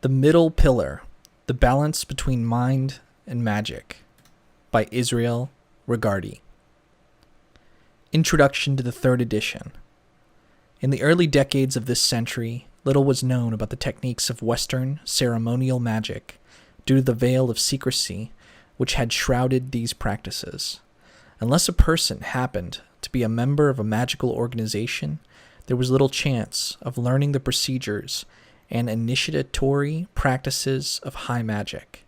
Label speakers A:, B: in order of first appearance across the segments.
A: The Middle Pillar, The Balance Between Mind and Magic, by Israel Regardie. Introduction to the third edition. In the early decades of this century, little was known about the techniques of Western ceremonial magic due to the veil of secrecy which had shrouded these practices. Unless a person happened to be a member of a magical organization, there was little chance of learning the procedures and initiatory practices of high magic.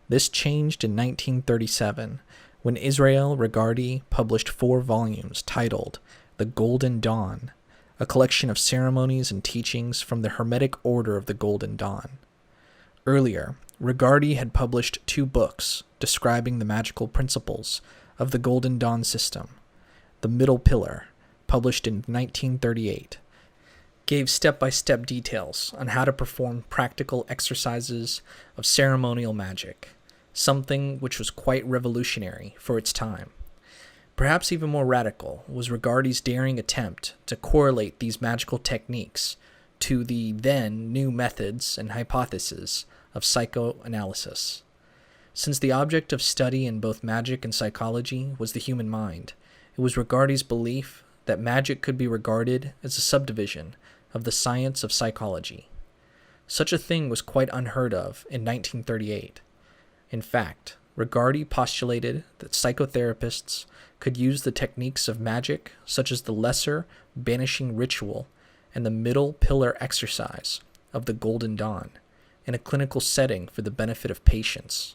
A: This changed in 1937, when Israel Regardie published 4 volumes titled The Golden Dawn, a collection of ceremonies and teachings from the Hermetic Order of the Golden Dawn. Earlier, Regardie had published 2 books describing the magical principles of the Golden Dawn system. The Middle Pillar, published in 1938, gave step-by-step details on how to perform practical exercises of ceremonial magic, something which was quite revolutionary for its time. Perhaps even more radical was Regardie's daring attempt to correlate these magical techniques to the then new methods and hypotheses of psychoanalysis. Since the object of study in both magic and psychology was the human mind, it was Regardie's belief that magic could be regarded as a subdivision of the science of psychology. Such a thing was quite unheard of in 1938. In fact, Regardie postulated that psychotherapists could use the techniques of magic, such as the lesser banishing ritual and the middle pillar exercise of the Golden Dawn, in a clinical setting for the benefit of patients.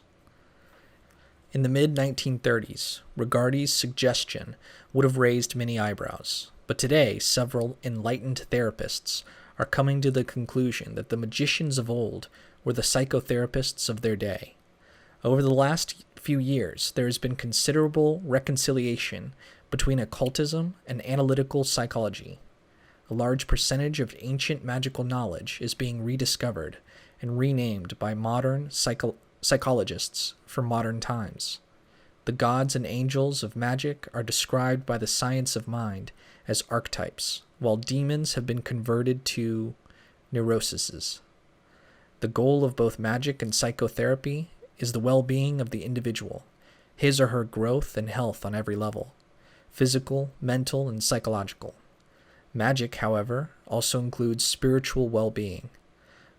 A: In the mid-1930s, Regardie's suggestion would have raised many eyebrows, but today several enlightened therapists are coming to the conclusion that the magicians of old were the psychotherapists of their day. Over the last few years, there has been considerable reconciliation between occultism and analytical psychology. A large percentage of ancient magical knowledge is being rediscovered and renamed by modern psychologists for modern times. The gods and angels of magic are described by the science of mind as archetypes, while demons have been converted to neuroses. The goal of both magic and psychotherapy is the well-being of the individual, his or her growth and health on every level, physical, mental, and psychological. Magic, however, also includes spiritual well-being.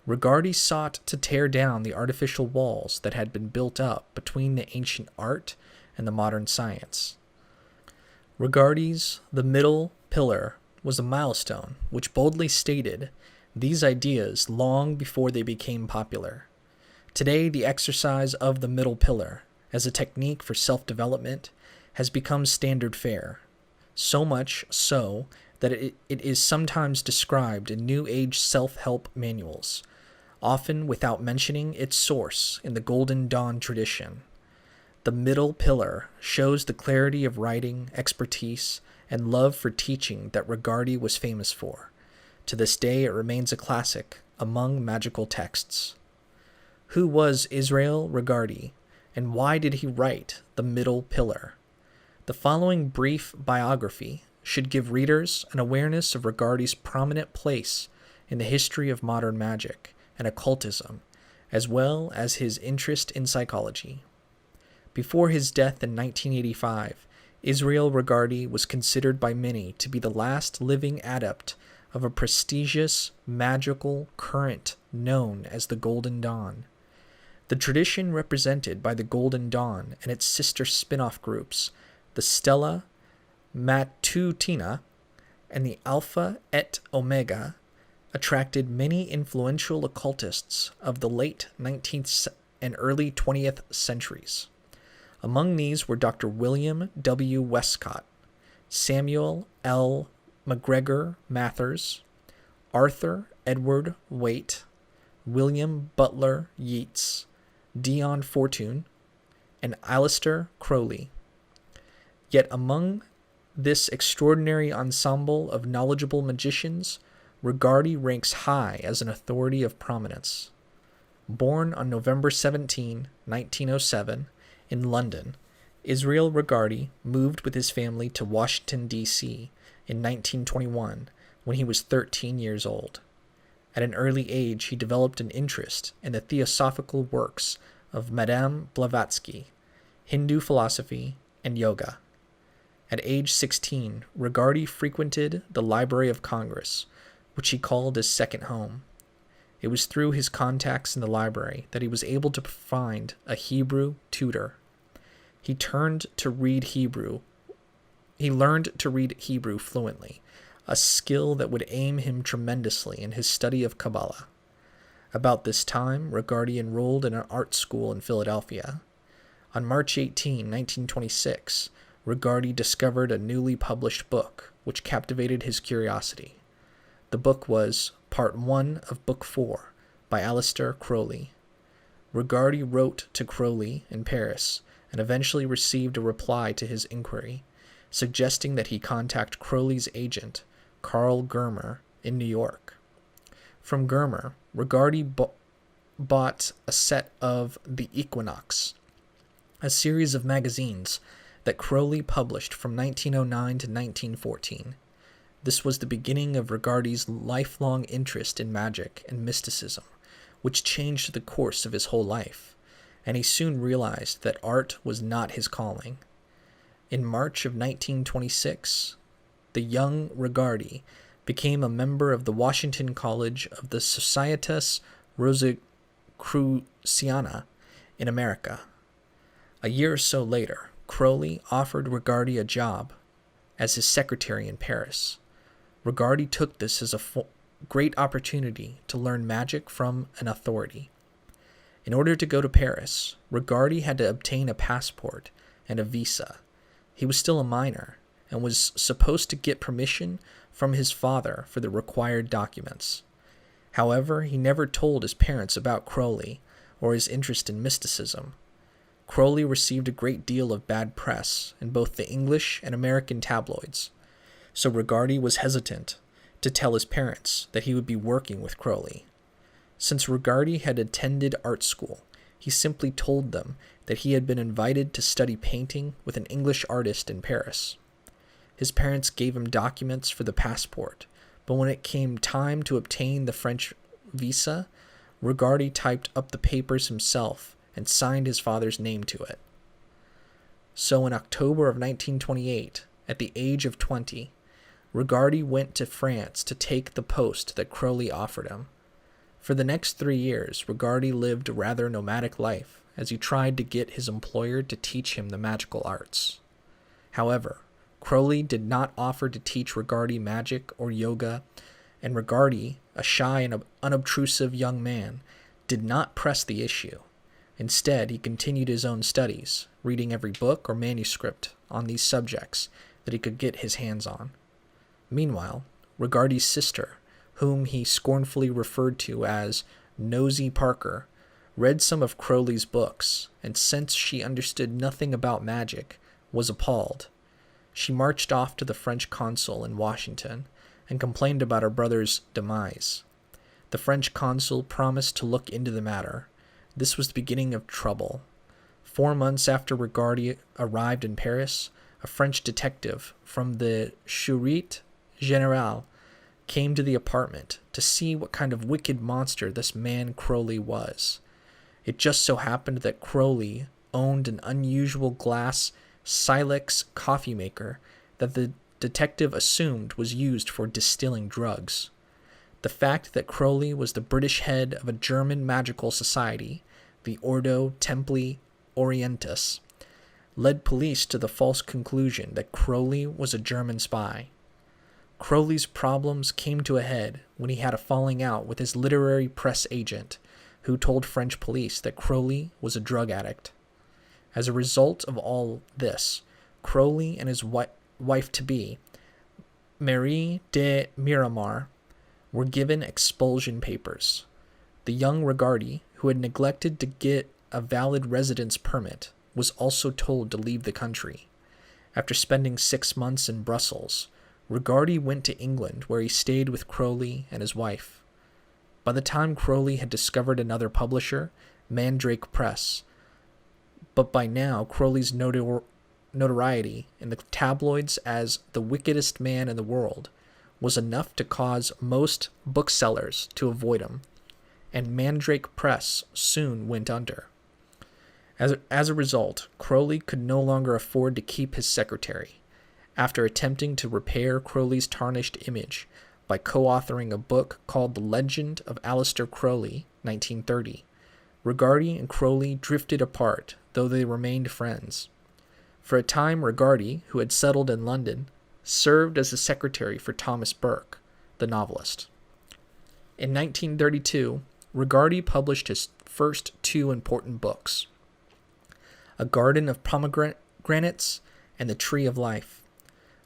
A: Regardie sought to tear down the artificial walls that had been built up between the ancient art and the modern science. Regardie's The Middle Pillar was a milestone which boldly stated these ideas long before they became popular. Today, the exercise of the Middle Pillar as a technique for self-development has become standard fare, so much so that it is sometimes described in New Age self-help manuals, often without mentioning its source in the Golden Dawn tradition. The Middle Pillar shows the clarity of writing, expertise, and love for teaching that Regardie was famous for. To this day, it remains a classic among magical texts. Who was Israel Regardie, and why did he write The Middle Pillar? The following brief biography should give readers an awareness of Regardie's prominent place in the history of modern magic and occultism, as well as his interest in psychology. Before his death in 1985, Israel Regardie was considered by many to be the last living adept of a prestigious magical current known as the Golden Dawn. The tradition represented by the Golden Dawn and its sister spin-off groups, the Stella Matutina and the Alpha et Omega, attracted many influential occultists of the late 19th and early 20th centuries. Among these were Dr. William W. Westcott, Samuel L. MacGregor Mathers, Arthur Edward Waite, William Butler Yeats, Dion Fortune, and Aleister Crowley. Yet among this extraordinary ensemble of knowledgeable magicians, Regardie ranks high as an authority of prominence. Born on November 17, 1907, in London, Israel Regardie moved with his family to Washington, D.C. in 1921 when he was 13 years old. At an early age, he developed an interest in the theosophical works of Madame Blavatsky, Hindu philosophy, and yoga. At age 16, Regardie frequented the Library of Congress, which he called his second home. It was through his contacts in the library that he was able to find a Hebrew tutor. He learned to read Hebrew fluently, a skill that would aid him tremendously in his study of Qabalah. About this time, Regardie enrolled in an art school in Philadelphia. On March 18, 1926, Regardie discovered a newly published book which captivated his curiosity. The book was Part 1 of Book 4 by Aleister Crowley. Regardie wrote to Crowley in Paris and eventually received a reply to his inquiry, suggesting that he contact Crowley's agent, Carl Germer, in New York. From Germer, Regardie bought a set of The Equinox, a series of magazines that Crowley published from 1909 to 1914. This was the beginning of Regardie's lifelong interest in magic and mysticism, which changed the course of his whole life, and he soon realized that art was not his calling. In March of 1926, the young Regardie became a member of the Washington College of the Societas Rosicruciana in America. A year or so later, Crowley offered Regardie a job as his secretary in Paris. Regardie took this as a great opportunity to learn magic from an authority. In order to go to Paris, Regardie had to obtain a passport and a visa. He was still a minor and was supposed to get permission from his father for the required documents. However, he never told his parents about Crowley or his interest in mysticism. Crowley received a great deal of bad press in both the English and American tabloids, so Regardie was hesitant to tell his parents that he would be working with Crowley. Since Regardie had attended art school, he simply told them that he had been invited to study painting with an English artist in Paris. His parents gave him documents for the passport, but when it came time to obtain the French visa, Regardie typed up the papers himself and signed his father's name to it. So in October of 1928, at the age of 20, Regardie went to France to take the post that Crowley offered him. For the next 3 years, Regardie lived a rather nomadic life as he tried to get his employer to teach him the magical arts. However, Crowley did not offer to teach Regardie magic or yoga, and Regardie, a shy and unobtrusive young man, did not press the issue. Instead, he continued his own studies, reading every book or manuscript on these subjects that he could get his hands on. Meanwhile, Regardie's sister, whom he scornfully referred to as Nosy Parker, read some of Crowley's books, and since she understood nothing about magic, was appalled. She marched off to the French consul in Washington and complained about her brother's demise. The French consul promised to look into the matter. This was the beginning of trouble. 4 months after Regardie arrived in Paris, a French detective from the Sûreté Générale came to the apartment to see what kind of wicked monster this man Crowley was. It just so happened that Crowley owned an unusual glass Silex coffee maker that the detective assumed was used for distilling drugs. The fact that Crowley was the British head of a German magical society, the Ordo Templi Orientis, led police to the false conclusion that Crowley was a German spy. Crowley's problems came to a head when he had a falling out with his literary press agent, who told French police that Crowley was a drug addict. As a result of all this, Crowley and his wife-to-be, Marie de Miramar, were given expulsion papers. The young Regardie, who had neglected to get a valid residence permit, was also told to leave the country. After spending 6 months in Brussels, Regardie went to England, where he stayed with Crowley and his wife. By the time Crowley had discovered another publisher, Mandrake Press, but by now Crowley's notoriety in the tabloids as the wickedest man in the world was enough to cause most booksellers to avoid him, and Mandrake Press soon went under. As a result, Crowley could no longer afford to keep his secretary. After attempting to repair Crowley's tarnished image by co-authoring a book called The Legend of Aleister Crowley, 1930, Regardie and Crowley drifted apart, though they remained friends. For a time, Regardie, who had settled in London, served as a secretary for Thomas Burke, the novelist. In 1932, Regardie published his first two important books, A Garden of Pomegranates and The Tree of Life.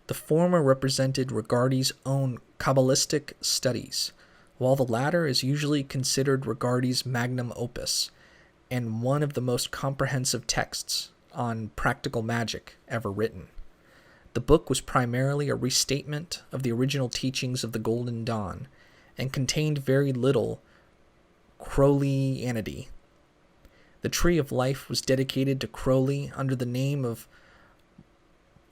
A: The former represented Regardie's own Qabalistic studies, while the latter is usually considered Regardie's magnum opus and one of the most comprehensive texts on practical magic ever written. The book was primarily a restatement of the original teachings of the Golden Dawn and contained very little Crowleyanity. The Tree of Life was dedicated to Crowley under the name of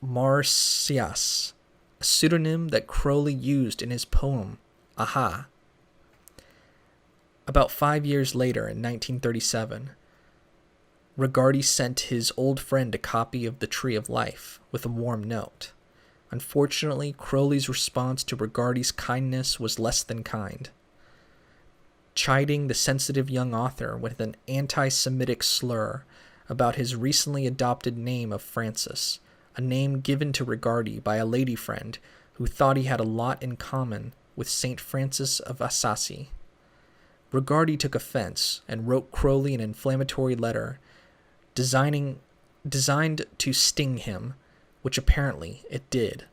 A: Marsyas, a pseudonym that Crowley used in his poem, Aha. About 5 years later, in 1937, Regardie sent his old friend a copy of The Tree of Life with a warm note. Unfortunately, Crowley's response to Regardie's kindness was less than kind, chiding the sensitive young author with an anti-Semitic slur about his recently adopted name of Francis, a name given to Regardie by a lady friend who thought he had a lot in common with St. Francis of Assisi. Regardie took offense and wrote Crowley an inflammatory letter designed to sting him, which apparently it did.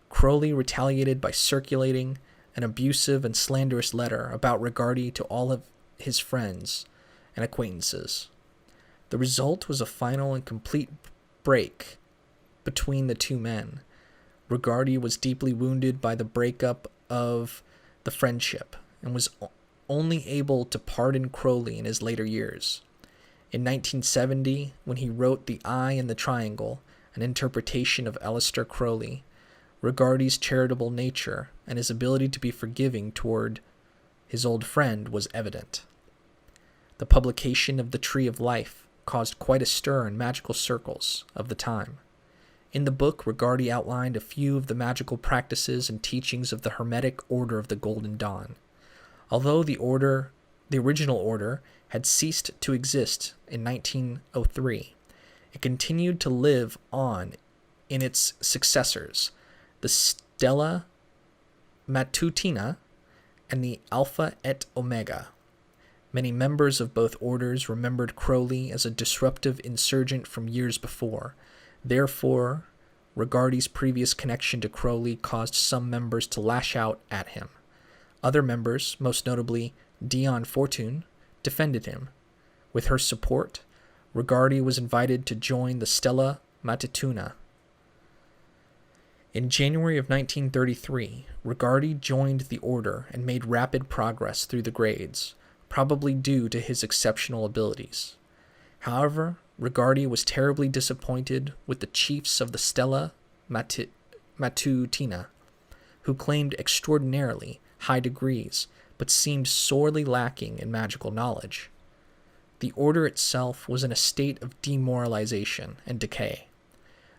A: Crowley retaliated by circulating an abusive and slanderous letter about Regardie to all of his friends and acquaintances. The result was a final and complete break between the two men. Regardie was deeply wounded by the breakup of the friendship and was only able to pardon Crowley in his later years. In 1970, when he wrote The Eye in the Triangle, an interpretation of Aleister Crowley, Regardie's charitable nature and his ability to be forgiving toward his old friend was evident. The publication of The Tree of Life caused quite a stir in magical circles of the time. In the book, Regardie outlined a few of the magical practices and teachings of the Hermetic Order of the Golden Dawn. Although the original order had ceased to exist in 1903, it continued to live on in its successors, the Stella Matutina and the Alpha et Omega. Many members of both orders remembered Crowley as a disruptive insurgent from years before. Therefore, Regardie's previous connection to Crowley caused some members to lash out at him. Other members, most notably Dion Fortune, defended him. With her support, Regardie was invited to join the Stella Matutina. In January of 1933, Regardie joined the order and made rapid progress through the grades, probably due to his exceptional abilities. However, Regardie was terribly disappointed with the chiefs of the Stella Matutina, who claimed extraordinarily high degrees, but seemed sorely lacking in magical knowledge. The order itself was in a state of demoralization and decay.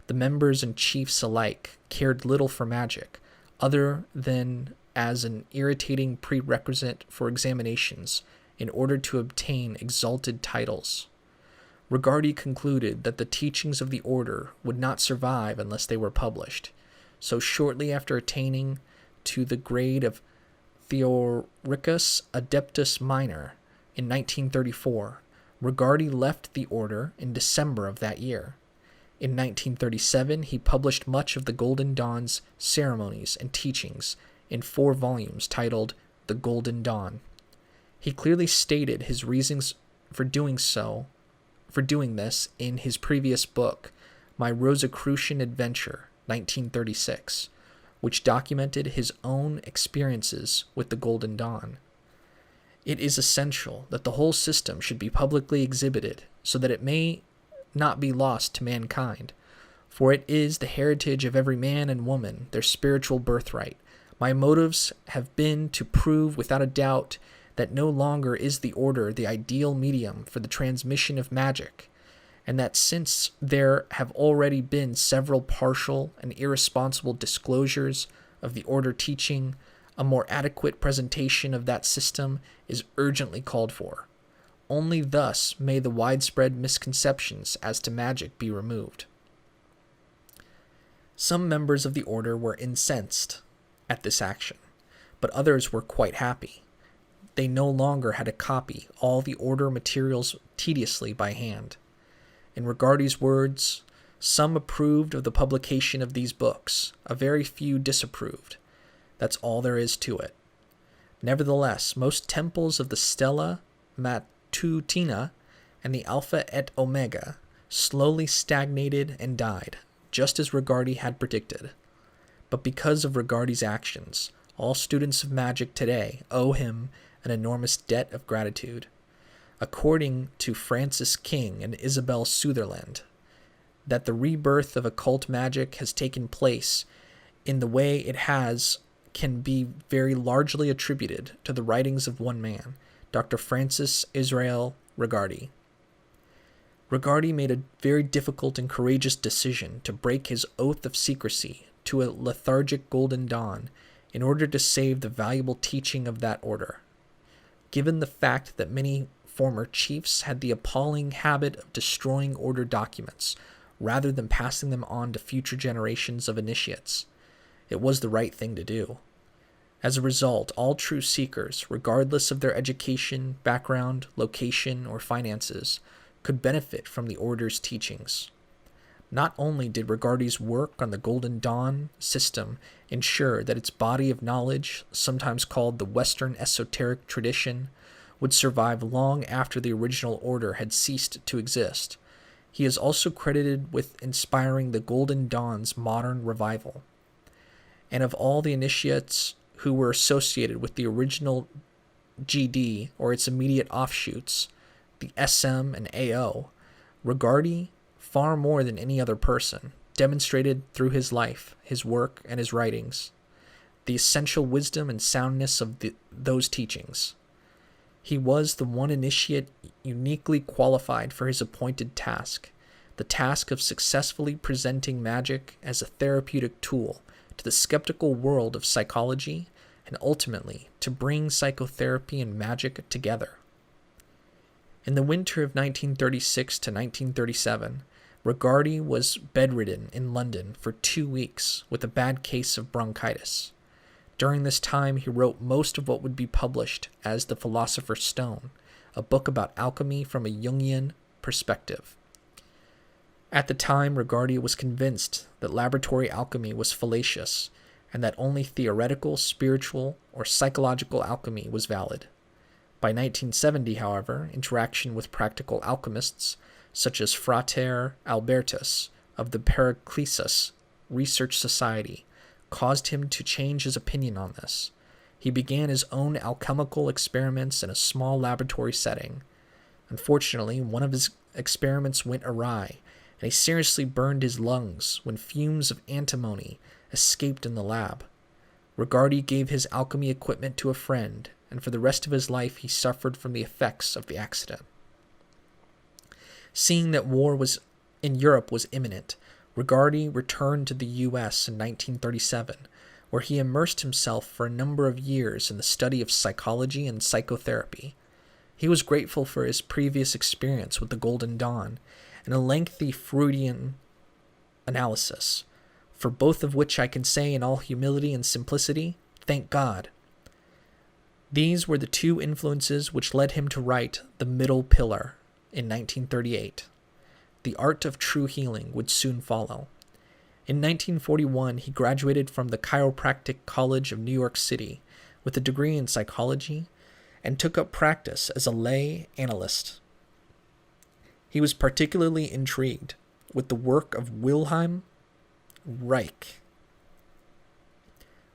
A: The members and chiefs alike cared little for magic, other than as an irritating prerequisite for examinations in order to obtain exalted titles. Regardie concluded that the teachings of the order would not survive unless they were published, so shortly after attaining to the grade of Theoricus Adeptus Minor in 1934, Regardie left the order in December of that year. In 1937, he published much of the Golden Dawn's ceremonies and teachings in 4 volumes titled The Golden Dawn. He clearly stated his reasons for doing this in his previous book, My Rosicrucian Adventure, 1936, which documented his own experiences with the Golden Dawn. It is essential that the whole system should be publicly exhibited so that it may not be lost to mankind, for it is the heritage of every man and woman, their spiritual birthright, My motives have been to prove without a doubt that no longer is the order the ideal medium for the transmission of magic, and that since there have already been several partial and irresponsible disclosures of the order teaching, a more adequate presentation of that system is urgently called for. Only thus may the widespread misconceptions as to magic be removed. Some members of the order were incensed at this action, but others were quite happy. They no longer had to copy all the order materials tediously by hand. In Regardie's words, some approved of the publication of these books, a very few disapproved. That's all there is to it. Nevertheless, most temples of the Stella Matutina and the Alpha et Omega slowly stagnated and died, just as Regardie had predicted. But because of Regardie's actions, all students of magic today owe him an enormous debt of gratitude. According to Francis King and Isabel Sutherland, that the rebirth of occult magic has taken place in the way it has can be very largely attributed to the writings of one man, Dr. Francis Israel Regardie. Regardie made a very difficult and courageous decision to break his oath of secrecy to a lethargic Golden Dawn in order to save the valuable teaching of that order. Given the fact that many former chiefs had the appalling habit of destroying order documents rather than passing them on to future generations of initiates, it was the right thing to do. As a result, all true seekers, regardless of their education, background, location, or finances, could benefit from the order's teachings. Not only did Regardie's work on the Golden Dawn system ensure that its body of knowledge, sometimes called the Western esoteric tradition, would survive long after the original order had ceased to exist, he is also credited with inspiring the Golden Dawn's modern revival. And of all the initiates who were associated with the original GD or its immediate offshoots, the SM and AO, Regardie, far more than any other person, demonstrated through his life, his work, and his writings, the essential wisdom and soundness of those teachings. He was the one initiate uniquely qualified for his appointed task, the task of successfully presenting magic as a therapeutic tool to the skeptical world of psychology, and ultimately to bring psychotherapy and magic together. In the winter of 1936 to 1937, Regardie was bedridden in London for 2 weeks with a bad case of bronchitis. During this time, he wrote most of what would be published as The Philosopher's Stone, a book about alchemy from a Jungian perspective. At the time, Regardie was convinced that laboratory alchemy was fallacious and that only theoretical, spiritual, or psychological alchemy was valid. By 1970, however, interaction with practical alchemists, such as Frater Albertus of the Paracelsus Research Society, caused him to change his opinion on this. He began his own alchemical experiments in a small laboratory setting. Unfortunately, one of his experiments went awry, and he seriously burned his lungs when fumes of antimony escaped in the lab. Regardie gave his alchemy equipment to a friend, and for the rest of his life he suffered from the effects of the accident. Seeing that war in Europe was imminent, Regardie returned to the U.S. in 1937, where he immersed himself for a number of years in the study of psychology and psychotherapy. He was grateful for his previous experience with the Golden Dawn and a lengthy Freudian analysis, for both of which I can say in all humility and simplicity, thank God. These were the two influences which led him to write The Middle Pillar in 1938. The Art of True Healing would soon follow. In 1941, he graduated from the Chiropractic College of New York City with a degree in psychology and took up practice as a lay analyst. He was particularly intrigued with the work of Wilhelm Reich.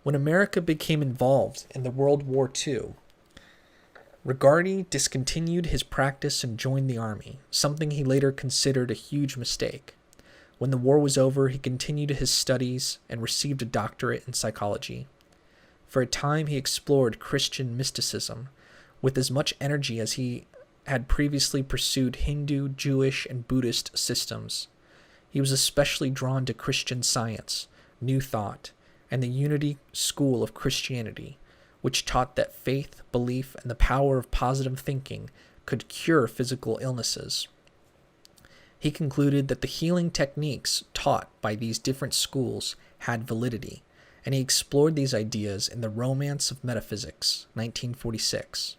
A: When America became involved in the World War II, Regardie discontinued his practice and joined the army, something he later considered a huge mistake. When the war was over, he continued his studies and received a doctorate in psychology. For a time he explored Christian mysticism with as much energy as he had previously pursued Hindu, Jewish, and Buddhist systems. He was especially drawn to Christian Science, New Thought, and the Unity school of Christianity, which taught that faith, belief, and the power of positive thinking could cure physical illnesses. He concluded that the healing techniques taught by these different schools had validity, and he explored these ideas in The Romance of Metaphysics, 1946.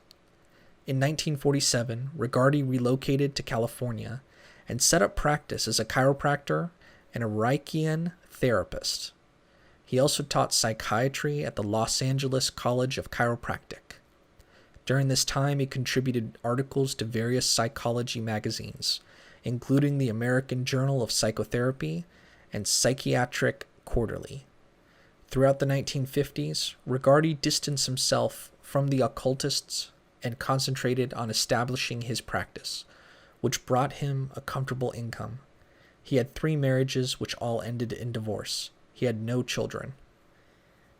A: In 1947, Regardie relocated to California and set up practice as a chiropractor and a Reichian therapist. He also taught psychiatry at the Los Angeles College of Chiropractic. During this time, he contributed articles to various psychology magazines, including the American Journal of Psychotherapy and Psychiatric Quarterly. Throughout the 1950s, Regardie distanced himself from the occultists and concentrated on establishing his practice, which brought him a comfortable income. He had 3 marriages which all ended in divorce. He had no children.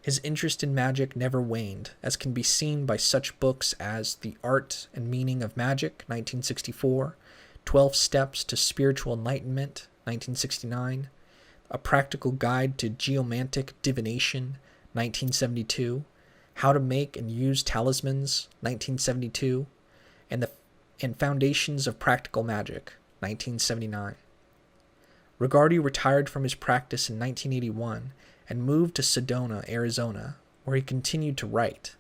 A: His interest in magic never waned, as can be seen by such books as The Art and Meaning of Magic, 1964, 12 Steps to Spiritual Enlightenment, 1969, A Practical Guide to Geomantic Divination, 1972, How to Make and Use Talismans, 1972, and Foundations of Practical Magic, 1979. Regardie retired from his practice in 1981 and moved to Sedona, Arizona, where he continued to write.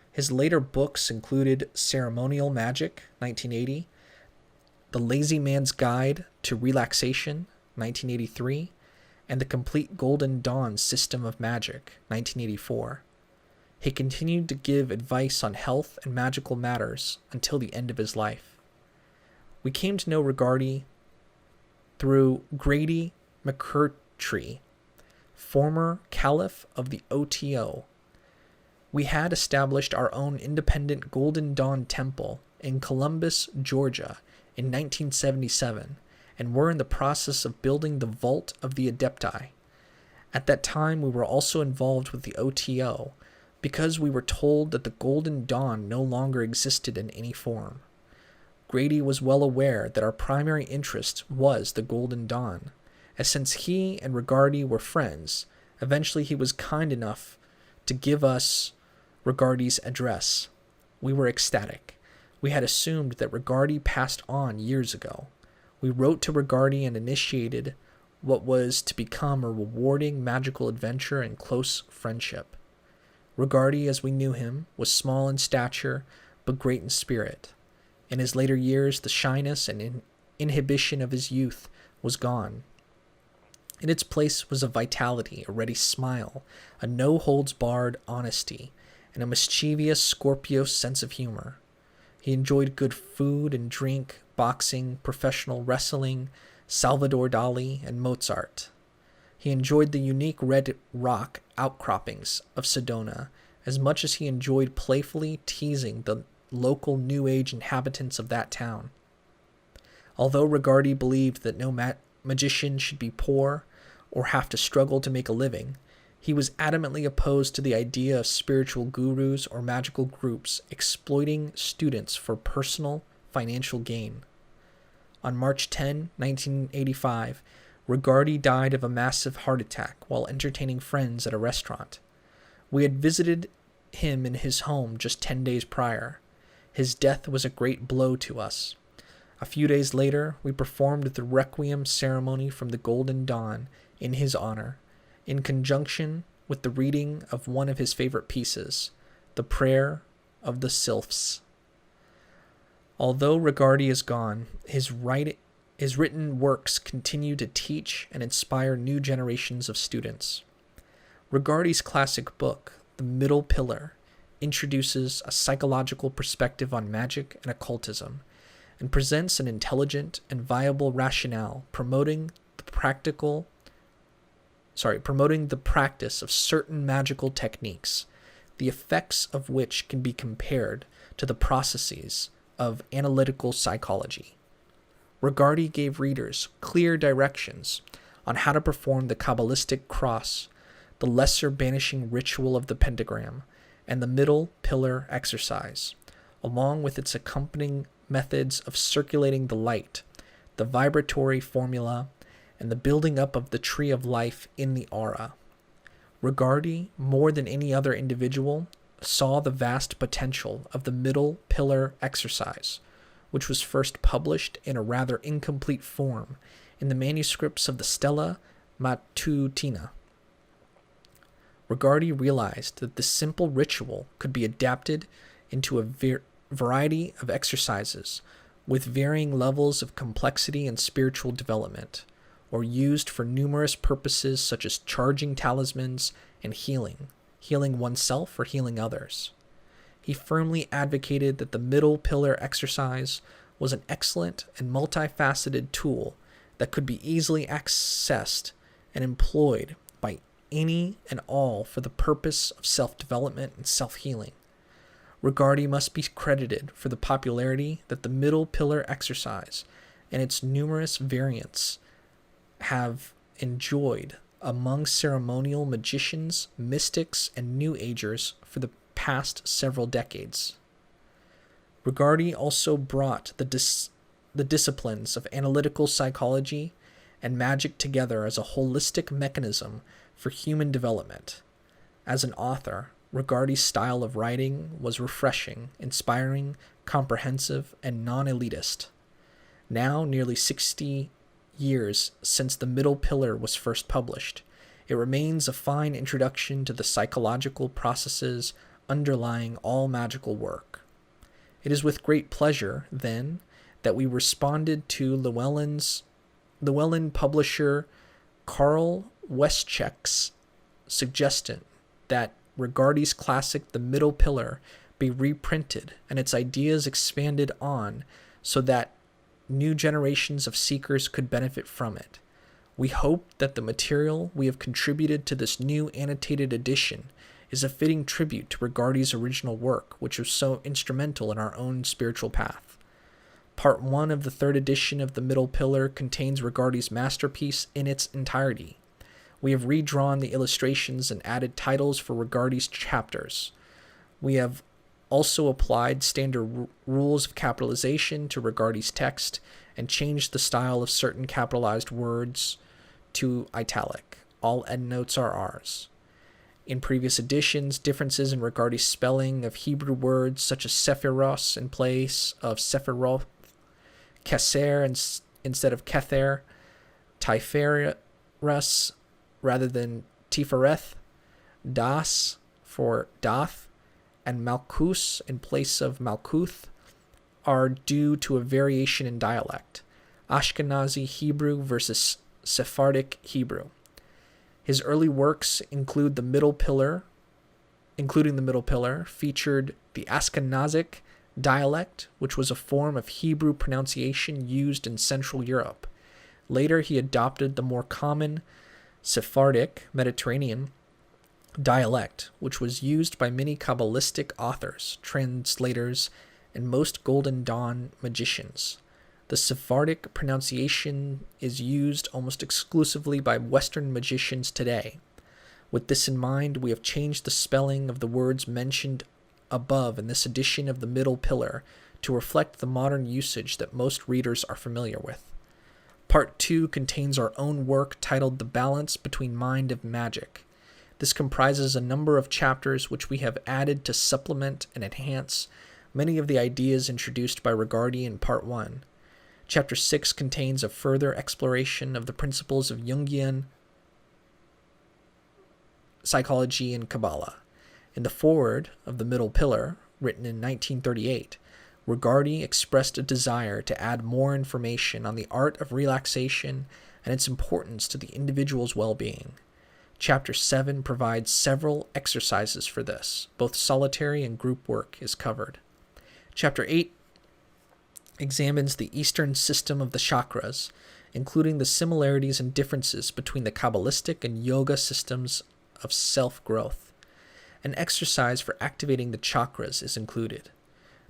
A: His later books included Ceremonial Magic, 1980, The Lazy Man's Guide to Relaxation, 1983, and The Complete Golden Dawn System of Magic, 1984. He continued to give advice on health and magical matters until the end of his life. We came to know Regardie through Grady McCurtree, former caliph of the OTO. We had established our own independent Golden Dawn temple in Columbus, Georgia in 1977, and were in the process of building the Vault of the Adepti. At that time, we were also involved with the OTO because we were told that the Golden Dawn no longer existed in any form. Grady was well aware that our primary interest was the Golden Dawn, as since he and Regardie were friends, eventually he was kind enough to give us Regardie's address. We were ecstatic. We had assumed that Regardie passed on years ago. We wrote to Regardie and initiated what was to become a rewarding magical adventure and close friendship. Regardie, as we knew him, was small in stature, but great in spirit. In his later years, the shyness and inhibition of his youth was gone. In its place was a vitality, a ready smile, a no-holds-barred honesty, and a mischievous Scorpio sense of humor. He enjoyed good food and drink, boxing, professional wrestling, Salvador Dali, and Mozart. He enjoyed the unique red rock outcroppings of Sedona as much as he enjoyed playfully teasing the local New Age inhabitants of that town. Although Regardie believed that no magician should be poor or have to struggle to make a living, he was adamantly opposed to the idea of spiritual gurus or magical groups exploiting students for personal financial gain. On March 10, 1985, Regardie died of a massive heart attack while entertaining friends at a restaurant. We had visited him in his home just 10 days prior. His death was a great blow to us. A few days later, we performed the Requiem ceremony from the Golden Dawn in his honor, in conjunction with the reading of one of his favorite pieces, the Prayer of the Sylphs. Although Regardie is gone, his written works continue to teach and inspire new generations of students. Regardie's classic book, The Middle Pillar, introduces a psychological perspective on magic and occultism, and presents an intelligent and viable rationale promoting the practice of certain magical techniques, the effects of which can be compared to the processes of analytical psychology. Regardie gave readers clear directions on how to perform the Qabalistic cross, the lesser banishing ritual of the Pentagram, and the middle pillar exercise, along with its accompanying methods of circulating the light, the vibratory formula, and the building up of the tree of life in the aura. Regardie, more than any other individual, saw the vast potential of the middle pillar exercise, which was first published in a rather incomplete form in the manuscripts of the Stella Matutina. Regardie realized that this simple ritual could be adapted into a variety of exercises with varying levels of complexity and spiritual development, or used for numerous purposes such as charging talismans and healing oneself or healing others. He firmly advocated that the middle pillar exercise was an excellent and multifaceted tool that could be easily accessed and employed by any and all for the purpose of self-development and self-healing. Regardie must be credited for the popularity that the middle pillar exercise and its numerous variants have enjoyed among ceremonial magicians, mystics, and New Agers for the past several decades. Regardie also brought the disciplines of analytical psychology and magic together as a holistic mechanism for human development. As an author, Regardie's style of writing was refreshing, inspiring, comprehensive, and non-elitist. Now, nearly 60 years since the middle pillar was first published, it remains a fine introduction to the psychological processes underlying all magical work. It is with great pleasure, then, that we responded to Llewellyn publisher Carl Weschek's suggestion that Regardie's classic The Middle Pillar be reprinted and its ideas expanded on so that new generations of seekers could benefit from it. We hope that the material we have contributed to this new annotated edition is a fitting tribute to Regardie's original work, which was so instrumental in our own spiritual path. Part 1 of the third edition of The Middle Pillar contains Regardie's masterpiece in its entirety. We have redrawn the illustrations and added titles for Regardie's chapters. We have also applied standard rules of capitalization to Regardie's text and changed the style of certain capitalized words to italic. All endnotes are ours. In previous editions, differences in Regardie's spelling of Hebrew words such as Sephiros in place of Sephiroth, Keser instead of Kether, Tiphareth rather than Tiphareth, Daath for Daath, and Malkuth in place of Malkuth are due to a variation in dialect, Ashkenazi Hebrew versus Sephardic Hebrew. His early works including the Middle Pillar, featured the Ashkenazic dialect, which was a form of Hebrew pronunciation used in Central Europe. Later, he adopted the more common Sephardic Mediterranean dialect, which was used by many Qabalistic authors, translators, and most Golden Dawn magicians. The Sephardic pronunciation is used almost exclusively by Western magicians today. With this in mind, we have changed the spelling of the words mentioned above in this edition of the Middle Pillar to reflect the modern usage that most readers are familiar with. Part 2 contains our own work titled The Balance Between Mind and Magic. This comprises a number of chapters which we have added to supplement and enhance many of the ideas introduced by Regardie in Part 1. Chapter 6 contains a further exploration of the principles of Jungian psychology and Qabalah. In the foreword of The Middle Pillar, written in 1938, Regardie expressed a desire to add more information on the art of relaxation and its importance to the individual's well-being. Chapter 7 provides several exercises for this. Both solitary and group work is covered. Chapter 8 examines the Eastern system of the chakras, including the similarities and differences between the Qabalistic and yoga systems of self-growth. An exercise for activating the chakras is included.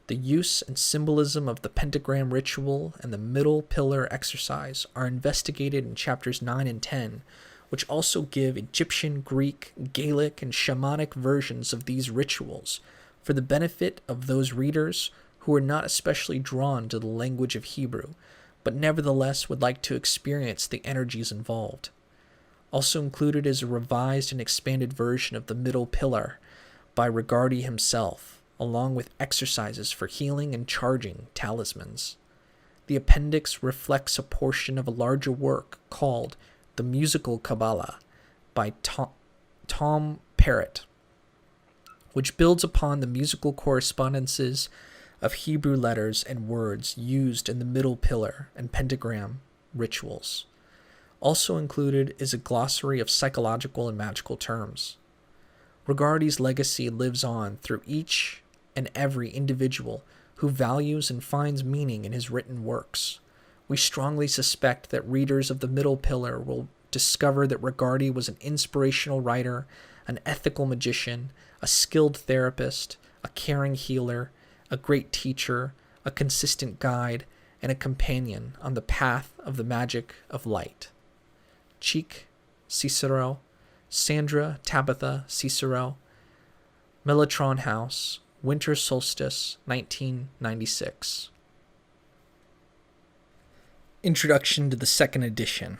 A: The use and symbolism of the pentagram ritual and the middle pillar exercise are investigated in chapters 9 and 10, which also give Egyptian, Greek, Gaelic, and shamanic versions of these rituals for the benefit of those readers who are not especially drawn to the language of Hebrew, but nevertheless would like to experience the energies involved. Also included is a revised and expanded version of the Middle Pillar by Regardie himself, along with exercises for healing and charging talismans. The appendix reflects a portion of a larger work called The Musical Qabalah by Tom Parrott, which builds upon the musical correspondences of Hebrew letters and words used in the Middle Pillar and Pentagram rituals. Also included is a glossary of psychological and magical terms. Regardie's legacy lives on through each and every individual who values and finds meaning in his written works. We strongly suspect that readers of the Middle Pillar will discover that Regardie was an inspirational writer, an ethical magician, a skilled therapist, a caring healer, a great teacher, a consistent guide, and a companion on the path of the magic of light. Cheek, Cicero, Sandra Tabitha Cicero, Mellotron House, Winter Solstice, 1996. Introduction to the second edition.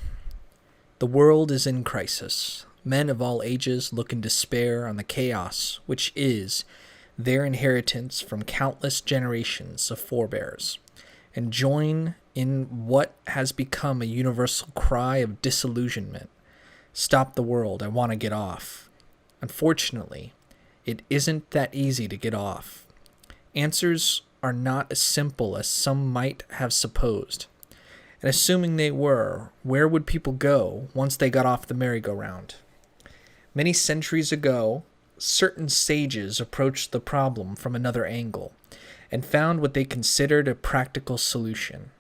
A: The world is in crisis. Men of all ages look in despair on the chaos which is their inheritance from countless generations of forebears, and join in what has become a universal cry of disillusionment. Stop the world, I want to get off. Unfortunately, it isn't that easy to get off. Answers are not as simple as some might have supposed. And assuming they were, where would people go once they got off the merry-go-round? Many centuries ago, certain sages approached the problem from another angle and found what they considered a practical solution.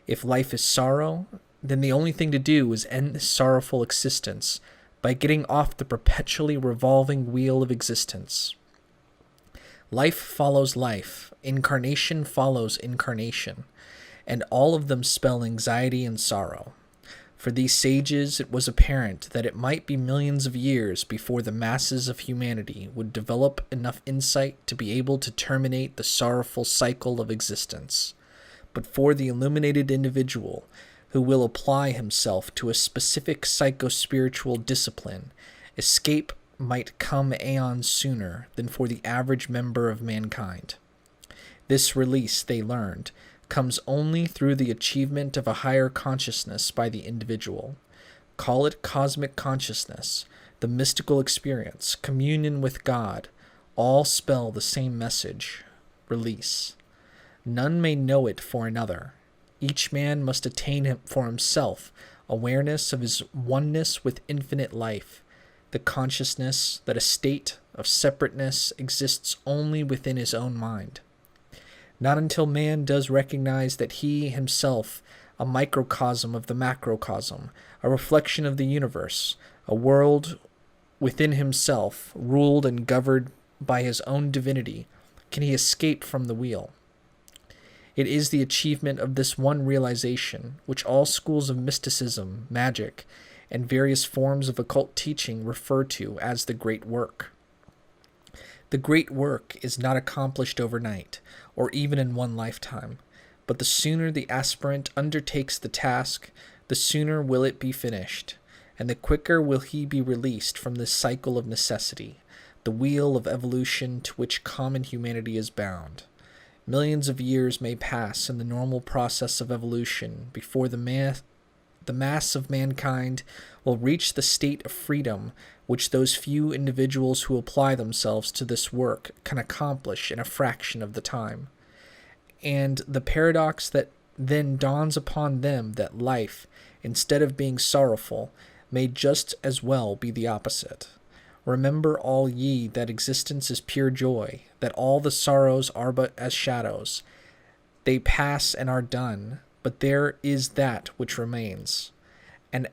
A: If life is sorrow, then the only thing to do is end this sorrowful existence by getting off the perpetually revolving wheel of existence. Life follows life, incarnation follows incarnation, and all of them spell anxiety and sorrow. For these sages, it was apparent that it might be millions of years before the masses of humanity would develop enough insight to be able to terminate the sorrowful cycle of existence. But for the illuminated individual who will apply himself to a specific psycho-spiritual discipline, escape might come aeons sooner than for the average member of mankind. This release, they learned, comes only through the achievement of a higher consciousness by the individual. Call it cosmic consciousness, the mystical experience, communion with God, all spell the same message: release. None may know it for another. Each man must attain for himself awareness of his oneness with infinite life, the consciousness that a state of separateness exists only within his own mind. Not until man does recognize that he himself, a microcosm of the macrocosm, a reflection of the universe, a world within himself, ruled and governed by his own divinity, can he escape from the wheel. It is the achievement of this one realization which all schools of mysticism, magic, and various forms of occult teaching refer to as the great work. The great work is not accomplished overnight, or even in one lifetime, but the sooner the aspirant undertakes the task, the sooner will it be finished, and the quicker will he be released from this cycle of necessity, the wheel of evolution to which common humanity is bound. Millions of years may pass in the normal process of evolution before the mass of mankind will reach the state of freedom which those few individuals who apply themselves to this work can accomplish in a fraction of the time. And the paradox that then dawns upon them that life, instead of being sorrowful, may just as well be the opposite. Remember all ye that existence is pure joy, that all the sorrows are but as shadows. They pass and are done, but there is that which remains. And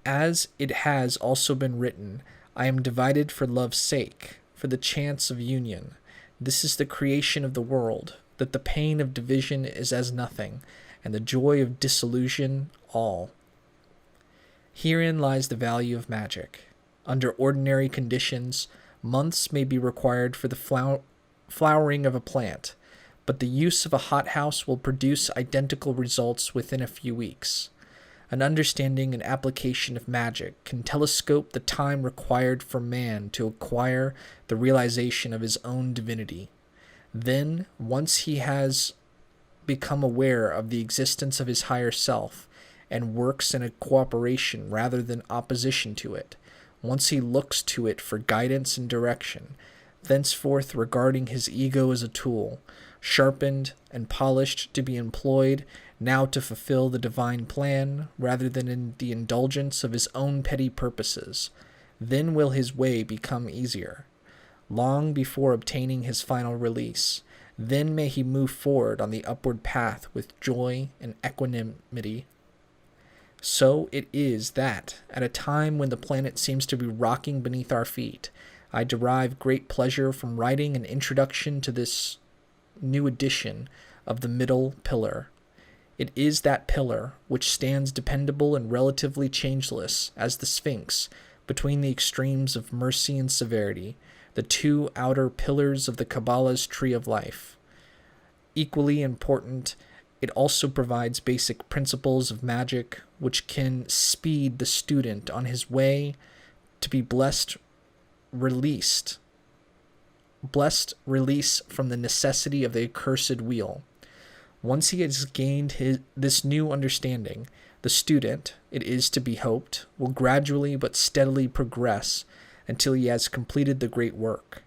A: as it has also been written, I am divided for love's sake, for the chance of union. This is the creation of the world, that the pain of division is as nothing, and the joy of dissolution all. Herein lies the value of magic. Under ordinary conditions, months may be required for the flowering of a plant, but the use of a hothouse will produce identical results within a few weeks. An understanding and application of magic can telescope the time required for man to acquire the realization of his own divinity. Then, once he has become aware of the existence of his higher self and works in a cooperation rather than opposition to it, once he looks to it for guidance and direction, thenceforth regarding his ego as a tool, sharpened and polished to be employed now to fulfill the divine plan rather than in the indulgence of his own petty purposes, then will his way become easier. Long before obtaining his final release, then may he move forward on the upward path with joy and equanimity. So it is that, at a time when the planet seems to be rocking beneath our feet, I derive great pleasure from writing an introduction to this new edition of the middle pillar. It is that pillar which stands dependable and relatively changeless as the Sphinx between the extremes of mercy and severity, the two outer pillars of the Qabalah's tree of life. Equally important, it also provides basic principles of magic which can speed the student on his way to be blessed release from the necessity of the accursed wheel. Once he has gained this new understanding, the student, it is to be hoped, will gradually but steadily progress until he has completed the great work.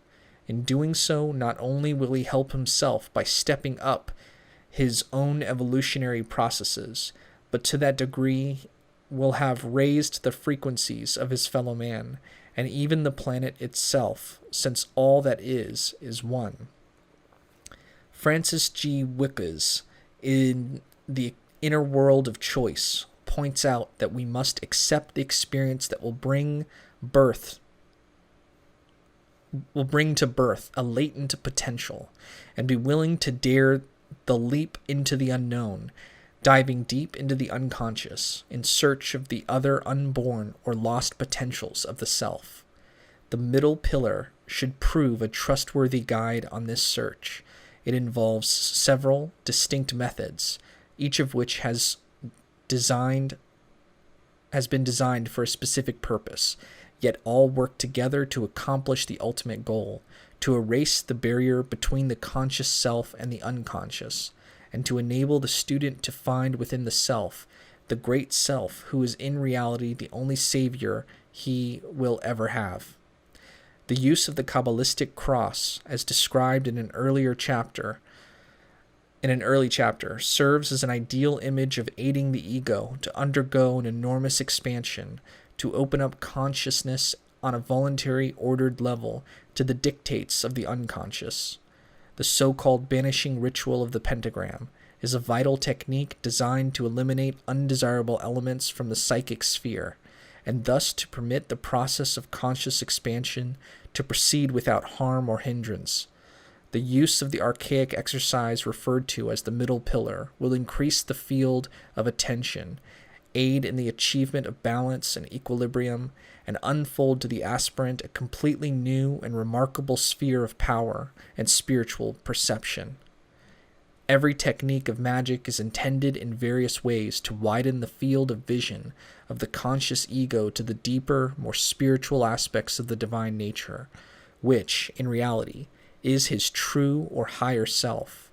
A: In doing so, not only will he help himself by stepping up his own evolutionary processes, but to that degree will have raised the frequencies of his fellow man, and even the planet itself, since all that is one. Francis G. Wickes, in The Inner World of Choice, points out that we must accept the experience that will bring to birth a latent potential, and be willing to dare the leap into the unknown, diving deep into the unconscious in search of the other unborn or lost potentials of the self. The middle pillar should prove a trustworthy guide on this search. It involves several distinct methods, each of which has been designed for a specific purpose, yet all work together to accomplish the ultimate goal, to erase the barrier between the conscious self and the unconscious, and to enable the student to find within the self the great self who is in reality the only savior he will ever have. The use of the Qabalistic cross, as described in an early chapter, serves as an ideal image of aiding the ego to undergo an enormous expansion, to open up consciousness on a voluntary, ordered level to the dictates of the unconscious. The so-called banishing ritual of the Pentagram is a vital technique designed to eliminate undesirable elements from the psychic sphere, and thus to permit the process of conscious expansion to proceed without harm or hindrance. The use of the archaic exercise referred to as the middle pillar will increase the field of attention, aid in the achievement of balance and equilibrium, and unfold to the aspirant a completely new and remarkable sphere of power and spiritual perception. Every technique of magic is intended in various ways to widen the field of vision of the conscious ego to the deeper, more spiritual aspects of the divine nature, which, in reality, is his true or higher self.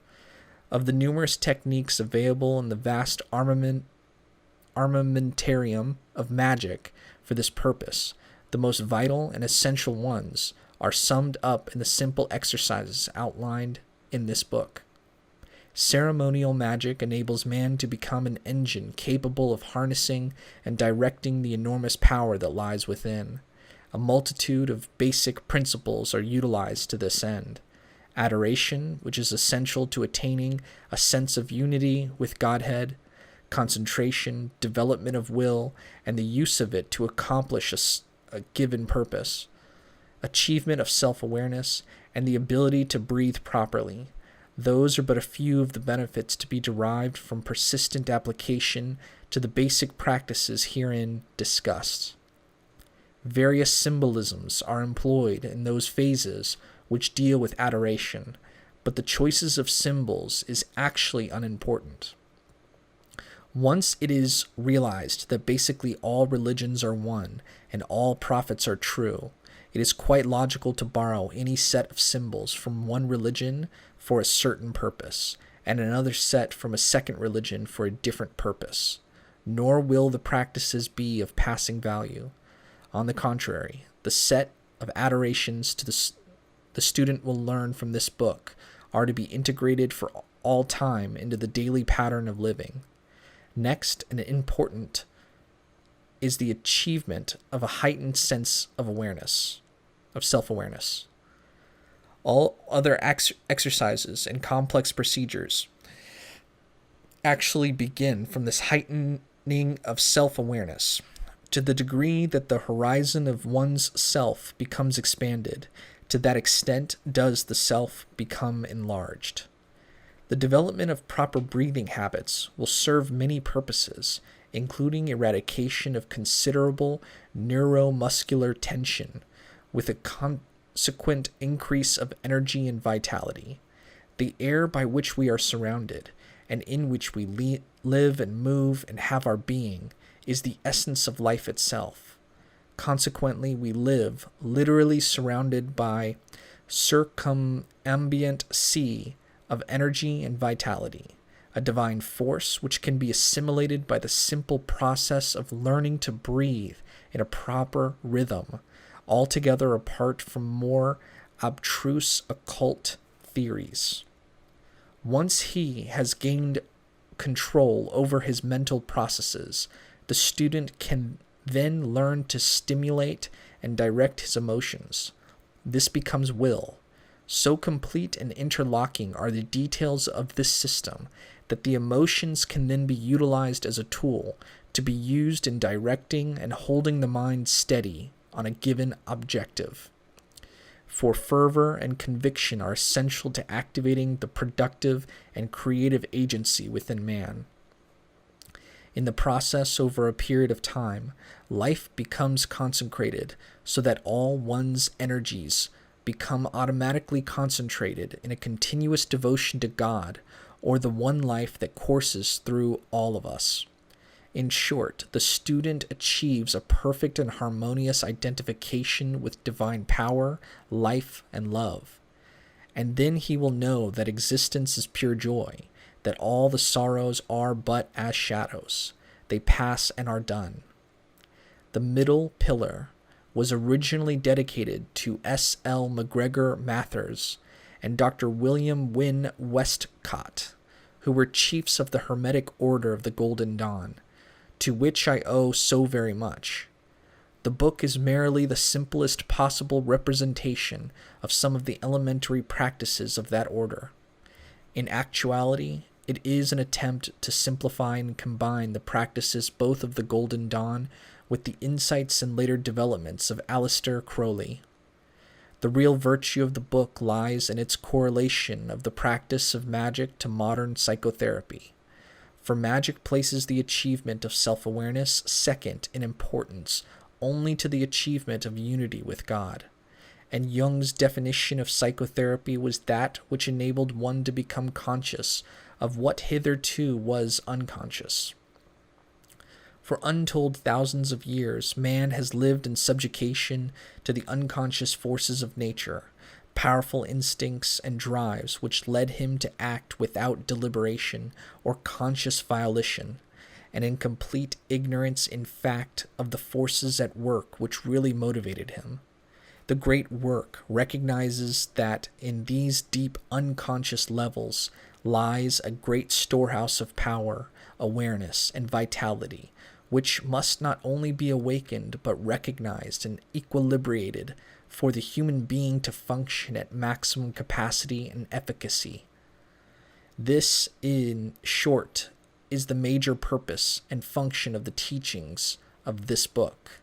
A: Of the numerous techniques available in the vast armamentarium of magic for this purpose, the most vital and essential ones are summed up in the simple exercises outlined in this book. Ceremonial magic enables man to become an engine capable of harnessing and directing the enormous power that lies within. A multitude of basic principles are utilized to this end. Adoration, which is essential to attaining a sense of unity with Godhead, concentration, development of will, and the use of it to accomplish a given purpose, achievement of self-awareness, and the ability to breathe properly. Those are but a few of the benefits to be derived from persistent application to the basic practices herein discussed. Various symbolisms are employed in those phases which deal with adoration, but the choices of symbols is actually unimportant. Once it is realized that basically all religions are one and all prophets are true, it is quite logical to borrow any set of symbols from one religion for a certain purpose, and another set from a second religion for a different purpose. Nor will the practices be of passing value. On the contrary, the set of adorations to the student will learn from this book are to be integrated for all time into the daily pattern of living. Next, and important, is the achievement of a heightened sense of awareness, of self-awareness. All other exercises and complex procedures actually begin from this heightening of self-awareness. To the degree that the horizon of one's self becomes expanded, to that extent does the self become enlarged. The development of proper breathing habits will serve many purposes, including eradication of considerable neuromuscular tension, with a consequent increase of energy and vitality. The air by which we are surrounded, and in which we live and move and have our being, is the essence of life itself. Consequently, we live literally surrounded by circumambient sea of energy and vitality, a divine force which can be assimilated by the simple process of learning to breathe in a proper rhythm, altogether apart from more abstruse occult theories. Once he has gained control over his mental processes, the student can then learn to stimulate and direct his emotions. This becomes will. So complete and interlocking are the details of this system that the emotions can then be utilized as a tool to be used in directing and holding the mind steady on a given objective. For fervor and conviction are essential to activating the productive and creative agency within man. In the process, over a period of time, life becomes consecrated so that all one's energies become automatically concentrated in a continuous devotion to God, or the one life that courses through all of us. In short, the student achieves a perfect and harmonious identification with divine power, life, and love. And then he will know that existence is pure joy, that all the sorrows are but as shadows. They pass and are done. The middle pillar was originally dedicated to S. L. McGregor Mathers and Dr. William Wynne Westcott, who were chiefs of the Hermetic Order of the Golden Dawn, to which I owe so very much. The book is merely the simplest possible representation of some of the elementary practices of that order. In actuality, it is an attempt to simplify and combine the practices both of the Golden Dawn with the insights and later developments of Aleister Crowley. The real virtue of the book lies in its correlation of the practice of magic to modern psychotherapy. For magic places the achievement of self-awareness second in importance only to the achievement of unity with God. And Jung's definition of psychotherapy was that which enabled one to become conscious of what hitherto was unconscious. For untold thousands of years, man has lived in subjugation to the unconscious forces of nature, powerful instincts and drives which led him to act without deliberation or conscious volition, and in complete ignorance, in fact, of the forces at work which really motivated him. The great work recognizes that in these deep unconscious levels lies a great storehouse of power, awareness, and vitality, which must not only be awakened but recognized and equilibrated for the human being to function at maximum capacity and efficacy. This, in short, is the major purpose and function of the teachings of this book.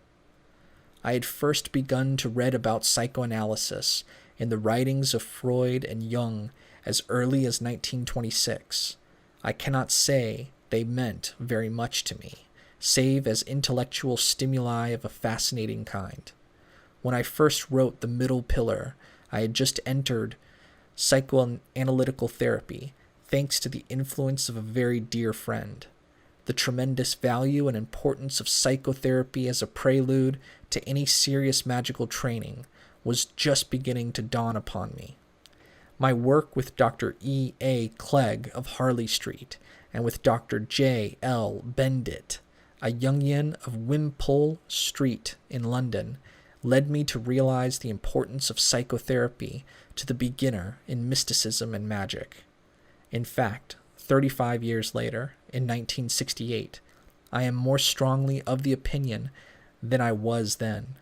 A: I had first begun to read about psychoanalysis in the writings of Freud and Jung as early as 1926. I cannot say they meant very much to me, save as intellectual stimuli of a fascinating kind. When I first wrote The Middle Pillar, I had just entered psychoanalytical therapy, thanks to the influence of a very dear friend. The tremendous value and importance of psychotherapy as a prelude to any serious magical training was just beginning to dawn upon me. My work with Dr. E. A. Clegg of Harley Street and with Dr. J. L. Bendit, a Jungian of Wimpole Street in London, led me to realize the importance of psychotherapy to the beginner in mysticism and magic. In fact, 35 years later, in 1968, I am more strongly of the opinion than I was then.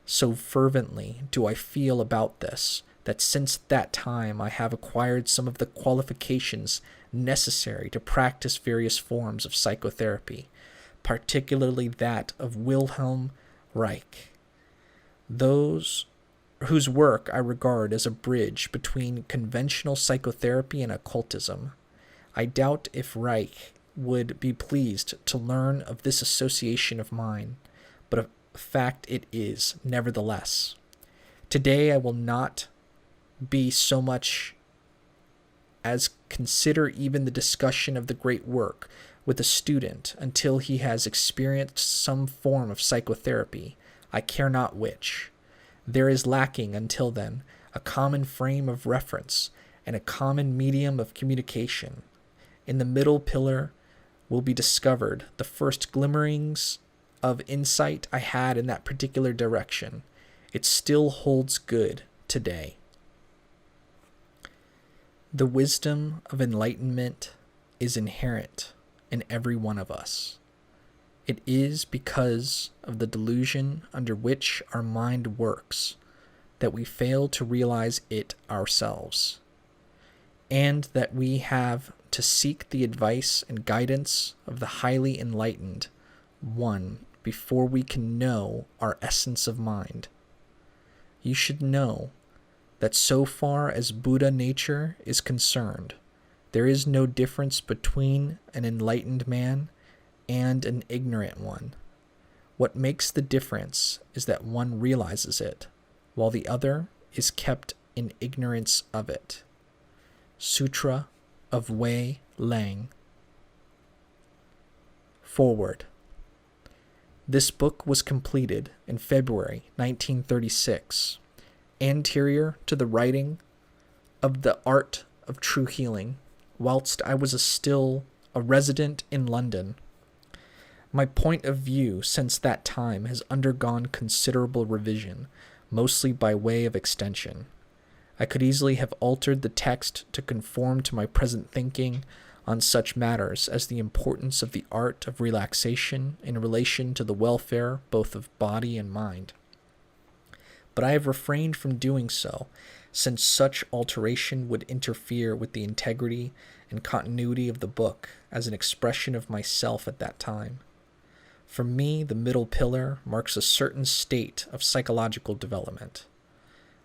A: So fervently do I feel about this, that since that time I have acquired some of the qualifications necessary to practice various forms of psychotherapy, particularly that of Wilhelm Reich, whose work I regard as a bridge between conventional psychotherapy and occultism. I doubt if Reich would be pleased to learn of this association of mine, but a fact it is, nevertheless. Today I will not be so much as consider even the discussion of the great work with a student until he has experienced some form of psychotherapy, I care not which. There is lacking, until then, a common frame of reference and a common medium of communication. In The Middle Pillar will be discovered the first glimmerings of insight I had in that particular direction. It still holds good today. The wisdom of enlightenment is inherent in every one of us. It is because of the delusion under which our mind works that we fail to realize it ourselves, and that we have to seek the advice and guidance of the highly enlightened one before we can know our essence of mind. You should know that so far as Buddha nature is concerned, there is no difference between an enlightened man and an ignorant one. What makes the difference is that one realizes it, while the other is kept in ignorance of it. Sutra of Wei Lang. Forward. This book was completed in February 1936, anterior to the writing of The Art of True Healing, whilst I was still a resident in London. My point of view since that time has undergone considerable revision, mostly by way of extension. I could easily have altered the text to conform to my present thinking on such matters as the importance of the art of relaxation in relation to the welfare both of body and mind. But I have refrained from doing so, since such alteration would interfere with the integrity and continuity of the book as an expression of myself at that time. For me, The Middle Pillar marks a certain state of psychological development.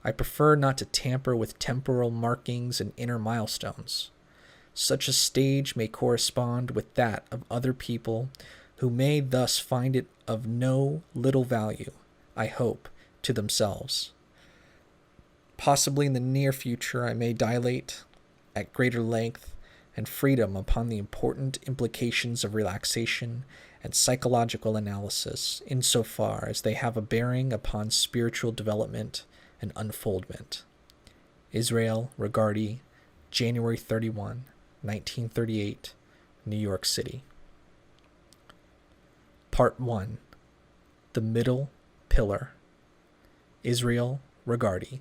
A: I prefer not to tamper with temporal markings and inner milestones. Such a stage may correspond with that of other people who may thus find it of no little value, I hope, to themselves. Possibly in the near future I may dilate at greater length and freedom upon the important implications of relaxation and psychological analysis insofar as they have a bearing upon spiritual development and unfoldment. Israel Regardie, January 31, 1938, New York City. Part 1. The Middle Pillar. Israel Regardie.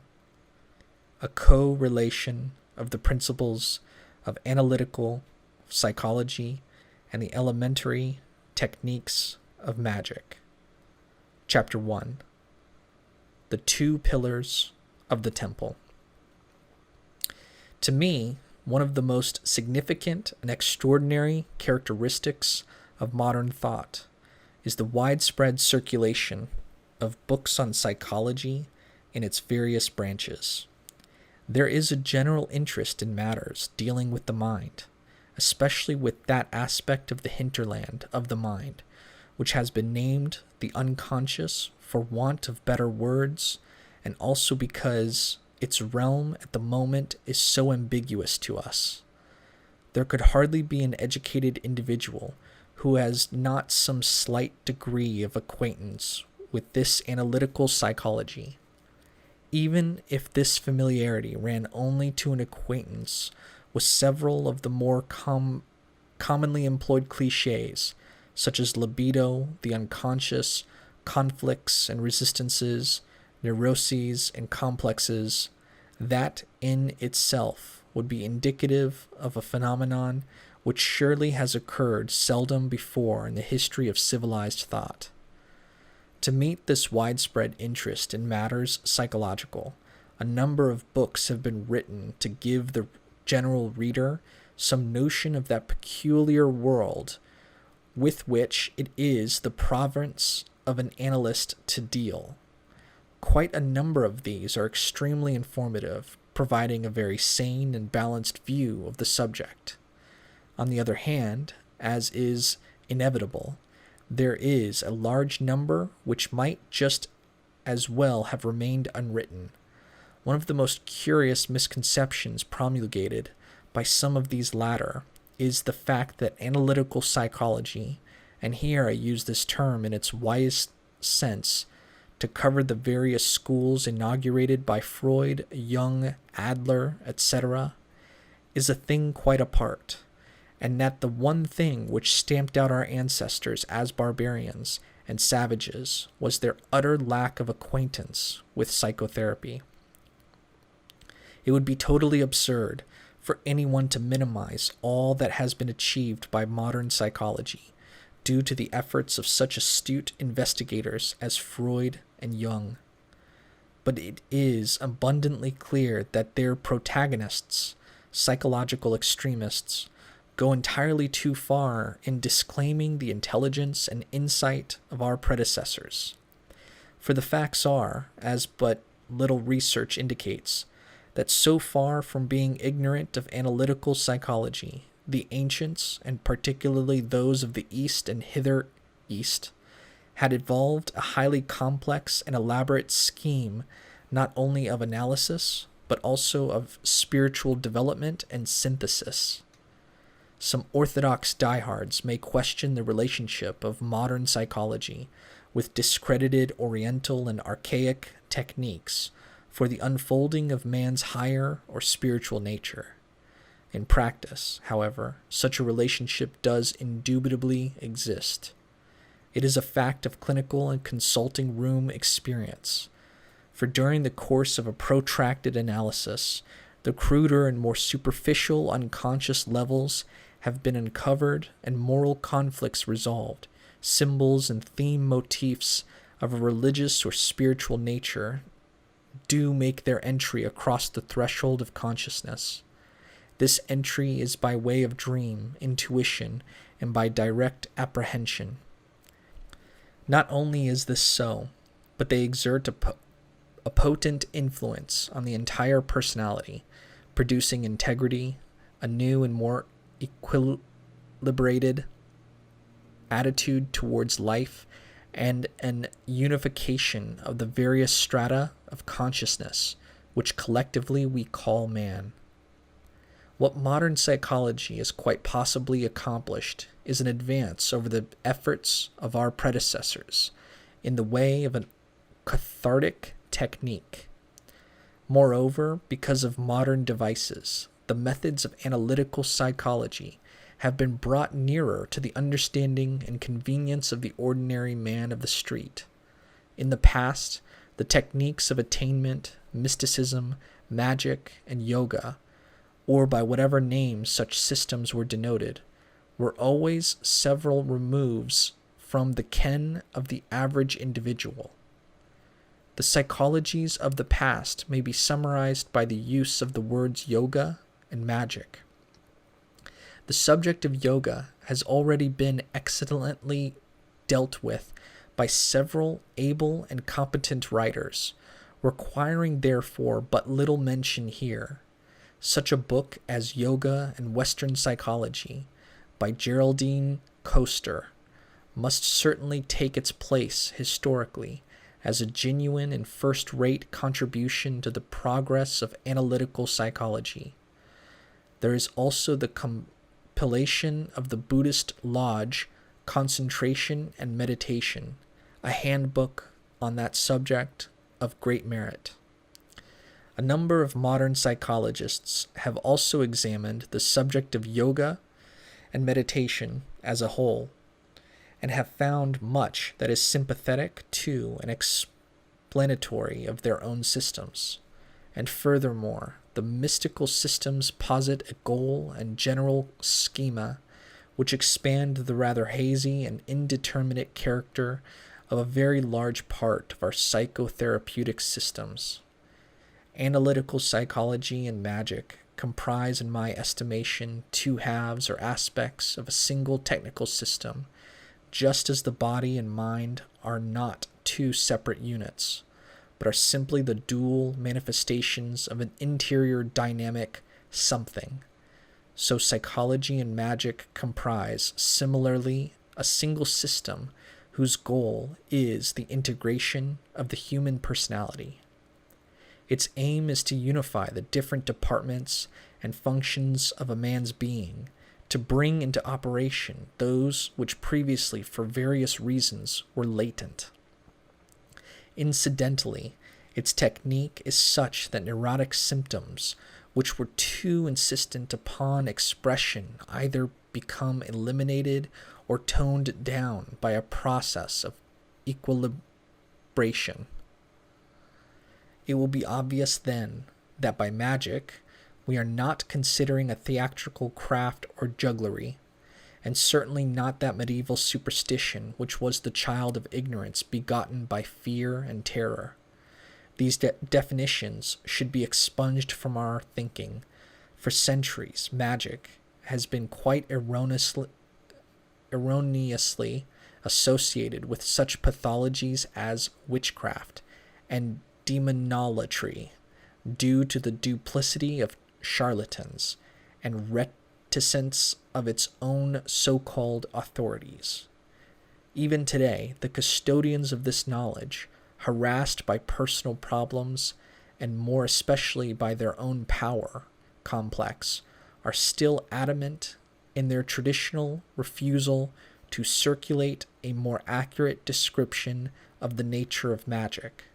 A: A co-relation of the principles of analytical psychology and the elementary techniques of magic. Chapter 1. The Two Pillars of the Temple. To me, one of the most significant and extraordinary characteristics of modern thought is the widespread circulation of books on psychology in its various branches. There is a general interest in matters dealing with the mind, especially with that aspect of the hinterland of the mind, which has been named the unconscious for want of better words, and also because its realm at the moment is so ambiguous to us. There could hardly be an educated individual who has not some slight degree of acquaintance with this analytical psychology. Even if this familiarity ran only to an acquaintance with several of the more commonly employed cliches, such as libido, the unconscious, conflicts and resistances, neuroses and complexes, that in itself would be indicative of a phenomenon which surely has occurred seldom before in the history of civilized thought. To meet this widespread interest in matters psychological, a number of books have been written to give the general reader some notion of that peculiar world with which it is the province of an analyst to deal. Quite a number of these are extremely informative, providing a very sane and balanced view of the subject. On the other hand, as is inevitable, there is a large number which might just as well have remained unwritten. One of the most curious misconceptions promulgated by some of these latter is the fact that analytical psychology, and here I use this term in its widest sense to cover the various schools inaugurated by Freud, Jung, Adler, etc., is a thing quite apart, and that the one thing which stamped out our ancestors as barbarians and savages was their utter lack of acquaintance with psychotherapy. It would be totally absurd for anyone to minimize all that has been achieved by modern psychology due to the efforts of such astute investigators as Freud and Jung. But it is abundantly clear that their protagonists, psychological extremists, go entirely too far in disclaiming the intelligence and insight of our predecessors. For the facts are, as but little research indicates, that so far from being ignorant of analytical psychology, the ancients, and particularly those of the East and Hither East, had evolved a highly complex and elaborate scheme not only of analysis, but also of spiritual development and synthesis. Some orthodox diehards may question the relationship of modern psychology with discredited Oriental and archaic techniques for the unfolding of man's higher or spiritual nature. In practice, however, such a relationship does indubitably exist. It is a fact of clinical and consulting room experience, for during the course of a protracted analysis, the cruder and more superficial unconscious levels have been uncovered and moral conflicts resolved, symbols and theme motifs of a religious or spiritual nature do make their entry across the threshold of consciousness. This entry is by way of dream, intuition, and by direct apprehension. Not only is this so, but they exert a potent influence on the entire personality, producing integrity, a new and more equilibrated attitude towards life, and an unification of the various strata of consciousness, which collectively we call man. What modern psychology has quite possibly accomplished is an advance over the efforts of our predecessors in the way of a cathartic technique. Moreover, because of modern devices, the methods of analytical psychology have been brought nearer to the understanding and convenience of the ordinary man of the street. In the past, the techniques of attainment, mysticism, magic, and yoga, or by whatever names such systems were denoted, were always several removes from the ken of the average individual. The psychologies of the past may be summarized by the use of the words yoga and magic. The subject of yoga has already been excellently dealt with by several able and competent writers, requiring therefore but little mention here. Such a book as Yoga and Western Psychology by Geraldine Koester must certainly take its place historically as a genuine and first-rate contribution to the progress of analytical psychology. There is also the compilation of the Buddhist Lodge, Concentration and Meditation, a handbook on that subject of great merit. A number of modern psychologists have also examined the subject of yoga and meditation as a whole, and have found much that is sympathetic to and explanatory of their own systems. And furthermore, the mystical systems posit a goal and general schema which expand the rather hazy and indeterminate character of a very large part of our psychotherapeutic systems. Analytical psychology and magic comprise, in my estimation, two halves or aspects of a single technical system, just as the body and mind are not two separate units, but are simply the dual manifestations of an interior dynamic something. So psychology and magic comprise, similarly, a single system whose goal is the integration of the human personality. Its aim is to unify the different departments and functions of a man's being, to bring into operation those which previously, for various reasons, were latent. Incidentally, its technique is such that neurotic symptoms, which were too insistent upon expression, either become eliminated or toned down by a process of equilibration. It will be obvious then that by magic we are not considering a theatrical craft or jugglery, and certainly not that medieval superstition which was the child of ignorance begotten by fear and terror. These definitions should be expunged from our thinking. For centuries, magic has been quite erroneously associated with such pathologies as witchcraft and demonolatry, due to the duplicity of charlatans and reticence of its own so-called authorities. Even today, the custodians of this knowledge, harassed by personal problems and more especially by their own power complex, are still adamant in their traditional refusal to circulate a more accurate description of the nature of magic.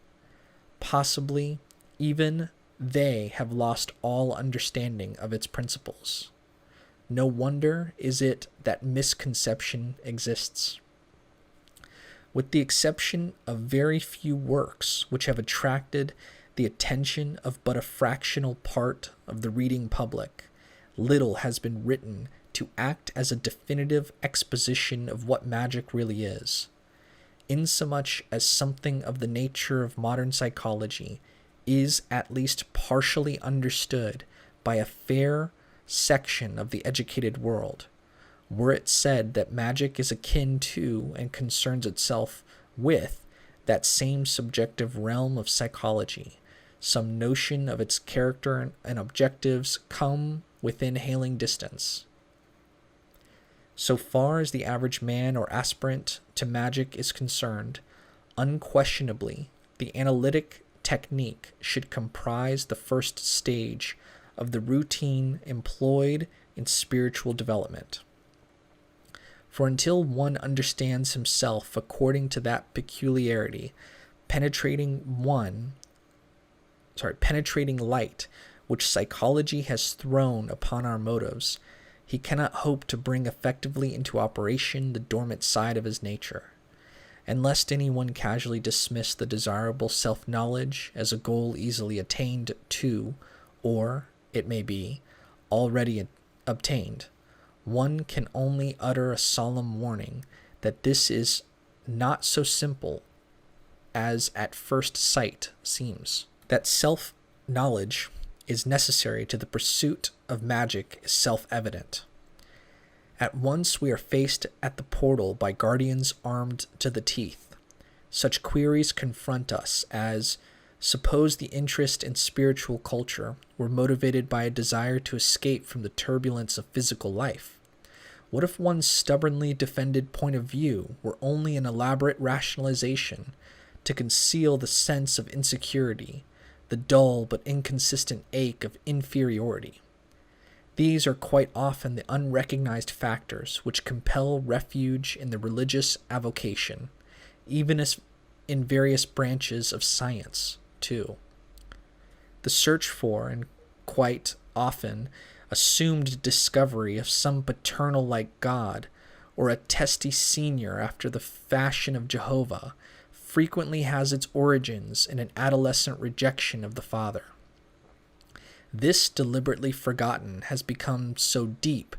A: Possibly, even they have lost all understanding of its principles. No wonder is it that misconception exists. With the exception of very few works which have attracted the attention of but a fractional part of the reading public, little has been written to act as a definitive exposition of what magic really is, insomuch as something of the nature of modern psychology is at least partially understood by a fair section of the educated world. Were it said that magic is akin to and concerns itself with that same subjective realm of psychology, some notion of its character and objectives come within hailing distance. So far as the average man or aspirant to magic is concerned, unquestionably, the analytic technique should comprise the first stage of the routine employed in spiritual development. For until one understands himself according to that peculiarity, penetrating light which psychology has thrown upon our motives, he cannot hope to bring effectively into operation the dormant side of his nature. And lest anyone casually dismiss the desirable self-knowledge as a goal easily attained to, or, it may be, already obtained, one can only utter a solemn warning that this is not so simple as at first sight seems. That self-knowledge is necessary to the pursuit of magic is self-evident. At once we are faced at the portal by guardians armed to the teeth. Such queries confront us as, Suppose the interest in spiritual culture were motivated by a desire to escape from the turbulence of physical life. What if one's stubbornly defended point of view were only an elaborate rationalization to conceal the sense of insecurity, the dull but inconsistent ache of inferiority? These are quite often the unrecognized factors which compel refuge in the religious avocation, even as in various branches of science, too. The search for, and quite often assumed discovery of some paternal-like God, or a testy senior after the fashion of Jehovah, frequently has its origins in an adolescent rejection of the Father. This, deliberately forgotten, has become so deep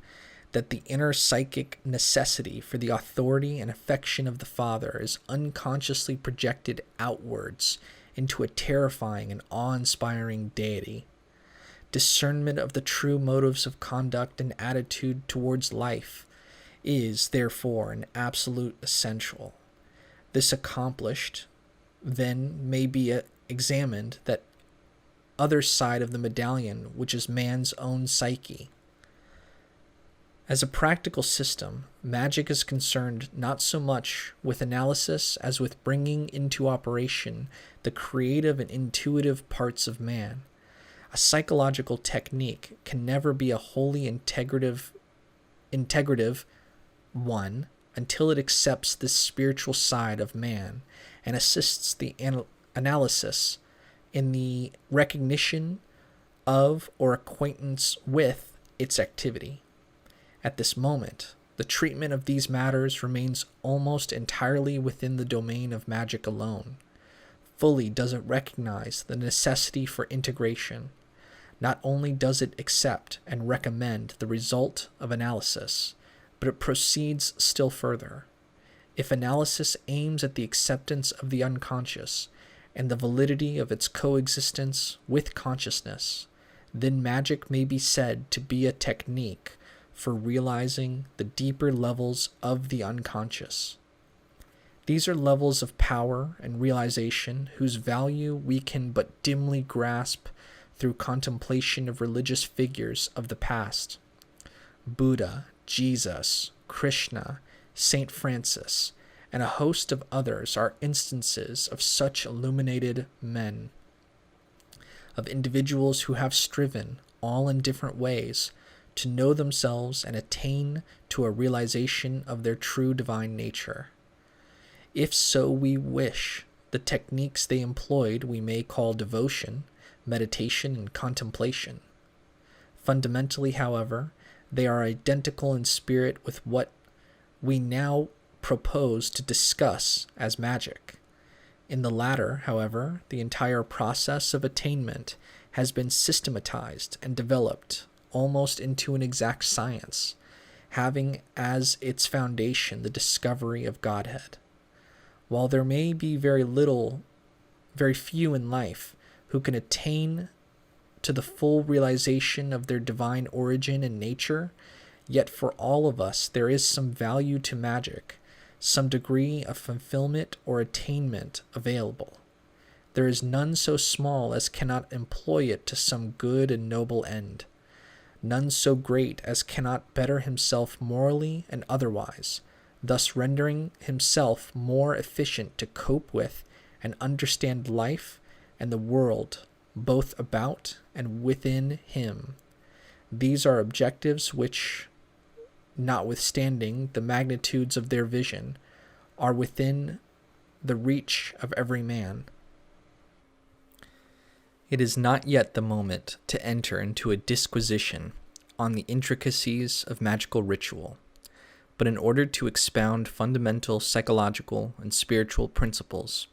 A: that the inner psychic necessity for the authority and affection of the Father is unconsciously projected outwards into a terrifying and awe-inspiring deity. Discernment of the true motives of conduct and attitude towards life is, therefore, an absolute essential. This accomplished, then may be examined that other side of the medallion, which is man's own psyche. As a practical system, magic is concerned not so much with analysis as with bringing into operation the creative and intuitive parts of man. A psychological technique can never be a wholly integrative one until it accepts this spiritual side of man and assists the analysis in the recognition of or acquaintance with its activity. At this moment, the treatment of these matters remains almost entirely within the domain of magic alone. Fully does it recognize the necessity for integration. Not only does it accept and recommend the result of analysis, but it proceeds still further. If analysis aims at the acceptance of the unconscious and the validity of its coexistence with consciousness, then magic may be said to be a technique for realizing the deeper levels of the unconscious. These are levels of power and realization whose value we can but dimly grasp through contemplation of religious figures of the past. Buddha, Jesus, Krishna, Saint Francis, and a host of others are instances of such illuminated men, of individuals who have striven, all in different ways, to know themselves and attain to a realization of their true divine nature. If so we wish, the techniques they employed we may call devotion, meditation, and contemplation. Fundamentally, however, they are identical in spirit with what we now propose to discuss as magic. In the latter, however, the entire process of attainment has been systematized and developed almost into an exact science, having as its foundation the discovery of Godhead. While there may be very few in life who can attain to the full realization of their divine origin and nature, yet for all of us there is some value to magic, some degree of fulfillment or attainment available. There is none so small as cannot employ it to some good and noble end, none so great as cannot better himself morally and otherwise, thus rendering himself more efficient to cope with and understand life and the world both about and within him. These are objectives which, notwithstanding the magnitudes of their vision, are within the reach of every man. It is not yet the moment to enter into a disquisition on the intricacies of magical ritual, but in order to expound fundamental psychological and spiritual principles,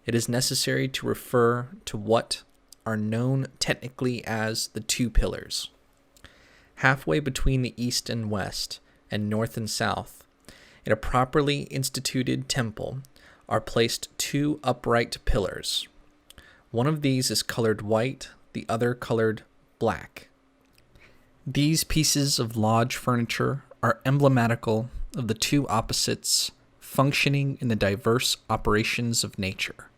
A: it is necessary to refer to what are known technically as the two pillars. Halfway between the east and west, and north and south, in a properly instituted temple, are placed two upright pillars. One of these is colored white, the other colored black. These pieces of lodge furniture are emblematical of the two opposites functioning in the diverse operations of nature.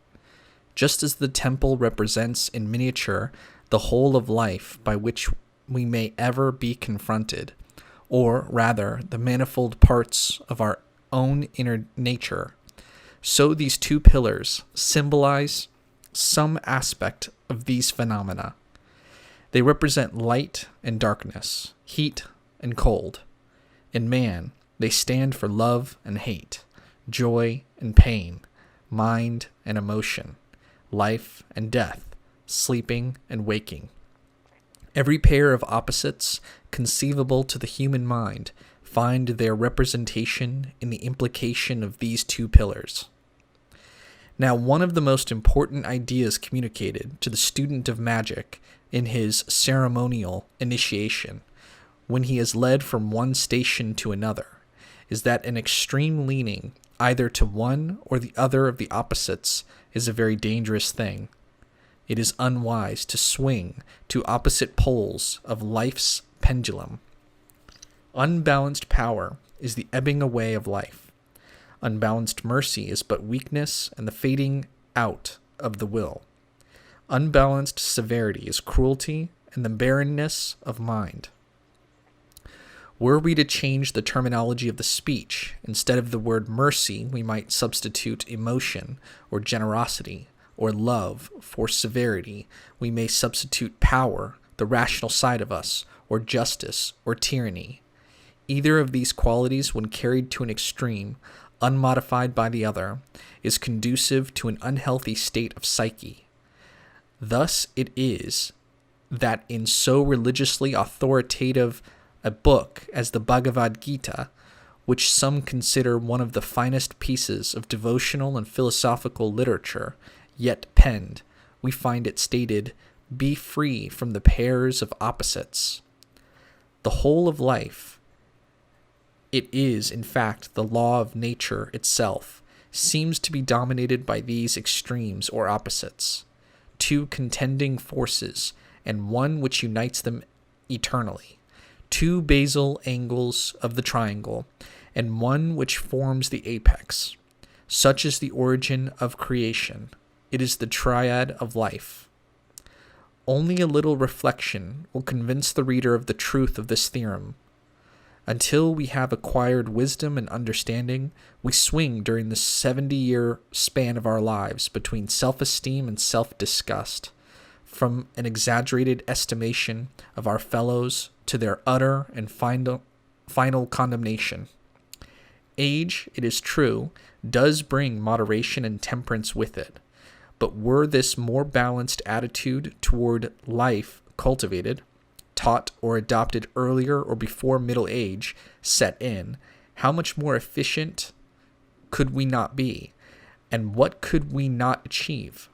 A: just as the temple represents in miniature the whole of life by which we may ever be confronted, or rather the manifold parts of our own inner nature, so these two pillars symbolize some aspect of these phenomena. They represent light and darkness, heat and cold. In man, they stand for love and hate, joy and pain, mind and emotion, life and death, sleeping and waking. Every pair of opposites conceivable to the human mind find their representation in the implication of these two pillars. Now, one of the most important ideas communicated to the student of magic in his ceremonial initiation, when he is led from one station to another, is that an extreme leaning either to one or the other of the opposites is a very dangerous thing. It is unwise to swing to opposite poles of life's pendulum. Unbalanced power is the ebbing away of life. Unbalanced mercy is but weakness and the fading out of the will. Unbalanced severity is cruelty and the barrenness of mind. Were we to change the terminology of the speech, instead of the word mercy, we might substitute emotion or generosity, or love for severity. We may substitute power, the rational side of us, or justice, or tyranny. Either of these qualities, when carried to an extreme, unmodified by the other, is conducive to an unhealthy state of psyche. Thus it is that in so religiously authoritative a book as the Bhagavad Gita, which some consider one of the finest pieces of devotional and philosophical literature yet penned, we find it stated, "Be free from the pairs of opposites." The whole of life, it is in fact the law of nature itself, seems to be dominated by these extremes or opposites, two contending forces, and one which unites them eternally, two basal angles of the triangle, and one which forms the apex. Such is the origin of creation. It is the triad of life. Only a little reflection will convince the reader of the truth of this theorem. Until we have acquired wisdom and understanding, we swing during the 70-year span of our lives between self-esteem and self-disgust, from an exaggerated estimation of our fellows to their utter and final condemnation. Age, it is true, does bring moderation and temperance with it, but were this more balanced attitude toward life cultivated, taught or adopted earlier or before middle age set in, how much more efficient could we not be, and what could we not achieve?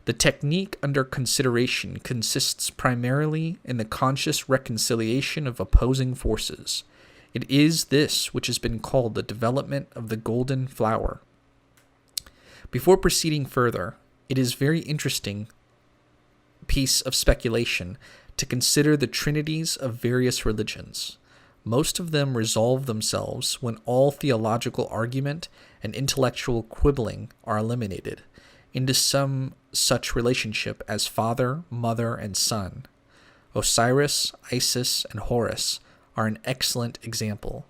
A: The technique under consideration consists primarily in the conscious reconciliation of opposing forces. It is this which has been called the development of the golden flower. Before proceeding further, it is very interesting piece of speculation to consider the trinities of various religions. Most of them resolve themselves when all theological argument and intellectual quibbling are eliminated, into some such relationship as father, mother, and son. Osiris, Isis, and Horus are an excellent example.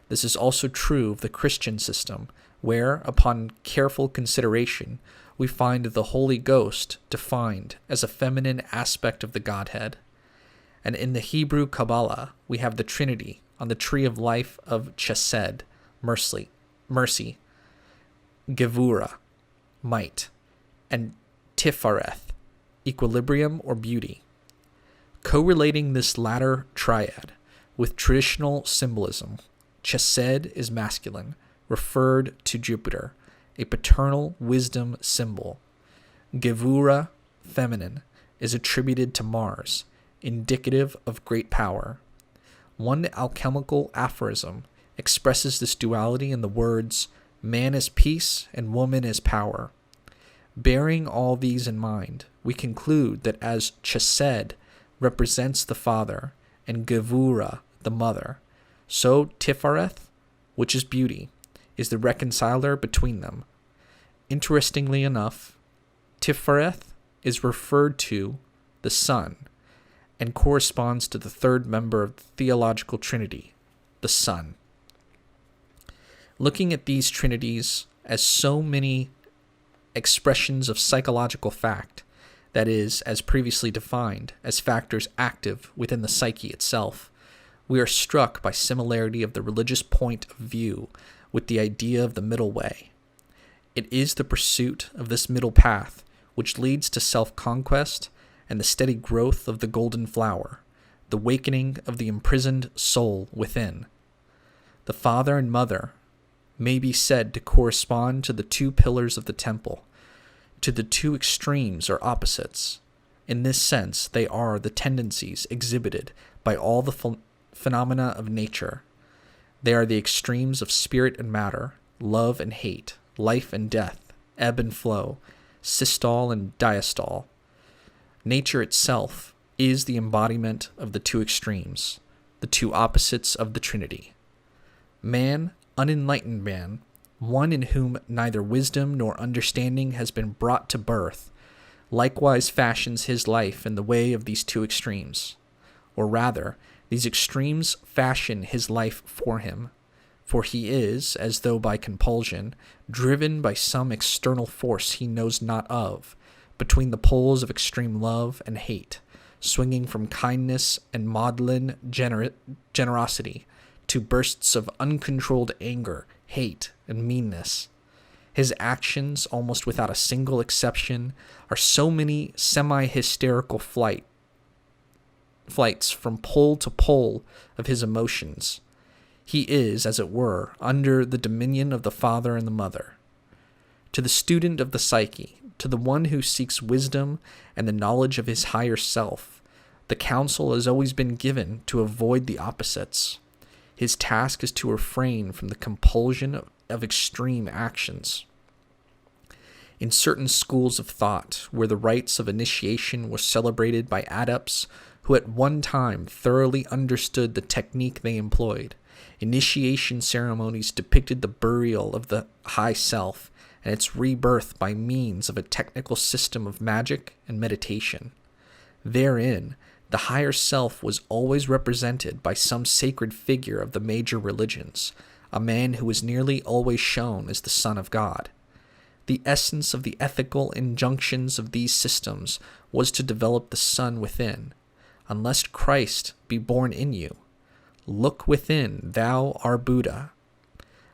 A: This is also true of the Christian system, where, upon careful consideration, we find the Holy Ghost defined as a feminine aspect of the Godhead. And in the Hebrew Qabalah, we have the Trinity on the tree of life of Chesed, mercy, Gevurah, might, and Tiphareth, equilibrium or beauty. Correlating this latter triad with traditional symbolism, Chesed is masculine, referred to Jupiter, a paternal wisdom symbol. Gevurah, feminine, is attributed to Mars, indicative of great power. One alchemical aphorism expresses this duality in the words, "Man is peace and woman is power." Bearing all these in mind, we conclude that as Chesed represents the father and Gevurah the mother, so Tiphareth, which is beauty, is the reconciler between them. Interestingly enough, Tiphareth is referred to the Son and corresponds to the third member of the theological trinity, the Son. Looking at these trinities as so many expressions of psychological fact, that is, as previously defined, as factors active within the psyche itself, we are struck by similarity of the religious point of view with the idea of the middle way. It is the pursuit of this middle path which leads to self-conquest and the steady growth of the golden flower, the wakening of the imprisoned soul within. The father and mother may be said to correspond to the two pillars of the temple, to the two extremes or opposites. In this sense, they are the tendencies exhibited by all the phenomena of nature. They are the extremes of spirit and matter, love and hate, life and death, ebb and flow, systole and diastole. Nature itself is the embodiment of the two extremes, the two opposites of the Trinity. Man, unenlightened man, one in whom neither wisdom nor understanding has been brought to birth, likewise fashions his life in the way of these two extremes. Or rather, these extremes fashion his life for him, for he is, as though by compulsion, driven by some external force he knows not of, between the poles of extreme love and hate, swinging from kindness and maudlin generosity to bursts of uncontrolled anger, hate, and meanness. His actions, almost without a single exception, are so many semi-hysterical flights from pole to pole of his emotions. He is, as it were, under the dominion of the father and the mother. To the student of the psyche, to the one who seeks wisdom and the knowledge of his higher self, the counsel has always been given to avoid the opposites. His task is to refrain from the compulsion of extreme actions. In certain schools of thought, where the rites of initiation were celebrated by adepts who at one time thoroughly understood the technique they employed, initiation ceremonies depicted the burial of the high self and its rebirth by means of a technical system of magic and meditation. Therein, the higher self was always represented by some sacred figure of the major religions, a man who was nearly always shown as the Son of God. The essence of the ethical injunctions of these systems was to develop the Son within. Unless Christ be born in you, look within, thou art Buddha.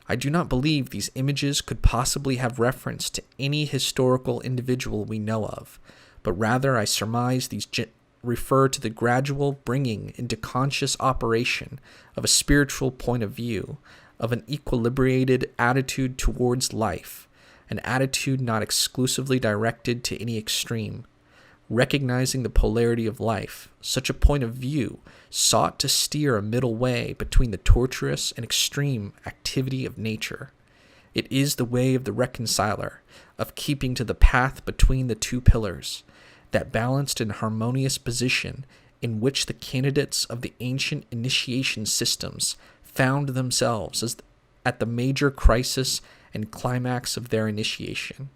A: I do not believe these images could possibly have reference to any historical individual we know of, but rather I surmise these refer to the gradual bringing into conscious operation of a spiritual point of view, of an equilibrated attitude towards life, an attitude not exclusively directed to any extreme. Recognizing the polarity of life, such a point of view sought to steer a middle way between the torturous and extreme activity of nature. It is the way of the reconciler, of keeping to the path between the two pillars, that balanced and harmonious position in which the candidates of the ancient initiation systems found themselves at the major crisis and climax of their initiation.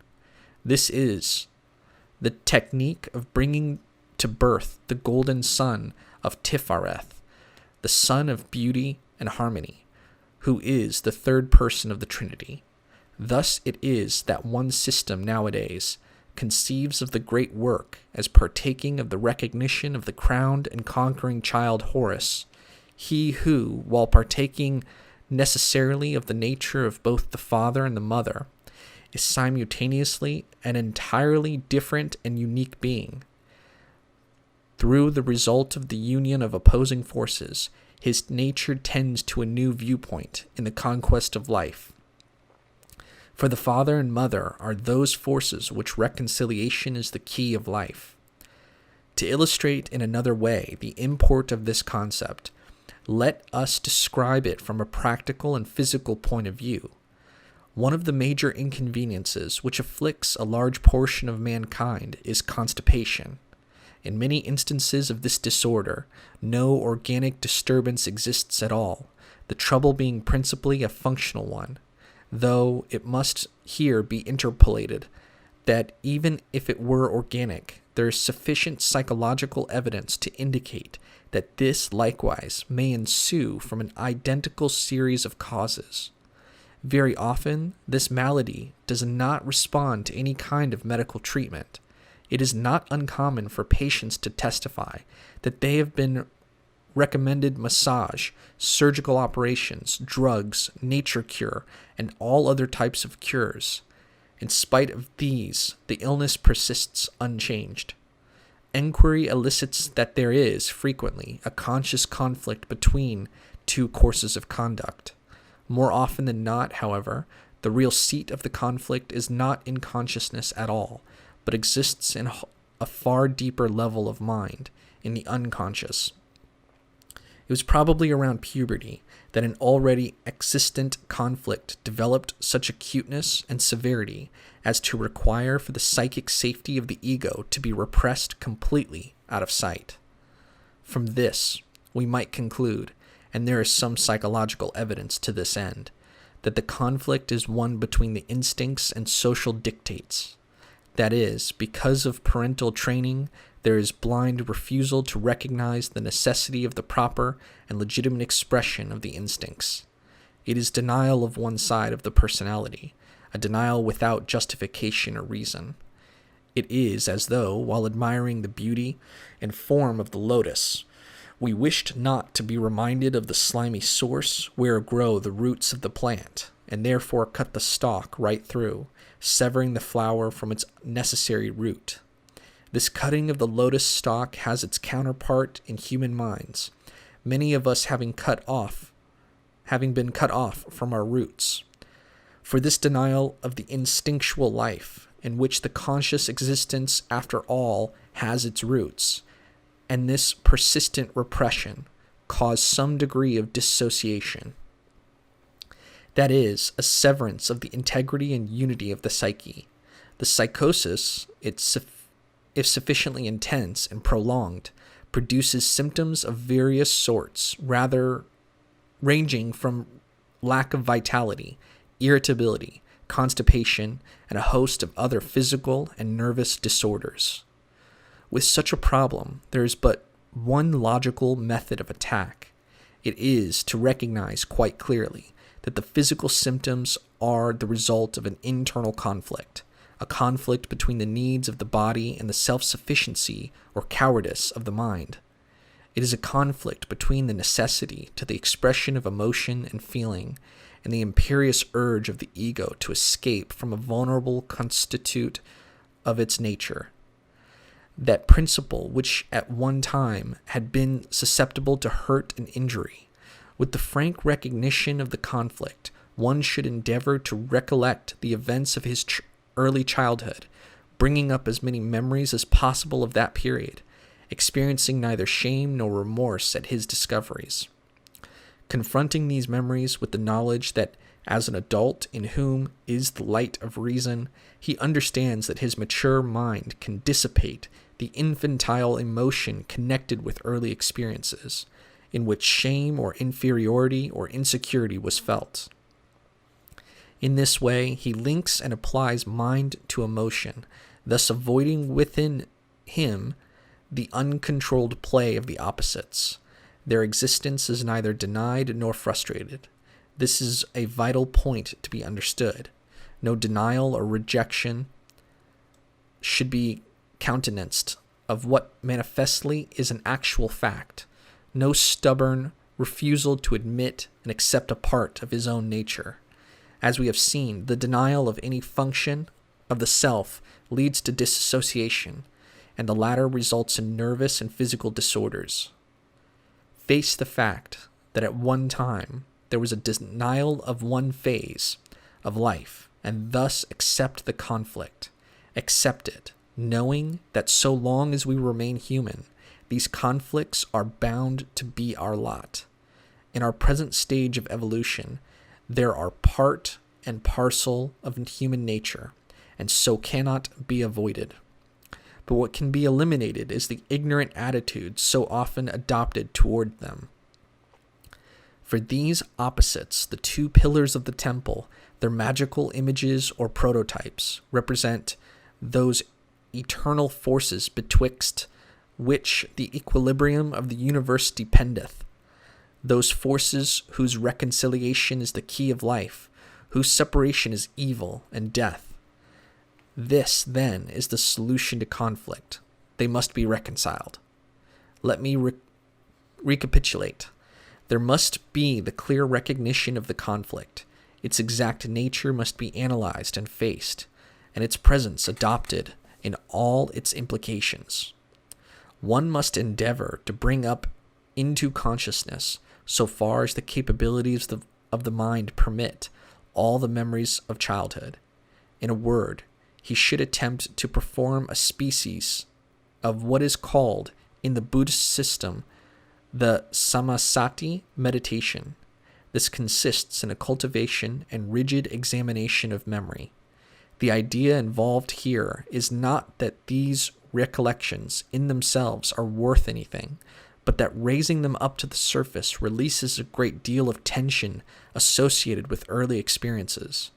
A: This is the technique of bringing to birth the golden son of Tiphareth, the son of beauty and harmony, who is the third person of the Trinity. Thus it is that one system nowadays conceives of the great work as partaking of the recognition of the crowned and conquering child Horus, he who, while partaking necessarily of the nature of both the father and the mother, is simultaneously an entirely different and unique being. Through the result of the union of opposing forces, his nature tends to a new viewpoint in the conquest of life. For the father and mother are those forces which reconciliation is the key of life. To illustrate in another way the import of this concept, let us describe it from a practical and physical point of view. One of the major inconveniences which afflicts a large portion of mankind is constipation. In many instances of this disorder, no organic disturbance exists at all, the trouble being principally a functional one, though it must here be interpolated that even if it were organic, there is sufficient psychological evidence to indicate that this likewise may ensue from an identical series of causes. Very often, this malady does not respond to any kind of medical treatment. It is not uncommon for patients to testify that they have been recommended massage, surgical operations, drugs, nature cure, and all other types of cures. In spite of these, the illness persists unchanged. Enquiry elicits that there is, frequently, a conscious conflict between two courses of conduct. More often than not, however, the real seat of the conflict is not in consciousness at all, but exists in a far deeper level of mind, in the unconscious. It was probably around puberty that an already existent conflict developed such acuteness and severity as to require for the psychic safety of the ego to be repressed completely out of sight. From this, we might conclude, and there is some psychological evidence to this end, that the conflict is one between the instincts and social dictates. That is, because of parental training, there is blind refusal to recognize the necessity of the proper and legitimate expression of the instincts. It is denial of one side of the personality, a denial without justification or reason. It is as though, while admiring the beauty and form of the lotus, we wished not to be reminded of the slimy source where grow the roots of the plant, and therefore cut the stalk right through, severing the flower from its necessary root. This cutting of the lotus stalk has its counterpart in human minds, many of us having been cut off from our roots. For this denial of the instinctual life, in which the conscious existence, after all, has its roots, and this persistent repression cause some degree of dissociation. That is, a severance of the integrity and unity of the psyche. The psychosis, if sufficiently intense and prolonged, produces symptoms of various sorts, rather ranging from lack of vitality, irritability, constipation, and a host of other physical and nervous disorders. With such a problem, there is but one logical method of attack. It is to recognize quite clearly that the physical symptoms are the result of an internal conflict, a conflict between the needs of the body and the self-sufficiency or cowardice of the mind. It is a conflict between the necessity to the expression of emotion and feeling and the imperious urge of the ego to escape from a vulnerable constitute of its nature. That principle which at one time had been susceptible to hurt and injury. With the frank recognition of the conflict, one should endeavor to recollect the events of his early childhood, bringing up as many memories as possible of that period, experiencing neither shame nor remorse at his discoveries. Confronting these memories with the knowledge that, as an adult in whom is the light of reason, he understands that his mature mind can dissipate the infantile emotion connected with early experiences, in which shame or inferiority or insecurity was felt. In this way, he links and applies mind to emotion, thus avoiding within him the uncontrolled play of the opposites. Their existence is neither denied nor frustrated. This is a vital point to be understood. No denial or rejection should be countenanced of what manifestly is an actual fact. No stubborn refusal to admit and accept a part of his own nature. As we have seen, the denial of any function of the self leads to dissociation, and the latter results in nervous and physical disorders. Face the fact that at one time there was a denial of one phase of life, and thus accept the conflict. Accept it, knowing that so long as we remain human, these conflicts are bound to be our lot. In our present stage of evolution, there are part and parcel of human nature, and so cannot be avoided. But what can be eliminated is the ignorant attitude so often adopted toward them. For these opposites, the two pillars of the temple, their magical images or prototypes, represent those eternal forces betwixt which the equilibrium of the universe dependeth, those forces whose reconciliation is the key of life, whose separation is evil and death. This, then, is the solution to conflict. They must be reconciled. Let me recapitulate. There must be the clear recognition of the conflict. Its exact nature must be analyzed and faced, and its presence adopted in all its implications. One must endeavor to bring up into consciousness, so far as the capabilities of the mind permit, all the memories of childhood. In a word, he should attempt to perform a species of what is called, in the Buddhist system, the samasati meditation. This consists in a cultivation and rigid examination of memory. The idea involved here is not that these recollections in themselves are worth anything, but that raising them up to the surface releases a great deal of tension associated with early experiences.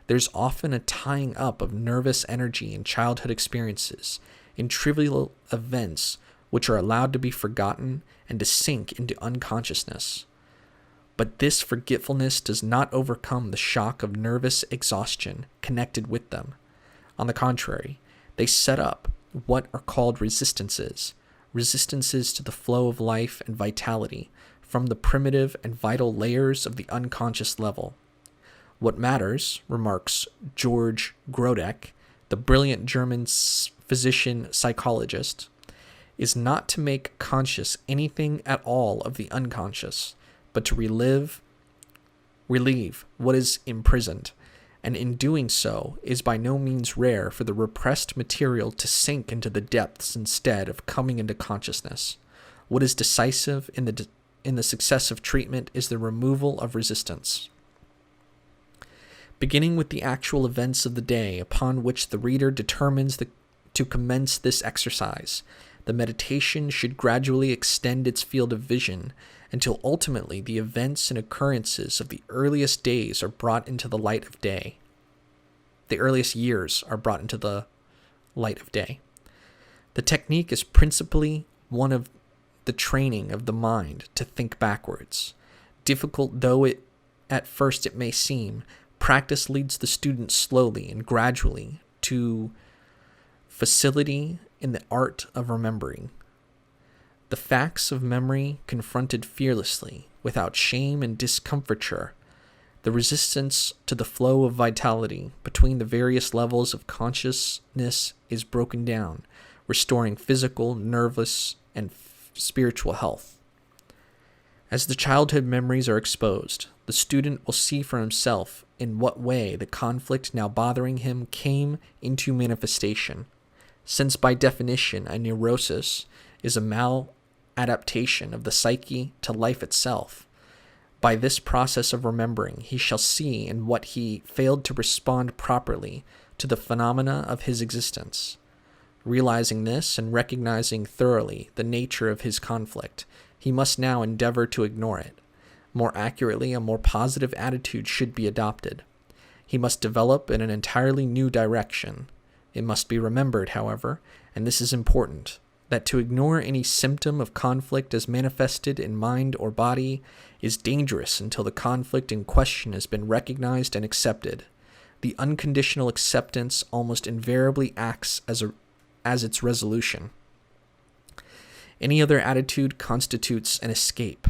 A: There's often a tying up of nervous energy in childhood experiences, in trivial events which are allowed to be forgotten and to sink into unconsciousness. But this forgetfulness does not overcome the shock of nervous exhaustion connected with them. On the contrary, they set up what are called resistances to the flow of life and vitality from the primitive and vital layers of the unconscious level. What matters, remarks George Grodeck, the brilliant German physician-psychologist, is not to make conscious anything at all of the unconscious, but to relieve what is imprisoned, and in doing so is by no means rare for the repressed material to sink into the depths instead of coming into consciousness. What is decisive in the success of treatment is the removal of resistance. Beginning with the actual events of the day upon which the reader determines to commence this exercise, the meditation should gradually extend its field of vision until ultimately the events and occurrences of the earliest days are brought into the light of day. The earliest years are brought into the light of day. The technique is principally one of the training of the mind to think backwards. Difficult though at first it may seem, practice leads the student slowly and gradually to facility in the art of remembering. The facts of memory confronted fearlessly, without shame and discomfiture, the resistance to the flow of vitality between the various levels of consciousness is broken down, restoring physical, nervous, and spiritual health. As the childhood memories are exposed, the student will see for himself in what way the conflict now bothering him came into manifestation, since by definition a neurosis is a maladaptation of the psyche to life itself. By this process of remembering, he shall see in what he failed to respond properly to the phenomena of his existence. Realizing this and recognizing thoroughly the nature of his conflict, he must now endeavor to ignore it. More accurately, a more positive attitude should be adopted. He must develop in an entirely new direction. It must be remembered, however, and this is important, that to ignore any symptom of conflict as manifested in mind or body is dangerous until the conflict in question has been recognized and accepted. The unconditional acceptance almost invariably acts as its resolution. Any other attitude constitutes an escape.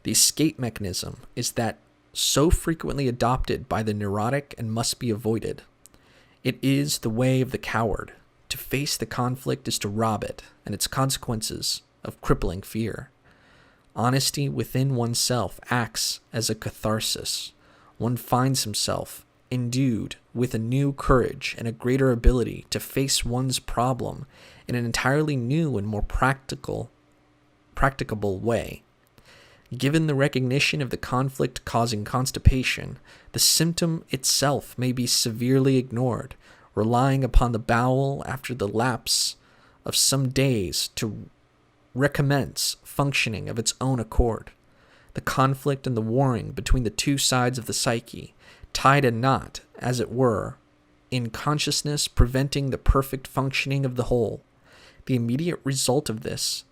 A: The escape mechanism is that so frequently adopted by the neurotic and must be avoided. It is the way of the coward. To face the conflict is to rob it, and its consequences of crippling fear. Honesty within oneself acts as a catharsis. One finds himself endued with a new courage and a greater ability to face one's problem in an entirely new and more practicable way. Given the recognition of the conflict causing constipation, the symptom itself may be severely ignored, relying upon the bowel after the lapse of some days to recommence functioning of its own accord. The conflict and the warring between the two sides of the psyche, tied a knot, as it were, in consciousness, preventing the perfect functioning of the whole. The immediate result of this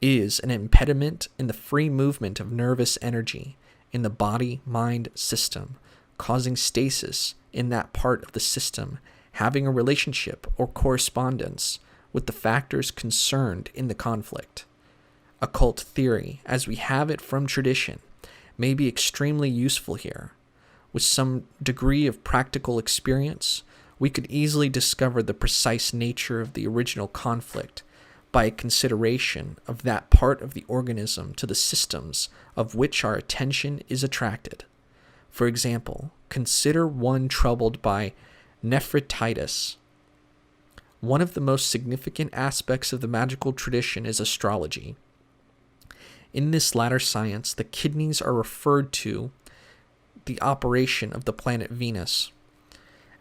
A: is an impediment in the free movement of nervous energy in the body-mind system, causing stasis in that part of the system, having a relationship or correspondence with the factors concerned in the conflict. Occult theory, as we have it from tradition, may be extremely useful here. With some degree of practical experience, we could easily discover the precise nature of the original conflict by a consideration of that part of the organism to the systems of which our attention is attracted. For example, consider one troubled by nephrititis. One of the most significant aspects of the magical tradition is astrology. In this latter science, the kidneys are referred to the operation of the planet Venus.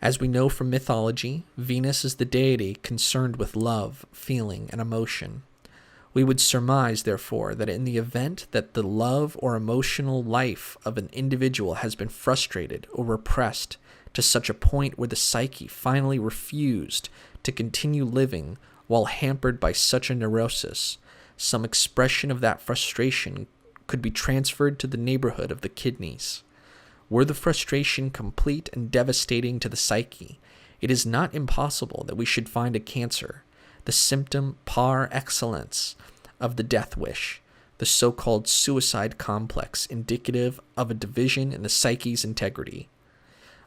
A: As we know from mythology, Venus is the deity concerned with love, feeling, and emotion. We would surmise, therefore, that in the event that the love or emotional life of an individual has been frustrated or repressed to such a point where the psyche finally refused to continue living while hampered by such a neurosis, some expression of that frustration could be transferred to the neighborhood of the kidneys. Were the frustration complete and devastating to the psyche, it is not impossible that we should find a cancer, the symptom par excellence of the death wish, the so-called suicide complex indicative of a division in the psyche's integrity.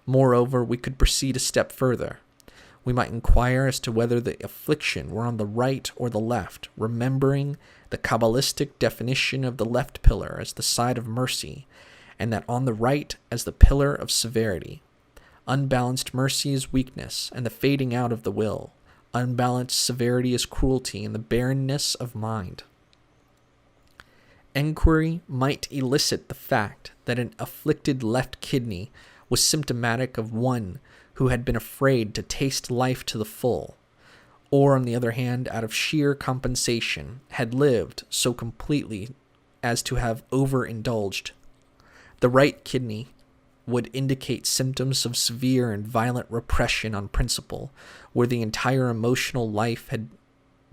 A: Moreover, we could proceed a step further. We might inquire as to whether the affliction were on the right or the left, remembering the Qabalistic definition of the left pillar as the side of mercy, and that on the right as the pillar of severity. Unbalanced mercy is weakness and the fading out of the will. Unbalanced severity is cruelty and the barrenness of mind. Enquiry might elicit the fact that an afflicted left kidney was symptomatic of one who had been afraid to taste life to the full, or on the other hand, out of sheer compensation, had lived so completely as to have overindulged. The right kidney would indicate symptoms of severe and violent repression on principle, where the entire emotional life had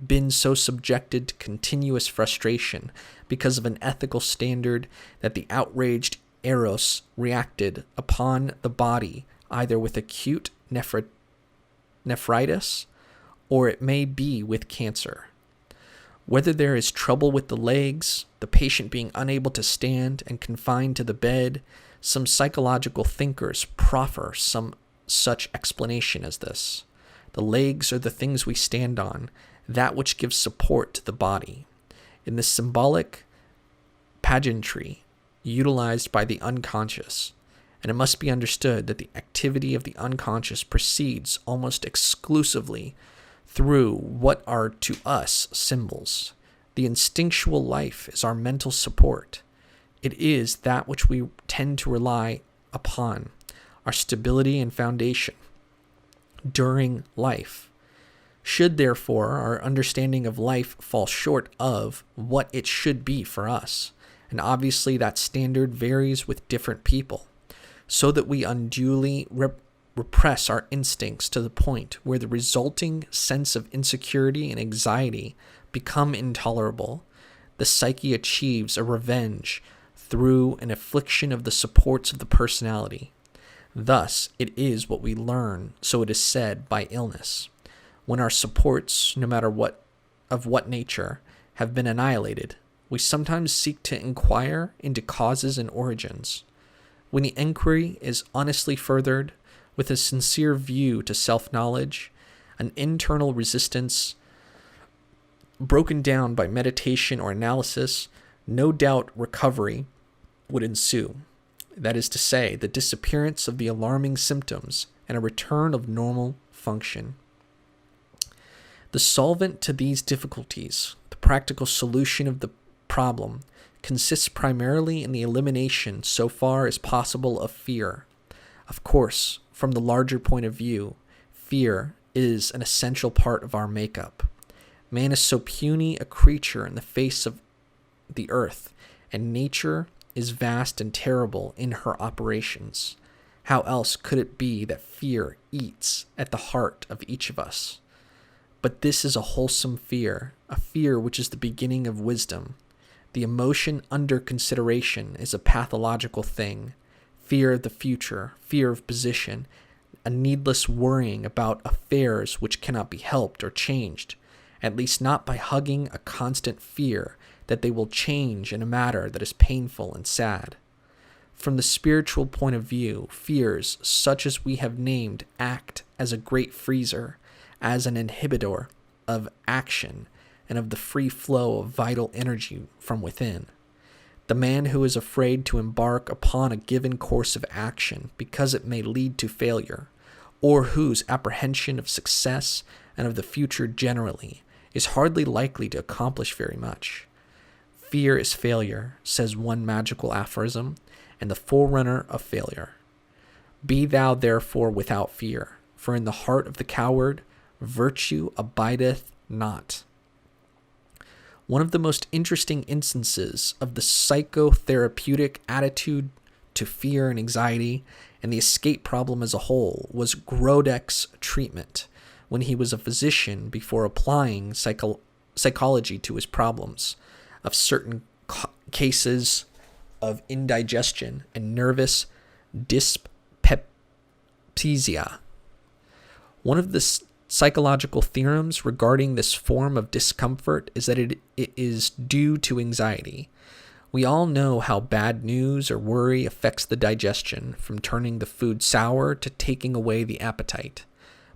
A: been so subjected to continuous frustration because of an ethical standard that the outraged eros reacted upon the body either with acute nephritis or it may be with cancer. Whether there is trouble with the legs, the patient being unable to stand and confined to the bed, some psychological thinkers proffer some such explanation as this. The legs are the things we stand on, that which gives support to the body. In the symbolic pageantry utilized by the unconscious, and it must be understood that the activity of the unconscious proceeds almost exclusively through what are to us symbols. The instinctual life is our mental support. It is that which we tend to rely upon, our stability and foundation during life. Should, therefore, our understanding of life fall short of what it should be for us, and obviously that standard varies with different people, so that we unduly repress our instincts to the point where the resulting sense of insecurity and anxiety become intolerable, the psyche achieves a revenge through an affliction of the supports of the personality. Thus, it is what we learn, so it is said, by illness. When our supports, no matter what nature, have been annihilated, we sometimes seek to inquire into causes and origins. When the inquiry is honestly furthered, with a sincere view to self-knowledge, an internal resistance broken down by meditation or analysis, no doubt recovery would ensue. That is to say, the disappearance of the alarming symptoms and a return of normal function. The solvent to these difficulties, the practical solution of the problem, consists primarily in the elimination, so far as possible, of fear. Of course, from the larger point of view, fear is an essential part of our makeup. Man is so puny a creature in the face of the earth, and nature is vast and terrible in her operations. How else could it be that fear eats at the heart of each of us? But this is a wholesome fear, a fear which is the beginning of wisdom. The emotion under consideration is a pathological thing. Fear of the future, fear of position, a needless worrying about affairs which cannot be helped or changed, at least not by hugging a constant fear that they will change in a matter that is painful and sad. From the spiritual point of view, fears such as we have named act as a great freezer, as an inhibitor of action and of the free flow of vital energy from within. The man who is afraid to embark upon a given course of action because it may lead to failure, or whose apprehension of success and of the future generally is hardly likely to accomplish very much. Fear is failure, says one magical aphorism, and the forerunner of failure. Be thou therefore without fear, for in the heart of the coward virtue abideth not. One of the most interesting instances of the psychotherapeutic attitude to fear and anxiety and the escape problem as a whole was Grodek's treatment when he was a physician before applying psychology to his problems of certain cases of indigestion and nervous dyspepsia. One of the psychological theorems regarding this form of discomfort is that it is due to anxiety. We all know how bad news or worry affects the digestion, from turning the food sour to taking away the appetite.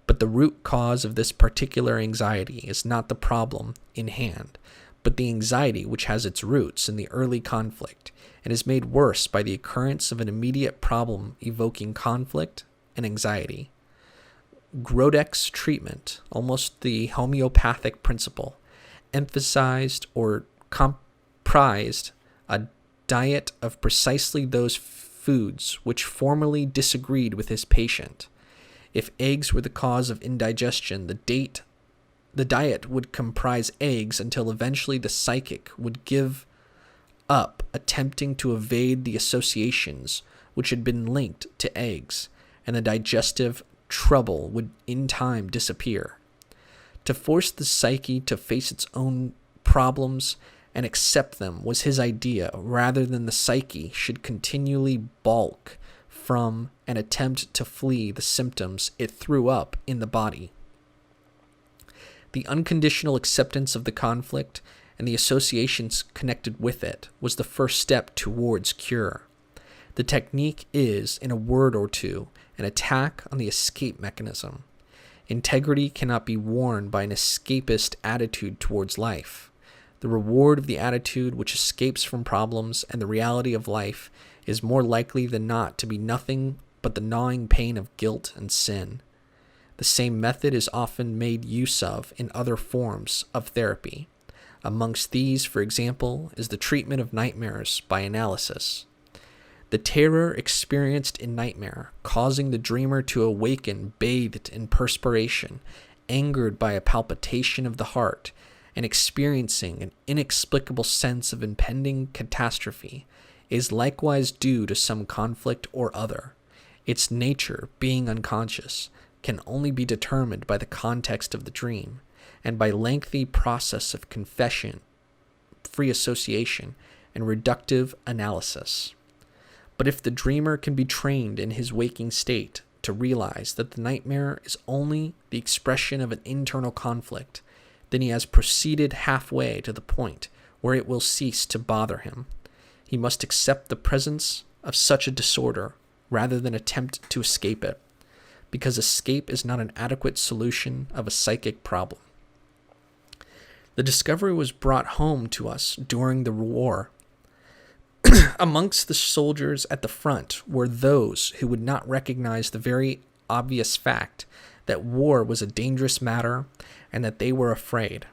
A: But the root cause of this particular anxiety is not the problem in hand, but the anxiety which has its roots in the early conflict and is made worse by the occurrence of an immediate problem evoking conflict and anxiety. Grodek's treatment, almost the homeopathic principle, emphasized or comprised a diet of precisely those foods which formerly disagreed with his patient. If eggs were the cause of indigestion, the diet would comprise eggs until eventually the psychic would give up attempting to evade the associations which had been linked to eggs, and the digestive trouble would in time disappear. To force the psyche to face its own problems and accept them was his idea, rather than the psyche should continually balk from and attempt to flee the symptoms it threw up in the body. The unconditional acceptance of the conflict and the associations connected with it was the first step towards cure. The technique is, in a word or two, an attack on the escape mechanism. Integrity cannot be worn by an escapist attitude towards life. The reward of the attitude which escapes from problems and the reality of life is more likely than not to be nothing but the gnawing pain of guilt and sin. The same method is often made use of in other forms of therapy. Amongst these, for example, is the treatment of nightmares by analysis. The terror experienced in nightmare, causing the dreamer to awaken bathed in perspiration, angered by a palpitation of the heart, and experiencing an inexplicable sense of impending catastrophe, is likewise due to some conflict or other. Its nature, being unconscious, can only be determined by the context of the dream, and by lengthy process of confession, free association, and reductive analysis. But if the dreamer can be trained in his waking state to realize that the nightmare is only the expression of an internal conflict, then he has proceeded halfway to the point where it will cease to bother him. He must accept the presence of such a disorder rather than attempt to escape it, because escape is not an adequate solution of a psychic problem. The discovery was brought home to us during the war. Amongst the soldiers at the front were those who would not recognize the very obvious fact that war was a dangerous matter and that they were afraid.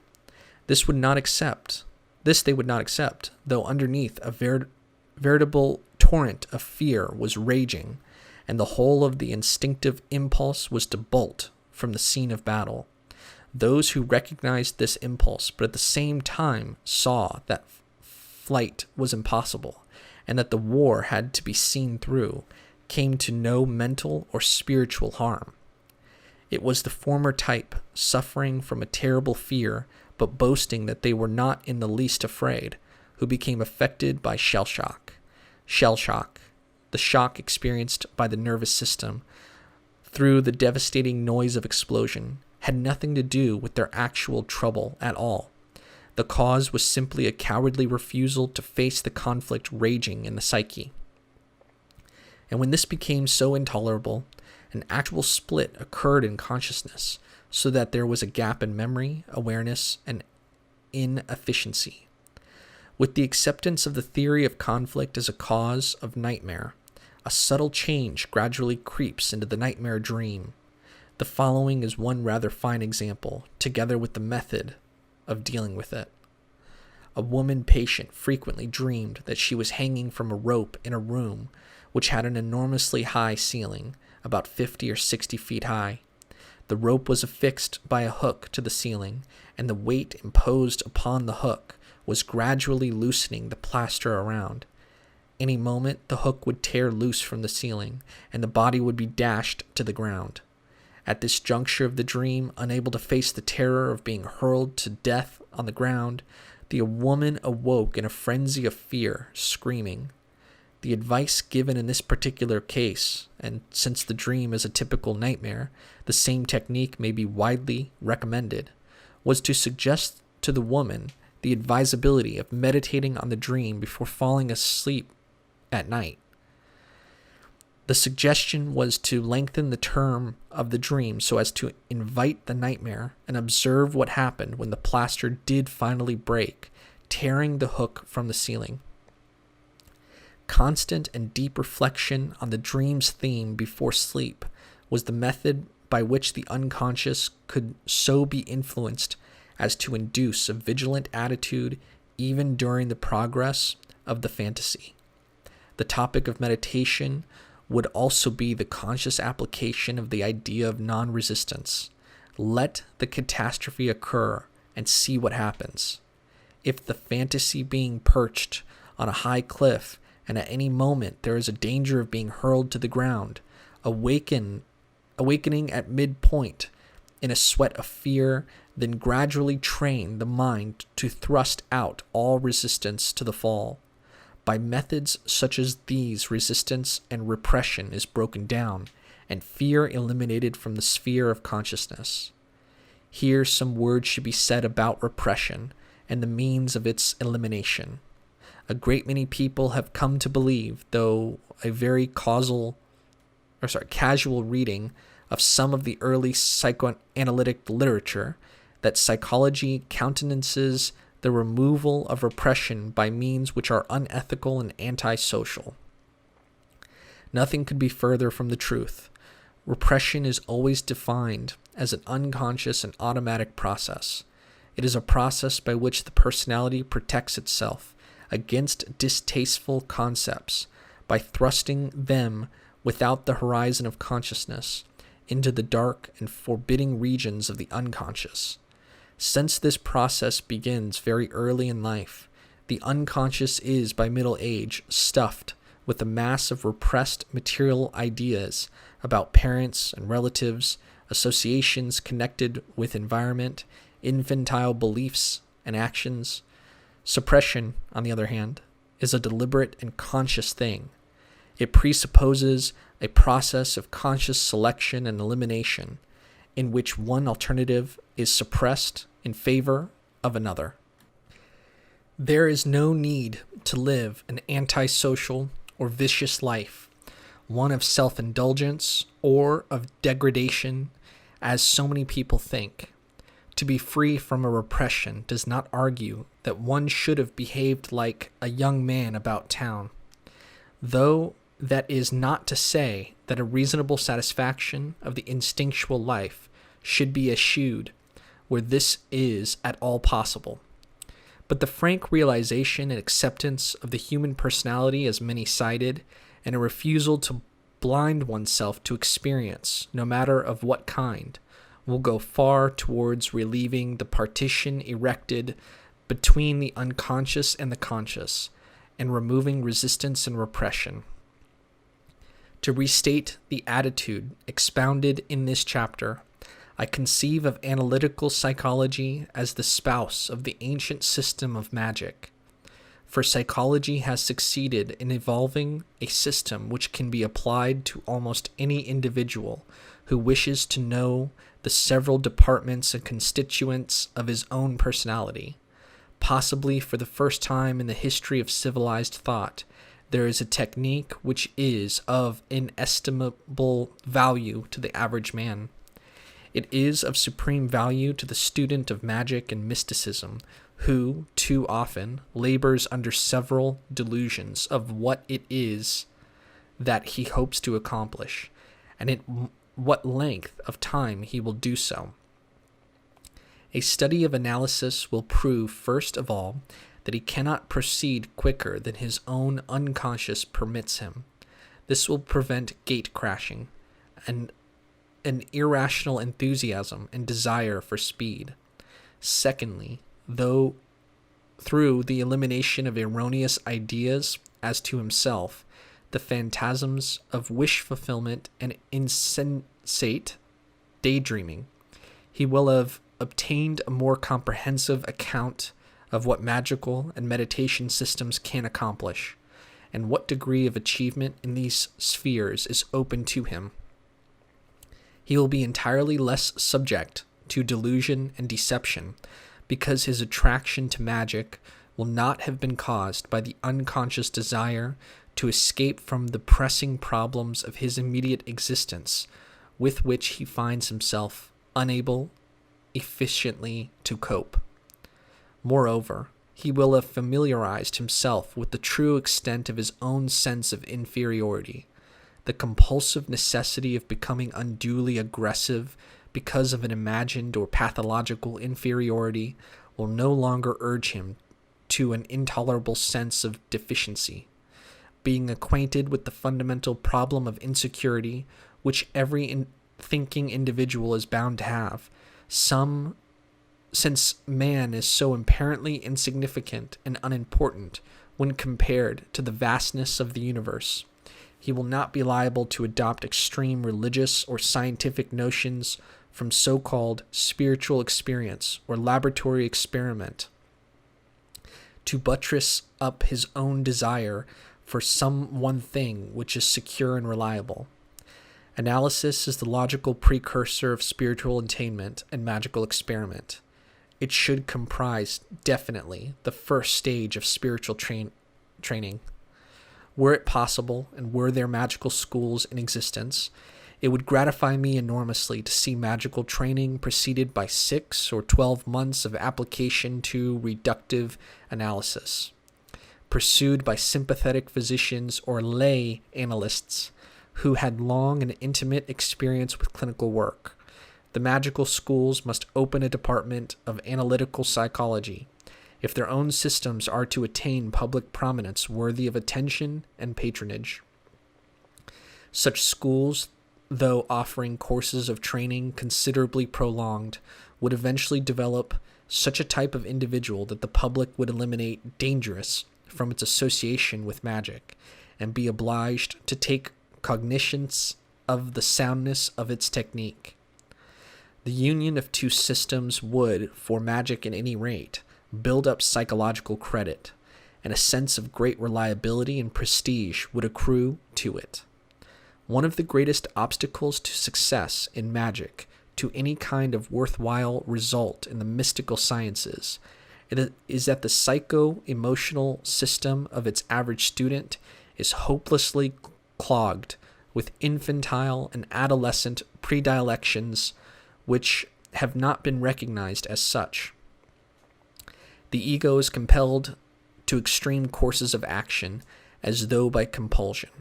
A: This they would not accept, though underneath a veritable torrent of fear was raging, and the whole of the instinctive impulse was to bolt from the scene of battle. Those who recognized this impulse, but at the same time saw that flight was impossible, and that the war had to be seen through, came to no mental or spiritual harm. It was the former type, suffering from a terrible fear, but boasting that they were not in the least afraid, who became affected by shell shock. Shell shock, the shock experienced by the nervous system through the devastating noise of explosion, had nothing to do with their actual trouble at all. The cause was simply a cowardly refusal to face the conflict raging in the psyche. And when this became so intolerable, an actual split occurred in consciousness, so that there was a gap in memory, awareness, and inefficiency. With the acceptance of the theory of conflict as a cause of nightmare, a subtle change gradually creeps into the nightmare dream. The following is one rather fine example, together with the method of dealing with it. A woman patient frequently dreamed that she was hanging from a rope in a room which had an enormously high ceiling, about 50 or 60 feet high. The rope was affixed by a hook to the ceiling, and the weight imposed upon the hook was gradually loosening the plaster around. Any moment, the hook would tear loose from the ceiling, and the body would be dashed to the ground. At this juncture of the dream, unable to face the terror of being hurled to death on the ground, the woman awoke in a frenzy of fear, screaming. The advice given in this particular case, and since the dream is a typical nightmare, the same technique may be widely recommended, was to suggest to the woman the advisability of meditating on the dream before falling asleep at night. The suggestion was to lengthen the term of the dream so as to invite the nightmare and observe what happened when the plaster did finally break, tearing the hook from the ceiling. Constant and deep reflection on the dream's theme before sleep was the method by which the unconscious could so be influenced as to induce a vigilant attitude even during the progress of the fantasy. The topic of meditation would also be the conscious application of the idea of non-resistance. Let the catastrophe occur and see what happens. If the fantasy being perched on a high cliff and at any moment there is a danger of being hurled to the ground, awakening at midpoint in a sweat of fear, then gradually train the mind to thrust out all resistance to the fall. By methods such as these, resistance and repression is broken down, and fear eliminated from the sphere of consciousness. Here some words should be said about repression and the means of its elimination. A great many people have come to believe, though a very casual reading of some of the early psychoanalytic literature, that psychology countenances the removal of repression by means which are unethical and antisocial. Nothing could be further from the truth. Repression is always defined as an unconscious and automatic process. It is a process by which the personality protects itself against distasteful concepts by thrusting them without the horizon of consciousness into the dark and forbidding regions of the unconscious. Since this process begins very early in life, the unconscious is, by middle age, stuffed with a mass of repressed material ideas about parents and relatives, associations connected with environment, infantile beliefs and actions. Suppression, on the other hand, is a deliberate and conscious thing. It presupposes a process of conscious selection and elimination, in which one alternative is suppressed in favor of another. There is no need to live an antisocial or vicious life, one of self-indulgence or of degradation, as so many people think. To be free from a repression does not argue that one should have behaved like a young man about town, though that is not to say that a reasonable satisfaction of the instinctual life should be eschewed where this is at all possible. But the frank realization and acceptance of the human personality as many-sided, and a refusal to blind oneself to experience, no matter of what kind, will go far towards relieving the partition erected between the unconscious and the conscious, and removing resistance and repression. To restate the attitude expounded in this chapter, I conceive of analytical psychology as the spouse of the ancient system of magic. For psychology has succeeded in evolving a system which can be applied to almost any individual who wishes to know the several departments and constituents of his own personality. Possibly for the first time in the history of civilized thought, there is a technique which is of inestimable value to the average man. It is of supreme value to the student of magic and mysticism, who, too often, labors under several delusions of what it is that he hopes to accomplish, and at what length of time he will do so. A study of analysis will prove, first of all, that he cannot proceed quicker than his own unconscious permits him. This will prevent gate crashing and an irrational enthusiasm and desire for speed. Secondly, through the elimination of erroneous ideas as to himself, the phantasms of wish fulfillment and insensate daydreaming, he will have obtained a more comprehensive account of what magical and meditation systems can accomplish, and what degree of achievement in these spheres is open to him. He will be entirely less subject to delusion and deception, because his attraction to magic will not have been caused by the unconscious desire to escape from the pressing problems of his immediate existence, with which he finds himself unable efficiently to cope. Moreover, he will have familiarized himself with the true extent of his own sense of inferiority. The compulsive necessity of becoming unduly aggressive because of an imagined or pathological inferiority will no longer urge him to an intolerable sense of deficiency. Being acquainted with the fundamental problem of insecurity, which every thinking individual is bound to have, since man is so apparently insignificant and unimportant when compared to the vastness of the universe, he will not be liable to adopt extreme religious or scientific notions from so-called spiritual experience or laboratory experiment to buttress up his own desire for some one thing which is secure and reliable. Analysis is the logical precursor of spiritual attainment and magical experiment. It should comprise definitely the first stage of spiritual training. Were it possible, and were there magical schools in existence, it would gratify me enormously to see magical training preceded by 6 or 12 months of application to reductive analysis, pursued by sympathetic physicians or lay analysts who had long and intimate experience with clinical work. The magical schools must open a department of analytical psychology if their own systems are to attain public prominence worthy of attention and patronage. Such schools, though offering courses of training considerably prolonged, would eventually develop such a type of individual that the public would eliminate dangerous from its association with magic, and be obliged to take cognizance of the soundness of its technique. The union of two systems would, for magic at any rate, build up psychological credit, and a sense of great reliability and prestige would accrue to it. One of the greatest obstacles to success in magic, to any kind of worthwhile result in the mystical sciences, is that the psycho-emotional system of its average student is hopelessly clogged with infantile and adolescent predilections which have not been recognized as such. The ego is compelled to extreme courses of action as though by compulsion,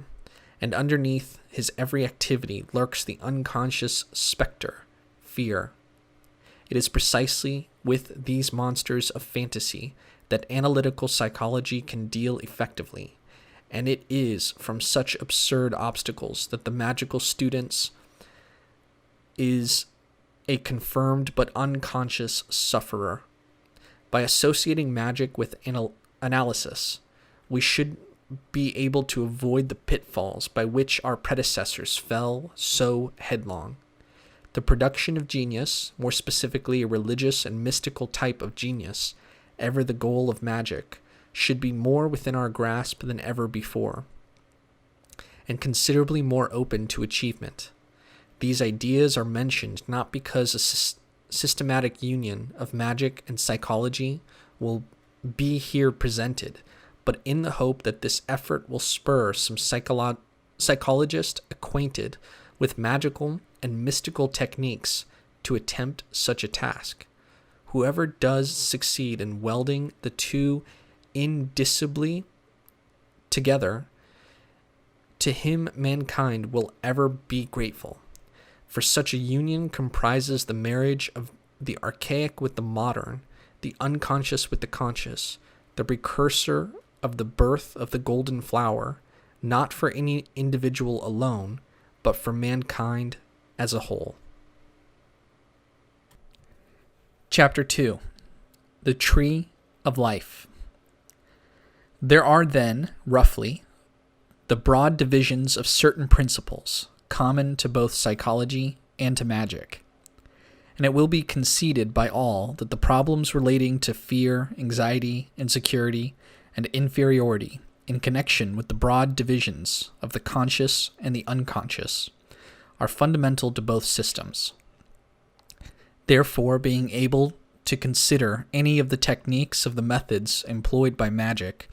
A: and underneath his every activity lurks the unconscious specter, fear. It is precisely with these monsters of fantasy that analytical psychology can deal effectively, and it is from such absurd obstacles that the magical student is a confirmed but unconscious sufferer. By associating magic with analysis, we should be able to avoid the pitfalls by which our predecessors fell so headlong. The production of genius, more specifically a religious and mystical type of genius, ever the goal of magic, should be more within our grasp than ever before, and considerably more open to achievement. These ideas are mentioned not because a systematic union of magic and psychology will be here presented, but in the hope that this effort will spur some psychologists acquainted with magical and mystical techniques to attempt such a task. Whoever does succeed in welding the two indissolubly together, to him mankind will ever be grateful. For such a union comprises the marriage of the archaic with the modern, the unconscious with the conscious, the precursor of the birth of the golden flower, not for any individual alone, but for mankind as a whole. Chapter 2. The Tree of Life. There are then, roughly, the broad divisions of certain principles, common to both psychology and to magic. And it will be conceded by all that the problems relating to fear, anxiety, insecurity, and inferiority in connection with the broad divisions of the conscious and the unconscious are fundamental to both systems. Therefore, being able to consider any of the techniques of the methods employed by magic,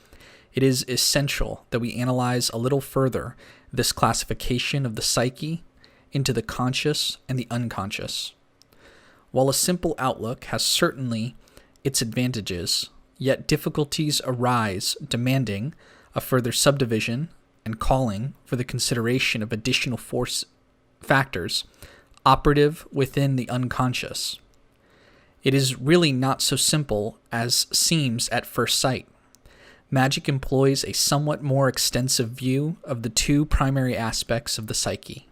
A: it is essential that we analyze a little further this classification of the psyche into the conscious and the unconscious. While a simple outlook has certainly its advantages, yet difficulties arise demanding a further subdivision and calling for the consideration of additional factors operative within the unconscious. It is really not so simple as seems at first sight. Magic employs a somewhat more extensive view of the two primary aspects of the psyche,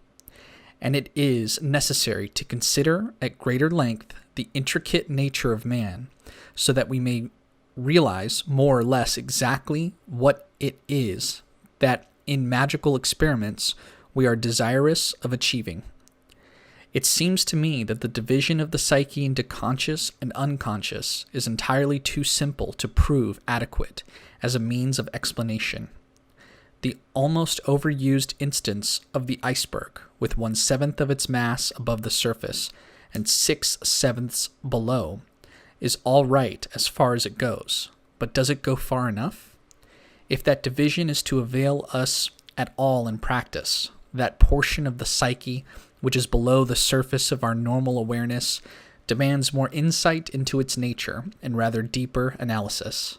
A: and it is necessary to consider at greater length the intricate nature of man, so that we may realize more or less exactly what it is that in magical experiments we are desirous of achieving. It seems to me that the division of the psyche into conscious and unconscious is entirely too simple to prove adequate as a means of explanation. The almost overused instance of the iceberg, with 1/7 of its mass above the surface and 6/7 below, is all right as far as it goes, but does it go far enough? If that division is to avail us at all in practice, that portion of the psyche which is below the surface of our normal awareness demands more insight into its nature and rather deeper analysis.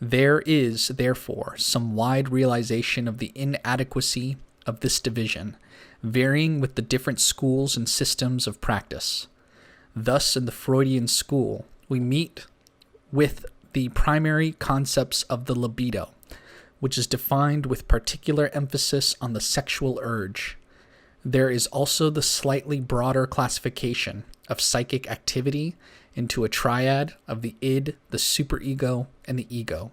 A: There is, therefore, some wide realization of the inadequacy of this division, varying with the different schools and systems of practice. Thus, in the Freudian school, we meet with the primary concepts of the libido, which is defined with particular emphasis on the sexual urge. There is also the slightly broader classification of psychic activity into a triad of the id, the superego, and the ego.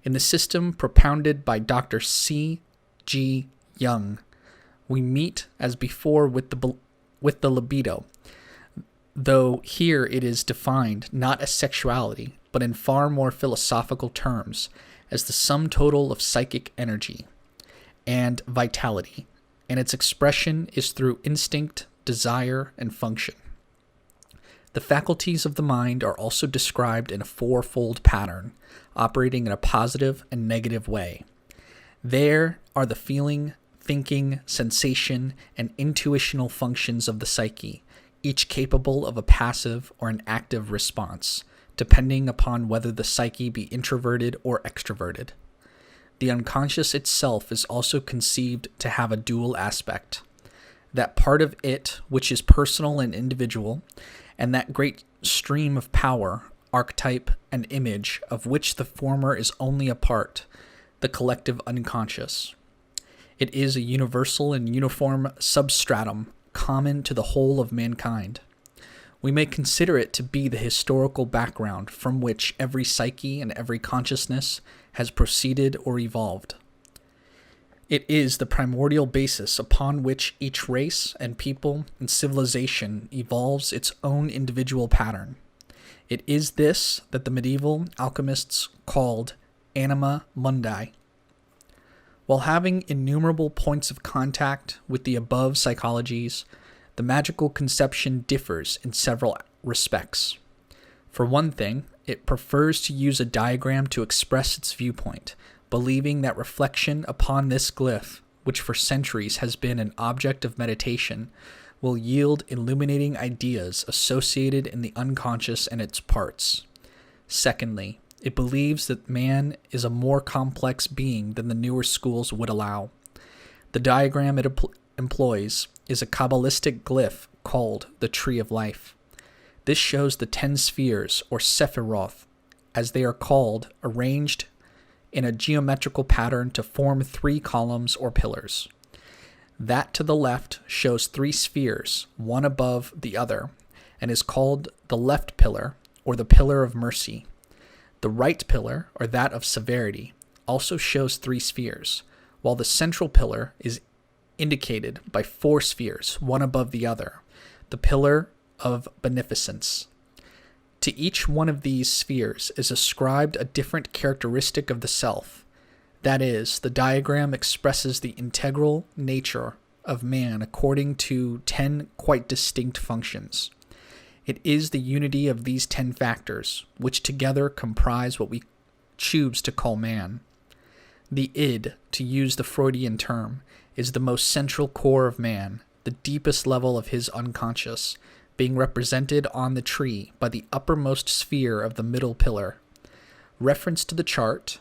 A: In the system propounded by Dr. C. G. Jung, we meet as before with the libido, though here it is defined not as sexuality, but in far more philosophical terms, as the sum total of psychic energy and vitality, and its expression is through instinct, desire, and function. The faculties of the mind are also described in a fourfold pattern, operating in a positive and negative way. There are the feeling, thinking, sensation, and intuitional functions of the psyche, each capable of a passive or an active response, depending upon whether the psyche be introverted or extroverted. The unconscious itself is also conceived to have a dual aspect. That part of it which is personal and individual, and that great stream of power, archetype, and image of which the former is only a part, the collective unconscious. It is a universal and uniform substratum common to the whole of mankind. We may consider it to be the historical background from which every psyche and every consciousness has proceeded or evolved. It is the primordial basis upon which each race and people and civilization evolves its own individual pattern. It is this that the medieval alchemists called anima mundi. While having innumerable points of contact with the above psychologies, the magical conception differs in several respects. For one thing, it prefers to use a diagram to express its viewpoint, believing that reflection upon this glyph, which for centuries has been an object of meditation, will yield illuminating ideas associated in the unconscious and its parts. Secondly, it believes that man is a more complex being than the newer schools would allow. The diagram it employs is a Qabalistic glyph called the Tree of Life. This shows the 10 spheres, or Sephiroth, as they are called, arranged in a geometrical pattern to form 3 columns or pillars. That to the left shows 3 spheres, one above the other, and is called the left pillar, or the pillar of mercy. The right pillar, or that of severity, also shows 3 spheres, while the central pillar is indicated by 4 spheres, one above the other, the pillar of beneficence. To each one of these spheres is ascribed a different characteristic of the self. That is, the diagram expresses the integral nature of man according to 10 quite distinct functions. It is the unity of these 10 factors, which together comprise what we choose to call man. The id, to use the Freudian term, is the most central core of man, the deepest level of his unconscious, being represented on the tree by the uppermost sphere of the middle pillar. Reference to the chart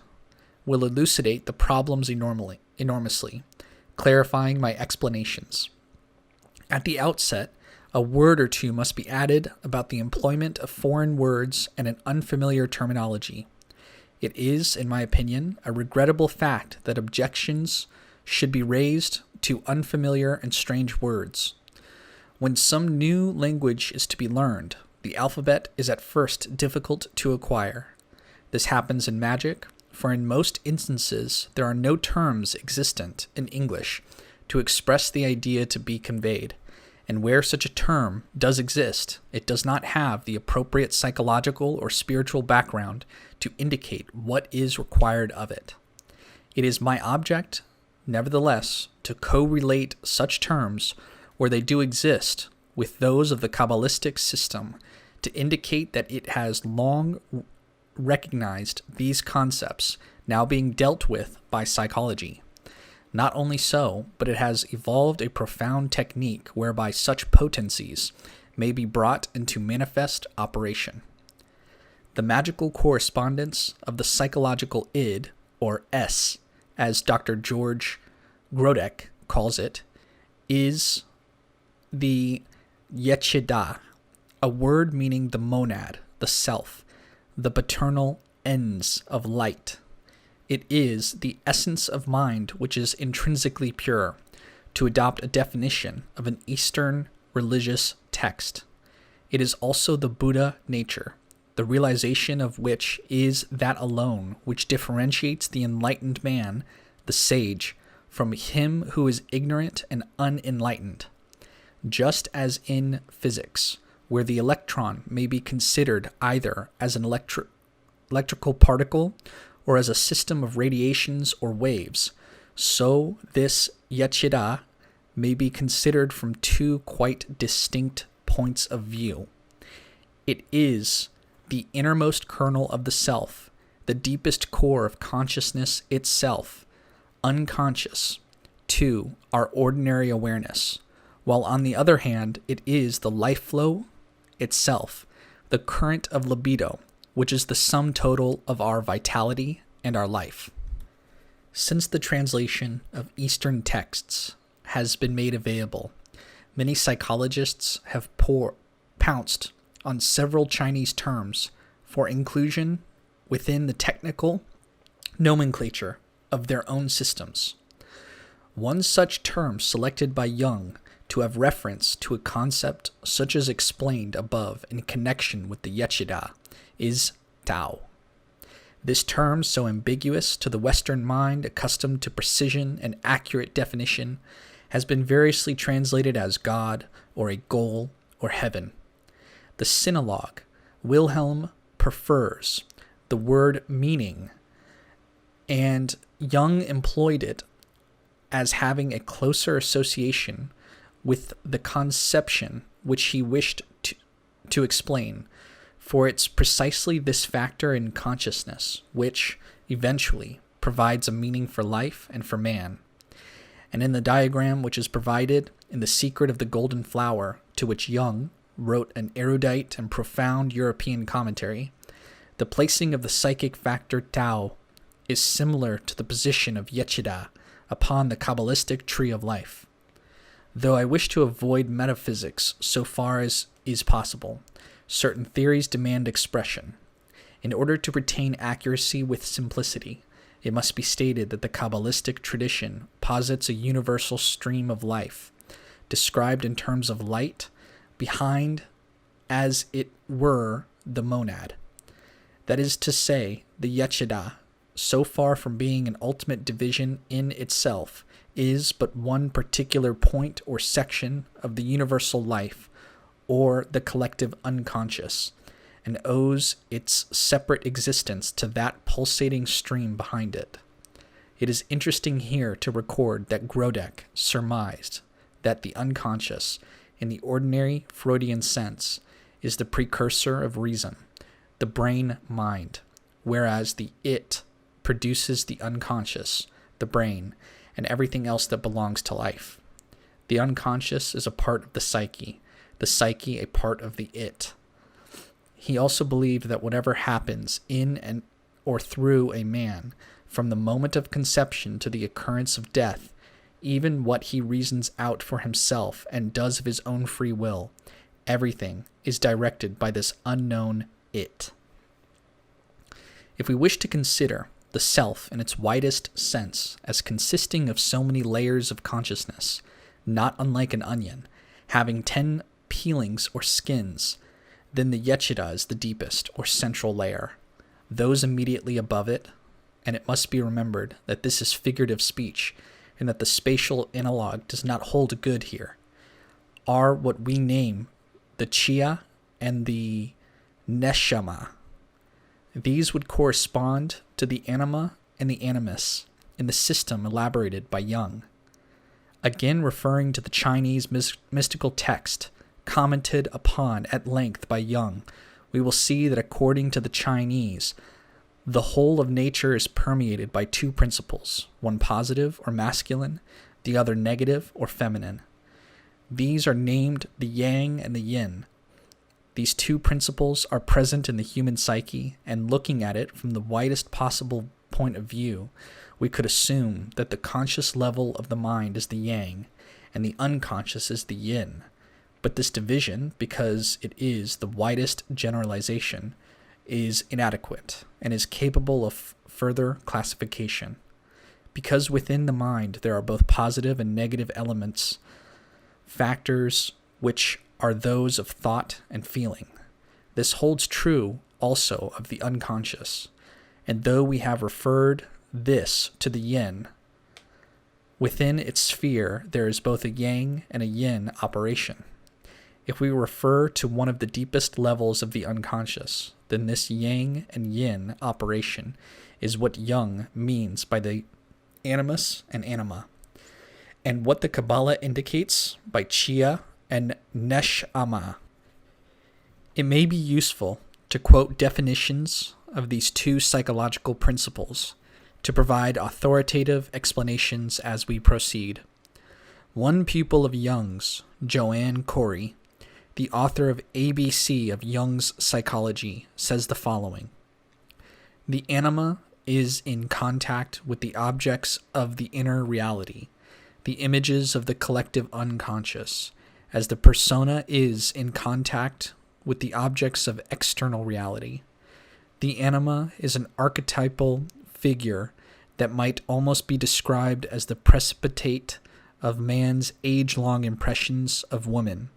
A: will elucidate the problems enormously, clarifying my explanations. At the outset, a word or two must be added about the employment of foreign words and an unfamiliar terminology. It is, in my opinion, a regrettable fact that objections should be raised to unfamiliar and strange words. When some new language is to be learned, the alphabet is at first difficult to acquire. This happens in magic, for in most instances there are no terms existent in English to express the idea to be conveyed, and where such a term does exist, it does not have the appropriate psychological or spiritual background to indicate what is required of it. It is my object, nevertheless, to co-relate such terms where they do exist with those of the Qabalistic system to indicate that it has long recognized these concepts now being dealt with by psychology. Not only so, but it has evolved a profound technique whereby such potencies may be brought into manifest operation. The magical correspondence of the psychological id, or S, as Dr. George Grodek calls it, is the Yesod, a word meaning the monad, the self, the paternal ends of light. It is the essence of mind which is intrinsically pure, to adopt a definition of an Eastern religious text. It is also the Buddha nature, the realization of which is that alone which differentiates the enlightened man, the sage, from him who is ignorant and unenlightened. Just as in physics, where the electron may be considered either as an electrical particle or as a system of radiations or waves, so this Yesod may be considered from 2 quite distinct points of view. It is the innermost kernel of the self, the deepest core of consciousness itself, unconscious to our ordinary awareness, while on the other hand, it is the life flow itself, the current of libido, which is the sum total of our vitality and our life. Since the translation of Eastern texts has been made available, many psychologists have pounced on several Chinese terms for inclusion within the technical nomenclature of their own systems. One such term selected by Jung to have reference to a concept such as explained above in connection with the Yesod is Tao. This term, so ambiguous to the Western mind accustomed to precision and accurate definition, has been variously translated as God, or a goal, or heaven. The sinologue, Wilhelm, prefers the word meaning, and Jung employed it as having a closer association with the conception which he wished to explain, for it's precisely this factor in consciousness which, eventually, provides a meaning for life and for man. And in the diagram which is provided in The Secret of the Golden Flower, to which Jung wrote an erudite and profound European commentary, the placing of the psychic factor Tao is similar to the position of Yesod upon the Qabalistic tree of life. Though I wish to avoid metaphysics so far as is possible, certain theories demand expression. In order to retain accuracy with simplicity, it must be stated that the Qabalistic tradition posits a universal stream of life, described in terms of light, behind, as it were, the monad. That is to say, the Yesod, so far from being an ultimate division in itself, is but one particular point or section of the universal life, or the collective unconscious, and owes its separate existence to that pulsating stream behind it. It is interesting here to record that Grodek surmised that the unconscious, in the ordinary Freudian sense, is the precursor of reason, the brain-mind, whereas the it produces the unconscious, the brain, and everything else that belongs to life. The unconscious is a part of the psyche a part of the it. He also believed that whatever happens in and or through a man, from the moment of conception to the occurrence of death, even what he reasons out for himself and does of his own free will, everything is directed by this unknown it. If we wish to consider the self in its widest sense as consisting of so many layers of consciousness, not unlike an onion, having 10 peelings or skins, then the Yesod is the deepest or central layer. Those immediately above it, and it must be remembered that this is figurative speech and that the spatial analog does not hold good here, are what we name the Chia and the Neshama. These would correspond to the anima and the animus in the system elaborated by Jung. Again, referring to the Chinese mystical text commented upon at length by Jung, we will see that according to the Chinese, the whole of nature is permeated by two principles, one positive or masculine, the other negative or feminine. These are named the yang and the yin. These two principles are present in the human psyche, and looking at it from the widest possible point of view, we could assume that the conscious level of the mind is the yang, and the unconscious is the yin. But this division, because it is the widest generalization, is inadequate, and is capable of further classification. Because within the mind there are both positive and negative elements, factors which are those of thought and feeling. This holds true also of the unconscious, and though we have referred this to the yin, within its sphere there is both a yang and a yin operation. If we refer to one of the deepest levels of the unconscious, then this yang and yin operation is what Jung means by the animus and anima, and what the Qabalah indicates by Chia and Neshama. It may be useful to quote definitions of these two psychological principles to provide authoritative explanations as we proceed. One pupil of Jung's, Joanne Corey, the author of ABC of Jung's Psychology, says the following: the anima is in contact with the objects of the inner reality, the images of the collective unconscious, as the persona is in contact with the objects of external reality. The anima is an archetypal figure that might almost be described as the precipitate of man's age-long impressions of woman.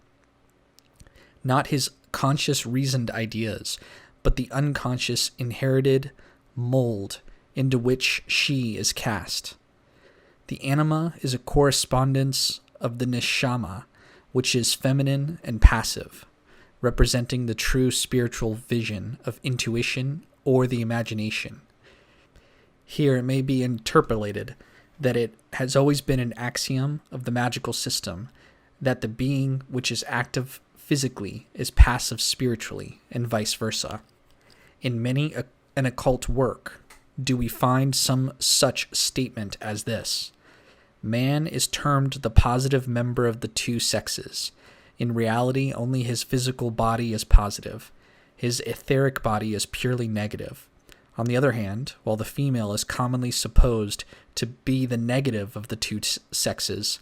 A: Not his conscious reasoned ideas, but the unconscious inherited mold into which she is cast. The anima is a correspondence of the neshama, which is feminine and passive, representing the true spiritual vision of intuition or the imagination. Here it may be interpolated that it has always been an axiom of the magical system that the being which is active physically is passive spiritually, and vice versa. In many an occult work do we find some such statement as this: man is termed the positive member of the two sexes. In reality, only his physical body is positive. His etheric body is purely negative. On the other hand, while the female is commonly supposed to be the negative of the two sexes,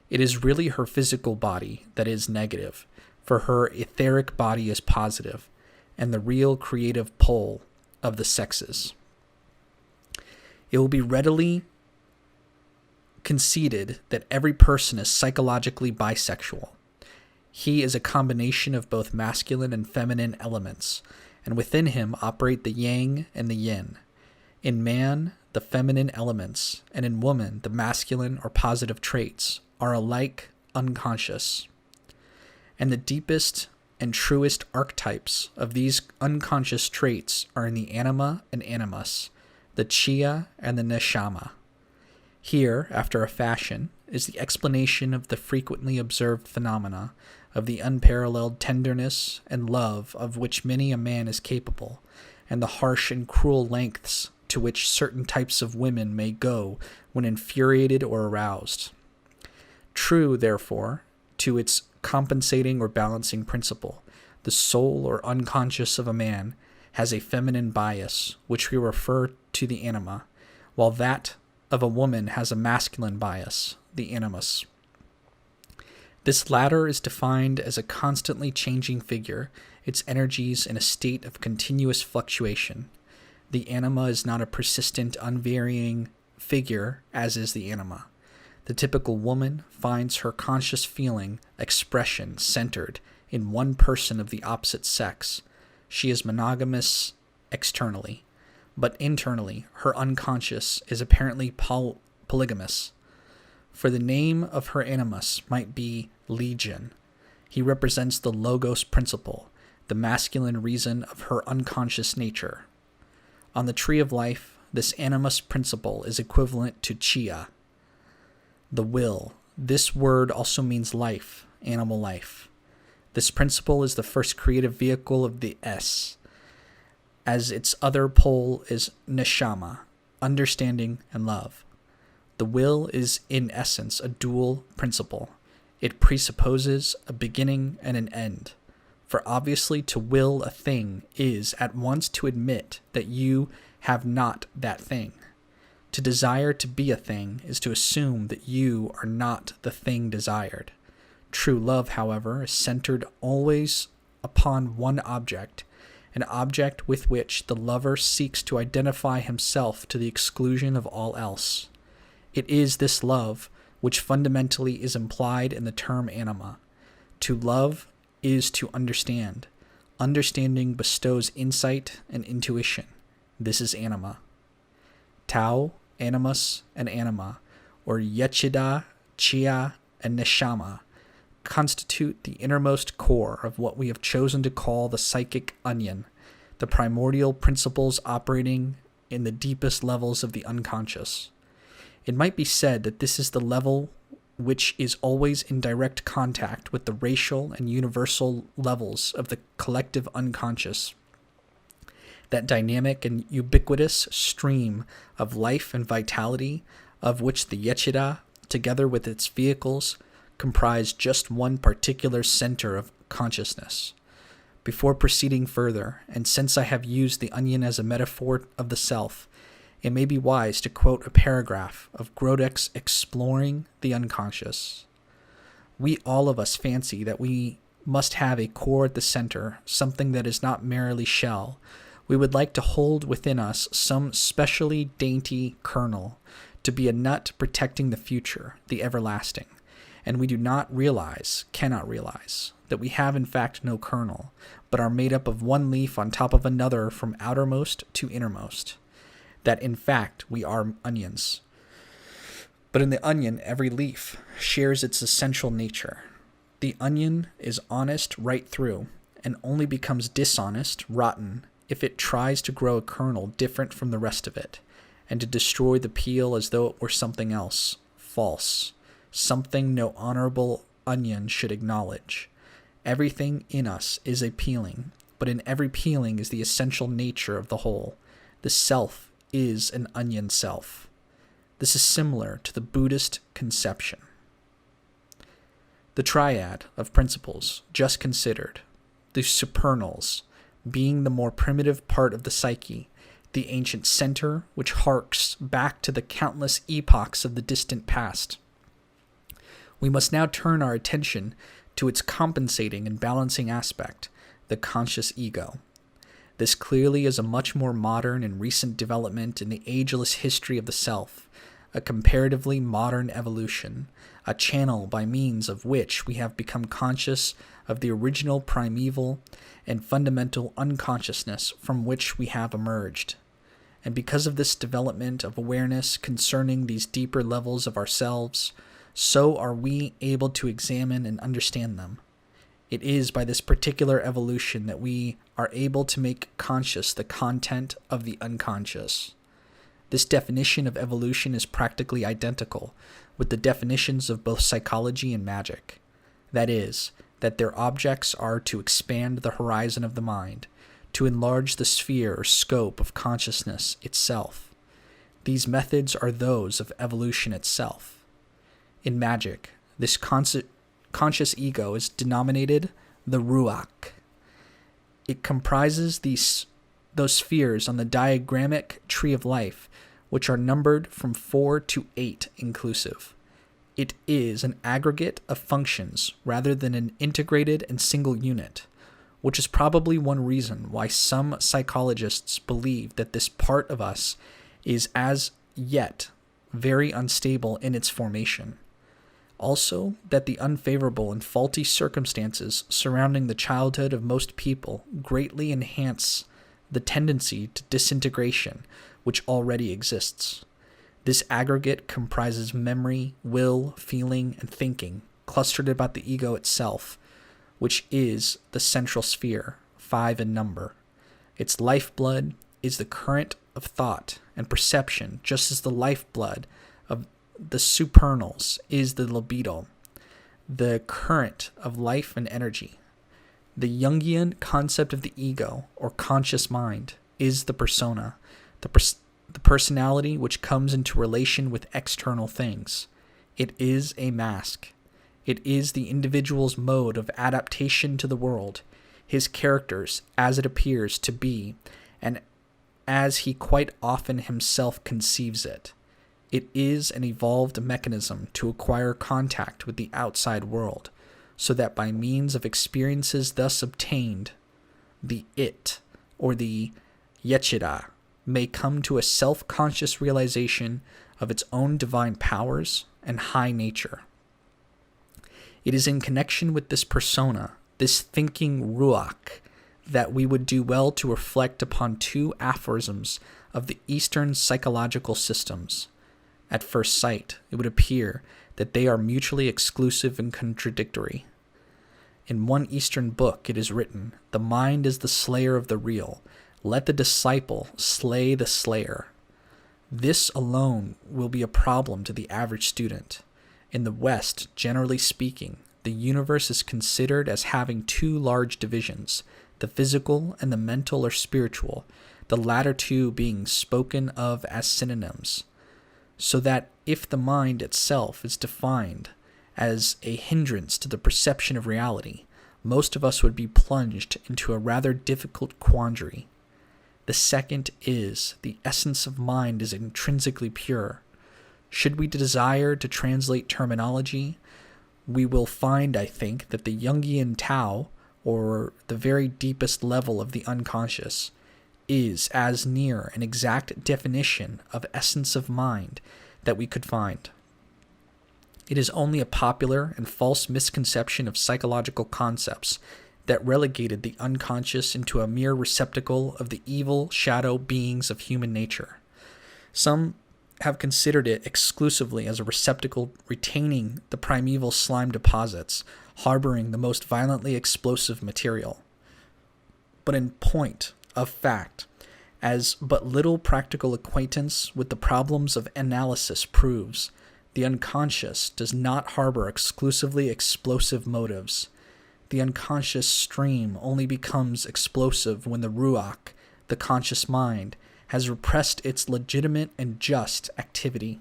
A: it is really her physical body that is negative, for her etheric body is positive, and the real creative pole of the sexes. It will be readily conceded that every person is psychologically bisexual. He is a combination of both masculine and feminine elements, and within him operate the yang and the yin. In man, the feminine elements, and in woman, the masculine or positive traits, are alike unconscious. And the deepest and truest archetypes of these unconscious traits are in the anima and animus, the chia and the neshama. Here, after a fashion, is the explanation of the frequently observed phenomena of the unparalleled tenderness and love of which many a man is capable, and the harsh and cruel lengths to which certain types of women may go when infuriated or aroused. True, therefore, to its compensating or balancing principle, the soul or unconscious of a man has a feminine bias, which we refer to the anima, while that of a woman has a masculine bias, the animus. This latter is defined as a constantly changing figure, its energies in a state of continuous fluctuation. The anima is not a persistent, unvarying figure, as is the anima. The typical woman finds her conscious feeling expression centered in one person of the opposite sex. She is monogamous externally, but internally her unconscious is apparently polygamous. For the name of her animus might be Legion. He represents the logos principle, the masculine reason of her unconscious nature. On the tree of life, this animus principle is equivalent to chia, the will. This word also means life, animal life. This principle is the first creative vehicle of the S, as its other pole is neshama, understanding and love. The will is in essence a dual principle. It presupposes a beginning and an end. For obviously to will a thing is at once to admit that you have not that thing. To desire to be a thing is to assume that you are not the thing desired. True love, however, is centered always upon one object, an object with which the lover seeks to identify himself to the exclusion of all else. It is this love which fundamentally is implied in the term anima. To love is to understand. Understanding bestows insight and intuition. This is anima. Tao, animus, and anima, or Yechida, Chia, and Neshama, constitute the innermost core of what we have chosen to call the psychic onion, the primordial principles operating in the deepest levels of the unconscious. It might be said that this is the level which is always in direct contact with the racial and universal levels of the collective unconscious, that dynamic and ubiquitous stream of life and vitality of which the Yechida, together with its vehicles, comprise just one particular center of consciousness. Before proceeding further, and since I have used the onion as a metaphor of the self, it may be wise to quote a paragraph of Grodek's Exploring the Unconscious. We all of us fancy that we must have a core at the center, something that is not merely shell. We would like to hold within us some specially dainty kernel, to be a nut protecting the future, the everlasting, and we cannot realize, that we have in fact no kernel, but are made up of one leaf on top of another from outermost to innermost, that in fact we are onions. But in the onion, every leaf shares its essential nature. The onion is honest right through, and only becomes dishonest, rotten, if it tries to grow a kernel different from the rest of it, and to destroy the peel as though it were something else, false, something no honorable onion should acknowledge. Everything in us is a peeling, but in every peeling is the essential nature of the whole. The self is an onion self. This is similar to the Buddhist conception. The triad of principles just considered, the supernals, being the more primitive part of the psyche, the ancient center which harks back to the countless epochs of the distant past. We must now turn our attention to its compensating and balancing aspect, the conscious ego. This clearly is a much more modern and recent development in the ageless history of the self, a comparatively modern evolution, a channel by means of which we have become conscious of the original primeval and fundamental unconsciousness from which we have emerged. And because of this development of awareness concerning these deeper levels of ourselves, so are we able to examine and understand them. It is by this particular evolution that we are able to make conscious the content of the unconscious. This definition of evolution is practically identical with the definitions of both psychology and magic. That is, that their objects are to expand the horizon of the mind, to enlarge the sphere or scope of consciousness itself. These methods are those of evolution itself. In magic, this conscious ego is denominated the Ruach. It comprises those spheres on the diagrammic tree of life, which are numbered from 4 to 8 inclusive. It is an aggregate of functions rather than an integrated and single unit, which is probably one reason why some psychologists believe that this part of us is as yet very unstable in its formation. Also, that the unfavorable and faulty circumstances surrounding the childhood of most people greatly enhance the tendency to disintegration which already exists. This aggregate comprises memory, will, feeling, and thinking, clustered about the ego itself, which is the central sphere, 5 in number. Its lifeblood is the current of thought and perception, just as the lifeblood of the supernals is the libido, the current of life and energy. The Jungian concept of the ego, or conscious mind, is the persona, the personality which comes into relation with external things. It is a mask. It is the individual's mode of adaptation to the world, his characters as it appears to be, and as he quite often himself conceives it. It is an evolved mechanism to acquire contact with the outside world, so that by means of experiences thus obtained, the it, or the Yesod, may come to a self-conscious realization of its own divine powers and high nature. It is in connection with this persona, this thinking Ruach, that we would do well to reflect upon 2 aphorisms of the Eastern psychological systems. At first sight, it would appear that they are mutually exclusive and contradictory. In one Eastern book it is written, "The mind is the slayer of the real. Let the disciple slay the slayer." This alone will be a problem to the average student. In the West, generally speaking, the universe is considered as having 2 large divisions, the physical and the mental or spiritual, the latter 2 being spoken of as synonyms. So that if the mind itself is defined as a hindrance to the perception of reality, most of us would be plunged into a rather difficult quandary. The second is, the essence of mind is intrinsically pure. Should we desire to translate terminology, we will find, I think, that the Jungian Tao, or the very deepest level of the unconscious, is as near an exact definition of essence of mind that we could find. It is only a popular and false misconception of psychological concepts that relegated the unconscious into a mere receptacle of the evil shadow beings of human nature. Some have considered it exclusively as a receptacle retaining the primeval slime deposits, harboring the most violently explosive material. But in point of fact, as but little practical acquaintance with the problems of analysis proves, the unconscious does not harbor exclusively explosive motives. The unconscious stream only becomes explosive when the ruach, the conscious mind, has repressed its legitimate and just activity.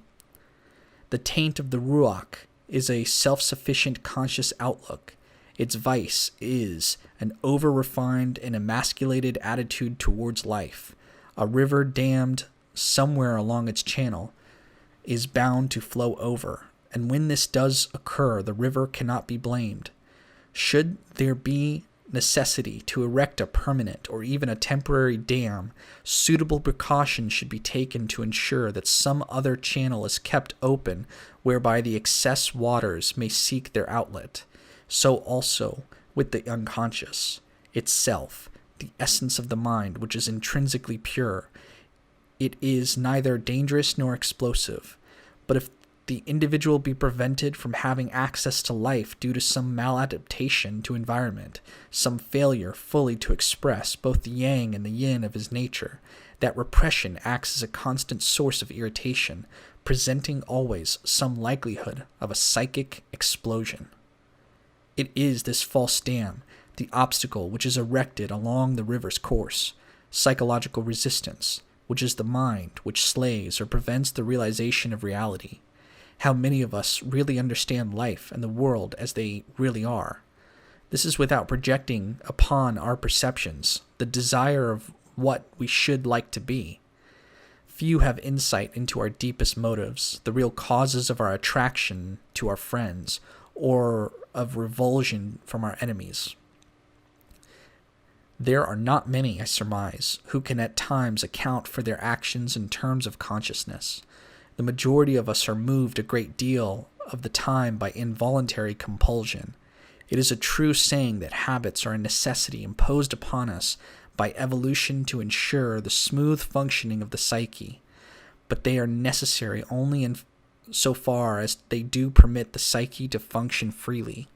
A: The taint of the ruach is a self-sufficient conscious outlook. Its vice is an over-refined and emasculated attitude towards life. A river dammed somewhere along its channel is bound to flow over, and when this does occur, the river cannot be blamed. Should there be necessity to erect a permanent or even a temporary dam, suitable precautions should be taken to ensure that some other channel is kept open whereby the excess waters may seek their outlet. So also with the unconscious itself, the essence of the mind, which is intrinsically pure. It is neither dangerous nor explosive, but if the individual be prevented from having access to life due to some maladaptation to environment, some failure fully to express both the yang and the yin of his nature, that repression acts as a constant source of irritation, presenting always some likelihood of a psychic explosion. It is this false dam, the obstacle which is erected along the river's course, psychological resistance, which is the mind which slays or prevents the realization of reality. How many of us really understand life and the world as they really are? This is without projecting upon our perceptions the desire of what we should like to be. Few have insight into our deepest motives, the real causes of our attraction to our friends, or of revulsion from our enemies. There are not many, I surmise, who can at times account for their actions in terms of consciousness. The majority of us are moved a great deal of the time by involuntary compulsion. It is a true saying that habits are a necessity imposed upon us by evolution to ensure the smooth functioning of the psyche, but they are necessary only in so far as they do permit the psyche to function freely.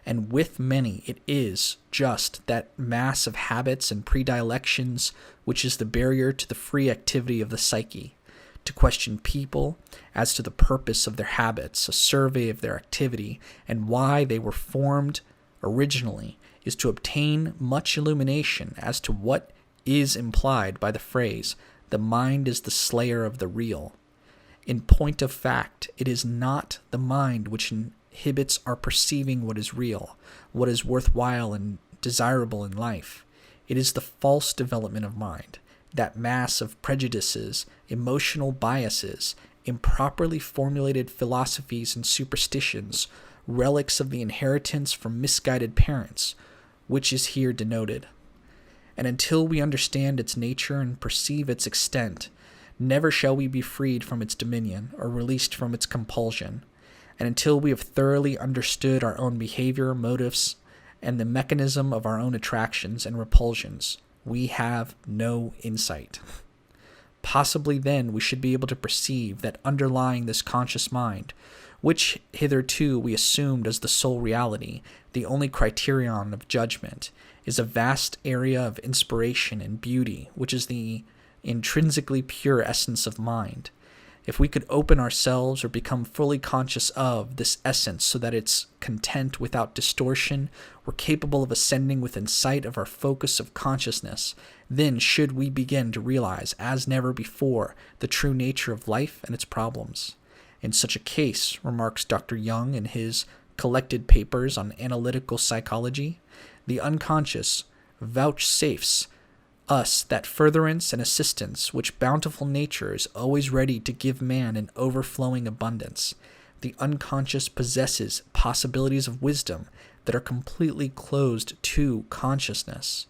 A: And with many, it is just that mass of habits and predilections which is the barrier to the free activity of the psyche. To question people as to the purpose of their habits, a survey of their activity, and why they were formed originally, is to obtain much illumination as to what is implied by the phrase, "The mind is the slayer of the real." In point of fact, it is not the mind which inhibits our perceiving what is real, what is worthwhile and desirable in life. It is the false development of mind, that mass of prejudices, emotional biases, improperly formulated philosophies and superstitions, relics of the inheritance from misguided parents, which is here denoted. And until we understand its nature and perceive its extent, never shall we be freed from its dominion or released from its compulsion. And until we have thoroughly understood our own behavior, motives, and the mechanism of our own attractions and repulsions, we have no insight. Possibly then we should be able to perceive that underlying this conscious mind, which hitherto we assumed as the sole reality, the only criterion of judgment, is a vast area of inspiration and beauty, which is the intrinsically pure essence of mind. If we could open ourselves or become fully conscious of this essence so that its content without distortion were capable of ascending within sight of our focus of consciousness, then should we begin to realize, as never before, the true nature of life and its problems. In such a case, remarks Dr. Jung in his collected papers on analytical psychology, the unconscious vouchsafes us that furtherance and assistance which bountiful nature is always ready to give man in overflowing abundance. The unconscious possesses possibilities of wisdom that are completely closed to consciousness.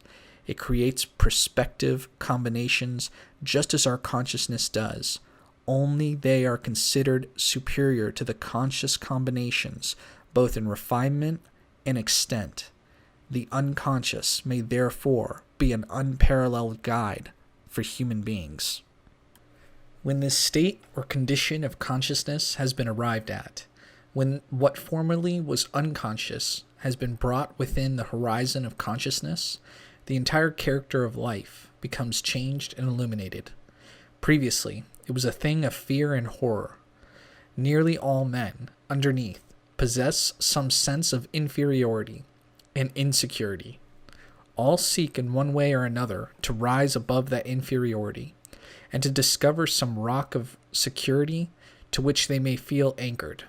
A: It creates perspective combinations just as our consciousness does. only they are considered superior to the conscious combinations, both in refinement and extent. The unconscious may therefore be an unparalleled guide for human beings. When this state or condition of consciousness has been arrived at, when what formerly was unconscious has been brought within the horizon of consciousness, the entire character of life becomes changed and illuminated. Previously, it was a thing of fear and horror. Nearly all men, underneath, possess some sense of inferiority and insecurity. All seek in one way or another to rise above that inferiority and to discover some rock of security to which they may feel anchored.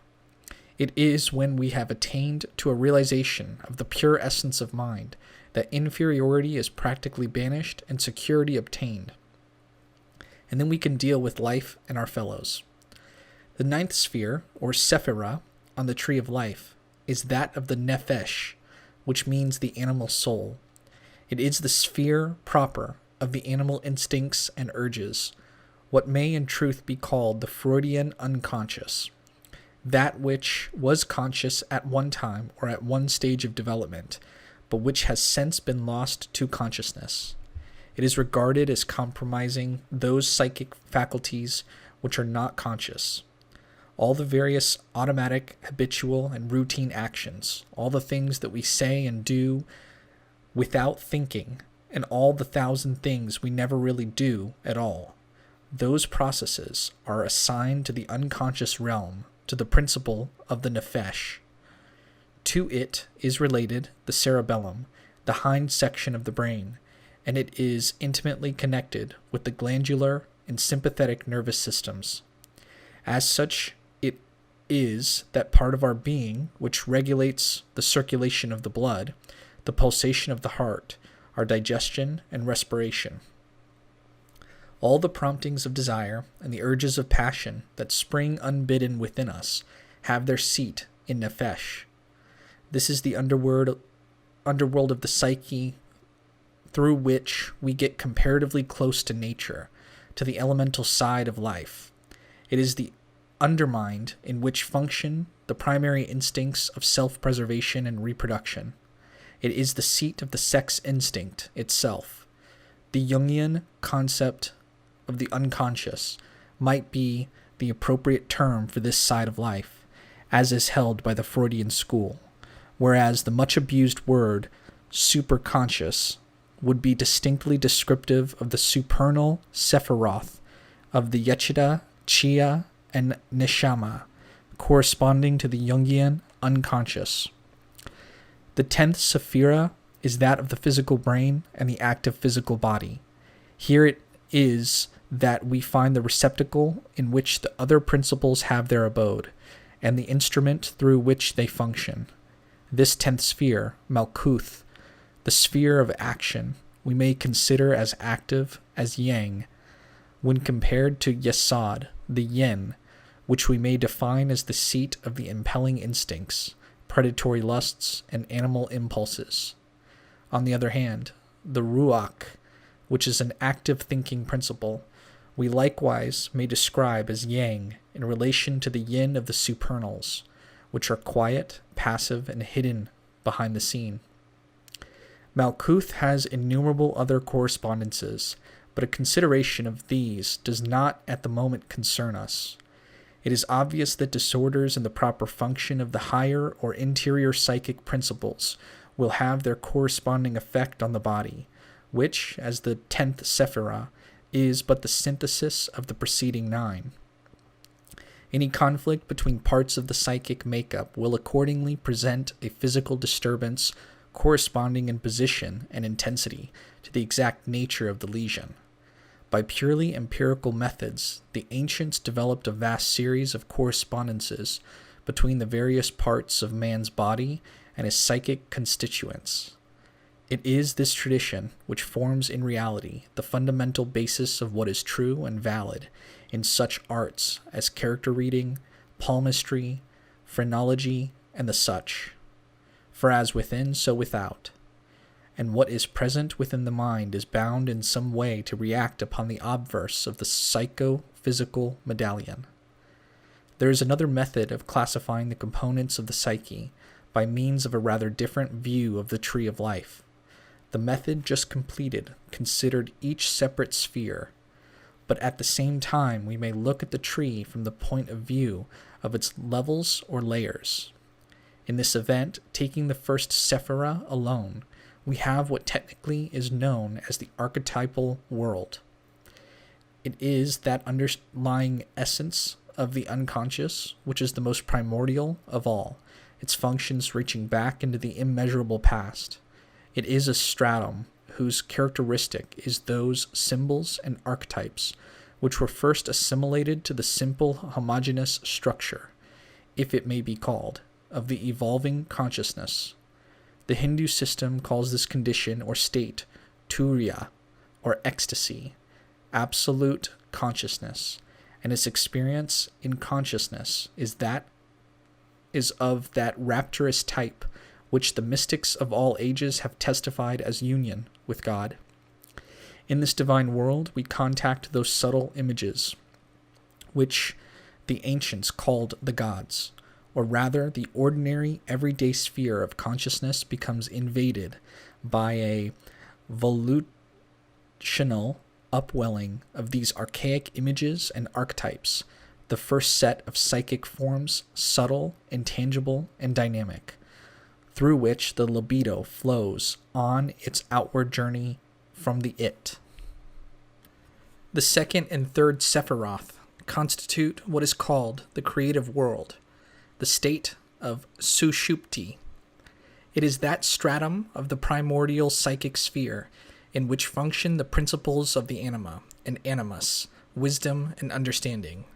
A: It is when we have attained to a realization of the pure essence of mind that inferiority is practically banished and security obtained. And then we can deal with life and our fellows. The ninth sphere, or sephira, on the tree of life, is that of the nephesh, which means the animal soul. It is the sphere proper of the animal instincts and urges, what may in truth be called the Freudian unconscious, that which was conscious at one time or at one stage of development, but which has since been lost to consciousness. It is regarded as comprising those psychic faculties which are not conscious. All the various automatic, habitual, and routine actions, all the things that we say and do without thinking, and all the thousand things we never really do at all, those processes are assigned to the unconscious realm, to the principle of the nephesh. To it is related the cerebellum, the hind section of the brain, and it is intimately connected with the glandular and sympathetic nervous systems. As such, it is that part of our being which regulates the circulation of the blood, the pulsation of the heart, our digestion and respiration. All the promptings of desire and the urges of passion that spring unbidden within us have their seat in nephesh. This is the underworld of the psyche, through which we get comparatively close to nature, to the elemental side of life. It is the undermind in which function the primary instincts of self-preservation and reproduction. It is the seat of the sex instinct itself. The Jungian concept of the unconscious might be the appropriate term for this side of life, as is held by the Freudian school, whereas the much-abused word superconscious would be distinctly descriptive of the supernal sephiroth of the Yesod, Chia, and Neshama, corresponding to the Jungian unconscious. The 10th sephira is that of the physical brain and the active physical body. Here it is that we find the receptacle in which the other principles have their abode, and the instrument through which they function. This 10th sphere, Malkuth, the sphere of action, we may consider as active as yang, when compared to Yesod, the yin, which we may define as the seat of the impelling instincts, predatory lusts, and animal impulses. On the other hand, the ruach, which is an active thinking principle, we likewise may describe as yang in relation to the yin of the supernals, which are quiet, passive, and hidden behind the scene. Malkuth has innumerable other correspondences, but a consideration of these does not at the moment concern us. It is obvious that disorders in the proper function of the higher or interior psychic principles will have their corresponding effect on the body, which, as the 10th sephira, is but the synthesis of the preceding 9. Any conflict between parts of the psychic makeup will accordingly present a physical disturbance corresponding in position and intensity to the exact nature of the lesion. By purely empirical methods, the ancients developed a vast series of correspondences between the various parts of man's body and his psychic constituents. It is this tradition which forms in reality the fundamental basis of what is true and valid in such arts as character reading, palmistry, phrenology, and the such. For as within, so without. And what is present within the mind is bound in some way to react upon the obverse of the physical medallion. There is another method of classifying the components of the psyche by means of a rather different view of the tree of life. The method just completed considered each separate sphere, but at the same time we may look at the tree from the point of view of its levels or layers. In this event, taking the first sephira alone, we have what technically is known as the archetypal world. It is that underlying essence of the unconscious, which is the most primordial of all, its functions reaching back into the immeasurable past. It is a stratum whose characteristic is those symbols and archetypes which were first assimilated to the simple homogeneous structure, if it may be called, of the evolving consciousness. The Hindu system calls this condition or state turiya, or ecstasy, absolute consciousness, and its experience in consciousness is of that rapturous type which the mystics of all ages have testified as union with God. In this divine world, we contact those subtle images, which the ancients called the gods, or rather the ordinary everyday sphere of consciousness becomes invaded by a volitional upwelling of these archaic images and archetypes, the first set of psychic forms, subtle, intangible, and dynamic, through which the libido flows on its outward journey from the it. The second and third Sephiroth constitute what is called the creative world, the state of Sushupti. It is that stratum of the primordial psychic sphere in which function the principles of the anima and animus, wisdom and understanding.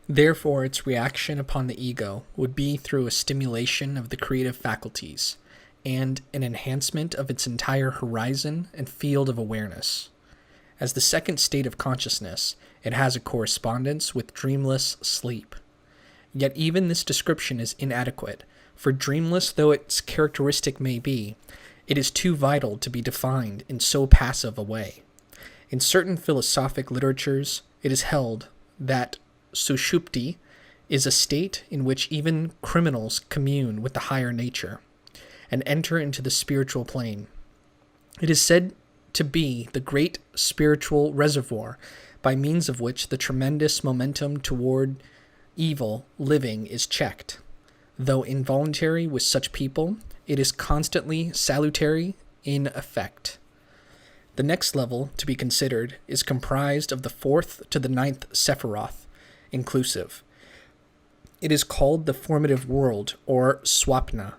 A: Therefore, its reaction upon the ego would be through a stimulation of the creative faculties and an enhancement of its entire horizon and field of awareness. As the second state of consciousness, it has a correspondence with dreamless sleep. Yet even this description is inadequate, for dreamless though its characteristic may be, it is too vital to be defined in so passive a way. In certain philosophic literatures, it is held that Sushupti is a state in which even criminals commune with the higher nature and enter into the spiritual plane. It is said to be the great spiritual reservoir by means of which the tremendous momentum toward evil living is checked. Though involuntary with such people, it is constantly salutary in effect. The next level to be considered is comprised of the fourth to the ninth Sephiroth, inclusive. It is called the formative world, or Swapna.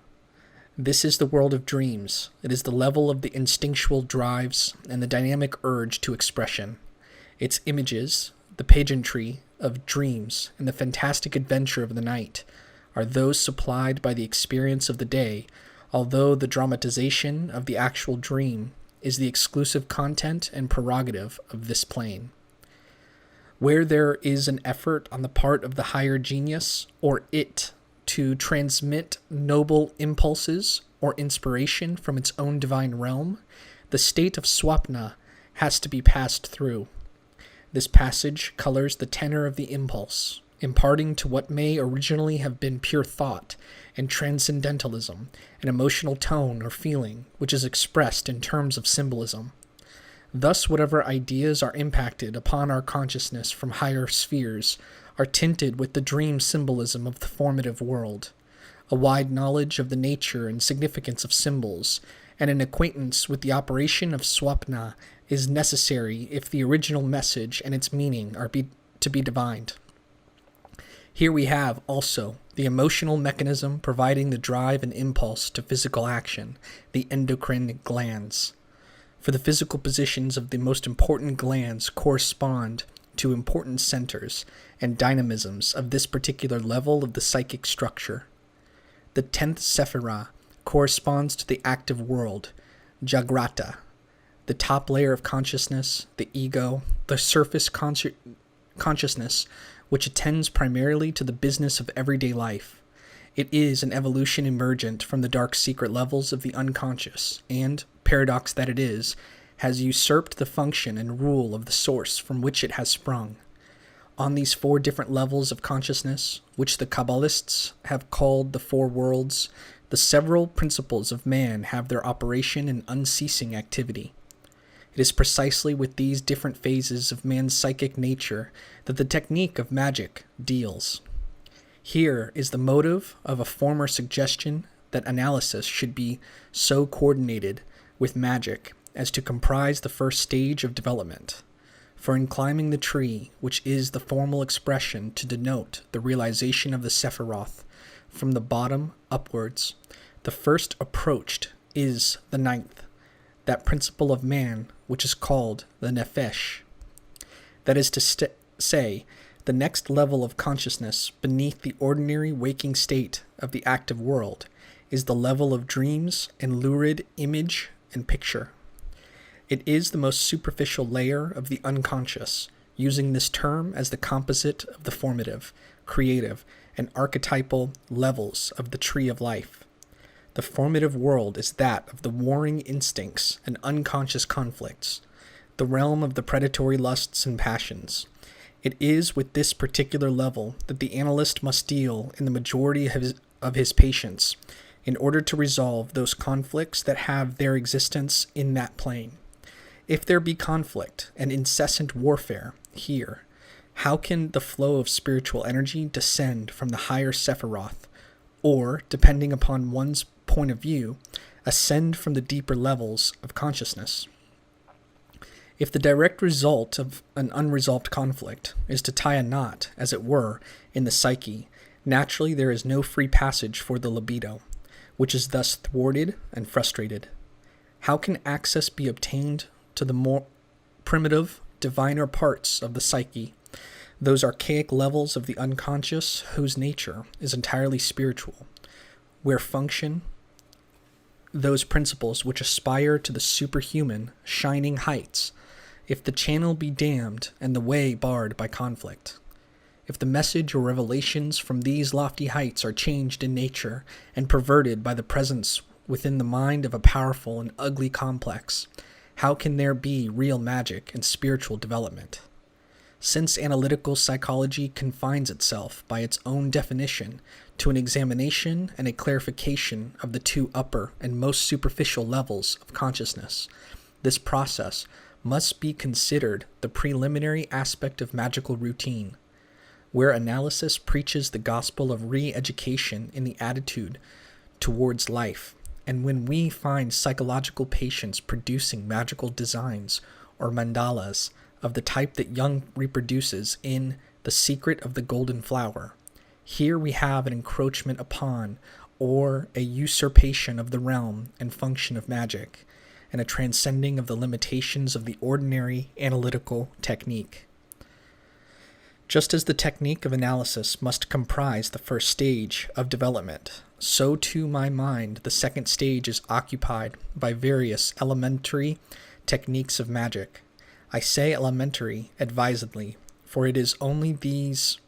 A: This is the world of dreams. It is the level of the instinctual drives and the dynamic urge to expression. Its images, the pageantry of dreams and the fantastic adventure of the night, are those supplied by the experience of the day, although the dramatization of the actual dream is the exclusive content and prerogative of this plane. Where there is an effort on the part of the higher genius, or it, to transmit noble impulses or inspiration from its own divine realm, the state of Swapna has to be passed through. This passage colors the tenor of the impulse, imparting to what may originally have been pure thought and transcendentalism an emotional tone or feeling which is expressed in terms of symbolism. Thus, whatever ideas are impacted upon our consciousness from higher spheres are tinted with the dream symbolism of the formative world. A wide knowledge of the nature and significance of symbols, and an acquaintance with the operation of Swapna is necessary if the original message and its meaning are to be divined. Here we have, also, the emotional mechanism providing the drive and impulse to physical action, the endocrine glands. For the physical positions of the most important glands correspond to important centers and dynamisms of this particular level of the psychic structure. The 10th Sephirah corresponds to the active world, Jagrata, the top layer of consciousness, the ego, the surface consciousness, which attends primarily to the business of everyday life. It is an evolution emergent from the dark secret levels of the unconscious, and, paradox that it is, has usurped the function and rule of the source from which it has sprung. On these 4 different levels of consciousness, which the Qabbalists have called the 4 worlds, the several principles of man have their operation in unceasing activity. It is precisely with these different phases of man's psychic nature that the technique of magic deals. Here is the motive of a former suggestion that analysis should be so coordinated with magic as to comprise the first stage of development. For in climbing the tree, which is the formal expression to denote the realization of the Sephiroth from the bottom upwards, the first approached is the 9th, that principle of man which is called the Nefesh. That is to say, the next level of consciousness beneath the ordinary waking state of the active world is the level of dreams and lurid image and picture. It is the most superficial layer of the unconscious, using this term as the composite of the formative, creative, and archetypal levels of the tree of life. The formative world is that of the warring instincts and unconscious conflicts, the realm of the predatory lusts and passions. It is with this particular level that the analyst must deal in the majority of his patients in order to resolve those conflicts that have their existence in that plane. If there be conflict and incessant warfare here, how can the flow of spiritual energy descend from the higher Sephiroth, or, depending upon one's point of view, ascend from the deeper levels of consciousness? If the direct result of an unresolved conflict is to tie a knot, as it were, in the psyche, naturally there is no free passage for the libido, which is thus thwarted and frustrated. How can access be obtained to the more primitive, diviner parts of the psyche, those archaic levels of the unconscious whose nature is entirely spiritual, where function those principles which aspire to the superhuman, shining heights, if the channel be dammed and the way barred by conflict? If the message or revelations from these lofty heights are changed in nature and perverted by the presence within the mind of a powerful and ugly complex, how can there be real magic and spiritual development? Since analytical psychology confines itself by its own definition to an examination and a clarification of the 2 upper and most superficial levels of consciousness, this process must be considered the preliminary aspect of magical routine, where analysis preaches the gospel of re-education in the attitude towards life. And when we find psychological patients producing magical designs or mandalas of the type that Jung reproduces in The Secret of the Golden Flower, here we have an encroachment upon, or a usurpation of the realm and function of magic, and a transcending of the limitations of the ordinary analytical technique. Just as the technique of analysis must comprise the first stage of development, so to my mind the second stage is occupied by various elementary techniques of magic. I say elementary advisedly, for it is only these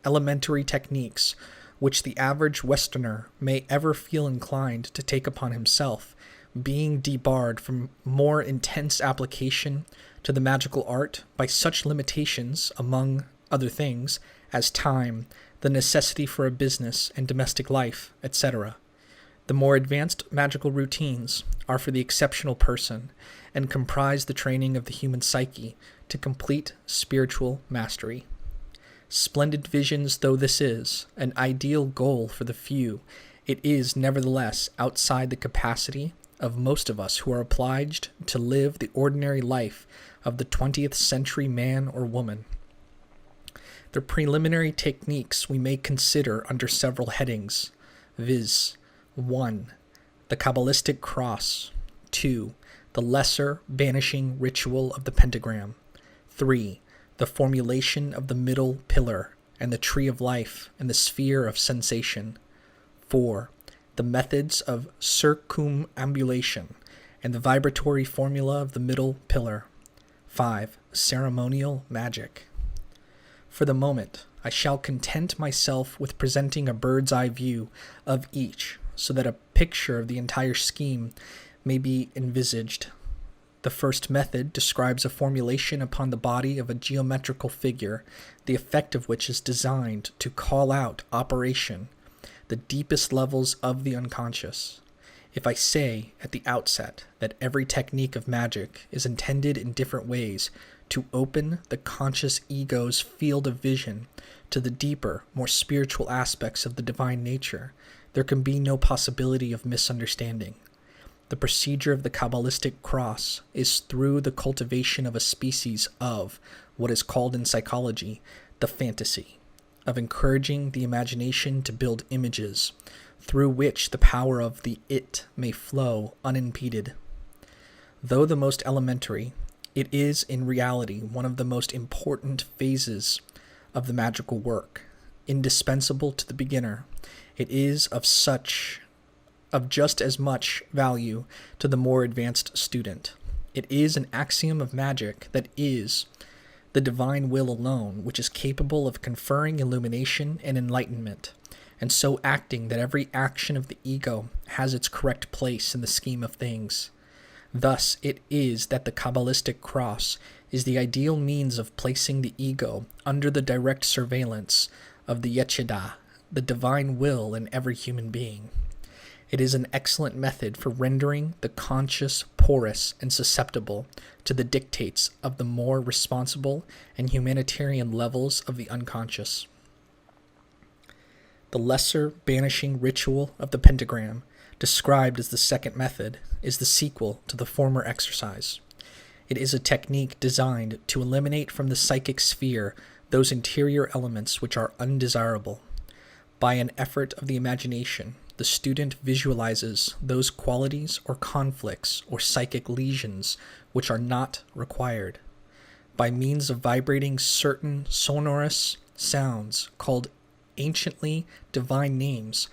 A: elementary techniques which the average Westerner may ever feel inclined to take upon himself, being debarred from more intense application to the magical art by such limitations, among other things, as time, the necessity for a business and domestic life, etc. The more advanced magical routines are for the exceptional person, and comprise the training of the human psyche to complete spiritual mastery. Splendid visions though this is, an ideal goal for the few, it is nevertheless outside the capacity of most of us who are obliged to live the ordinary life of the 20th century man or woman. The preliminary techniques we may consider under several headings, viz. 1. The Qabalistic cross. 2. The lesser banishing ritual of the Pentagram. 3. The formulation of the middle pillar and the tree of life and the sphere of sensation. 4. The methods of circumambulation and the vibratory formula of the middle pillar. 5. Ceremonial magic. For the moment, I shall content myself with presenting a bird's eye view of each, so that a picture of the entire scheme may be envisaged. The first method describes a formulation upon the body of a geometrical figure, the effect of which is designed to call out operation, the deepest levels of the unconscious. If I say at the outset that every technique of magic is intended in different ways to open the conscious ego's field of vision to the deeper, more spiritual aspects of the divine nature, there can be no possibility of misunderstanding. The procedure of the Qabalistic cross is through the cultivation of a species of what is called in psychology the fantasy, of encouraging the imagination to build images through which the power of the it may flow unimpeded. Though the most elementary, it is in reality one of the most important phases of the magical work, indispensable to the beginner. It is of just as much value to the more advanced student. It is an axiom of magic that is the divine will alone, which is capable of conferring illumination and enlightenment, and so acting that every action of the ego has its correct place in the scheme of things. Thus it is that the Qabalistic cross is the ideal means of placing the ego under the direct surveillance of the Yesod, the divine will in every human being. It is an excellent method for rendering the conscious porous and susceptible to the dictates of the more responsible and humanitarian levels of the unconscious. The lesser banishing ritual of the Pentagram, described as the second method, is the sequel to the former exercise. It is a technique designed to eliminate from the psychic sphere those interior elements which are undesirable. By an effort of the imagination, the student visualizes those qualities or conflicts or psychic lesions which are not required. By means of vibrating certain sonorous sounds called anciently divine names,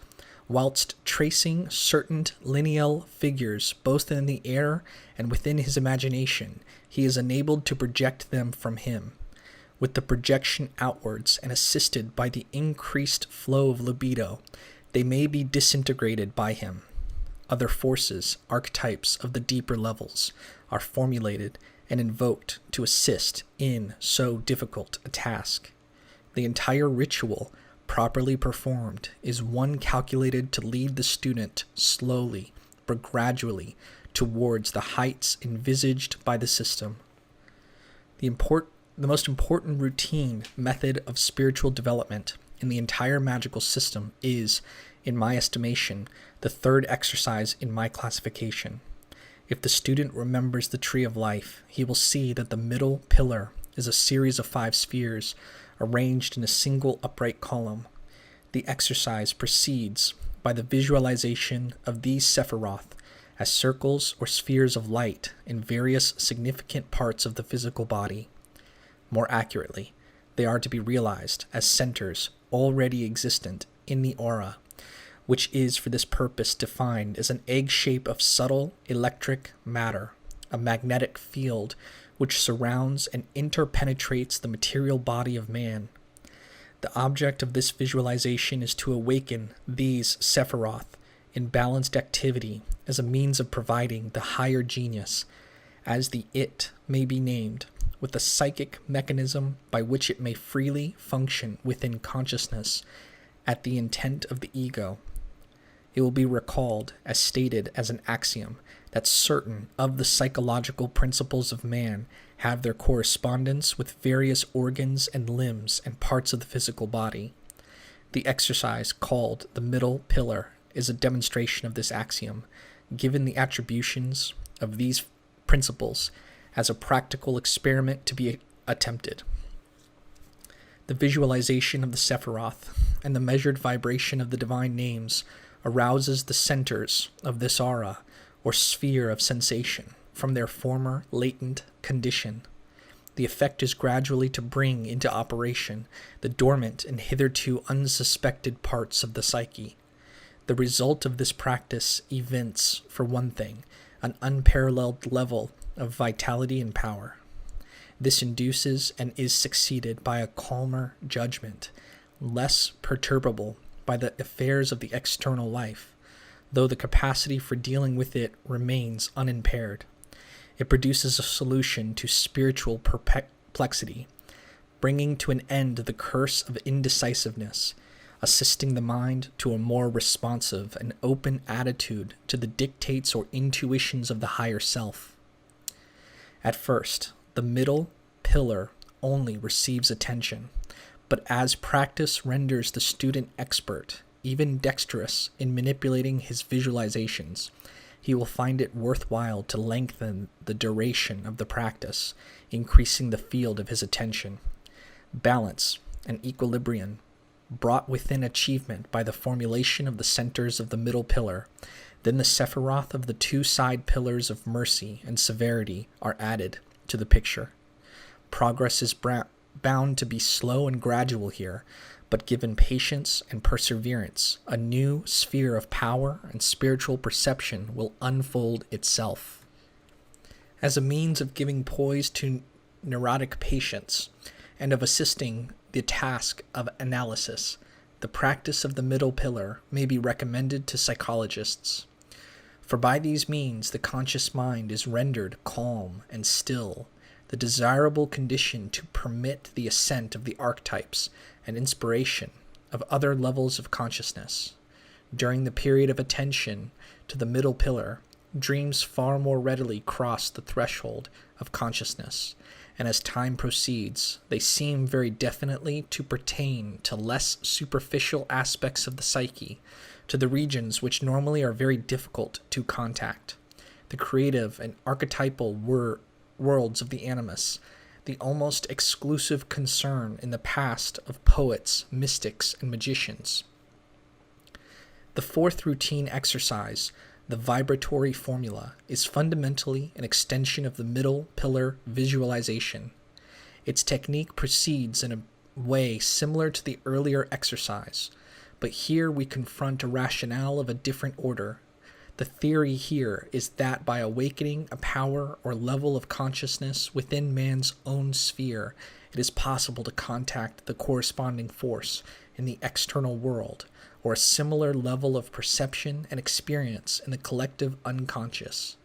A: whilst tracing certain lineal figures both in the air and within his imagination, he is enabled to project them from him. With the projection outwards and assisted by the increased flow of libido, they may be disintegrated by him. Other forces, archetypes of the deeper levels, are formulated and invoked to assist in so difficult a task. The entire ritual, properly performed, is one calculated to lead the student slowly but gradually towards the heights envisaged by the system. The most important routine method of spiritual development in the entire magical system is, in my estimation, the third exercise in my classification. If the student remembers the tree of life, he will see that the middle pillar is a series of 5 spheres arranged in a single upright column. The exercise proceeds by the visualization of these Sephiroth as circles or spheres of light in various significant parts of the physical body. More accurately, they are to be realized as centers already existent in the aura, which is for this purpose defined as an egg shape of subtle electric matter, a magnetic field which surrounds and interpenetrates the material body of man. The object of this visualization is to awaken these Sephiroth in balanced activity as a means of providing the higher genius, as the it may be named, with a psychic mechanism by which it may freely function within consciousness at the intent of the ego. It will be recalled as stated as an axiom that certain of the psychological principles of man have their correspondence with various organs and limbs and parts of the physical body. The exercise called the middle pillar is a demonstration of this axiom, given the attributions of these principles as a practical experiment to be attempted. The visualization of the Sephiroth and the measured vibration of the divine names arouses the centers of this aura or sphere of sensation from their former latent condition. The effect is gradually to bring into operation the dormant and hitherto unsuspected parts of the psyche. The result of this practice evinces, for one thing, an unparalleled level of vitality and power. This induces and is succeeded by a calmer judgment, less perturbable by the affairs of the external life, though the capacity for dealing with it remains unimpaired. It produces a solution to spiritual perplexity, bringing to an end the curse of indecisiveness, assisting the mind to a more responsive and open attitude to the dictates or intuitions of the higher self. At first, the middle pillar only receives attention, but as practice renders the student expert, even dexterous in manipulating his visualizations, he will find it worthwhile to lengthen the duration of the practice, increasing the field of his attention. Balance and equilibrium, brought within achievement by the formulation of the centers of the middle pillar, then the Sephiroth of the two side pillars of mercy and severity are added to the picture. Progress is bound to be slow and gradual here, but given patience and perseverance, a new sphere of power and spiritual perception will unfold itself. As a means of giving poise to neurotic patients and of assisting the task of analysis, the practice of the middle pillar may be recommended to psychologists. For by these means the conscious mind is rendered calm and still, the desirable condition to permit the ascent of the archetypes and inspiration of other levels of consciousness. During the period of attention to the middle pillar, dreams far more readily cross the threshold of consciousness, and as time proceeds, they seem very definitely to pertain to less superficial aspects of the psyche, to the regions which normally are very difficult to contact, the creative and archetypal worlds of the animus, the almost exclusive concern in the past of poets, mystics, and magicians. The fourth routine exercise, the vibratory formula, is fundamentally an extension of the middle pillar visualization. Its technique proceeds in a way similar to the earlier exercise, but here we confront a rationale of a different order. The theory here is that by awakening a power or level of consciousness within man's own sphere, it is possible to contact the corresponding force in the external world, or a similar level of perception and experience in the collective unconscious.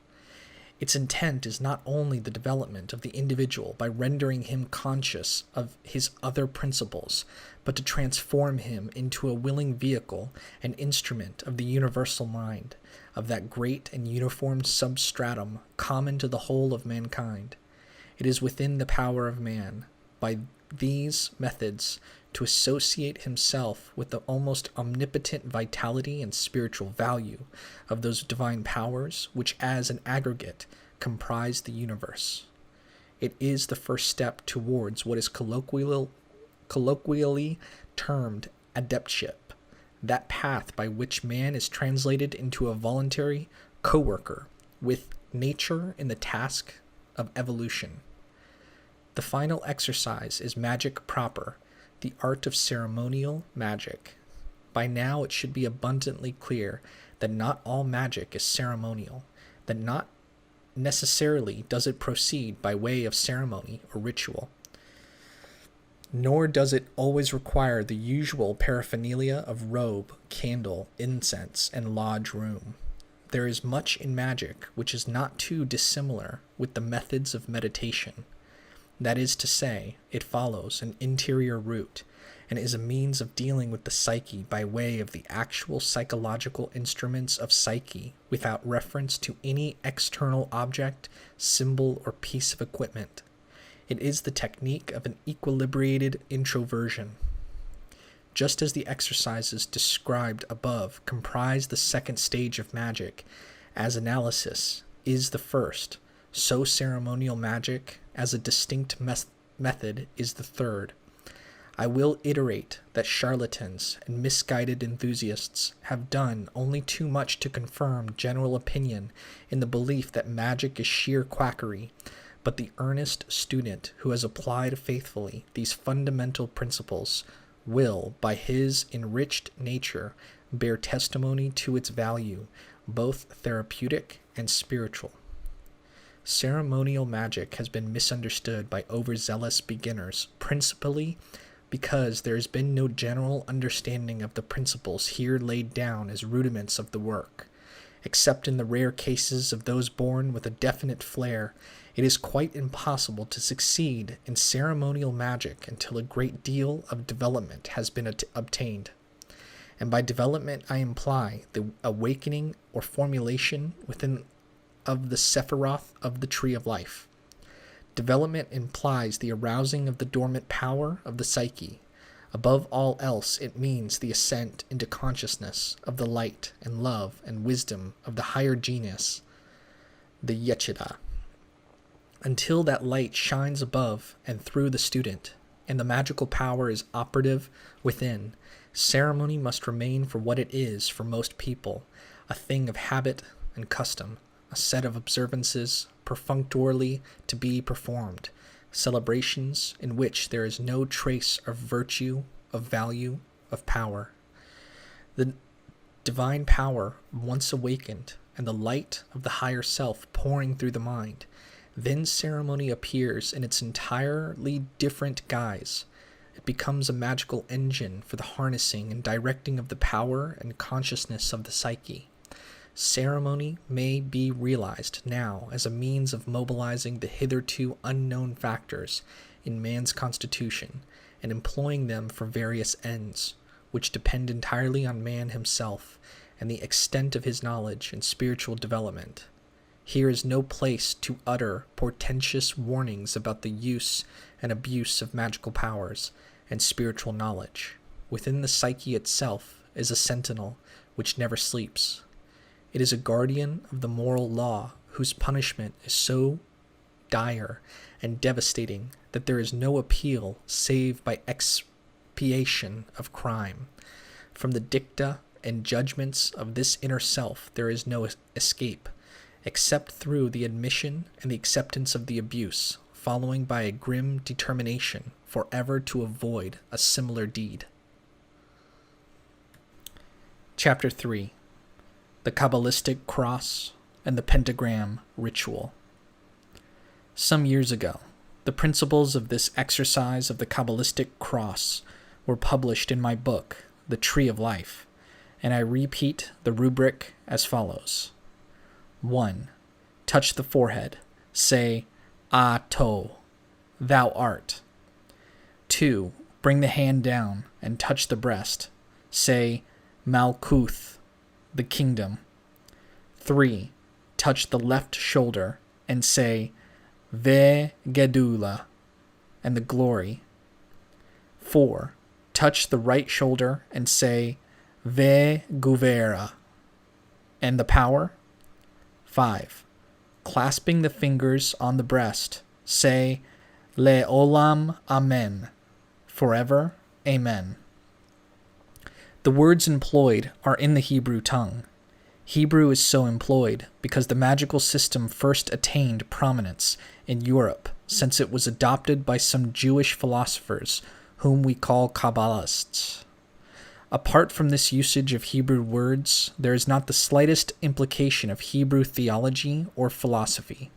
A: Its intent is not only the development of the individual by rendering him conscious of his other principles, but to transform him into a willing vehicle and instrument of the universal mind, of that great and uniform substratum common to the whole of mankind. It is within the power of man, by these methods, to associate himself with the almost omnipotent vitality and spiritual value of those divine powers which as an aggregate comprise the universe. It is the first step towards what is colloquially termed adeptship, that path by which man is translated into a voluntary co-worker with nature in the task of evolution. The final exercise is magic proper, the art of ceremonial magic. By now it should be abundantly clear that not all magic is ceremonial, that not necessarily does it proceed by way of ceremony or ritual, nor does it always require the usual paraphernalia of robe, candle, incense, and lodge room. There is much in magic which is not too dissimilar with the methods of meditation. That is to say, it follows an interior route, and is a means of dealing with the psyche by way of the actual psychological instruments of psyche without reference to any external object, symbol, or piece of equipment. It is the technique of an equilibrated introversion. Just as the exercises described above comprise the second stage of magic, as analysis is the first, so ceremonial magic, as a distinct method, is the third. I will iterate that charlatans and misguided enthusiasts have done only too much to confirm general opinion in the belief that magic is sheer quackery, but the earnest student who has applied faithfully these fundamental principles will, by his enriched nature, bear testimony to its value, both therapeutic and spiritual. Ceremonial magic has been misunderstood by overzealous beginners, principally because there has been no general understanding of the principles here laid down as rudiments of the work. Except in the rare cases of those born with a definite flair, it is quite impossible to succeed in ceremonial magic until a great deal of development has been obtained. And by development I imply the awakening or formulation within of the Sephiroth of the Tree of Life. Development implies the arousing of the dormant power of the psyche. Above all else, it means the ascent into consciousness of the light and love and wisdom of the higher genius, the Yesod. Until that light shines above and through the student, and the magical power is operative within, ceremony must remain for what it is for most people, a thing of habit and custom, a set of observances perfunctorily to be performed, celebrations in which there is no trace of virtue, of value, of power. The divine power, once awakened, and the light of the higher self pouring through the mind, then ceremony appears in its entirely different guise. It becomes a magical engine for the harnessing and directing of the power and consciousness of the psyche. Ceremony may be realized now as a means of mobilizing the hitherto unknown factors in man's constitution and employing them for various ends, which depend entirely on man himself and the extent of his knowledge and spiritual development. Here is no place to utter portentous warnings about the use and abuse of magical powers and spiritual knowledge. Within the psyche itself is a sentinel which never sleeps. It is a guardian of the moral law whose punishment is so dire and devastating that there is no appeal save by expiation of crime. From the dicta and judgments of this inner self there is no escape, except through the admission and the acceptance of the abuse, following by a grim determination forever to avoid a similar deed. Chapter 3. The Qabalistic Cross and the Pentagram Ritual. Some years ago, the principles of this exercise of the Qabalistic Cross were published in my book, The Tree of Life, and I repeat the rubric as follows. 1. Touch the forehead. Say, Ato, thou art. 2. Bring the hand down and touch the breast. Say, Malkuth, the kingdom. 3. Touch the left shoulder and say, Ve Gedula, and the glory. 4. Touch the right shoulder and say, Ve Guvera, and the power. 5. Clasping the fingers on the breast, say, Le Olam Amen, forever Amen. The words employed are in the Hebrew tongue. Hebrew is so employed because the magical system first attained prominence in Europe, since it was adopted by some Jewish philosophers whom we call Qabbalists. Apart from this usage of Hebrew words, there is not the slightest implication of Hebrew theology or philosophy.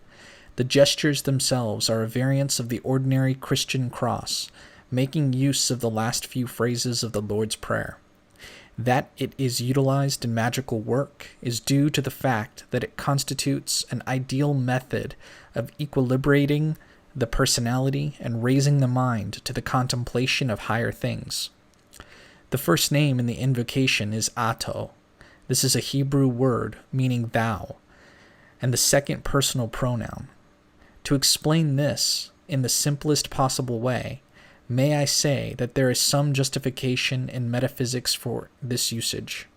A: The gestures themselves are a variance of the ordinary Christian cross, making use of the last few phrases of the Lord's Prayer. That it is utilized in magical work is due to the fact that it constitutes an ideal method of equilibrating the personality and raising the mind to the contemplation of higher things. The first name in the invocation is Ato. This is a Hebrew word meaning thou, and the second personal pronoun. To explain this in the simplest possible way, may I say that there is some justification in metaphysics for this usage.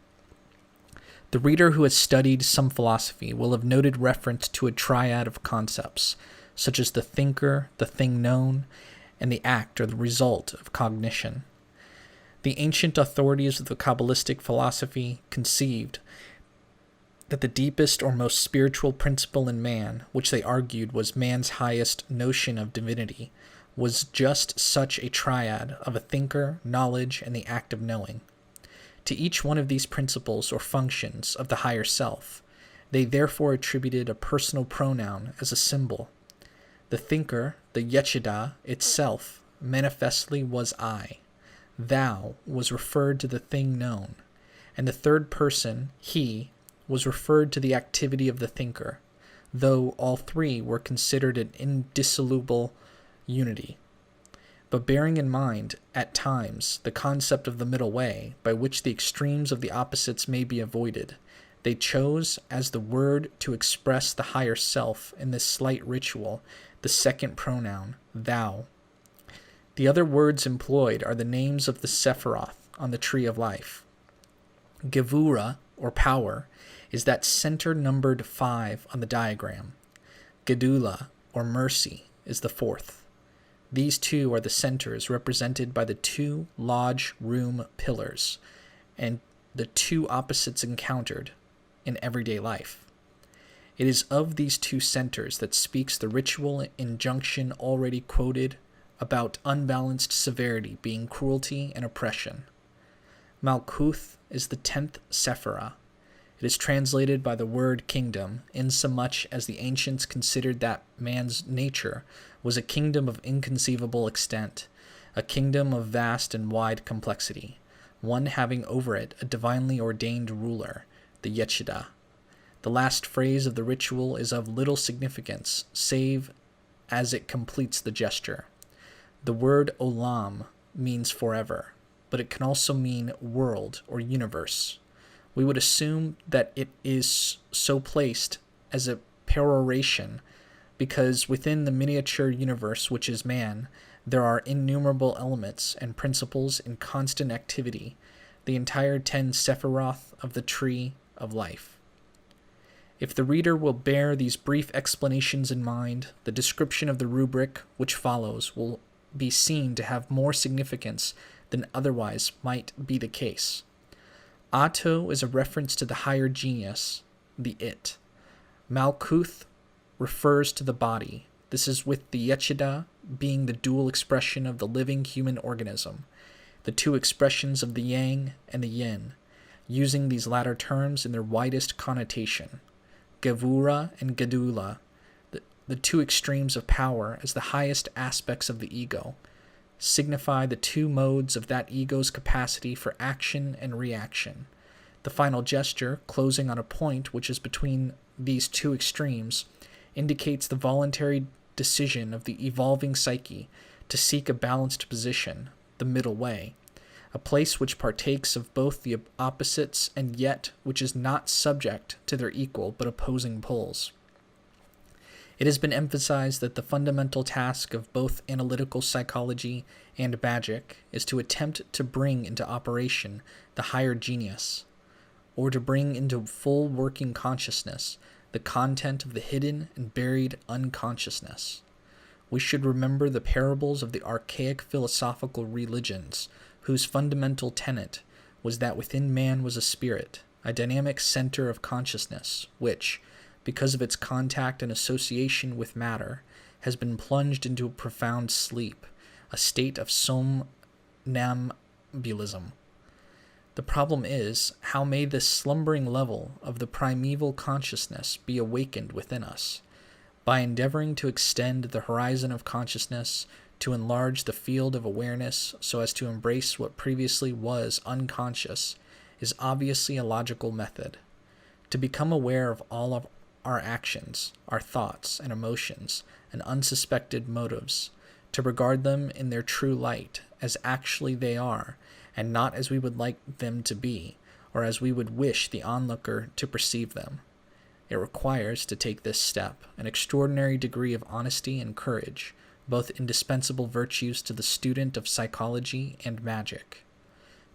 A: The reader who has studied some philosophy will have noted reference to a triad of concepts, such as the thinker, the thing known, and the act or the result of cognition. The ancient authorities of the Kabbalistic philosophy conceived that the deepest or most spiritual principle in man, which they argued was man's highest notion of divinity, was just such a triad of a thinker, knowledge, and the act of knowing. To each one of these principles or functions of the higher self, they therefore attributed a personal pronoun as a symbol. The thinker, the Yesod itself, manifestly was I. Thou was referred to the thing known, and the third person, he, was referred to the activity of the thinker, though all three were considered an indissoluble unity. But bearing in mind, at times, the concept of the middle way, by which the extremes of the opposites may be avoided, they chose as the word to express the higher self in this slight ritual the second pronoun, thou. The other words employed are the names of the Sephiroth on the Tree of Life. Gevura, or power, is that center numbered 5 on the diagram. Gedula, or mercy, is the 4th. These two are the centers represented by the 2 lodge room pillars and the 2 opposites encountered in everyday life. It is of these 2 centers that speaks the ritual injunction already quoted about unbalanced severity being cruelty and oppression. Malkuth is the 10th Sephirah. It is translated by the word kingdom, insomuch as the ancients considered that man's nature was a kingdom of inconceivable extent, a kingdom of vast and wide complexity, one having over it a divinely ordained ruler, the Yesod. The last phrase of the ritual is of little significance, save as it completes the gesture. The word olam means forever, but it can also mean world or universe. We would assume that it is so placed as a peroration because within the miniature universe which is man, there are innumerable elements and principles in constant activity, the entire 10 Sephiroth of the Tree of Life. If the reader will bear these brief explanations in mind, the description of the rubric which follows will be seen to have more significance than otherwise might be the case. Ato is a reference to the higher genius, the it. Malkuth refers to the body. This is with the Yesod being the dual expression of the living human organism, the 2 expressions of the yang and the yin, using these latter terms in their widest connotation. Gevura and Gedula, the 2 extremes of power as the highest aspects of the ego, signify the 2 modes of that ego's capacity for action and reaction. The final gesture, closing on a point which is between these 2 extremes, indicates the voluntary decision of the evolving psyche to seek a balanced position, the middle way, a place which partakes of both the opposites and yet which is not subject to their equal but opposing poles. It has been emphasized that the fundamental task of both analytical psychology and magic is to attempt to bring into operation the higher genius, or to bring into full working consciousness the content of the hidden and buried unconsciousness. We should remember the parables of the archaic philosophical religions, whose fundamental tenet was that within man was a spirit, a dynamic center of consciousness, which, because of its contact and association with matter, has been plunged into a profound sleep, a state of somnambulism. The problem is, how may this slumbering level of the primeval consciousness be awakened within us? By endeavoring to extend the horizon of consciousness, to enlarge the field of awareness so as to embrace what previously was unconscious, is obviously a logical method. To become aware of all of our actions, our thoughts and emotions, and unsuspected motives, to regard them in their true light, as actually they are, and not as we would like them to be, or as we would wish the onlooker to perceive them. It requires, to take this step, an extraordinary degree of honesty and courage, both indispensable virtues to the student of psychology and magic.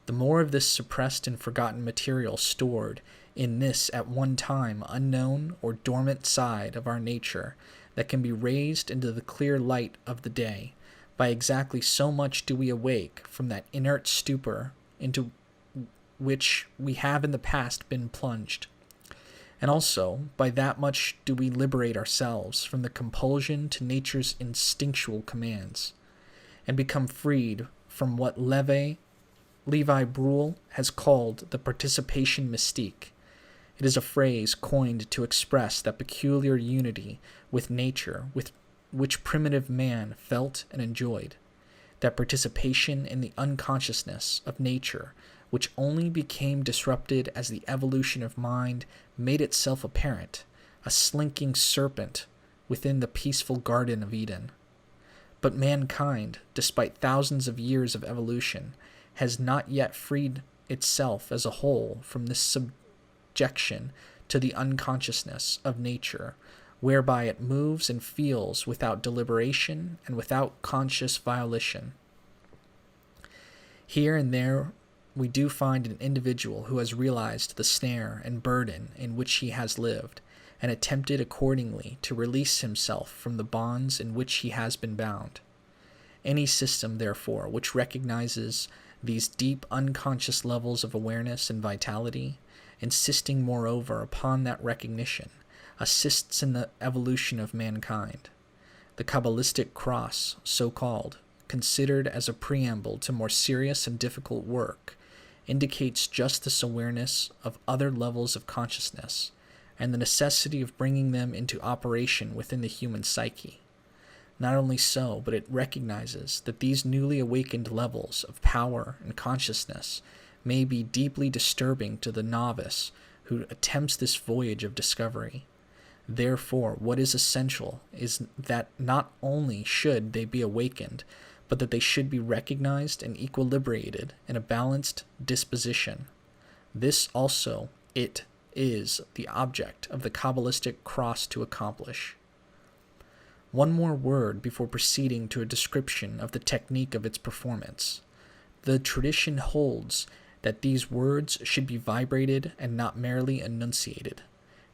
A: The more of this suppressed and forgotten material stored in this at one time unknown or dormant side of our nature that can be raised into the clear light of the day, by exactly so much do we awake from that inert stupor into which we have in the past been plunged. And also, by that much do we liberate ourselves from the compulsion to nature's instinctual commands, and become freed from what Levi Bruhl has called the participation mystique. It is a phrase coined to express that peculiar unity with nature with which primitive man felt and enjoyed, that participation in the unconsciousness of nature which only became disrupted as the evolution of mind made itself apparent, a slinking serpent within the peaceful Garden of Eden. But mankind, despite thousands of years of evolution, has not yet freed itself as a whole from this subjection to the unconsciousness of nature, whereby it moves and feels without deliberation and without conscious volition. Here and there we do find an individual who has realized the snare and burden in which he has lived, and attempted accordingly to release himself from the bonds in which he has been bound. Any system, therefore, which recognizes these deep unconscious levels of awareness and vitality, insisting moreover upon that recognition, assists in the evolution of mankind. The Qabalistic cross, so called, considered as a preamble to more serious and difficult work, indicates just this awareness of other levels of consciousness, and the necessity of bringing them into operation within the human psyche. Not only so, but it recognizes that these newly awakened levels of power and consciousness may be deeply disturbing to the novice who attempts this voyage of discovery. Therefore, what is essential is that not only should they be awakened, but that they should be recognized and equilibrated in a balanced disposition. This also, it is the object of the Qabalistic cross to accomplish. One more word before proceeding to a description of the technique of its performance. The tradition holds that these words should be vibrated and not merely enunciated.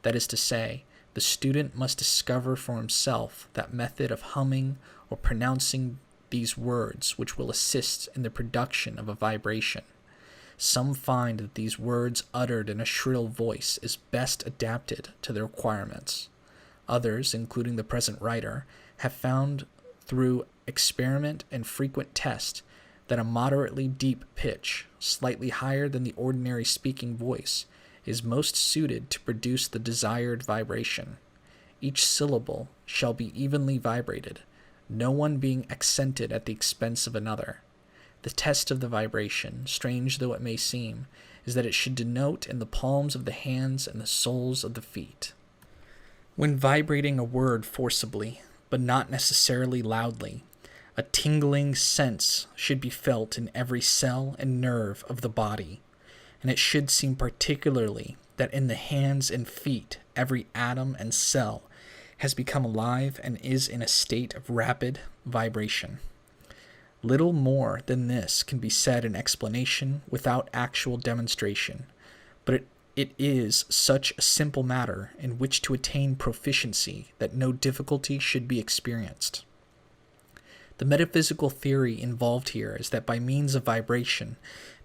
A: That is to say, the student must discover for himself that method of humming or pronouncing these words which will assist in the production of a vibration. Some find that these words uttered in a shrill voice is best adapted to their requirements. Others, including the present writer, have found through experiment and frequent test that a moderately deep pitch, slightly higher than the ordinary speaking voice, is most suited to produce the desired vibration. Each syllable shall be evenly vibrated, no one being accented at the expense of another. The test of the vibration, strange though it may seem, is that it should denote in the palms of the hands and the soles of the feet. When vibrating a word forcibly, but not necessarily loudly, a tingling sense should be felt in every cell and nerve of the body, and it should seem particularly that in the hands and feet every atom and cell has become alive and is in a state of rapid vibration. Little more than this can be said in explanation without actual demonstration, but it is such a simple matter in which to attain proficiency that no difficulty should be experienced. The metaphysical theory involved here is that by means of vibration,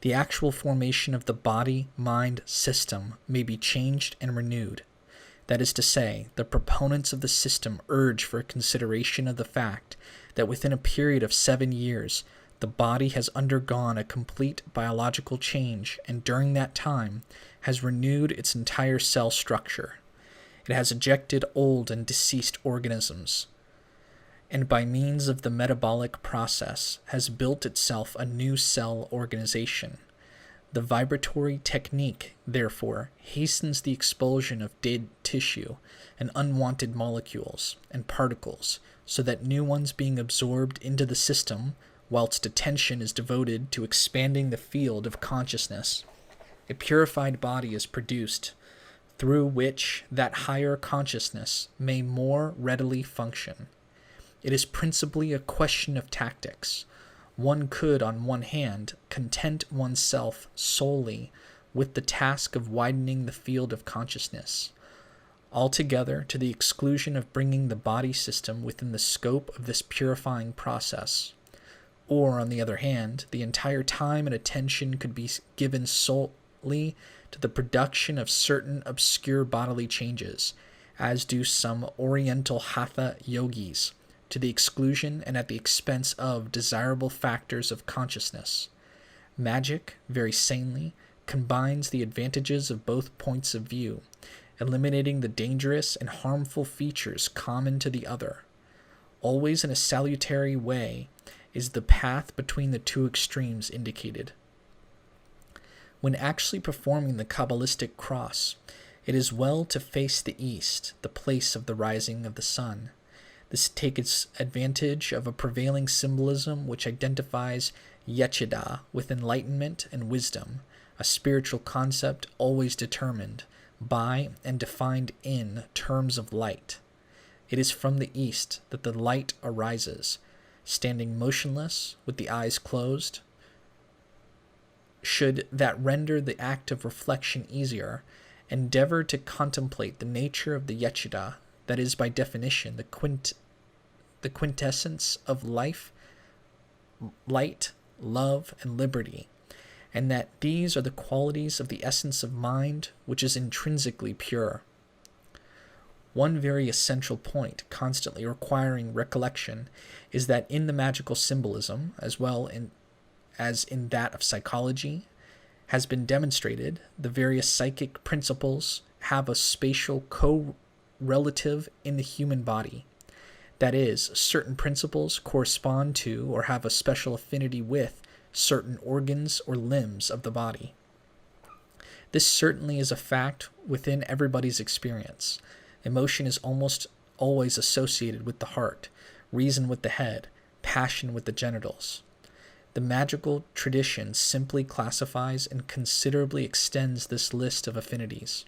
A: the actual formation of the body-mind system may be changed and renewed. That is to say, the proponents of the system urge for a consideration of the fact that within a period of 7 years, the body has undergone a complete biological change, and during that time has renewed its entire cell structure. It has ejected old and deceased organisms, and by means of the metabolic process has built itself a new cell organization. The vibratory technique, therefore, hastens the expulsion of dead tissue and unwanted molecules and particles, so that new ones being absorbed into the system, whilst attention is devoted to expanding the field of consciousness, a purified body is produced, through which that higher consciousness may more readily function. It is principally a question of tactics. One could, on one hand, content oneself solely with the task of widening the field of consciousness, altogether to the exclusion of bringing the body system within the scope of this purifying process. Or, on the other hand, the entire time and attention could be given solely to the production of certain obscure bodily changes, as do some Oriental Hatha yogis, to the exclusion and at the expense of desirable factors of consciousness. Magic, very sanely, combines the advantages of both points of view, eliminating the dangerous and harmful features common to the other. Always in a salutary way is the path between the two extremes indicated. When actually performing the Qabalistic cross, it is well to face the east, the place of the rising of the sun. This takes advantage of a prevailing symbolism which identifies Yesod with enlightenment and wisdom, a spiritual concept always determined by and defined in terms of light. It is from the east that the light arises. Standing motionless, with the eyes closed, should that render the act of reflection easier, endeavor to contemplate the nature of the Yesod, that is by definition the quintessence of life, light, love, and liberty, and that these are the qualities of the essence of mind which is intrinsically pure. One very essential point constantly requiring recollection is that in the magical symbolism, as well as in that of psychology, has been demonstrated, the various psychic principles have a spatial correlative in the human body. That is, certain principles correspond to or have a special affinity with certain organs or limbs of the body. This certainly is a fact within everybody's experience. Emotion is almost always associated with the heart, reason with the head, passion with the genitals. The magical tradition simply classifies and considerably extends this list of affinities.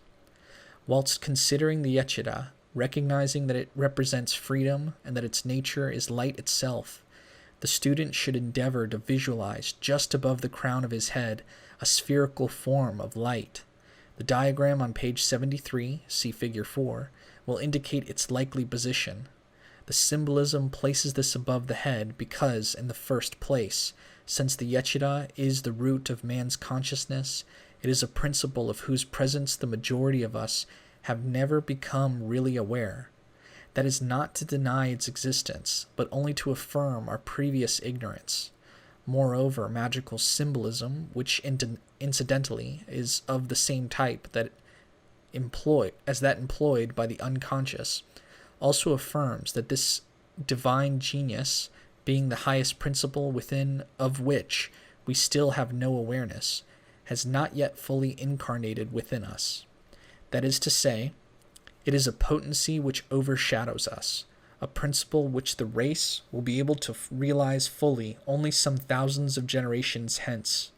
A: Whilst considering the Yesod, recognizing that it represents freedom and that its nature is light itself, the student should endeavor to visualize just above the crown of his head a spherical form of light. The diagram on page 73, see figure 4, will indicate its likely position. The symbolism places this above the head because, in the first place, since the Yesod is the root of man's consciousness, it is a principle of whose presence the majority of us have never become really aware. That is not to deny its existence, but only to affirm our previous ignorance. Moreover, magical symbolism, which incidentally is of the same type that employed by the unconscious, also affirms that this divine genius, being the highest principle within of which we still have no awareness, has not yet fully incarnated within us. That is to say, it is a potency which overshadows us, a principle which the race will be able to realize fully only some thousands of generations hence.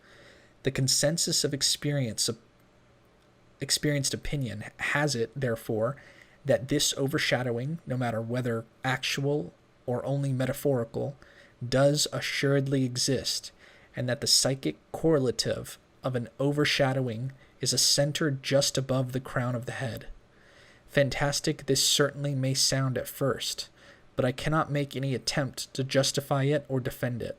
A: The consensus of experienced opinion has it, therefore, that this overshadowing, no matter whether actual or only metaphorical, does assuredly exist, and that the psychic correlative of an overshadowing is a center just above the crown of the head. Fantastic this certainly may sound at first, but I cannot make any attempt to justify it or defend it.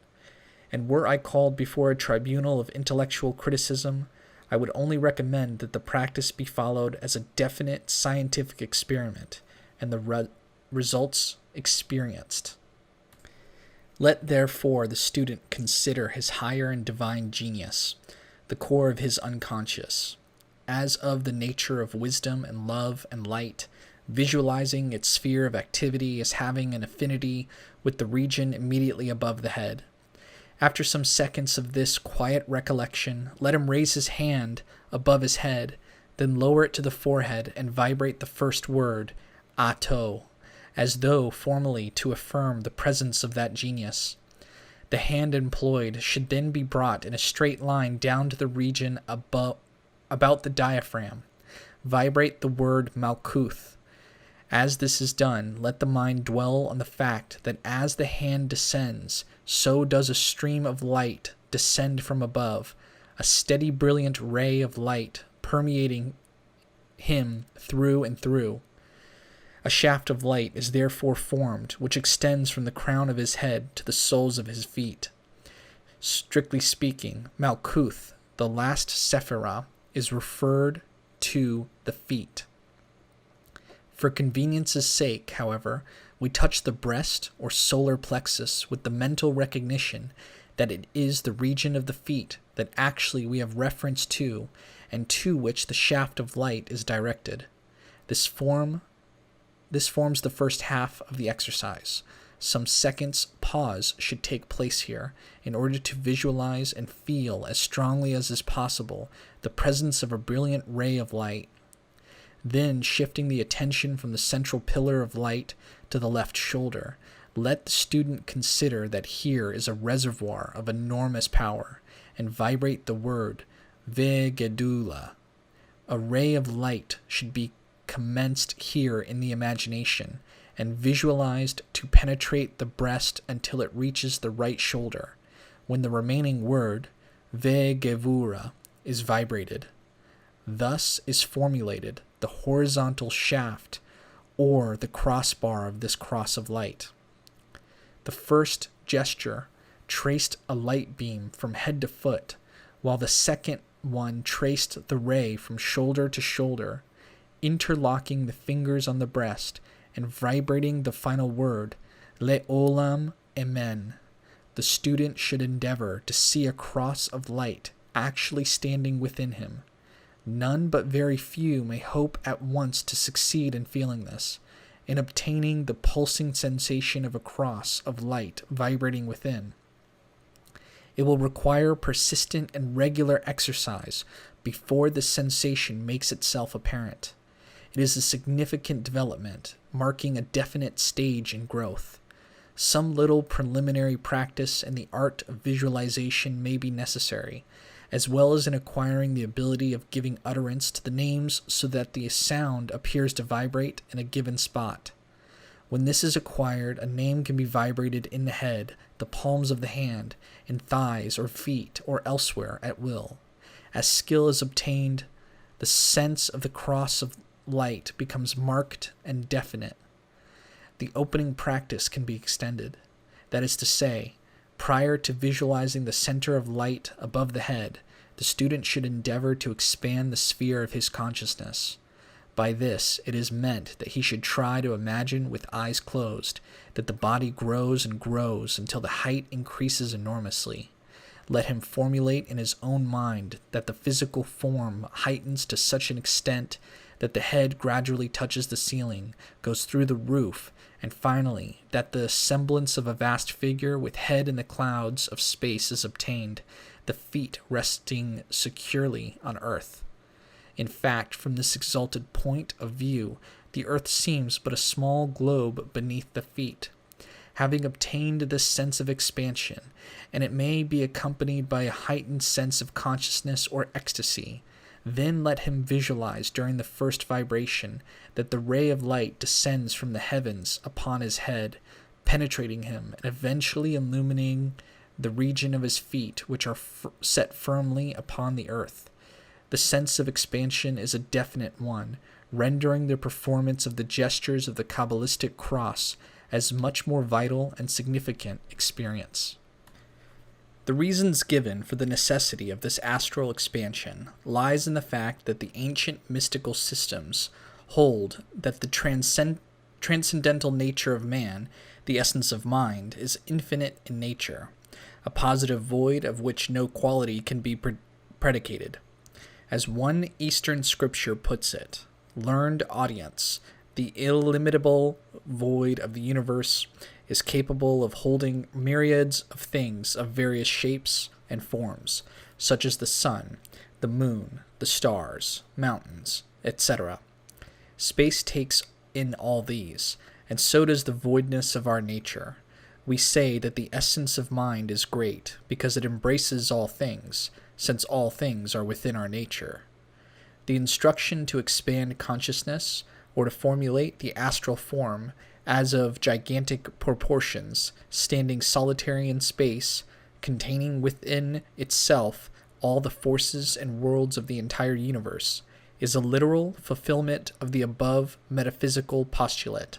A: And were I called before a tribunal of intellectual criticism, I would only recommend that the practice be followed as a definite scientific experiment, and the results experienced. Let therefore the student consider his higher and divine genius, the core of his unconscious, as of the nature of wisdom and love and light, visualizing its sphere of activity as having an affinity with the region immediately above the head. After some seconds of this quiet recollection, let him raise his hand above his head, then lower it to the forehead and vibrate the first word, Ato, as though formally to affirm the presence of that genius. The hand employed should then be brought in a straight line down to the region about the diaphragm. Vibrate the word Malkuth. As this is done, let the mind dwell on the fact that as the hand descends, so does a stream of light descend from above, a steady brilliant ray of light permeating him through and through. A shaft of light is therefore formed, which extends from the crown of his head to the soles of his feet. Strictly speaking, Malkuth, the last Sephirah, is referred to the feet. For convenience's sake, however, we touch the breast or solar plexus with the mental recognition that it is the region of the feet that actually we have reference to and to which the shaft of light is directed. This forms the first half of the exercise. Some seconds pause should take place here in order to visualize and feel as strongly as is possible the presence of a brilliant ray of light. Then, shifting the attention from the central pillar of light to the left shoulder, let the student consider that here is a reservoir of enormous power, and vibrate the word Vegedula. A ray of light should be commenced here in the imagination, and visualized to penetrate the breast until it reaches the right shoulder, when the remaining word, Vegevura, is vibrated. Thus is formulated the horizontal shaft, or the crossbar of this cross of light. The first gesture traced a light beam from head to foot, while the second one traced the ray from shoulder to shoulder, interlocking the fingers on the breast and vibrating the final word, Le'olam Amen. The student should endeavor to see a cross of light actually standing within him. None but very few may hope at once to succeed in feeling this, in obtaining the pulsing sensation of a cross of light vibrating within. It will require persistent and regular exercise before the sensation makes itself apparent. It is a significant development, marking a definite stage in growth. Some little preliminary practice in the art of visualization may be necessary, as well as in acquiring the ability of giving utterance to the names so that the sound appears to vibrate in a given spot. When this is acquired, a name can be vibrated in the head, the palms of the hand, in thighs or feet, or elsewhere at will. As skill is obtained, the sense of the cross of light becomes marked and definite. The opening practice can be extended. That is to say, prior to visualizing the center of light above the head, the student should endeavor to expand the sphere of his consciousness. By this, it is meant that he should try to imagine with eyes closed that the body grows and grows until the height increases enormously. Let him formulate in his own mind that the physical form heightens to such an extent that the head gradually touches the ceiling, goes through the roof, and finally, that the semblance of a vast figure with head in the clouds of space is obtained, the feet resting securely on earth. In fact, from this exalted point of view, the earth seems but a small globe beneath the feet. Having obtained this sense of expansion, and it may be accompanied by a heightened sense of consciousness or ecstasy, then let him visualize during the first vibration that the ray of light descends from the heavens upon his head, penetrating him and eventually illuminating the region of his feet, which are set firmly upon the earth. The sense of expansion is a definite one, rendering the performance of the gestures of the Qabalistic cross as much more vital and significant experience. The reasons given for the necessity of this astral expansion lies in the fact that the ancient mystical systems hold that the transcendental nature of man, the essence of mind, is infinite in nature, a positive void of which no quality can be predicated. As one Eastern scripture puts it, learned audience, the illimitable void of the universe is capable of holding myriads of things of various shapes and forms, such as the sun, the moon, the stars, mountains, etc. Space takes in all these, and so does the voidness of our nature. We say that the essence of mind is great because it embraces all things, since all things are within our nature. The instruction to expand consciousness, or to formulate the astral form as of gigantic proportions, standing solitary in space, containing within itself all the forces and worlds of the entire universe, is a literal fulfillment of the above metaphysical postulate.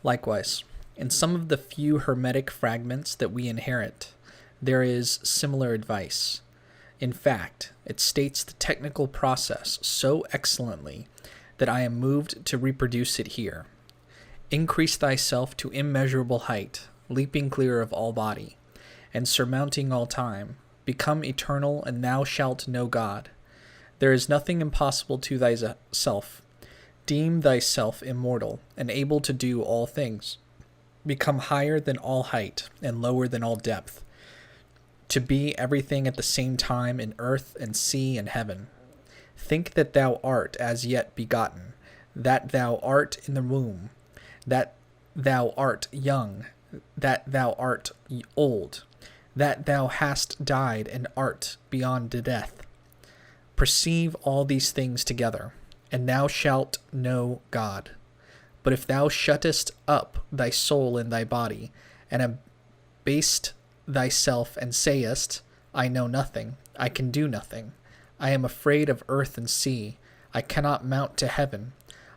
A: Likewise, in some of the few Hermetic fragments that we inherit, there is similar advice. In fact, it states the technical process so excellently that I am moved to reproduce it here. Increase thyself to immeasurable height, leaping clear of all body, and surmounting all time. Become eternal, and thou shalt know God. There is nothing impossible to thyself. Deem thyself immortal, and able to do all things. become higher than all height and lower than all depth, to be everything at the same time in earth and sea and heaven. Think that thou art as yet begotten, that thou art in the womb, that thou art young, that thou art old, that thou hast died and art beyond death. Perceive all these things together, and thou shalt know God. But if thou shuttest up thy soul in thy body, and abasest thyself, and sayest, I know nothing, I can do nothing, I am afraid of earth and sea, I cannot mount to heaven,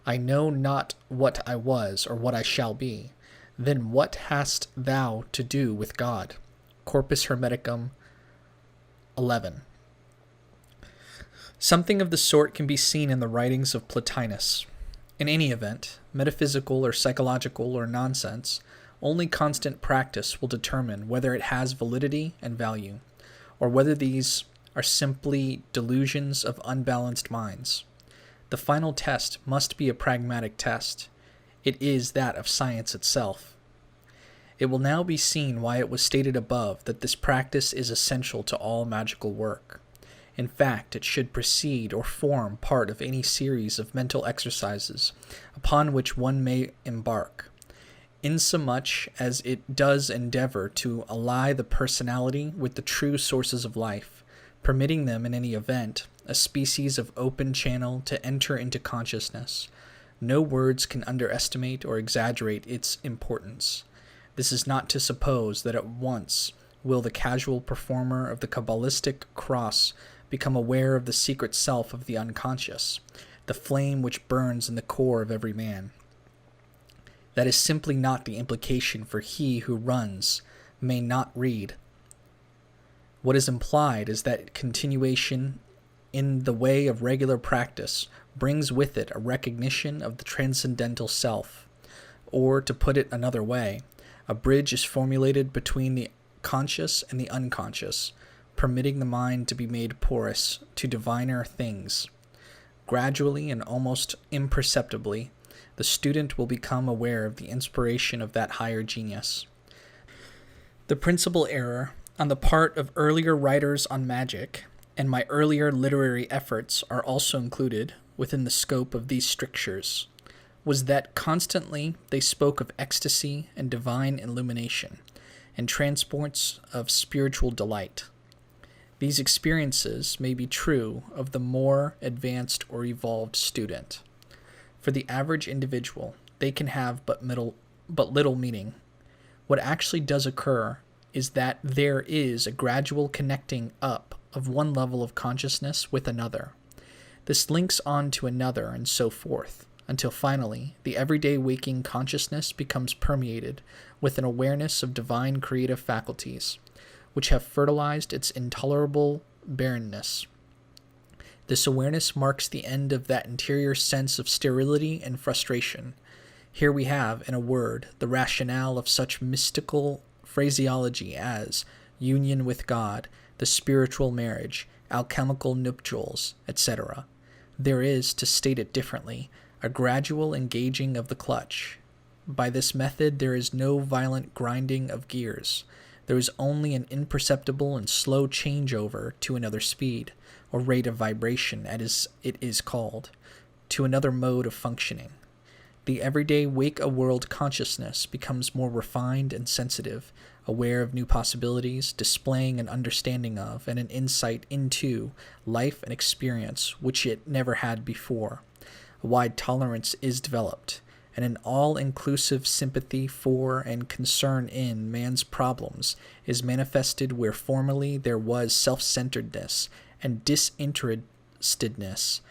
A: I know not what I was or what I shall be, then what hast thou to do with God? Corpus Hermeticum 11. Something of the sort can be seen in the writings of Plotinus. In any event, metaphysical or psychological or nonsense, only constant practice will determine whether it has validity and value, or whether these are simply delusions of unbalanced minds. The final test must be a pragmatic test. It is that of science itself. It will now be seen why it was stated above that this practice is essential to all magical work. In fact, it should precede or form part of any series of mental exercises upon which one may embark, insomuch as it does endeavor to ally the personality with the true sources of life, permitting them, in any event, a species of open channel to enter into consciousness. No words can underestimate or exaggerate its importance. This is not to suppose that at once will the casual performer of the Qabalistic cross become aware of the secret self of the unconscious, the flame which burns in the core of every man. That is simply not the implication, for he who runs may not read. What is implied is that continuation in the way of regular practice brings with it a recognition of the transcendental self, or, to put it another way, a bridge is formulated between the conscious and the unconscious, permitting the mind to be made porous to diviner things. Gradually and almost imperceptibly, the student will become aware of the inspiration of that higher genius. The principal error on the part of earlier writers on magic, and my earlier literary efforts are also included within the scope of these strictures, was that constantly they spoke of ecstasy and divine illumination, and transports of spiritual delight. These experiences may be true of the more advanced or evolved student. For the average individual, they can have but little meaning. What actually does occur is that there is a gradual connecting up of one level of consciousness with another. This links on to another and so forth, until finally the everyday waking consciousness becomes permeated with an awareness of divine creative faculties, which have fertilized its intolerable barrenness. This awareness marks the end of that interior sense of sterility and frustration. Here we have, in a word, the rationale of such mystical phraseology as union with God, the spiritual marriage, alchemical nuptials, etc. There is, to state it differently, a gradual engaging of the clutch. By this method there is no violent grinding of gears. There is only an imperceptible and slow changeover to another speed, or rate of vibration, as it is called, to another mode of functioning. The everyday wake-a-world consciousness becomes more refined and sensitive, aware of new possibilities, displaying an understanding of and an insight into life and experience which it never had before. A wide tolerance is developed, and an all-inclusive sympathy for and concern in man's problems is manifested where formerly there was self-centeredness and disinterestedness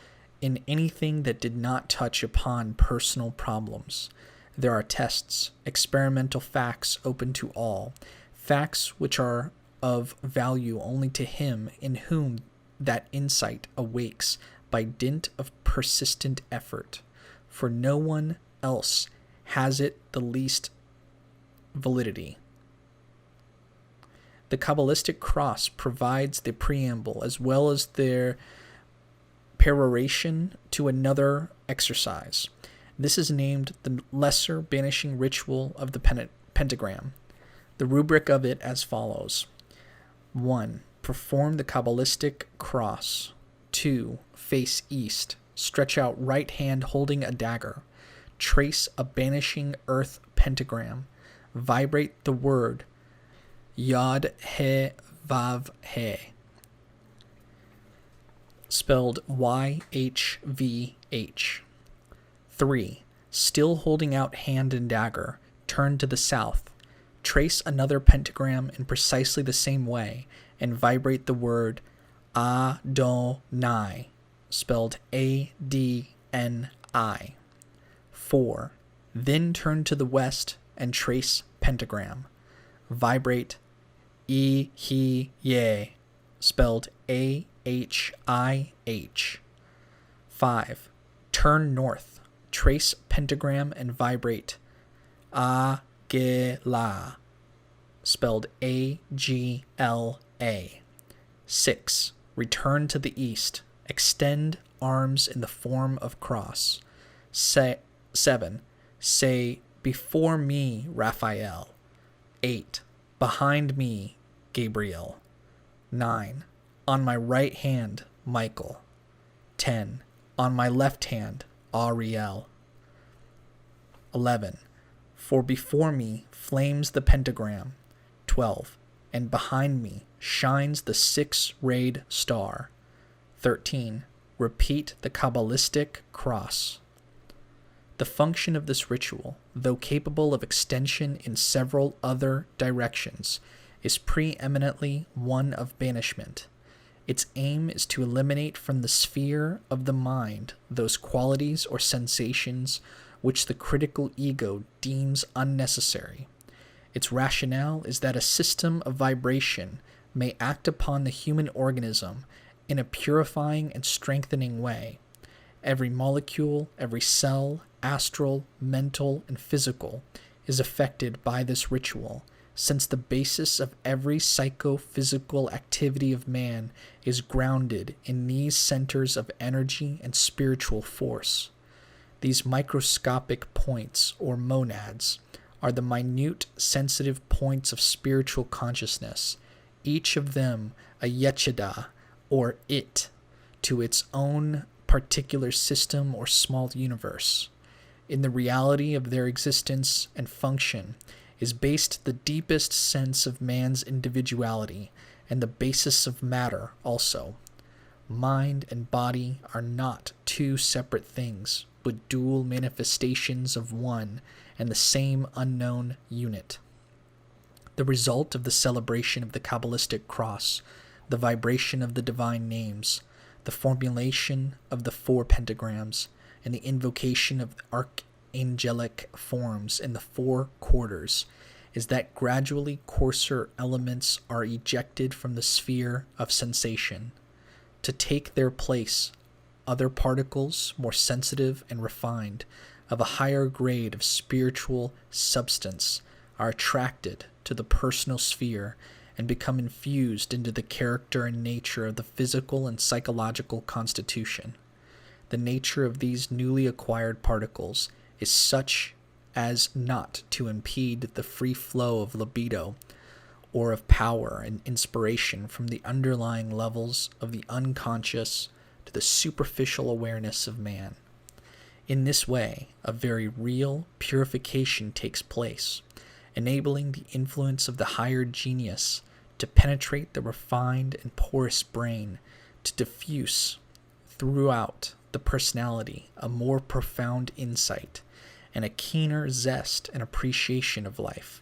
A: in anything that did not touch upon personal problems. There are tests, experimental facts open to all, facts which are of value only to him in whom that insight awakes by dint of persistent effort, for no one else has it the least validity. The Qabalistic cross provides the preamble as well as their peroration to another exercise. This is named the lesser banishing ritual of the pentagram. The rubric of it as follows. 1. Perform the Qabalistic cross. 2. Face east. Stretch out right hand holding a dagger. Trace a banishing earth pentagram. Vibrate the word Yod He Vav He, spelled YHVH. 3. Still holding out hand and dagger, turn to the south. Trace another pentagram in precisely the same way and vibrate the word Adonai, spelled ADNI. 4. Then turn to the west and trace pentagram. Vibrate Ye, spelled AHIH. 5. Turn north, trace pentagram and vibrate Qabalah, spelled AGLA. 6. Return to the east, extend arms in the form of cross. 7. Say, before me, Raphael. 8. Behind me, Gabriel. 9. On my right hand, Michael. 10. On my left hand, Ariel. 11. For before me flames the pentagram. 12. And behind me shines the 6-rayed star. 13. Repeat the Qabalistic cross. The function of this ritual, though capable of extension in several other directions, is preeminently one of banishment. Its aim is to eliminate from the sphere of the mind those qualities or sensations which the critical ego deems unnecessary. Its rationale is that a system of vibration may act upon the human organism in a purifying and strengthening way. Every molecule, every cell, astral, mental, and physical, is affected by this ritual, since the basis of every psychophysical activity of man is grounded in these centers of energy and spiritual force. These microscopic points, or monads, are the minute, sensitive points of spiritual consciousness, each of them a Yesod, or it, to its own particular system or small universe. In the reality of their existence and function is based the deepest sense of man's individuality and the basis of matter also. Mind and body are not two separate things, but dual manifestations of one and the same unknown unit. The result of the celebration of the Qabalistic cross, the vibration of the divine names, the formulation of the 4 pentagrams, and the invocation of archangelic forms in the 4 quarters, is that gradually coarser elements are ejected from the sphere of sensation. To take their place, other particles, more sensitive and refined, of a higher grade of spiritual substance, are attracted to the personal sphere and become infused into the character and nature of the physical and psychological constitution. The nature of these newly acquired particles is such as not to impede the free flow of libido or of power and inspiration from the underlying levels of the unconscious to the superficial awareness of man. In this way, a very real purification takes place, enabling the influence of the higher genius to penetrate the refined and porous brain, to diffuse throughout the personality a more profound insight and a keener zest and appreciation of life,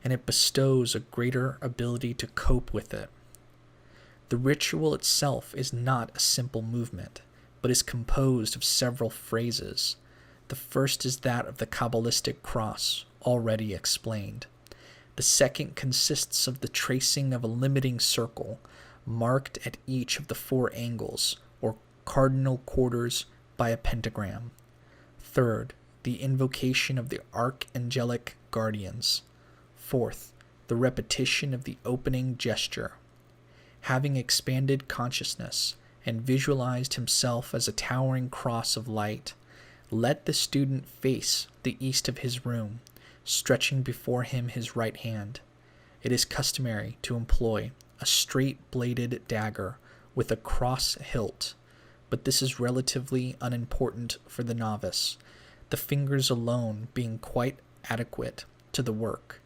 A: and it bestows a greater ability to cope with it. The ritual itself is not a simple movement, but is composed of several phrases. The first is that of the Qabalistic cross, already explained. The second consists of the tracing of a limiting circle, marked at each of the 4 angles, or cardinal quarters, by a pentagram. Third, the invocation of the archangelic guardians. Fourth, the repetition of the opening gesture. Having expanded consciousness and visualized himself as a towering cross of light, let the student face the east of his room, stretching before him his right hand. It is customary to employ a straight-bladed dagger with a cross hilt, but this is relatively unimportant for the novice, the fingers alone being quite adequate to the work.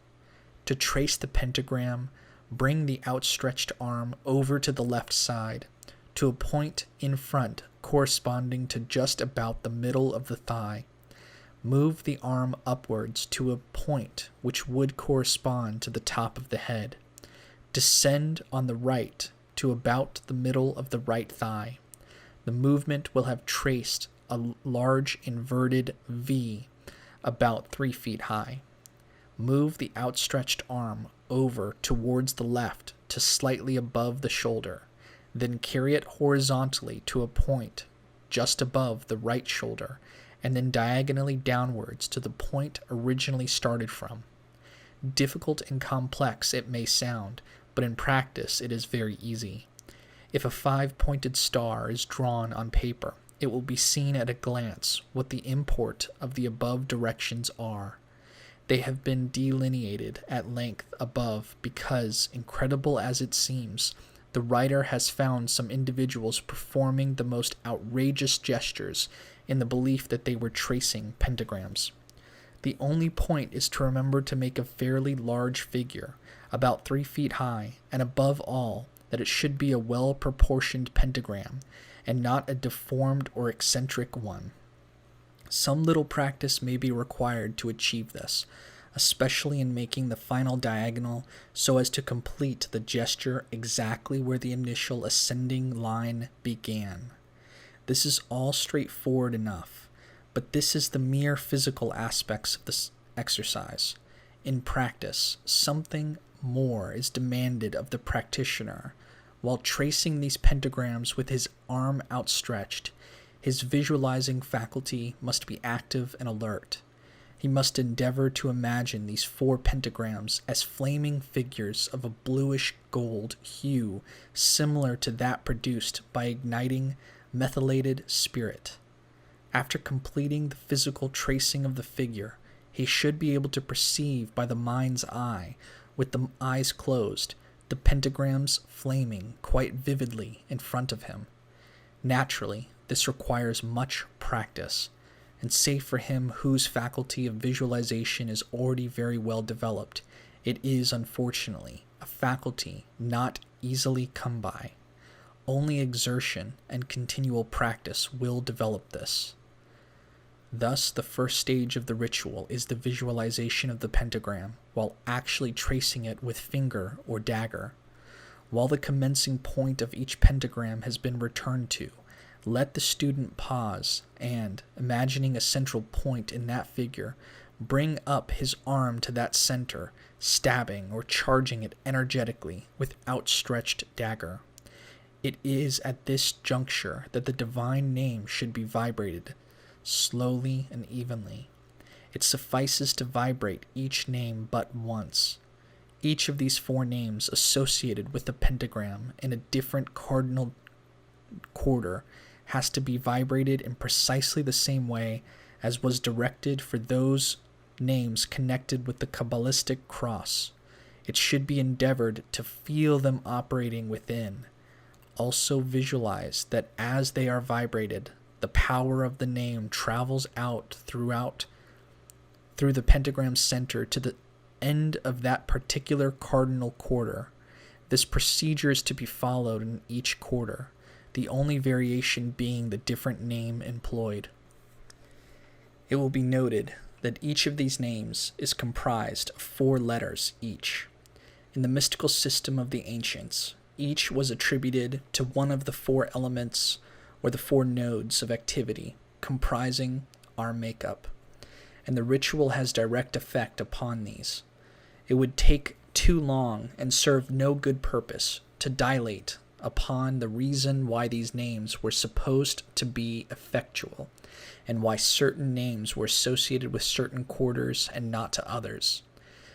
A: To trace the pentagram, bring the outstretched arm over to the left side, to a point in front corresponding to just about the middle of the thigh. Move the arm upwards to a point which would correspond to the top of the head. Descend on the right to about the middle of the right thigh. The movement will have traced a large inverted V about 3 feet high. Move the outstretched arm over towards the left to slightly above the shoulder, then carry it horizontally to a point just above the right shoulder, and then diagonally downwards to the point originally started from. Difficult and complex it may sound, but in practice it is very easy. If a 5-pointed star is drawn on paper, it will be seen at a glance what the import of the above directions are. They have been delineated at length above because, incredible as it seems, the writer has found some individuals performing the most outrageous gestures in the belief that they were tracing pentagrams. The only point is to remember to make a fairly large figure, about 3 feet high, and above all, that it should be a well-proportioned pentagram, and not a deformed or eccentric one. Some little practice may be required to achieve this, especially in making the final diagonal so as to complete the gesture exactly where the initial ascending line began. This is all straightforward enough, but this is the mere physical aspects of this exercise. In practice, something more is demanded of the practitioner. While tracing these pentagrams with his arm outstretched, his visualizing faculty must be active and alert. He must endeavor to imagine these 4 pentagrams as flaming figures of a bluish gold hue similar to that produced by igniting methylated spirit. After completing the physical tracing of the figure, he should be able to perceive by the mind's eye, with the eyes closed, the pentagrams flaming quite vividly in front of him. Naturally, this requires much practice, and save for him whose faculty of visualization is already very well developed, it is, unfortunately, a faculty not easily come by. Only exertion and continual practice will develop this. Thus, the first stage of the ritual is the visualization of the pentagram, while actually tracing it with finger or dagger. While the commencing point of each pentagram has been returned to, let the student pause and, imagining a central point in that figure, bring up his arm to that center, stabbing or charging it energetically with outstretched dagger. It is at this juncture that the divine name should be vibrated, slowly and evenly. It suffices to vibrate each name but once. Each of these 4 names associated with the pentagram in a different cardinal quarter has to be vibrated in precisely the same way as was directed for those names connected with the Qabalistic cross. It should be endeavored to feel them operating within. Also visualize that as they are vibrated, the power of the name travels out through the pentagram's center to the end of that particular cardinal quarter. This procedure is to be followed in each quarter, the only variation being the different name employed. It will be noted that each of these names is comprised of 4 letters each. In the mystical system of the ancients, each was attributed to one of the 4 elements or the 4 nodes of activity comprising our makeup, and the ritual has direct effect upon these. It would take too long and serve no good purpose to dilate upon the reason why these names were supposed to be effectual, and why certain names were associated with certain quarters and not to others.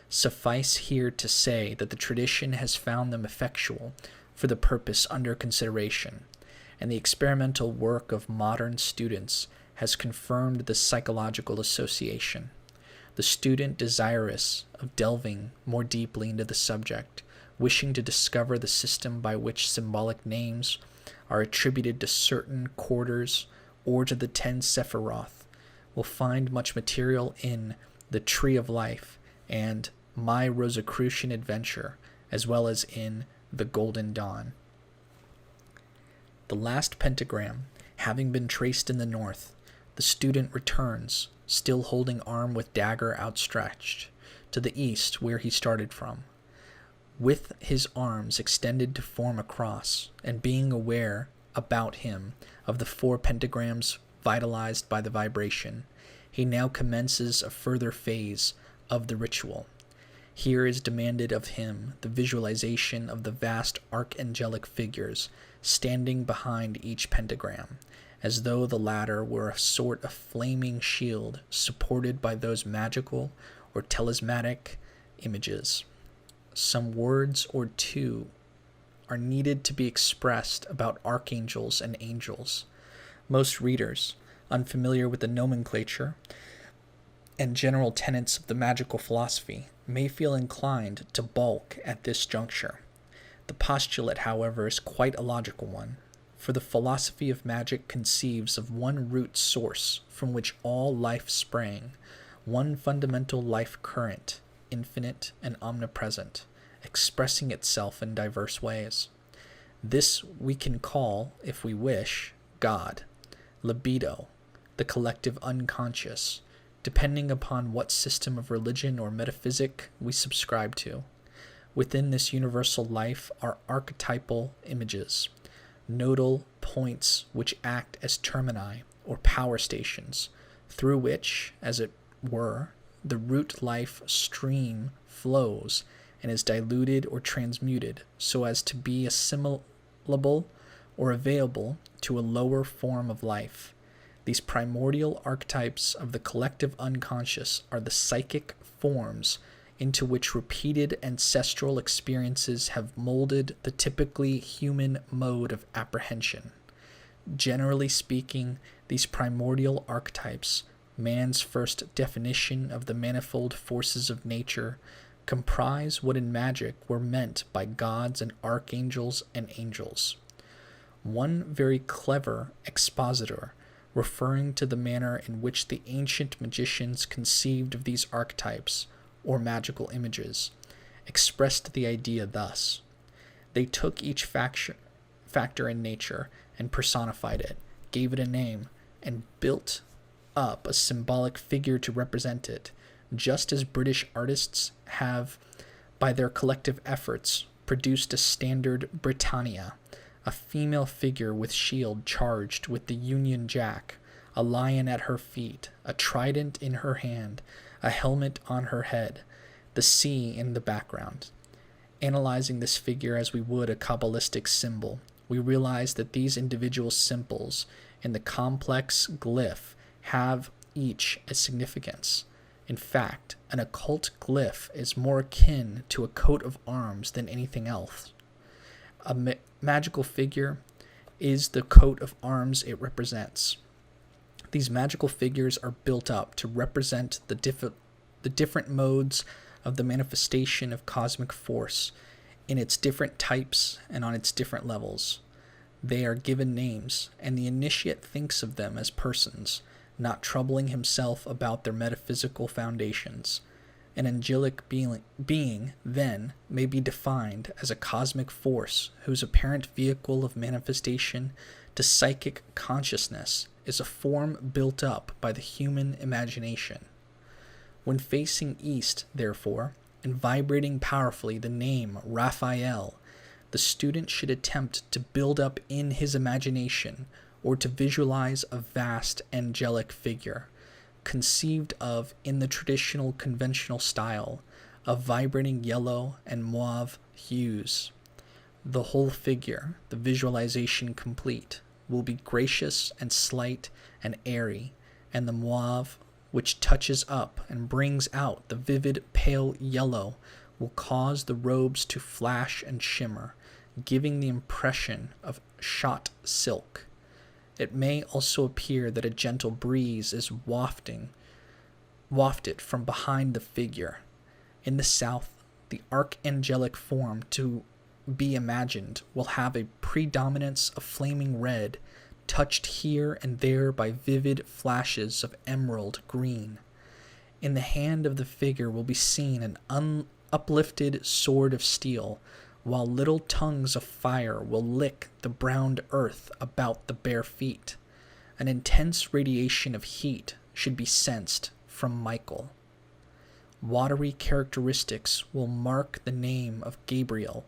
A: Suffice here to say that the tradition has found them effectual for the purpose under consideration, and the experimental work of modern students has confirmed the psychological association. the student desirous of delving more deeply into the subject, wishing to discover the system by which symbolic names are attributed to certain quarters or to the 10 Sephiroth, will find much material in The Tree of Life and My Rosicrucian Adventure, as well as in The Golden Dawn. The last pentagram having been traced in the north, the student returns, still holding arm with dagger outstretched, to the east where he started from, with his arms extended to form a cross, and being aware about him of the 4 pentagrams vitalized by the vibration. He now commences a further phase of the ritual. Here is demanded of him the visualization of the vast archangelic figures standing behind each pentagram, as though the latter were a sort of flaming shield supported by those magical or talismanic images. Some words or two are needed to be expressed about archangels and angels. Most readers, unfamiliar with the nomenclature and general tenets of the magical philosophy, may feel inclined to balk at this juncture. The postulate, however, is quite a logical one, for the philosophy of magic conceives of one root source from which all life sprang, one fundamental life current, infinite and omnipresent, expressing itself in diverse ways. This we can call, if we wish, God, libido, the collective unconscious, depending upon what system of religion or metaphysic we subscribe to. Within this universal life are archetypal images, nodal points which act as termini or power stations, through which, as it were, the root life stream flows and is diluted or transmuted so as to be assimilable or available to a lower form of life. These primordial archetypes of the collective unconscious are the psychic forms into which repeated ancestral experiences have molded the typically human mode of apprehension. Generally speaking, these primordial archetypes, man's first definition of the manifold forces of nature, comprise what in magic were meant by gods and archangels and angels. One very clever expositor, referring to the manner in which the ancient magicians conceived of these archetypes, or magical images, expressed the idea thus: they took each factor in nature and personified it, gave it a name, and built up a symbolic figure to represent it, just as British artists have, by their collective efforts, produced a standard Britannia, a female figure with shield charged with the Union Jack, a lion at her feet, a trident in her hand, a helmet on her head, the sea in the background. Analyzing this figure as we would a Qabalistic symbol, we realize that these individual symbols in the complex glyph have each a significance. In fact, an occult glyph is more akin to a coat of arms than anything else. A magical figure is the coat of arms it represents. These magical figures are built up to represent the different modes of the manifestation of cosmic force in its different types and on its different levels. They are given names, and the initiate thinks of them as persons, not troubling himself about their metaphysical foundations. An angelic being, then, may be defined as a cosmic force whose apparent vehicle of manifestation to psychic consciousness is a form built up by the human imagination. When facing east, therefore, and vibrating powerfully the name Raphael, the student should attempt to build up in his imagination or to visualize a vast angelic figure, conceived of in the traditional conventional style of vibrating yellow and mauve hues. The whole figure, the visualization complete, will be gracious and slight and airy, and the mauve, which touches up and brings out the vivid pale yellow, will cause the robes to flash and shimmer, giving the impression of shot silk. It may also appear that a gentle breeze is wafting wafted from behind the figure. In the south, the archangelic form to be imagined will have a predominance of flaming red, touched here and there by vivid flashes of emerald green. In the hand of the figure will be seen an uplifted sword of steel, while little tongues of fire will lick the browned earth about the bare feet. An intense radiation of heat should be sensed from Michael. Watery characteristics will mark the name of Gabriel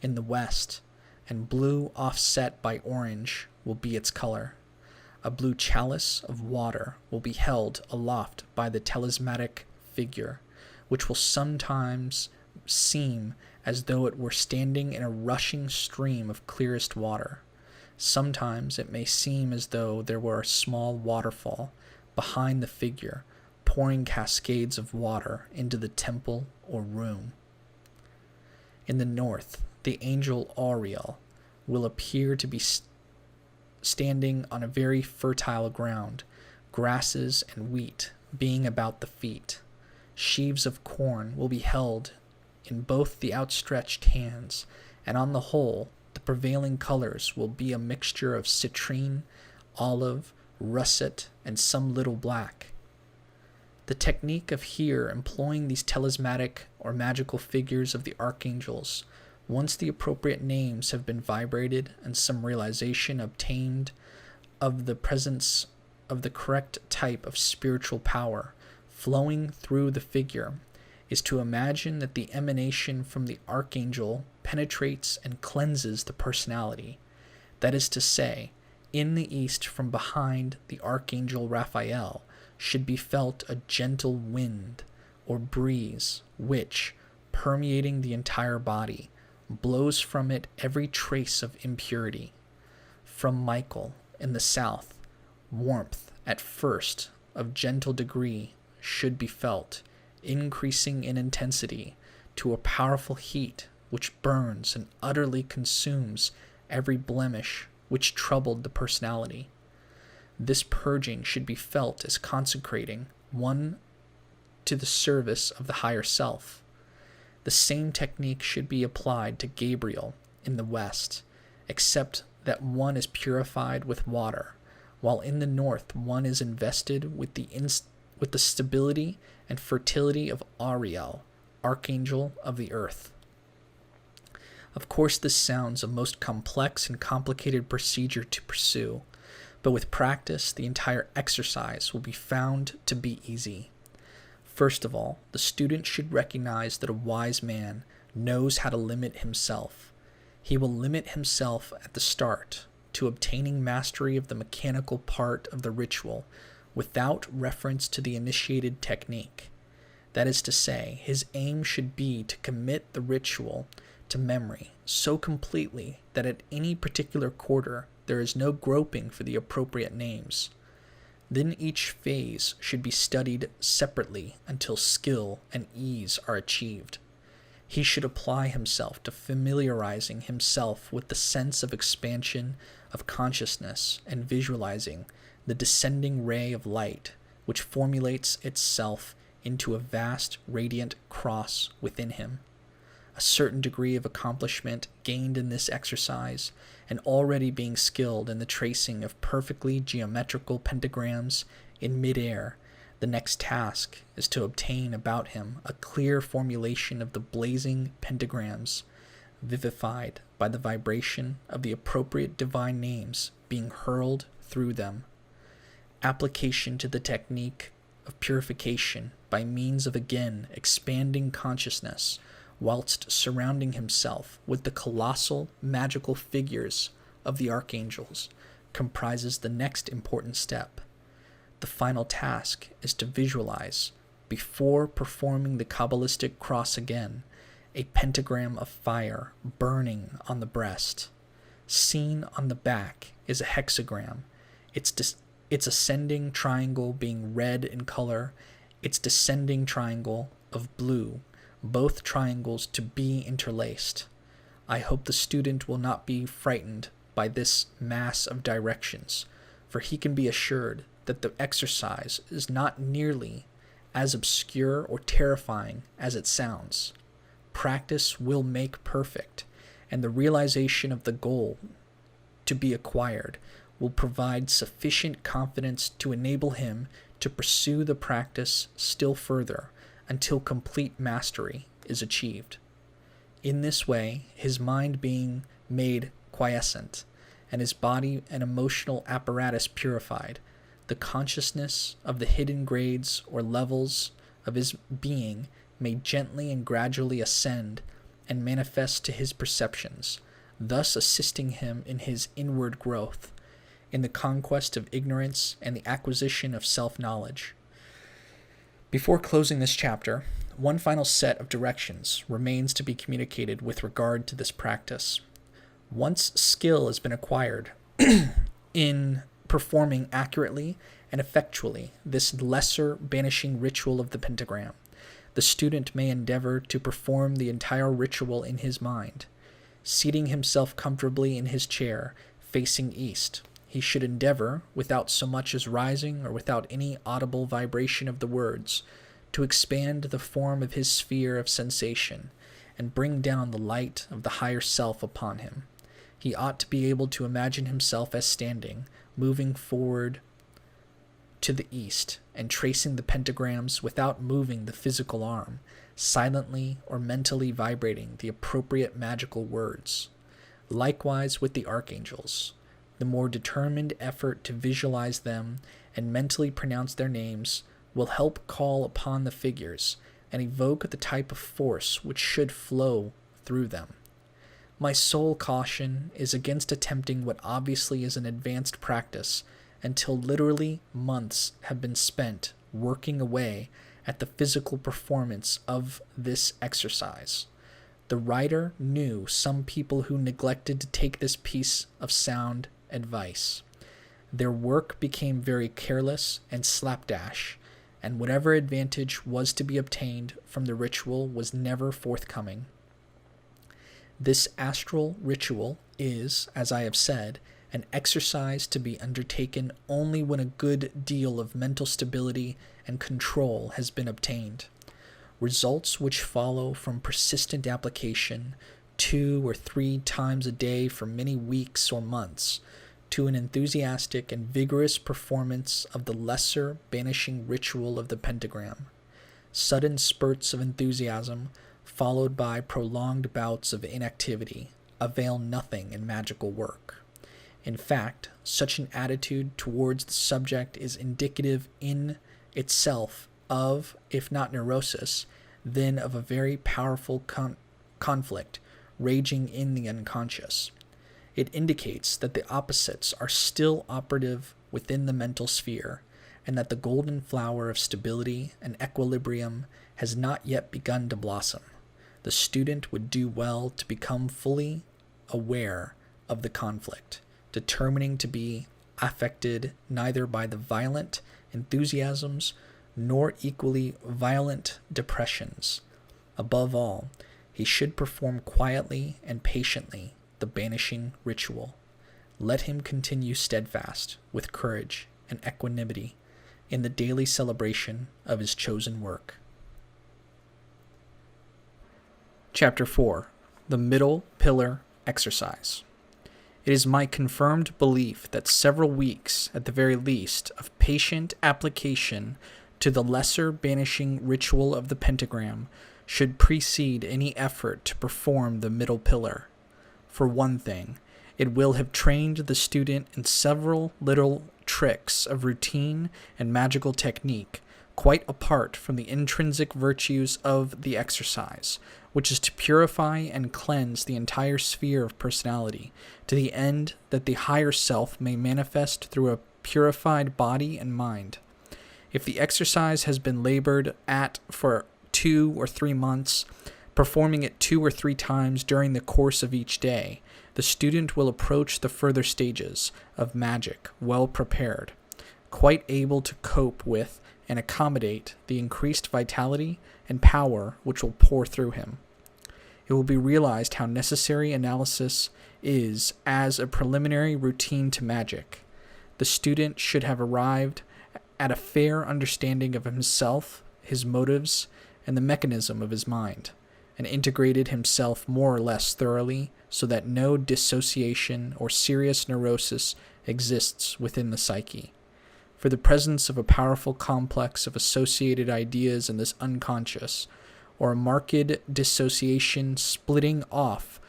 A: in the west, and blue offset by orange will be its color. A blue chalice of water will be held aloft by the talismanic figure, which will sometimes seem as though it were standing in a rushing stream of clearest water. Sometimes it may seem as though there were a small waterfall behind the figure, pouring cascades of water into the temple or room. In the north, the angel Auriel will appear to be standing on a very fertile ground, grasses and wheat being about the feet. Sheaves of corn will be held in both the outstretched hands, and on the whole, the prevailing colors will be a mixture of citrine, olive, russet, and some little black. The technique of here employing these talismanic or magical figures of the archangels, once the appropriate names have been vibrated and some realization obtained of the presence of the correct type of spiritual power flowing through the figure, is to imagine that the emanation from the archangel penetrates and cleanses the personality. That is to say, in the east from behind the archangel Raphael should be felt a gentle wind or breeze which, permeating the entire body, blows from it every trace of impurity. From Michael in the south, warmth at first of gentle degree should be felt, increasing in intensity to a powerful heat which burns and utterly consumes every blemish which troubled the personality. This purging should be felt as consecrating one to the service of the higher self. The same technique should be applied to Gabriel in the west, except that one is purified with water, while in the north one is invested with the stability and fertility of Auriel, archangel of the earth. Of course, this sounds a most complex and complicated procedure to pursue, but with practice, the entire exercise will be found to be easy. First of all, the student should recognize that a wise man knows how to limit himself. He will limit himself at the start to obtaining mastery of the mechanical part of the ritual without reference to the initiated technique. That is to say, his aim should be to commit the ritual to memory so completely that at any particular quarter there is no groping for the appropriate names. Then each phase should be studied separately until skill and ease are achieved. He should apply himself to familiarizing himself with the sense of expansion of consciousness and visualizing the descending ray of light which formulates itself into a vast radiant cross within him. A certain degree of accomplishment gained in this exercise, and already being skilled in the tracing of perfectly geometrical pentagrams in mid-air, the next task is to obtain about him a clear formulation of the blazing pentagrams, vivified by the vibration of the appropriate divine names being hurled through them. Application to the technique of purification by means of again expanding consciousness, whilst surrounding himself with the colossal magical figures of the archangels, comprises the next important step. The final task is to visualize, before performing the Qabalistic cross again, a pentagram of fire burning on the breast. Seen on the back is a hexagram, its ascending triangle being red in color, its descending triangle of blue, both triangles to be interlaced. I hope the student will not be frightened by this mass of directions, for he can be assured that the exercise is not nearly as obscure or terrifying as it sounds. Practice will make perfect, and the realization of the goal to be acquired will provide sufficient confidence to enable him to pursue the practice still further until complete mastery is achieved. In this way, his mind being made quiescent, and his body and emotional apparatus purified, the consciousness of the hidden grades or levels of his being may gently and gradually ascend and manifest to his perceptions, thus assisting him in his inward growth, in the conquest of ignorance and the acquisition of self-knowledge. Before closing this chapter, one final set of directions remains to be communicated with regard to this practice. Once skill has been acquired in performing accurately and effectually this lesser banishing ritual of the pentagram, the student may endeavor to perform the entire ritual in his mind. Seating himself comfortably in his chair, facing east, he should endeavor, without so much as rising or without any audible vibration of the words, to expand the form of his sphere of sensation and bring down the light of the higher self upon him. He ought to be able to imagine himself as standing, moving forward to the east, and tracing the pentagrams without moving the physical arm, silently or mentally vibrating the appropriate magical words. Likewise with the archangels. The more determined effort to visualize them and mentally pronounce their names will help call upon the figures and evoke the type of force which should flow through them. My sole caution is against attempting what obviously is an advanced practice until literally months have been spent working away at the physical performance of this exercise. The writer knew some people who neglected to take this piece of sound advice. Their work became very careless and slapdash, and whatever advantage was to be obtained from the ritual was never forthcoming. This astral ritual is, as I have said, an exercise to be undertaken only when a good deal of mental stability and control has been obtained. Results which follow from persistent application 2 or 3 times a day for many weeks or months to an enthusiastic and vigorous performance of the lesser banishing ritual of the pentagram. Sudden spurts of enthusiasm, followed by prolonged bouts of inactivity, avail nothing in magical work. In fact, such an attitude towards the subject is indicative in itself of, if not neurosis, then of a very powerful conflict raging in the unconscious. It indicates that the opposites are still operative within the mental sphere, and that the golden flower of stability and equilibrium has not yet begun to blossom. The student would do well to become fully aware of the conflict, determining to be affected neither by the violent enthusiasms nor equally violent depressions. Above all, he should perform quietly and patiently the banishing ritual. Let him continue steadfast, with courage and equanimity, in the daily celebration of his chosen work. Chapter 4. The Middle Pillar Exercise. It is my confirmed belief that several weeks, at the very least, of patient application to the lesser banishing ritual of the pentagram should precede any effort to perform the middle pillar. For one thing, it will have trained the student in several little tricks of routine and magical technique, quite apart from the intrinsic virtues of the exercise, which is to purify and cleanse the entire sphere of personality, to the end that the higher self may manifest through a purified body and mind. If the exercise has been labored at for 2 or 3 months, performing it 2 or 3 times during the course of each day, the student will approach the further stages of magic well prepared, quite able to cope with and accommodate the increased vitality and power which will pour through him. It will be realized how necessary analysis is as a preliminary routine to magic. The student should have arrived at a fair understanding of himself, his motives, and the mechanism of his mind, and integrated himself more or less thoroughly so that no dissociation or serious neurosis exists within the psyche. For the presence of a powerful complex of associated ideas in this unconscious, or a marked dissociation splitting off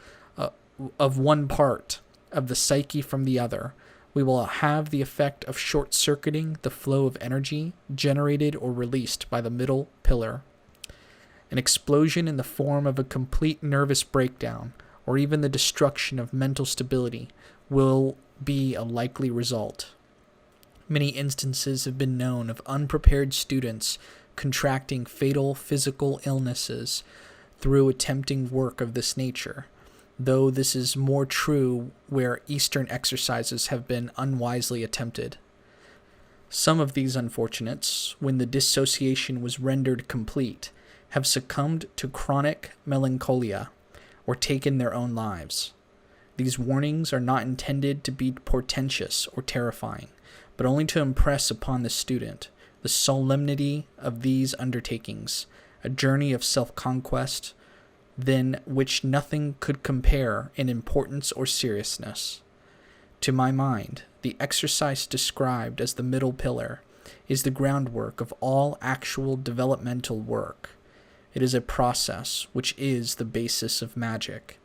A: of one part of the psyche from the other, we will have the effect of short-circuiting the flow of energy generated or released by the middle pillar. An explosion in the form of a complete nervous breakdown, or even the destruction of mental stability, will be a likely result. Many instances have been known of unprepared students contracting fatal physical illnesses through attempting work of this nature, though this is more true where Eastern exercises have been unwisely attempted. Some of these unfortunates, when the dissociation was rendered complete, have succumbed to chronic melancholia or taken their own lives. These warnings are not intended to be portentous or terrifying, but only to impress upon the student the solemnity of these undertakings, a journey of self-conquest, than which nothing could compare in importance or seriousness. To my mind, the exercise described as the middle pillar is the groundwork of all actual developmental work. It is a process which is the basis of magic.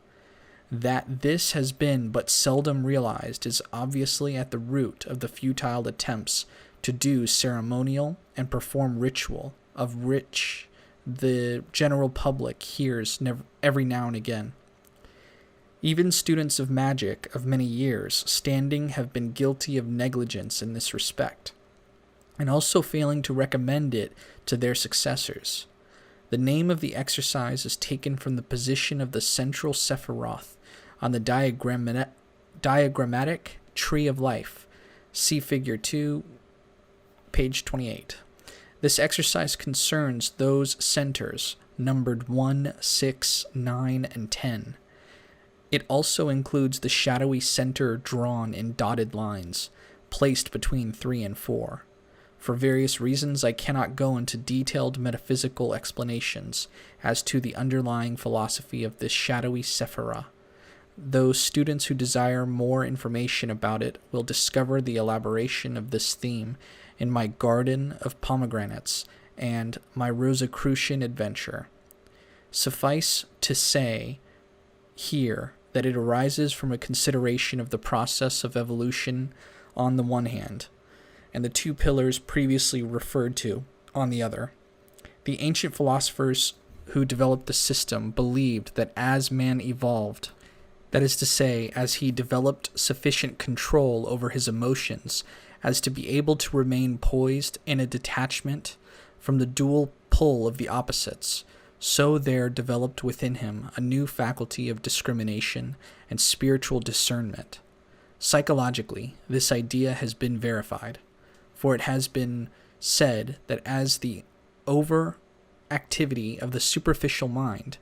A: That this has been but seldom realized is obviously at the root of the futile attempts to do ceremonial and perform ritual, of which the general public hears every now and again. Even students of magic of many years standing have been guilty of negligence in this respect, and also failing to recommend it to their successors. The name of the exercise is taken from the position of the central Sephiroth on the diagrammatic tree of life. See Figure 2, page 28. This exercise concerns those centers numbered 1, 6, 9, and 10. It also includes the shadowy center drawn in dotted lines, placed between 3 and 4. For various reasons, I cannot go into detailed metaphysical explanations as to the underlying philosophy of this shadowy Sephirah. Those students who desire more information about it will discover the elaboration of this theme in my Garden of Pomegranates and my Rosicrucian adventure. Suffice to say here that it arises from a consideration of the process of evolution on the one hand, and the two pillars previously referred to on the other. The ancient philosophers who developed the system believed that as man evolved, that is to say, as he developed sufficient control over his emotions as to be able to remain poised in a detachment from the dual pull of the opposites, so there developed within him a new faculty of discrimination and spiritual discernment. Psychologically, this idea has been verified, for it has been said that as the overactivity of the superficial mind,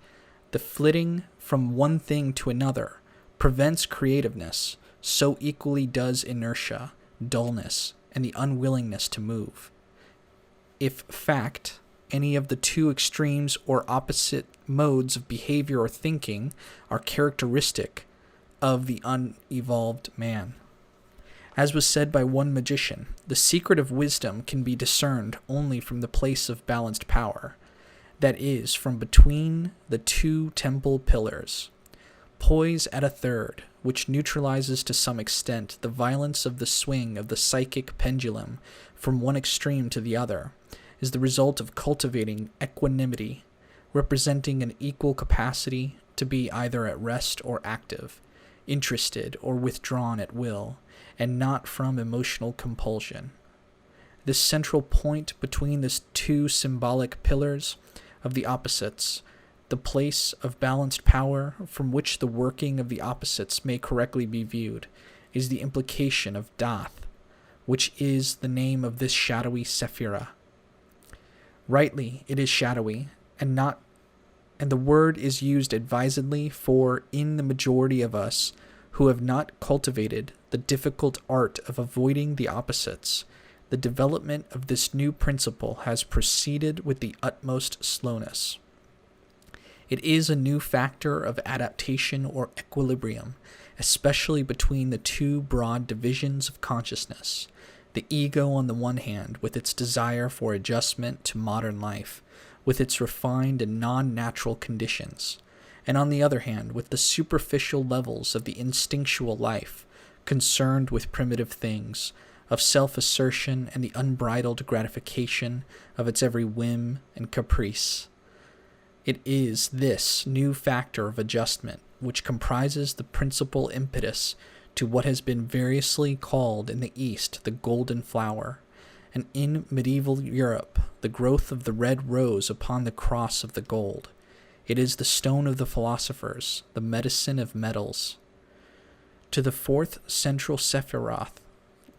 A: the flitting from one thing to another, prevents creativeness, so equally does inertia, dullness, and the unwillingness to move. If fact, any of the two extremes or opposite modes of behavior or thinking are characteristic of the unevolved man. As was said by one magician, the secret of wisdom can be discerned only from the place of balanced power, that is, from between the two temple pillars. Poise at a third, which neutralizes to some extent the violence of the swing of the psychic pendulum from one extreme to the other, is the result of cultivating equanimity, representing an equal capacity to be either at rest or active, interested or withdrawn at will, and not from emotional compulsion. This central point between the two symbolic pillars of the opposites, the place of balanced power from which the working of the opposites may correctly be viewed, is the implication of Daath, which is the name of this shadowy Sephirah. Rightly, it is shadowy, and the word is used advisedly, for in the majority of us who have not cultivated the difficult art of avoiding the opposites, the development of this new principle has proceeded with the utmost slowness. It is a new factor of adaptation or equilibrium, especially between the two broad divisions of consciousness, the ego on the one hand, with its desire for adjustment to modern life, with its refined and non-natural conditions, and on the other hand, with the superficial levels of the instinctual life, concerned with primitive things, of self-assertion and the unbridled gratification of its every whim and caprice. It is this new factor of adjustment which comprises the principal impetus to what has been variously called in the East the golden flower, and in medieval Europe the growth of the red rose upon the cross of the gold. It is the stone of the philosophers, the medicine of metals. To the fourth central Sephiroth,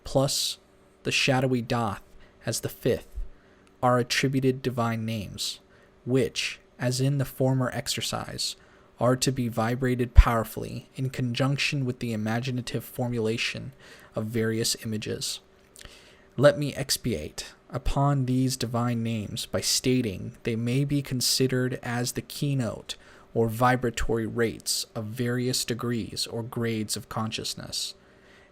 A: plus the shadowy Daath as the fifth, are attributed divine names, which, as in the former exercise, are to be vibrated powerfully in conjunction with the imaginative formulation of various images. Let me expatiate upon these divine names by stating they may be considered as the keynote or vibratory rates of various degrees or grades of consciousness.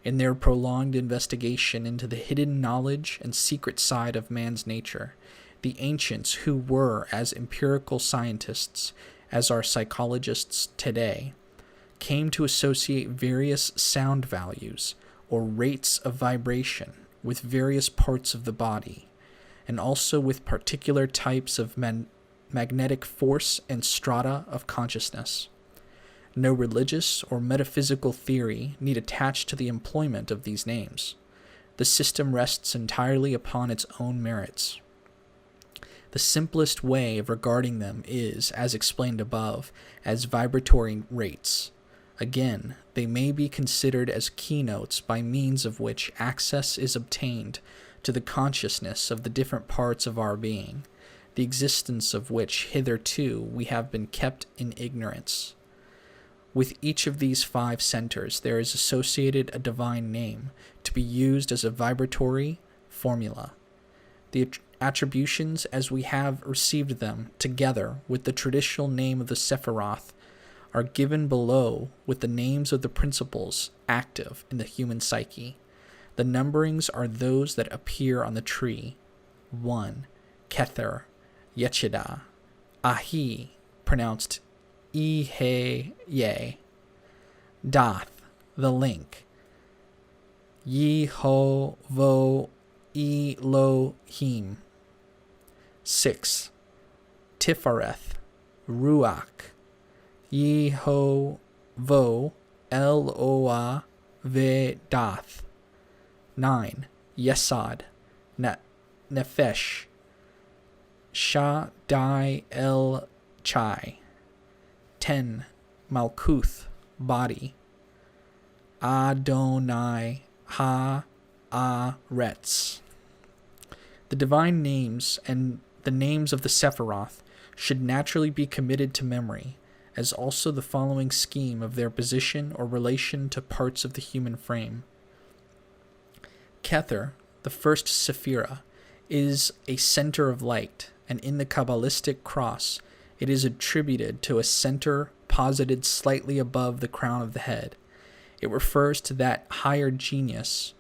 A: In their prolonged investigation into the hidden knowledge and secret side of man's nature, the ancients, who were as empirical scientists as our psychologists today, came to associate various sound values or rates of vibration with various parts of the body, and also with particular types of magnetic force and strata of consciousness. No religious or metaphysical theory need attach to the employment of these names. The system rests entirely upon its own merits. The simplest way of regarding them is, as explained above, as vibratory rates. Again, they may be considered as keynotes by means of which access is obtained to the consciousness of the different parts of our being, the existence of which hitherto we have been kept in ignorance. With each of these 5 centers there is associated a divine name to be used as a vibratory formula. The attributions as we have received them, together with the traditional name of the Sephiroth, are given below with the names of the principles active in the human psyche. The numberings are those that appear on the tree. 1. Kether, Yesod, Ahi, pronounced Ihe-ye, Daath, the link, Yeho-vo-Elohim. 6. Tiphareth, Ruach, Yeho-vo-Eloah-ve-Daath. 9. Yesod, Nefesh, Shaddai-el-Chai. 10. Malkuth, body, Adonai Ha-Aretz. The divine names and the names of the Sephiroth should naturally be committed to memory, as also the following scheme of their position or relation to parts of the human frame. Kether, the first Sephira, is a center of light, and in the Qabalistic cross, it is attributed to a center posited slightly above the crown of the head. It refers to that higher genius,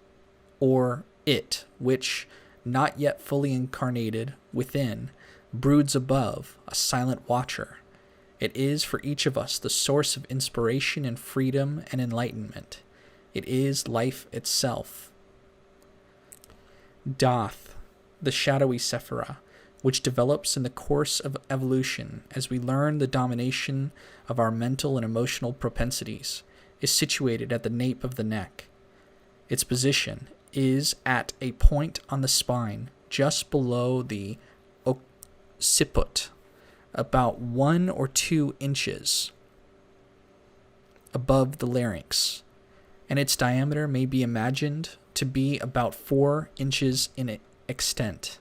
A: or it, which, not yet fully incarnated within, broods above, a silent watcher. It is for each of us the source of inspiration and freedom and enlightenment. It is life itself. Daath, the shadowy Sephira, which develops in the course of evolution as we learn the domination of our mental and emotional propensities, is situated at the nape of the neck. Its position is at a point on the spine just below the occiput, about 1 or 2 inches above the larynx, and its diameter may be imagined to be about 4 inches in extent.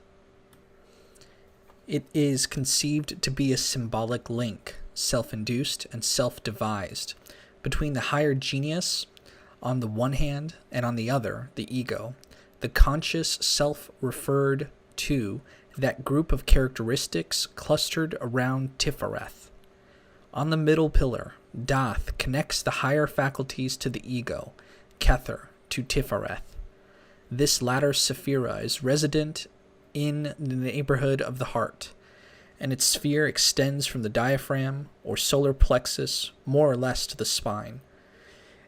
A: It is conceived to be a symbolic link, self-induced and self-devised, between the higher genius on the one hand and on the other, the ego, the conscious self referred to that group of characteristics clustered around Tiphareth. On the middle pillar, Daath connects the higher faculties to the ego, Kether to Tiphareth. This latter sephira is resident in the neighborhood of the heart, and its sphere extends from the diaphragm or solar plexus more or less to the spine.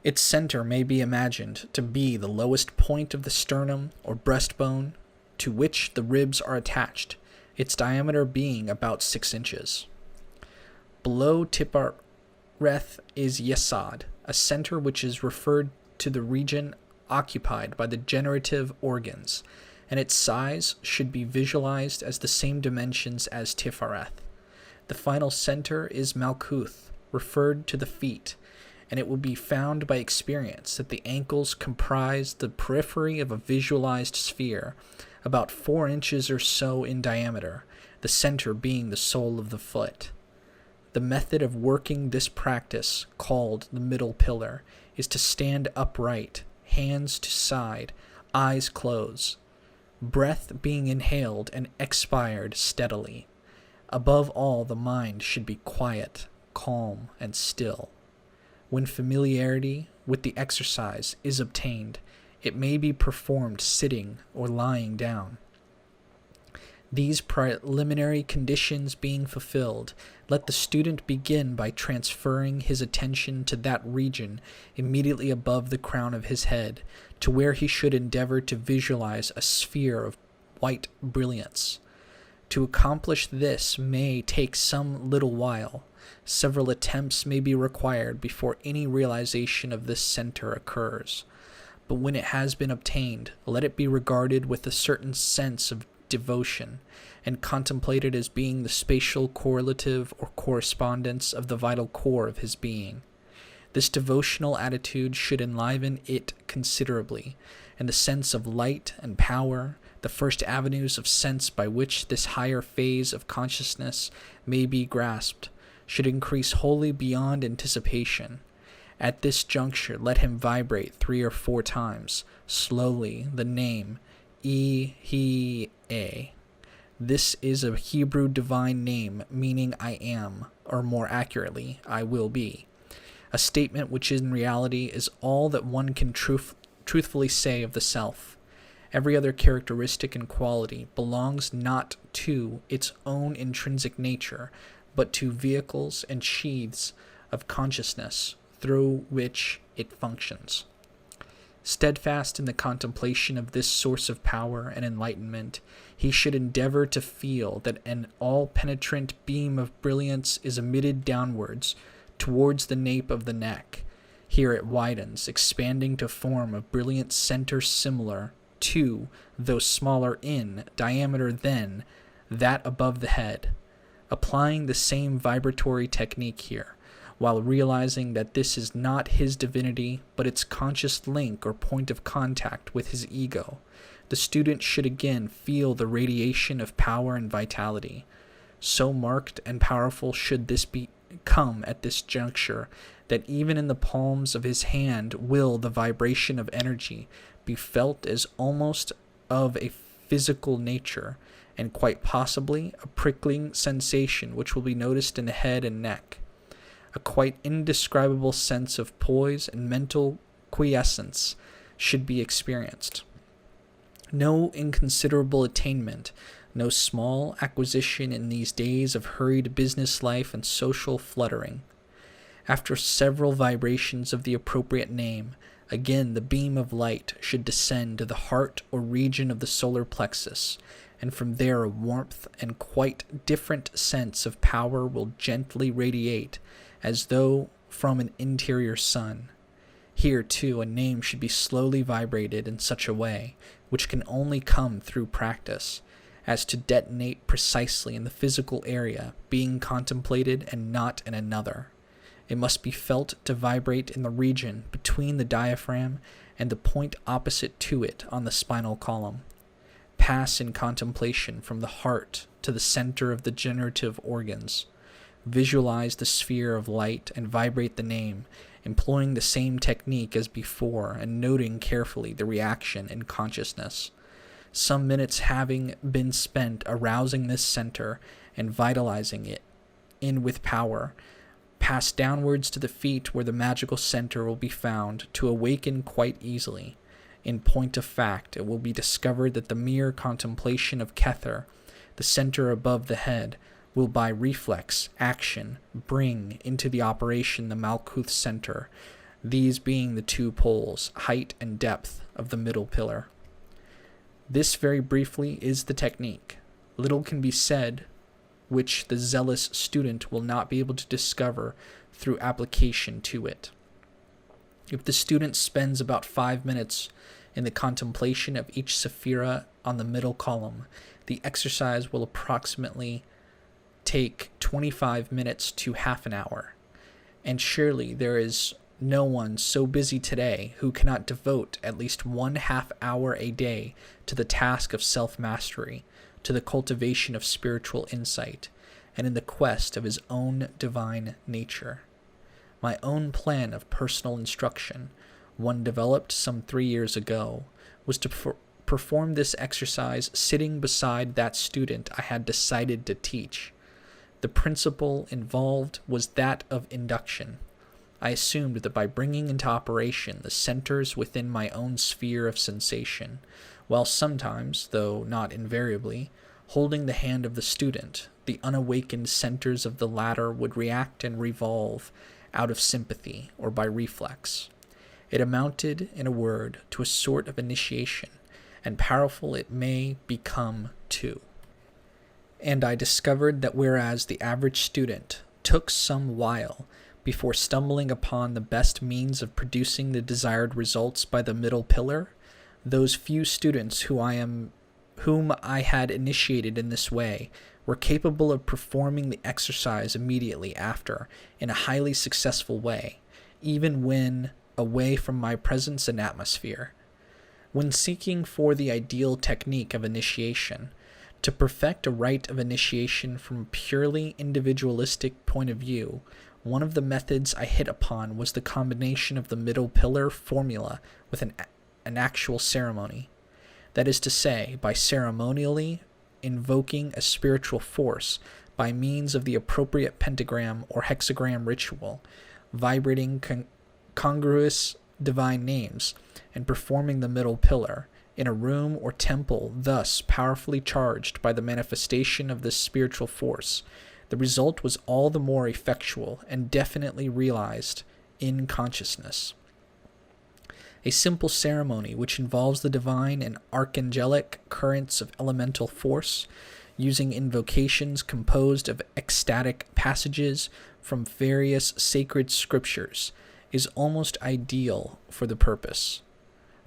A: Its center may be imagined to be the lowest point of the sternum or breastbone to which the ribs are attached, its diameter being about 6 inches. Below Tiphareth is Yesod, a center which is referred to the region occupied by the generative organs, and its size should be visualized as the same dimensions as Tiphareth. The final center is Malkuth, referred to the feet, and it will be found by experience that the ankles comprise the periphery of a visualized sphere, about 4 inches or so in diameter, the center being the sole of the foot. The method of working this practice, called the middle pillar, is to stand upright, hands to side, eyes closed, breath being inhaled and expired steadily. Above all, the mind should be quiet, calm, and still. When familiarity with the exercise is obtained, it may be performed sitting or lying down. These preliminary conditions being fulfilled, let the student begin by transferring his attention to that region immediately above the crown of his head, to where he should endeavor to visualize a sphere of white brilliance. To accomplish this may take some little while. Several attempts may be required before any realization of this center occurs. But when it has been obtained, let it be regarded with a certain sense of devotion, and contemplated as being the spatial correlative or correspondence of the vital core of his being. This devotional attitude should enliven it considerably, and the sense of light and power, the first avenues of sense by which this higher phase of consciousness may be grasped, should increase wholly beyond anticipation. At this juncture, let him vibrate 3 or 4 times, slowly, the name E-He-A. This is a Hebrew divine name meaning I am, or more accurately, I will be. A statement which in reality is all that one can truthfully say of the self. Every other characteristic and quality belongs not to its own intrinsic nature, but to vehicles and sheaths of consciousness through which it functions. Steadfast in the contemplation of this source of power and enlightenment, he should endeavor to feel that an all-penetrant beam of brilliance is emitted downwards towards the nape of the neck. Here it widens, expanding to form a brilliant center similar to, though smaller in, diameter than that above the head. Applying the same vibratory technique here, while realizing that this is not his divinity, but its conscious link or point of contact with his ego, the student should again feel the radiation of power and vitality. So marked and powerful should this become at this juncture, that even in the palms of his hand will the vibration of energy be felt as almost of a physical nature, and quite possibly a prickling sensation which will be noticed in the head and neck. A quite indescribable sense of poise and mental quiescence should be experienced. No inconsiderable attainment, no small acquisition in these days of hurried business life and social fluttering. After several vibrations of the appropriate name, again the beam of light should descend to the heart or region of the solar plexus, and from there a warmth and quite different sense of power will gently radiate, as though from an interior sun. Here, too, a name should be slowly vibrated in such a way, which can only come through practice, as to detonate precisely in the physical area being contemplated and not in another. It must be felt to vibrate in the region between the diaphragm and the point opposite to it on the spinal column. Pass in contemplation from the heart to the center of the generative organs. Visualize the sphere of light and vibrate the name, employing the same technique as before and noting carefully the reaction in consciousness. Some minutes having been spent arousing this center and vitalizing it in with power, pass downwards to the feet where the magical center will be found to awaken quite easily. In point of fact, it will be discovered that the mere contemplation of Kether, the center above the head, will by reflex action bring into the operation the Malkuth center, these being the two poles, height and depth, of the middle pillar. This very briefly is the technique. Little can be said which the zealous student will not be able to discover through application to it. If the student spends about 5 minutes in the contemplation of each sephira on the middle column, the exercise will approximately take 25 minutes to half an hour. And surely there is no one so busy today who cannot devote at least 1/2 hour a day to the task of self-mastery, to the cultivation of spiritual insight, and in the quest of his own divine nature. My own plan of personal instruction, one developed some 3 years ago, was to perform this exercise sitting beside that student I had decided to teach. The principle involved was that of induction. I assumed that by bringing into operation the centers within my own sphere of sensation, while sometimes, though not invariably, holding the hand of the student, the unawakened centers of the latter would react and revolve out of sympathy or by reflex. It amounted, in a word, to a sort of initiation, and powerful it may become too. And I discovered that whereas the average student took some while before stumbling upon the best means of producing the desired results by the middle pillar, those few students whom I had initiated in this way were capable of performing the exercise immediately after in a highly successful way, even when away from my presence and atmosphere. When seeking for the ideal technique of initiation, to perfect a rite of initiation from a purely individualistic point of view, one of the methods I hit upon was the combination of the middle pillar formula with an actual ceremony. That is to say, by ceremonially invoking a spiritual force by means of the appropriate pentagram or hexagram ritual, vibrating congruous divine names, and performing the middle pillar in a room or temple thus powerfully charged by the manifestation of this spiritual force. The result was all the more effectual and definitely realized in consciousness. A simple ceremony which involves the divine and archangelic currents of elemental force, using invocations composed of ecstatic passages from various sacred scriptures, is almost ideal for the purpose.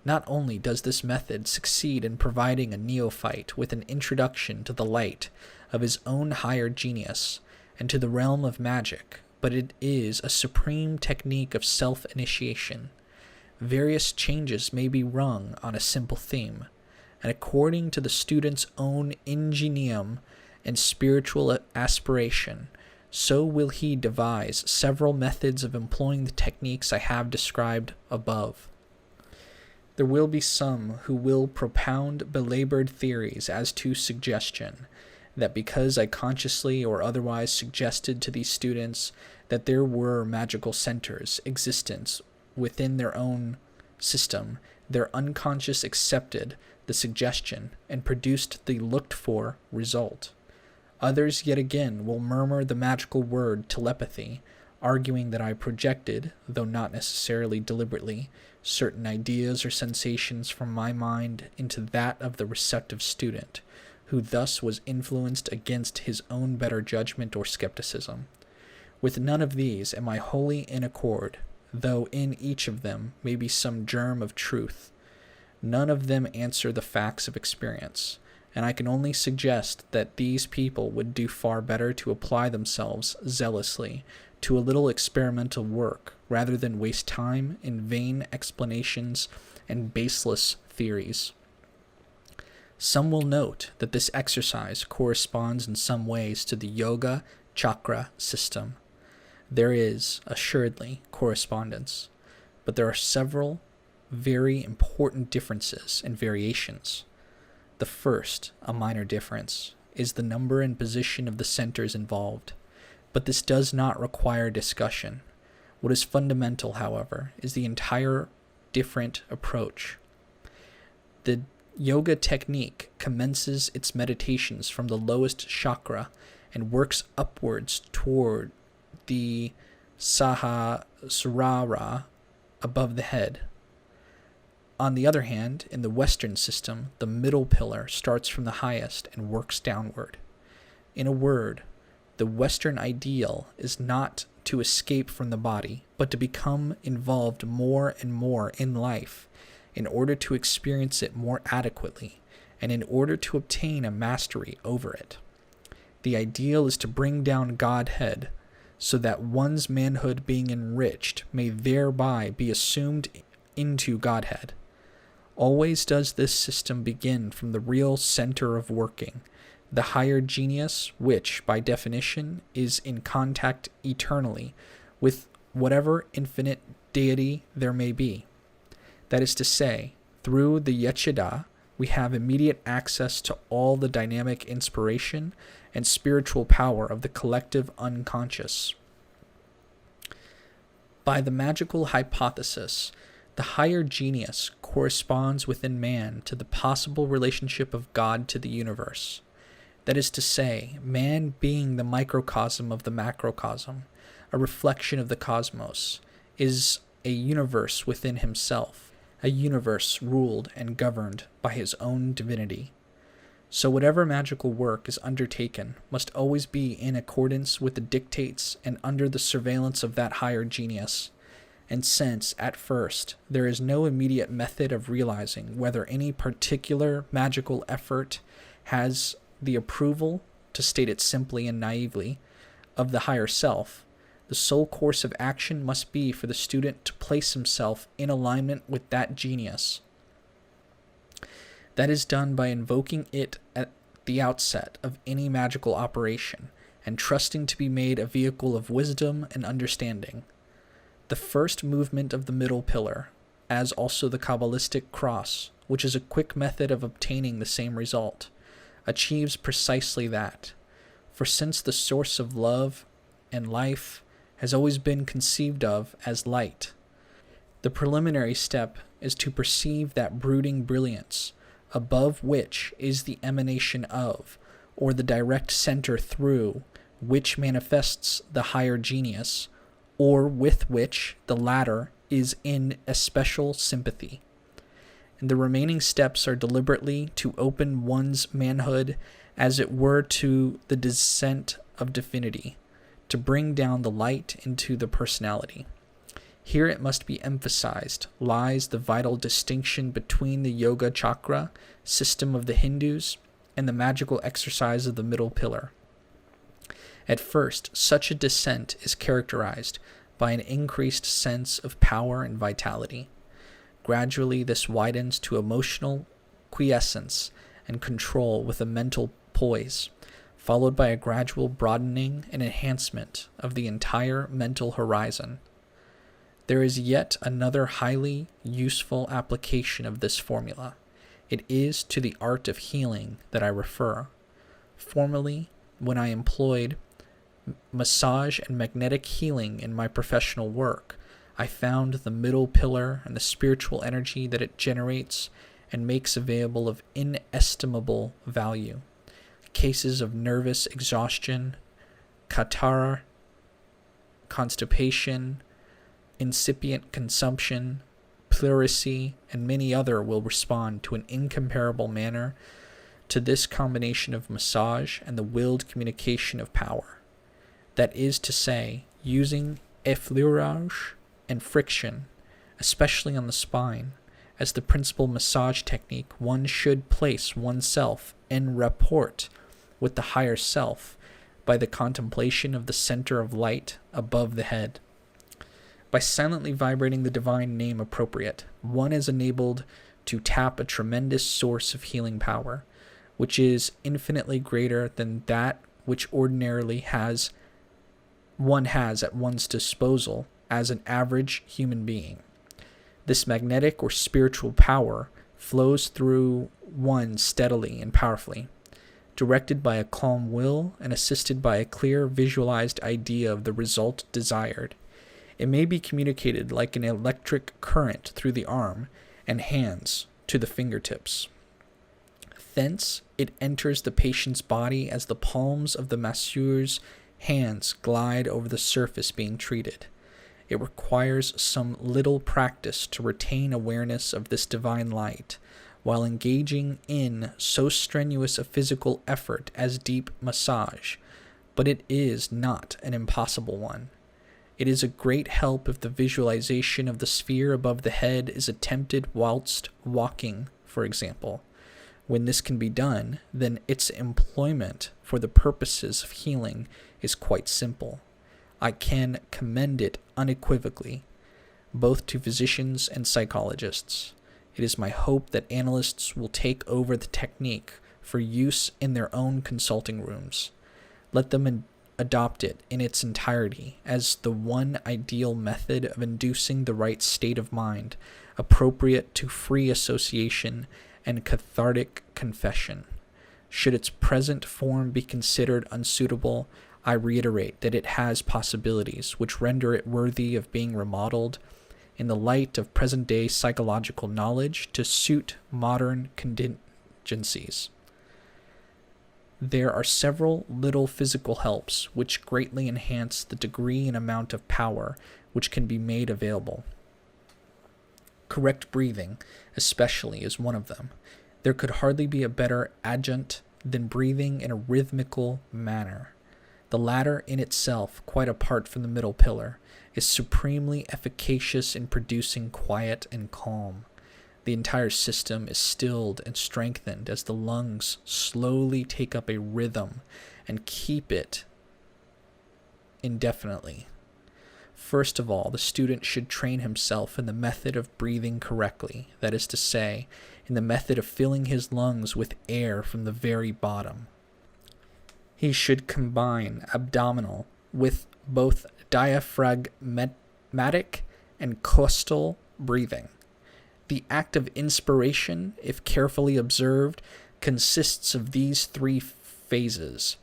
A: Not only does this method succeed in providing a neophyte with an introduction to the light of his own higher genius and to the realm of magic, but it is a supreme technique of self-initiation. Various changes may be rung on a simple theme, and according to the student's own ingenium and spiritual aspiration, so will he devise several methods of employing the techniques I have described above. There will be some who will propound belabored theories as to suggestion, that because I consciously or otherwise suggested to these students that there were magical centers existent within their own system, their unconscious accepted the suggestion and produced the looked-for result. Others yet again will murmur the magical word telepathy, arguing that I projected, though not necessarily deliberately, certain ideas or sensations from my mind into that of the receptive student, who thus was influenced against his own better judgment or skepticism. With none of these am I wholly in accord, though in each of them may be some germ of truth. None of them answer the facts of experience, and I can only suggest that these people would do far better to apply themselves zealously to a little experimental work rather than waste time in vain explanations and baseless theories. Some will note that this exercise corresponds in some ways to the yoga chakra system, there is assuredly correspondence, but there are several very important differences and variations. The first, a minor difference, is the number and position of the centers involved, but this does not require discussion. What is fundamental, however, is the entire different approach. The yoga technique commences its meditations from the lowest chakra and works upwards toward the Sahasrara above the head. On the other hand, in the Western system, the middle pillar starts from the highest and works downward. In a word, the Western ideal is not to escape from the body, but to become involved more and more in life in order to experience it more adequately and in order to obtain a mastery over it. The ideal is to bring down Godhead so that one's manhood being enriched may thereby be assumed into Godhead. Always does this system begin from the real center of working, the higher genius, which, by definition, is in contact eternally with whatever infinite deity there may be. That is to say, through the Yesod, we have immediate access to all the dynamic inspiration and spiritual power of the collective unconscious. By the magical hypothesis, the higher genius corresponds within man to the possible relationship of God to the universe. That is to say, man being the microcosm of the macrocosm, a reflection of the cosmos, is a universe within himself, a universe ruled and governed by his own divinity. So whatever magical work is undertaken must always be in accordance with the dictates and under the surveillance of that higher genius. And since, at first, there is no immediate method of realizing whether any particular magical effort has the approval, to state it simply and naively, of the higher self, the sole course of action must be for the student to place himself in alignment with that genius. That is done by invoking it at the outset of any magical operation, and trusting to be made a vehicle of wisdom and understanding. The first movement of the middle pillar, as also the Qabalistic cross, which is a quick method of obtaining the same result, achieves precisely that. For since the source of love and life has always been conceived of as light, the preliminary step is to perceive that brooding brilliance, above which is the emanation of, or the direct center through, which manifests the higher genius, or with which the latter is in especial sympathy. And the remaining steps are deliberately to open one's manhood as it were to the descent of divinity, to bring down the light into the personality. Here it must be emphasized lies the vital distinction between the yoga chakra system of the Hindus and the magical exercise of the middle pillar. At first, such a descent is characterized by an increased sense of power and vitality. Gradually, this widens to emotional quiescence and control with a mental poise, followed by a gradual broadening and enhancement of the entire mental horizon. There is yet another highly useful application of this formula. It is to the art of healing that I refer. Formerly, when I employed massage and magnetic healing in my professional work, I found the middle pillar and the spiritual energy that it generates and makes available of inestimable value. Cases of nervous exhaustion, catarrh, constipation, incipient consumption, pleurisy, and many other will respond to an incomparable manner to this combination of massage and the willed communication of power. That is to say, using effleurage and friction, especially on the spine, as the principal massage technique, one should place oneself in rapport with the higher self by the contemplation of the center of light above the head. By silently vibrating the divine name appropriate, one is enabled to tap a tremendous source of healing power, which is infinitely greater than that which ordinarily has one has at one's disposal as an average human being. This magnetic or spiritual power flows through one steadily and powerfully, directed by a calm will and assisted by a clear visualized idea of the result desired. It may be communicated like an electric current through the arm and hands to the fingertips. Thence, it enters the patient's body as the palms of the masseur's hands glide over the surface being treated. It requires some little practice to retain awareness of this divine light, while engaging in so strenuous a physical effort as deep massage, but it is not an impossible one. It is a great help if the visualization of the sphere above the head is attempted whilst walking, for example. When this can be done, then its employment for the purposes of healing is quite simple. I can commend it unequivocally, both to physicians and psychologists. It is my hope that analysts will take over the technique for use in their own consulting rooms. Let them adopt it in its entirety as the one ideal method of inducing the right state of mind, appropriate to free association and cathartic confession. Should its present form be considered unsuitable, I reiterate that it has possibilities which render it worthy of being remodeled in the light of present-day psychological knowledge to suit modern contingencies. There are several little physical helps which greatly enhance the degree and amount of power which can be made available. Correct breathing, especially, is one of them. There could hardly be a better adjunct than breathing in a rhythmical manner. The latter in itself, quite apart from the middle pillar, is supremely efficacious in producing quiet and calm. The entire system is stilled and strengthened as the lungs slowly take up a rhythm and keep it indefinitely. First of all, the student should train himself in the method of breathing correctly, that is to say, in the method of filling his lungs with air from the very bottom. He should combine abdominal with both diaphragmatic and costal breathing. The act of inspiration, if carefully observed, consists of these three phases.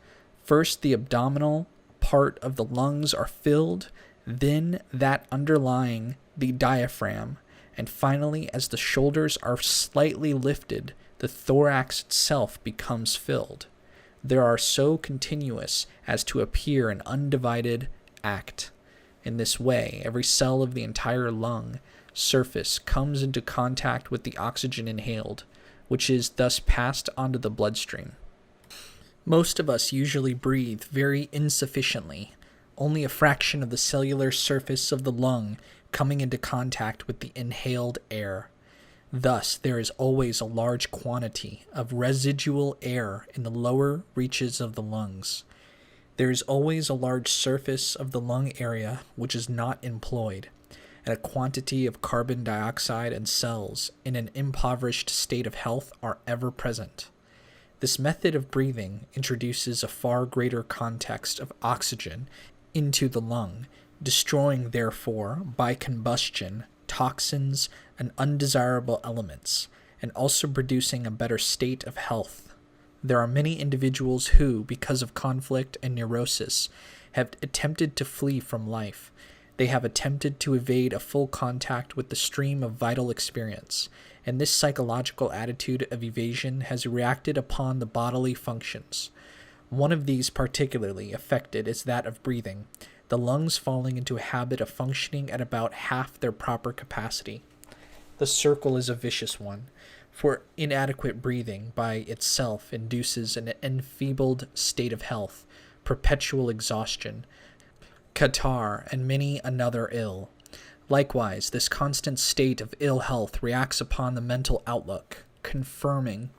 A: First, the abdominal part of the lungs are filled, then that underlying the diaphragm, and finally, as the shoulders are slightly lifted, the thorax itself becomes filled. They are so continuous as to appear an undivided act. In this way, every cell of the entire lung surface comes into contact with the oxygen inhaled, which is thus passed onto the bloodstream. Most of us usually breathe very insufficiently, only a fraction of the cellular surface of the lung coming into contact with the inhaled air. Thus, there is always a large quantity of residual air in the lower reaches of the lungs. There is always a large surface of the lung area which is not employed, and a quantity of carbon dioxide and cells in an impoverished state of health are ever present. This method of breathing introduces a far greater context of oxygen into the lung, destroying, therefore, by combustion, toxins and undesirable elements, and also producing a better state of health. There are many individuals who, because of conflict and neurosis, have attempted to flee from life. They have attempted to evade a full contact with the stream of vital experience, and this psychological attitude of evasion has reacted upon the bodily functions. One of these particularly affected is that of breathing, the lungs falling into a habit of functioning at about half their proper capacity. The circle is a vicious one, for inadequate breathing by itself induces an enfeebled state of health, perpetual exhaustion, catarrh, and many another ill. Likewise, this constant state of ill health reacts upon the mental outlook, confirming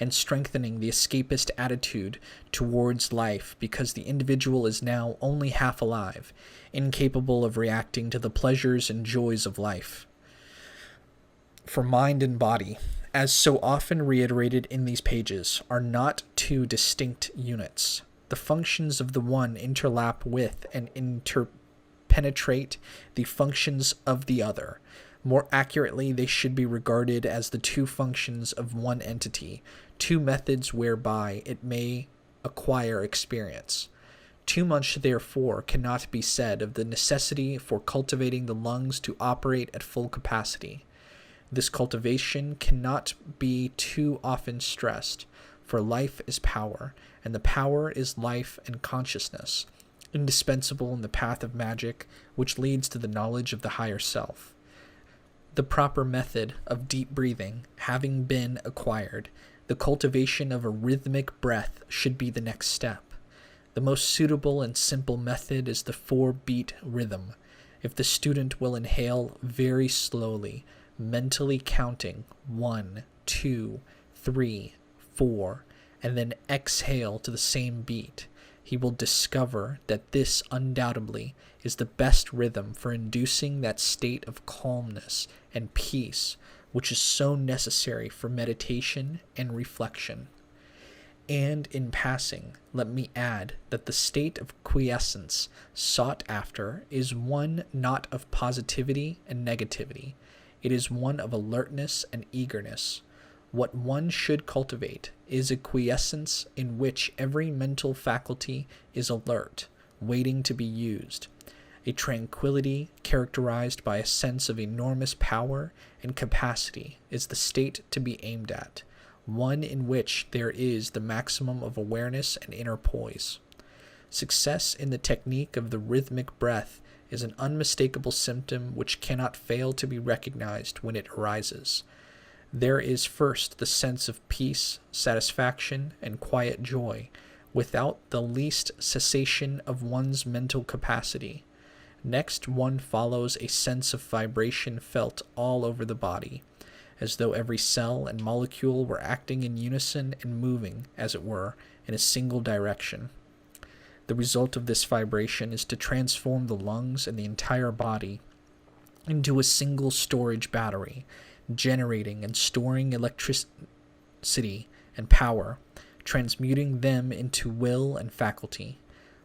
A: and strengthening the escapist attitude towards life, because the individual is now only half alive, incapable of reacting to the pleasures and joys of life. For mind and body, as so often reiterated in these pages, are not two distinct units. The functions of the one interlap with and interpenetrate the functions of the other. More accurately, they should be regarded as the two functions of one entity, two methods whereby it may acquire experience. Too much, therefore, cannot be said of the necessity for cultivating the lungs to operate at full capacity. This cultivation cannot be too often stressed, for life is power, and the power is life and consciousness, indispensable in the path of magic, which leads to the knowledge of the higher self. The proper method of deep breathing having been acquired, the cultivation of a rhythmic breath should be the next step. The most suitable and simple method is the 4-beat rhythm. If the student will inhale very slowly, mentally counting 1, 2, 3, 4, and then exhale to the same beat, he will discover that this undoubtedly is the best rhythm for inducing that state of calmness and peace which is so necessary for meditation and reflection. And in passing, let me add that the state of quiescence sought after is one not of positivity and negativity. It is one of alertness and eagerness. What one should cultivate is a quiescence in which every mental faculty is alert, waiting to be used. A tranquility characterized by a sense of enormous power and capacity is the state to be aimed at, one in which there is the maximum of awareness and inner poise. Success in the technique of the rhythmic breath is an unmistakable symptom which cannot fail to be recognized when it arises. There is first the sense of peace, satisfaction, and quiet joy, without the least cessation of one's mental capacity. Next, one follows a sense of vibration felt all over the body, as though every cell and molecule were acting in unison and moving, as it were, in a single direction. The result of this vibration is to transform the lungs and the entire body into a single storage battery, generating and storing electricity and power, transmuting them into will and faculty.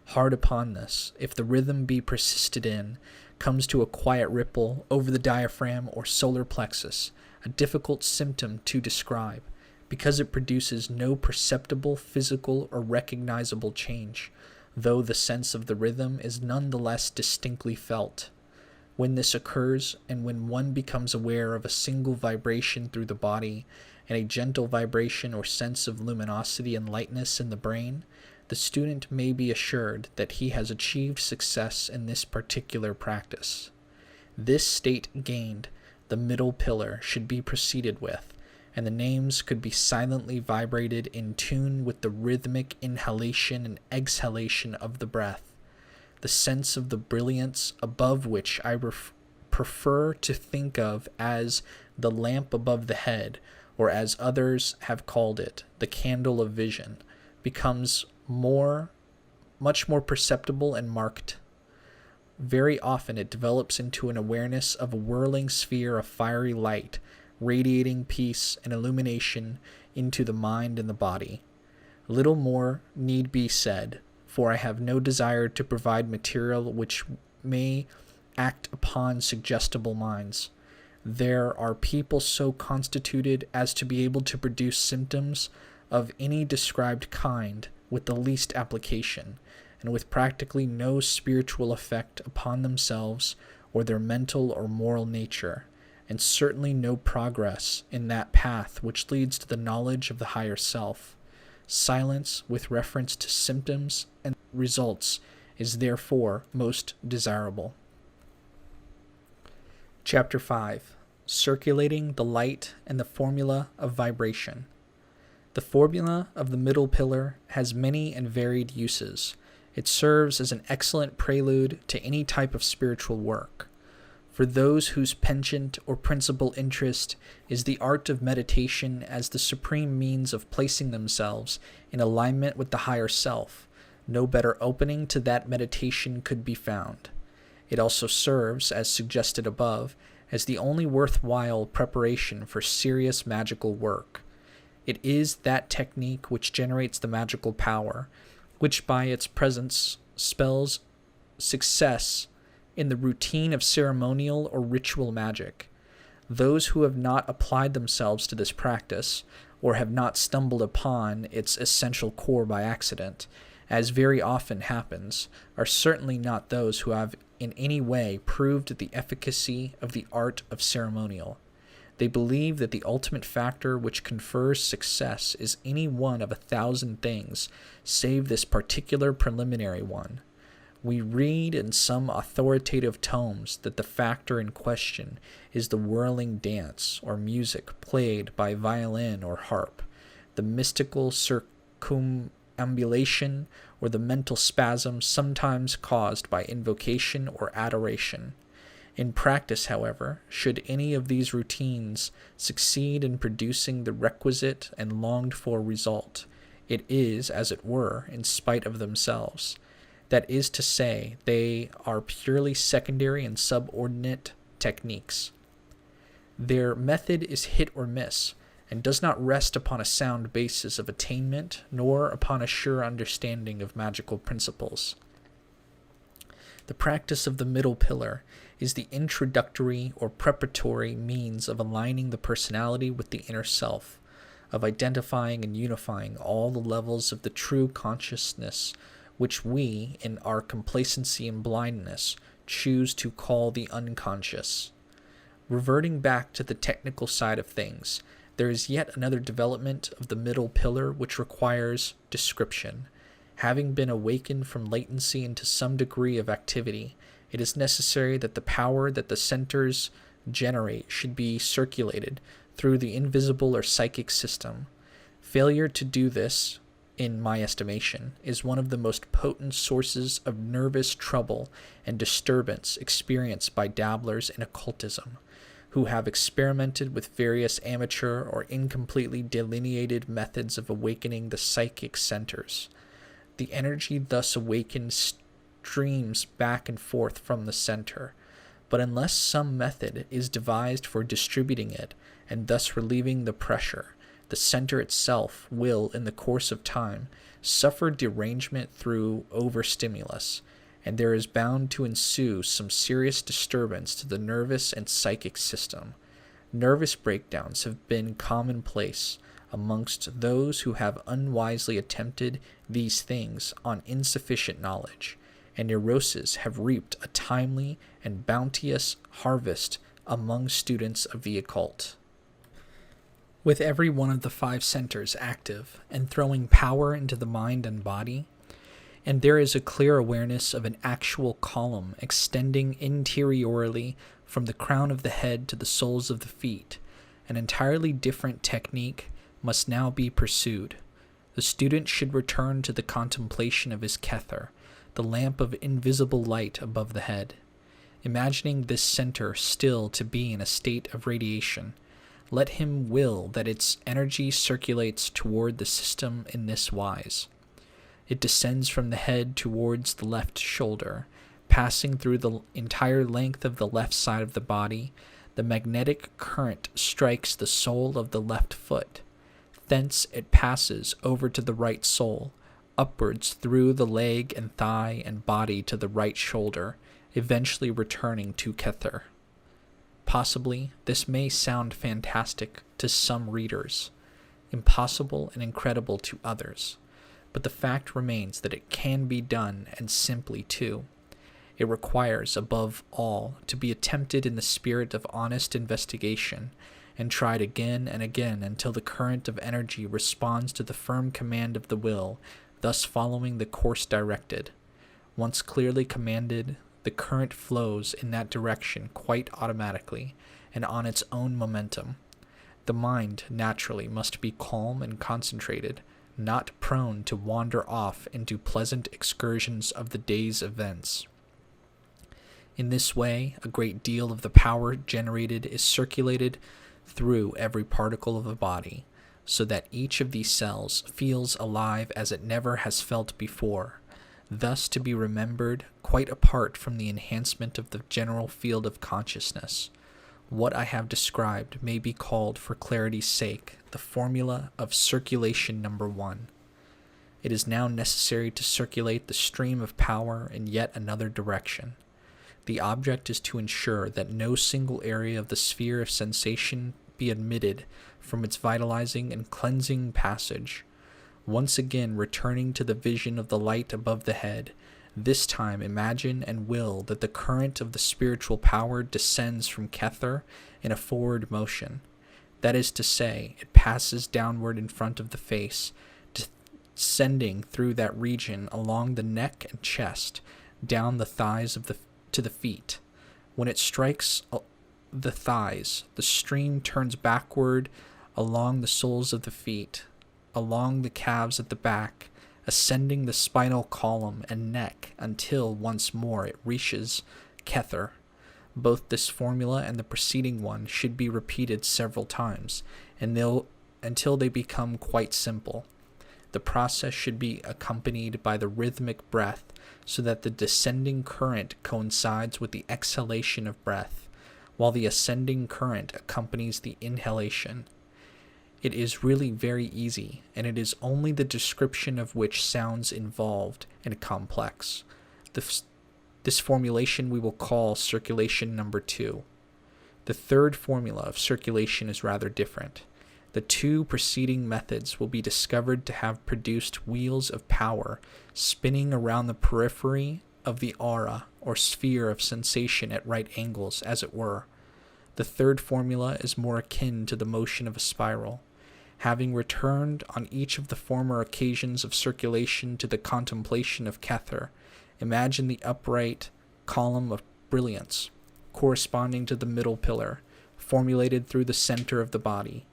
A: Hard upon this, if the rhythm be persisted in, comes to a quiet ripple over the diaphragm or solar plexus, a difficult symptom to describe, because it produces no perceptible physical or recognizable change, though the sense of the rhythm is none the less distinctly felt. When this occurs, and when one becomes aware of a single vibration through the body, and a gentle vibration or sense of luminosity and lightness in the brain, the student may be assured that he has achieved success in this particular practice. This state gained, the middle pillar should be proceeded with, and the names could be silently vibrated in tune with the rhythmic inhalation and exhalation of the breath. The sense of the brilliance above which I prefer to think of as the lamp above the head, or as others have called it, the candle of vision, becomes much more perceptible and marked. Very often it develops into an awareness of a whirling sphere of fiery light, radiating peace and illumination into the mind and the body. Little more need be said, for I have no desire to provide material which may act upon suggestible minds. There are people so constituted as to be able to produce symptoms of any described kind with the least application, and with practically no spiritual effect upon themselves or their mental or moral nature, and certainly no progress in that path which leads to the knowledge of the higher self. Silence with reference to symptoms and results is therefore most desirable. Chapter 5. Circulating the Light and the Formula of Vibration. The formula of the middle pillar has many and varied uses. It serves as an excellent prelude to any type of spiritual work. For those whose penchant or principal interest is the art of meditation as the supreme means of placing themselves in alignment with the higher self, no better opening to that meditation could be found. It also serves, as suggested above, as the only worthwhile preparation for serious magical work. It is that technique which generates the magical power, which by its presence spells success in the routine of ceremonial or ritual magic. Those who have not applied themselves to this practice, or have not stumbled upon its essential core by accident, as very often happens, are certainly not those who have in any way proved the efficacy of the art of ceremonial. They believe that the ultimate factor which confers success is any one of 1,000 things, save this particular preliminary one. We read in some authoritative tomes that the factor in question is the whirling dance or music played by violin or harp, the mystical circumambulation, or the mental spasm sometimes caused by invocation or adoration. In practice, however, should any of these routines succeed in producing the requisite and longed-for result, it is, as it were, in spite of themselves. That is to say, they are purely secondary and subordinate techniques. Their method is hit or miss, and does not rest upon a sound basis of attainment, nor upon a sure understanding of magical principles. The practice of the middle pillar is the introductory or preparatory means of aligning the personality with the inner self, of identifying and unifying all the levels of the true consciousness which we, in our complacency and blindness, choose to call the unconscious. Reverting back to the technical side of things, there is yet another development of the middle pillar which requires description. Having been awakened from latency into some degree of activity, it is necessary that the power that the centers generate should be circulated through the invisible or psychic system. Failure to do this, in my estimation, is one of the most potent sources of nervous trouble and disturbance experienced by dabblers in occultism, who have experimented with various amateur or incompletely delineated methods of awakening the psychic centers. The energy thus awakened streams back and forth from the center, but unless some method is devised for distributing it and thus relieving the pressure, the center itself will, in the course of time, suffer derangement through overstimulus, and there is bound to ensue some serious disturbance to the nervous and psychic system. Nervous breakdowns have been commonplace amongst those who have unwisely attempted these things on insufficient knowledge, and neuroses have reaped a timely and bounteous harvest among students of the occult. With every one of the 5 centers active and throwing power into the mind and body, and there is a clear awareness of an actual column extending interiorly from the crown of the head to the soles of the feet, an entirely different technique must now be pursued. The student should return to the contemplation of his Kether, the lamp of invisible light above the head. Imagining this center still to be in a state of radiation, let him will that its energy circulates toward the system in this wise. It descends from the head towards the left shoulder, passing through the entire length of the left side of the body. The magnetic current strikes the sole of the left foot. Thence it passes over to the right sole, upwards through the leg and thigh and body to the right shoulder, eventually returning to Kether. Possibly this may sound fantastic to some readers, impossible and incredible to others, but the fact remains that it can be done, and simply too. It requires, above all, to be attempted in the spirit of honest investigation, and tried again and again until the current of energy responds to the firm command of the will, thus following the course directed. Once clearly commanded, the current flows in that direction quite automatically and on its own momentum. The mind, naturally, must be calm and concentrated, not prone to wander off into pleasant excursions of the day's events. In this way, a great deal of the power generated is circulated through every particle of the body, so that each of these cells feels alive as it never has felt before, thus to be remembered quite apart from the enhancement of the general field of consciousness. What I have described may be called, for clarity's sake, the formula of circulation number 1. It is now necessary to circulate the stream of power in yet another direction. The object is to ensure that no single area of the sphere of sensation be omitted from its vitalizing and cleansing passage. Once again returning to the vision of the light above the head, this time imagine and will that the current of the spiritual power descends from Kether in a forward motion. That is to say, it passes downward in front of the face, descending through that region along the neck and chest, down the thighs to the feet. When it strikes the thighs, the stream turns backward along the soles of the feet, along the calves at the back, ascending the spinal column and neck until once more it reaches Kether. Both this formula and the preceding one should be repeated several times, until they become quite simple. The process should be accompanied by the rhythmic breath, so that the descending current coincides with the exhalation of breath, while the ascending current accompanies the inhalation. It is really very easy, and it is only the description of which sounds involved and complex. This formulation we will call circulation number 2. The third formula of circulation is rather different. The two preceding methods will be discovered to have produced wheels of power spinning around the periphery of the aura or sphere of sensation at right angles, as it were. The third formula is more akin to the motion of a spiral. Having returned on each of the former occasions of circulation to the contemplation of Kether, imagine the upright column of brilliance, corresponding to the middle pillar, formulated through the center of the body.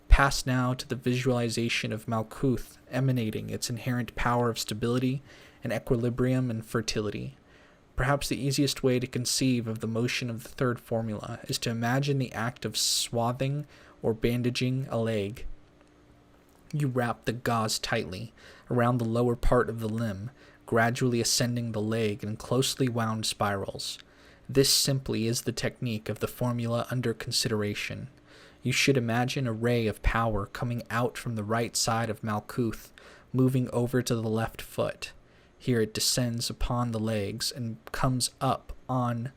A: Pass now to the visualization of Malkuth emanating its inherent power of stability and equilibrium and fertility. Perhaps the easiest way to conceive of the motion of the third formula is to imagine the act of swathing or bandaging a leg. You wrap the gauze tightly around the lower part of the limb, gradually ascending the leg in closely wound spirals. This simply is the technique of the formula under consideration. You should imagine a ray of power coming out from the right side of Malkuth, moving over to the left foot. Here it descends upon the legs and comes up on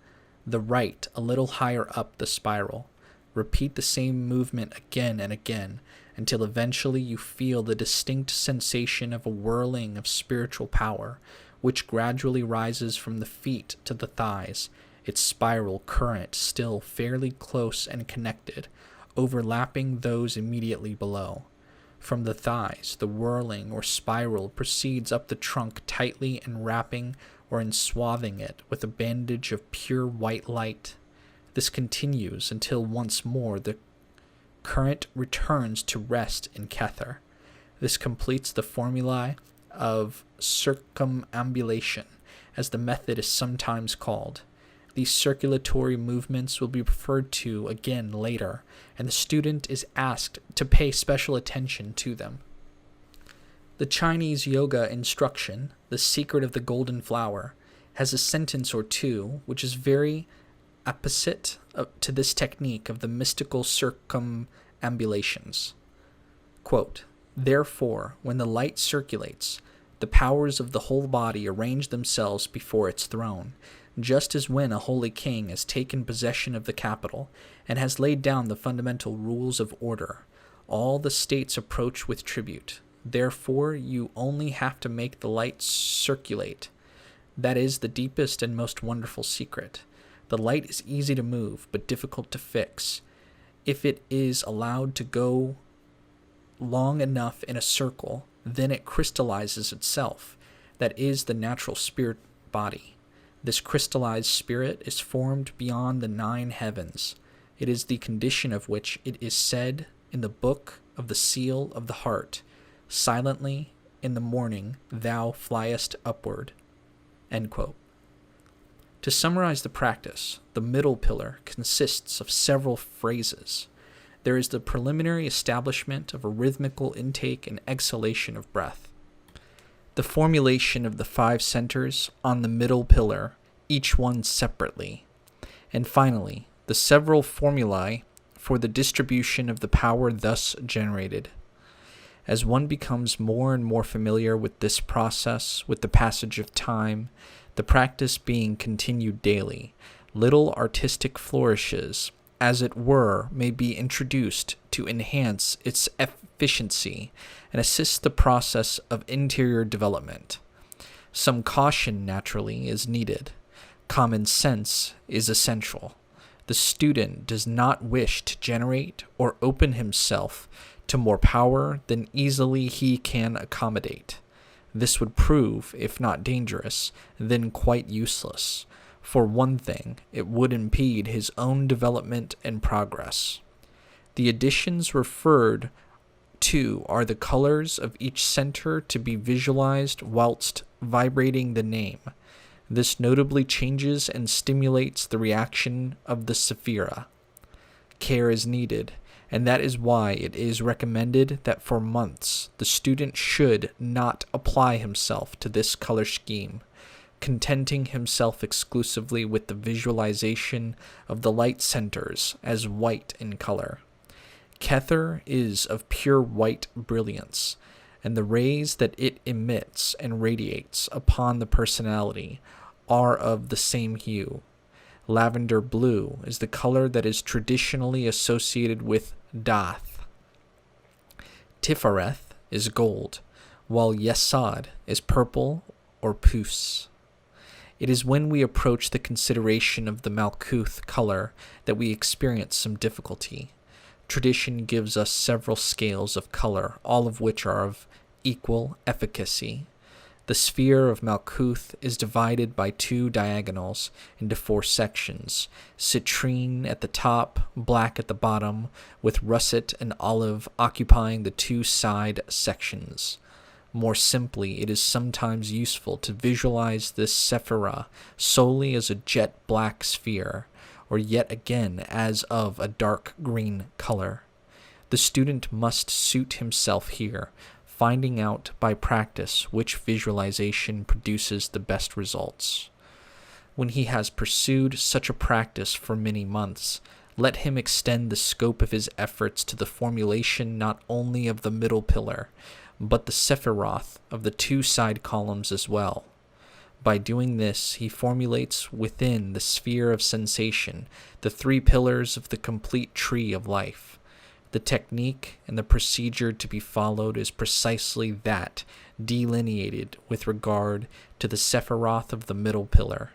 A: the right a little higher up the spiral. Repeat the same movement again and again, until eventually you feel the distinct sensation of a whirling of spiritual power, which gradually rises from the feet to the thighs, its spiral current still fairly close and connected, overlapping those immediately below. From the thighs, the whirling or spiral proceeds up the trunk tightly enwrapping or enswathing it with a bandage of pure white light. This continues until once more the current returns to rest in Kether. This completes the formulae of circumambulation, as the method is sometimes called. These circulatory movements will be referred to again later, and the student is asked to pay special attention to them. The Chinese yoga instruction, The Secret of the Golden Flower, has a sentence or two which is very opposite to this technique of the mystical circumambulations. Quote, "Therefore, when the light circulates, the powers of the whole body arrange themselves before its throne, just as when a holy king has taken possession of the capital and has laid down the fundamental rules of order, all the states approach with tribute. Therefore, you only have to make the light circulate. That is the deepest and most wonderful secret. The light is easy to move, but difficult to fix. If it is allowed to go long enough in a circle, then it crystallizes itself. That is the natural spirit body. This crystallized spirit is formed beyond the 9 heavens. It is the condition of which it is said in the book of the seal of the heart, silently in the morning thou fliest upward." End quote. To summarize the practice, the middle pillar consists of several phrases. There is the preliminary establishment of a rhythmical intake and exhalation of breath, the formulation of the 5 centers on the middle pillar, each one separately, and finally, the several formulae for the distribution of the power thus generated. As one becomes more and more familiar with this process, with the passage of time, the practice being continued daily, little artistic flourishes, as it were, may be introduced to enhance its efficiency and assist the process of interior development. Some caution, naturally, is needed. Common sense is essential. The student does not wish to generate or open himself to more power than easily he can accommodate. This would prove, if not dangerous, then quite useless. For one thing, it would impede his own development and progress. The additions referred to are the colors of each center to be visualized whilst vibrating the name. This notably changes and stimulates the reaction of the sephira. Care is needed, and that is why it is recommended that for months the student should not apply himself to this color scheme, contenting himself exclusively with the visualization of the light centers as white in color. Kether is of pure white brilliance, and the rays that it emits and radiates upon the personality are of the same hue. Lavender blue is the color that is traditionally associated with Daath. Tiphareth is gold, while Yesod is purple or puce. It is when we approach the consideration of the Malkuth color that we experience some difficulty. Tradition gives us several scales of color, all of which are of equal efficacy. The sphere of Malkuth is divided by two diagonals into 4 sections, citrine at the top, black at the bottom, with russet and olive occupying the 2 side sections. More simply, it is sometimes useful to visualize this sephira solely as a jet black sphere, or yet again as of a dark green color. The student must suit himself here, finding out by practice which visualization produces the best results. When he has pursued such a practice for many months, let him extend the scope of his efforts to the formulation not only of the middle pillar, but the sephiroth of the 2 side columns as well. By doing this, he formulates within the sphere of sensation the 3 pillars of the complete tree of life. The technique and the procedure to be followed is precisely that delineated with regard to the sephiroth of the middle pillar.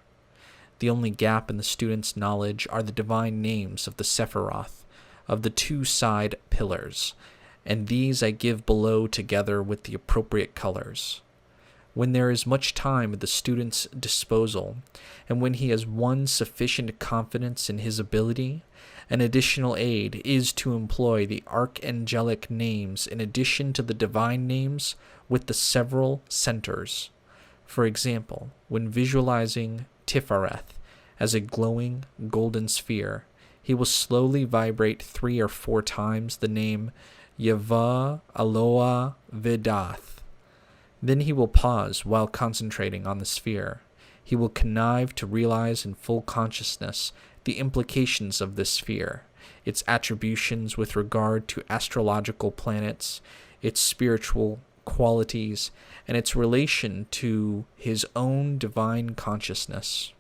A: The only gap in the student's knowledge are the divine names of the sephiroth of the 2 side pillars, and these I give below together with the appropriate colors. When there is much time at the student's disposal, and when he has won sufficient confidence in his ability, an additional aid is to employ the archangelic names in addition to the divine names with the several centers. For example, when visualizing Tiphareth as a glowing golden sphere, he will slowly vibrate 3 or 4 times the name Yava Aloha Vedath. Then he will pause while concentrating on the sphere. He will connive to realize in full consciousness the implications of this sphere, its attributions with regard to astrological planets, its spiritual qualities, and its relation to his own divine consciousness.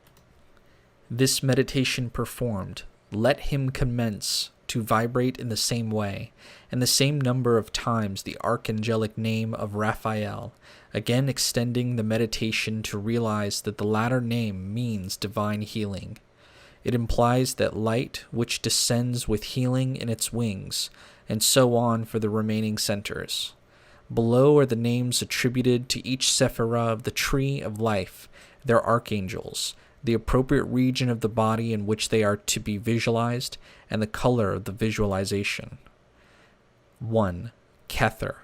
A: This meditation performed, let him commence to vibrate in the same way, and the same number of times the archangelic name of Raphael, again extending the meditation to realize that the latter name means divine healing. It implies that light which descends with healing in its wings, and so on for the remaining centers. Below are the names attributed to each sephira of the tree of life, their archangels, the appropriate region of the body in which they are to be visualized, and the color of the visualization. 1. Kether,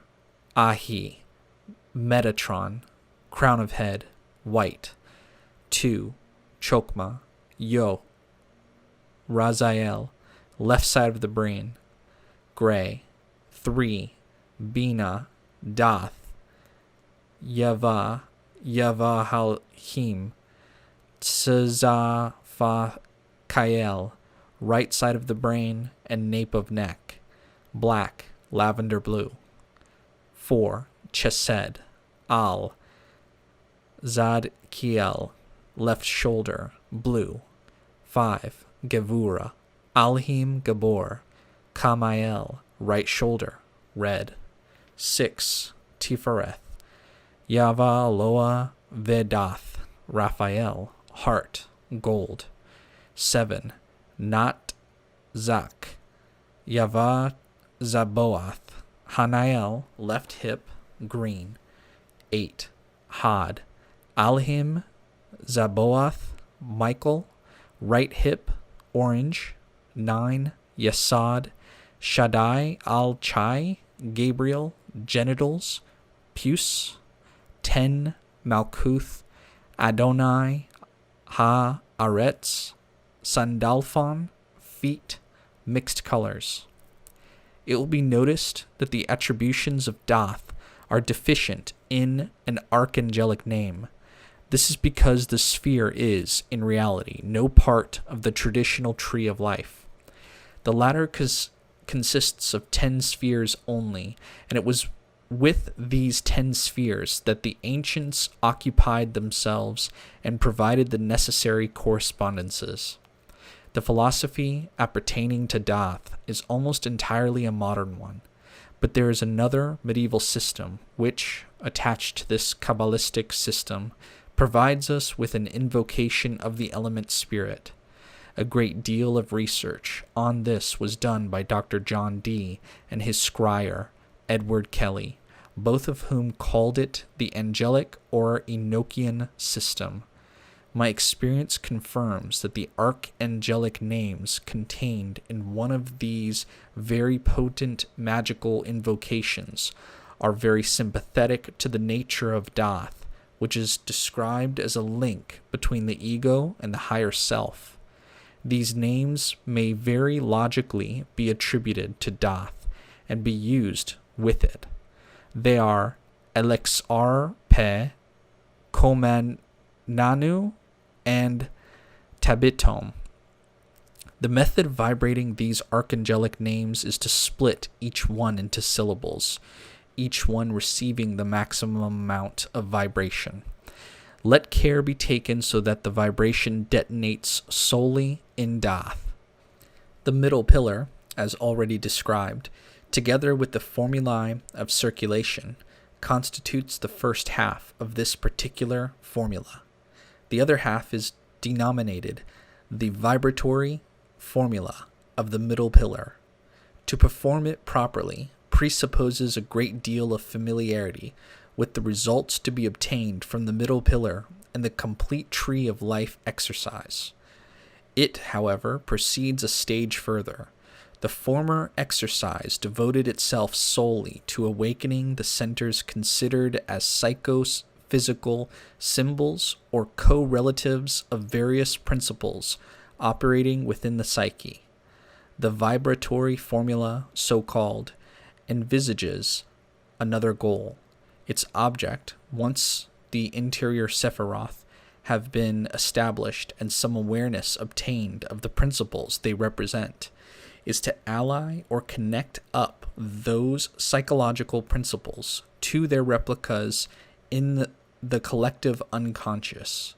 A: Ahi, Metatron, crown of head, white. 2. Chokmah, Yo, Raziel, left side of the brain, gray. 3. Bina, Daath, Yava, Yavahalhim, Tzazafakael, right side of the brain and nape of neck, black, lavender blue. 4. Chesed, Al, Zadkiel, left shoulder, blue. 5. Gevura, Alhim Gabor, Kamael, right shoulder, red. 6. Tiphareth, Yava Loa Vedath, Raphael, heart, gold. 7. Nat Zak, Yava Zaboath, Hanael, left hip, green. 8. Had, Alhim Zaboath, Michael, right hip, orange. 9. Yesod, Shaddai al-Chai, Gabriel, genitals, puce. 10. Malkuth, Adonai ha-Aretz, Sandalphon, feet, mixed colors. It will be noticed that the attributions of Daath are deficient in an archangelic name. This is because the sphere is, in reality, no part of the traditional tree of life. The latter consists of 10 spheres only, and it was with these 10 spheres that the ancients occupied themselves and provided the necessary correspondences. The philosophy appertaining to Daath is almost entirely a modern one, but there is another medieval system which, attached to this Qabalistic system, provides us with an invocation of the element spirit. A great deal of research on this was done by Dr. John Dee and his scryer, Edward Kelly, both of whom called it the angelic or Enochian system. My experience confirms that the archangelic names contained in one of these very potent magical invocations are very sympathetic to the nature of Daath, which is described as a link between the ego and the higher self. These names may very logically be attributed to Daath and be used with it. They are Elexar Pe, Komananu, and Tabitom. The method of vibrating these archangelic names is to split each one into syllables, each one receiving the maximum amount of vibration. Let care be taken so that the vibration detonates solely in Daath. The middle pillar, as already described, together with the formulae of circulation, constitutes the first half of this particular formula. The other half is denominated the vibratory formula of the middle pillar. To perform it properly presupposes a great deal of familiarity with the results to be obtained from the middle pillar and the complete tree of life exercise. It, however, proceeds a stage further. The former exercise devoted itself solely to awakening the centers considered as psychophysical symbols or co-relatives of various principles operating within the psyche. The vibratory formula, so-called, envisages another goal. Its object, once the interior Sephiroth have been established and some awareness obtained of the principles they represent, is to ally or connect up those psychological principles to their replicas in the collective unconscious.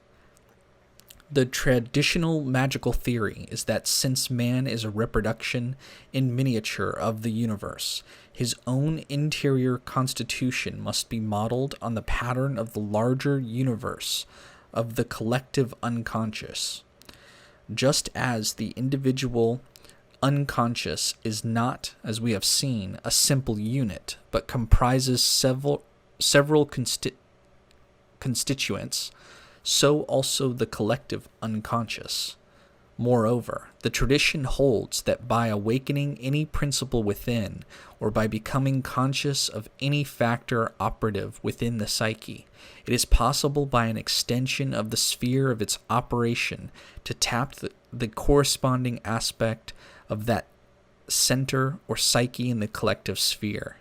A: The traditional magical theory is that since man is a reproduction in miniature of the universe, his own interior constitution must be modeled on the pattern of the larger universe of the collective unconscious. Just as the individual unconscious is not, as we have seen, a simple unit, but comprises several constituents, so also the collective unconscious. Moreover, the tradition holds that by awakening any principle within, or by becoming conscious of any factor operative within the psyche, it is possible by an extension of the sphere of its operation to tap the corresponding aspect of that center or psyche in the collective sphere.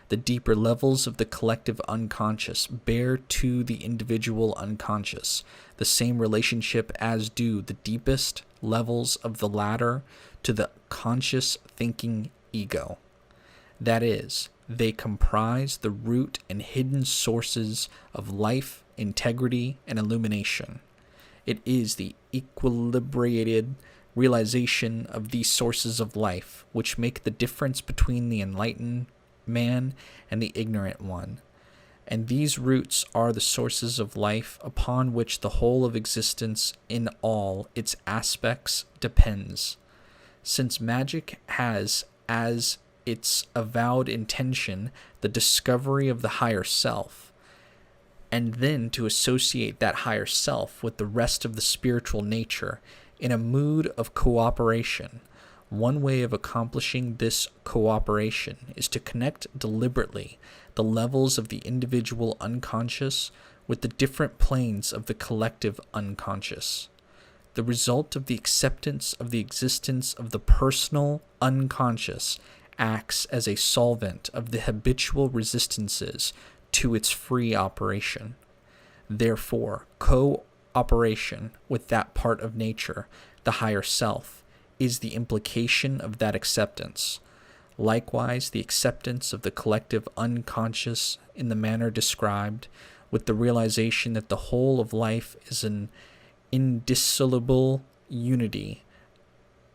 A: The deeper levels of the collective unconscious bear to the individual unconscious the same relationship as do the deepest levels of the latter to the conscious thinking ego. That is, they comprise the root and hidden sources of life, integrity, and illumination. It is the equilibrated realization of these sources of life which make the difference between the enlightened man and the ignorant one. And these roots are the sources of life upon which the whole of existence in all its aspects depends. Since magic has as its avowed intention the discovery of the higher self, and then to associate that higher self with the rest of the spiritual nature in a mood of cooperation, one way of accomplishing this cooperation is to connect deliberately the levels of the individual unconscious with the different planes of the collective unconscious. The result of the acceptance of the existence of the personal unconscious acts as a solvent of the habitual resistances to its free operation. Therefore, cooperation with that part of nature, the higher self, is the implication of that acceptance. Likewise, the acceptance of the collective unconscious in the manner described, with the realization that the whole of life is an indissoluble unity,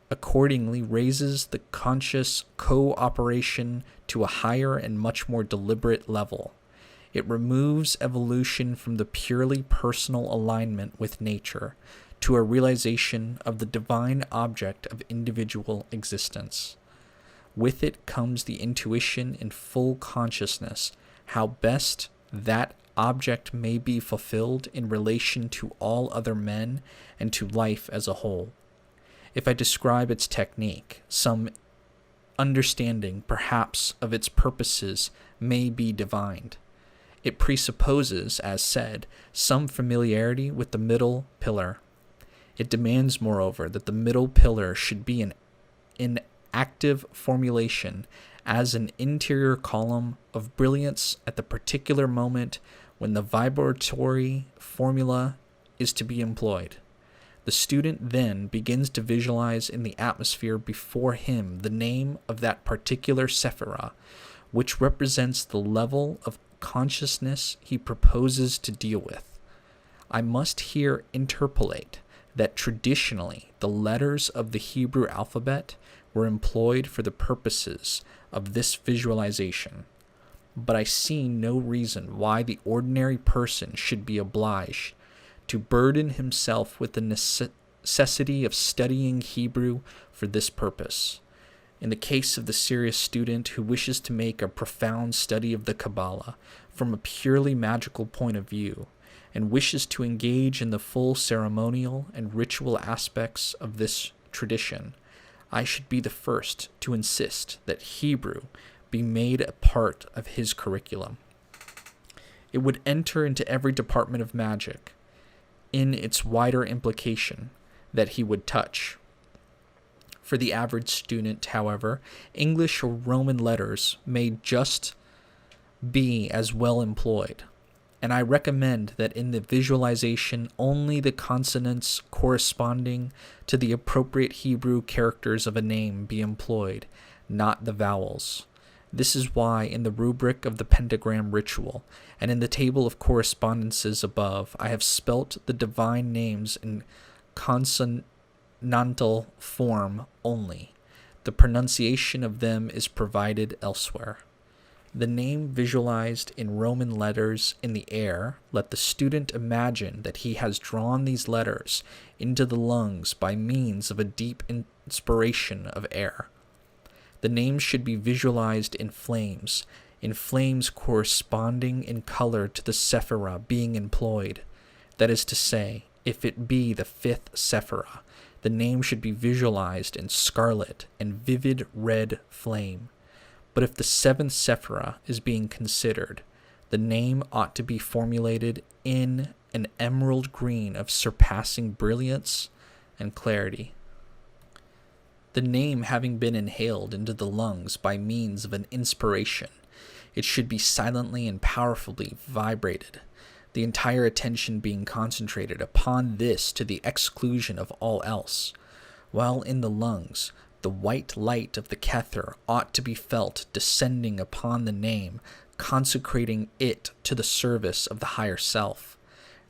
A: accordingly raises the conscious cooperation to a higher and much more deliberate level. It removes evolution from the purely personal alignment with nature to a realization of the divine object of individual existence. With it comes the intuition in full consciousness how best that object may be fulfilled in relation to all other men and to life as a whole. If I describe its technique, some understanding, perhaps, of its purposes may be divined. It presupposes, as said, some familiarity with the middle pillar. It demands, moreover, that the middle pillar should be in active formulation as an interior column of brilliance at the particular moment when the vibratory formula is to be employed. The student then begins to visualize in the atmosphere before him the name of that particular sephira, which represents the level of consciousness he proposes to deal with. I must here interpolate that traditionally the letters of the Hebrew alphabet were employed for the purposes of this visualization, but I see no reason why the ordinary person should be obliged to burden himself with the necessity of studying Hebrew for this purpose. In the case of the serious student who wishes to make a profound study of the Qabalah from a purely magical point of view, and wishes to engage in the full ceremonial and ritual aspects of this tradition, I should be the first to insist that Hebrew be made a part of his curriculum. It would enter into every department of magic, in its wider implication that he would touch. For the average student, however, English or Roman letters may just be as well employed, and I recommend that in the visualization only the consonants corresponding to the appropriate Hebrew characters of a name be employed, not the vowels. This is why in the rubric of the Pentagram ritual and in the table of correspondences above, I have spelt the divine names in consonantal form only. The pronunciation of them is provided elsewhere. The name visualized in Roman letters in the air, let the student imagine that he has drawn these letters into the lungs by means of a deep inspiration of air. The names should be visualized in flames corresponding in color to the sephira being employed. That is to say, if it be the fifth sephira, the name should be visualized in scarlet and vivid red flame. But if the seventh sephira is being considered, the name ought to be formulated in an emerald green of surpassing brilliance and clarity. The name having been inhaled into the lungs by means of an inspiration, it should be silently and powerfully vibrated, the entire attention being concentrated upon this to the exclusion of all else, while in the lungs, the The white light of the Kether ought to be felt descending upon the name, consecrating it to the service of the higher self.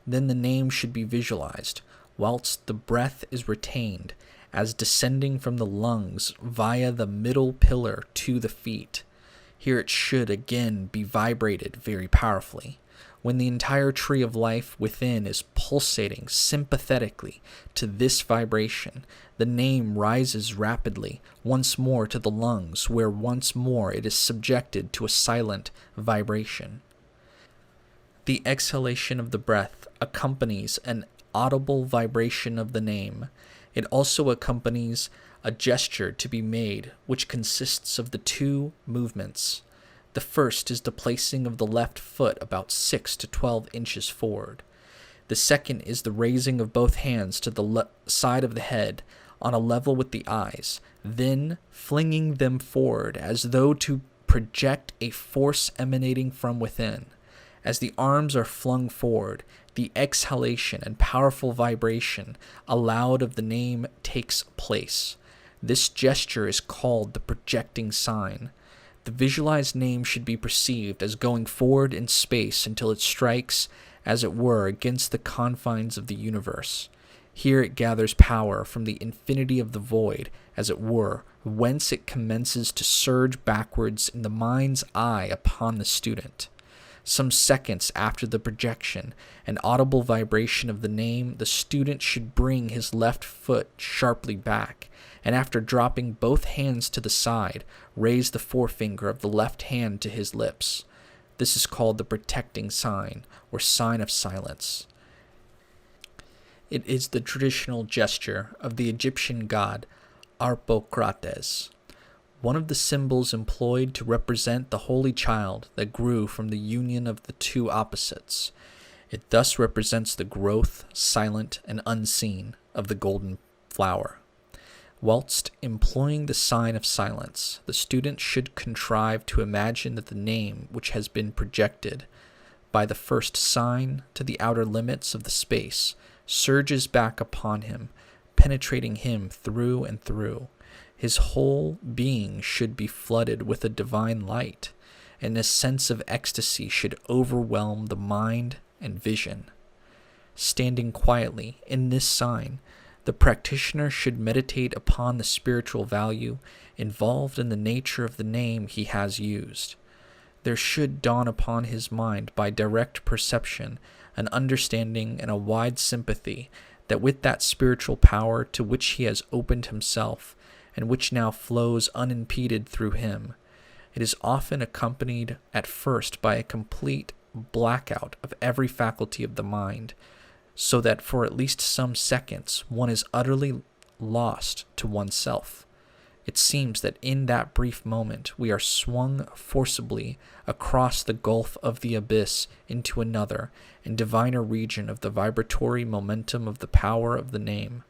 A: Then the name should be visualized, whilst the breath is retained, as descending from the lungs via the middle pillar to the feet. Here it should again be vibrated very powerfully. When the entire tree of life within is pulsating sympathetically to this vibration, the name rises rapidly once more to the lungs, where once more it is subjected to a silent vibration. The exhalation of the breath accompanies an audible vibration of the name. It also accompanies a gesture to be made, which consists of the two movements. The first is the placing of the left foot about 6 to 12 inches forward. The second is the raising of both hands to the side of the head on a level with the eyes, then flinging them forward as though to project a force emanating from within. As the arms are flung forward, the exhalation and powerful vibration aloud of the name takes place. This gesture is called the projecting sign. The visualized name should be perceived as going forward in space until it strikes, as it were, against the confines of the universe. Here it gathers power from the infinity of the void, as it were, whence it commences to surge backwards in the mind's eye upon the student. Some seconds after the projection and audible vibration of the name, the student should bring his left foot sharply back, and after dropping both hands to the side, raise the forefinger of the left hand to his lips. This is called the protecting sign, or sign of silence. It is the traditional gesture of the Egyptian god Harpocrates, one of the symbols employed to represent the holy child that grew from the union of the two opposites. It thus represents the growth, silent and unseen, of the golden flower. Whilst employing the sign of silence, the student should contrive to imagine that the name which has been projected by the first sign to the outer limits of the space surges back upon him, penetrating him through and through. His whole being should be flooded with a divine light, and a sense of ecstasy should overwhelm the mind and vision. Standing quietly in this sign, the practitioner should meditate upon the spiritual value involved in the nature of the name he has used. There should dawn upon his mind by direct perception an understanding and a wide sympathy that with that spiritual power to which he has opened himself, and which now flows unimpeded through him, it is often accompanied at first by a complete blackout of every faculty of the mind, so that for at least some seconds one is utterly lost to oneself. It seems that in that brief moment we are swung forcibly across the gulf of the abyss into another and diviner region of the vibratory momentum of the power of the name.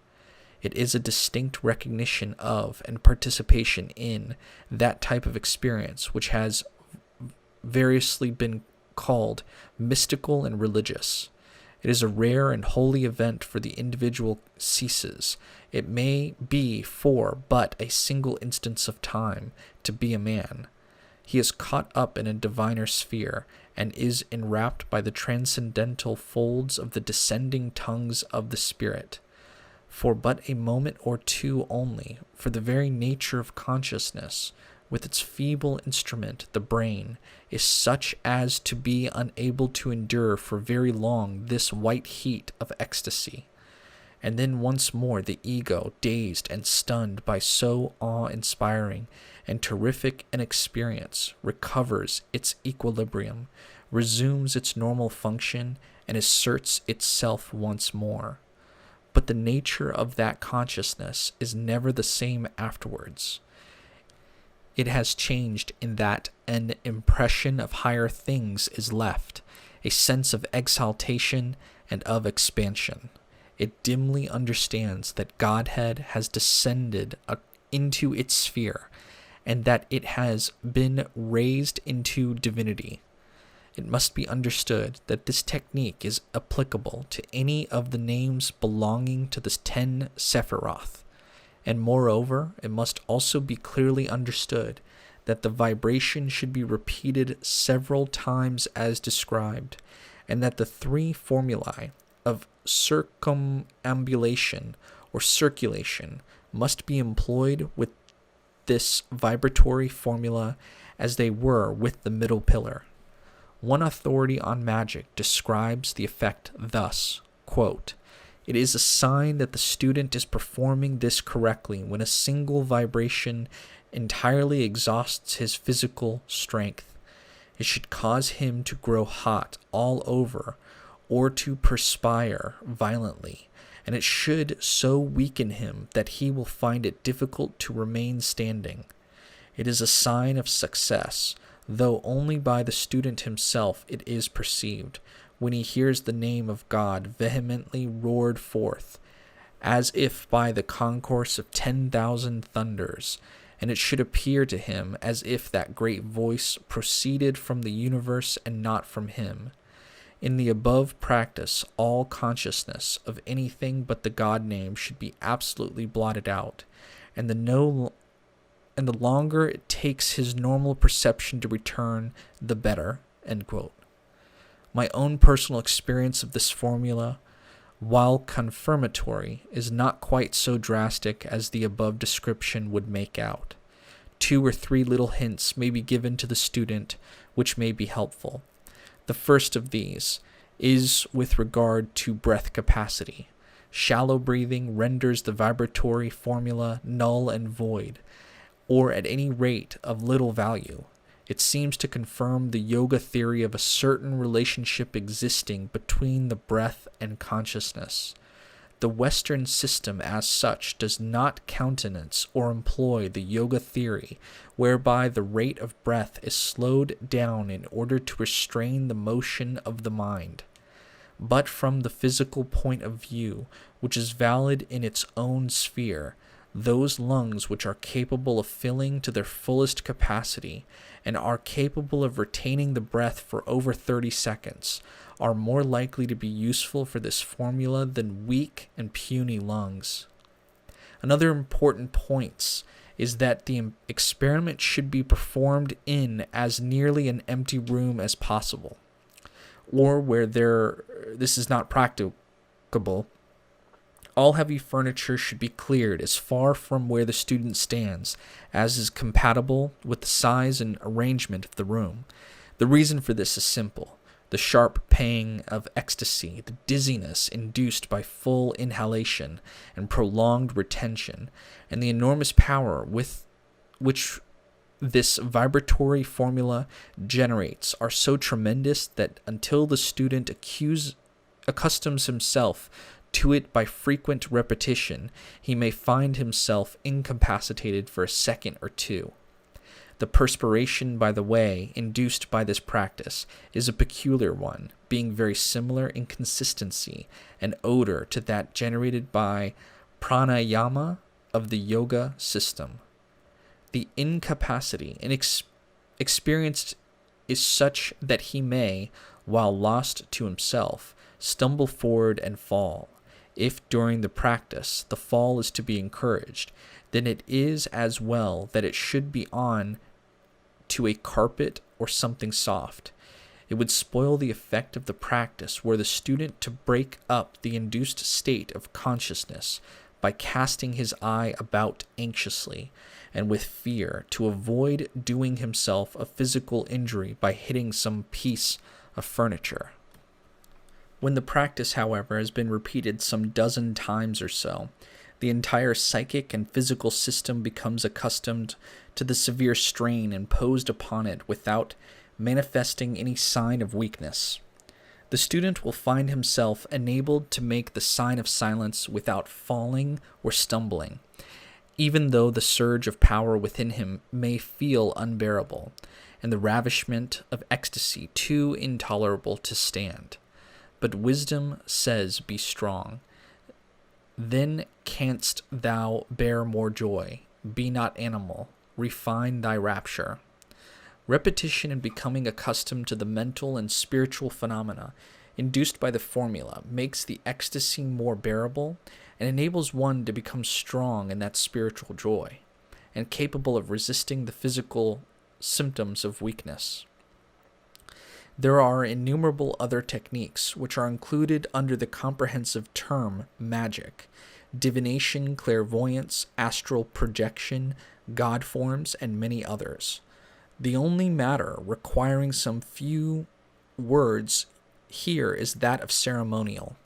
A: It is a distinct recognition of and participation in that type of experience which has variously been called mystical and religious. It is a rare and holy event, for the individual ceases, it may be for but a single instance of time, to be a man. He is caught up in a diviner sphere, and is enwrapped by the transcendental folds of the descending tongues of the Spirit. For but a moment or two only, for the very nature of consciousness, with its feeble instrument, the brain, is such as to be unable to endure for very long this white heat of ecstasy. And then once more the ego, dazed and stunned by so awe-inspiring and terrific an experience, recovers its equilibrium, resumes its normal function, and asserts itself once more. But the nature of that consciousness is never the same afterwards. It has changed in that an impression of higher things is left, a sense of exaltation and of expansion. It dimly understands that Godhead has descended into its sphere, and that it has been raised into divinity. It must be understood that this technique is applicable to any of the names belonging to the 10 Sephiroth, And moreover, it must also be clearly understood that the vibration should be repeated several times as described, and that the three formulae of circumambulation or circulation must be employed with this vibratory formula as they were with the middle pillar. One authority on magic describes the effect thus, quote, "It is a sign that the student is performing this correctly when a single vibration entirely exhausts his physical strength. It should cause him to grow hot all over or to perspire violently, and it should so weaken him that he will find it difficult to remain standing. It is a sign of success, though only by the student himself it is perceived, when he hears the name of God vehemently roared forth, as if by the concourse of 10,000 thunders, and it should appear to him as if that great voice proceeded from the universe and not from him. In the above practice, all consciousness of anything but the God name should be absolutely blotted out, and the longer it takes his normal perception to return, the better." End quote. My own personal experience of this formula, while confirmatory, is not quite so drastic as the above description would make out. 2 or 3 little hints may be given to the student which may be helpful. The first of these is with regard to breath capacity. Shallow breathing renders the vibratory formula null and void, or at any rate of little value. It seems to confirm the yoga theory of a certain relationship existing between the breath and consciousness. The Western system as such does not countenance or employ the yoga theory whereby the rate of breath is slowed down in order to restrain the motion of the mind. But from the physical point of view, which is valid in its own sphere, those lungs which are capable of filling to their fullest capacity and are capable of retaining the breath for over 30 seconds are more likely to be useful for this formula than weak and puny lungs. Another important point is that the experiment should be performed in as nearly an empty room as possible, or where this is not practicable. All heavy furniture should be cleared as far from where the student stands as is compatible with the size and arrangement of the room. The reason for this is simple. The sharp pang of ecstasy, the dizziness induced by full inhalation and prolonged retention, and the enormous power with which this vibratory formula generates are so tremendous that until the student accustoms himself to it by frequent repetition, he may find himself incapacitated for a second or two. The perspiration, by the way, induced by this practice is a peculiar one, being very similar in consistency and odor to that generated by pranayama of the yoga system. The incapacity experienced is such that he may, while lost to himself, stumble forward and fall. If during the practice the fall is to be encouraged, then it is as well that it should be on to a carpet or something soft. It would spoil the effect of the practice were the student to break up the induced state of consciousness by casting his eye about anxiously and with fear to avoid doing himself a physical injury by hitting some piece of furniture. When the practice, however, has been repeated some dozen times or so, the entire psychic and physical system becomes accustomed to the severe strain imposed upon it without manifesting any sign of weakness. The student will find himself enabled to make the sign of silence without falling or stumbling, even though the surge of power within him may feel unbearable, and the ravishment of ecstasy too intolerable to stand. But wisdom says, "Be strong. Then canst thou bear more joy. Be not animal. Refine thy rapture." Repetition and becoming accustomed to the mental and spiritual phenomena induced by the formula makes the ecstasy more bearable and enables one to become strong in that spiritual joy and capable of resisting the physical symptoms of weakness. There are innumerable other techniques which are included under the comprehensive term magic: divination, clairvoyance, astral projection, god forms, and many others. The only matter requiring some few words here is that of ceremonial.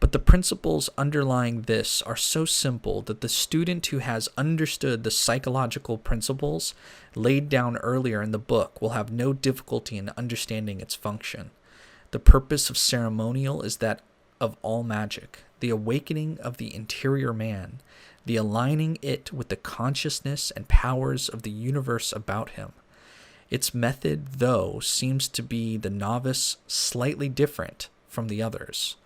A: But the principles underlying this are so simple that the student who has understood the psychological principles laid down earlier in the book will have no difficulty in understanding its function. The purpose of ceremonial is that of all magic, the awakening of the interior man, the aligning it with the consciousness and powers of the universe about him. Its method, though, seems to be the novice slightly different from the others.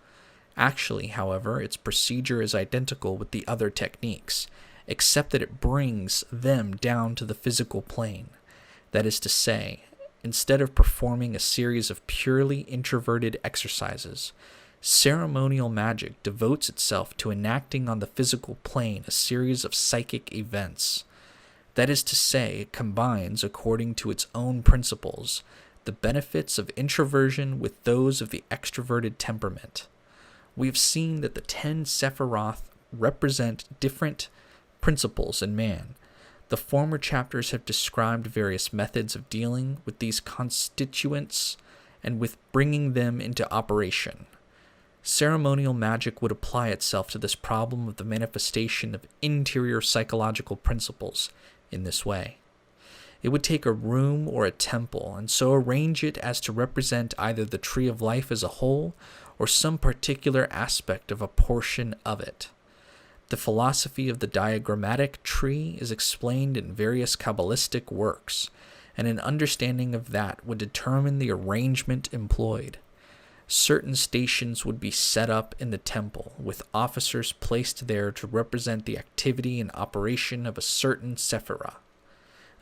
A: Actually, however, its procedure is identical with the other techniques, except that it brings them down to the physical plane. That is to say, instead of performing a series of purely introverted exercises, ceremonial magic devotes itself to enacting on the physical plane a series of psychic events. That is to say, it combines, according to its own principles, the benefits of introversion with those of the extroverted temperament. We have seen that the 10 Sephiroth represent different principles in man. The former chapters have described various methods of dealing with these constituents and with bringing them into operation. Ceremonial magic would apply itself to this problem of the manifestation of interior psychological principles in this way. It would take a room or a temple and so arrange it as to represent either the tree of life as a whole or some particular aspect of a portion of it. The philosophy of the diagrammatic tree is explained in various Qabalistic works, and an understanding of that would determine the arrangement employed. Certain stations would be set up in the temple, with officers placed there to represent the activity and operation of a certain sephirah.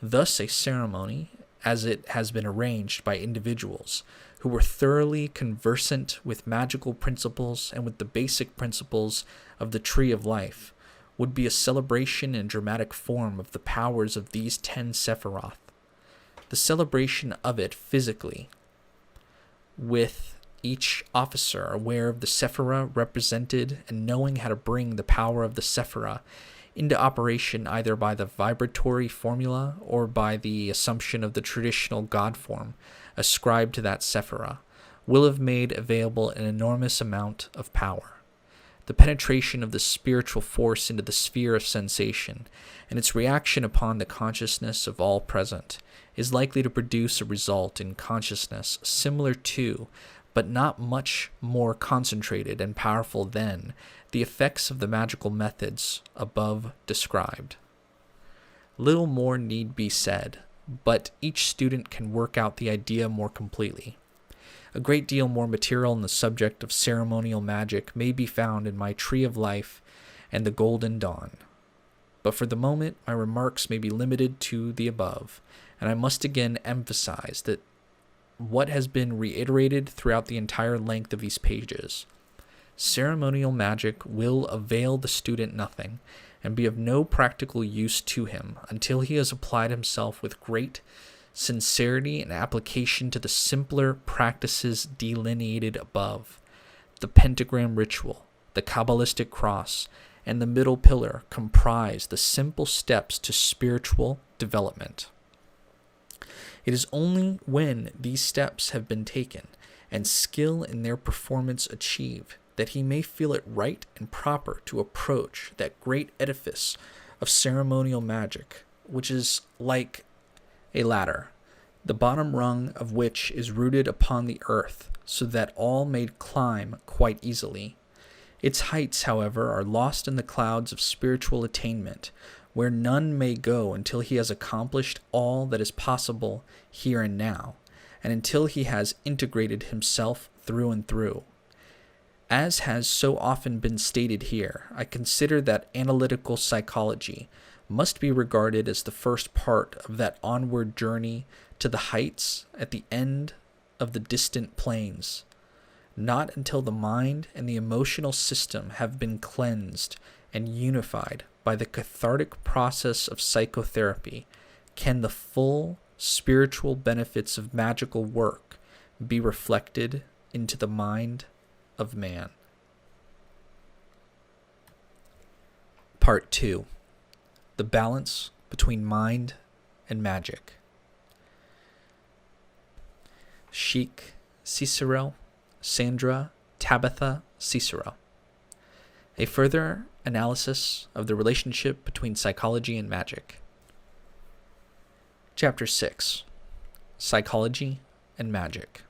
A: Thus a ceremony, as it has been arranged by individuals who were thoroughly conversant with magical principles and with the basic principles of the tree of life, would be a celebration in dramatic form of the powers of these 10 Sephiroth. The celebration of it physically, with each officer aware of the Sephirah represented and knowing how to bring the power of the Sephirah into operation either by the vibratory formula or by the assumption of the traditional god form ascribed to that Sephirah, will have made available an enormous amount of power. The penetration of the spiritual force into the sphere of sensation and its reaction upon the consciousness of all present is likely to produce a result in consciousness similar to, but not much more concentrated and powerful than, the effects of the magical methods above described. Little more need be said, but each student can work out the idea more completely. A great deal more material on the subject of ceremonial magic may be found in my Tree of Life and the Golden Dawn. But for the moment, my remarks may be limited to the above, and I must again emphasize that what has been reiterated throughout the entire length of these pages. Ceremonial magic will avail the student nothing and be of no practical use to him until he has applied himself with great sincerity and application to the simpler practices delineated above. The pentagram ritual, the Qabalistic cross, and the middle pillar comprise the simple steps to spiritual development. It is only when these steps have been taken and skill in their performance achieved that he may feel it right and proper to approach that great edifice of ceremonial magic, which is like a ladder, the bottom rung of which is rooted upon the earth, so that all may climb quite easily. Its heights, however, are lost in the clouds of spiritual attainment, where none may go until he has accomplished all that is possible here and now, and until he has integrated himself through and through. As has so often been stated here, I consider that analytical psychology must be regarded as the first part of that onward journey to the heights at the end of the distant plains. Not until the mind and the emotional system have been cleansed and unified by the cathartic process of psychotherapy can the full spiritual benefits of magical work be reflected into the mind of man. Part 2. The balance between mind and magic. Sheikh Cicero, Sandra Tabitha Cicero. A further analysis of the relationship between psychology and magic. Chapter 6. Psychology and Magic.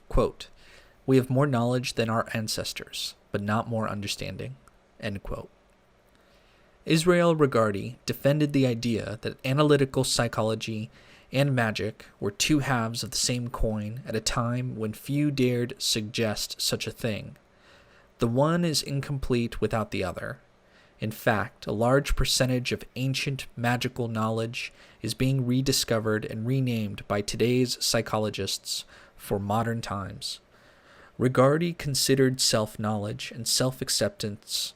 A: Quote, "We have more knowledge than our ancestors, but not more understanding." End quote. Israel Regardie defended the idea that analytical psychology and magic were two halves of the same coin at a time when few dared suggest such a thing. The one is incomplete without the other. In fact, a large percentage of ancient magical knowledge is being rediscovered and renamed by today's psychologists for modern times. Regardie considered self-knowledge and self-acceptance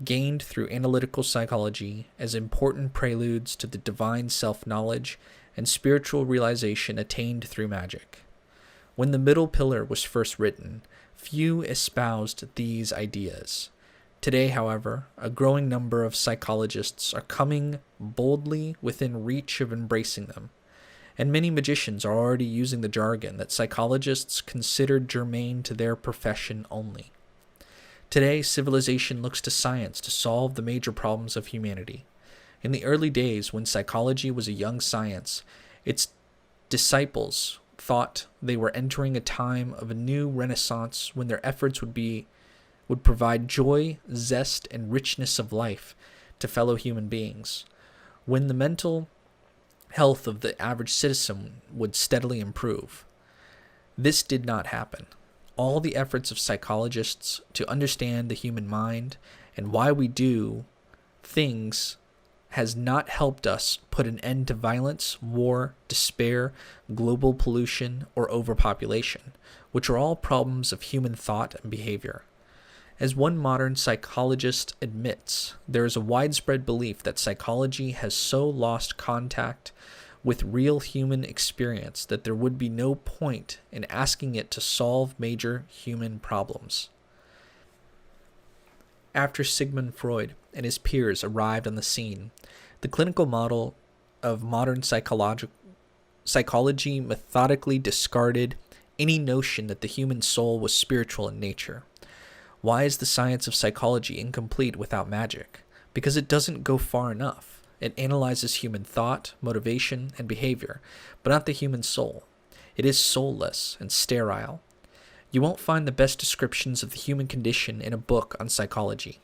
A: gained through analytical psychology as important preludes to the divine self-knowledge and spiritual realization attained through magic. When the middle pillar was first written, few espoused these ideas. Today, however, a growing number of psychologists are coming boldly within reach of embracing them, and many magicians are already using the jargon that psychologists considered germane to their profession only. Today, civilization looks to science to solve the major problems of humanity. In the early days, when psychology was a young science, its disciples thought they were entering a time of a new renaissance when their efforts would provide joy, zest, and richness of life to fellow human beings, when the mental health of the average citizen would steadily improve. This did not happen. All the efforts of psychologists to understand the human mind and why we do things has not helped us put an end to violence, war, despair, global pollution, or overpopulation, which are all problems of human thought and behavior. As one modern psychologist admits, there is a widespread belief that psychology has so lost contact with real human experience that there would be no point in asking it to solve major human problems. After Sigmund Freud and his peers arrived on the scene, the clinical model of modern psychology methodically discarded any notion that the human soul was spiritual in nature. Why is the science of psychology incomplete without magic? Because it doesn't go far enough. It analyzes human thought, motivation, and behavior, but not the human soul. It is soulless and sterile. You won't find the best descriptions of the human condition in a book on psychology.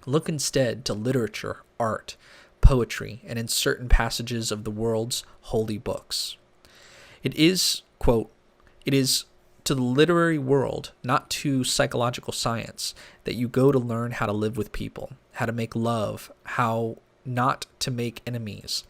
A: Look instead to literature, art, poetry, and in certain passages of the world's holy books. It is, quote, "It is to the literary world, not to psychological science, that you go to learn how to live with people, how to make love, how not to make enemies,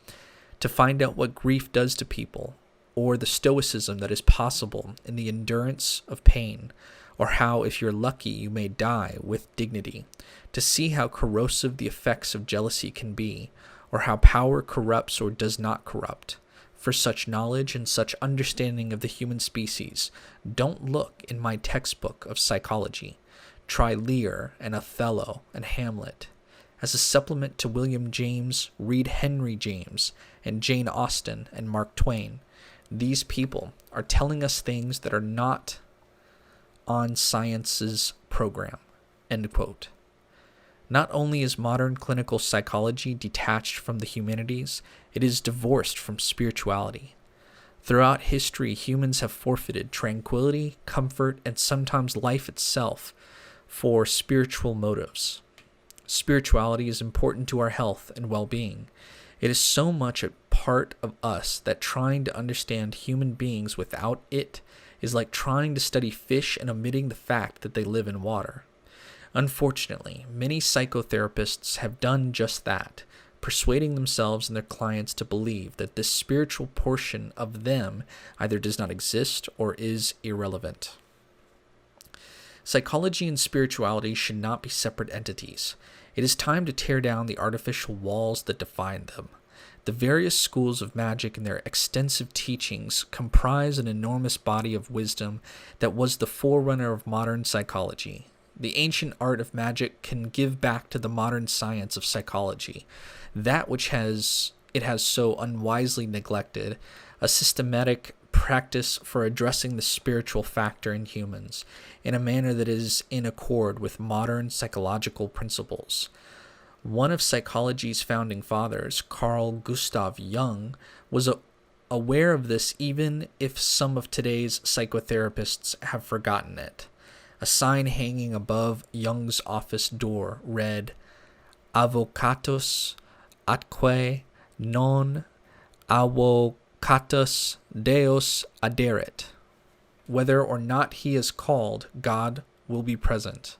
A: to find out what grief does to people, or the stoicism that is possible in the endurance of pain, or how, if you're lucky, you may die with dignity, to see how corrosive the effects of jealousy can be, or how power corrupts or does not corrupt. For such knowledge and such understanding of the human species, don't look in my textbook of psychology. Try Lear and Othello and Hamlet. As a supplement to William James, read Henry James and Jane Austen and Mark Twain. These people are telling us things that are not on science's program." End quote. Not only is modern clinical psychology detached from the humanities, it is divorced from spirituality. Throughout history, humans have forfeited tranquility, comfort, and sometimes life itself for spiritual motives. Spirituality is important to our health and well-being. It is so much a part of us that trying to understand human beings without it is like trying to study fish and omitting the fact that they live in water. Unfortunately, many psychotherapists have done just that, persuading themselves and their clients to believe that this spiritual portion of them either does not exist or is irrelevant. Psychology and spirituality should not be separate entities. It is time to tear down the artificial walls that define them. The various schools of magic and their extensive teachings comprise an enormous body of wisdom that was the forerunner of modern psychology. The ancient art of magic can give back to the modern science of psychology that which it has so unwisely neglected, a systematic practice for addressing the spiritual factor in humans in a manner that is in accord with modern psychological principles. One of psychology's founding fathers, Carl Gustav Jung, was aware of this, even if some of today's psychotherapists have forgotten it. A sign hanging above Jung's office door read, "Avocatus atque non avocatus Deus aderet." Whether or not he is called, God will be present.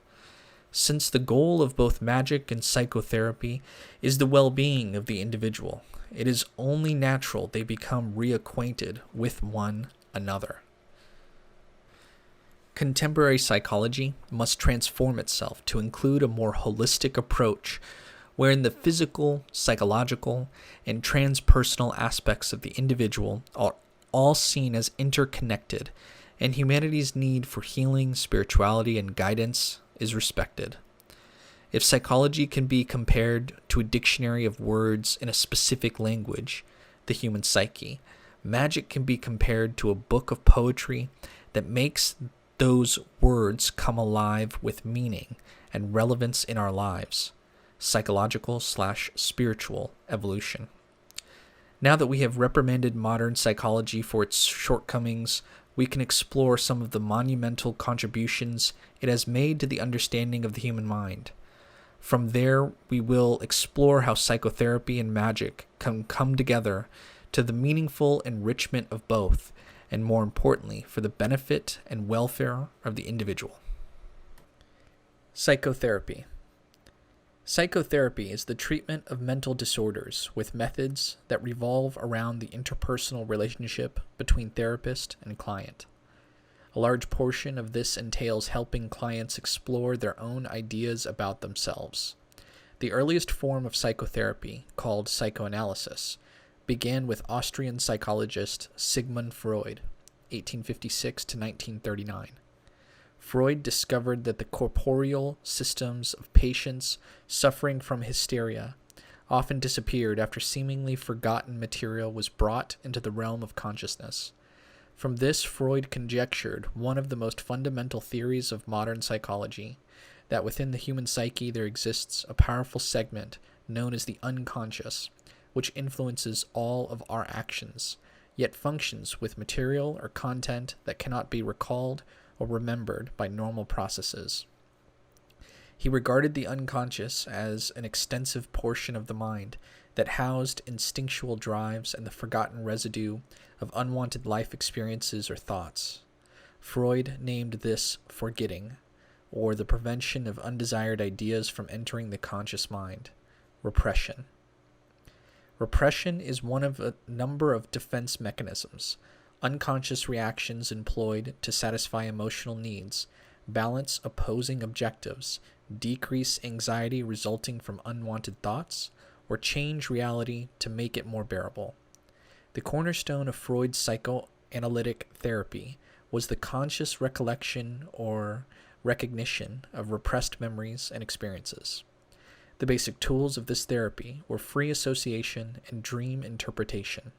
A: Since the goal of both magic and psychotherapy is the well-being of the individual, it is only natural they become reacquainted with one another. Contemporary psychology must transform itself to include a more holistic approach wherein the physical, psychological, and transpersonal aspects of the individual are all seen as interconnected, and humanity's need for healing, spirituality, and guidance is respected. If psychology can be compared to a dictionary of words in a specific language, the human psyche, magic can be compared to a book of poetry that makes those words come alive with meaning and relevance in our lives. Psychological/spiritual evolution. Now that we have reprimanded modern psychology for its shortcomings, we can explore some of the monumental contributions it has made to the understanding of the human mind. From there, we will explore how psychotherapy and magic can come together to the meaningful enrichment of both, and more importantly, for the benefit and welfare of the individual. Psychotherapy. Psychotherapy is the treatment of mental disorders with methods that revolve around the interpersonal relationship between therapist and client. A large portion of this entails helping clients explore their own ideas about themselves. The earliest form of psychotherapy, called psychoanalysis, began with Austrian psychologist Sigmund Freud, 1856 to 1939. Freud discovered that the corporeal systems of patients suffering from hysteria often disappeared after seemingly forgotten material was brought into the realm of consciousness. From this, Freud conjectured one of the most fundamental theories of modern psychology, that within the human psyche there exists a powerful segment known as the unconscious, which influences all of our actions, yet functions with material or content that cannot be recalled or remembered by normal processes. He regarded the unconscious as an extensive portion of the mind that housed instinctual drives and the forgotten residue of unwanted life experiences or thoughts. Freud named this forgetting, or the prevention of undesired ideas from entering the conscious mind, repression. Repression is one of a number of defense mechanisms, unconscious reactions employed to satisfy emotional needs, balance opposing objectives, decrease anxiety resulting from unwanted thoughts, or change reality to make it more bearable. The cornerstone of Freud's psychoanalytic therapy was the conscious recollection or recognition of repressed memories and experiences. The basic tools of this therapy were free association and dream interpretation.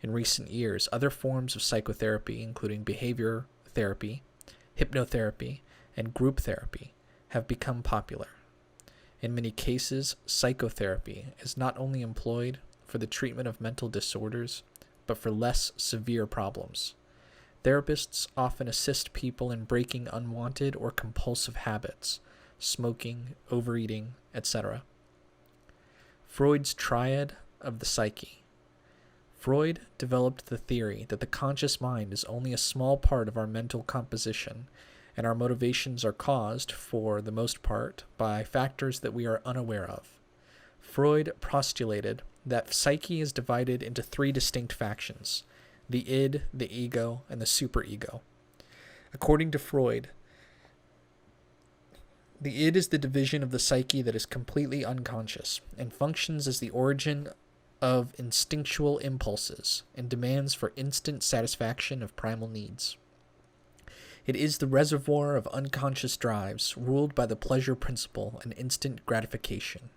A: In recent years, other forms of psychotherapy, including behavior therapy, hypnotherapy, and group therapy, have become popular. In many cases, psychotherapy is not only employed for the treatment of mental disorders, but for less severe problems. Therapists often assist people in breaking unwanted or compulsive habits, smoking, overeating, etc. Freud's triad of the psyche. Freud developed the theory that the conscious mind is only a small part of our mental composition, and our motivations are caused, for the most part, by factors that we are unaware of. Freud postulated that psyche is divided into three distinct factions: the id, the ego, and the superego. According to Freud, The id is the division of the psyche that is completely unconscious and functions as the origin of instinctual impulses and demands for instant satisfaction of primal needs. It is the reservoir of unconscious drives ruled by the pleasure principle and instant gratification.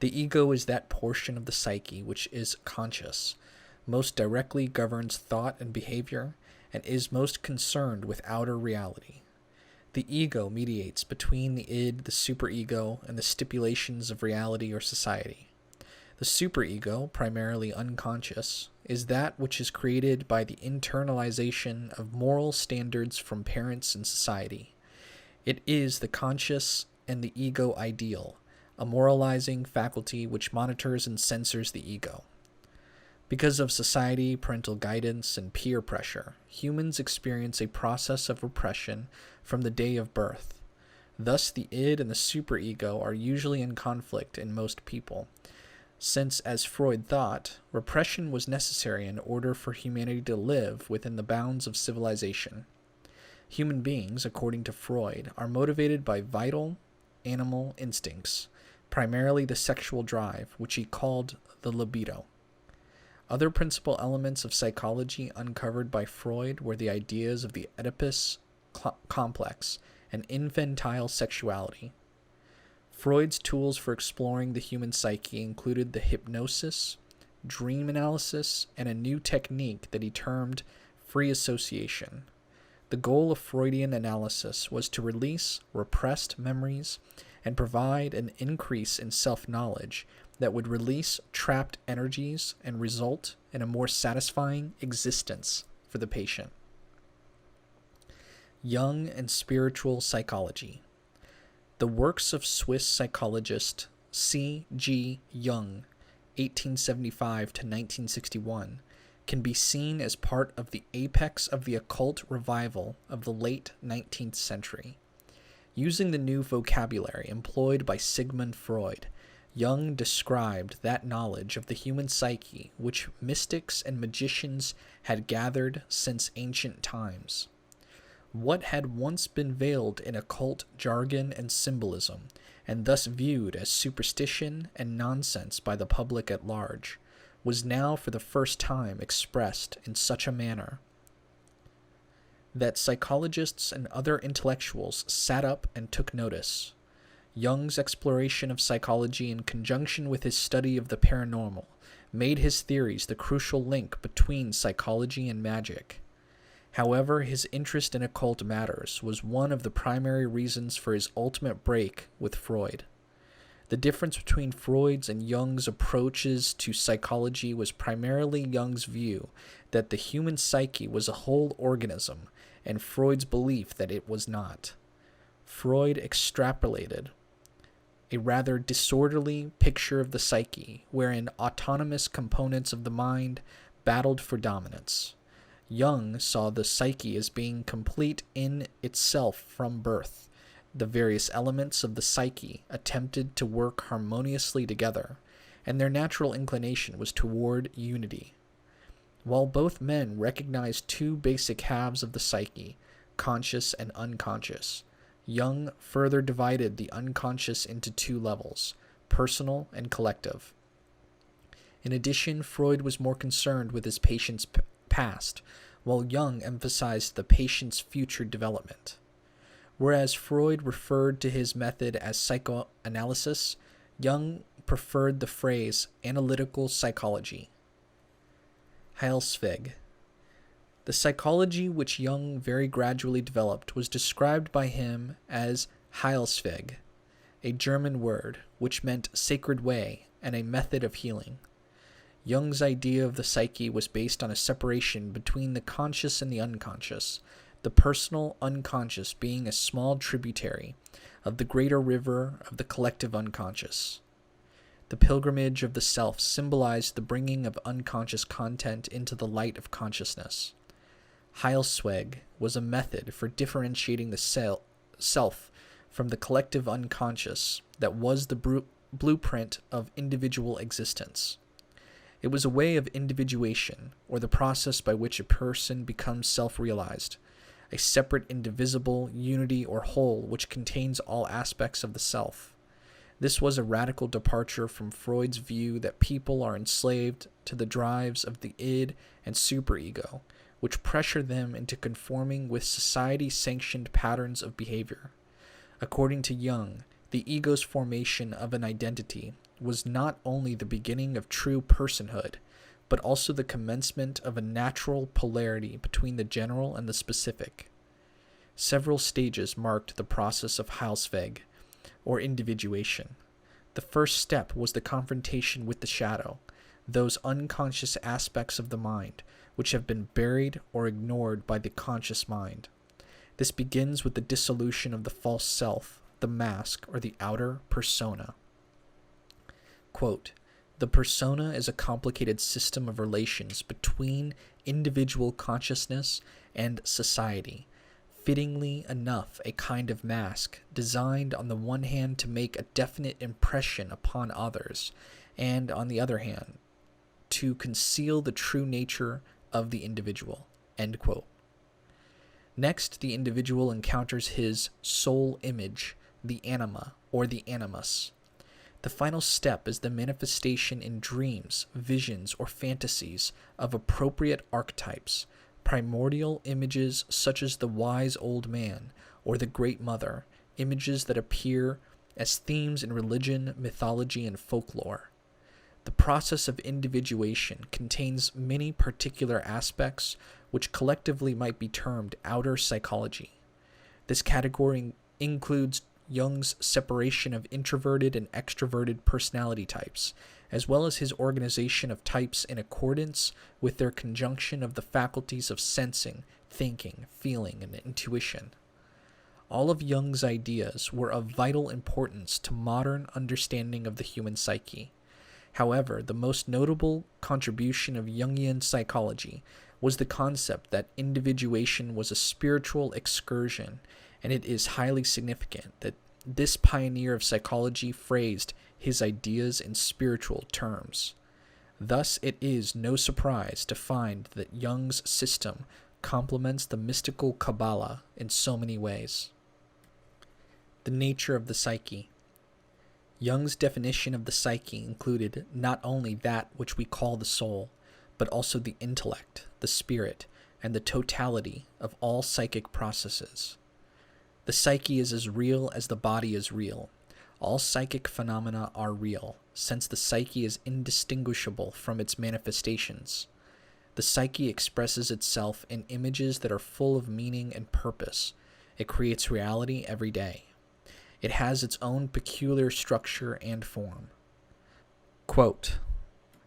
A: The ego is that portion of the psyche which is conscious, most directly governs thought and behavior, and is most concerned with outer reality. The ego mediates between the id, the superego, and the stipulations of reality or society. The superego, primarily unconscious, is that which is created by the internalization of moral standards from parents and society. It is the conscious and the ego ideal, a moralizing faculty which monitors and censors the ego. Because of society, parental guidance, and peer pressure, humans experience a process of repression from the day of birth. Thus, the id and the superego are usually in conflict in most people, since, as Freud thought, repression was necessary in order for humanity to live within the bounds of civilization. Human beings, according to Freud, are motivated by vital animal instincts, primarily the sexual drive, which he called the libido. Other principal elements of psychology uncovered by Freud were the ideas of the Oedipus complex and infantile sexuality. Freud's tools for exploring the human psyche included the hypnosis, dream analysis, and a new technique that he termed free association. The goal of Freudian analysis was to release repressed memories and provide an increase in self-knowledge that would release trapped energies and result in a more satisfying existence for the patient. Jung and spiritual psychology. The works of Swiss psychologist C. G. Jung, 1875 to 1961, can be seen as part of the apex of the occult revival of the late 19th century. Using the new vocabulary employed by Sigmund Freud, Jung described that knowledge of the human psyche which mystics and magicians had gathered since ancient times. What had once been veiled in occult jargon and symbolism, and thus viewed as superstition and nonsense by the public at large, was now for the first time expressed in such a manner that psychologists and other intellectuals sat up and took notice. Jung's exploration of psychology in conjunction with his study of the paranormal made his theories the crucial link between psychology and magic. However, his interest in occult matters was one of the primary reasons for his ultimate break with Freud. The difference between Freud's and Jung's approaches to psychology was primarily Jung's view that the human psyche was a whole organism, and Freud's belief that it was not. Freud extrapolated a rather disorderly picture of the psyche, wherein autonomous components of the mind battled for dominance. Jung saw the psyche as being complete in itself from birth. The various elements of the psyche attempted to work harmoniously together, and their natural inclination was toward unity. While both men recognized two basic halves of the psyche, conscious and unconscious, Jung further divided the unconscious into two levels, personal and collective. In addition, Freud was more concerned with his patient's past, while Jung emphasized the patient's future development. Whereas Freud referred to his method as psychoanalysis, Jung preferred the phrase analytical psychology. Heilsweg. The psychology which Jung very gradually developed was described by him as Heilsweg, a German word which meant sacred way and a method of healing. Jung's idea of the psyche was based on a separation between the conscious and the unconscious, the personal unconscious being a small tributary of the greater river of the collective unconscious. The pilgrimage of the self symbolized the bringing of unconscious content into the light of consciousness. Heilsweg was a method for differentiating the self from the collective unconscious that was the blueprint of individual existence. It was a way of individuation, or the process by which a person becomes self-realized, a separate, indivisible unity or whole which contains all aspects of the self. This was a radical departure from Freud's view that people are enslaved to the drives of the id and superego, which pressure them into conforming with society-sanctioned patterns of behavior. According to Jung, the ego's formation of an identity was not only the beginning of true personhood, but also the commencement of a natural polarity between the general and the specific. Several stages marked the process of Heilsweg, or individuation. The first step was the confrontation with the shadow, those unconscious aspects of the mind which have been buried or ignored by the conscious mind. This begins with the dissolution of the false self, the mask, or the outer persona. Quote, "The persona is a complicated system of relations between individual consciousness and society, fittingly enough a kind of mask designed on the one hand to make a definite impression upon others, and on the other hand to conceal the true nature of the individual." End quote. Next, the individual encounters his soul image, the anima, or the animus. The final step is the manifestation in dreams, visions, or fantasies of appropriate archetypes, primordial images such as the wise old man or the great mother, images that appear as themes in religion, mythology, and folklore. The process of individuation contains many particular aspects which collectively might be termed outer psychology. This category includes Jung's separation of introverted and extroverted personality types, as well as his organization of types in accordance with their conjunction of the faculties of sensing, thinking, feeling, and intuition. All of Jung's ideas were of vital importance to modern understanding of the human psyche. However, the most notable contribution of Jungian psychology was the concept that individuation was a spiritual excursion, and it is highly significant that this pioneer of psychology phrased his ideas in spiritual terms. Thus, it is no surprise to find that Jung's system complements the mystical Qabalah in so many ways. The nature of the psyche. Jung's definition of the psyche included not only that which we call the soul, but also the intellect, the spirit, and the totality of all psychic processes. The psyche is as real as the body is real. All psychic phenomena are real, since the psyche is indistinguishable from its manifestations. The psyche expresses itself in images that are full of meaning and purpose. It creates reality every day. It has its own peculiar structure and form. Quote,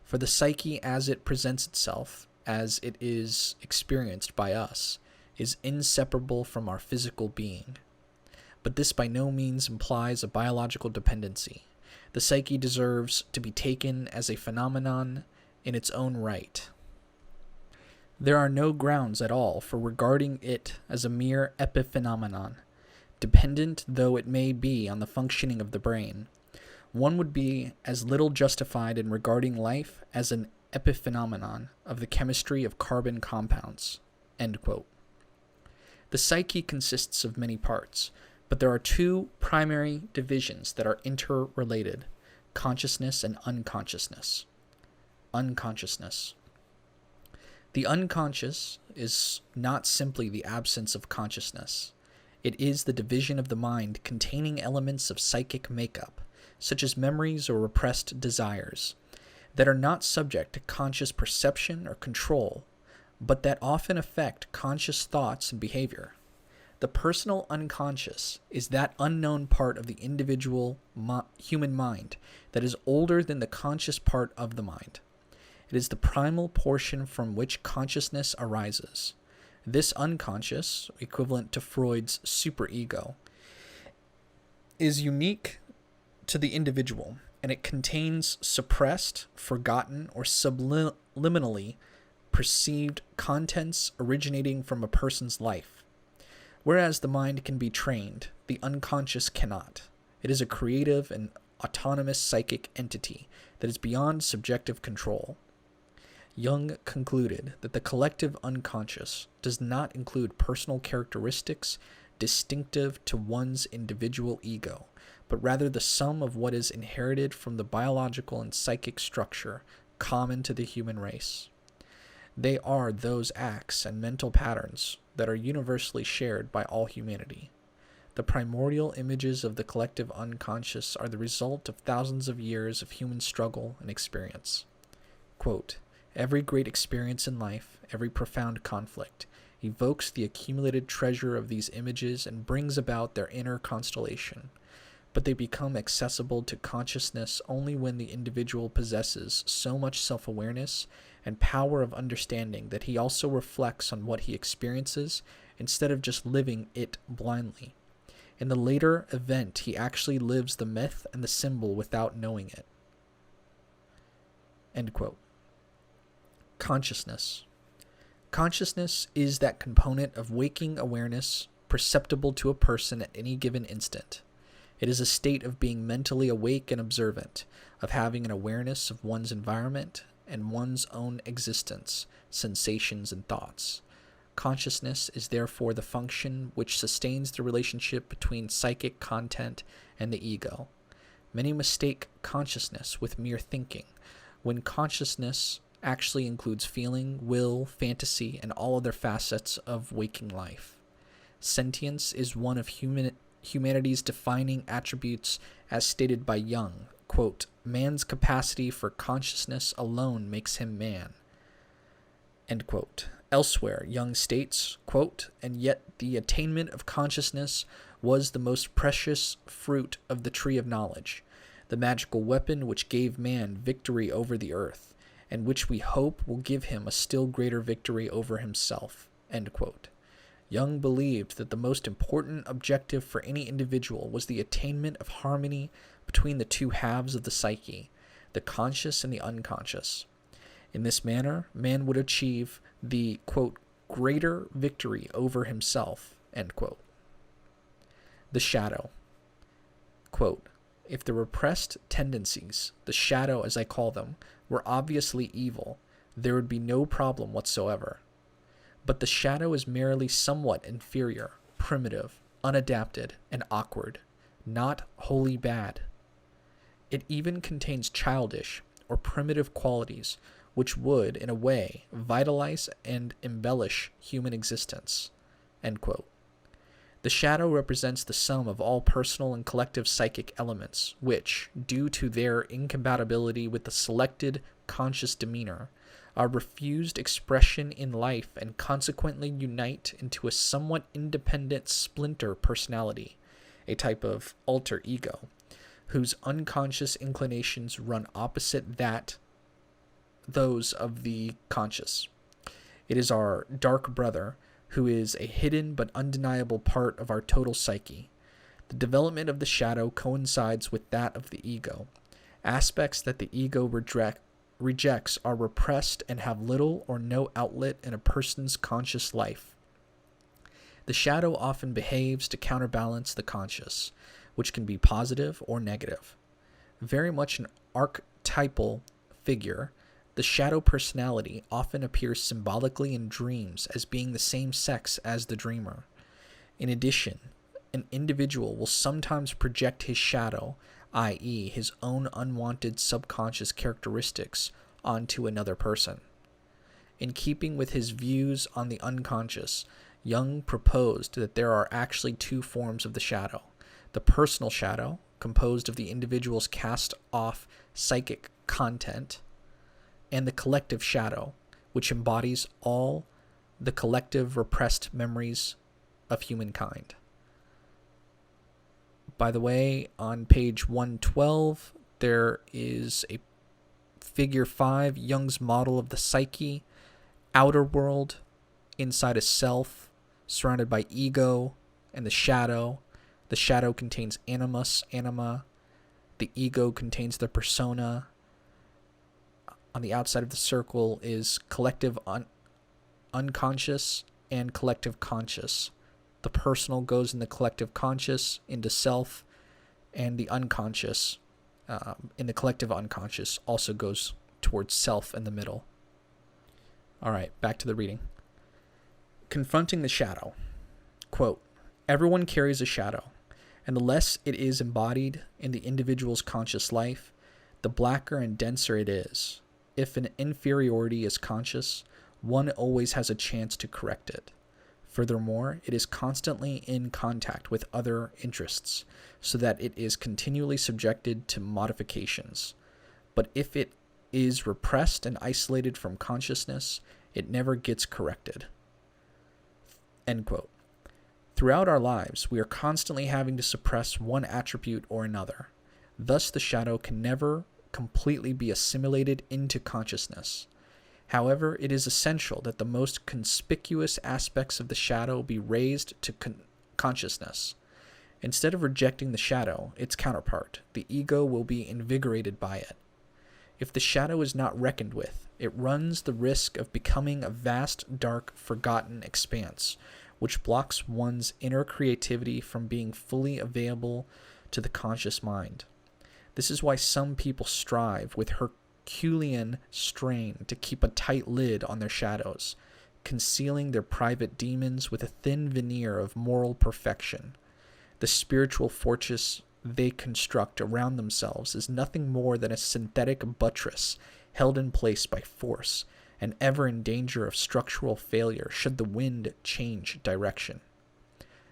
A: "For the psyche as it presents itself, as it is experienced by us, is inseparable from our physical being. But this by no means implies a biological dependency. The psyche deserves to be taken as a phenomenon in its own right. There are no grounds at all for regarding it as a mere epiphenomenon, dependent though it may be on the functioning of the brain. One would be as little justified in regarding life as an epiphenomenon of the chemistry of carbon compounds." End quote. The psyche consists of many parts, but there are two primary divisions that are interrelated: consciousness and unconsciousness. Unconsciousness. The unconscious is not simply the absence of consciousness. It is the division of the mind containing elements of psychic makeup, such as memories or repressed desires, that are not subject to conscious perception or control, but that often affect conscious thoughts and behavior. The personal unconscious is that unknown part of the individual human mind that is older than the conscious part of the mind. It is the primal portion from which consciousness arises. This unconscious, equivalent to Freud's superego, is unique to the individual, and it contains suppressed, forgotten, or subliminally perceived contents originating from a person's life. Whereas the mind can be trained, the unconscious cannot. It is a creative and autonomous psychic entity that is beyond subjective control. Jung concluded that the collective unconscious does not include personal characteristics distinctive to one's individual ego, but rather the sum of what is inherited from the biological and psychic structure common to the human race. They are those acts and mental patterns that are universally shared by all humanity. The primordial images of the collective unconscious are the result of thousands of years of human struggle and experience. Quote, "Every great experience in life, every profound conflict, evokes the accumulated treasure of these images and brings about their inner constellation. But they become accessible to consciousness only when the individual possesses so much self-awareness and power of understanding that he also reflects on what he experiences instead of just living it blindly. In the later event, he actually lives the myth and the symbol without knowing it." End quote. Consciousness. Consciousness is that component of waking awareness perceptible to a person at any given instant. It is a state of being mentally awake and observant, of having an awareness of one's environment and one's own existence, sensations, and thoughts. Consciousness is therefore the function which sustains the relationship between psychic content and the ego. Many mistake consciousness with mere thinking, when consciousness actually includes feeling, will, fantasy, and all other facets of waking life. Sentience is one of humanity's defining attributes as stated by Jung. Quote, "Man's capacity for consciousness alone makes him man." End quote. Elsewhere, Jung states, quote, "And yet the attainment of consciousness was the most precious fruit of the tree of knowledge, the magical weapon which gave man victory over the earth, and which we hope will give him a still greater victory over himself." End quote. Jung believed that the most important objective for any individual was the attainment of harmony between the two halves of the psyche, the conscious and the unconscious. In this manner, man would achieve the, quote, "greater victory over himself," end quote. The shadow. Quote, "If the repressed tendencies, the shadow as I call them, were obviously evil, there would be no problem whatsoever. But the shadow is merely somewhat inferior, primitive, unadapted, and awkward, not wholly bad. It even contains childish or primitive qualities which would, in a way, vitalize and embellish human existence." End quote. The shadow represents the sum of all personal and collective psychic elements, which, due to their incompatibility with the selected conscious demeanor, are refused expression in life and consequently unite into a somewhat independent splinter personality, a type of alter ego, whose unconscious inclinations run opposite those of the conscious. It is our dark brother, who is a hidden but undeniable part of our total psyche. The development of the shadow coincides with that of the ego. Aspects that the ego rejects are repressed and have little or no outlet in a person's conscious life. The shadow often behaves to counterbalance the conscious, which can be positive or negative. Very much an archetypal figure, the shadow personality often appears symbolically in dreams as being the same sex as the dreamer. In addition, an individual will sometimes project his shadow, i.e., his own unwanted subconscious characteristics, onto another person. In keeping with his views on the unconscious, Jung proposed that there are actually two forms of the shadow: the personal shadow, composed of the individual's cast-off psychic content, and the collective shadow, which embodies all the collective repressed memories of humankind. By the way, on page 112, there is a figure 5, Jung's model of the psyche, outer world, inside a self, surrounded by ego and the shadow. The shadow contains animus, anima. The ego contains the persona. On the outside of the circle is collective unconscious and collective conscious. The personal goes in the collective conscious into self, and the unconscious in the collective unconscious also goes towards self in the middle. All right, back to the reading. Confronting the shadow. Quote, everyone carries a shadow, and the less it is embodied in the individual's conscious life, the blacker and denser it is. If an inferiority is conscious, one always has a chance to correct it. Furthermore, it is constantly in contact with other interests, so that it is continually subjected to modifications. But if it is repressed and isolated from consciousness, it never gets corrected. End quote. Throughout our lives, we are constantly having to suppress one attribute or another. Thus, the shadow can never completely be assimilated into consciousness. However, it is essential that the most conspicuous aspects of the shadow be raised to consciousness. Instead of rejecting the shadow, its counterpart, the ego will be invigorated by it. If the shadow is not reckoned with, it runs the risk of becoming a vast, dark, forgotten expanse, which blocks one's inner creativity from being fully available to the conscious mind. This is why some people strive with Herculean strain to keep a tight lid on their shadows, concealing their private demons with a thin veneer of moral perfection. The spiritual fortress they construct around themselves is nothing more than a synthetic buttress held in place by force, and ever in danger of structural failure should the wind change direction.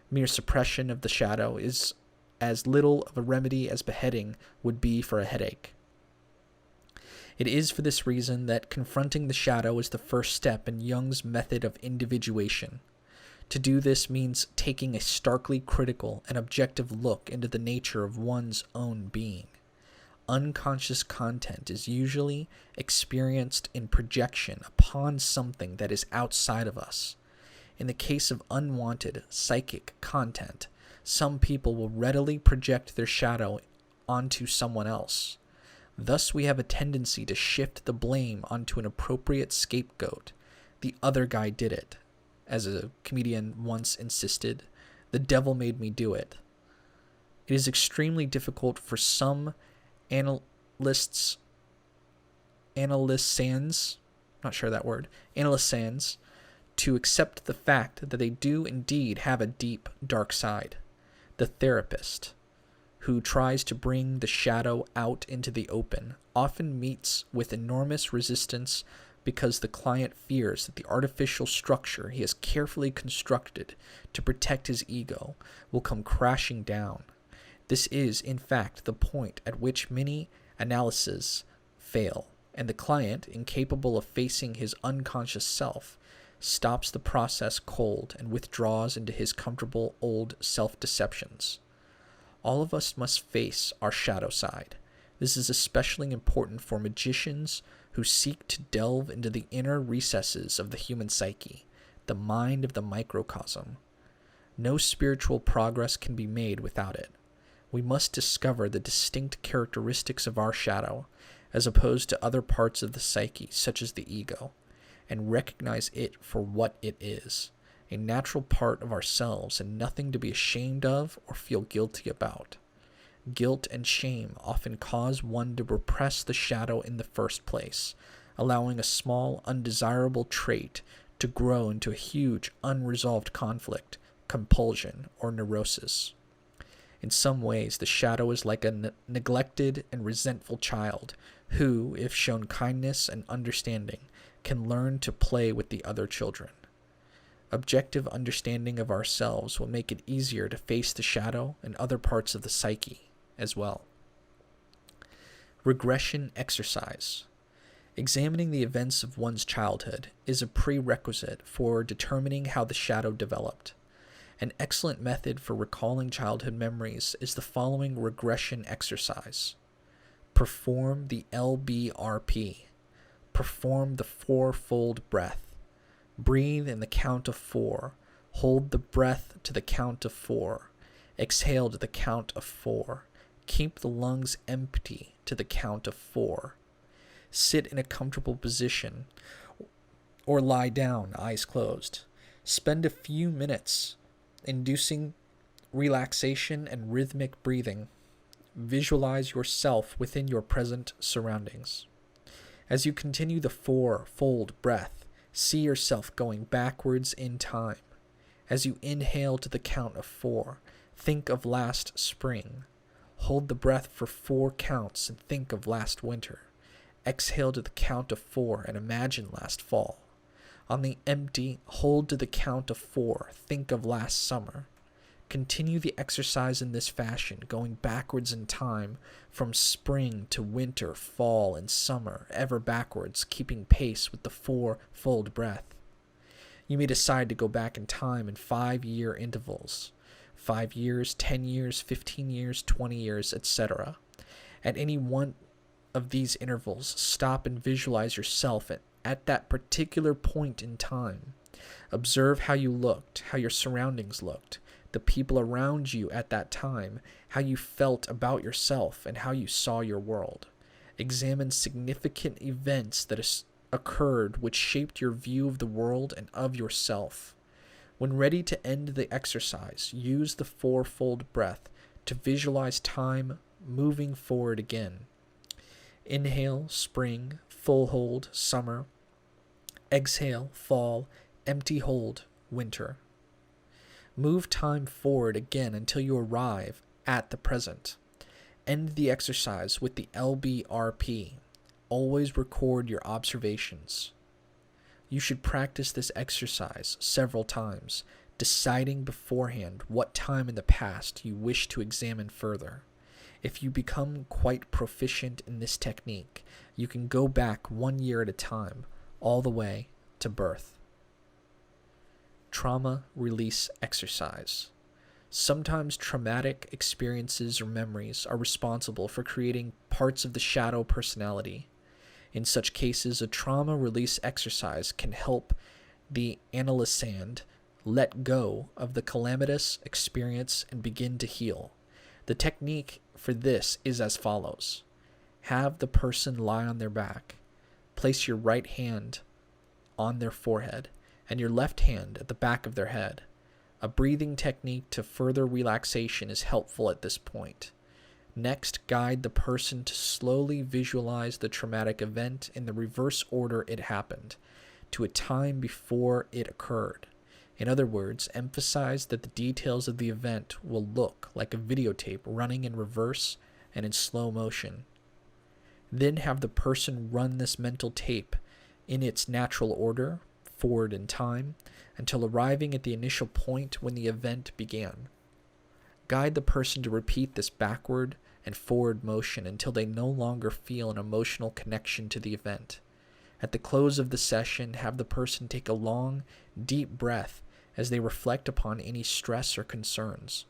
A: Mere suppression of the shadow is as little of a remedy as beheading would be for a headache. It is for this reason that confronting the shadow is the first step in Jung's method of individuation. To do this means taking a starkly critical and objective look into the nature of one's own being. Unconscious content is usually experienced in projection upon something that is outside of us. In the case of unwanted psychic content, some people will readily project their shadow onto someone else. Thus, we have a tendency to shift the blame onto an appropriate scapegoat. The other guy did it. As a comedian once insisted, the devil made me do it. It is extremely difficult for some analysts, to accept the fact that they do indeed have a deep, dark side. The therapist, who tries to bring the shadow out into the open, often meets with enormous resistance because the client fears that the artificial structure he has carefully constructed to protect his ego will come crashing down. This is, in fact, the point at which many analyses fail, and the client, incapable of facing his unconscious self, stops the process cold and withdraws into his comfortable old self-deceptions. All of us must face our shadow side. This is especially important for magicians who seek to delve into the inner recesses of the human psyche, the mind of the microcosm. No spiritual progress can be made without it. We must discover the distinct characteristics of our shadow, as opposed to other parts of the psyche, such as the ego, and recognize it for what it is, a natural part of ourselves and nothing to be ashamed of or feel guilty about. Guilt and shame often cause one to repress the shadow in the first place, allowing a small, undesirable trait to grow into a huge, unresolved conflict, compulsion, or neurosis. In some ways, the shadow is like a neglected and resentful child who, if shown kindness and understanding, can learn to play with the other children. Objective understanding of ourselves will make it easier to face the shadow and other parts of the psyche as well. Regression exercise. Examining the events of one's childhood is a prerequisite for determining how the shadow developed. An excellent method for recalling childhood memories is the following regression exercise. Perform the LBRP. Perform the fourfold breath. Breathe in the count of 4. Hold the breath to the count of 4. Exhale to the count of 4. Keep the lungs empty to the count of 4. Sit in a comfortable position or lie down, eyes closed. Spend a few minutes inducing relaxation and rhythmic breathing. Visualize yourself within your present surroundings. As you continue the fourfold breath, See yourself going backwards in time. As you inhale to the count of 4, think of last spring. Hold the breath for 4 counts and think of last winter. Exhale to the count of 4 and imagine last fall. On the empty, hold to the count of 4, think of last summer. Continue the exercise in this fashion, going backwards in time from spring to winter, fall, and summer, ever backwards, keeping pace with the 4-fold breath. You may decide to go back in time in 5-year intervals. 5 years, 10 years, 15 years, 20 years, etc. At any one of these intervals, stop and visualize yourself at that particular point in time. Observe how you looked, how your surroundings looked, the people around you at that time, how you felt about yourself, and how you saw your world. Examine significant events that occurred which shaped your view of the world and of yourself. When ready to end the exercise, use the 4-fold breath to visualize time moving forward again. Inhale, spring, full hold, summer. Exhale, fall, empty hold, winter. Move time forward again until you arrive at the present. End the exercise with the LBRP. Always record your observations. You should practice this exercise several times, deciding beforehand what time in the past you wish to examine further. If you become quite proficient in this technique, you can go back 1 year at a time, all the way to birth. Trauma release exercise. Sometimes traumatic experiences or memories are responsible for creating parts of the shadow personality. In such cases, a trauma release exercise can help the analysand let go of the calamitous experience and begin to heal. The technique for this is as follows. Have the person lie on their back. Place your right hand on their forehead and your left hand at the back of their head. A breathing technique to further relaxation is helpful at this point. Next, guide the person to slowly visualize the traumatic event in the reverse order it happened, to a time before it occurred. In other words, emphasize that the details of the event will look like a videotape running in reverse and in slow motion. Then have the person run this mental tape in its natural order, forward in time, until arriving at the initial point when the event began. Guide the person to repeat this backward and forward motion until they no longer feel an emotional connection to the event. At the close of the session, have the person take a long, deep breath as they reflect upon any stress or concerns.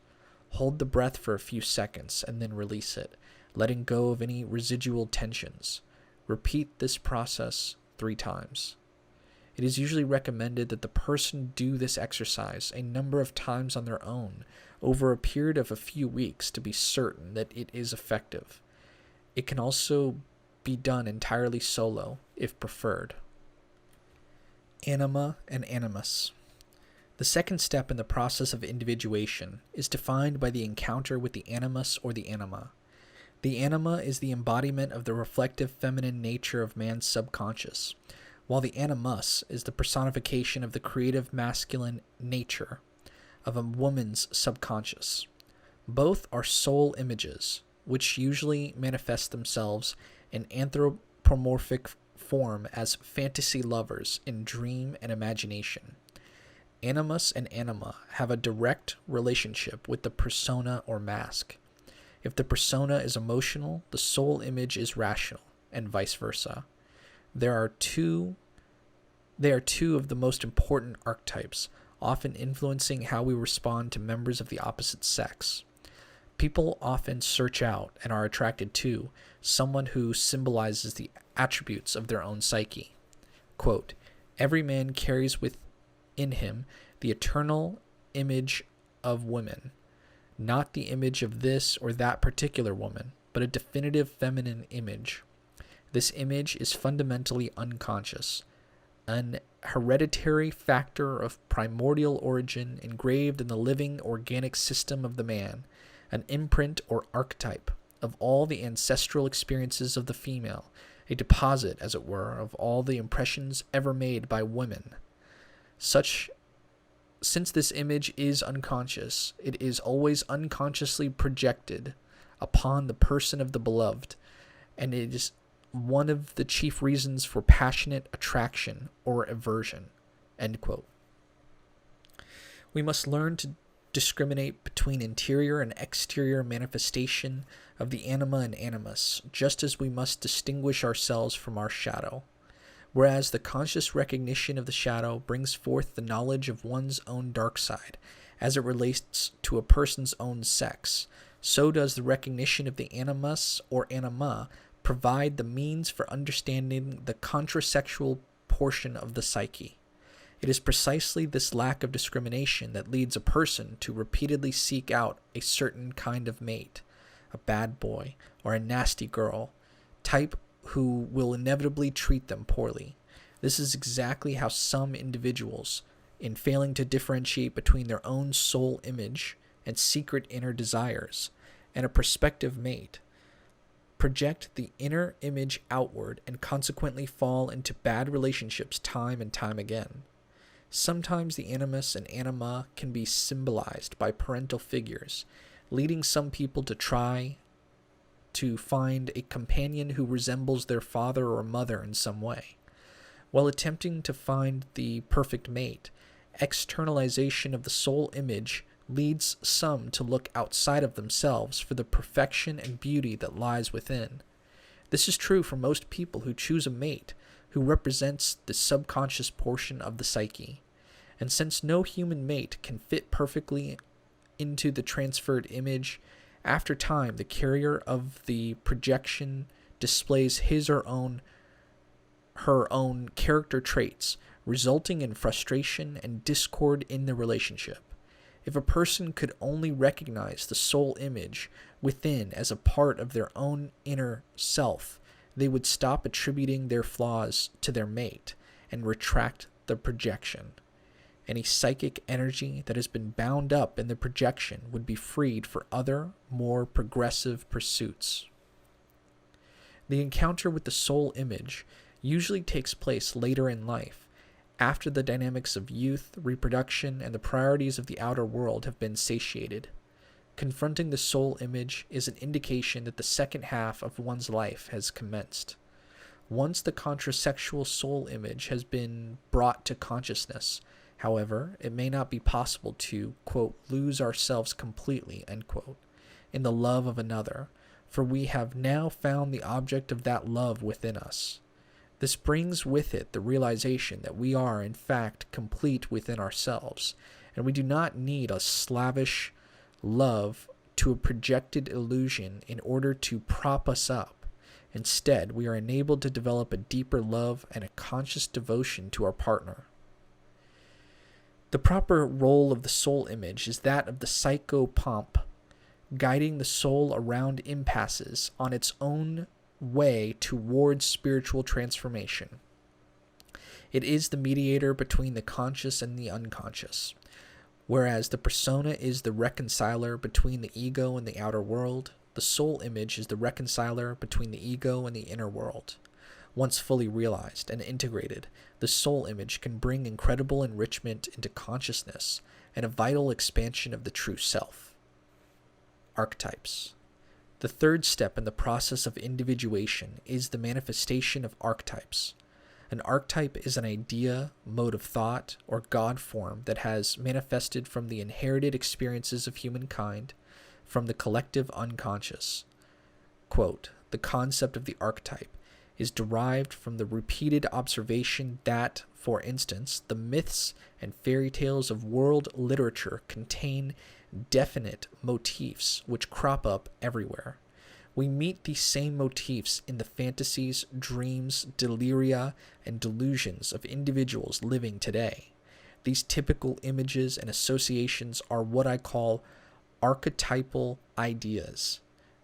A: Hold the breath for a few seconds and then release it, letting go of any residual tensions. Repeat this process 3 times. It is usually recommended that the person do this exercise a number of times on their own over a period of a few weeks to be certain that it is effective. It can also be done entirely solo, if preferred. Anima and animus. The second step in the process of individuation is defined by the encounter with the animus or the anima. The anima is the embodiment of the reflective feminine nature of man's subconscious, while the animus is the personification of the creative masculine nature of a woman's subconscious. Both are soul images, which usually manifest themselves in anthropomorphic form as fantasy lovers in dream and imagination. Animus and anima have a direct relationship with the persona or mask. If the persona is emotional, the soul image is rational, and vice versa. They are two of the most important archetypes, often influencing how we respond to members of the opposite sex. People often search out and are attracted to someone who symbolizes the attributes of their own psyche. Quote, "Every man carries within him the eternal image of woman, not the image of this or that particular woman, but a definitive feminine image. This image is fundamentally unconscious, an hereditary factor of primordial origin engraved in the living organic system of the man, an imprint or archetype of all the ancestral experiences of the female, a deposit, as it were, of all the impressions ever made by women. Since this image is unconscious, it is always unconsciously projected upon the person of the beloved, and it is one of the chief reasons for passionate attraction or aversion." End quote. We must learn to discriminate between interior and exterior manifestation of the anima and animus, just as we must distinguish ourselves from our shadow. Whereas the conscious recognition of the shadow brings forth the knowledge of one's own dark side, as it relates to a person's own sex, so does the recognition of the animus or anima provide the means for understanding the contrasexual portion of the psyche. It is precisely this lack of discrimination that leads a person to repeatedly seek out a certain kind of mate, a bad boy or a nasty girl, type who will inevitably treat them poorly. This is exactly how some individuals, in failing to differentiate between their own soul image and secret inner desires and a prospective mate, project the inner image outward and consequently fall into bad relationships time and time again. Sometimes the animus and anima can be symbolized by parental figures, leading some people to try to find a companion who resembles their father or mother in some way. While attempting to find the perfect mate, externalization of the soul image leads some to look outside of themselves for the perfection and beauty that lies within. This is true for most people who choose a mate who represents the subconscious portion of the psyche. And since no human mate can fit perfectly into the transferred image, after time the carrier of the projection displays his or her own character traits, resulting in frustration and discord in the relationship. If a person could only recognize the soul image within as a part of their own inner self, they would stop attributing their flaws to their mate and retract the projection. Any psychic energy that has been bound up in the projection would be freed for other, more progressive pursuits. The encounter with the soul image usually takes place later in life, after the dynamics of youth, reproduction, and the priorities of the outer world have been satiated. Confronting the soul image is an indication that the second half of one's life has commenced. Once the contrasexual soul image has been brought to consciousness, however, it may not be possible to, quote, lose ourselves completely, end quote, in the love of another, for we have now found the object of that love within us. This brings with it the realization that we are, in fact, complete within ourselves, and we do not need a slavish love to a projected illusion in order to prop us up. Instead, we are enabled to develop a deeper love and a conscious devotion to our partner. The proper role of the soul image is that of the psychopomp, guiding the soul around impasses on its own way towards spiritual transformation. It is the mediator between the conscious and the unconscious, whereas the persona is the reconciler between the ego and the outer world. The soul image is the reconciler between the ego and the inner world. Once fully realized and integrated, the soul image can bring incredible enrichment into consciousness and a vital expansion of the true self. Archetypes. The third step in the process of individuation is the manifestation of archetypes. An archetype is an idea, mode of thought, or God form that has manifested from the inherited experiences of humankind, from the collective unconscious. Quote, the concept of the archetype is derived from the repeated observation that, for instance, the myths and fairy tales of world literature contain definite motifs which crop up everywhere. We meet these same motifs in the fantasies, dreams, deliria, and delusions of individuals living today. These typical images and associations are what I call archetypal ideas.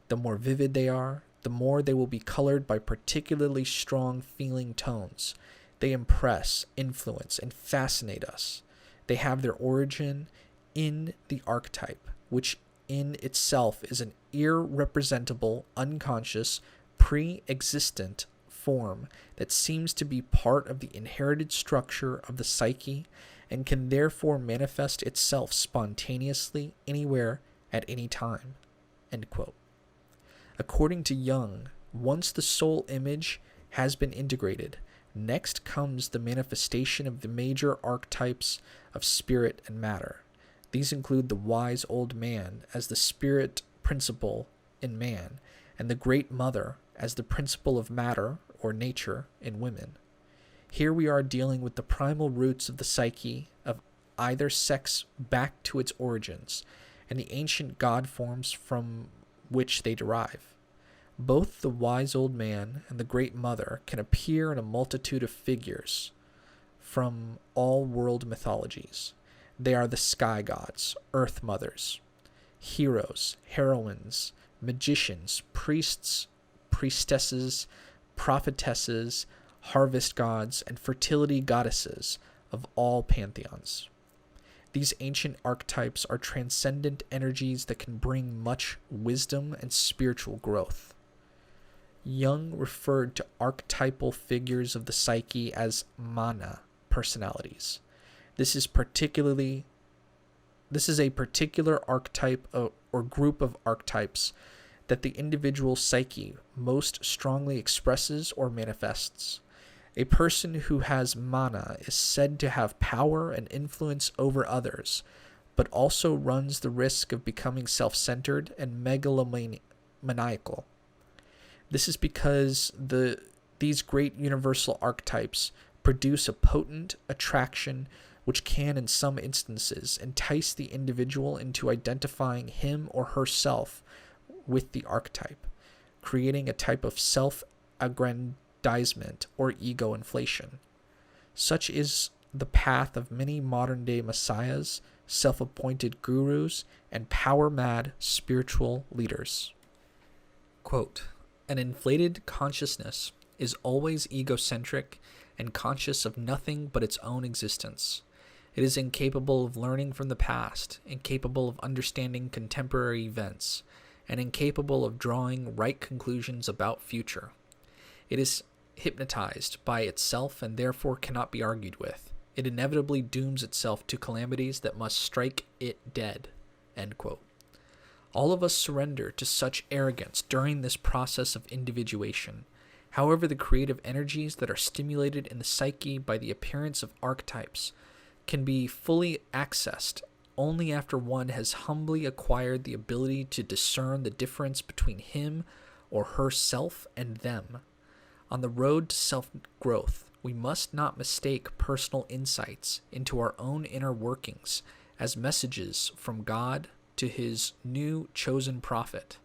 A: The more vivid they are, the more they will be colored by particularly strong feeling tones. They impress, influence, and fascinate us. They have their origin in the archetype, which in itself is an irrepresentable, unconscious, pre-existent form that seems to be part of the inherited structure of the psyche and can therefore manifest itself spontaneously anywhere at any time." End quote. According to Jung, once the soul image has been integrated, next comes the manifestation of the major archetypes of spirit and matter. These include the wise old man as the spirit principle in man, and the great mother as the principle of matter or nature in women. Here we are dealing with the primal roots of the psyche of either sex back to its origins, and the ancient god forms from which they derive. Both the wise old man and the great mother can appear in a multitude of figures from all world mythologies. They are the sky gods, earth mothers, heroes, heroines, magicians, priests, priestesses, prophetesses, harvest gods, and fertility goddesses of all pantheons. These ancient archetypes are transcendent energies that can bring much wisdom and spiritual growth. Jung referred to archetypal figures of the psyche as mana personalities. This is a particular archetype or group of archetypes that the individual psyche most strongly expresses or manifests. A person who has mana is said to have power and influence over others, but also runs the risk of becoming self-centered and megalomaniacal. This is because these great universal archetypes produce a potent attraction which can, in some instances, entice the individual into identifying him or herself with the archetype, creating a type of self-aggrandizement or ego inflation. Such is the path of many modern-day messiahs, self-appointed gurus, and power-mad spiritual leaders. Quote, "An inflated consciousness is always egocentric and conscious of nothing but its own existence. It is incapable of learning from the past, incapable of understanding contemporary events, and incapable of drawing right conclusions about future. It is hypnotized by itself and therefore cannot be argued with. It inevitably dooms itself to calamities that must strike it dead." End quote. All of us surrender to such arrogance during this process of individuation. However, the creative energies that are stimulated in the psyche by the appearance of archetypes can be fully accessed only after one has humbly acquired the ability to discern the difference between him or herself and them. On the road to self-growth, we must not mistake personal insights into our own inner workings as messages from God to his new chosen prophet.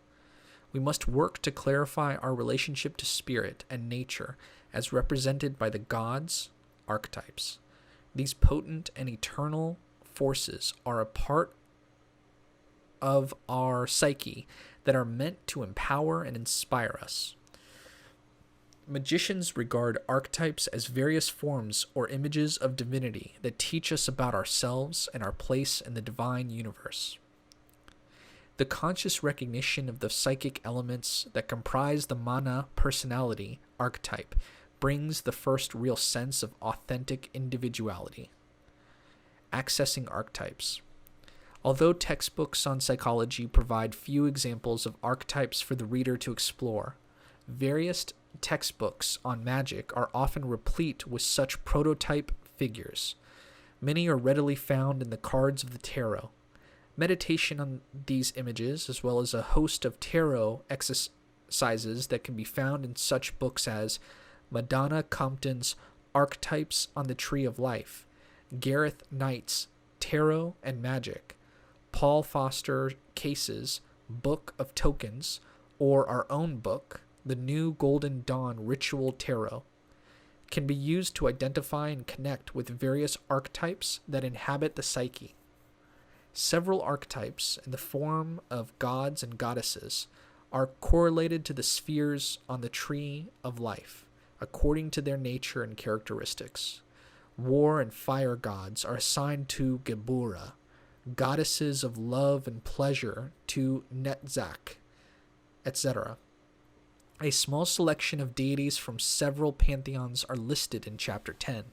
A: We must work to clarify our relationship to spirit and nature as represented by the gods, archetypes. These potent and eternal forces are a part of our psyche that are meant to empower and inspire us. Magicians regard archetypes as various forms or images of divinity that teach us about ourselves and our place in the divine universe. The conscious recognition of the psychic elements that comprise the mana personality archetype brings the first real sense of authentic individuality. Accessing archetypes. Although textbooks on psychology provide few examples of archetypes for the reader to explore, various textbooks on magic are often replete with such prototype figures. Many are readily found in the cards of the tarot. Meditation on these images, as well as a host of tarot exercises that can be found in such books as Madonna Compton's Archetypes on the Tree of Life, Gareth Knight's Tarot and Magic, Paul Foster Case's Book of Tokens, or our own book, The New Golden Dawn Ritual Tarot, can be used to identify and connect with various archetypes that inhabit the psyche. Several archetypes in the form of gods and goddesses are correlated to the spheres on the tree of life, according to their nature and characteristics. War and fire gods are assigned to Geburah, goddesses of love and pleasure to Netzach, etc. A small selection of deities from several pantheons are listed in Chapter 10.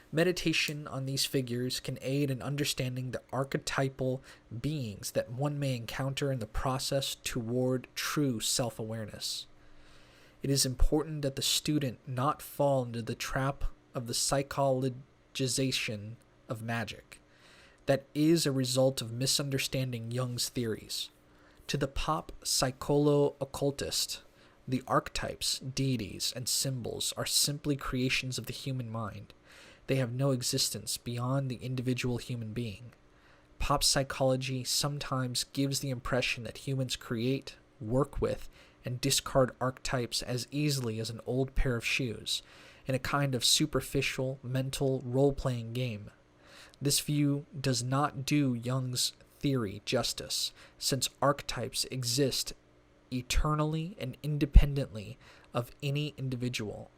A: Meditation on these figures can aid in understanding the archetypal beings that one may encounter in the process toward true self-awareness. It is important that the student not fall into the trap of the psychologization of magic. That is a result of misunderstanding Jung's theories. To the pop psycholo-occultist, the archetypes, deities, and symbols are simply creations of the human mind. They have no existence beyond the individual human being. Pop psychology sometimes gives the impression that humans create, work with, and discard archetypes as easily as an old pair of shoes, in a kind of superficial, mental, role-playing game. This view does not do Jung's theory justice, since archetypes exist eternally and independently of any individual.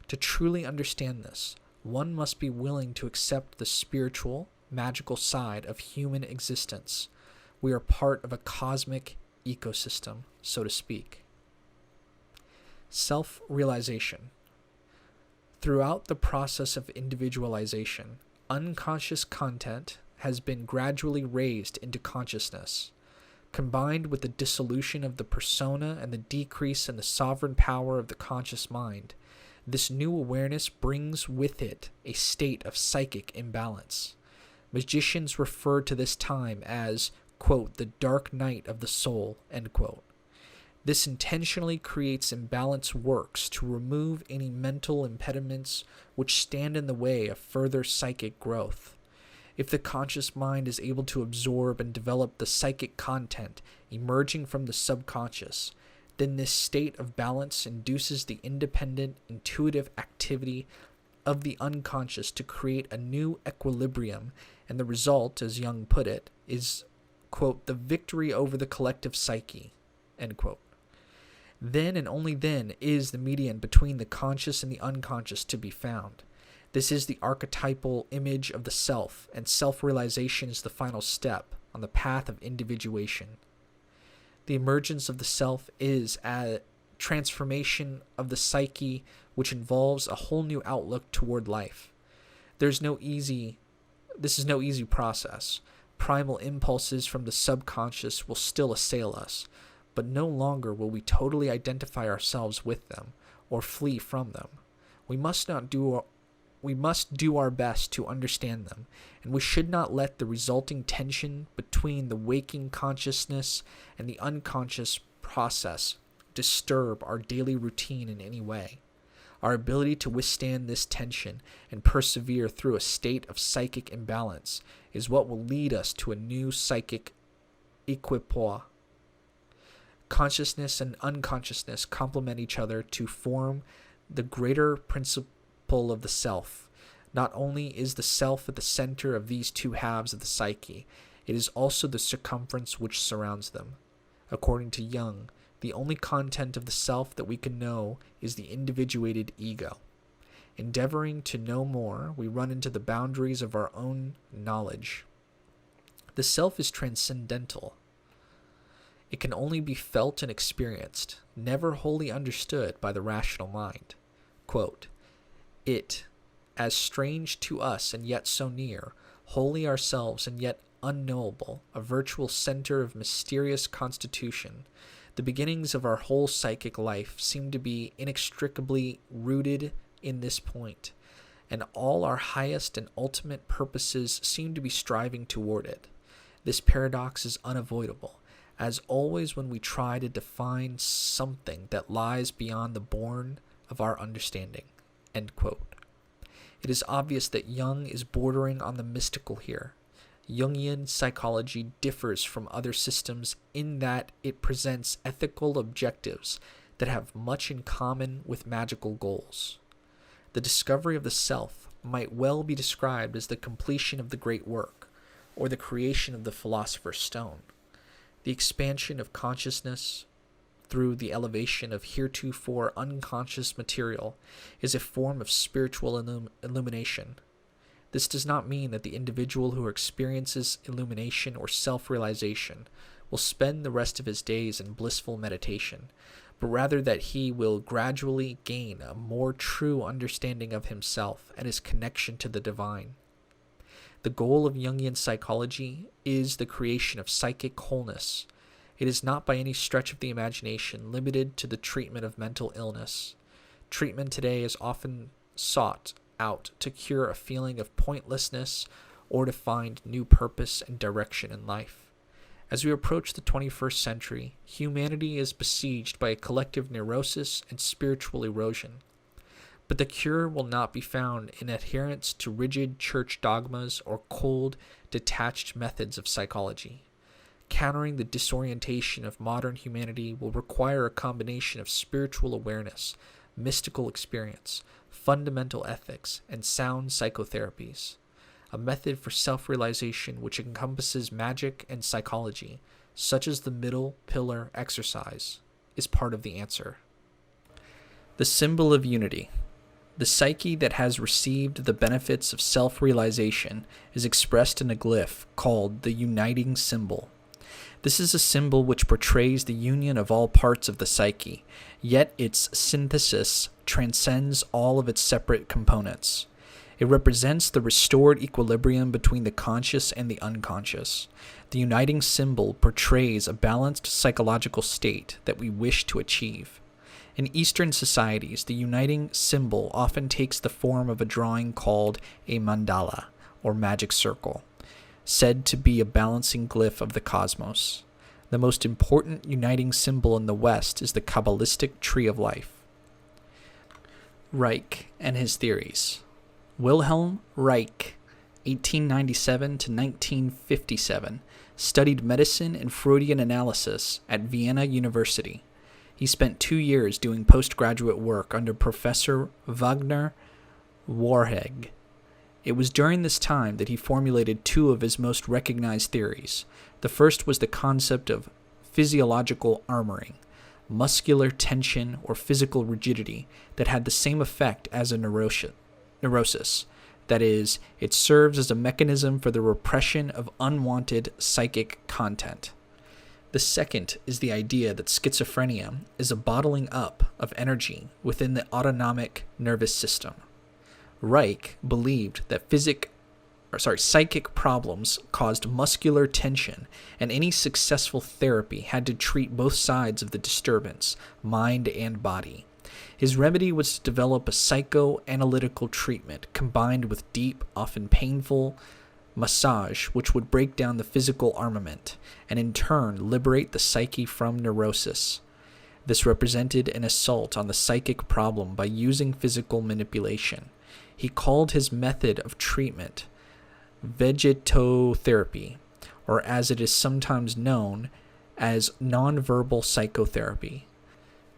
A: To truly understand this, one must be willing to accept the spiritual, magical side of human existence. We are part of a cosmic ecosystem, so to speak. Self-realization. Throughout the process of individualization, unconscious content has been gradually raised into consciousness. Combined with the dissolution of the persona and the decrease in the sovereign power of the conscious mind, this new awareness brings with it a state of psychic imbalance. Magicians refer to this time as, quote, the dark night of the soul, end quote. This intentionally creates imbalanced works to remove any mental impediments which stand in the way of further psychic growth. If the conscious mind is able to absorb and develop the psychic content emerging from the subconscious, then this state of balance induces the independent, intuitive activity of the unconscious to create a new equilibrium, and the result, as Jung put it, is, quote, the victory over the collective psyche, end quote. Then and only then is the median between the conscious and the unconscious to be found. This is the archetypal image of the self, and self-realization is the final step on the path of individuation. The emergence of the self is a transformation of the psyche which involves a whole new outlook toward life. This is no easy process. Primal impulses from the subconscious will still assail us, but no longer will we totally identify ourselves with them or flee from them. We must do our best to understand them, and we should not let the resulting tension between the waking consciousness and the unconscious process disturb our daily routine in any way. Our ability to withstand this tension and persevere through a state of psychic imbalance is what will lead us to a new psychic equipoise. Consciousness and unconsciousness complement each other to form the greater principle of the self. Not only is the self at the center of these two halves of the psyche, it is also the circumference which surrounds them. According to Jung, the only content of the self that we can know is the individuated ego. Endeavoring to know more, we run into the boundaries of our own knowledge. The self is transcendental. It can only be felt and experienced, never wholly understood by the rational mind. Quote, it, as strange to us and yet so near, wholly ourselves and yet unknowable, a virtual center of mysterious constitution, the beginnings of our whole psychic life seem to be inextricably rooted in this point, and all our highest and ultimate purposes seem to be striving toward it. This paradox is unavoidable, as always when we try to define something that lies beyond the bourne of our understanding. End quote. It is obvious that Jung is bordering on the mystical here. Jungian psychology differs from other systems in that it presents ethical objectives that have much in common with magical goals. The discovery of the self might well be described as the completion of the great work, or the creation of the philosopher's stone. The expansion of consciousness through the elevation of heretofore unconscious material is a form of spiritual illumination. This does not mean that the individual who experiences illumination or self-realization will spend the rest of his days in blissful meditation, but rather that he will gradually gain a more true understanding of himself and his connection to the divine. The goal of Jungian psychology is the creation of psychic wholeness. It is not by any stretch of the imagination limited to the treatment of mental illness. Treatment today is often sought out to cure a feeling of pointlessness or to find new purpose and direction in life. As we approach the 21st century, humanity is besieged by a collective neurosis and spiritual erosion. But the cure will not be found in adherence to rigid church dogmas or cold, detached methods of psychology. Countering the disorientation of modern humanity will require a combination of spiritual awareness, mystical experience, fundamental ethics, and sound psychotherapies. A method for self-realization which encompasses magic and psychology, such as the middle pillar exercise, is part of the answer. The symbol of unity. The psyche that has received the benefits of self-realization is expressed in a glyph called the uniting symbol. This is a symbol which portrays the union of all parts of the psyche, yet its synthesis transcends all of its separate components. It represents the restored equilibrium between the conscious and the unconscious. The uniting symbol portrays a balanced psychological state that we wish to achieve. In Eastern societies, the uniting symbol often takes the form of a drawing called a mandala, or magic circle, said to be a balancing glyph of the cosmos. The most important uniting symbol in the West is the Qabalistic tree of life. Reich and his theories. Wilhelm Reich, 1897 to 1957, studied medicine and Freudian analysis at Vienna University. He spent 2 years doing postgraduate work under Professor Wagner Warheg. It was during this time that he formulated 2 of his most recognized theories. The first was the concept of physiological armoring, muscular tension or physical rigidity that had the same effect as a neurosis. That is, it serves as a mechanism for the repression of unwanted psychic content. The second is the idea that schizophrenia is a bottling up of energy within the autonomic nervous system. Reich believed that psychic problems caused muscular tension, and any successful therapy had to treat both sides of the disturbance, mind and body. His remedy was to develop a psychoanalytical treatment combined with deep, often painful, massage which would break down the physical armament and in turn liberate the psyche from neurosis. This represented an assault on the psychic problem by using physical manipulation. He called his method of treatment vegetotherapy, or as it is sometimes known as nonverbal psychotherapy.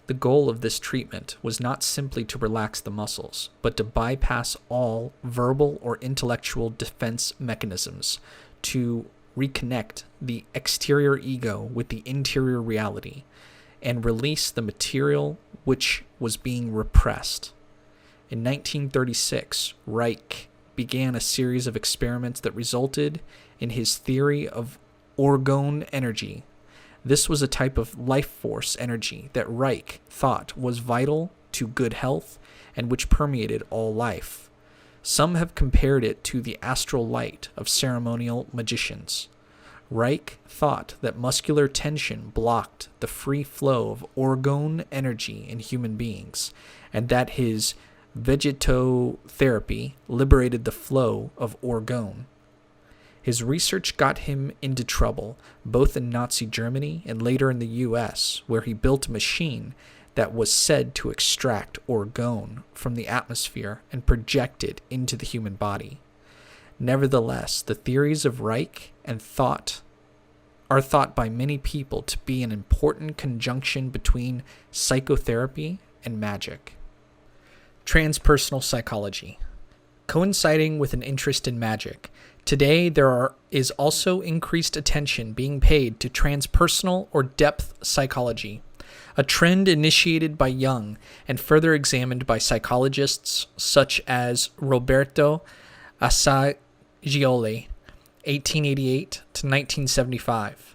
A: The goal of this treatment was not simply to relax the muscles, but to bypass all verbal or intellectual defense mechanisms, to reconnect the exterior ego with the interior reality, and release the material which was being repressed. In 1936, Reich began a series of experiments that resulted in his theory of orgone energy. This was a type of life force energy that Reich thought was vital to good health and which permeated all life. Some have compared it to the astral light of ceremonial magicians. Reich thought that muscular tension blocked the free flow of orgone energy in human beings, and that his vegetotherapy liberated the flow of orgone. His research got him into trouble, both in Nazi Germany and later in the US, where he built a machine that was said to extract orgone from the atmosphere and project it into the human body. Nevertheless, the theories of Reich are thought by many people to be an important conjunction between psychotherapy and magic. Transpersonal psychology. Coinciding with an interest in magic, today there is also increased attention being paid to transpersonal or depth psychology, a trend initiated by Jung and further examined by psychologists such as Roberto Assagioli, 1888 to 1975.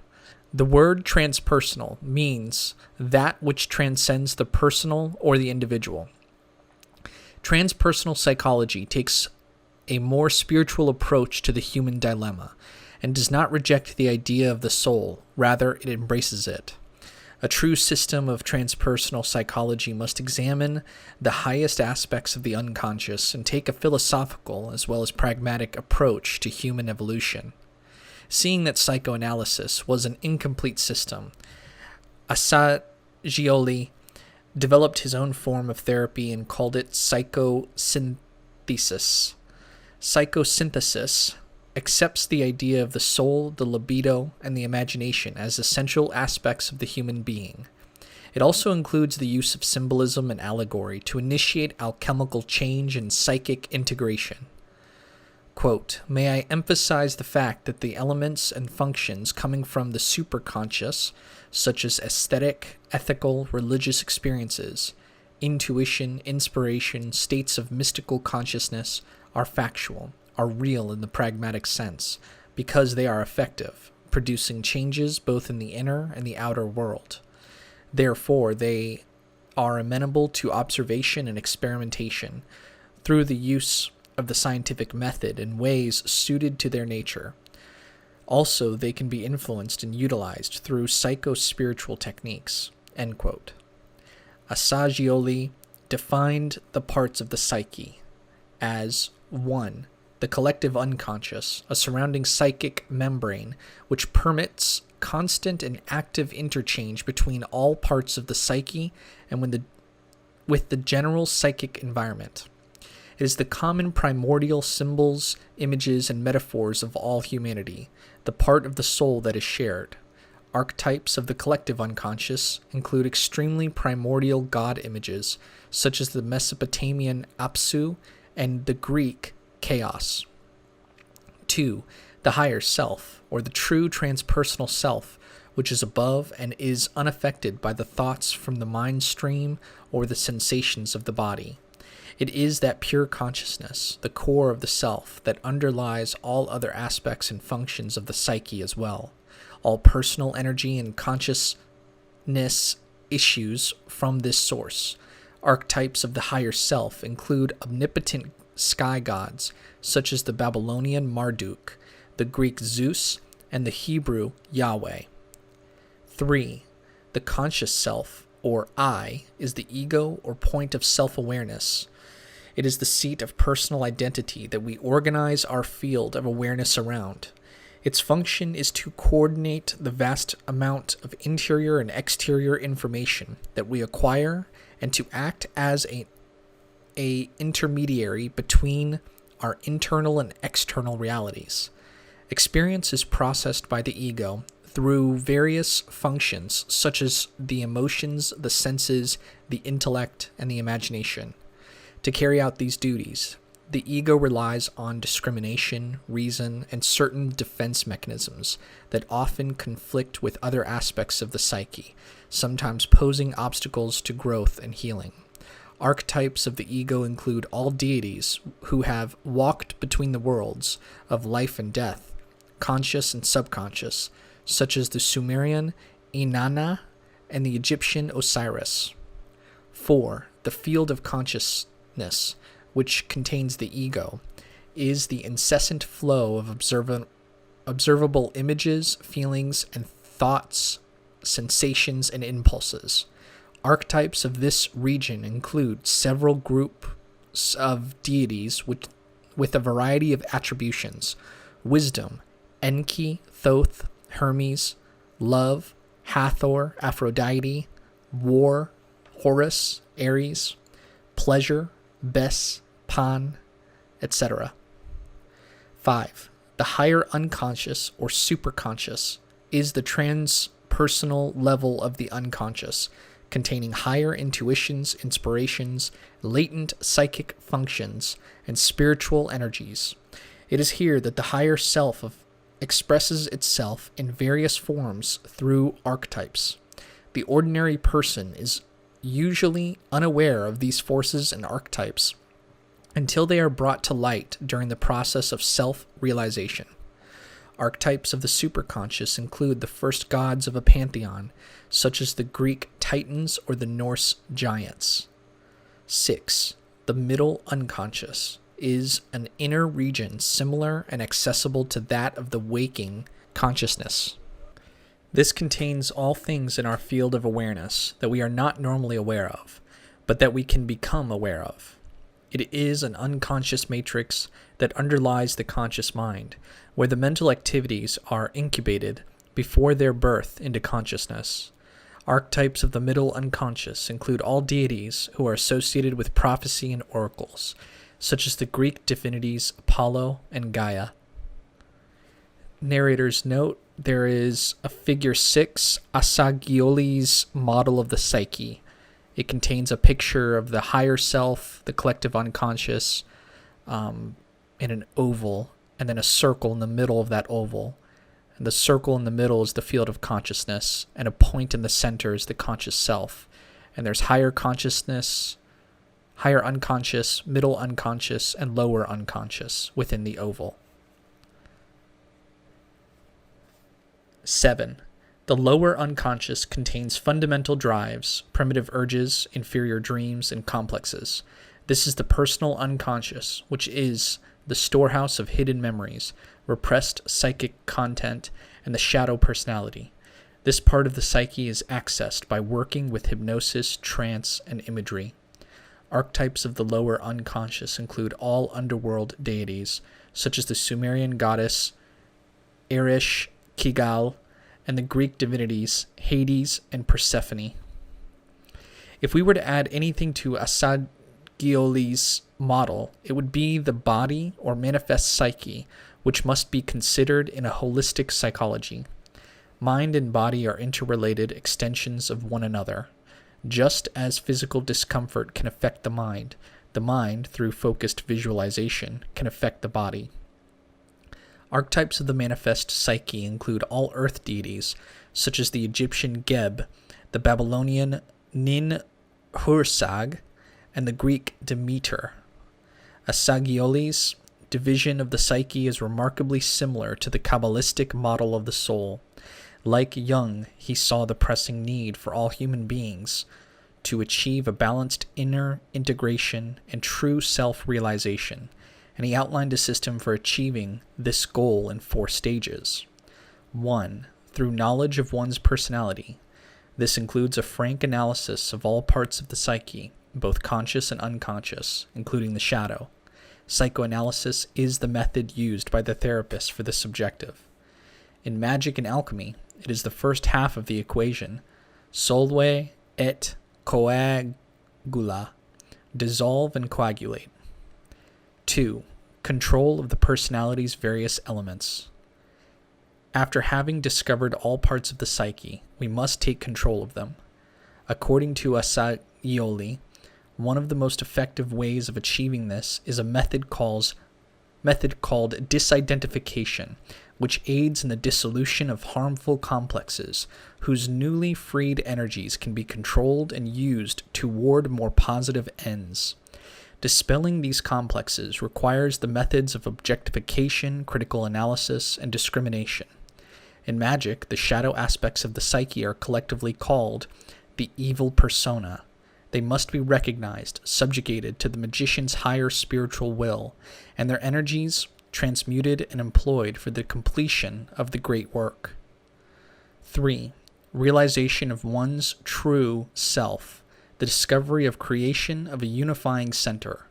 A: The word transpersonal means that which transcends the personal or the individual. Transpersonal psychology takes a more spiritual approach to the human dilemma and does not reject the idea of the soul, rather it embraces it. A true system of transpersonal psychology must examine the highest aspects of the unconscious and take a philosophical as well as pragmatic approach to human evolution. Seeing that psychoanalysis was an incomplete system, Assagioli developed his own form of therapy and called it psychosynthesis. Psychosynthesis accepts the idea of the soul, the libido, and the imagination as essential aspects of the human being. It also includes the use of symbolism and allegory to initiate alchemical change and psychic integration. Quote, "May I emphasize the fact that the elements and functions coming from the superconscious, such as aesthetic, ethical, religious experiences, intuition, inspiration, states of mystical consciousness, are factual, are real in the pragmatic sense, because they are effective, producing changes both in the inner and the outer world. Therefore, they are amenable to observation and experimentation through the use of the scientific method in ways suited to their nature. Also, they can be influenced and utilized through psycho-spiritual techniques." End quote. Assagioli defined the parts of the psyche as 1. The collective unconscious, a surrounding psychic membrane which permits constant and active interchange between all parts of the psyche and with the general psychic environment. It is the common primordial symbols, images, and metaphors of all humanity, the part of the soul that is shared. Archetypes of the collective unconscious include extremely primordial god images, such as the Mesopotamian Apsu and the Greek Chaos. 2. The higher self, or the true transpersonal self, which is above and is unaffected by the thoughts from the mind stream or the sensations of the body. It is that pure consciousness, the core of the self, that underlies all other aspects and functions of the psyche as well. All personal energy and consciousness issues from this source. Archetypes of the higher self include omnipotent sky gods, such as the Babylonian Marduk, the Greek Zeus, and the Hebrew Yahweh. 3. The conscious self, or I, is the ego or point of self-awareness. It is the seat of personal identity that we organize our field of awareness around. Its function is to coordinate the vast amount of interior and exterior information that we acquire and to act as a intermediary between our internal and external realities. Experience is processed by the ego through various functions such as the emotions, the senses, the intellect, and the imagination. To carry out these duties, the ego relies on discrimination, reason, and certain defense mechanisms that often conflict with other aspects of the psyche, sometimes posing obstacles to growth and healing. Archetypes of the ego include all deities who have walked between the worlds of life and death, conscious and subconscious, such as the Sumerian Inanna and the Egyptian Osiris. 4. The field of consciousness, which contains the ego, is the incessant flow of observable images, feelings, and thoughts, sensations, and impulses. Archetypes of this region include several groups of deities with a variety of attributions: wisdom, Enki, Thoth, Hermes; love, Hathor, Aphrodite; war, Horus, Ares; pleasure, Bes, Pan, etc. 5. The higher unconscious or superconscious is the transpersonal level of the unconscious, containing higher intuitions, inspirations, latent psychic functions, and spiritual energies. It is here that the higher self expresses itself in various forms through archetypes. The ordinary person is usually unaware of these forces and archetypes until they are brought to light during the process of self-realization. Archetypes of the superconscious include the first gods of a pantheon, such as the Greek Titans or the Norse giants. 6. The middle unconscious is an inner region similar and accessible to that of the waking consciousness. This contains all things in our field of awareness that we are not normally aware of, but that we can become aware of. It is an unconscious matrix that underlies the conscious mind, where the mental activities are incubated before their birth into consciousness. Archetypes of the middle unconscious include all deities who are associated with prophecy and oracles, such as the Greek divinities Apollo and Gaia. Narrator's note, there is a figure 6, Assagioli's model of the psyche. It contains a picture of the higher self, the collective unconscious, in an oval, and then a circle in the middle of that oval. And the circle in the middle is the field of consciousness, and a point in the center is the conscious self. And there's higher consciousness, higher unconscious, middle unconscious, and lower unconscious within the oval. 7. The lower unconscious contains fundamental drives, primitive urges, inferior dreams, and complexes. This is the personal unconscious, which is the storehouse of hidden memories, repressed psychic content, and the shadow personality. This part of the psyche is accessed by working with hypnosis, trance, and imagery. Archetypes of the lower unconscious include all underworld deities, such as the Sumerian goddess Erish Kigal, and the Greek divinities Hades and Persephone. If we were to add anything to Assagioli's model, it would be the body or manifest psyche, which must be considered in a holistic psychology. Mind and body are interrelated extensions of one another. Just as physical discomfort can affect the mind, through focused visualization, can affect the body. Archetypes of the manifest psyche include all earth deities, such as the Egyptian Geb, the Babylonian Nin-Hursag, and the Greek Demeter. Assagioli's division of the psyche is remarkably similar to the Qabalistic model of the soul. Like Jung, he saw the pressing need for all human beings to achieve a balanced inner integration and true self-realization, and he outlined a system for achieving this goal in 4 stages. 1. Through knowledge of one's personality. This includes a frank analysis of all parts of the psyche, both conscious and unconscious, including the shadow. Psychoanalysis is the method used by the therapist for this objective. In magic and alchemy, it is the first half of the equation, solve et coagula, dissolve and coagulate. 2. Control of the personality's various elements. After having discovered all parts of the psyche, we must take control of them. According to Assagioli, one of the most effective ways of achieving this is a method called disidentification, which aids in the dissolution of harmful complexes, whose newly freed energies can be controlled and used toward more positive ends. Dispelling these complexes requires the methods of objectification, critical analysis, and discrimination. In magic, the shadow aspects of the psyche are collectively called the evil persona. They must be recognized, subjugated to the magician's higher spiritual will, and their energies transmuted and employed for the completion of the great work. 3. Realization of one's true self. The discovery of creation of a unifying center.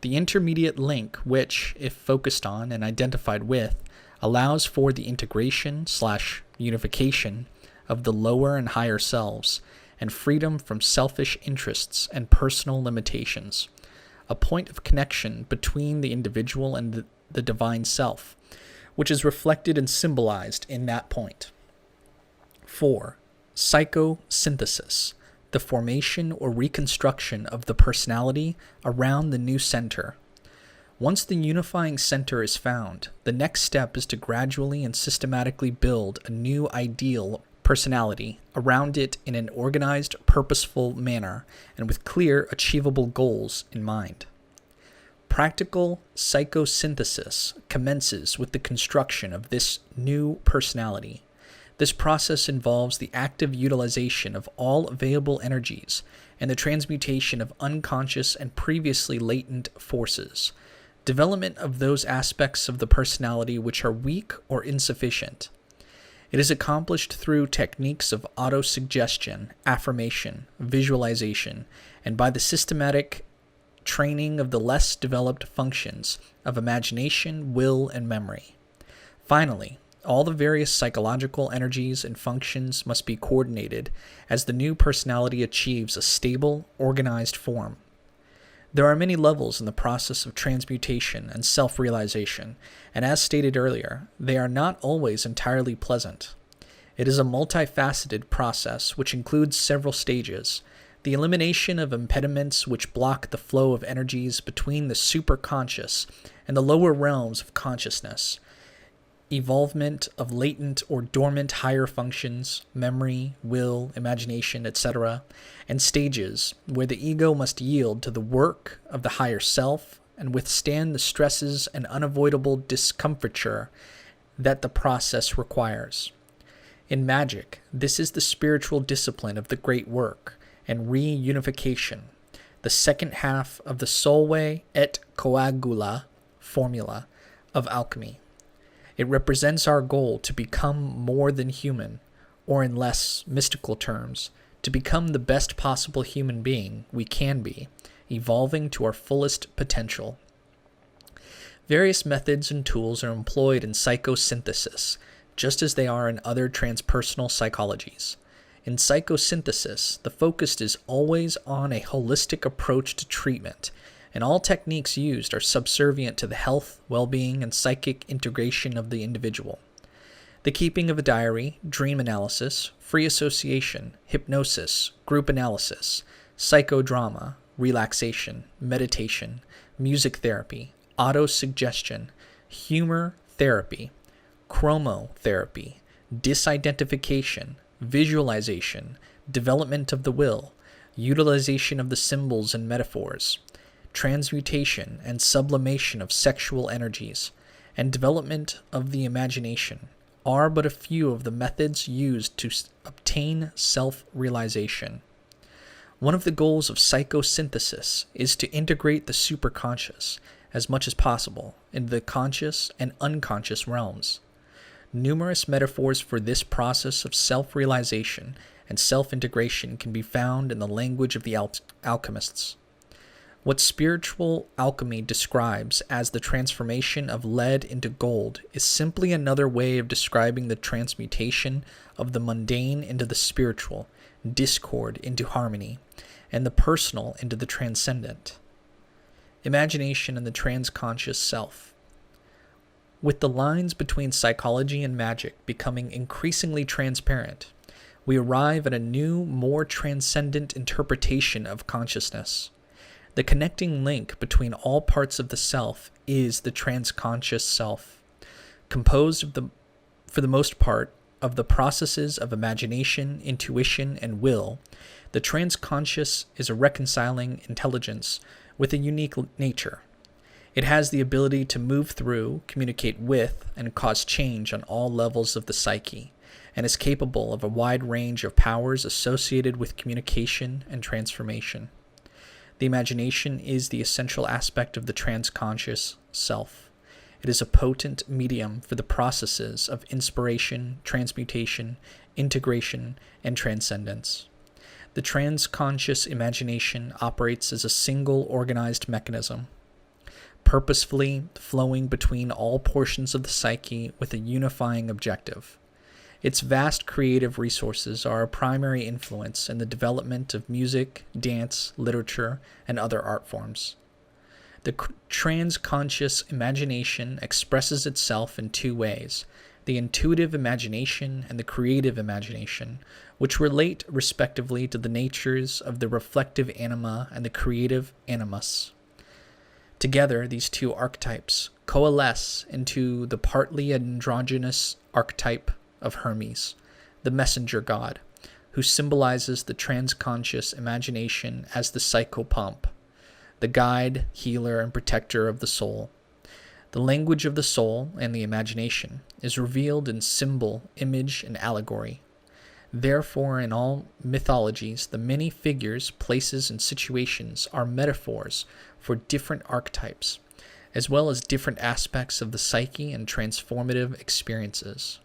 A: The intermediate link which, if focused on and identified with, allows for the integration/unification of the lower and higher selves, and freedom from selfish interests and personal limitations. A point of connection between the individual and the divine self, which is reflected and symbolized in that point. 4. Psychosynthesis. The formation or reconstruction of the personality around the new center. Once the unifying center is found, the next step is to gradually and systematically build a new ideal personality around it in an organized, purposeful manner and with clear, achievable goals in mind. Practical psychosynthesis commences with the construction of this new personality. This process involves the active utilization of all available energies and the transmutation of unconscious and previously latent forces. Development of those aspects of the personality which are weak or insufficient. It is accomplished through techniques of autosuggestion, affirmation, visualization, and by the systematic training of the less developed functions of imagination, will, and memory. Finally, all the various psychological energies and functions must be coordinated as the new personality achieves a stable, organized form. There are many levels in the process of transmutation and self-realization, and as stated earlier, they are not always entirely pleasant. It is a multifaceted process which includes several stages: the elimination of impediments which block the flow of energies between the superconscious and the lower realms of consciousness, evolvement of latent or dormant higher functions, memory, will, imagination, etc., and stages where the ego must yield to the work of the higher self and withstand the stresses and unavoidable discomfiture that the process requires. In magic, this is the spiritual discipline of the great work and reunification, the second half of the Solve et Coagula formula of alchemy. It represents our goal to become more than human, or in less mystical terms, to become the best possible human being we can be, evolving to our fullest potential. Various methods and tools are employed in psychosynthesis, just as they are in other transpersonal psychologies. In psychosynthesis, the focus is always on a holistic approach to treatment, and all techniques used are subservient to the health, well-being, and psychic integration of the individual. The keeping of a diary, dream analysis, free association, hypnosis, group analysis, psychodrama, relaxation, meditation, music therapy, autosuggestion, humor therapy, chromotherapy, disidentification, visualization, development of the will, utilization of the symbols and metaphors, transmutation and sublimation of sexual energies, and development of the imagination are but a few of the methods used to obtain self-realization. One of the goals of psychosynthesis is to integrate the superconscious as much as possible into the conscious and unconscious realms. Numerous metaphors for this process of self-realization and self-integration can be found in the language of the alchemists. What spiritual alchemy describes as the transformation of lead into gold is simply another way of describing the transmutation of the mundane into the spiritual, discord into harmony, and the personal into the transcendent. Imagination and the transconscious self. With the lines between psychology and magic becoming increasingly transparent, we arrive at a new, more transcendent interpretation of consciousness. The connecting link between all parts of the self is the transconscious self, composed for the most part, of the processes of imagination, intuition, and will. The transconscious is a reconciling intelligence with a unique nature. It has the ability to move through, communicate with, and cause change on all levels of the psyche, and is capable of a wide range of powers associated with communication and transformation. The imagination is the essential aspect of the transconscious self. It is a potent medium for the processes of inspiration, transmutation, integration, and transcendence. The transconscious imagination operates as a single organized mechanism, purposefully flowing between all portions of the psyche with a unifying objective. Its vast creative resources are a primary influence in the development of music, dance, literature, and other art forms. The transconscious imagination expresses itself in two ways: the intuitive imagination and the creative imagination, which relate respectively to the natures of the reflective anima and the creative animus. Together, these two archetypes coalesce into the partly androgynous archetype of Hermes, the messenger god, who symbolizes the transconscious imagination as the psychopomp. the guide, healer, and protector of the soul. The language of the soul and the imagination is revealed in symbol, image, and allegory. Therefore, in all mythologies, the many figures, places, and situations are metaphors for different archetypes, as well as different aspects of the psyche and transformative experiences.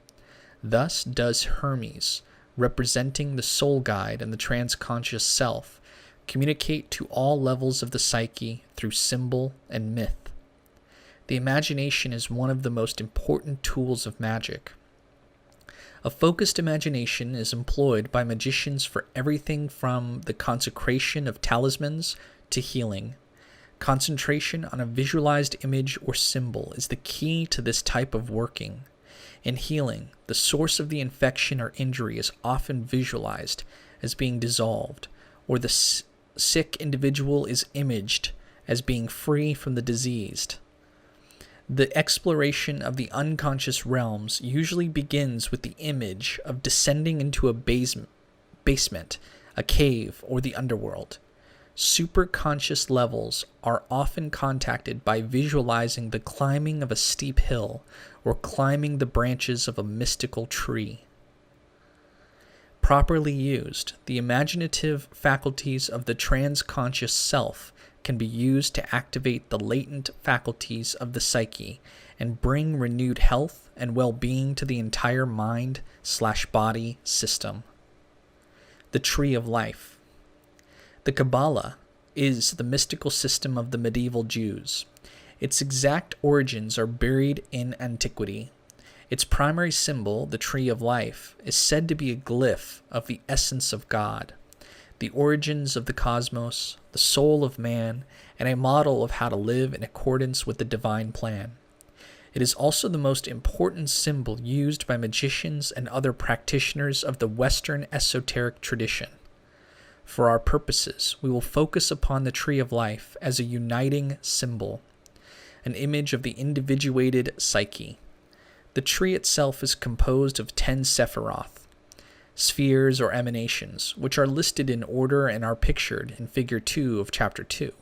A: Thus does Hermes, representing the soul guide and the transconscious self, communicate to all levels of the psyche through symbol and myth. The imagination is one of the most important tools of magic. A focused imagination is employed by magicians for everything from the consecration of talismans to healing. Concentration on a visualized image or symbol is the key to this type of working. In healing, the source of the infection or injury is often visualized as being dissolved, or the sick individual is imaged as being free from the diseased. The exploration of the unconscious realms usually begins with the image of descending into a basement, a cave, or the underworld. Superconscious levels are often contacted by visualizing the climbing of a steep hill or climbing the branches of a mystical tree. Properly used, the imaginative faculties of the transconscious self can be used to activate the latent faculties of the psyche and bring renewed health and well-being to the entire mind/body system. The Tree of Life. The Qabalah is the mystical system of the medieval Jews. Its exact origins are buried in antiquity. Its primary symbol, the Tree of Life, is said to be a glyph of the essence of God, the origins of the cosmos, the soul of man, and a model of how to live in accordance with the divine plan. It is also the most important symbol used by magicians and other practitioners of the Western esoteric tradition. For our purposes, we will focus upon the Tree of Life as a uniting symbol, an image of the individuated psyche. The tree itself is composed of 10 Sephiroth, spheres or emanations, which are listed in order and are pictured in Figure 2 of Chapter 2.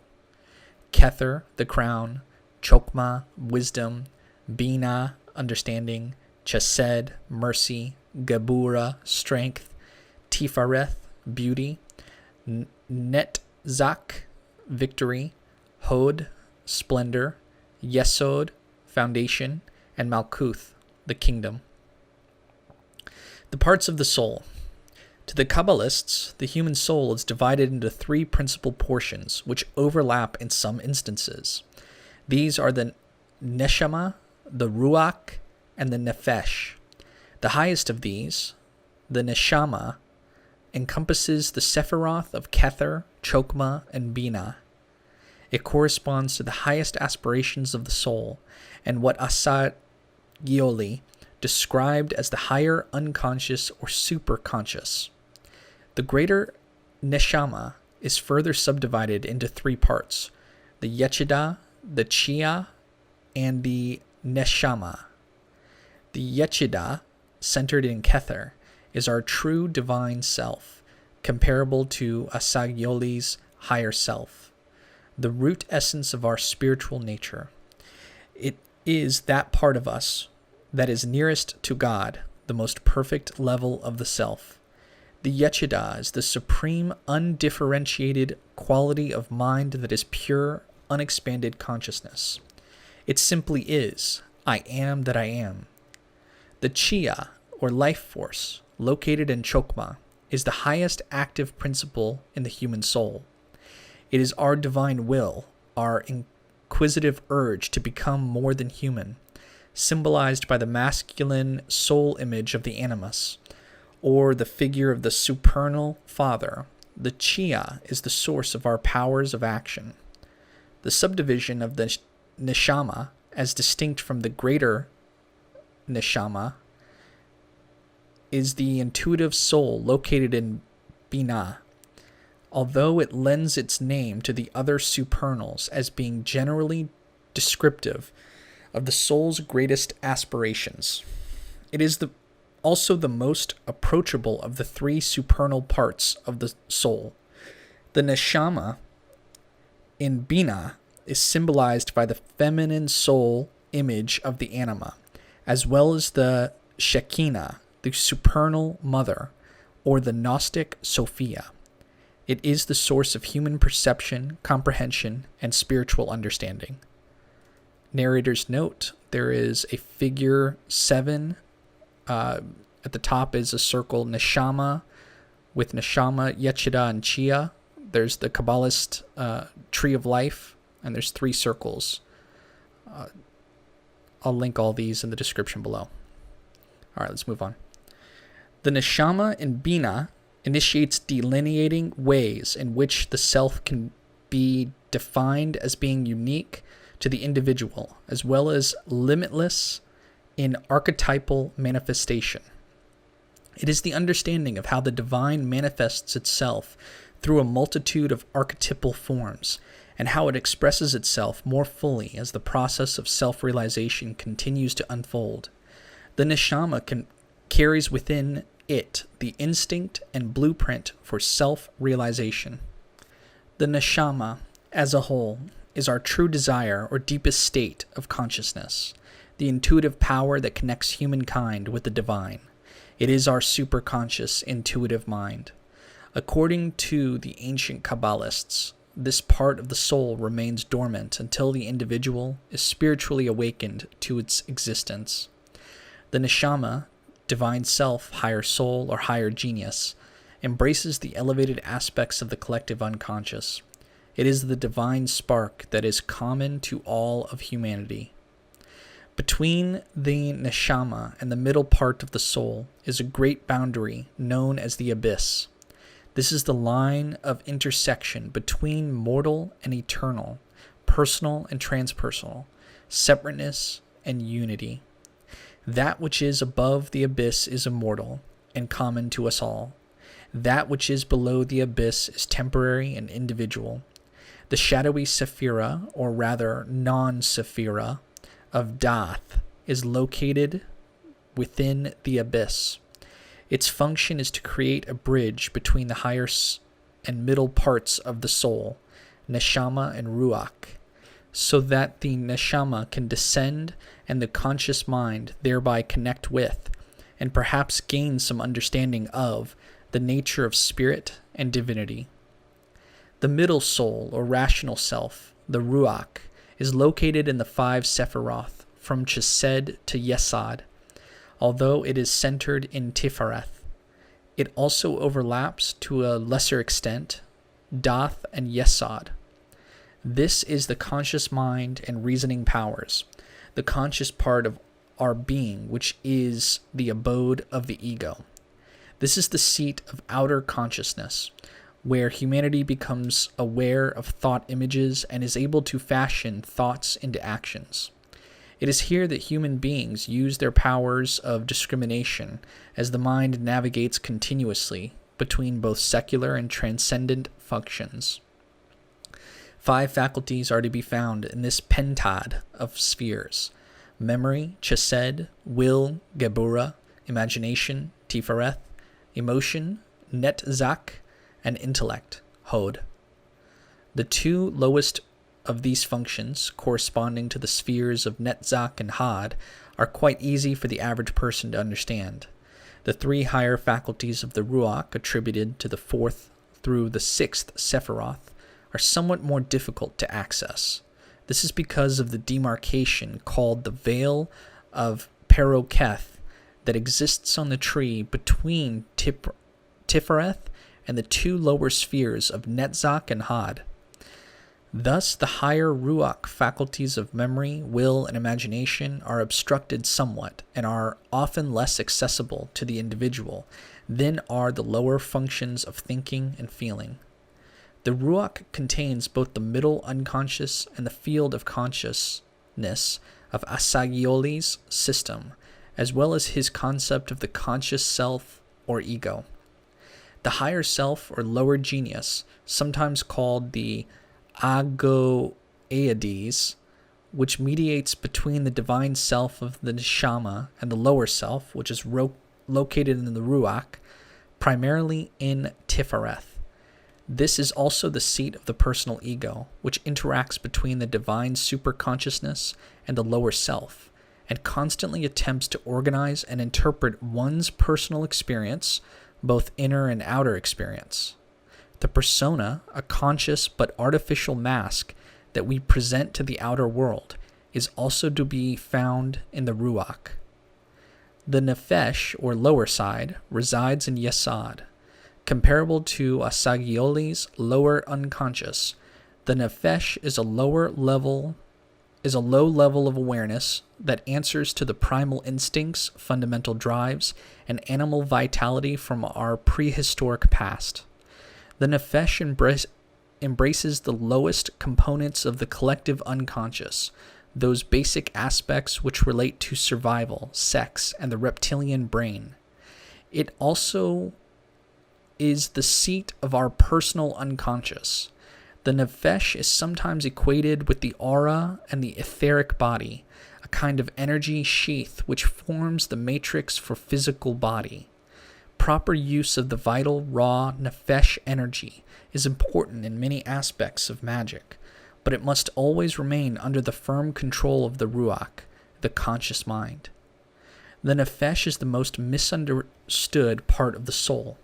A: Kether, the crown; Chokmah, wisdom; Bina, understanding; Chesed, mercy; Geburah, strength; Tiphareth, beauty; Netzach, victory; Hod, splendor; Yesod, foundation; and Malkuth, the kingdom. The parts of the soul. To the Qabbalists, the human soul is divided into 3 principal portions, which overlap in some instances. These are the neshama, the ruach, and the nefesh. The highest of these, the neshama, encompasses the Sephiroth of Kether, Chokmah, and Bina. It corresponds to the highest aspirations of the soul, and what Asagioli described as the higher unconscious or superconscious. The greater neshama is further subdivided into 3 parts: the yechida, the chia, and the neshama. The yechida, centered in Kether, is our true divine self, comparable to Asagioli's higher self, the root essence of our spiritual nature. It is that part of us that is nearest to God, the most perfect level of the self. The Yechida is the supreme, undifferentiated quality of mind that is pure, unexpanded consciousness. It simply is, I am that I am. The Chia, or life force, located in Chokmah, is the highest active principle in the human soul. It is our divine will, our inquisitive urge to become more than human, symbolized by the masculine soul image of the animus, or the figure of the supernal father. The Chia is the source of our powers of action. The subdivision of the neshama, as distinct from the greater neshama, is the intuitive soul located in Bina, although it lends its name to the other supernals as being generally descriptive of the soul's greatest aspirations. It is also the most approachable of the 3 supernal parts of the soul. The neshama in Bina is symbolized by the feminine soul image of the anima, as well as the Shekinah, the supernal mother, or the Gnostic Sophia. It is the source of human perception, comprehension, and spiritual understanding. Narrator's note, there is a figure 7. At the top is a circle Neshama, with Neshama, Yechida, and Chia. There's the Kabbalist tree of life, and there's 3 circles. I'll link all these in the description below. All right, let's move on. The Neshama in Bina initiates delineating ways in which the self can be defined as being unique to the individual, as well as limitless in archetypal manifestation. It is the understanding of how the divine manifests itself through a multitude of archetypal forms, and how it expresses itself more fully as the process of self-realization continues to unfold. The Neshama carries within it the instinct and blueprint for self-realization. The Neshama, as a whole, is our true desire or deepest state of consciousness, the intuitive power that connects humankind with the divine. It is our superconscious intuitive mind. According to the ancient Kabbalists, this part of the soul remains dormant until the individual is spiritually awakened to its existence. The Neshama, divine self, higher soul, or higher genius, embraces the elevated aspects of the collective unconscious. It is the divine spark that is common to all of humanity. Between the Neshama and the middle part of the soul is a great boundary known as the abyss. This is the line of intersection between mortal and eternal, personal and transpersonal, separateness and unity. That which is above the abyss is immortal and common to us all. That which is below the abyss is temporary and individual. The shadowy sephira, or rather non-sephira, of Daath is located within the abyss. Its function is to create a bridge between the higher and middle parts of the soul, Neshama and Ruach, so that the Neshama can descend and the conscious mind thereby connect with, and perhaps gain some understanding of, the nature of spirit and divinity. The middle soul, or rational self, the Ruach, is located in the 5 Sephiroth, from Chesed to Yesod, although it is centered in Tiphareth. It also overlaps, to a lesser extent, Daath and Yesod. This is the conscious mind and reasoning powers, the conscious part of our being, which is the abode of the ego. This is the seat of outer consciousness, where humanity becomes aware of thought images and is able to fashion thoughts into actions. It is here that human beings use their powers of discrimination as the mind navigates continuously between both secular and transcendent functions. 5 faculties are to be found in this pentad of spheres: memory, Chesed; will, Geburah; imagination, Tiphareth; emotion, Netzach; and intellect, Hod. The 2 lowest of these functions, corresponding to the spheres of Netzach and Hod, are quite easy for the average person to understand. The 3 higher faculties of the Ruach, attributed to the 4th through the 6th Sephiroth, are somewhat more difficult to access. This is because of the demarcation called the Veil of Peroketh that exists on the tree between Tiphareth and the 2 lower spheres of Netzach and Hod. Thus, the higher Ruach faculties of memory, will, and imagination are obstructed somewhat and are often less accessible to the individual than are the lower functions of thinking and feeling. The Ruach contains both the middle unconscious and the field of consciousness of Asagioli's system, as well as his concept of the conscious self or ego. The higher self or lower genius, sometimes called the Agoaides, which mediates between the divine self of the Neshama and the lower self, which is located in the Ruach, primarily in Tiphareth. This is also the seat of the personal ego, which interacts between the divine superconsciousness and the lower self, and constantly attempts to organize and interpret one's personal experience, both inner and outer experience. The persona, a conscious but artificial mask that we present to the outer world, is also to be found in the Ruach. The Nefesh, or lower side, resides in Yesod. Comparable to Asagioli's lower unconscious, the Nefesh is a low level of awareness that answers to the primal instincts, fundamental drives, and animal vitality from our prehistoric past. The Nefesh embraces the lowest components of the collective unconscious, those basic aspects which relate to survival, sex, and the reptilian brain. It also is the seat of our personal unconscious. The Nefesh is sometimes equated with the aura and the etheric body, a kind of energy sheath which forms the matrix for physical body. Proper use of the vital, raw Nefesh energy is important in many aspects of magic, but it must always remain under the firm control of the Ruach, the conscious mind. The Nefesh is the most misunderstood part of the soul,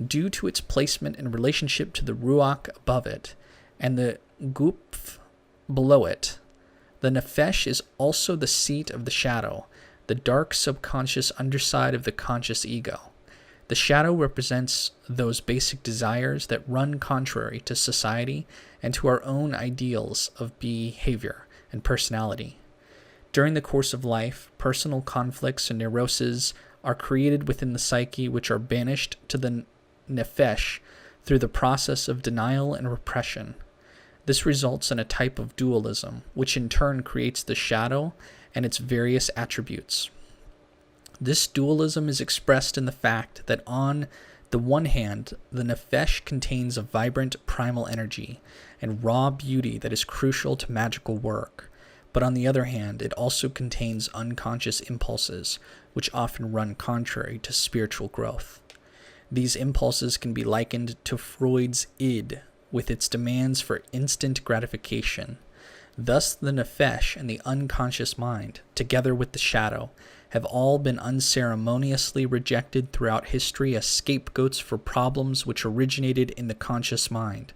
A: due to its placement in relationship to the Ruach above it and the Guph below it. The Nefesh is also the seat of the shadow, the dark subconscious underside of the conscious ego. The shadow represents those basic desires that run contrary to society and to our own ideals of behavior and personality. During the course of life, personal conflicts and neuroses are created within the psyche, which are banished to the Nefesh through the process of denial and repression. This results in a type of dualism, which in turn creates the shadow and its various attributes. This dualism is expressed in the fact that on the one hand, the Nefesh contains a vibrant primal energy and raw beauty that is crucial to magical work, but on the other hand, it also contains unconscious impulses, which often run contrary to spiritual growth. These impulses can be likened to Freud's id, with its demands for instant gratification. Thus, the Nefesh and the unconscious mind, together with the shadow, have all been unceremoniously rejected throughout history as scapegoats for problems which originated in the conscious mind,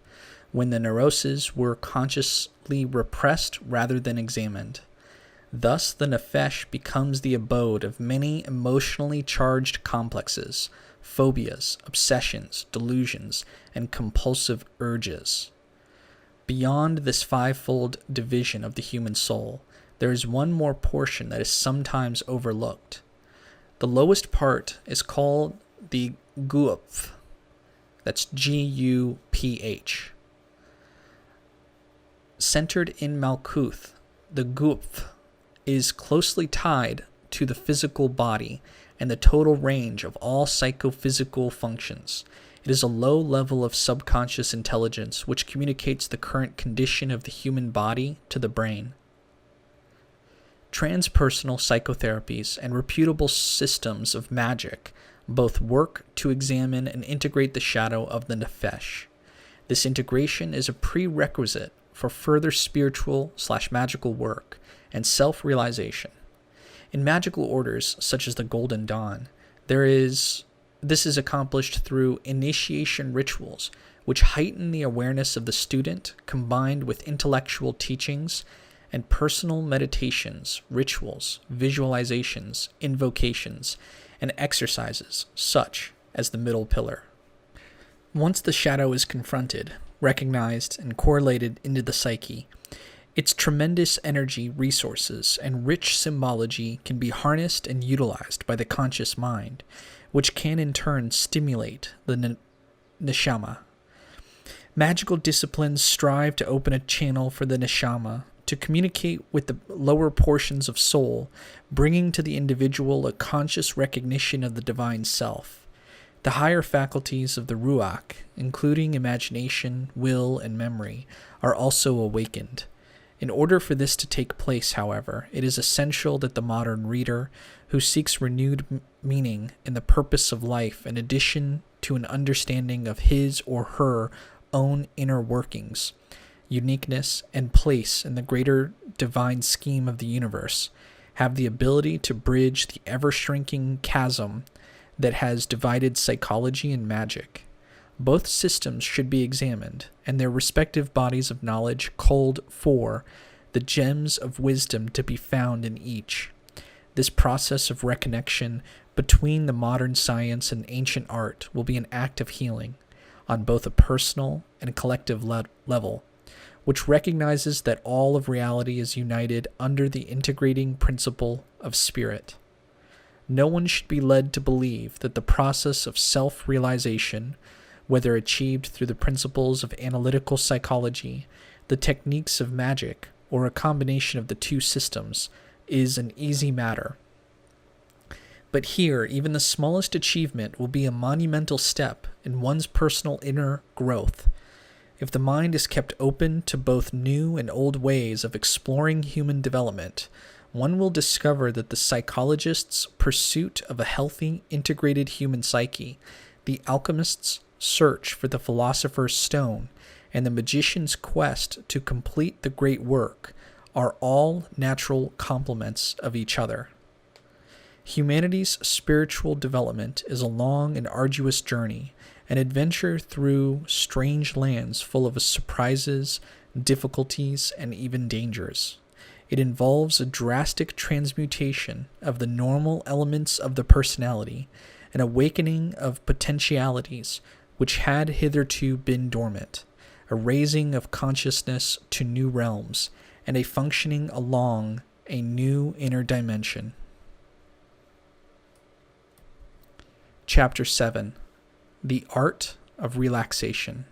A: when the neuroses were consciously repressed rather than examined. Thus, the Nefesh becomes the abode of many emotionally charged complexes, phobias, obsessions, delusions, and compulsive urges. Beyond this fivefold division of the human soul, there is one more portion that is sometimes overlooked. The lowest part is called the Guph. That's G-U-P-H. Centered in Malkuth, the Guph is closely tied to the physical body and the total range of all psychophysical functions. It is a low level of subconscious intelligence which communicates the current condition of the human body to the brain. Transpersonal psychotherapies and reputable systems of magic both work to examine and integrate the shadow of the Nefesh. This integration is a prerequisite for further spiritual/magical work and self-realization. In magical orders, such as the Golden Dawn, this is accomplished through initiation rituals, which heighten the awareness of the student, combined with intellectual teachings and personal meditations, rituals, visualizations, invocations, and exercises, such as the middle pillar. Once the shadow is confronted, recognized, and correlated into the psyche, its tremendous energy, resources, and rich symbology can be harnessed and utilized by the conscious mind, which can in turn stimulate the neshama. Magical disciplines strive to open a channel for the neshama to communicate with the lower portions of soul, bringing to the individual a conscious recognition of the divine self. The higher faculties of the Ruach, including imagination, will, and memory, are also awakened. In order for this to take place, however, it is essential that the modern reader, who seeks renewed meaning in the purpose of life in addition to an understanding of his or her own inner workings, uniqueness, and place in the greater divine scheme of the universe, have the ability to bridge the ever-shrinking chasm that has divided psychology and magic. Both systems should be examined, and their respective bodies of knowledge culled for the gems of wisdom to be found in each. This process of reconnection between the modern science and ancient art will be an act of healing on both a personal and collective level, which recognizes that all of reality is united under the integrating principle of spirit. No one should be led to believe that the process of self-realization, whether achieved through the principles of analytical psychology, the techniques of magic, or a combination of the two systems, is an easy matter. But here, even the smallest achievement will be a monumental step in one's personal inner growth. If the mind is kept open to both new and old ways of exploring human development, one will discover that the psychologist's pursuit of a healthy, integrated human psyche, the alchemist's search for the philosopher's stone, and the magician's quest to complete the great work are all natural complements of each other. Humanity's spiritual development is a long and arduous journey, an adventure through strange lands full of surprises, difficulties, and even dangers. It involves a drastic transmutation of the normal elements of the personality, an awakening of potentialities which had hitherto been dormant, a raising of consciousness to new realms, and a functioning along a new inner dimension. Chapter 7. The Art of Relaxation.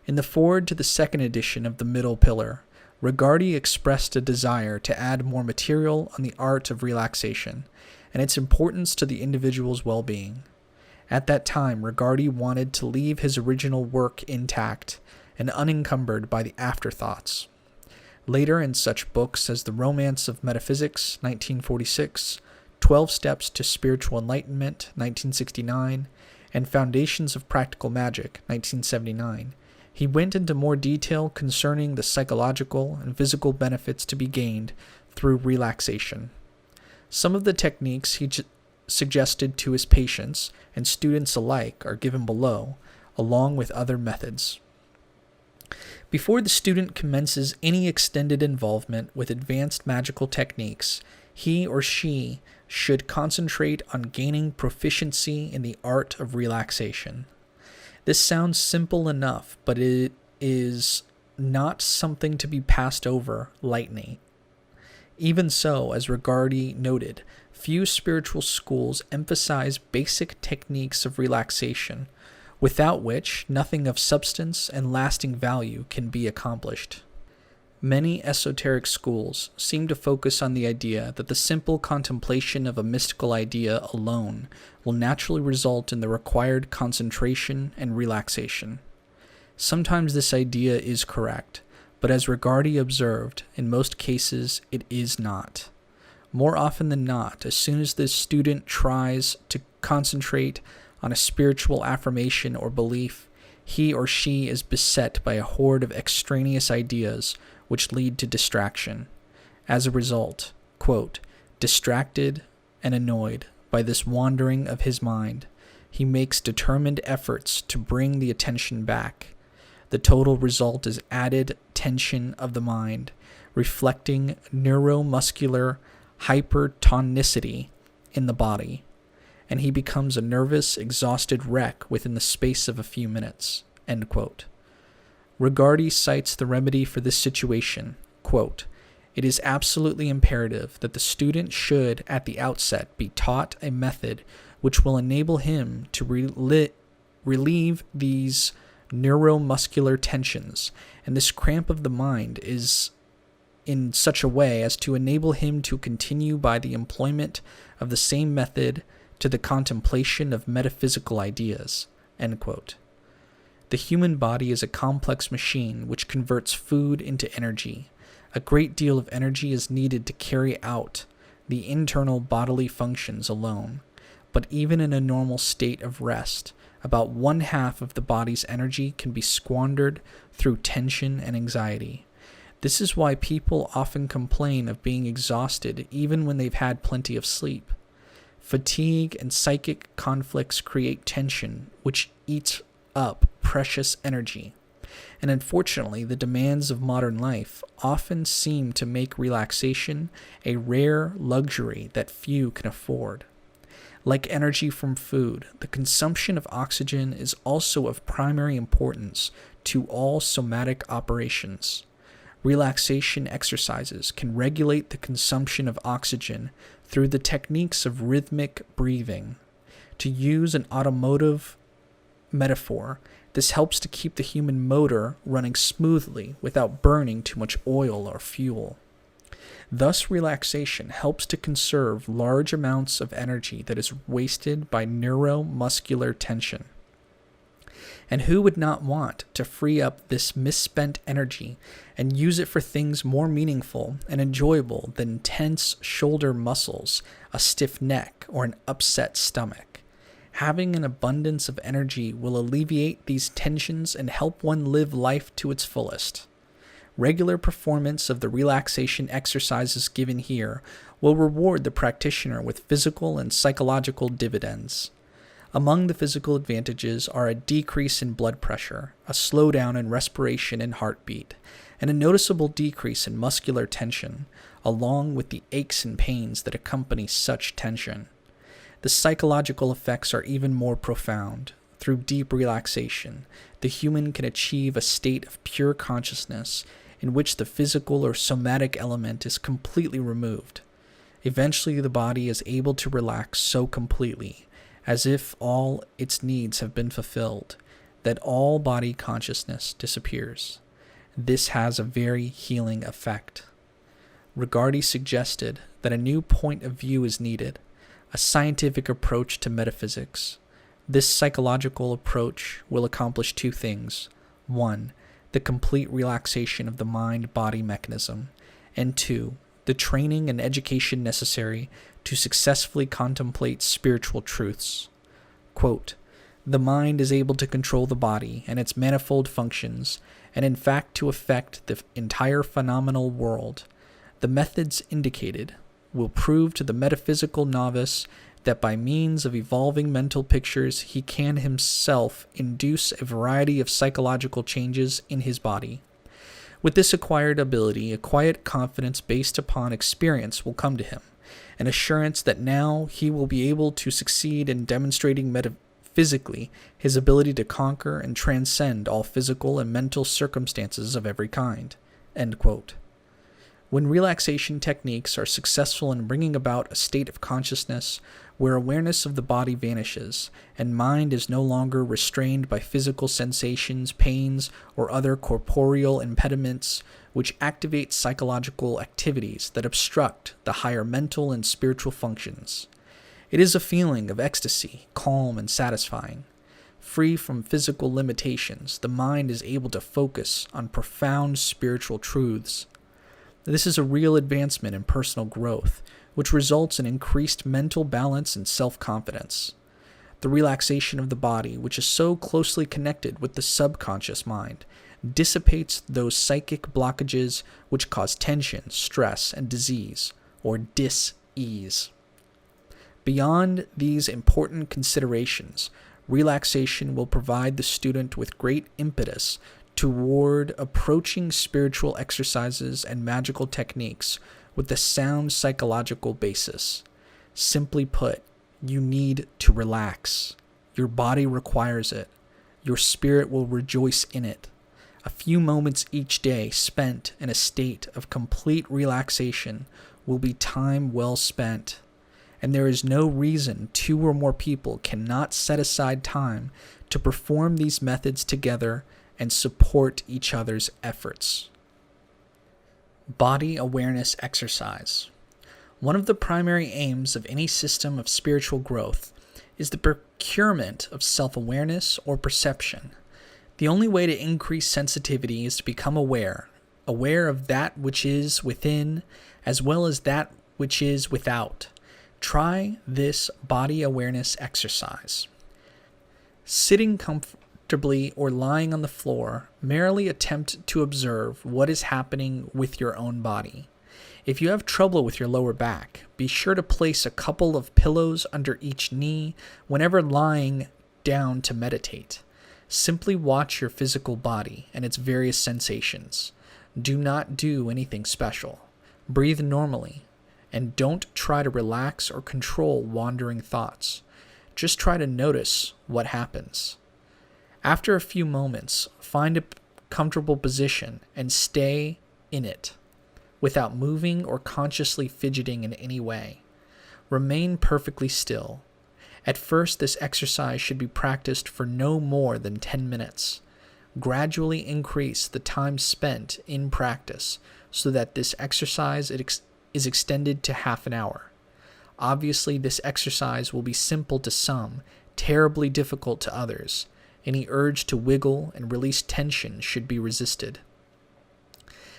A: In the foreword to the second edition of The Middle Pillar, Regardie expressed a desire to add more material on the art of relaxation and its importance to the individual's well-being. At that time, Regardie wanted to leave his original work intact and unencumbered by the afterthoughts. Later, in such books as The Romance of Metaphysics, 1946, 12 Steps to Spiritual Enlightenment, 1969, and Foundations of Practical Magic, 1979, he went into more detail concerning the psychological and physical benefits to be gained through relaxation. Some of the techniques he suggested to his patients and students alike are given below, along with other methods. Before the student commences any extended involvement with advanced magical techniques, he or she should concentrate on gaining proficiency in the art of relaxation. This sounds simple enough, but it is not something to be passed over lightly. Even so, as Regardie noted, few spiritual schools emphasize basic techniques of relaxation, without which nothing of substance and lasting value can be accomplished. Many esoteric schools seem to focus on the idea that the simple contemplation of a mystical idea alone will naturally result in the required concentration and relaxation. Sometimes this idea is correct, but as Regardie observed, in most cases it is not. More often than not, as soon as the student tries to concentrate on a spiritual affirmation or belief, he or she is beset by a horde of extraneous ideas which lead to distraction. As a result, quote, distracted and annoyed by this wandering of his mind, he makes determined efforts to bring the attention back. The total result is added tension of the mind, reflecting neuromuscular hypertonicity in the body, and he becomes a nervous, exhausted wreck within the space of a few minutes. End quote. Regardie cites the remedy for this situation, quote, it is absolutely imperative that the student should, at the outset, be taught a method which will enable him to relieve these neuromuscular tensions, and this cramp of the mind is in such a way as to enable him to continue by the employment of the same method to the contemplation of metaphysical ideas. End quote. The human body is a complex machine which converts food into energy. A great deal of energy is needed to carry out the internal bodily functions alone, but even in a normal state of rest, about 1/2 of the body's energy can be squandered through tension and anxiety. This is why people often complain of being exhausted even when they've had plenty of sleep. Fatigue and psychic conflicts create tension, which eats up precious energy. And unfortunately, the demands of modern life often seem to make relaxation a rare luxury that few can afford. Like energy from food, the consumption of oxygen is also of primary importance to all somatic operations. Relaxation exercises can regulate the consumption of oxygen through the techniques of rhythmic breathing. To use an automotive metaphor, this helps to keep the human motor running smoothly without burning too much oil or fuel. Thus, relaxation helps to conserve large amounts of energy that is wasted by neuromuscular tension. And who would not want to free up this misspent energy and use it for things more meaningful and enjoyable than tense shoulder muscles, a stiff neck, or an upset stomach? Having an abundance of energy will alleviate these tensions and help one live life to its fullest. Regular performance of the relaxation exercises given here will reward the practitioner with physical and psychological dividends. Among the physical advantages are a decrease in blood pressure, a slowdown in respiration and heartbeat, and a noticeable decrease in muscular tension, along with the aches and pains that accompany such tension. The psychological effects are even more profound. Through deep relaxation, the human can achieve a state of pure consciousness in which the physical or somatic element is completely removed. Eventually, the body is able to relax so completely, as if all its needs have been fulfilled, that all body consciousness disappears. This has a very healing effect. Regardie suggested that a new point of view is needed, a scientific approach to metaphysics. This psychological approach will accomplish two things. 1, the complete relaxation of the mind-body mechanism, and 2, the training and education necessary to successfully contemplate spiritual truths. Quote, "The mind is able to control the body and its manifold functions, and in fact to affect the entire phenomenal world. The methods indicated will prove to the metaphysical novice that by means of evolving mental pictures he can himself induce a variety of psychological changes in his body. With this acquired ability, a quiet confidence based upon experience will come to him, an assurance that now he will be able to succeed in demonstrating metaphysically his ability to conquer and transcend all physical and mental circumstances of every kind." End quote. When relaxation techniques are successful in bringing about a state of consciousness where awareness of the body vanishes and mind is no longer restrained by physical sensations, pains, or other corporeal impediments which activate psychological activities that obstruct the higher mental and spiritual functions. It is a feeling of ecstasy, calm and satisfying. Free from physical limitations, the mind is able to focus on profound spiritual truths. This is a real advancement in personal growth, which results in increased mental balance and self-confidence. The relaxation of the body, which is so closely connected with the subconscious mind, dissipates those psychic blockages which cause tension, stress, and disease, or dis-ease. Beyond these important considerations, relaxation will provide the student with great impetus toward approaching spiritual exercises and magical techniques with a sound psychological basis. Simply put, you need to relax. Your body requires it. Your spirit will rejoice in it. A few moments each day spent in a state of complete relaxation will be time well spent, and there is no reason 2 or more people cannot set aside time to perform these methods together and support each other's efforts. Body awareness exercise. One of the primary aims of any system of spiritual growth is the procurement of self-awareness or perception. The only way to increase sensitivity is to become aware of that which is within as well as that which is without. Try this body awareness exercise. Sitting comfortably or lying on the floor, merely attempt to observe what is happening with your own body. If you have trouble with your lower back, be sure to place a couple of pillows under each knee whenever lying down to meditate. Simply watch your physical body and its various sensations. Do not do anything special. Breathe normally, and don't try to relax or control wandering thoughts. Just try to notice what happens. After a few moments, find a comfortable position and stay in it without moving or consciously fidgeting in any way. Remain perfectly still. At first, this exercise should be practiced for no more than 10 minutes. Gradually increase the time spent in practice so that this exercise is extended to half an hour. Obviously, this exercise will be simple to some, terribly difficult to others. Any urge to wiggle and release tension should be resisted.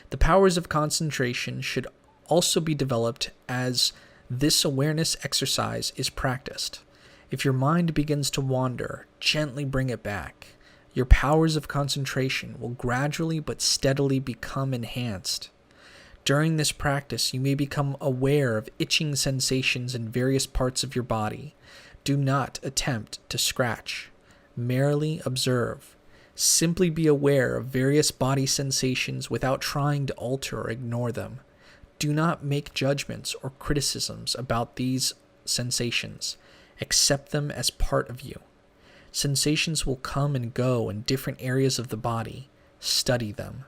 A: The powers of concentration should also be developed as this awareness exercise is practiced. If your mind begins to wander, gently bring it back. Your powers of concentration will gradually but steadily become enhanced. During this practice, you may become aware of itching sensations in various parts of your body. Do not attempt to scratch. Merely observe. Simply be aware of various body sensations without trying to alter or ignore them. Do not make judgments or criticisms about these sensations. Accept them as part of you. Sensations will come and go in different areas of the body. Study them.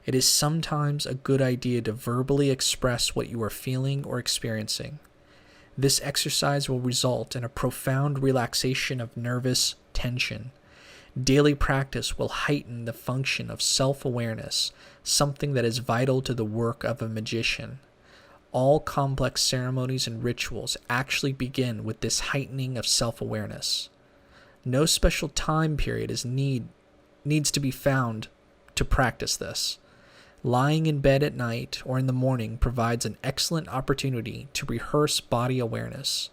A: It is sometimes a good idea to verbally express what you are feeling or experiencing. This exercise will result in a profound relaxation of nervous tension. Daily practice will heighten the function of self-awareness, something that is vital to the work of a magician. All complex ceremonies and rituals actually begin with this heightening of self-awareness. No special time period needs to be found to practice this. Lying in bed at night or in the morning provides an excellent opportunity to rehearse body awareness.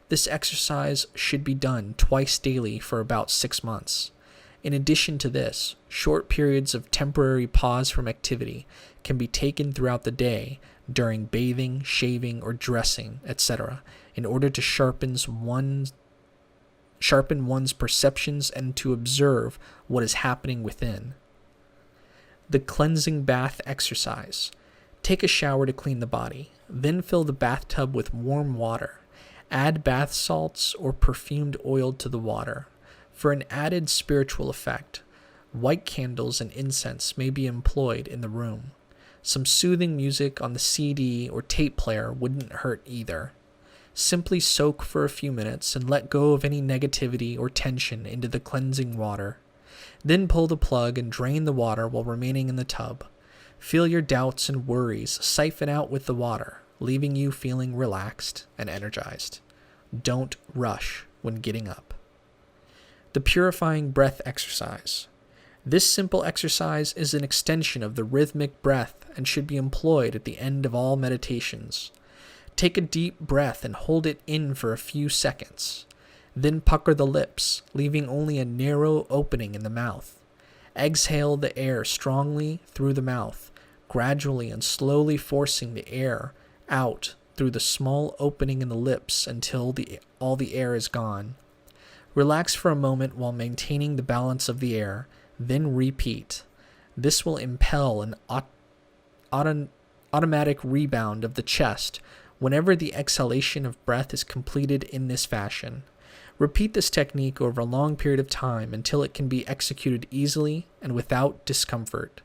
A: This exercise should be done twice daily for about 6 months. In addition to this, short periods of temporary pause from activity can be taken throughout the day during bathing, shaving, or dressing, etc., in order to sharpen one's perceptions and to observe what is happening within. The cleansing bath exercise. Take a shower to clean the body, then fill the bathtub with warm water. Add bath salts or perfumed oil to the water. For an added spiritual effect, white candles and incense may be employed in the room. Some soothing music on the CD or tape player wouldn't hurt either. Simply soak for a few minutes and let go of any negativity or tension into the cleansing water. Then pull the plug and drain the water while remaining in the tub. Feel your doubts and worries siphon out with the water, leaving you feeling relaxed and energized. Don't rush when getting up. The purifying breath exercise. This simple exercise is an extension of the rhythmic breath and should be employed at the end of all meditations. Take a deep breath and hold it in for a few seconds. Then pucker the lips, leaving only a narrow opening in the mouth. Exhale the air strongly through the mouth, gradually and slowly forcing the air out through the small opening in the lips until all the air is gone. Relax for a moment while maintaining the balance of the air, then repeat. This will impel an automatic rebound of the chest whenever the exhalation of breath is completed in this fashion. Repeat this technique over a long period of time until it can be executed easily and without discomfort.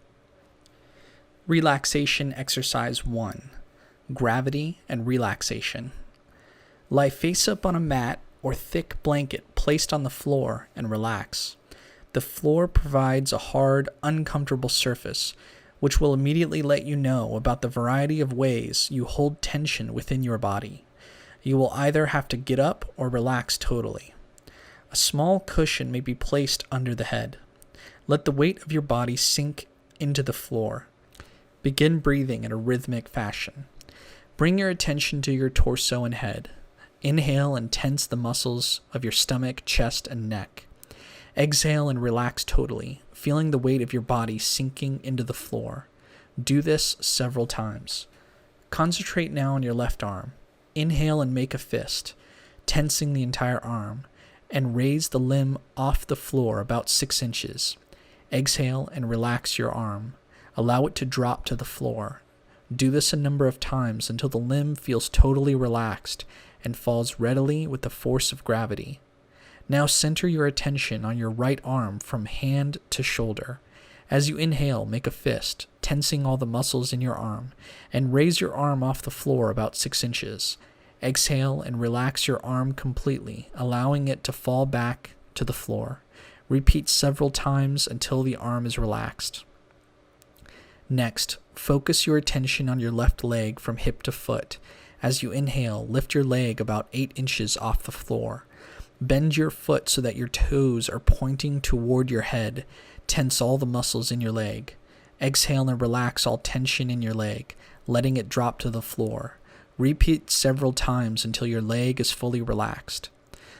A: Relaxation Exercise 1. Gravity and Relaxation. Lie face up on a mat or thick blanket placed on the floor and relax. The floor provides a hard, uncomfortable surface, which will immediately let you know about the variety of ways you hold tension within your body. You will either have to get up or relax totally. A small cushion may be placed under the head. Let the weight of your body sink into the floor. Begin breathing in a rhythmic fashion. Bring your attention to your torso and head. Inhale and tense the muscles of your stomach, chest, and neck. Exhale and relax totally, feeling the weight of your body sinking into the floor. Do this several times. Concentrate now on your left arm. Inhale and make a fist, tensing the entire arm, and raise the limb off the floor about 6 inches. Exhale and relax your arm. Allow it to drop to the floor. Do this a number of times until the limb feels totally relaxed and falls readily with the force of gravity. Now center your attention on your right arm from hand to shoulder. As you inhale, make a fist, tensing all the muscles in your arm, and raise your arm off the floor about 6 inches. Exhale and relax your arm completely, allowing it to fall back to the floor. Repeat several times until the arm is relaxed. Next, focus your attention on your left leg from hip to foot. As you inhale, lift your leg about 8 inches off the floor. Bend your foot so that your toes are pointing toward your head. Tense all the muscles in your leg. Exhale and relax all tension in your leg, letting it drop to the floor. Repeat several times until your leg is fully relaxed.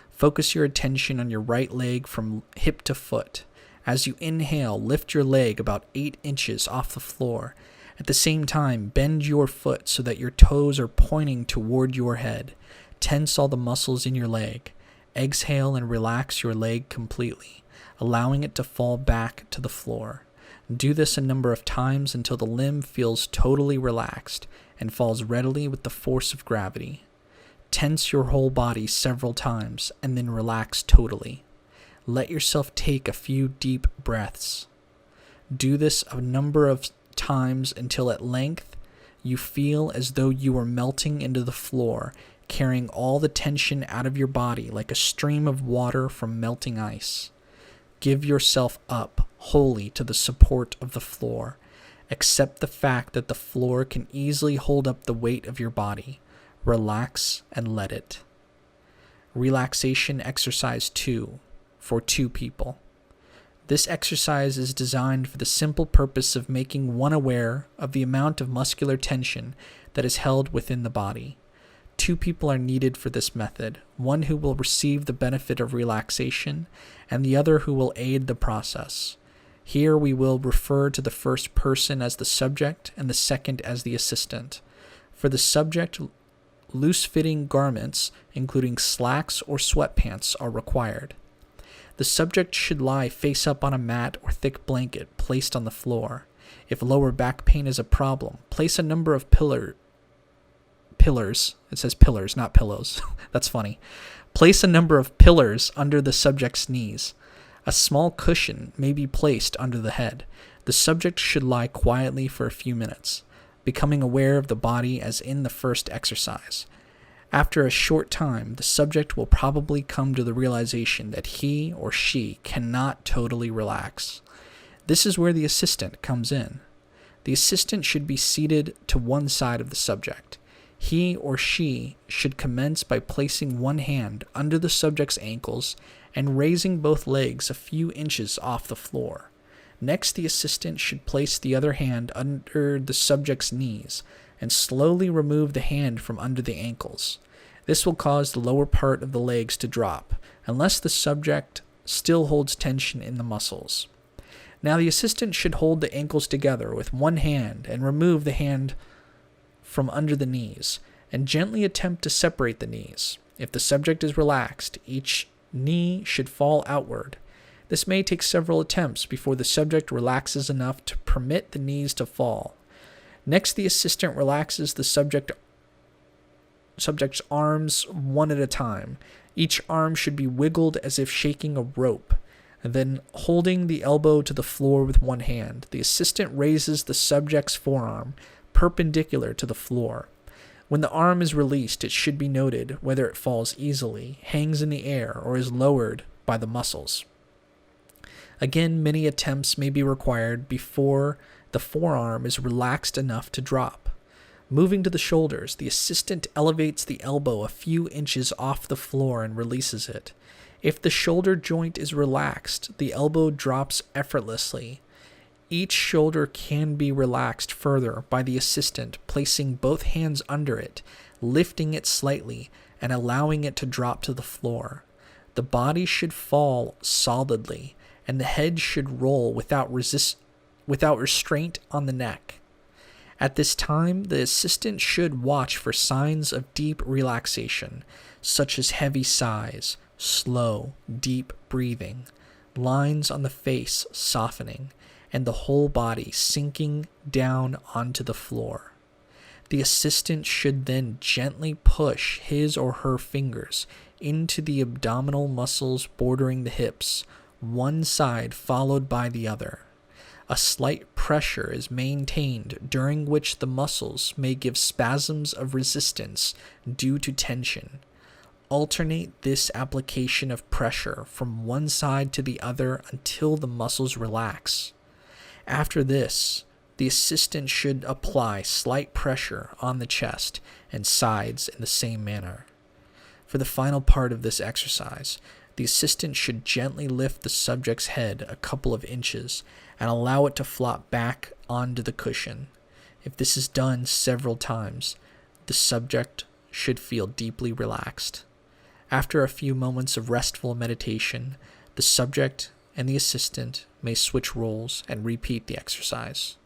A: Focus your attention on your right leg from hip to foot. As you inhale, lift your leg about 8 inches off the floor. At the same time, bend your foot so that your toes are pointing toward your head. Tense all the muscles in your leg. Exhale and relax your leg completely, allowing it to fall back to the floor. Do this a number of times until the limb feels totally relaxed and falls readily with the force of gravity. Tense your whole body several times and then relax totally. Let yourself take a few deep breaths. Do this a number of times until at length you feel as though you are melting into the floor, carrying all the tension out of your body like a stream of water from melting ice. Give yourself up wholly to the support of the floor. Accept the fact that the floor can easily hold up the weight of your body. Relax and let it. Relaxation exercise 2 for 2 people. This exercise is designed for the simple purpose of making one aware of the amount of muscular tension that is held within the body. 2 people are needed for this method, one who will receive the benefit of relaxation and the other who will aid the process. Here we will refer to the first person as the subject and the second as the assistant. For the subject, loose-fitting garments, including slacks or sweatpants, are required. The subject should lie face up on a mat or thick blanket placed on the floor. If lower back pain is a problem, place a number of pillars. It says pillars, not pillows. That's funny. Place a number of pillars under the subject's knees. A small cushion may be placed under the head. The subject should lie quietly for a few minutes, becoming aware of the body as in the first exercise. After a short time, the subject will probably come to the realization that he or she cannot totally relax. This is where the assistant comes in. The assistant should be seated to one side of the subject. He or she should commence by placing one hand under the subject's ankles and raising both legs a few inches off the floor. Next, the assistant should place the other hand under the subject's knees and slowly remove the hand from under the ankles. This will cause the lower part of the legs to drop, unless the subject still holds tension in the muscles. Now, the assistant should hold the ankles together with one hand and remove the hand from under the knees, and gently attempt to separate the knees. If the subject is relaxed, each knee should fall outward. This may take several attempts before the subject relaxes enough to permit the knees to fall. Next, the assistant relaxes the subject's arms one at a time. Each arm should be wiggled as if shaking a rope. And then, holding the elbow to the floor with one hand, the assistant raises the subject's forearm perpendicular to the floor. When the arm is released, it should be noted whether it falls easily, hangs in the air, or is lowered by the muscles. Again, many attempts may be required before the forearm is relaxed enough to drop. Moving to the shoulders, the assistant elevates the elbow a few inches off the floor and releases it. If the shoulder joint is relaxed, the elbow drops effortlessly. Each shoulder can be relaxed further by the assistant placing both hands under it, lifting it slightly, and allowing it to drop to the floor. The body should fall solidly, and the head should roll without restraint on the neck. At this time, the assistant should watch for signs of deep relaxation, such as heavy sighs, slow, deep breathing, lines on the face softening, and the whole body sinking down onto the floor. The assistant should then gently push his or her fingers into the abdominal muscles bordering the hips, one side followed by the other. A slight pressure is maintained, during which the muscles may give spasms of resistance due to tension. Alternate this application of pressure from one side to the other until the muscles relax. After this, the assistant should apply slight pressure on the chest and sides in the same manner. For the final part of this exercise, the assistant should gently lift the subject's head a couple of inches and allow it to flop back onto the cushion. If this is done several times, the subject should feel deeply relaxed. After a few moments of restful meditation, the subject and the assistant may switch roles and repeat the exercise.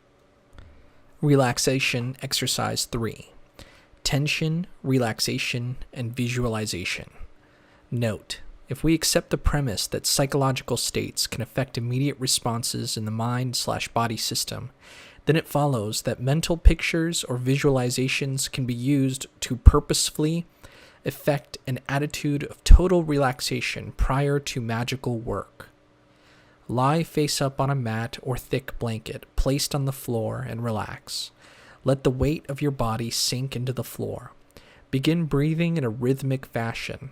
A: Relaxation Exercise 3. Tension, Relaxation, and Visualization. Note: if we accept the premise that psychological states can affect immediate responses in the mind/body system, then it follows that mental pictures or visualizations can be used to purposefully effect an attitude of total relaxation prior to magical work. Lie face up on a mat or thick blanket placed on the floor and relax. Let the weight of your body sink into the floor. Begin breathing in a rhythmic fashion.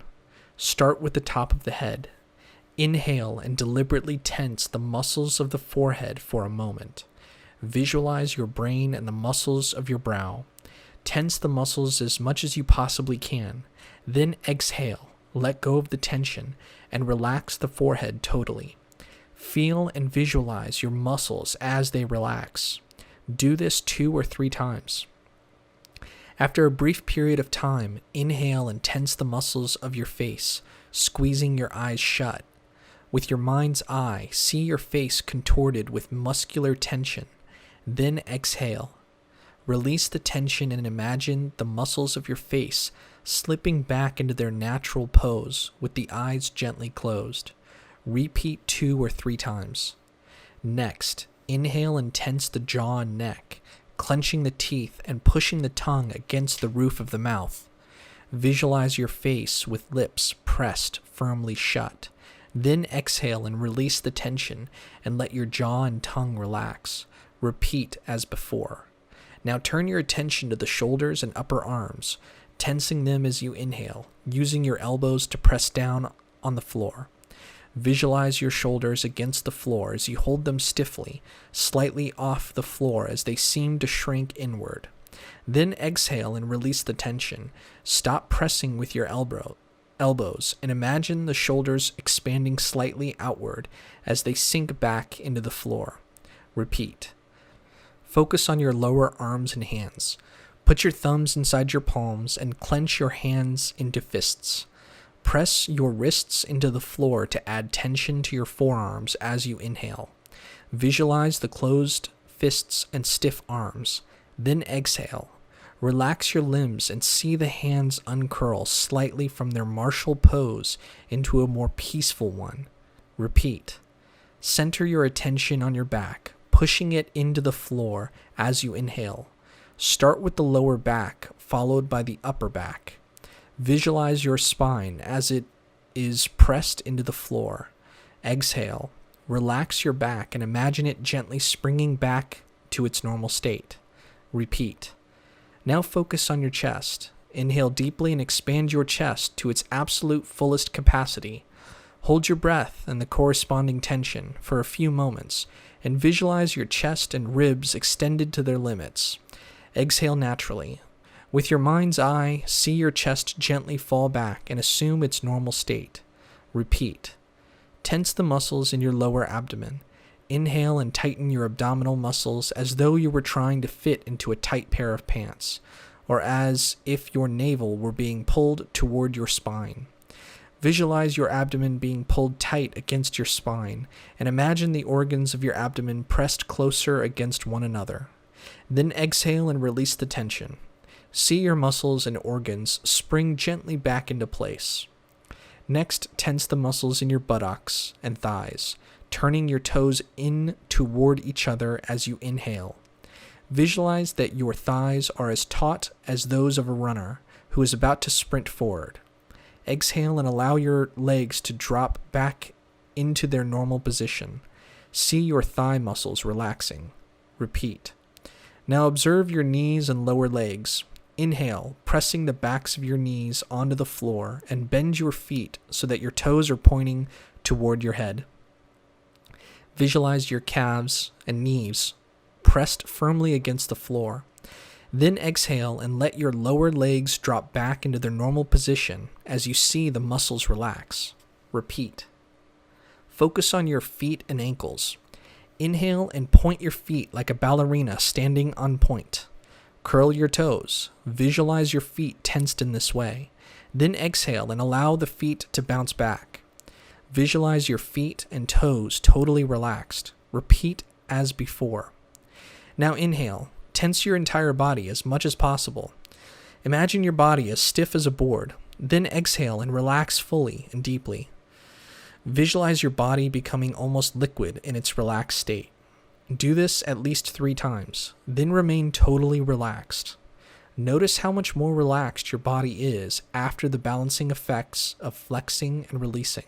A: Start with the top of the head. Inhale and deliberately tense the muscles of the forehead for a moment. Visualize your brain and the muscles of your brow. Tense the muscles as much as you possibly can. Then exhale, let go of the tension, and relax the forehead totally. Feel and visualize your muscles as they relax. Do this 2 or 3 times. After a brief period of time, inhale and tense the muscles of your face, squeezing your eyes shut. With your mind's eye, see your face contorted with muscular tension. Then exhale. Release the tension and imagine the muscles of your face slipping back into their natural pose with the eyes gently closed. Repeat 2 or 3 times. Next, inhale and tense the jaw and neck, clenching the teeth and pushing the tongue against the roof of the mouth. Visualize your face with lips pressed firmly shut. Then exhale and release the tension and let your jaw and tongue relax. Repeat as before. Now turn your attention to the shoulders and upper arms, tensing them as you inhale, using your elbows to press down on the floor. Visualize your shoulders against the floor as you hold them stiffly, slightly off the floor as they seem to shrink inward. Then exhale and release the tension. Stop pressing with your elbows and imagine the shoulders expanding slightly outward as they sink back into the floor. Repeat. Focus on your lower arms and hands. Put your thumbs inside your palms and clench your hands into fists. Press your wrists into the floor to add tension to your forearms as you inhale. Visualize the closed fists and stiff arms. Then exhale. Relax your limbs and see the hands uncurl slightly from their martial pose into a more peaceful one. Repeat. Center your attention on your back, pushing it into the floor as you inhale. Start with the lower back, followed by the upper back. Visualize your spine as it is pressed into the floor. Exhale. Relax your back and imagine it gently springing back to its normal state. Repeat. Now focus on your chest. Inhale deeply and expand your chest to its absolute fullest capacity. Hold your breath and the corresponding tension for a few moments, and visualize your chest and ribs extended to their limits. Exhale naturally. With your mind's eye, see your chest gently fall back and assume its normal state. Repeat. Tense the muscles in your lower abdomen. Inhale and tighten your abdominal muscles as though you were trying to fit into a tight pair of pants. or as if your navel were being pulled toward your spine. Visualize your abdomen being pulled tight against your spine, and imagine the organs of your abdomen pressed closer against one another. Then exhale and release the tension. See your muscles and organs spring gently back into place. Next, tense the muscles in your buttocks and thighs, turning your toes in toward each other as you inhale. Visualize that your thighs are as taut as those of a runner who is about to sprint forward. Exhale and allow your legs to drop back into their normal position. See your thigh muscles relaxing. Repeat. Now observe your knees and lower legs. Inhale, pressing the backs of your knees onto the floor, and bend your feet so that your toes are pointing toward your head. Visualize your calves and knees pressed firmly against the floor. Then exhale and let your lower legs drop back into their normal position as you see the muscles relax. Repeat. Focus on your feet and ankles. Inhale and point your feet like a ballerina standing on point. Curl your toes. Visualize your feet tensed in this way. Then exhale and allow the feet to bounce back. Visualize your feet and toes totally relaxed. Repeat as before. Now inhale. Tense your entire body as much as possible. Imagine your body as stiff as a board. Then exhale and relax fully and deeply. Visualize your body becoming almost liquid in its relaxed state. Do this at least 3 times, then remain totally relaxed. Notice how much more relaxed your body is after the balancing effects of flexing and releasing.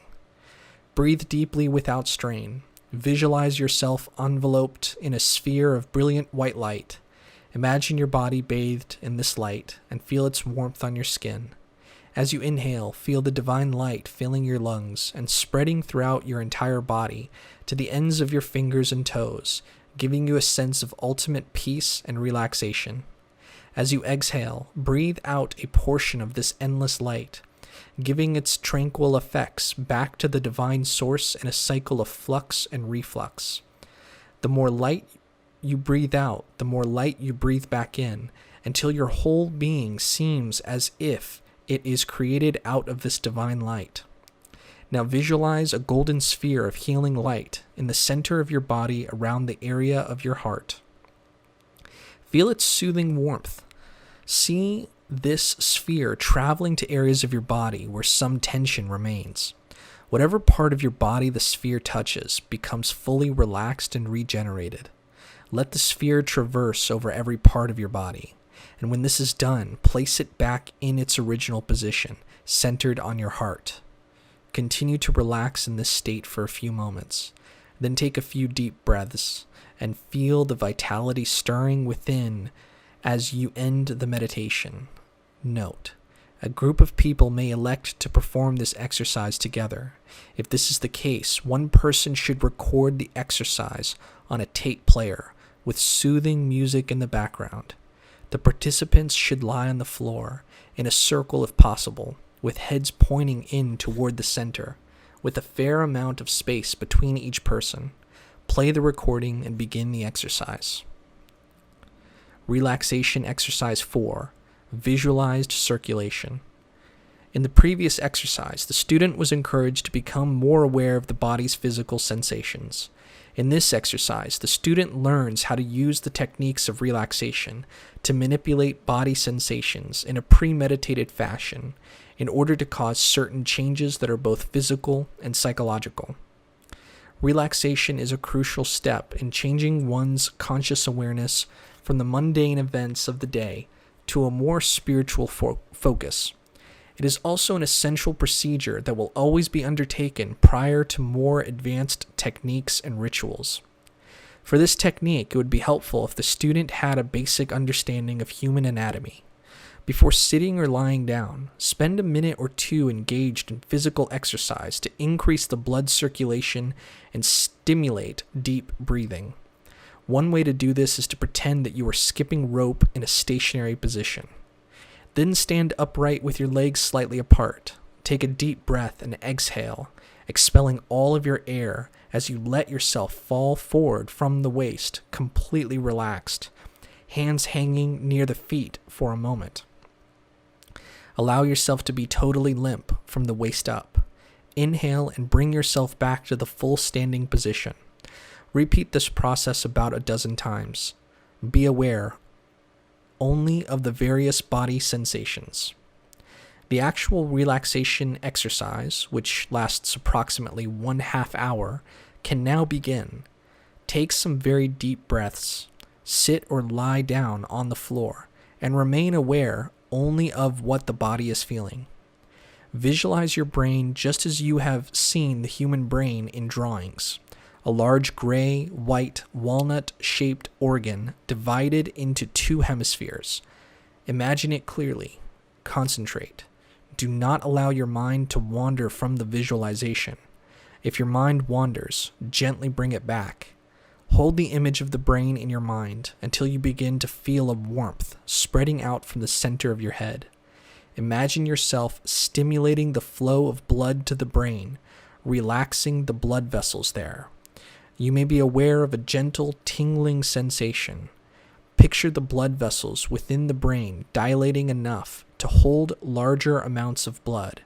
A: Breathe deeply without strain. Visualize yourself enveloped in a sphere of brilliant white light. Imagine your body bathed in this light and feel its warmth on your skin. As you inhale, feel the divine light filling your lungs and spreading throughout your entire body to the ends of your fingers and toes, giving you a sense of ultimate peace and relaxation. As you exhale, breathe out a portion of this endless light, giving its tranquil effects back to the divine source in a cycle of flux and reflux. The more light you breathe out, the more light you breathe back in, until your whole being seems as if it is created out of this divine light. Now visualize a golden sphere of healing light in the center of your body around the area of your heart. Feel its soothing warmth. See this sphere traveling to areas of your body where some tension remains. Whatever part of your body the sphere touches becomes fully relaxed and regenerated. Let the sphere traverse over every part of your body, and when this is done, place it back in its original position, centered on your heart. Continue to relax in this state for a few moments, then take a few deep breaths, and feel the vitality stirring within as you end the meditation. Note: a group of people may elect to perform this exercise together. If this is the case, one person should record the exercise on a tape player, with soothing music in the background. The participants should lie on the floor, in a circle if possible, with heads pointing in toward the center, with a fair amount of space between each person. Play the recording and begin the exercise. Relaxation Exercise 4. Visualized Circulation. In the previous exercise, the student was encouraged to become more aware of the body's physical sensations. In this exercise, the student learns how to use the techniques of relaxation to manipulate body sensations in a premeditated fashion in order to cause certain changes that are both physical and psychological. Relaxation is a crucial step in changing one's conscious awareness from the mundane events of the day to a more spiritual focus. It is also an essential procedure that will always be undertaken prior to more advanced techniques and rituals. For this technique, it would be helpful if the student had a basic understanding of human anatomy. Before sitting or lying down, spend a minute or 2 engaged in physical exercise to increase the blood circulation and stimulate deep breathing. One way to do this is to pretend that you are skipping rope in a stationary position. Then stand upright with your legs slightly apart. Take a deep breath and exhale, expelling all of your air as you let yourself fall forward from the waist, completely relaxed. hands hanging near the feet for a moment. Allow yourself to be totally limp from the waist up. Inhale and bring yourself back to the full standing position. Repeat this process about a dozen times. Be aware only of the various body sensations. The actual relaxation exercise, which lasts approximately 1/2 hour, can now begin. Take some very deep breaths, sit or lie down on the floor, and remain aware only of what the body is feeling. Visualize your brain just as you have seen the human brain in drawings. A large gray, white, walnut-shaped organ divided into 2 hemispheres. Imagine it clearly. Concentrate. Do not allow your mind to wander from the visualization. If your mind wanders, gently bring it back. Hold the image of the brain in your mind until you begin to feel a warmth spreading out from the center of your head. Imagine yourself stimulating the flow of blood to the brain, relaxing the blood vessels there. You may be aware of a gentle tingling sensation. Picture the blood vessels within the brain dilating enough to hold larger amounts of blood.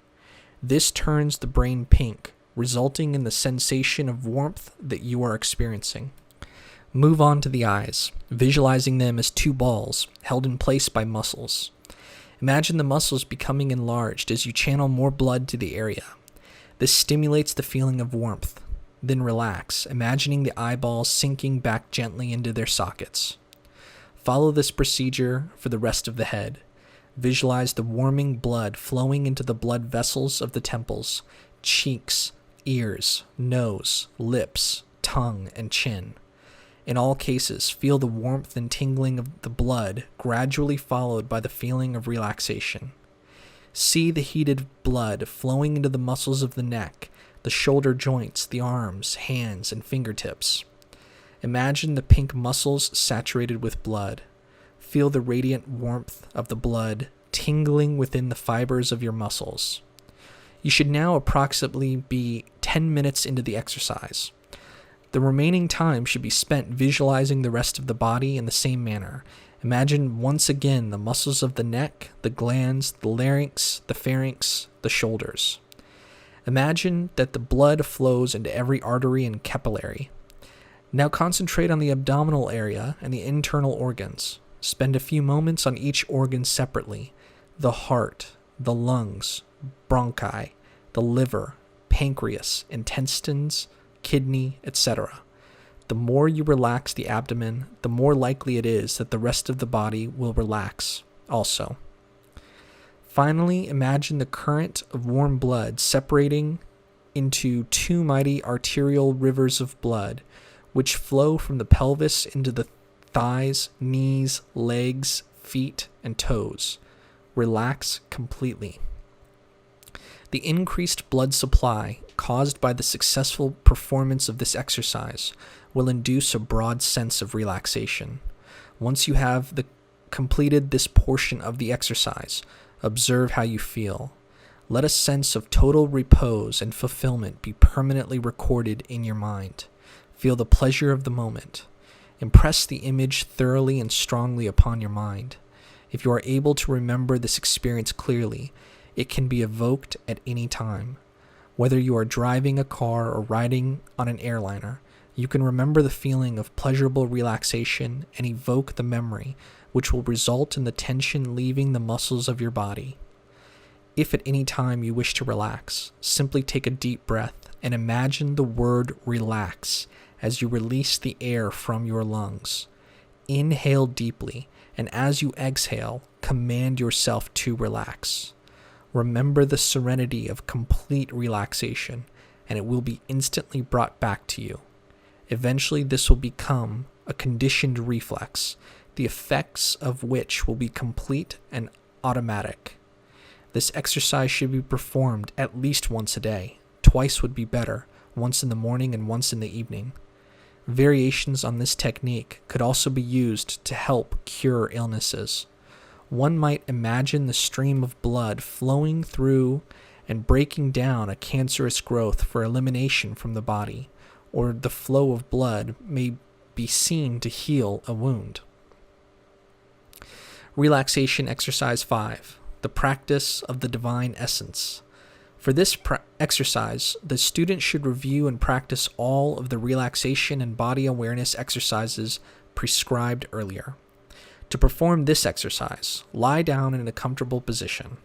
A: This turns the brain pink, resulting in the sensation of warmth that you are experiencing. Move on to the eyes, visualizing them as 2 balls held in place by muscles. Imagine the muscles becoming enlarged as you channel more blood to the area. This stimulates the feeling of warmth. Then relax, imagining the eyeballs sinking back gently into their sockets. Follow this procedure for the rest of the head. Visualize the warming blood flowing into the blood vessels of the temples, cheeks, ears, nose, lips, tongue, and chin. In all cases, feel the warmth and tingling of the blood, gradually followed by the feeling of relaxation. See the heated blood flowing into the muscles of the neck, the shoulder joints, the arms, hands, and fingertips. Imagine the pink muscles saturated with blood. Feel the radiant warmth of the blood tingling within the fibers of your muscles. You should now approximately be 10 minutes into the exercise. The remaining time should be spent visualizing the rest of the body in the same manner. Imagine once again the muscles of the neck, the glands, the larynx, the pharynx, the shoulders. Imagine that the blood flows into every artery and capillary. Now concentrate on the abdominal area and the internal organs. Spend a few moments on each organ separately. The heart, the lungs, bronchi, the liver, pancreas, intestines, kidney, etc. The more you relax the abdomen, the more likely it is that the rest of the body will relax also. Finally, imagine the current of warm blood separating into 2 mighty arterial rivers of blood, which flow from the pelvis into the thighs, knees, legs, feet, and toes. Relax completely. The increased blood supply caused by the successful performance of this exercise will induce a broad sense of relaxation. Once you have completed this portion of the exercise, observe how you feel. Let a sense of total repose and fulfillment be permanently recorded in your mind. Feel the pleasure of the moment. Impress the image thoroughly and strongly upon your mind. If you are able to remember this experience clearly, it can be evoked at any time. Whether you are driving a car or riding on an airliner, you can remember the feeling of pleasurable relaxation and evoke the memory, which will result in the tension leaving the muscles of your body. If at any time you wish to relax, simply take a deep breath and imagine the word relax as you release the air from your lungs. Inhale deeply, and as you exhale, command yourself to relax. Remember the serenity of complete relaxation, and it will be instantly brought back to you. Eventually, this will become a conditioned reflex, the effects of which will be complete and automatic. This exercise should be performed at least once a day. Twice would be better, once in the morning and once in the evening. Variations on this technique could also be used to help cure illnesses. One might imagine the stream of blood flowing through and breaking down a cancerous growth for elimination from the body, or the flow of blood may be seen to heal a wound. Relaxation Exercise 5, the practice of the divine essence. For this exercise, the student should review and practice all of the relaxation and body awareness exercises prescribed earlier. To perform this exercise, lie down in a comfortable position.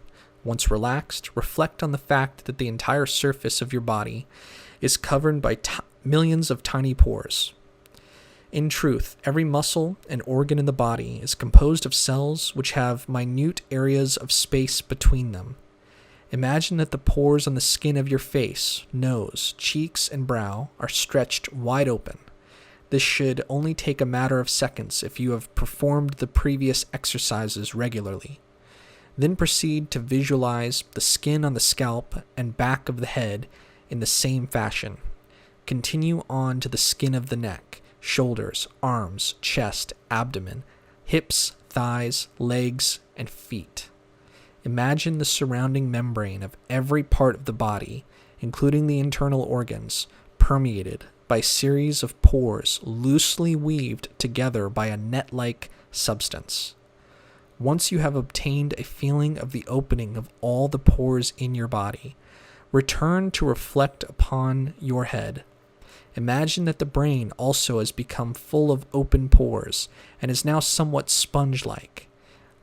A: Once relaxed, reflect on the fact that the entire surface of your body is covered by millions of tiny pores. In truth, every muscle and organ in the body is composed of cells which have minute areas of space between them. Imagine that the pores on the skin of your face, nose, cheeks, and brow are stretched wide open. This should only take a matter of seconds if you have performed the previous exercises regularly. Then proceed to visualize the skin on the scalp and back of the head in the same fashion. Continue on to the skin of the neck, shoulders, arms, chest, abdomen, hips, thighs, legs, and feet. Imagine the surrounding membrane of every part of the body, including the internal organs, permeated by a series of pores loosely weaved together by a net-like substance. Once you have obtained a feeling of the opening of all the pores in your body, return to reflect upon your head. Imagine that the brain also has become full of open pores and is now somewhat sponge-like.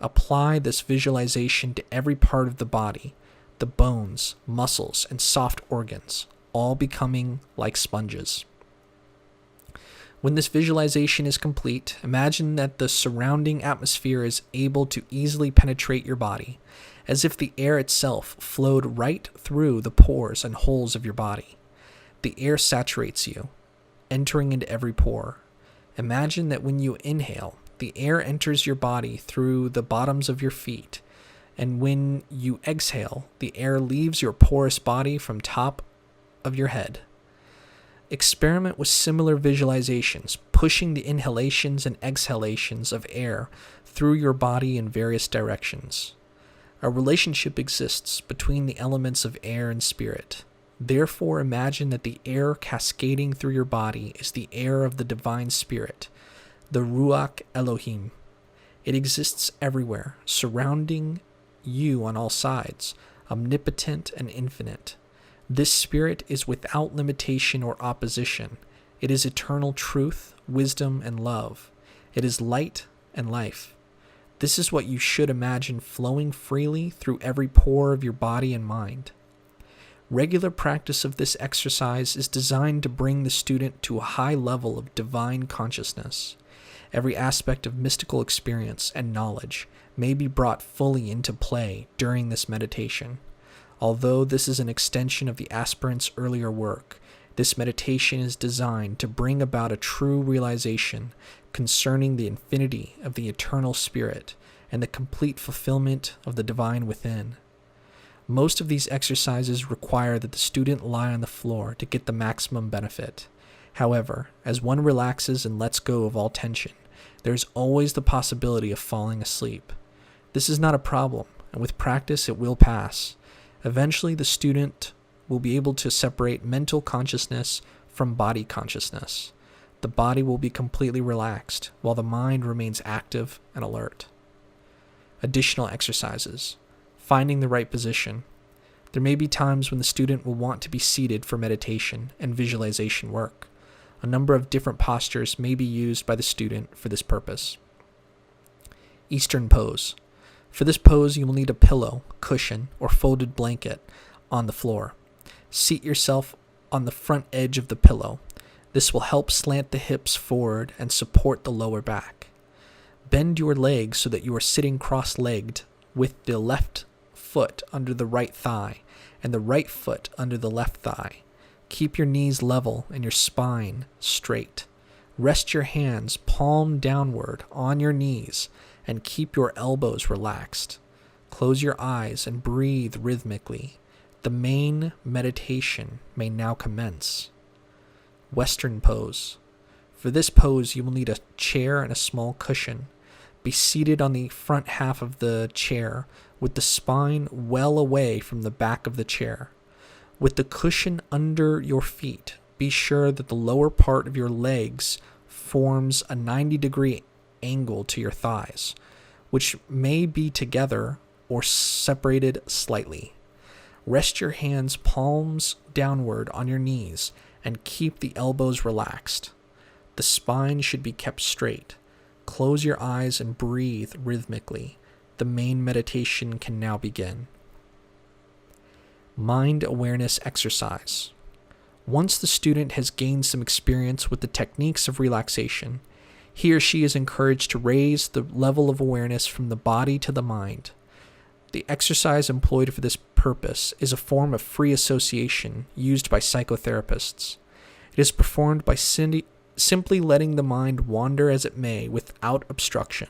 A: Apply this visualization to every part of the body, the bones, muscles, and soft organs, all becoming like sponges. When this visualization is complete, imagine that the surrounding atmosphere is able to easily penetrate your body, as if the air itself flowed right through the pores and holes of your body. The air saturates you, entering into every pore. Imagine that when you inhale, the air enters your body through the bottoms of your feet, and when you exhale, the air leaves your porous body from top of your head. Experiment with similar visualizations, pushing the inhalations and exhalations of air through your body in various directions. A relationship exists between the elements of air and spirit. Therefore, imagine that the air cascading through your body is the air of the divine spirit, the Ruach Elohim. It exists everywhere, surrounding you on all sides, omnipotent and infinite. This spirit is without limitation or opposition. It is eternal truth, wisdom, and love. It is light and life. This is what you should imagine flowing freely through every pore of your body and mind. Regular practice of this exercise is designed to bring the student to a high level of divine consciousness. Every aspect of mystical experience and knowledge may be brought fully into play during this meditation. Although this is an extension of the aspirant's earlier work, this meditation is designed to bring about a true realization concerning the infinity of the eternal spirit and the complete fulfillment of the divine within. Most of these exercises require that the student lie on the floor to get the maximum benefit. However, as one relaxes and lets go of all tension, there is always the possibility of falling asleep. This is not a problem, and with practice it will pass. Eventually, the student will be able to separate mental consciousness from body consciousness. The body will be completely relaxed, while the mind remains active and alert. Additional exercises. Finding the right position. There may be times when the student will want to be seated for meditation and visualization work. A number of different postures may be used by the student for this purpose. Eastern pose. For this pose, you will need a pillow, cushion, or folded blanket on the floor. Seat yourself on the front edge of the pillow. This will help slant the hips forward and support the lower back. Bend your legs so that you are sitting cross-legged with the left foot under the right thigh and the right foot under the left thigh. Keep your knees level and your spine straight. Rest your hands palm downward on your knees and keep your elbows relaxed. Close your eyes and breathe rhythmically. The main meditation may now commence. Western pose. For this pose, you will need a chair and a small cushion. Be seated on the front half of the chair with the spine well away from the back of the chair. With the cushion under your feet, be sure that the lower part of your legs forms a 90-degree angle to your thighs. which may be together or separated slightly. Rest your hands palms downward on your knees and keep the elbows relaxed. The spine should be kept straight. Close your eyes and breathe rhythmically. The main meditation can now begin. Mind awareness exercise. Once the student has gained some experience with the techniques of relaxation, he or she is encouraged to raise the level of awareness from the body to the mind. The exercise employed for this purpose is a form of free association used by psychotherapists. It is performed by simply letting the mind wander as it may without obstruction.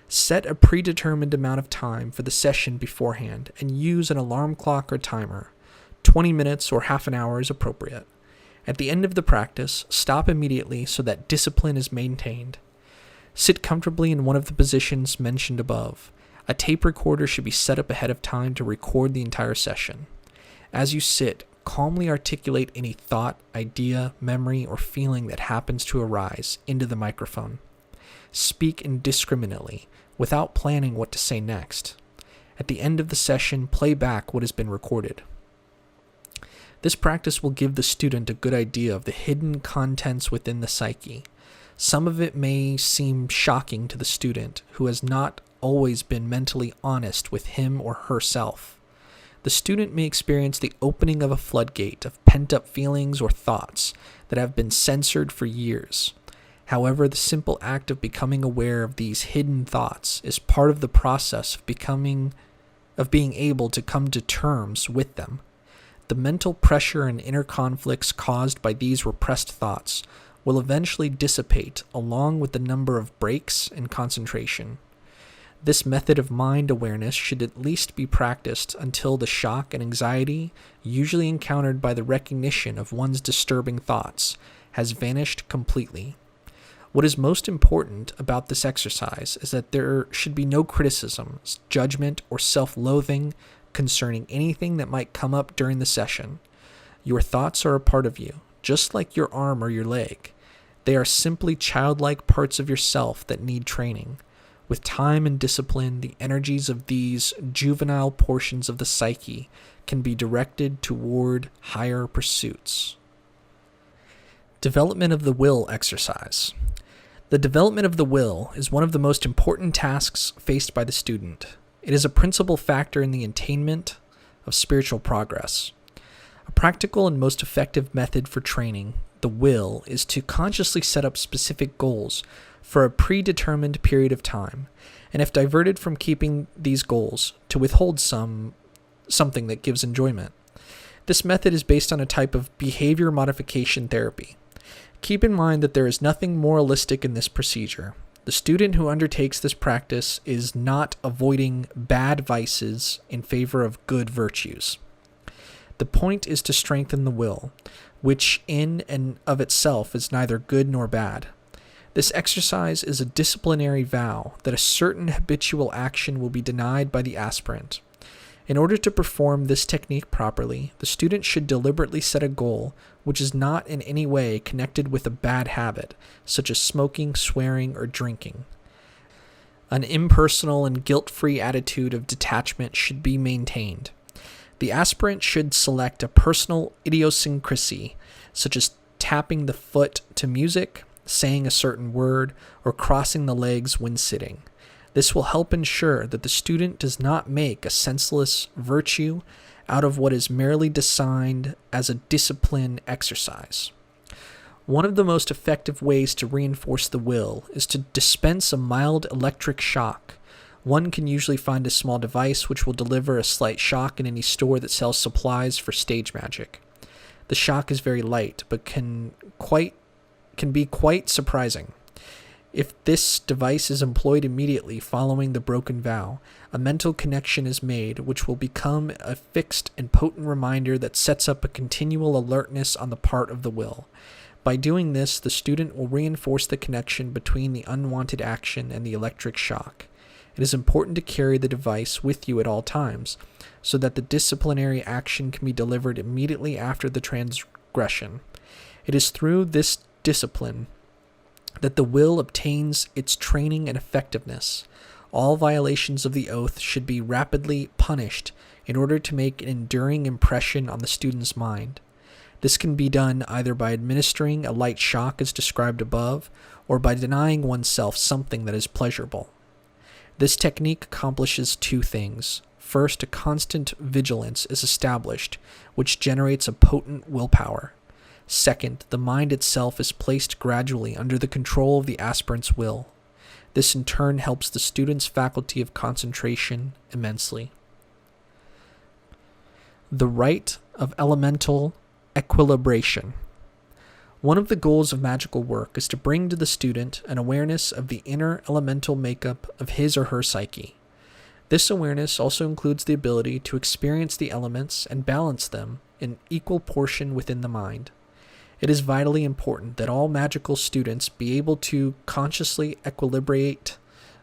A: Set a predetermined amount of time for the session beforehand and use an alarm clock or timer. 20 minutes or half an hour is appropriate. At the end of the practice, stop immediately so that discipline is maintained. Sit comfortably in one of the positions mentioned above. A tape recorder should be set up ahead of time to record the entire session. As you sit, calmly articulate any thought, idea, memory, or feeling that happens to arise into the microphone. Speak indiscriminately, without planning what to say next. At the end of the session, play back what has been recorded. This practice will give the student a good idea of the hidden contents within the psyche. Some of it may seem shocking to the student, who has not always been mentally honest with him or herself. The student may experience the opening of a floodgate of pent-up feelings or thoughts that have been censored for years. However, the simple act of becoming aware of these hidden thoughts is part of the process of being able to come to terms with them. The mental pressure and inner conflicts caused by these repressed thoughts will eventually dissipate along with the number of breaks in concentration. This method of mind awareness should at least be practiced until the shock and anxiety usually encountered by the recognition of one's disturbing thoughts has vanished completely. What is most important about this exercise is that there should be no criticism, judgment, or self-loathing concerning anything that might come up during the session. Your thoughts are a part of you, just like your arm or your leg. They are simply childlike parts of yourself that need training. With time and discipline, the energies of these juvenile portions of the psyche can be directed toward higher pursuits. Development of the will exercise. The development of the will is one of the most important tasks faced by the student. It is a principal factor in the attainment of spiritual progress. A practical and most effective method for training the will is to consciously set up specific goals for a predetermined period of time, and if diverted from keeping these goals, to withhold something that gives enjoyment. This method is based on a type of behavior modification therapy. Keep in mind that there is nothing moralistic in this procedure. The student who undertakes this practice is not avoiding bad vices in favor of good virtues. The point is to strengthen the will, which in and of itself is neither good nor bad. This exercise is a disciplinary vow that a certain habitual action will be denied by the aspirant. In order to perform this technique properly, the student should deliberately set a goal which is not in any way connected with a bad habit, such as smoking, swearing, or drinking. An impersonal and guilt-free attitude of detachment should be maintained. The aspirant should select a personal idiosyncrasy, such as tapping the foot to music, saying a certain word, or crossing the legs when sitting. This will help ensure that the student does not make a senseless virtue out of what is merely designed as a discipline exercise. One of the most effective ways to reinforce the will is to dispense a mild electric shock. One can usually find a small device which will deliver a slight shock in any store that sells supplies for stage magic. The shock is very light, but can be quite surprising. If this device is employed immediately following the broken vow, a mental connection is made which will become a fixed and potent reminder that sets up a continual alertness on the part of the will. By doing this, the student will reinforce the connection between the unwanted action and the electric shock. It is important to carry the device with you at all times, so that the disciplinary action can be delivered immediately after the transgression. It is through this discipline that the will obtains its training and effectiveness. All violations of the oath should be rapidly punished in order to make an enduring impression on the student's mind. This can be done either by administering a light shock as described above, or by denying oneself something that is pleasurable. This technique accomplishes two things. First, a constant vigilance is established, which generates a potent willpower. Second, the mind itself is placed gradually under the control of the aspirant's will. This in turn helps the student's faculty of concentration immensely. The rite of elemental equilibration. One of the goals of magical work is to bring to the student an awareness of the inner elemental makeup of his or her psyche. This awareness also includes the ability to experience the elements and balance them in equal portion within the mind. It is vitally important that all magical students be able to consciously equilibrate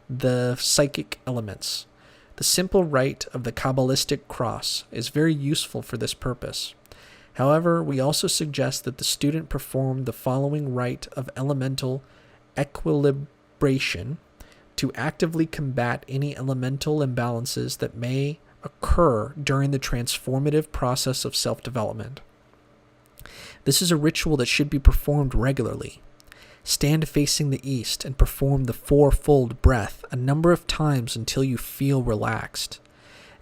A: the psychic elements. The simple rite of the Qabalistic cross is very useful for this purpose. However, we also suggest that the student perform the following rite of elemental equilibration to actively combat any elemental imbalances that may occur during the transformative process of self-development. This is a ritual that should be performed regularly. Stand facing the east and perform the fourfold breath a number of times until you feel relaxed.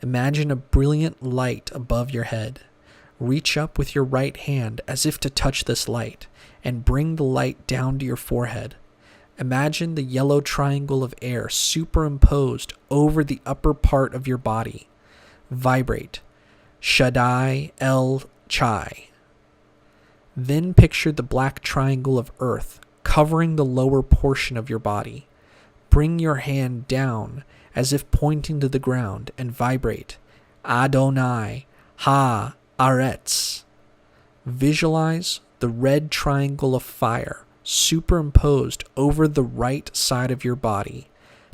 A: Imagine a brilliant light above your head. Reach up with your right hand as if to touch this light, and bring the light down to your forehead. Imagine the yellow triangle of air superimposed over the upper part of your body. Vibrate. Shaddai El Chai. Then picture the black triangle of earth covering the lower portion of your body. Bring your hand down as if pointing to the ground and vibrate. Adonai Ha Aretz. Visualize the red triangle of fire superimposed over the right side of your body.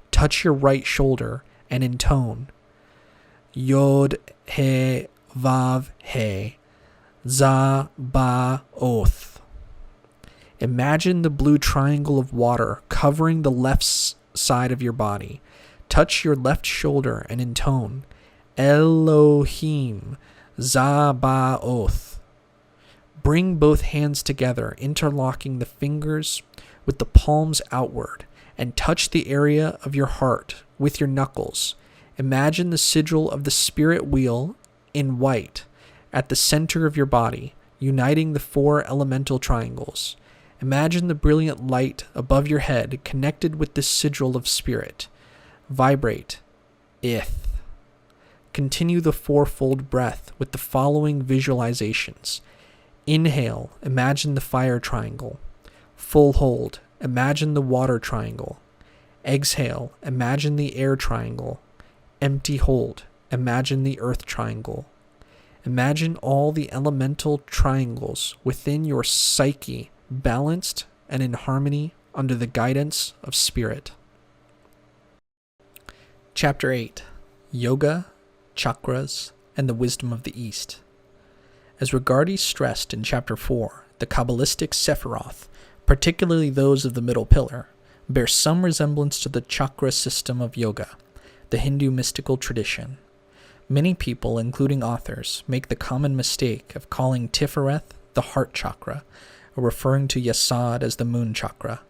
A: Touch your right shoulder and intone Yod He Vav He Za Ba Oth. Imagine the blue triangle of water covering the left side of your body. Touch your left shoulder and intone Elohim Za Ba Oth. Bring both hands together, interlocking the fingers with the palms outward, and touch the area of your heart with your knuckles. Imagine the sigil of the spirit wheel in white at the center of your body, uniting the four elemental triangles. Imagine the brilliant light above your head connected with the sigil of spirit. Vibrate. Ith. Continue the fourfold breath with the following visualizations. Inhale, imagine the fire triangle. Full hold, imagine the water triangle. Exhale, imagine the air triangle. Empty hold, imagine the earth triangle. Imagine all the elemental triangles within your psyche balanced and in harmony under the guidance of spirit. Chapter 8. Yoga, Chakras, and the Wisdom of the East. As Regardie stressed in Chapter 4, the Qabalistic Sephiroth, particularly those of the middle pillar, bear some resemblance to the chakra system of yoga, the Hindu mystical tradition. Many people, including authors, make the common mistake of calling Tiphareth the heart chakra, or referring to Yesod as the moon chakra.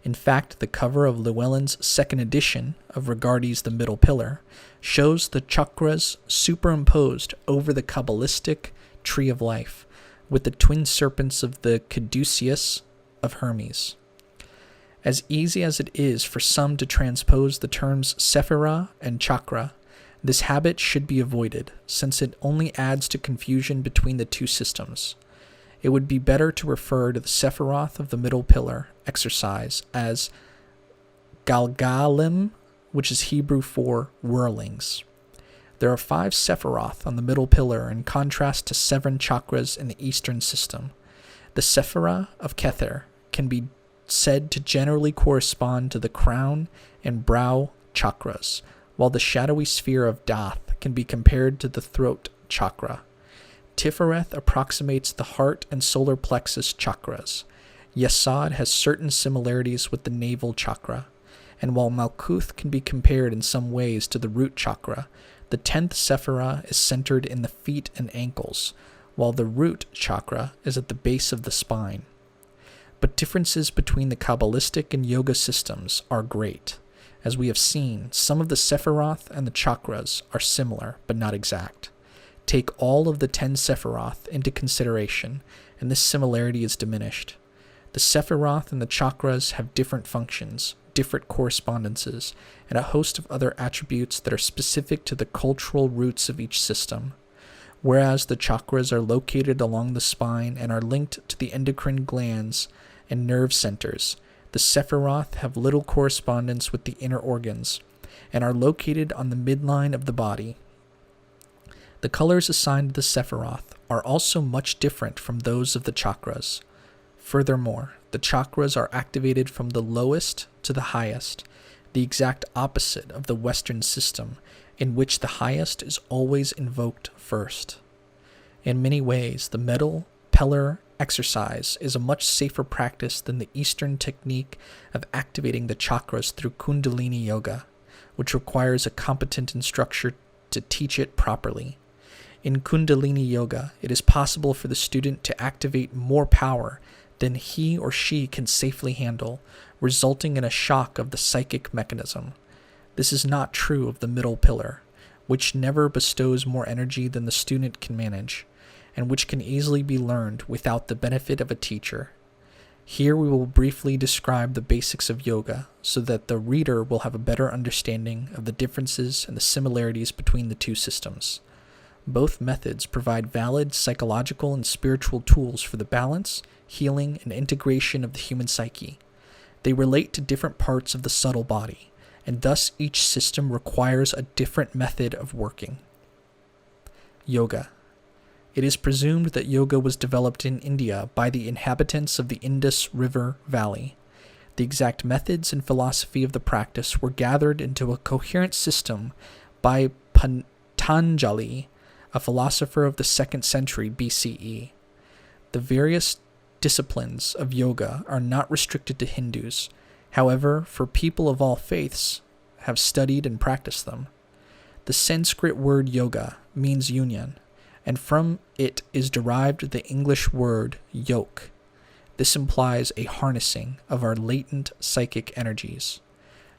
A: In fact, the cover of Llewellyn's second edition of Regardie's The Middle Pillar shows the chakras superimposed over the Qabalistic tree of life, with the twin serpents of the caduceus of Hermes. As easy as it is for some to transpose the terms Sephira and chakra, this habit should be avoided, since it only adds to confusion between the two systems. It would be better to refer to the Sephiroth of the middle pillar exercise as Galgalim, which is Hebrew for whirlings. There are 5 Sephiroth on the middle pillar in contrast to 7 chakras in the Eastern system. The Sephira of Kether can be said to generally correspond to the crown and brow chakras, while the shadowy sphere of Daath can be compared to the throat chakra. Tiphareth approximates the heart and solar plexus chakras. Yesod has certain similarities with the navel chakra, and while Malkuth can be compared in some ways to the root chakra, the 10th sephirah is centered in the feet and ankles, while the root chakra is at the base of the spine. But differences between the Qabalistic and yoga systems are great. As we have seen, some of the sephiroth and the chakras are similar, but not exact. Take all of the 10 sephiroth into consideration, and this similarity is diminished. The sephiroth and the chakras have different functions, different correspondences, and a host of other attributes that are specific to the cultural roots of each system. Whereas the chakras are located along the spine and are linked to the endocrine glands and nerve centers, the sephiroth have little correspondence with the inner organs and are located on the midline of the body. The colors assigned to the sephiroth are also much different from those of the chakras. Furthermore, the chakras are activated from the lowest to the highest, the exact opposite of the Western system, in which the highest is always invoked first. In many ways, the metal pillar exercise is a much safer practice than the Eastern technique of activating the chakras through Kundalini yoga, which requires a competent instructor to teach it properly. In Kundalini yoga, it is possible for the student to activate more power than he or she can safely handle, resulting in a shock of the psychic mechanism. This is not true of the middle pillar, which never bestows more energy than the student can manage, and which can easily be learned without the benefit of a teacher. Here we will briefly describe the basics of yoga so that the reader will have a better understanding of the differences and the similarities between the two systems. Both methods provide valid psychological and spiritual tools for the balance, healing, and integration of the human psyche. They relate to different parts of the subtle body, and thus each system requires a different method of working. Yoga. It is presumed that yoga was developed in India by the inhabitants of the Indus River Valley. The exact methods and philosophy of the practice were gathered into a coherent system by Patanjali, a philosopher of the 2nd century BCE. The various disciplines of yoga are not restricted to Hindus. However, for people of all faiths have studied and practiced them. The Sanskrit word yoga means union, and from it is derived the English word yoke. This implies a harnessing of our latent psychic energies.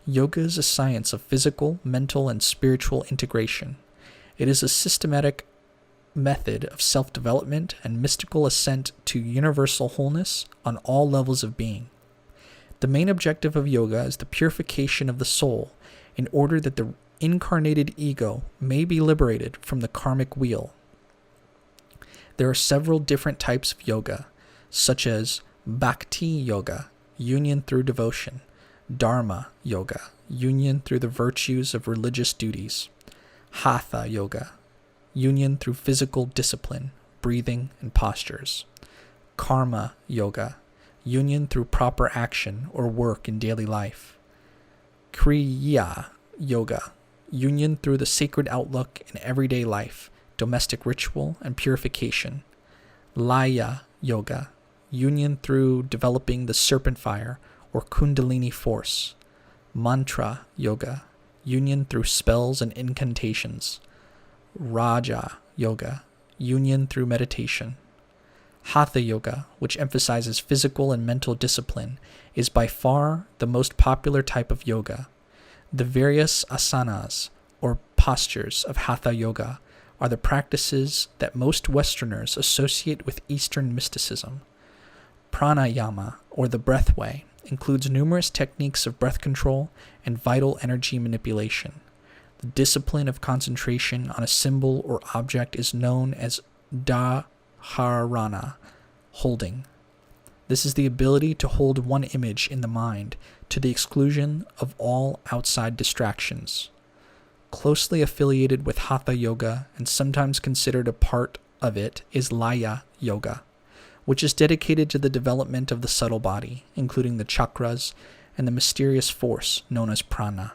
A: Yoga is a science of physical, mental, and spiritual integration. It is a systematic method of self-development and mystical ascent to universal wholeness on all levels of being. The main objective of yoga is the purification of the soul in order that the incarnated ego may be liberated from the karmic wheel. There are several different types of yoga, such as Bhakti yoga, union through devotion, Dharma yoga, union through the virtues of religious duties, Hatha yoga, union through physical discipline, breathing, and postures, Karma yoga, union through proper action or work in daily life, Kriya yoga, union through the sacred outlook in everyday life, domestic ritual, and purification, Laya yoga, union through developing the serpent fire or Kundalini force, Mantra yoga, union through spells and incantations, Raja yoga, union through meditation. Hatha yoga, which emphasizes physical and mental discipline, is by far the most popular type of yoga. The various asanas, or postures of Hatha yoga, are the practices that most Westerners associate with Eastern mysticism. Pranayama, or the breath way, includes numerous techniques of breath control and vital energy manipulation. The discipline of concentration on a symbol or object is known as dharana, holding. This is the ability to hold one image in the mind to the exclusion of all outside distractions. Closely affiliated with Hatha yoga and sometimes considered a part of it is Laya yoga, which is dedicated to the development of the subtle body, including the chakras and the mysterious force known as prana.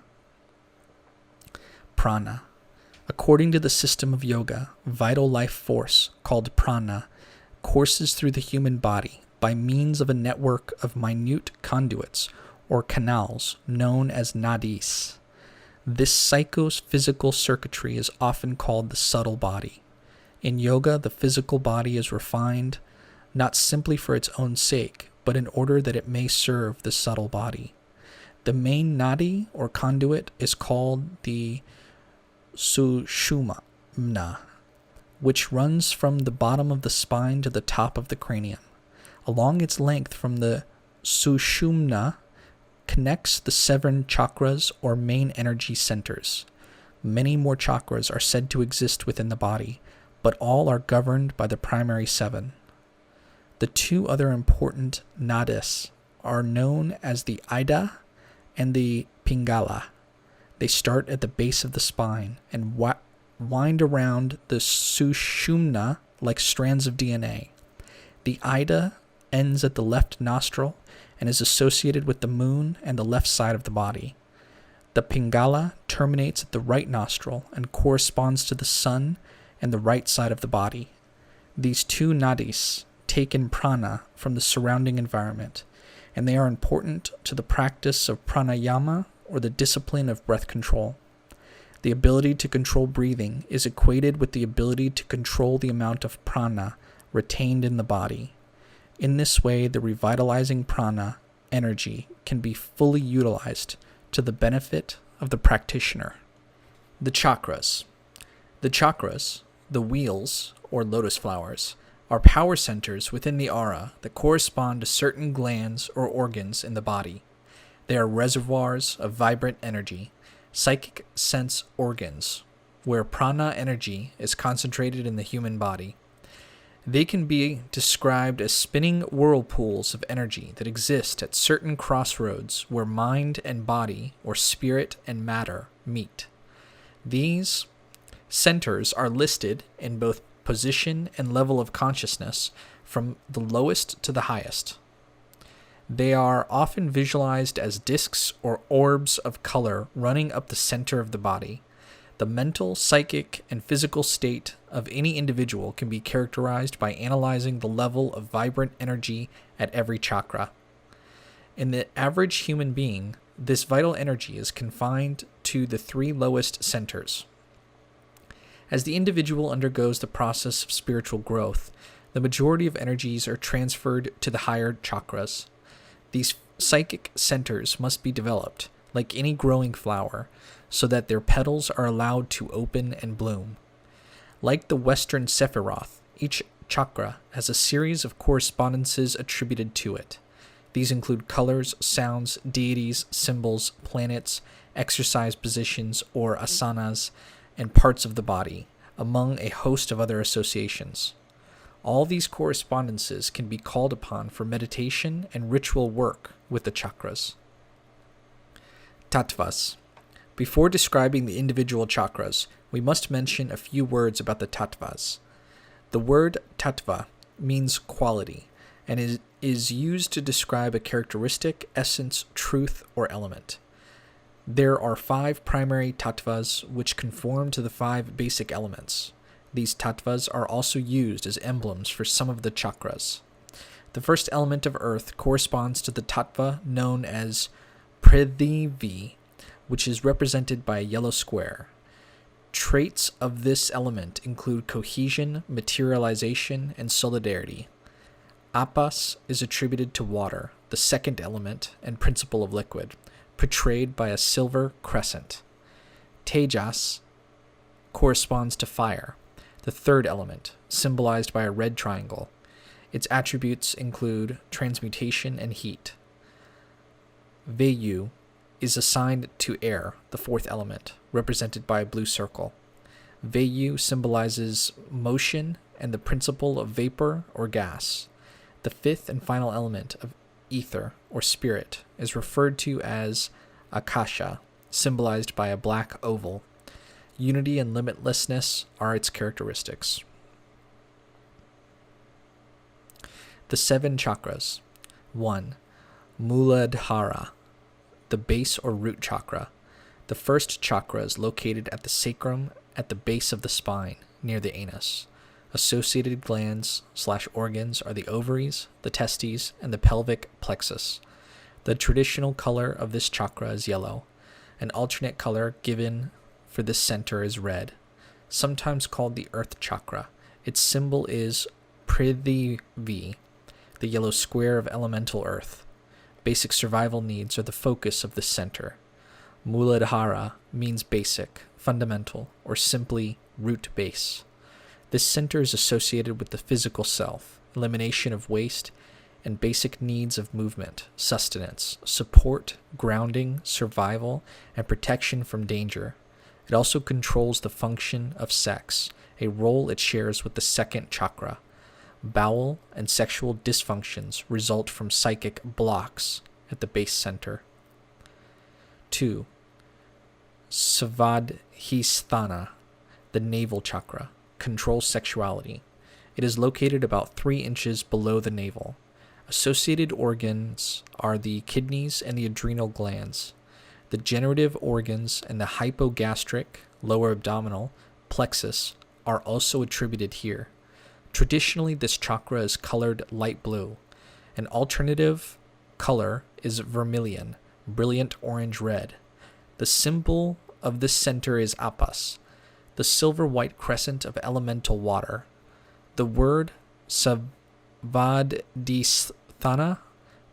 A: Prana. According to the system of yoga, vital life force, called prana, courses through the human body by means of a network of minute conduits, or canals, known as nadis. This psychophysical circuitry is often called the subtle body. In yoga, the physical body is refined not simply for its own sake, but in order that it may serve the subtle body. The main nadi or conduit is called the sushumna, which runs from the bottom of the spine to the top of the cranium. Along its length from the sushumna connects the 7 chakras or main energy centers. Many more chakras are said to exist within the body, but all are governed by the primary 7. The 2 other important nadis are known as the Ida and the Pingala. They start at the base of the spine and wind around the sushumna like strands of DNA. The Ida ends at the left nostril and is associated with the moon and the left side of the body. The Pingala terminates at the right nostril and corresponds to the sun and the right side of the body. These 2 nadis take in prana from the surrounding environment, and they are important to the practice of pranayama or the discipline of breath control. The ability to control breathing is equated with the ability to control the amount of prana retained in the body. In this way, the revitalizing prana energy can be fully utilized to the benefit of the practitioner. The chakras. The chakras, the wheels or lotus flowers, are power centers within the aura that correspond to certain glands or organs in the body. They are reservoirs of vibrant energy, psychic sense organs, where prana energy is concentrated in the human body. They can be described as spinning whirlpools of energy that exist at certain crossroads where mind and body, or spirit and matter, meet. These centers are listed in both position and level of consciousness from the lowest to the highest. They are often visualized as discs or orbs of color running up the center of the body. The mental, psychic, and physical state of any individual can be characterized by analyzing the level of vibrant energy at every chakra. In the average human being, this vital energy is confined to the 3 lowest centers. As the individual undergoes the process of spiritual growth, the majority of energies are transferred to the higher chakras. These psychic centers must be developed, like any growing flower, so that their petals are allowed to open and bloom. Like the Western Sephiroth, each chakra has a series of correspondences attributed to it. These include colors, sounds, deities, symbols, planets, exercise positions or asanas, and parts of the body, among a host of other associations. All these correspondences can be called upon for meditation and ritual work with the chakras. Tattvas. Before describing the individual chakras, we must mention a few words about the tattvas. The word tattva means quality, and is used to describe a characteristic, essence, truth, or element. There are 5 primary tattvas which conform to the 5 basic elements. These tattvas are also used as emblems for some of the chakras. The first element of earth corresponds to the tattva known as Prithivi, which is represented by a yellow square. Traits of this element include cohesion, materialization, and solidarity. Apas is attributed to water, the second element and principle of liquid, portrayed by a silver crescent. Tejas corresponds to fire, the third element, symbolized by a red triangle. Its attributes include transmutation and heat. Vayu is assigned to air, the fourth element, represented by a blue circle. Vayu symbolizes motion and the principle of vapor or gas. The fifth and final element of ether or spirit is referred to as Akasha, symbolized by a black oval. Unity and limitlessness are its characteristics. The 7 chakras. 1. Muladhara, the base or root chakra. The first chakra is located at the sacrum at the base of the spine, near the anus. Associated glands/organs are the ovaries, the testes, and the pelvic plexus. The traditional color of this chakra is yellow. An alternate color given for this center is red, sometimes called the earth chakra. Its symbol is Prithvi, the yellow square of elemental earth. Basic survival needs are the focus of this center. Muladhara means basic, fundamental, or simply root base. This center is associated with the physical self, elimination of waste, and basic needs of movement, sustenance, support, grounding, survival, and protection from danger. It also controls the function of sex, a role it shares with the second chakra. Bowel and sexual dysfunctions result from psychic blocks at the base center. 2. Svadhisthana, the navel chakra, controls sexuality. It is located about 3 inches below the navel. Associated organs are the kidneys and the adrenal glands. The generative organs and the hypogastric, lower abdominal, plexus are also attributed here. Traditionally, this chakra is colored light blue. An alternative color is vermilion, brilliant orange-red. The symbol of this center is apas, the silver-white crescent of elemental water. The word Svadhisthana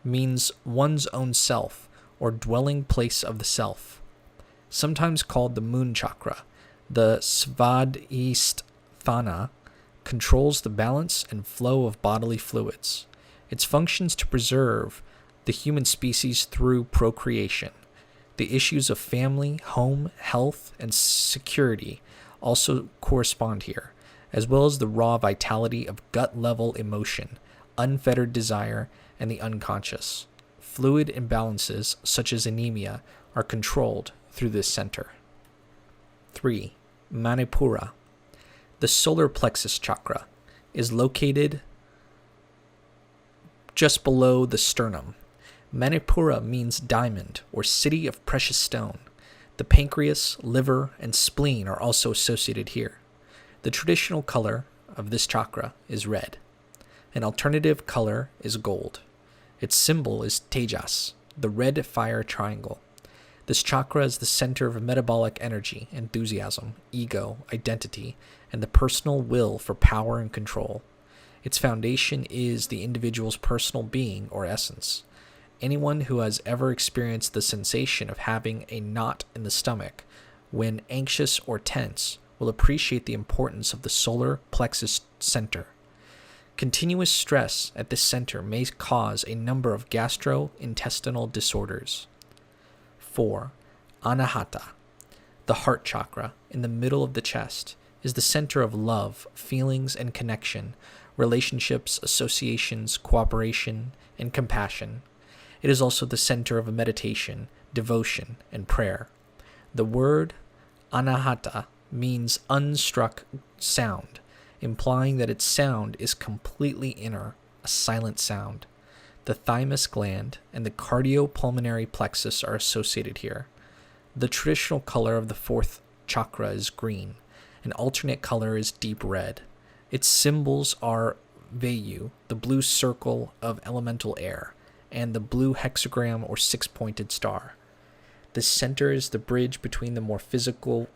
A: means one's own self, or dwelling place of the self. Sometimes called the moon chakra, the Svadhisthana controls the balance and flow of bodily fluids. Its functions to preserve the human species through procreation. The issues of family, home, health, and security also correspond here, as well as the raw vitality of gut-level emotion, unfettered desire, and the unconscious. Fluid imbalances, such as anemia, are controlled through this center. 3. Manipura. The solar plexus chakra is located just below the sternum. Manipura means diamond or city of precious stone. The pancreas, liver, and spleen are also associated here. The traditional color of this chakra is red. An alternative color is gold. Its symbol is Tejas, the red fire triangle. This chakra is the center of metabolic energy, enthusiasm, ego, identity, and the personal will for power and control. Its foundation is the individual's personal being or essence. Anyone who has ever experienced the sensation of having a knot in the stomach when anxious or tense will appreciate the importance of the solar plexus center. Continuous stress at this center may cause a number of gastrointestinal disorders. 4. Anahata, the heart chakra, in the middle of the chest, is the center of love, feelings, and connection, relationships, associations, cooperation, and compassion. It is also the center of meditation, devotion, and prayer. The word anahata means unstruck sound, implying that its sound is completely inner, a silent sound. The thymus gland and the cardiopulmonary plexus are associated here. The traditional color of the 4th chakra is green. An alternate color is deep red. Its symbols are Vayu, the blue circle of elemental air, and the blue hexagram or 6-pointed star. The center is the bridge between the more physical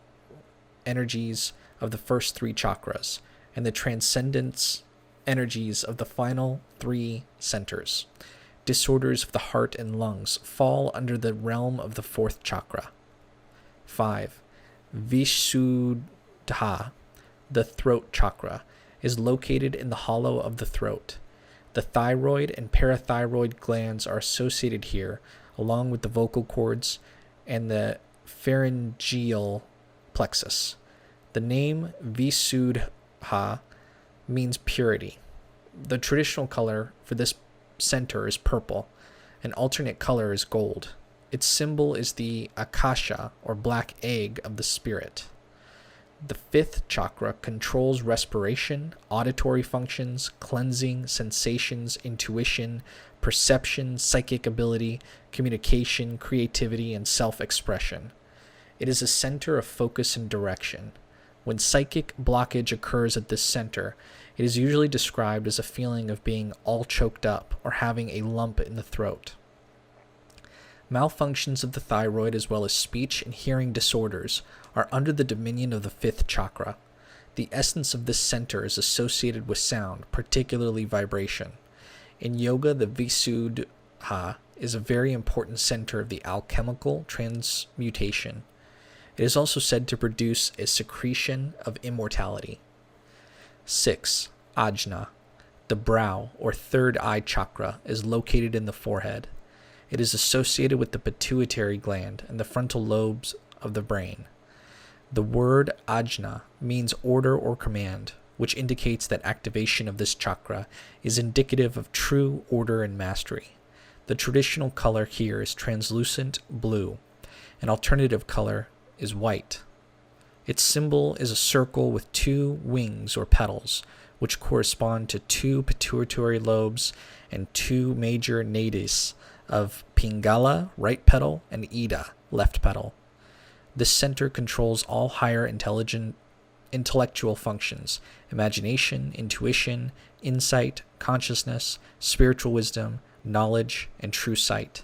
A: energies of the first 3 chakras and the transcendence energies of the final 3 centers. Disorders of the heart and lungs fall under the realm of the 4th chakra. 5. Vishuddha, the throat chakra, is located in the hollow of the throat. The thyroid and parathyroid glands are associated here, along with the vocal cords and the pharyngeal plexus. The name Vishuddha means purity. The traditional color for this center is purple. An alternate color is gold. Its symbol is the akasha, or black egg of the spirit. The 5th chakra controls respiration, auditory functions, cleansing, sensations, intuition, perception, psychic ability, communication, creativity, and self-expression. It is a center of focus and direction. When psychic blockage occurs at this center, it is usually described as a feeling of being all choked up or having a lump in the throat. Malfunctions of the thyroid, as well as speech and hearing disorders, are under the dominion of the fifth chakra. The essence of this center is associated with sound, particularly vibration. In yoga, the Visuddha is a very important center of the alchemical transmutation. It is also said to produce a secretion of immortality. 6. Ajna. The brow, or third eye chakra, is located in the forehead. It is associated with the pituitary gland and the frontal lobes of the brain. The word ajna means order or command, which indicates that activation of this chakra is indicative of true order and mastery. The traditional color here is translucent blue. An alternative color is white. Its symbol is a circle with two wings or petals, which correspond to two pituitary lobes and two major nadis of Pingala, right petal, and Ida, left petal. This center controls all higher intellectual functions: imagination, intuition, insight, consciousness, spiritual wisdom, knowledge, and true sight.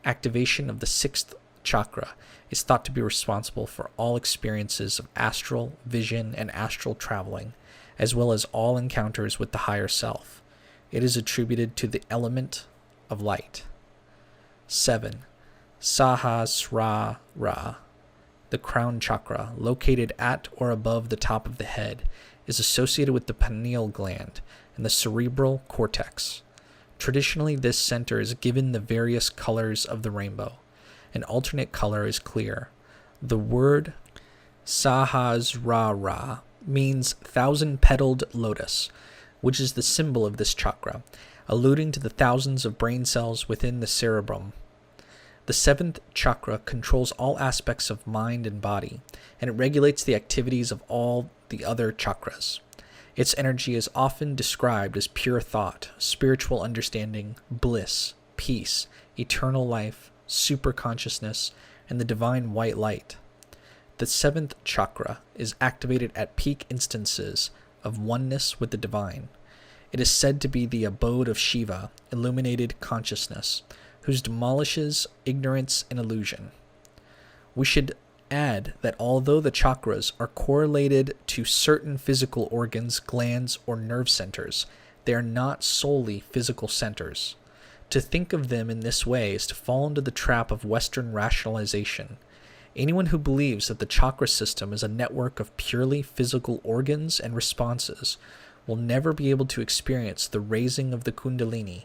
A: Activation of the sixth chakra is thought to be responsible for all experiences of astral vision and astral traveling, as well as all encounters with the higher self. It is attributed to the element of light. 7. Sahasrara. The crown chakra, located at or above the top of the head, is associated with the pineal gland and the cerebral cortex. Traditionally, this center is given the various colors of the rainbow. An alternate color is clear. The word Sahasrara means thousand-petaled lotus, which is the symbol of this chakra, alluding to the thousands of brain cells within the cerebrum. The seventh chakra controls all aspects of mind and body, and it regulates the activities of all the other chakras. Its energy is often described as pure thought, spiritual understanding, bliss, peace, eternal life, superconsciousness, and the divine white light. The seventh chakra is activated at peak instances of oneness with the divine. It is said to be the abode of Shiva, illuminated consciousness, whose demolishes ignorance and illusion. We should add that although the chakras are correlated to certain physical organs, glands, or nerve centers, they are not solely physical centers. To think of them in this way is to fall into the trap of Western rationalization. Anyone who believes that the chakra system is a network of purely physical organs and responses will never be able to experience the raising of the Kundalini.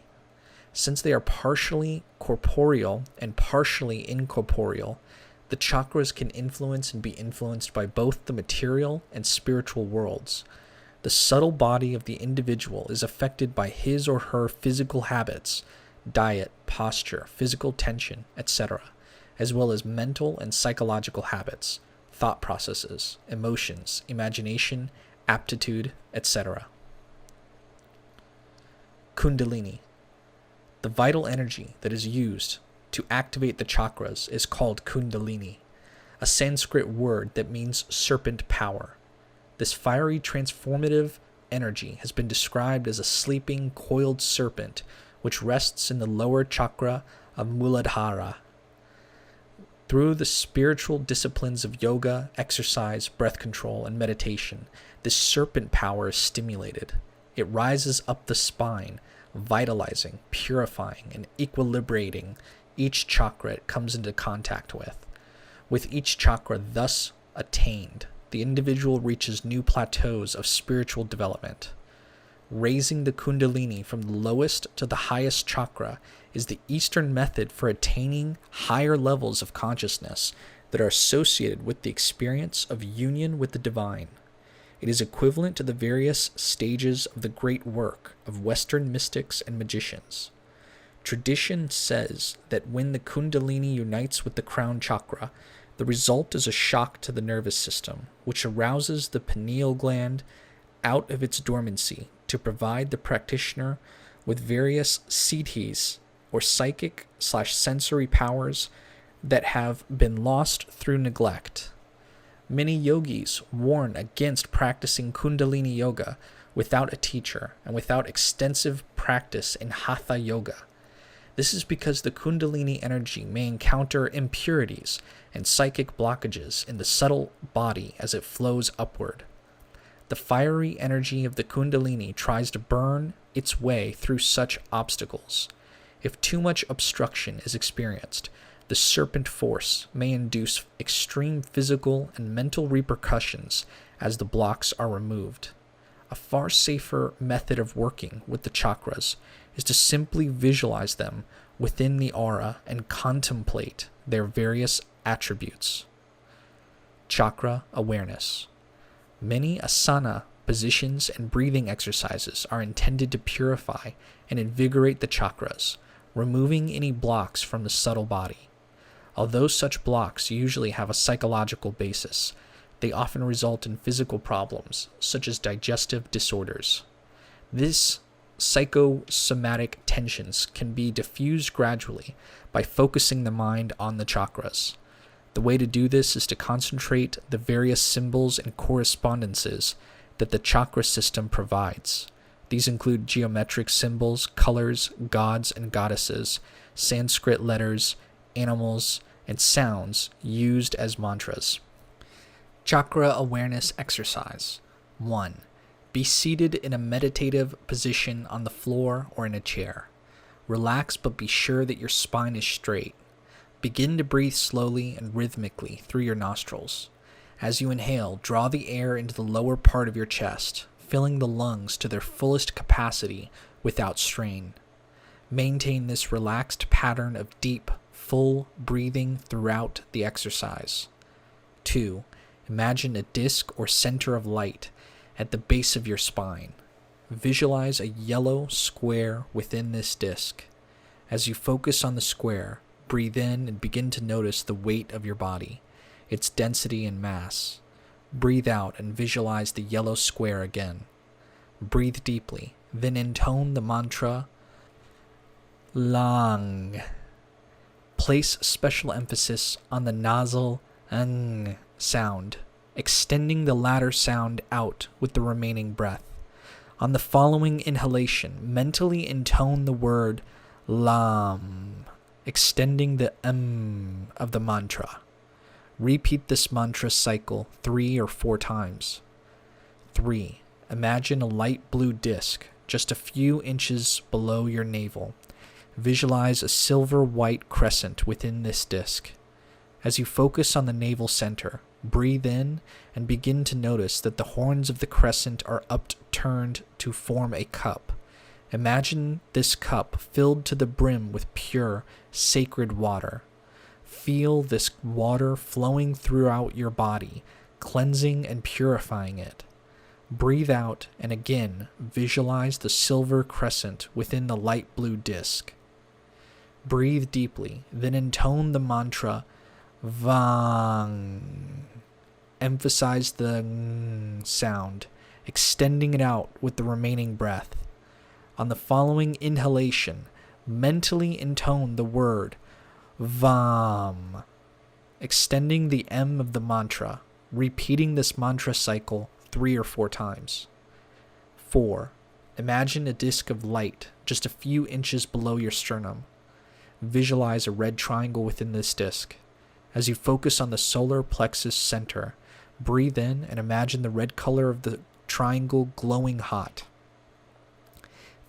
A: Since they are partially corporeal and partially incorporeal, the chakras can influence and be influenced by both the material and spiritual worlds. The subtle body of the individual is affected by his or her physical habits, diet, posture, physical tension, etc., as well as mental and psychological habits, thought processes, emotions, imagination, aptitude, etc. Kundalini. The vital energy that is used to activate the chakras is called Kundalini, a Sanskrit word that means serpent power. This fiery transformative energy has been described as a sleeping coiled serpent which rests in the lower chakra of Muladhara. Through the spiritual disciplines of yoga, exercise, breath control, and meditation, this serpent power is stimulated. It rises up the spine, vitalizing, purifying, and equilibrating each chakra it comes into contact with. With each chakra thus attained, the individual reaches new plateaus of spiritual development. Raising the Kundalini from the lowest to the highest chakra is the Eastern method for attaining higher levels of consciousness that are associated with the experience of union with the divine. It is equivalent to the various stages of the great work of Western mystics and magicians. Tradition says that when the Kundalini unites with the crown chakra, the result is a shock to the nervous system, which arouses the pineal gland out of its dormancy to provide the practitioner with various siddhis, or psychic/sensory powers that have been lost through neglect. Many yogis warn against practicing Kundalini yoga without a teacher and without extensive practice in Hatha yoga. This is because the Kundalini energy may encounter impurities and psychic blockages in the subtle body as it flows upward. The fiery energy of the Kundalini tries to burn its way through such obstacles. If too much obstruction is experienced, the serpent force may induce extreme physical and mental repercussions as the blocks are removed. A far safer method of working with the chakras is to simply visualize them within the aura and contemplate their various attributes. Chakra awareness. Many asana positions and breathing exercises are intended to purify and invigorate the chakras, removing any blocks from the subtle body. Although such blocks usually have a psychological basis, they often result in physical problems, such as digestive disorders. These psychosomatic tensions can be diffused gradually by focusing the mind on the chakras. The way to do this is to concentrate the various symbols and correspondences that the chakra system provides. These include geometric symbols, colors, gods and goddesses, Sanskrit letters, animals, and sounds used as mantras. Chakra awareness exercise. 1. Be seated in a meditative position on the floor or in a chair. Relax, but be sure that your spine is straight. Begin to breathe slowly and rhythmically through your nostrils. As you inhale, draw the air into the lower part of your chest, filling the lungs to their fullest capacity without strain. Maintain this relaxed pattern of deep, full breathing throughout the exercise. 2. Imagine a disc or center of light at the base of your spine. Visualize a yellow square within this disc. As you focus on the square, breathe in and begin to notice the weight of your body, its density and mass. Breathe out and visualize the yellow square again. Breathe deeply, then intone the mantra Lang. Place special emphasis on the nasal ng sound, extending the latter sound out with the remaining breath. On the following inhalation, mentally intone the word Lam, extending the of the mantra. Repeat this mantra cycle 3 or 4 times. 3. Imagine a light blue disc just a few inches below your navel. Visualize a silver-white crescent within this disc. As you focus on the navel center, breathe in and begin to notice that the horns of the crescent are upturned to form a cup. Imagine this cup filled to the brim with pure, sacred water. Feel this water flowing throughout your body, cleansing and purifying it. Breathe out and again visualize the silver crescent within the light blue disc. Breathe deeply, then intone the mantra Vang. Emphasize the ng sound, extending it out with the remaining breath. On the following inhalation, mentally intone the word Vam, extending the M of the mantra, repeating this mantra cycle 3 or 4 times. 4. Imagine a disc of light just a few inches below your sternum. Visualize a red triangle within this disc. As you focus on the solar plexus center, breathe in and imagine the red color of the triangle glowing hot.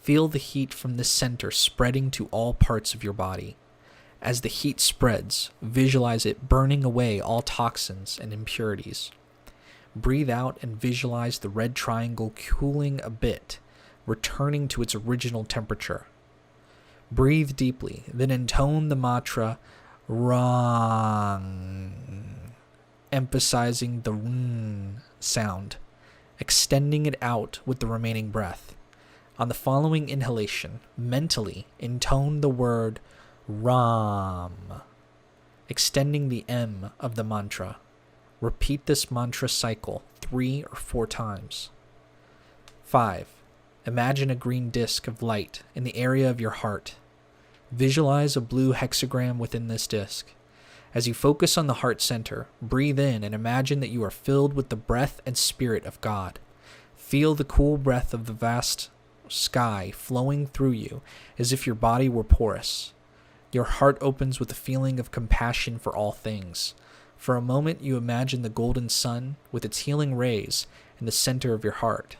A: Feel the heat from this center spreading to all parts of your body. As the heat spreads, visualize it burning away all toxins and impurities. Breathe out and visualize the red triangle cooling a bit, returning to its original temperature. Breathe deeply, then intone the mantra Rang, emphasizing the R sound, extending it out with the remaining breath. On the following inhalation, mentally intone the word Ram, extending the M of the mantra. Repeat this mantra cycle 3 or 4 times. 5. Imagine a green disc of light in the area of your heart. Visualize a blue hexagram within this disc. As you focus on the heart center, breathe in and imagine that you are filled with the breath and spirit of God. Feel the cool breath of the vast sky flowing through you as if your body were porous. Your heart opens with a feeling of compassion for all things. For a moment, you imagine the golden sun with its healing rays in the center of your heart.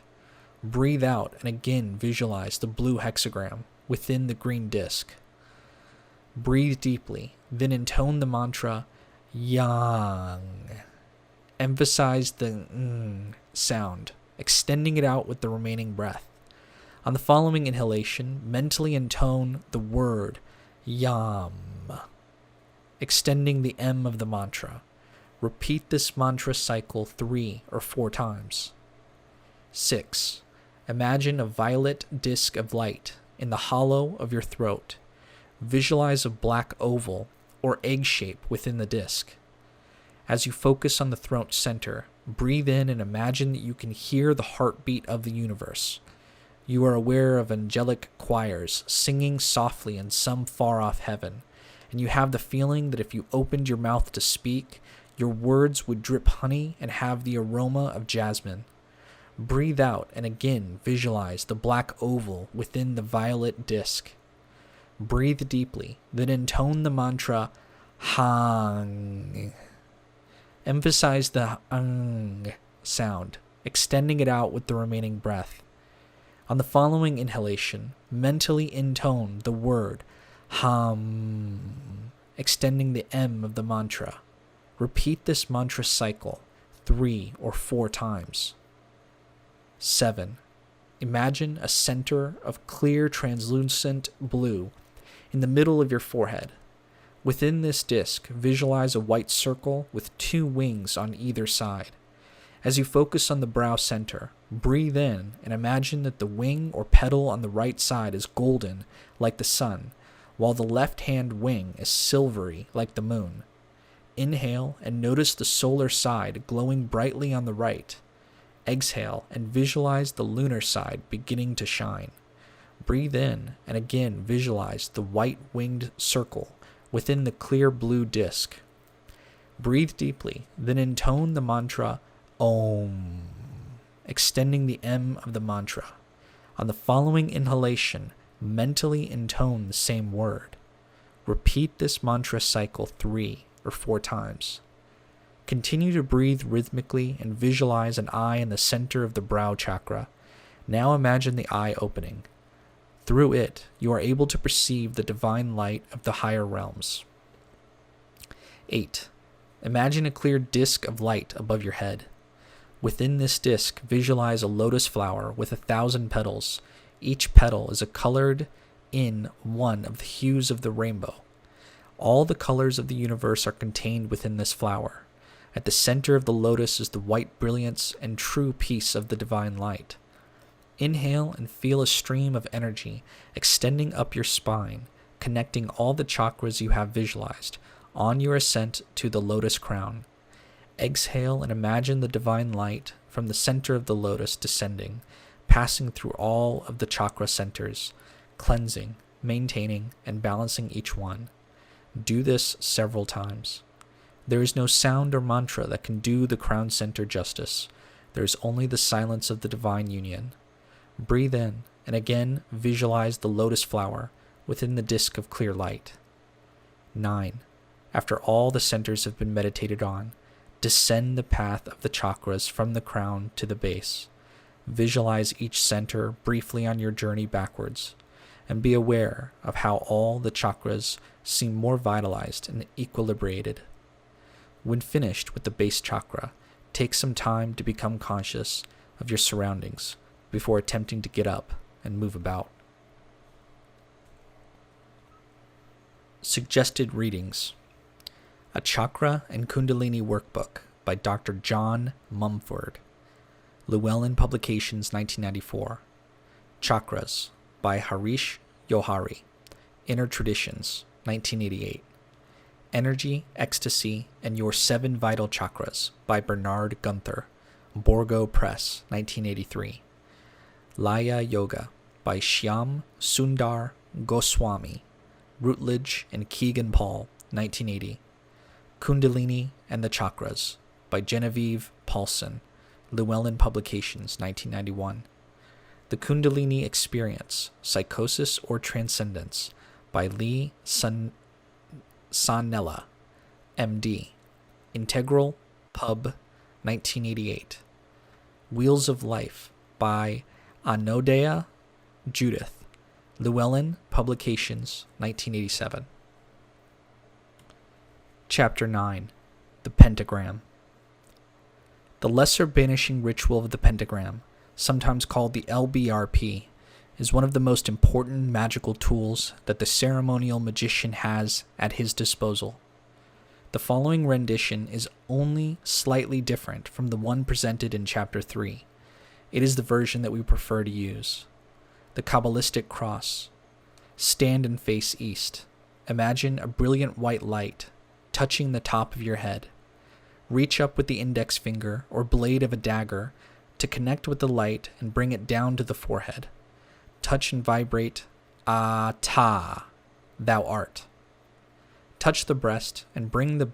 A: Breathe out and again visualize the blue hexagram within the green disc. Breathe deeply, then intone the mantra Yang. Emphasize the sound, extending it out with the remaining breath. On the following inhalation, mentally intone the word Yam, extending the M of the mantra. Repeat this mantra cycle 3 or 4 times. 6. Imagine a violet disc of light in the hollow of your throat. Visualize a black oval or egg shape within the disc. As you focus on the throat center, breathe in and imagine that you can hear the heartbeat of the universe. You are aware of angelic choirs singing softly in some far-off heaven, and you have the feeling that if you opened your mouth to speak, your words would drip honey and have the aroma of jasmine. Breathe out and again visualize the black oval within the violet disc. Breathe deeply, then intone the mantra Hang. Emphasize the ang sound, extending it out with the remaining breath. On the following inhalation, mentally intone the word Ham, extending the M of the mantra. Repeat this mantra cycle 3 or 4 times. 7. Imagine a center of clear translucent blue in the middle of your forehead. Within this disc, visualize a white circle with 2 wings on either side. As you focus on the brow center, breathe in and imagine that the wing or petal on the right side is golden like the sun, while the left-hand wing is silvery like the moon. Inhale and notice the solar side glowing brightly on the right. Exhale and visualize the lunar side beginning to shine. Breathe in and again visualize the white-winged circle within the clear blue disc. Breathe deeply, then intone the mantra Om, extending the M of the mantra. On the following inhalation, mentally intone the same word. Repeat this mantra cycle 3 or 4 times. Continue to breathe rhythmically and visualize an eye in the center of the brow chakra. Now imagine the eye opening. Through it, you are able to perceive the divine light of the higher realms. 8. Imagine a clear disk of light above your head. Within this disk, visualize a lotus flower with 1,000 petals. Each petal is colored in one of the hues of the rainbow. All the colors of the universe are contained within this flower. At the center of the lotus is the white brilliance and true peace of the divine light. Inhale and feel a stream of energy extending up your spine, connecting all the chakras you have visualized on your ascent to the lotus crown. Exhale and imagine the divine light from the center of the lotus descending, passing through all of the chakra centers, cleansing, maintaining, and balancing each one. Do this several times. There is no sound or mantra that can do the crown center justice. There is only the silence of the divine union. Breathe in and again visualize the lotus flower within the disk of clear light. 9. After all the centers have been meditated on, descend the path of the chakras from the crown to the base. Visualize each center briefly on your journey backwards, and be aware of how all the chakras seem more vitalized and equilibrated. When finished with the base chakra, take some time to become conscious of your surroundings before attempting to get up and move about. Suggested readings: A Chakra and Kundalini Workbook by Dr. John Mumford, Llewellyn Publications, 1994. Chakras by Harish Johari, Inner Traditions, 1988. Energy, Ecstasy, and Your 7 Vital Chakras by Bernard Gunther, Borgo Press, 1983. Laya Yoga by Shyam Sundar Goswami, Routledge and Keegan Paul, 1980. Kundalini and the Chakras by Genevieve Paulson, Llewellyn Publications, 1991. The Kundalini Experience, Psychosis or Transcendence by Lee Sonnella, M.D., Integral, Pub, 1988. Wheels of Life by Anodea Judith, Llewellyn Publications, 1987. Chapter 9. The Pentagram. The lesser banishing ritual of the pentagram, sometimes called the LBRP, is one of the most important magical tools that the ceremonial magician has at his disposal. The following rendition is only slightly different from the one presented in Chapter 3. It is the version that we prefer to use. The Qabalistic cross. Stand and face east. Imagine a brilliant white light touching the top of your head. Reach up with the index finger or blade of a dagger to connect with the light and bring it down to the forehead. Touch and vibrate, Ta, thou art. Touch the breast and bring the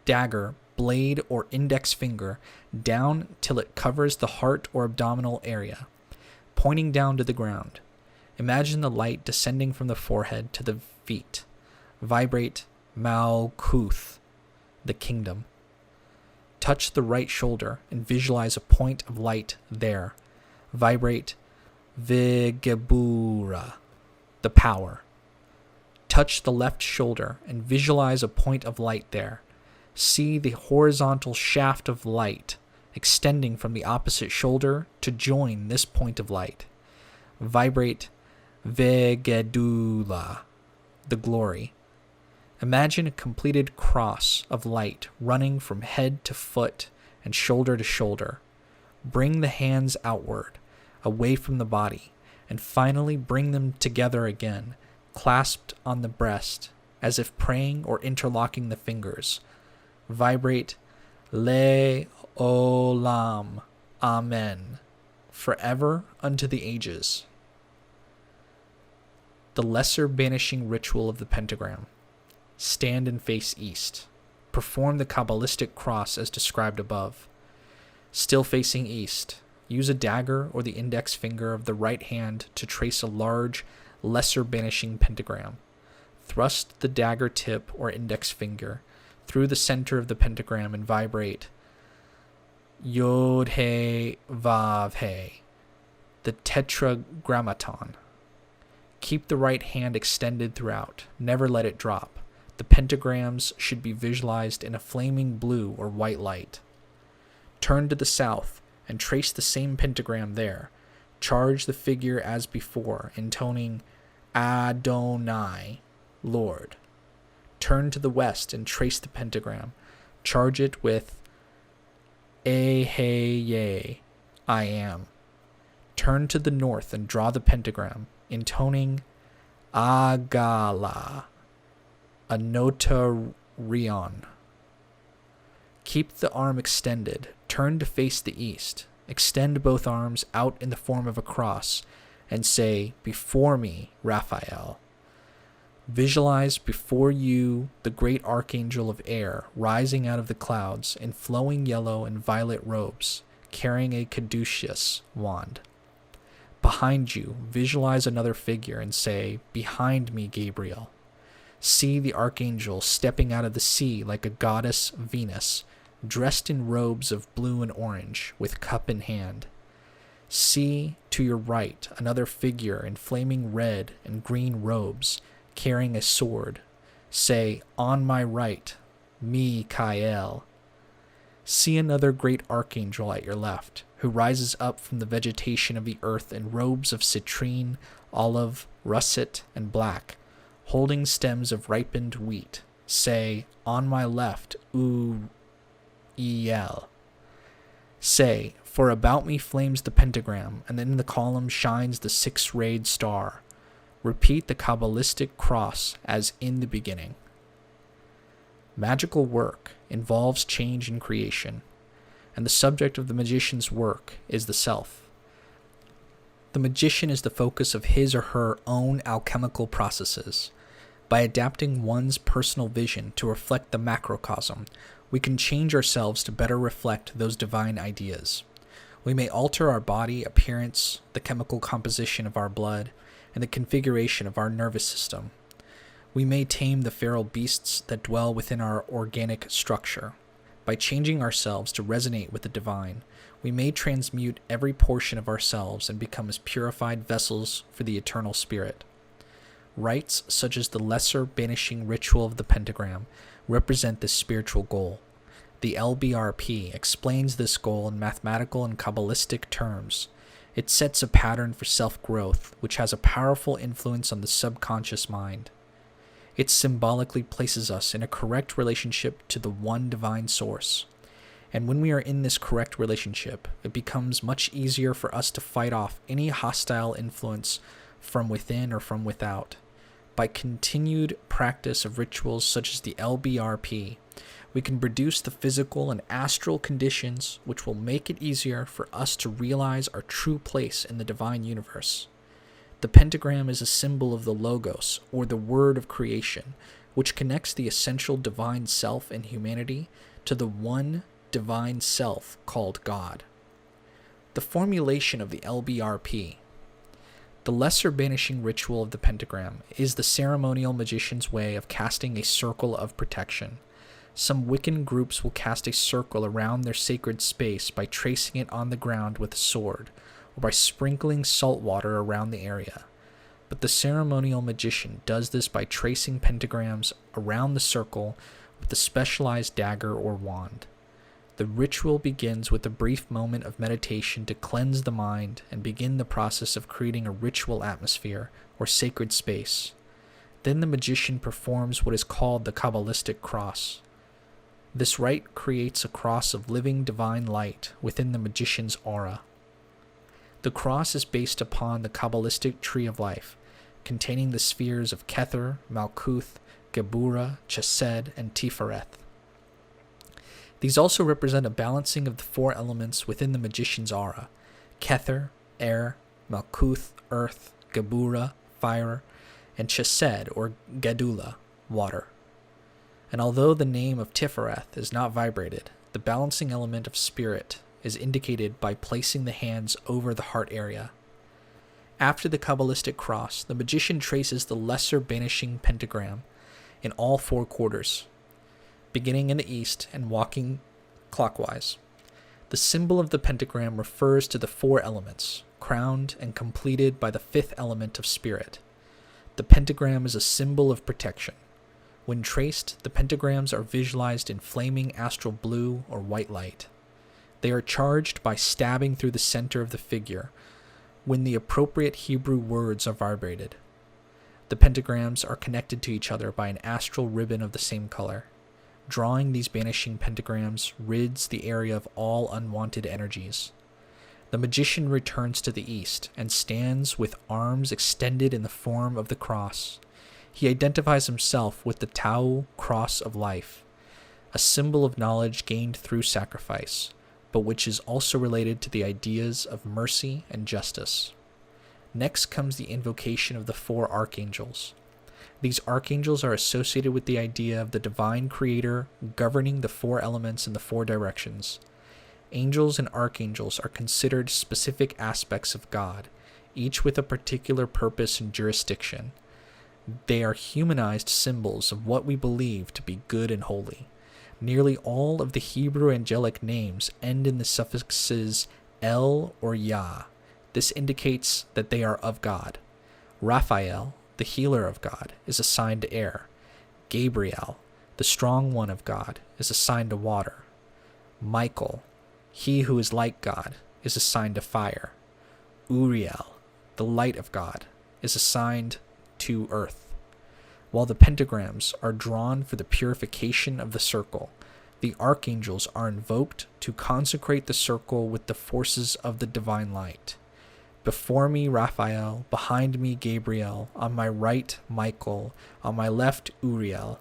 A: dagger, blade, or index finger down till it covers the heart or abdominal area, pointing down to the ground. Imagine the light descending from the forehead to the feet. Vibrate, Malkuth, the kingdom. Touch the right shoulder and visualize a point of light there. Vibrate, Vigebura, the power. Touch the left shoulder and visualize a point of light there. See the horizontal shaft of light extending from the opposite shoulder to join this point of light. Vibrate, Vegedula, the glory. Imagine a completed cross of light running from head to foot and shoulder to shoulder. Bring the hands outward, away from the body, and finally bring them together again, clasped on the breast, as if praying or interlocking the fingers. Vibrate, Le Olam, Amen, forever unto the ages. The lesser banishing ritual of the pentagram. Stand and face east. Perform the Qabalistic cross as described above. Still facing east, use a dagger or the index finger of the right hand to trace a large, lesser banishing pentagram. Thrust the dagger tip or index finger through the center of the pentagram and vibrate Yod-He Vav-He, the tetragrammaton. Keep the right hand extended throughout. Never let it drop. The pentagrams should be visualized in a flaming blue or white light. Turn to the south and trace the same pentagram there. Charge the figure as before, intoning Adonai, Lord. Turn to the west and trace the pentagram. Charge it with Eheye, I am. Turn to the north and draw the pentagram, intoning Agala, Anotarion. Keep the arm extended. Turn to face the east. Extend both arms out in the form of a cross and say, Before me, Raphael. Visualize before you the great archangel of air rising out of the clouds in flowing yellow and violet robes, carrying a caduceus wand. Behind you, visualize another figure and say, Behind me, Gabriel. See the archangel stepping out of the sea like a goddess Venus, dressed in robes of blue and orange, with cup in hand. See to your right another figure in flaming red and green robes, carrying a sword. Say, On my right, Mikael. See another great archangel at your left, who rises up from the vegetation of the earth in robes of citrine, olive, russet, and black, holding stems of ripened wheat. Say, On my left, Uriel. Say, For about me flames the pentagram, and in the column shines the six-rayed star. Repeat the Qabalistic cross as in the beginning. Magical work involves change and creation, and the subject of the magician's work is the self. The magician is the focus of his or her own alchemical processes. By adapting one's personal vision to reflect the macrocosm, we can change ourselves to better reflect those divine ideas. We may alter our body appearance, the chemical composition of our blood, and the configuration of our nervous system. We may tame the feral beasts that dwell within our organic structure. By changing ourselves to resonate with the divine, we may transmute every portion of ourselves and become as purified vessels for the eternal spirit. Rites such as the lesser banishing ritual of the Pentagram represent this spiritual goal. The LBRP explains this goal in mathematical and Qabalistic terms. It sets a pattern for self-growth, which has a powerful influence on the subconscious mind. It symbolically places us in a correct relationship to the one divine source. And when we are in this correct relationship, it becomes much easier for us to fight off any hostile influence from within or from without. By continued practice of rituals such as the LBRP, we can produce the physical and astral conditions which will make it easier for us to realize our true place in the divine universe. The pentagram is a symbol of the Logos, or the Word of creation, which connects the essential divine self in humanity to the one divine self called God. The formulation of the LBRP. The lesser banishing ritual of the pentagram is the ceremonial magician's way of casting a circle of protection. Some Wiccan groups will cast a circle around their sacred space by tracing it on the ground with a sword, or by sprinkling salt water around the area. But the ceremonial magician does this by tracing pentagrams around the circle with a specialized dagger or wand. The ritual begins with a brief moment of meditation to cleanse the mind and begin the process of creating a ritual atmosphere or sacred space. Then the magician performs what is called the Qabalistic cross. This rite creates a cross of living divine light within the magician's aura. The cross is based upon the Qabalistic tree of life, containing the spheres of Kether, Malkuth, Qabaliah, Yesod, and Tiphareth. These also represent a balancing of the four elements within the magician's aura: Kether, air; Malkuth, earth; Qabaliah, fire; and Yesod, or Gadula, water. And although the name of Tiphareth is not vibrated, the balancing element of spirit is indicated by placing the hands over the heart area. After the Qabalistic cross, the magician traces the lesser banishing pentagram in all four quarters, beginning in the east and walking clockwise. The symbol of the pentagram refers to the four elements, crowned and completed by the fifth element of spirit. The pentagram is a symbol of protection. When traced, the pentagrams are visualized in flaming astral blue or white light. They are charged by stabbing through the center of the figure when the appropriate Hebrew words are vibrated. The pentagrams are connected to each other by an astral ribbon of the same color. Drawing these banishing pentagrams rids the area of all unwanted energies. The magician returns to the east and stands with arms extended in the form of the cross. He identifies himself with the Tau cross of life, a symbol of knowledge gained through sacrifice, but which is also related to the ideas of mercy and justice. Next comes the invocation of the four archangels. These archangels are associated with the idea of the divine creator governing the four elements in the four directions. Angels and archangels are considered specific aspects of God, each with a particular purpose and jurisdiction. They are humanized symbols of what we believe to be good and holy. Nearly all of the Hebrew angelic names end in the suffixes El or Yah. This indicates that they are of God. Raphael, the healer of God, is assigned to air. Gabriel, the strong one of God, is assigned to water. Michael, he who is like God, is assigned to fire. Uriel, the light of God, is assigned to earth. While the pentagrams are drawn for the purification of the circle, the archangels are invoked to consecrate the circle with the forces of the divine light. Before me, Raphael; behind me, Gabriel; on my right, Michael; on my left, Uriel.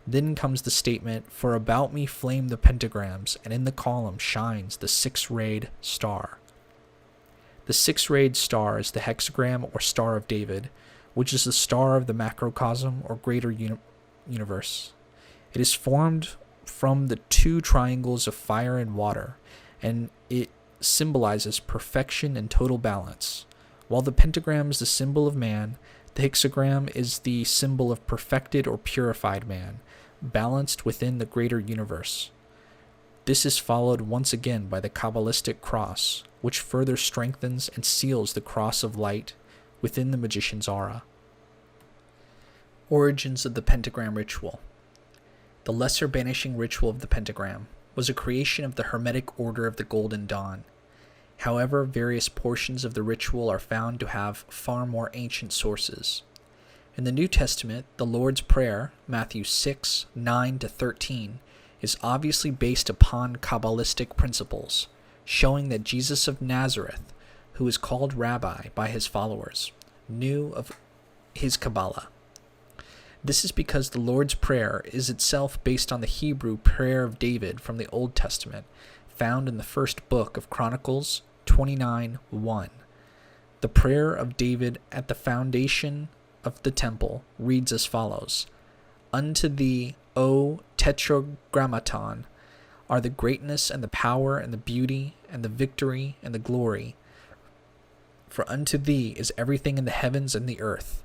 A: Then comes the statement, "For about me flame the pentagrams, and in the column shines the six-rayed star." The six-rayed star is the hexagram or Star of David, which is the star of the macrocosm or greater universe. It is formed from the two triangles of fire and water, and it symbolizes perfection and total balance. While the pentagram is the symbol of man, The hexagram is the symbol of perfected or purified man, balanced within the greater universe. This is followed once again by the Qabalistic cross, which further strengthens and seals the cross of light within the magician's aura. Origins of the Pentagram ritual. The lesser banishing ritual of the Pentagram was a creation of the Hermetic Order of the Golden Dawn. However, various portions of the ritual are found to have far more ancient sources. In the New Testament, the Lord's Prayer, Matthew 6, 9-13, is obviously based upon Qabalistic principles, showing that Jesus of Nazareth, who is called Rabbi by his followers, knew of his Qabalah. This is because the Lord's Prayer is itself based on the Hebrew prayer of David from the Old Testament, found in the first book of Chronicles 29:1. The prayer of David at the foundation of the temple reads as follows: "Unto thee, O Tetragrammaton, are the greatness and the power and the beauty and the victory and the glory. For unto thee is everything in the heavens and the earth.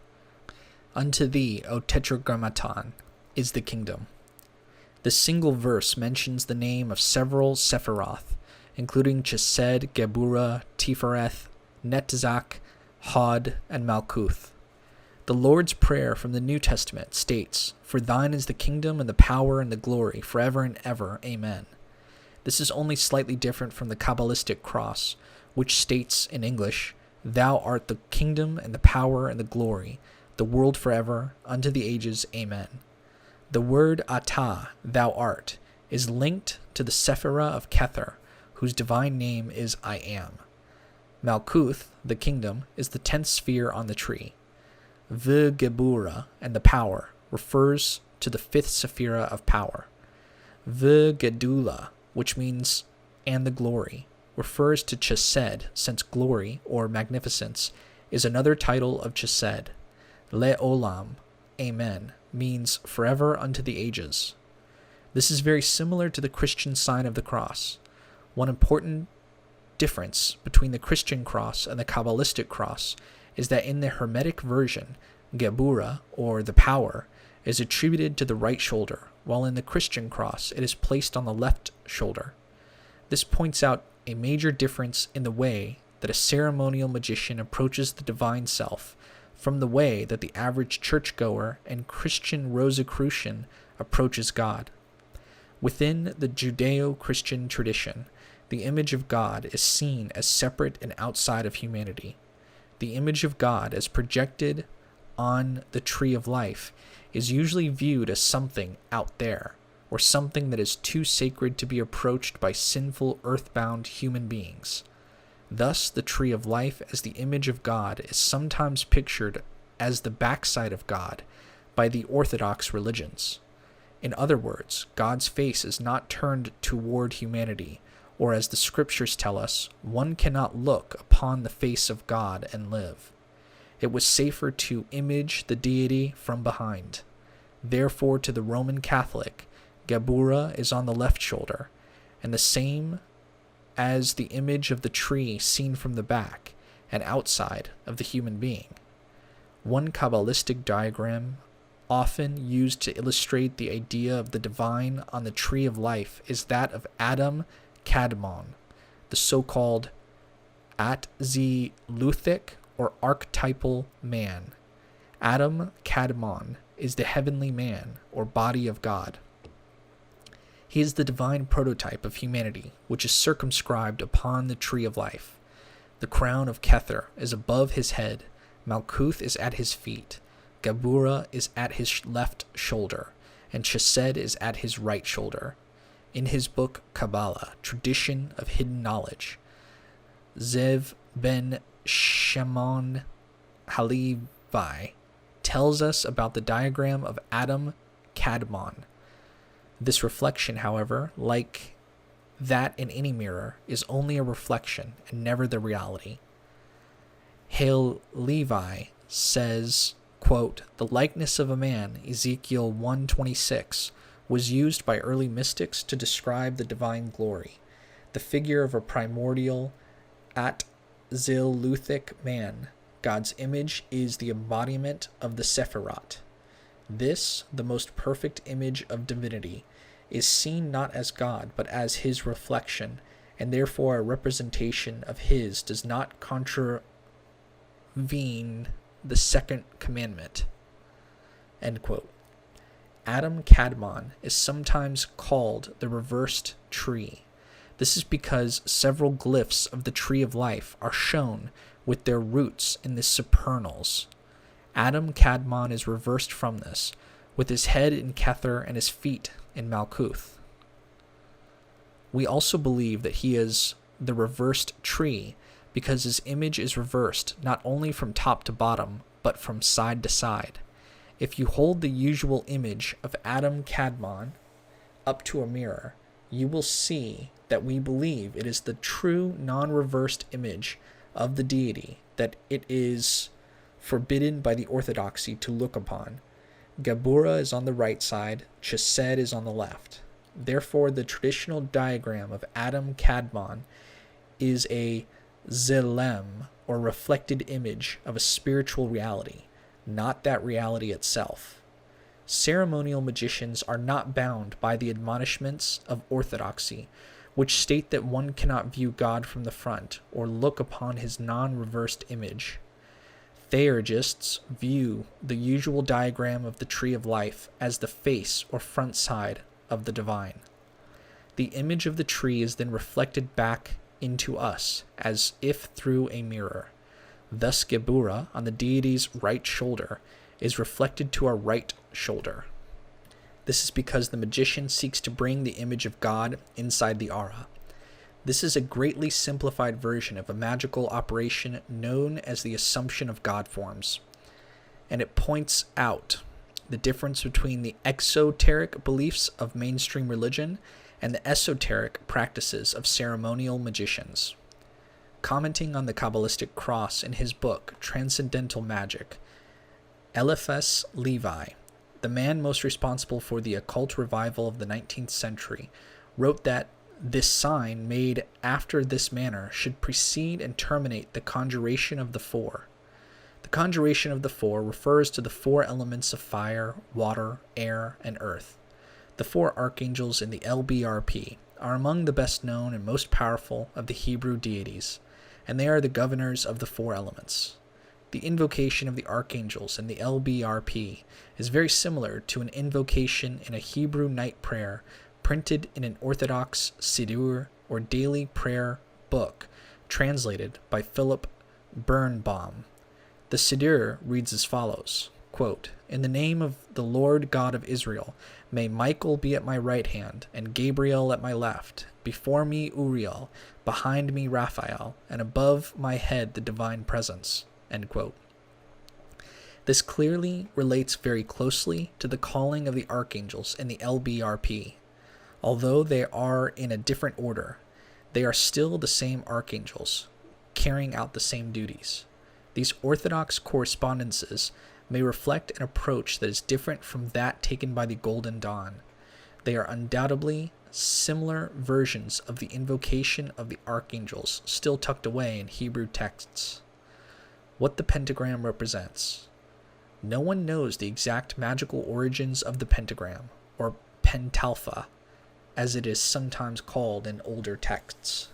A: Unto thee, O Tetragrammaton, is the kingdom." This single verse mentions the name of several Sephiroth, including Yesod, Geburah, Tiphareth, Netzach, Hod, and Malkuth. The Lord's Prayer from the New Testament states, "For thine is the kingdom and the power and the glory, forever and ever. Amen." This is only slightly different from the Qabalistic cross, which states in English, "Thou art the kingdom and the power and the glory, the world forever, unto the ages. Amen." The word atah, thou art, is linked to the Sephirah of Kether, whose divine name is I am. Malkuth, the kingdom, is the 10th sphere on the tree. Geburah, and the power, refers to the 5th sephirah of power. Gedulah, which means and the glory, refers to Yesod, since glory, or magnificence, is another title of Yesod. Le'olam, Amen, means forever unto the ages. This is very similar to the Christian sign of the cross. One important difference between the Christian cross and the Qabalistic cross is that in the Hermetic version, Geburah, or the power, is attributed to the right shoulder, while in the Christian cross it is placed on the left shoulder. This points out a major difference in the way that a ceremonial magician approaches the divine self from the way that the average churchgoer and Christian Rosicrucian approaches God. Within the Judeo-Christian tradition, the image of God is seen as separate and outside of humanity. The image of God, as projected on the tree of life, is usually viewed as something out there, or something that is too sacred to be approached by sinful earthbound human beings. Thus, the tree of life as the image of God is sometimes pictured as the backside of God by the Orthodox religions. In other words, God's face is not turned toward humanity, or as the scriptures tell us, one cannot look upon the face of God and live. It was safer to image the deity from behind. Therefore, to the Roman Catholic, Geburah is on the left shoulder, and the same as the image of the tree seen from the back and outside of the human being. One Qabalistic diagram, often used to illustrate the idea of the divine on the tree of life, is that of Adam Kadmon, the so-called Atziluthic or archetypal man. Adam Kadmon is the heavenly man or body of God. He is the divine prototype of humanity, which is circumscribed upon the tree of life. The crown of Kether is above his head, Malkuth is at his feet, Geburah is at his left shoulder, and Yesod is at his right shoulder. In his book Qabalah, Tradition of Hidden Knowledge, Zev ben Shimon Halevi tells us about the diagram of Adam Kadmon. This reflection, however, like that in any mirror, is only a reflection and never the reality. Halevi says, quote, "The likeness of a man, Ezekiel 1:26, was used by early mystics to describe the divine glory. The figure of a primordial Atziluthic man God's image is the embodiment of the Sephiroth. This, the most perfect image of divinity, is seen not as God, but as his reflection, and therefore a representation of his does not contravene the second commandment. End quote. Adam Kadmon is sometimes called the reversed tree. This is because several glyphs of the tree of life are shown with their roots in the supernals. Adam Kadmon is reversed from this, with his head in Kether and his feet in Malkuth. We also believe that he is the reversed tree because his image is reversed not only from top to bottom, but from side to side. If you hold the usual image of Adam Kadmon up to a mirror, you will see that we believe it is the true non-reversed image of the deity that it is forbidden by the orthodoxy to look upon. Geburah is on the right side, Chesed is on the left. Therefore, the traditional diagram of Adam Kadmon is a zelem, or reflected image of a spiritual reality, not that reality itself. Ceremonial magicians are not bound by the admonishments of orthodoxy, which state that one cannot view God from the front or look upon his non-reversed image. Theurgists view the usual diagram of the tree of life as the face or front side of the divine. The image of the tree is then reflected back into us as if through a mirror. Thus Geburah on the deity's right shoulder is reflected to our right shoulder. This is because the magician seeks to bring the image of God inside the aura. This is a greatly simplified version of a magical operation known as the assumption of God forms, and it points out the difference between the exoteric beliefs of mainstream religion and the esoteric practices of ceremonial magicians. Commenting on the Qabalistic cross in his book, Transcendental Magic, Eliphas Levi, the man most responsible for the occult revival of the 19th century, wrote that this sign made after this manner should precede and terminate the conjuration of the four. The conjuration of the four refers to the four elements of fire, water, air, and earth. The four archangels in the LBRP are among the best known and most powerful of the Hebrew deities, and they are the governors of the four elements. The invocation of the archangels in the LBRP is very similar to an invocation in a Hebrew night prayer printed in an Orthodox Siddur or daily prayer book translated by Philip Birnbaum. The Siddur reads as follows, quote, "In the name of the Lord God of Israel, may Michael be at my right hand, and Gabriel at my left, before me Uriel, behind me Raphael, and above my head the divine presence." End quote. This clearly relates very closely to the calling of the archangels in the LBRP. Although they are in a different order, they are still the same archangels, carrying out the same duties. These orthodox correspondences may reflect an approach that is different from that taken by the Golden Dawn. They are undoubtedly similar versions of the invocation of the archangels still tucked away in Hebrew texts. What the pentagram represents. No one knows the exact magical origins of the pentagram, or pentalpha, as it is sometimes called in older texts.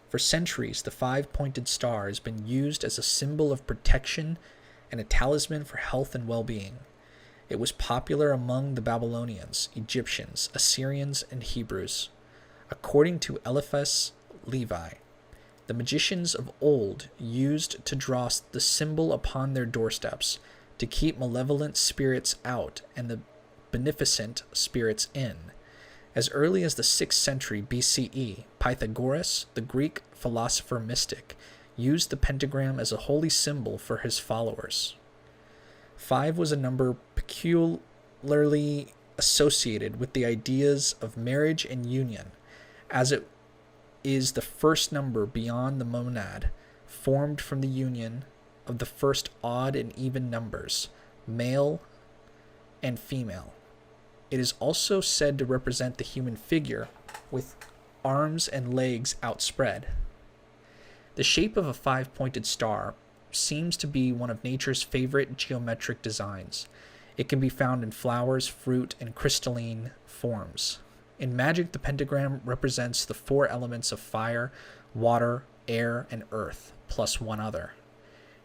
A: For centuries, the five-pointed star has been used as a symbol of protection and a talisman for health and well-being. It was popular among the Babylonians, Egyptians, Assyrians, and Hebrews. According to Eliphas Levi, the magicians of old used to draw the symbol upon their doorsteps to keep malevolent spirits out and the beneficent spirits in. As early as the 6th century BCE, Pythagoras, the Greek philosopher mystic, used the pentagram as a holy symbol for his followers. 5 was a number peculiarly associated with the ideas of marriage and union, as it is the first number beyond the monad, formed from the union of the first odd and even numbers, male and female. It is also said to represent the human figure with arms and legs outspread. The shape of a five-pointed star seems to be one of nature's favorite geometric designs. It can be found in flowers, fruit, and crystalline forms. In magic, the pentagram represents the 4 elements of fire, water, air, and earth, plus one other.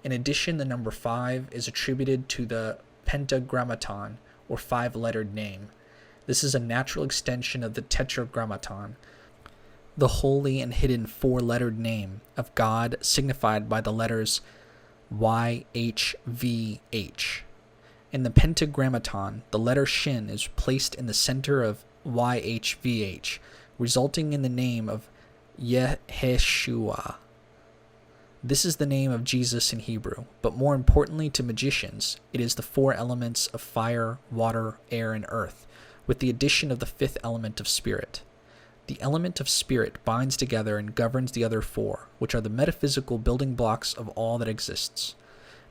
A: In addition, the number 5 is attributed to the pentagrammaton, or 5-lettered name. This is a natural extension of the tetragrammaton, the holy and hidden 4-lettered name of God signified by the letters YHVH. In the pentagrammaton, the letter Shin is placed in the center of YHVH, resulting in the name of Yeshua. This is the name of Jesus in Hebrew, but more importantly to magicians, it is the 4 elements of fire, water, air, and earth, with the addition of the 5th element of spirit. The element of spirit binds together and governs the other 4, which are the metaphysical building blocks of all that exists.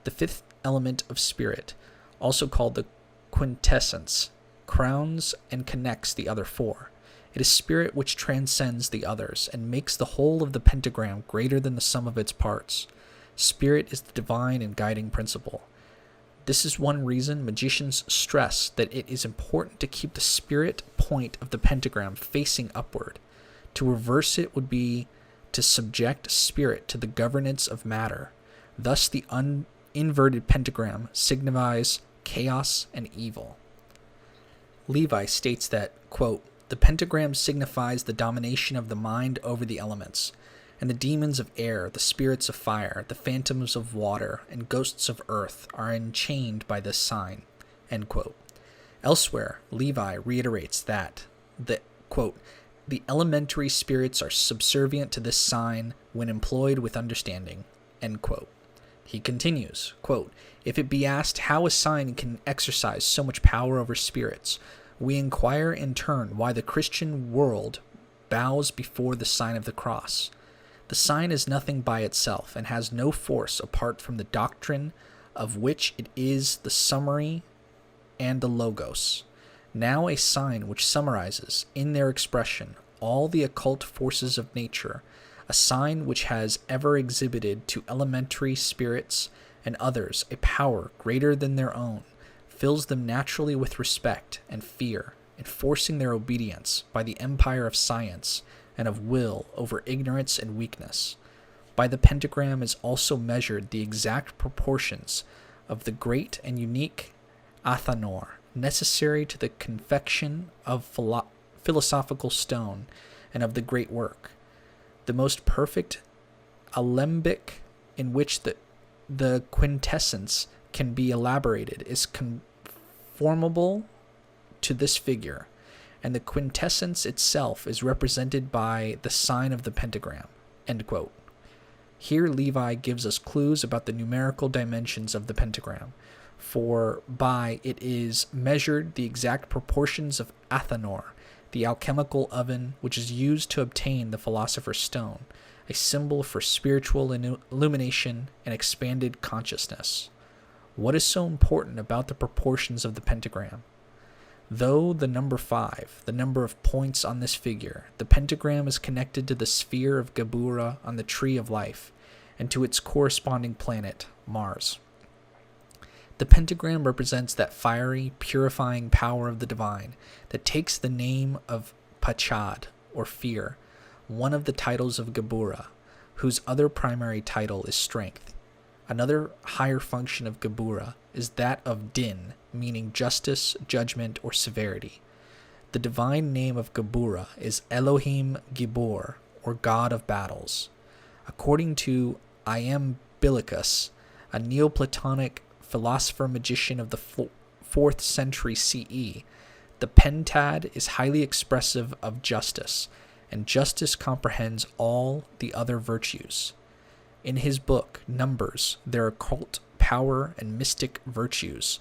A: The 5th element of spirit, also called the quintessence, crowns and connects the other 4. It is spirit which transcends the others and makes the whole of the pentagram greater than the sum of its parts. Spirit is the divine and guiding principle. This is one reason magicians stress that it is important to keep the spirit point of the pentagram facing upward. To reverse it would be to subject spirit to the governance of matter. Thus, the inverted pentagram signifies chaos and evil. Levi states that, quote, "The pentagram signifies the domination of the mind over the elements, and the demons of air, the spirits of fire, the phantoms of water, and ghosts of earth are enchained by this sign." End quote. Elsewhere, Levi reiterates that quote, "The elementary spirits are subservient to this sign when employed with understanding." End quote. He continues, quote, "If it be asked how a sign can exercise so much power over spirits, we inquire in turn why the Christian world bows before the sign of the cross. The sign is nothing by itself and has no force apart from the doctrine of which it is the summary and the logos. Now a sign which summarizes, in their expression, all the occult forces of nature, a sign which has ever exhibited to elementary spirits and others a power greater than their own, fills them naturally with respect and fear, enforcing their obedience by the empire of science and of will over ignorance and weakness. By the pentagram is also measured the exact proportions of the great and unique athanor, necessary to the confection of philosophical stone and of the great work. The most perfect alembic in which the quintessence can be elaborated is conformable to this figure, and the quintessence itself is represented by the sign of the pentagram." End quote. Here Levi gives us clues about the numerical dimensions of the pentagram, for by it is measured the exact proportions of athanor, the alchemical oven which is used to obtain the philosopher's stone, a symbol for spiritual illumination and expanded consciousness. What is so important about the proportions of the pentagram? Though the number 5, the number of points on this figure, the pentagram is connected to the sphere of Qabala on the tree of life, and to its corresponding planet, Mars. The pentagram represents that fiery, purifying power of the divine that takes the name of Pachad, or fear, one of the titles of Qabala, whose other primary title is strength. Another higher function of Qabala is that of Din, meaning justice, judgment, or severity. The divine name of Qabala is Elohim Gibor, or God of Battles. According to Iamblichus, a Neoplatonic philosopher-magician of the 4th century CE, the pentad is highly expressive of justice, and justice comprehends all the other virtues. In his book, Numbers, Their Occult Power and Mystic Virtues,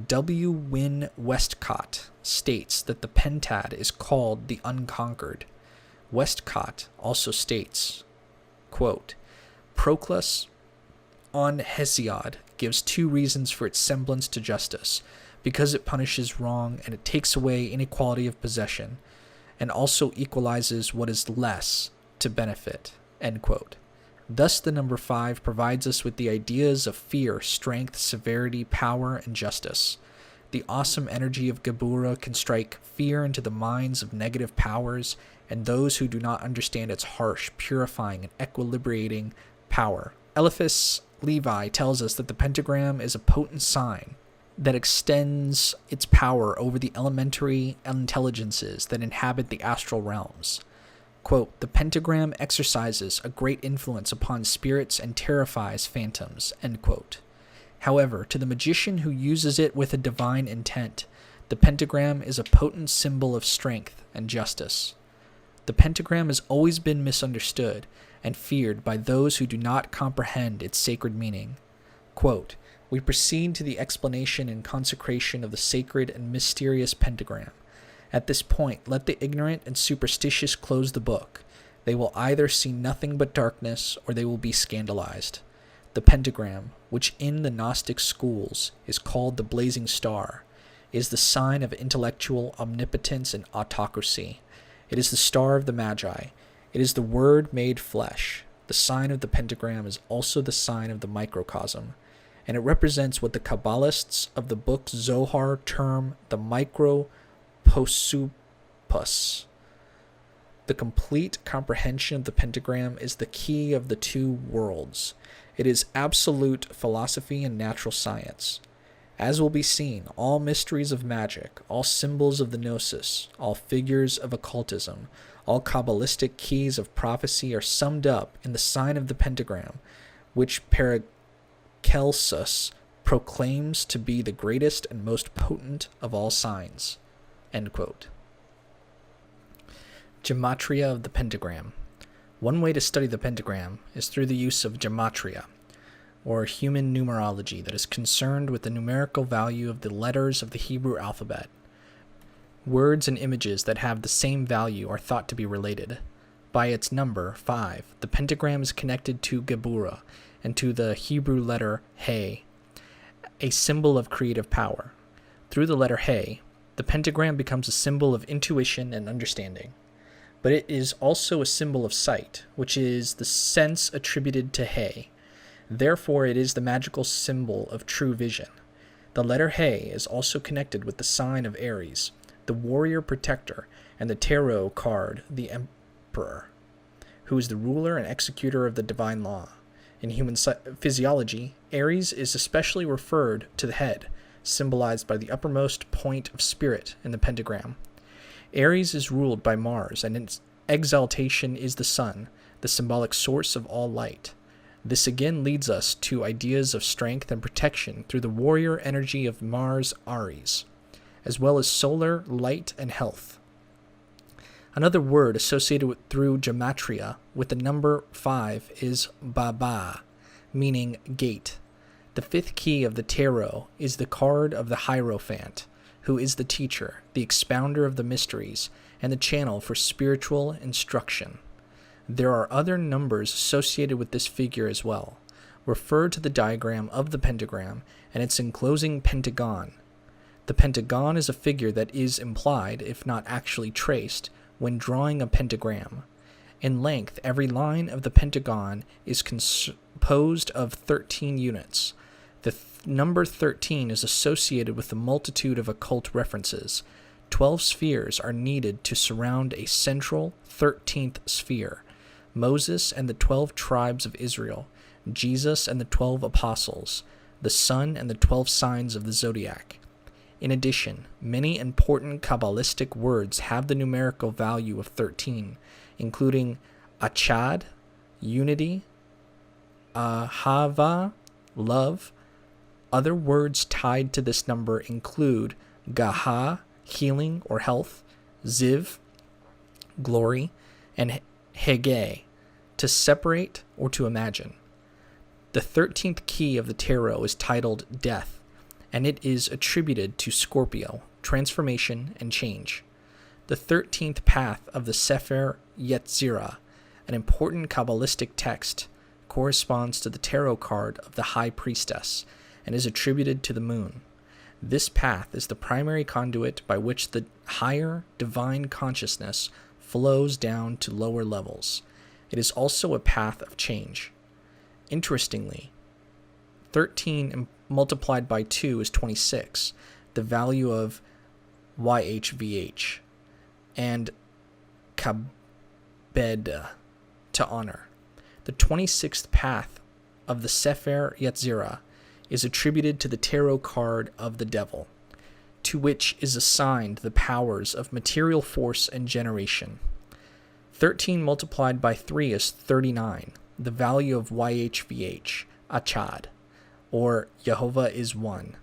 A: W. Wynne Westcott states that the pentad is called the Unconquered. Westcott also states, quote, "Proclus on Hesiod gives 2 reasons for its semblance to justice, because it punishes wrong and it takes away inequality of possession, and also equalizes what is less to benefit." End quote. Thus, the number 5 provides us with the ideas of fear, strength, severity, power, and justice. The awesome energy of Qabaliah can strike fear into the minds of negative powers and those who do not understand its harsh, purifying, and equilibrating power. Eliphas Levi tells us that the pentagram is a potent sign that extends its power over the elementary intelligences that inhabit the astral realms. Quote, "The pentagram exercises a great influence upon spirits and terrifies phantoms," end quote. However, to the magician who uses it with a divine intent, the pentagram is a potent symbol of strength and justice. The pentagram has always been misunderstood and feared by those who do not comprehend its sacred meaning. Quote, "We proceed to the explanation and consecration of the sacred and mysterious pentagram. At this point, let the ignorant and superstitious close the book. They will either see nothing but darkness, or they will be scandalized. The pentagram, which in the Gnostic schools is called the blazing star, is the sign of intellectual omnipotence and autocracy. It is the star of the Magi. It is the Word made flesh. The sign of the pentagram is also the sign of the microcosm, and it represents what the Kabbalists of the book Zohar term the microposupus. The complete comprehension of the pentagram is the key of the two worlds. It is absolute philosophy and natural science. As will be seen, all mysteries of magic, all symbols of the gnosis, all figures of occultism, all Kabbalistic keys of prophecy are summed up in the sign of the pentagram, which Paracelsus proclaims to be the greatest and most potent of all signs." End quote. Gematria of the pentagram. One way to study the pentagram is through the use of gematria, or human numerology that is concerned with the numerical value of the letters of the Hebrew alphabet. Words and images that have the same value are thought to be related. By its number, 5, the pentagram is connected to Qabaliah and to the Hebrew letter He, a symbol of creative power. Through the letter He, the pentagram becomes a symbol of intuition and understanding. But it is also a symbol of sight, which is the sense attributed to He. Therefore, it is the magical symbol of true vision. The letter He is also connected with the sign of Aries, the warrior protector, and the tarot card, the Emperor, who is the ruler and executor of the divine law. In human physiology, Aries is especially referred to the head, symbolized by the uppermost point of spirit in the pentagram. Aries is ruled by Mars, and its exaltation is the sun, the symbolic source of all light. This again leads us to ideas of strength and protection through the warrior energy of Mars Aries, as well as solar light and health. Another word associated through gematria with the number 5 is Baba, meaning gate. The 5th key of the tarot is the card of the Hierophant, who is the teacher, the expounder of the mysteries, and the channel for spiritual instruction. There are other numbers associated with this figure as well. Refer to the diagram of the pentagram and its enclosing pentagon. The pentagon is a figure that is implied, if not actually traced, when drawing a pentagram. In length, every line of the pentagon is composed of 13 units. The number 13 is associated with a multitude of occult references. 12 spheres are needed to surround a central 13th sphere. Moses and the 12 tribes of Israel, Jesus and the 12 apostles, the sun and the 12 signs of the zodiac. In addition, many important Kabbalistic words have the numerical value of 13, including achad, unity, ahava, love. Other words tied to this number include gaha, healing or health, ziv, glory, and hege, to separate or to imagine. The 13th key of the tarot is titled Death, and it is attributed to Scorpio, transformation, and change. The 13th path of the Sefer Yetzirah, an important Kabbalistic text, corresponds to the tarot card of the High Priestess and is attributed to the moon. This path is the primary conduit by which the higher divine consciousness flows down to lower levels. It is also a path of change. Interestingly, 13 multiplied by 2 is 26, the value of YHVH, and Qabed, to honor. The 26th path of the Sefer Yetzirah is attributed to the tarot card of the devil, to which is assigned the powers of material force and generation. 13 multiplied by 3 is 39, the value of YHVH, Achad, or Jehovah is one.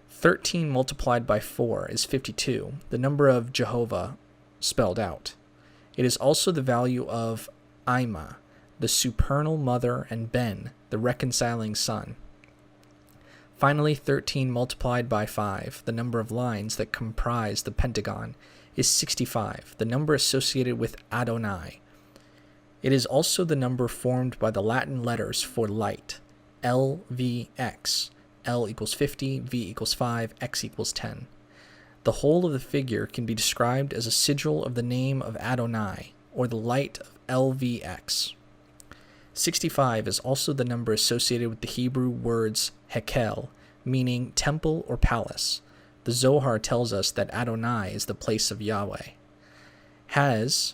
A: 13 multiplied by 4 is 52, the number of Jehovah spelled out. It is also the value of Ima, the supernal mother, and Ben, the reconciling son. Finally, 13 multiplied by 5, the number of lines that comprise the pentagon, is 65, the number associated with Adonai. It is also the number formed by the Latin letters for light, LVX. L equals 50, V equals 5, X equals 10. The whole of the figure can be described as a sigil of the name of Adonai, or the light of LVX. 65 is also the number associated with the Hebrew words Hekel, meaning temple or palace. The Zohar tells us that Adonai is the place of Yahweh. Has,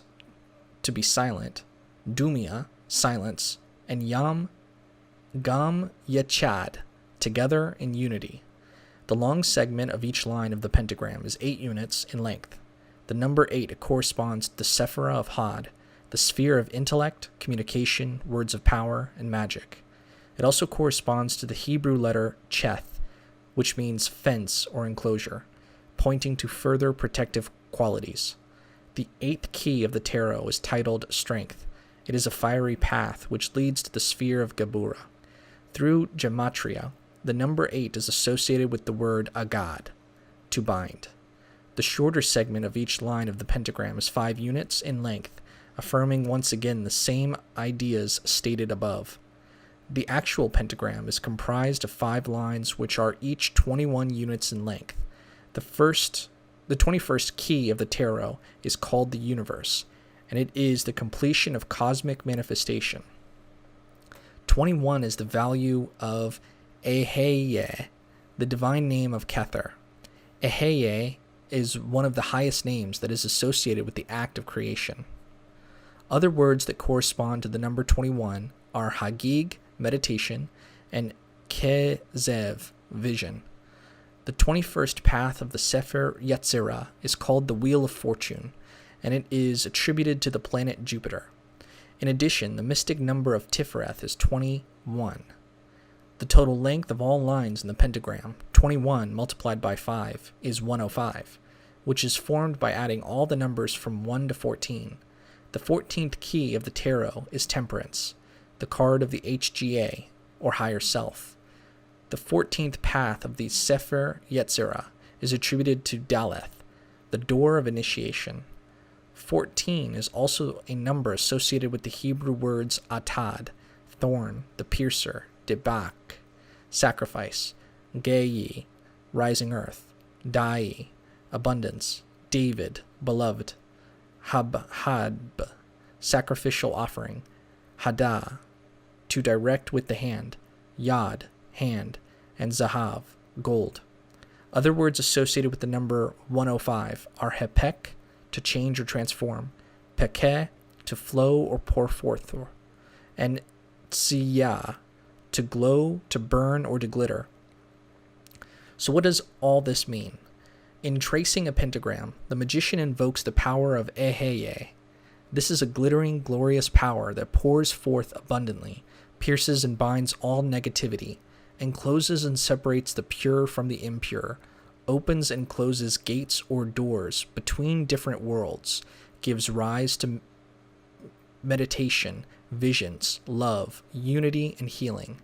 A: to be silent, Dumia, silence, and Yam, Gam Yechad, together in unity. The long segment of each line of the pentagram is 8 units in length. The number 8 corresponds to the Sephirah of Had, the sphere of intellect, communication, words of power, and magic. It also corresponds to the Hebrew letter Cheth, which means fence or enclosure, pointing to further protective qualities. The 8th key of the tarot is titled Strength. It is a fiery path which leads to the sphere of Geburah. Through gematria, the number 8 is associated with the word agad, to bind. The shorter segment of each line of the pentagram is 5 units in length, affirming once again the same ideas stated above. The actual pentagram is comprised of 5 lines which are each 21 units in length. The 21st key of the tarot is called the universe, and it is the completion of cosmic manifestation. 21 is the value of Eheye, the divine name of Kether. Eheye is one of the highest names that is associated with the act of creation. Other words that correspond to the number 21 are Hagig, meditation, and Kezev, vision. The 21st path of the Sefer Yetzirah is called the Wheel of Fortune, and it is attributed to the planet Jupiter. In addition, the mystic number of Tiphareth is 21. The total length of all lines in the pentagram, 21 multiplied by 5, is 105, which is formed by adding all the numbers from 1 to 14. The 14th key of the tarot is Temperance, the card of the HGA, or higher self. The 14th path of the Sefer Yetzirah is attributed to Daath, the door of initiation. 14 is also a number associated with the Hebrew words atad, thorn, the piercer, debak, sacrifice, geyi, rising earth, dai, abundance, David, beloved, habhab, sacrificial offering, hada, to direct with the hand, yad, hand, and zahav, gold. Other words associated with the number 105 are hepek, to change or transform, pekeh, to flow or pour forth, and tsiya, to glow, to burn, or to glitter. So what does all this mean? In tracing a pentagram, the magician invokes the power of Eheye. This is a glittering, glorious power that pours forth abundantly, pierces and binds all negativity, encloses and separates the pure from the impure, opens and closes gates or doors between different worlds, gives rise to meditation, visions, love, unity, and healing.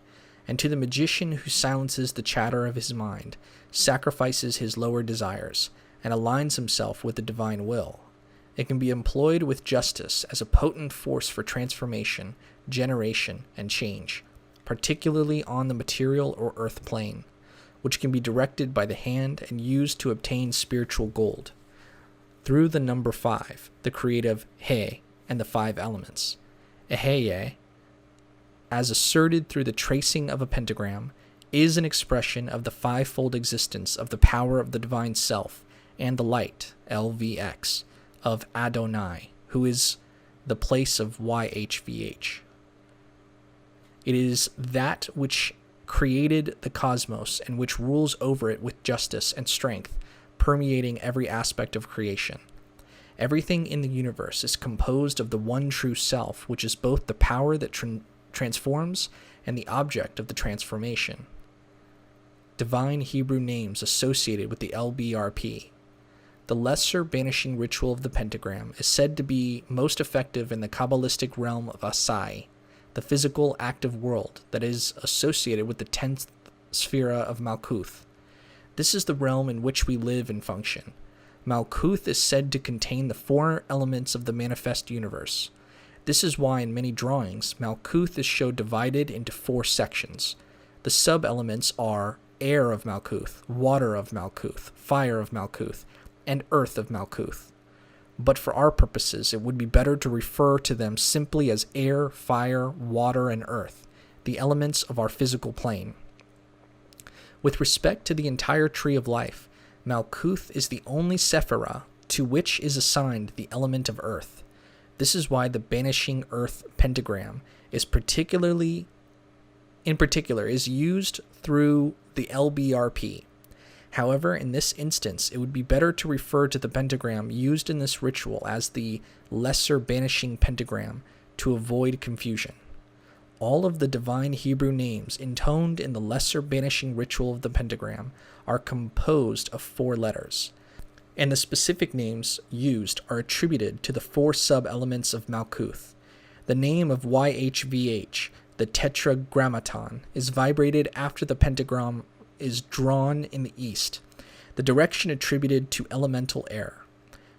A: And to the magician who silences the chatter of his mind, sacrifices his lower desires, and aligns himself with the divine will. It can be employed with justice as a potent force for transformation, generation, and change, particularly on the material or earth plane, which can be directed by the hand and used to obtain spiritual gold. Through the number 5, the creative He, and the 5 elements. Eheye, as asserted through the tracing of a pentagram, is an expression of the fivefold existence of the power of the divine self and the light, LVX, of Adonai, who is the place of YHVH. It is that which created the cosmos and which rules over it with justice and strength, permeating every aspect of creation. Everything in the universe is composed of the one true self, which is both the power that transforms and the object of the transformation. Divine Hebrew names associated with the LBRP. The lesser banishing ritual of the pentagram is said to be most effective in the Qabalistic realm of Asai, the physical active world that is associated with the 10th sphere of Malkuth. This is the realm in which we live and function. Malkuth is said to contain the 4 elements of the manifest universe. This is why in many drawings, Malkuth is shown divided into 4 sections. The sub-elements are air of Malkuth, water of Malkuth, fire of Malkuth, and earth of Malkuth. But for our purposes, it would be better to refer to them simply as air, fire, water, and earth, the elements of our physical plane. With respect to the entire tree of life, Malkuth is the only sephira to which is assigned the element of earth. This is why the banishing earth pentagram is in particular is used through the LBRP. However, in this instance, it would be better to refer to the pentagram used in this ritual as the lesser banishing pentagram to avoid confusion. All of the divine Hebrew names intoned in the lesser banishing ritual of the pentagram are composed of 4 letters, and the specific names used are attributed to the 4 sub-elements of Malkuth. The name of YHVH, the tetragrammaton, is vibrated after the pentagram is drawn in the east, the direction attributed to elemental air.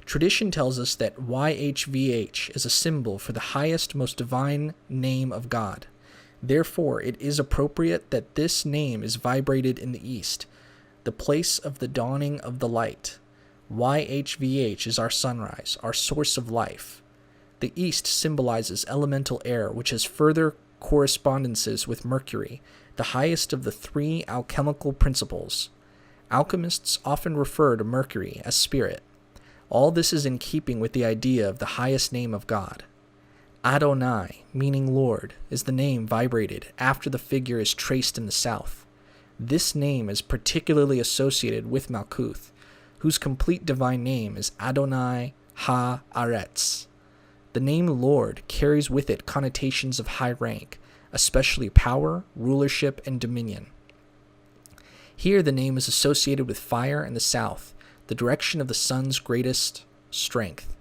A: Tradition tells us that YHVH is a symbol for the highest, most divine name of God. Therefore, it is appropriate that this name is vibrated in the east, the place of the dawning of the light. YHVH is our sunrise, our source of life. The east symbolizes elemental air, which has further correspondences with Mercury, the highest of the 3 alchemical principles. Alchemists often refer to Mercury as spirit. All this is in keeping with the idea of the highest name of God. Adonai, meaning Lord, is the name vibrated after the figure is traced in the south. This name is particularly associated with Malkuth, whose complete divine name is Adonai Ha-Aretz. The name Lord carries with it connotations of high rank, especially power, rulership, and dominion. Here the name is associated with fire in the south, the direction of the sun's greatest strength.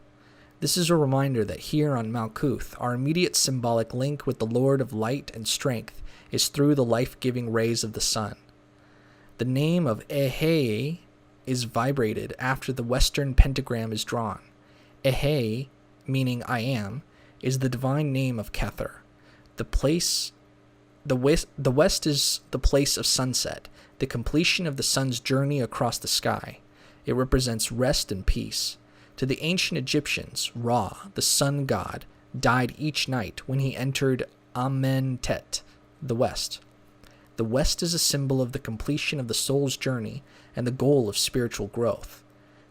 A: This is a reminder that here on Malkuth, our immediate symbolic link with the Lord of light and strength is through the life-giving rays of the sun. The name of Ehe is vibrated after the western pentagram is drawn. Ehe, meaning I am, is the divine name of Kether. The west is the place of sunset, the completion of the sun's journey across the sky. It represents rest and peace. To the ancient Egyptians, Ra, the sun god, died each night when he entered Amentet, the west. The west is a symbol of the completion of the soul's journey and the goal of spiritual growth.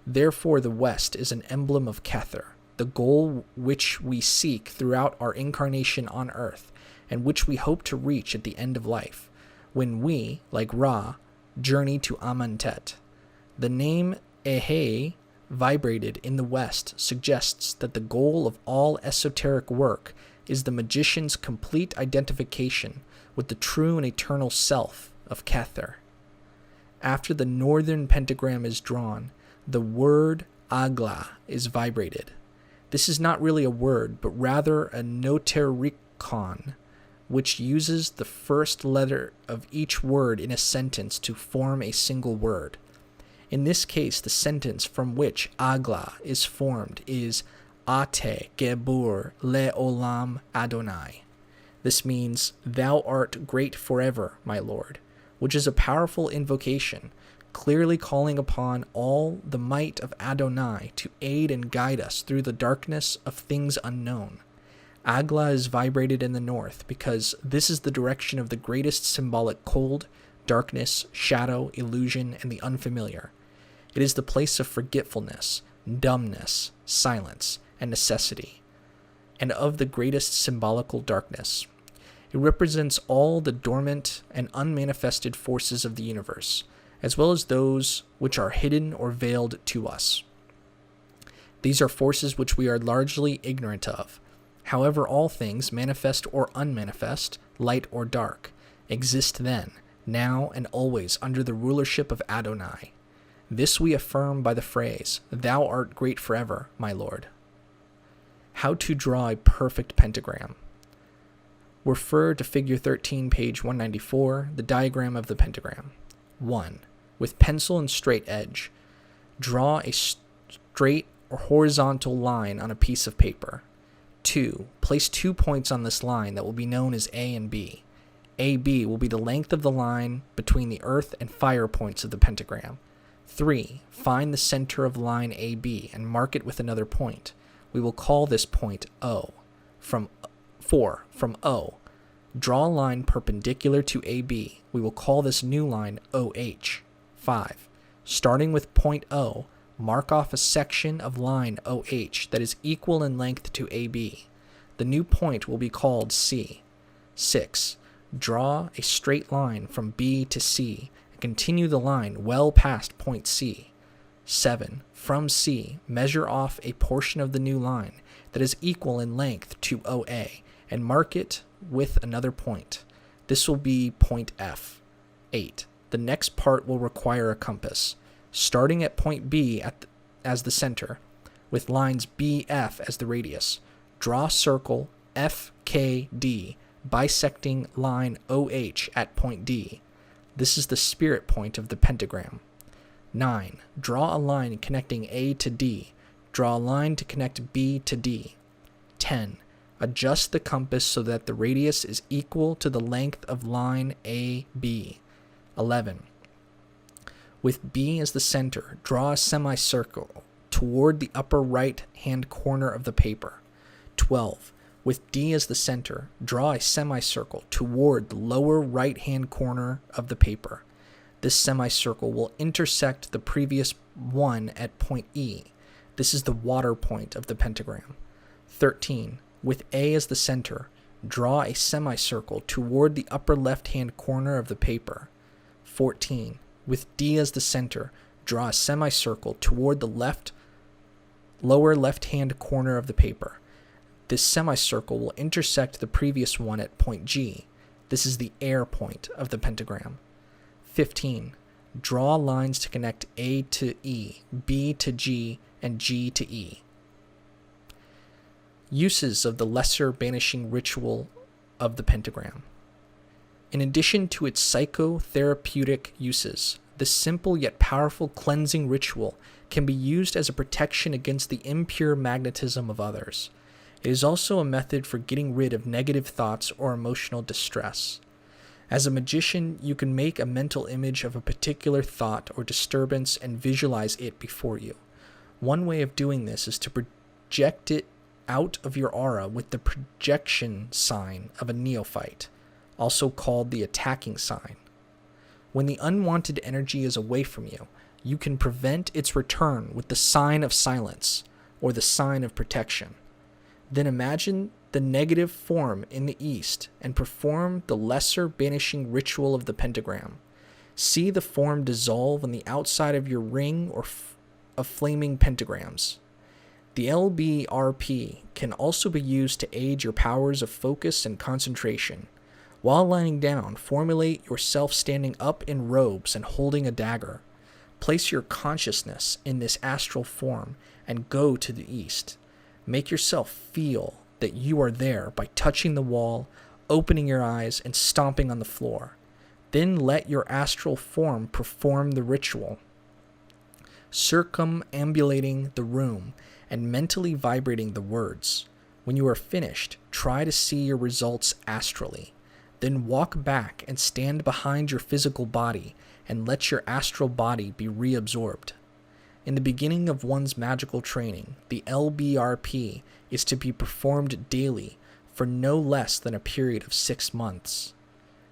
A: Therefore, the west is an emblem of Kether, the goal which we seek throughout our incarnation on earth, and which we hope to reach at the end of life, when we, like Ra, journey to Amentet. The name Ehe, vibrated in the West, suggests that the goal of all esoteric work is the magician's complete identification with the true and eternal self of Kether. After the northern pentagram is drawn, the word Agla is vibrated. This is not really a word, but rather a notericon, which uses the first letter of each word in a sentence to form a single word. In this case, the sentence from which Agla is formed is Ate Gebur Le'olam Adonai. This means, Thou art great forever, my Lord, which is a powerful invocation, clearly calling upon all the might of Adonai to aid and guide us through the darkness of things unknown. Agla is vibrated in the north because this is the direction of the greatest symbolic cold, darkness, shadow, illusion, and the unfamiliar. It is the place of forgetfulness, dumbness, silence, and necessity, and of the greatest symbolical darkness. It represents all the dormant and unmanifested forces of the universe, as well as those which are hidden or veiled to us. These are forces which we are largely ignorant of. However, all things, manifest or unmanifest, light or dark, exist then, now, and always under the rulership of Adonai. This we affirm by the phrase, "Thou art great forever, my Lord." How to draw a perfect pentagram. Refer to Figure 13, page 194, the diagram of the pentagram. 1. With pencil and straight edge, draw a straight or horizontal line on a piece of paper. 2. Place 2 points on this line that will be known as A and B. AB will be the length of the line between the earth and fire points of the pentagram. 3. Find the center of line AB and mark it with another point. We will call this point O. 4. From O, draw a line perpendicular to AB. We will call this new line OH. 5. Starting with point O, mark off a section of line OH that is equal in length to AB. The new point will be called C. 6. Draw a straight line from B to C and continue the line well past point C. 7. From C, measure off a portion of the new line that is equal in length to OA and mark it with another point. This will be point F. 8. The next part will require a compass. Starting at point B as the center, with lines BF as the radius, draw a circle FKD bisecting line OH at point D. This is the spirit point of the pentagram. 9. Draw a line connecting A to D. Draw a line to connect B to D. 10. Adjust the compass so that the radius is equal to the length of line AB. 11. With B as the center, draw a semicircle toward the upper right-hand corner of the paper. 12. With D as the center, draw a semicircle toward the lower right-hand corner of the paper. This semicircle will intersect the previous one at point E. This is the water point of the pentagram. 13. With A as the center, draw a semicircle toward the upper left-hand corner of the paper. 14. With D as the center, draw a semicircle toward the lower left-hand corner of the paper. This semicircle will intersect the previous one at point G. This is the air point of the pentagram. 15. Draw lines to connect A to E, B to G, and G to E. Uses of the lesser banishing ritual of the pentagram. In addition to its psychotherapeutic uses, this simple yet powerful cleansing ritual can be used as a protection against the impure magnetism of others. It is also a method for getting rid of negative thoughts or emotional distress. As a magician, you can make a mental image of a particular thought or disturbance and visualize it before you. One way of doing this is to project it out of your aura with the projection sign of a neophyte, also called the attacking sign. When the unwanted energy is away from you, you can prevent its return with the sign of silence or the sign of protection. Then imagine the negative form in the east and perform the lesser banishing ritual of the pentagram. See the form dissolve on the outside of your ring of flaming pentagrams. The LBRP can also be used to aid your powers of focus and concentration. While lying down, formulate yourself standing up in robes and holding a dagger. Place your consciousness in this astral form and go to the east. Make yourself feel that you are there by touching the wall, opening your eyes, and stomping on the floor. Then let your astral form perform the ritual, circumambulating the room and mentally vibrating the words. When you are finished, try to see your results astrally. Then walk back and stand behind your physical body and let your astral body be reabsorbed. In the beginning of one's magical training, the LBRP is to be performed daily for no less than a period of 6 months.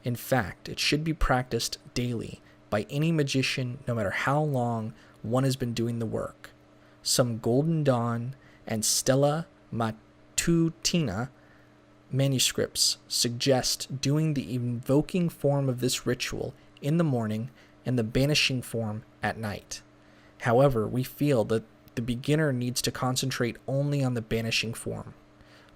A: In fact, it should be practiced daily by any magician, no matter how long one has been doing the work. Some Golden Dawn and Stella Matutina manuscripts suggest doing the invoking form of this ritual in the morning and the banishing form at night. However, we feel that the beginner needs to concentrate only on the banishing form.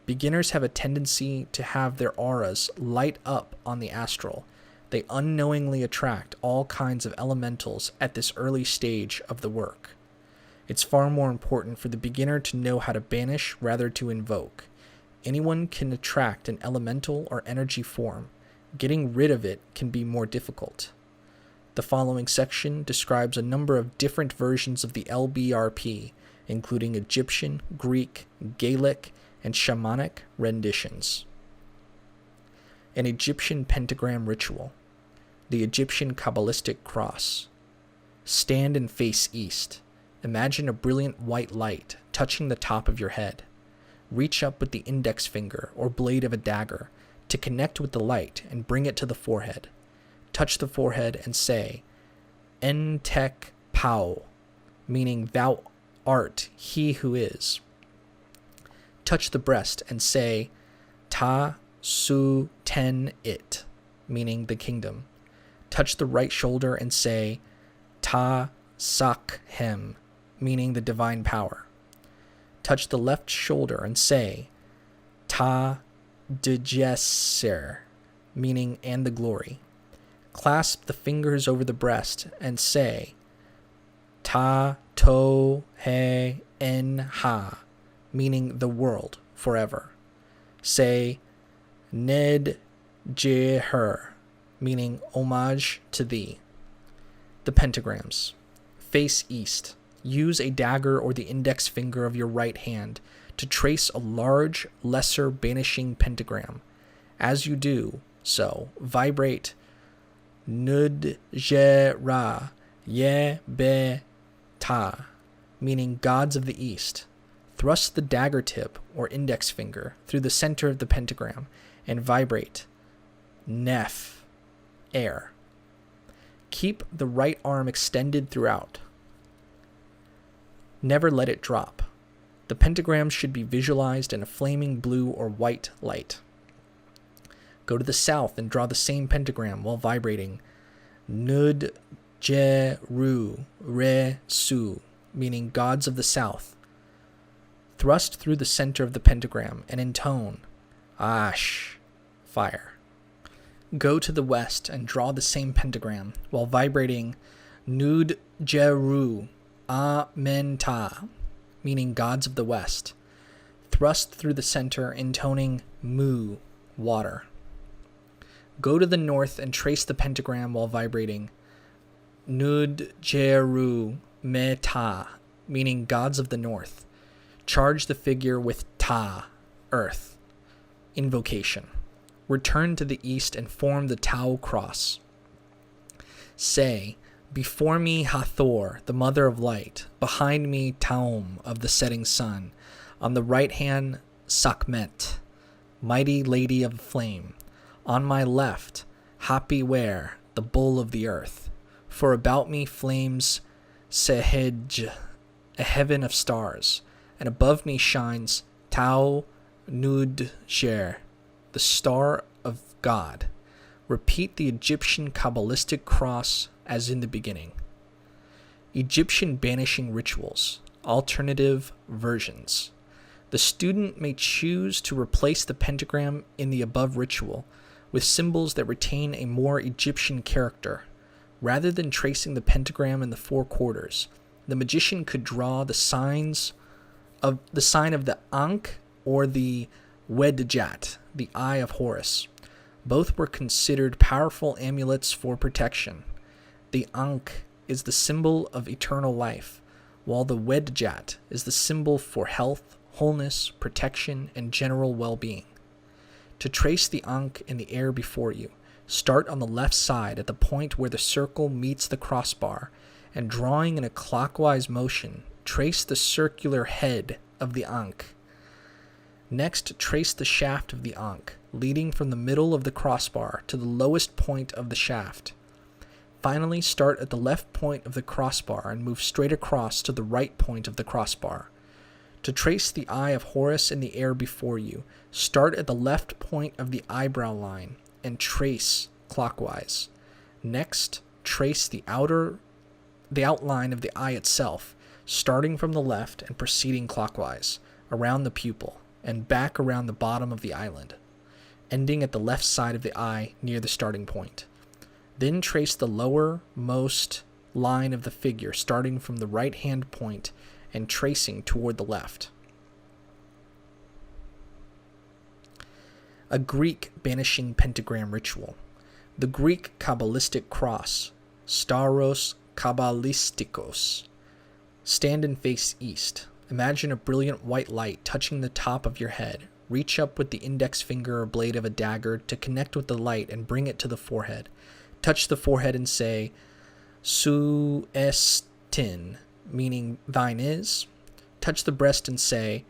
A: Beginners have a tendency to have their auras light up on the astral. They unknowingly attract all kinds of elementals at this early stage of the work. It's far more important for the beginner to know how to banish rather to invoke. Anyone can attract an elemental or energy form. Getting rid of it can be more difficult. The following section describes a number of different versions of the LBRP, including Egyptian, Greek, Gaelic, and shamanic renditions. An Egyptian pentagram ritual. The Egyptian Qabalistic cross. Stand and face east. Imagine a brilliant white light touching the top of your head. Reach up with the index finger or blade of a dagger to connect with the light and bring it to the forehead. Touch the forehead and say, Entek Pau, meaning thou art he who is. Touch the breast and say, Ta Su Ten It, meaning the kingdom. Touch the right shoulder and say, Ta Sak Hem, meaning the divine power. Touch the left shoulder and say, Ta Dejesser, meaning and the glory. Clasp the fingers over the breast and say, Ta To He En Ha, meaning the world forever. Say, Ned Je Her, meaning homage to thee. The pentagrams. Face east. Use a dagger or the index finger of your right hand to trace a large, lesser banishing pentagram. As you do so, vibrate Nud Je Ra Ye Be Ta, meaning gods of the east. Thrust the dagger tip or index finger through the center of the pentagram and vibrate Nef, air. Keep the right arm extended throughout. Never let it drop. The pentagram should be visualized in a flaming blue or white light. Go to the south and draw the same pentagram while vibrating Nud Je Ru Re Su, meaning gods of the south. Thrust through the center of the pentagram and intone Ash, fire. Go to the west and draw the same pentagram while vibrating Nud Je Ru Amen Ta, meaning gods of the west. Thrust through the center, intoning Mu, water. Go to the north and trace the pentagram while vibrating Nud Jeru Me Ta, meaning gods of the north. Charge the figure with Ta, earth. Invocation. Return to the east and form the Tau cross. Say, before me Hathor, the mother of light, behind me Taum of the setting sun, on the right hand Sakmet, mighty lady of flame, on my left Happy Ware, the bull of the earth, for about me flames Sehej, a heaven of stars, and above me shines Tau Nud Sher, the star of God. Repeat the Egyptian Qabalistic cross as in the beginning. Egyptian banishing rituals, alternative versions. The student may choose to replace the pentagram in the above ritual with symbols that retain a more Egyptian character. Rather than tracing the pentagram in the four quarters, the magician could draw the sign of the Ankh or the Wedjat, the Eye of Horus. Both were considered powerful amulets for protection. The Ankh is the symbol of eternal life, while the Wedjat is the symbol for health, wholeness, protection, and general well-being. To trace the Ankh in the air before you, start on the left side at the point where the circle meets the crossbar, and drawing in a clockwise motion, trace the circular head of the Ankh. Next, trace the shaft of the Ankh, leading from the middle of the crossbar to the lowest point of the shaft. Finally, start at the left point of the crossbar and move straight across to the right point of the crossbar. To trace the Eye of Horus in the air before you, start at the left point of the eyebrow line and trace clockwise. Next, trace the outline of the eye itself, starting from the left and proceeding clockwise, around the pupil, and back around the bottom of the eyelid, ending at the left side of the eye near the starting point. Then trace the lowermost line of the figure, starting from the right hand point and tracing toward the left. A Greek banishing pentagram ritual. The Greek Qabalistic cross, Stauros Qabalistikos. Stand and face east. Imagine a brilliant white light touching the top of your head. Reach up with the index finger or blade of a dagger to connect with the light and bring it to the forehead. Touch the forehead and say, Su estin, meaning thine is. Touch the breast and say,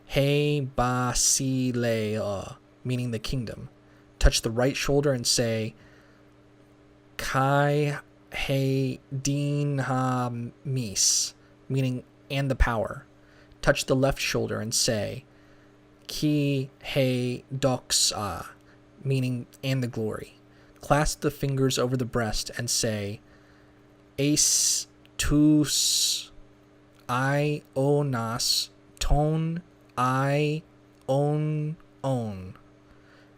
A: He basileia, meaning the kingdom. Touch the right shoulder and say, Kai he din ha mis, meaning and the power. Touch the left shoulder and say, Ki he doxa, meaning and the glory. Clasp the fingers over the breast and say, Ace tus ionas ton on,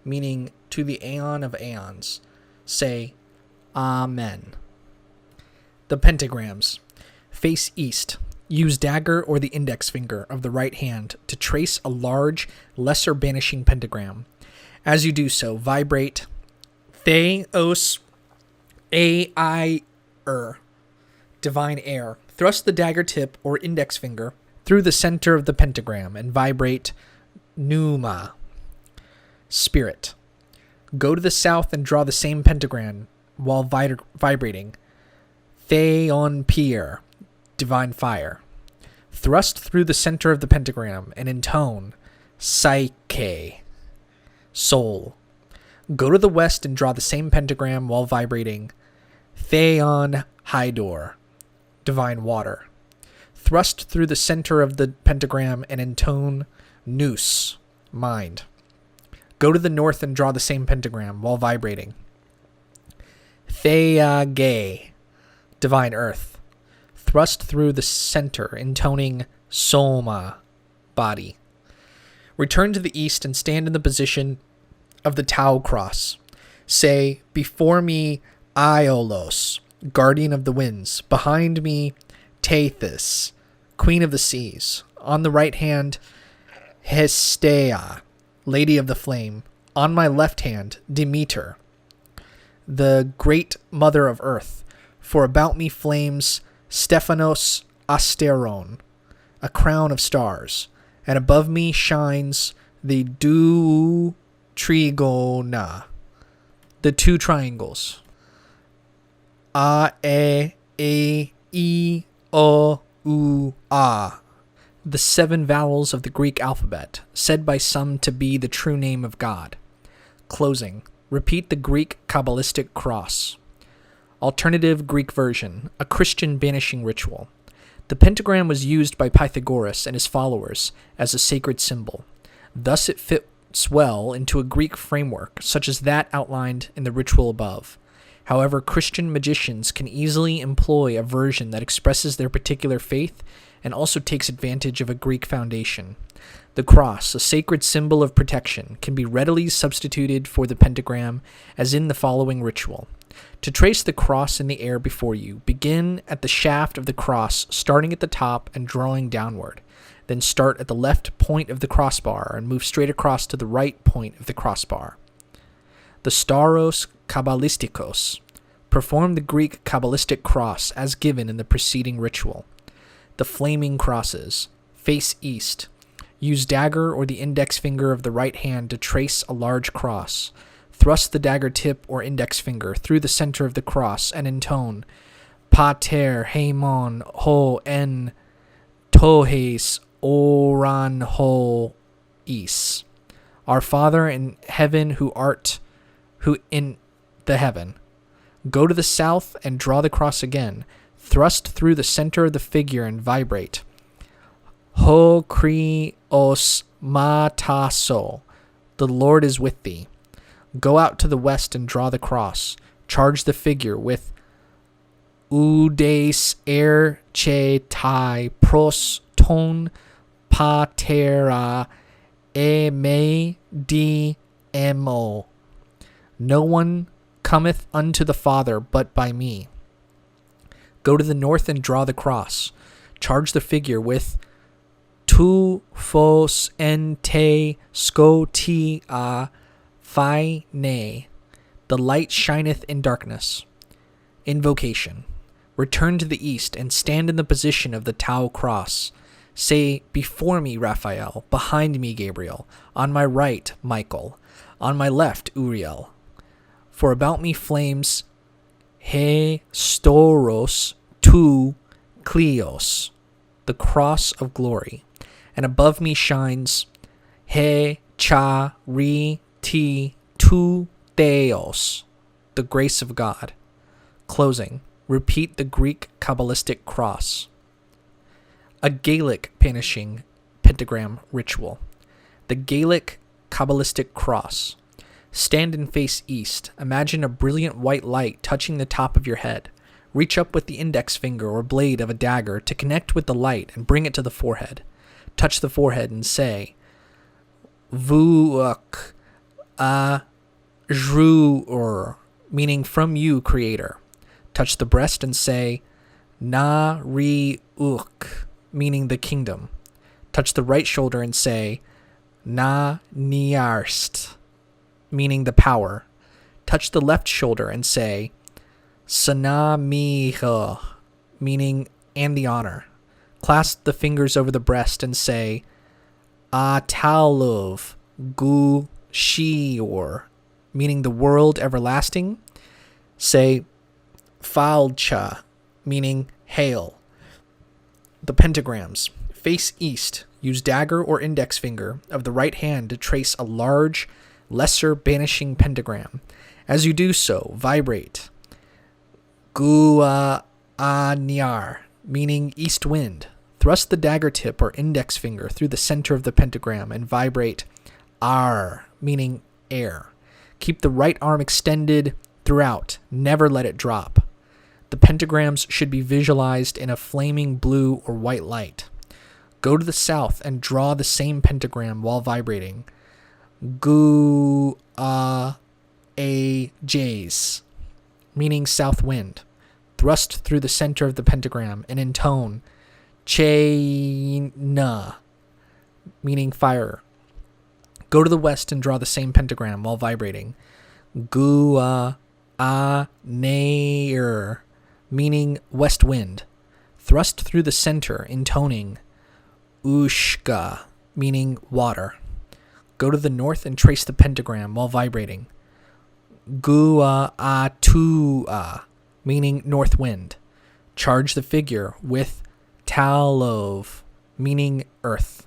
A: meaning to the aeon of aeons. Say, Amen. The pentagrams. Face east. Use dagger or the index finger of the right hand to trace a large, lesser banishing pentagram. As you do so, vibrate Theos A-I-Er, divine air. Thrust the dagger tip or index finger through the center of the pentagram and vibrate Pneuma, spirit. Go to the south and draw the same pentagram while vibrating Theon Pier, divine fire. Thrust through the center of the pentagram and intone Psyche, soul. Go to the west and draw the same pentagram while vibrating Theon Hydor, divine water. Thrust through the center of the pentagram and intone Nous, mind. Go to the north and draw the same pentagram while vibrating Theage, divine earth. Thrust through the center, intoning Soma, body. Return to the east and stand in the position of the Tau cross. Say, before me, Aiolos, guardian of the winds. Behind me, Tethys, queen of the seas. On the right hand, Hestea, lady of the flame. On my left hand, Demeter, the great mother of earth. For about me flames Stephanos Asteron, a crown of stars. And above me shines the Trigona, the two triangles. A, E, O, U, A, the seven vowels of the Greek alphabet, said by some to be the true name of God. Closing. Repeat the Greek Qabalistic cross. Alternative Greek version, a Christian banishing ritual. The pentagram was used by Pythagoras and his followers as a sacred symbol. Thus it fits well into a Greek framework, such as that outlined in the ritual above. However, Christian magicians can easily employ a version that expresses their particular faith and also takes advantage of a Greek foundation. The cross, a sacred symbol of protection, can be readily substituted for the pentagram, as in the following ritual. To trace the cross in the air before you, begin at the shaft of the cross, starting at the top and drawing downward. Then start at the left point of the crossbar and move straight across to the right point of the crossbar. The Stauros Qabalistikos. Perform the Greek Qabalistic cross as given in the preceding ritual. The flaming crosses. Face east. Use dagger or the index finger of the right hand to trace a large cross. Thrust the dagger tip or index finger through the center of the cross and intone Pater Haimon Ho En Tohes Oran Ho Is. Our Father in heaven who in the heaven. Go to the south and draw the cross again. Thrust through the center of the figure and vibrate. Ho krios mataso. The Lord is with thee. Go out to the west and draw the cross. Charge the figure with Udes er che tai pros ton patera e me di mo. No one cometh unto the Father but by me. Go to the north and draw the cross. Charge the figure with tu fos en te scoti a phi ne. The light shineth in darkness. Invocation. Return to the east and stand in the position of the Tau cross. Say, before me, Raphael, behind me, Gabriel, on my right, Michael, on my left, Uriel. For about me flames he storos tu kleos, the cross of glory, and above me shines he cha ri ti tu theos, the grace of God. Closing. Repeat the Greek Qabalistic cross. A Gaelic banishing pentagram ritual. The Gaelic Qabalistic cross. Stand and face east. Imagine a brilliant white light touching the top of your head. Reach up with the index finger or blade of a dagger to connect with the light and bring it to the forehead. Touch the forehead and say, Vuuk a Jruur, meaning from you, Creator. Touch the breast and say, Na ri uk, meaning the kingdom. Touch the right shoulder and say, Na niarst, meaning the power. Touch the left shoulder and say, Sana miha, meaning and the honor. Clasp the fingers over the breast and say, Atalov gu shior, meaning the world everlasting. Say, Falcha, meaning hail. The pentagrams. Face east. Use dagger or index finger of the right hand to trace a large, lesser banishing pentagram. As you do so, vibrate. Gua anyar, meaning east wind. Thrust the dagger tip or index finger through the center of the pentagram and vibrate ar, meaning air. Keep the right arm extended throughout. Never let it drop. The pentagrams should be visualized in a flaming blue or white light. Go to the south and draw the same pentagram while vibrating. Gu a jays, meaning south wind. Thrust through the center of the pentagram and intone che na, meaning fire. Go to the west and draw the same pentagram while vibrating. Gu a nair, meaning west wind. Thrust through the center, intoning ushka, meaning water. Go to the north and trace the pentagram while vibrating. Gua atua, meaning north wind. Charge the figure with talov, meaning earth.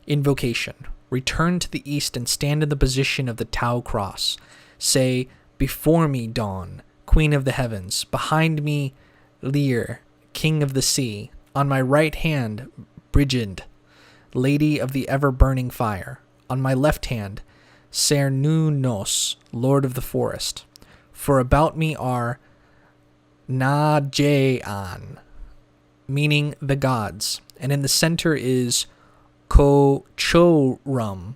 A: Invocation. Return to the east and stand in the position of the Tau cross. Say, before me, Dawn, Queen of the heavens. Behind me, Lear, King of the sea. On my right hand, Brigid, Lady of the ever-burning fire. On my left hand, Cernunnos, Lord of the forest. For about me are Najayan, meaning the gods. And in the center is Kochorum,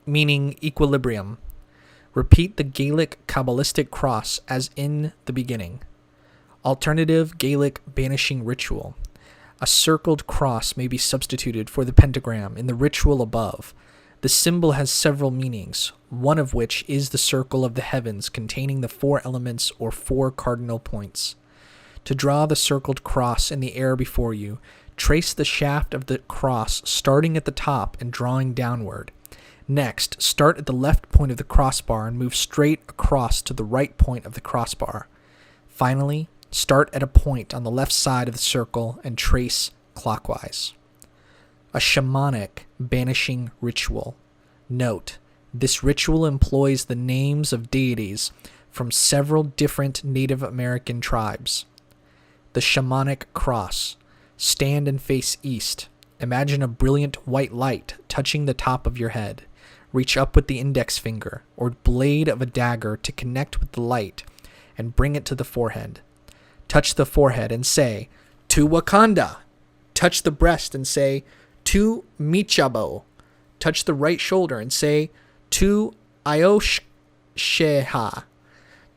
A: meaning equilibrium. Repeat the Gaelic Qabalistic cross as in the beginning. Alternative Gaelic banishing ritual. A circled cross may be substituted for the pentagram in the ritual above. The symbol has several meanings, one of which is the circle of the heavens containing the 4 elements or 4 cardinal points. To draw the circled cross in the air before you, trace the shaft of the cross starting at the top and drawing downward. Next, start at the left point of the crossbar and move straight across to the right point of the crossbar. Finally, start at a point on the left side of the circle and trace clockwise. A shamanic banishing ritual. Note, this ritual employs the names of deities from several different Native American tribes. The shamanic cross. Stand and face east. Imagine a brilliant white light touching the top of your head. Reach up with the index finger or blade of a dagger to connect with the light and bring it to the forehead. Touch the forehead and say, "To Wakanda." Touch the breast and say, "To Michabo." Touch the right shoulder and say, "To Ayoshsheha."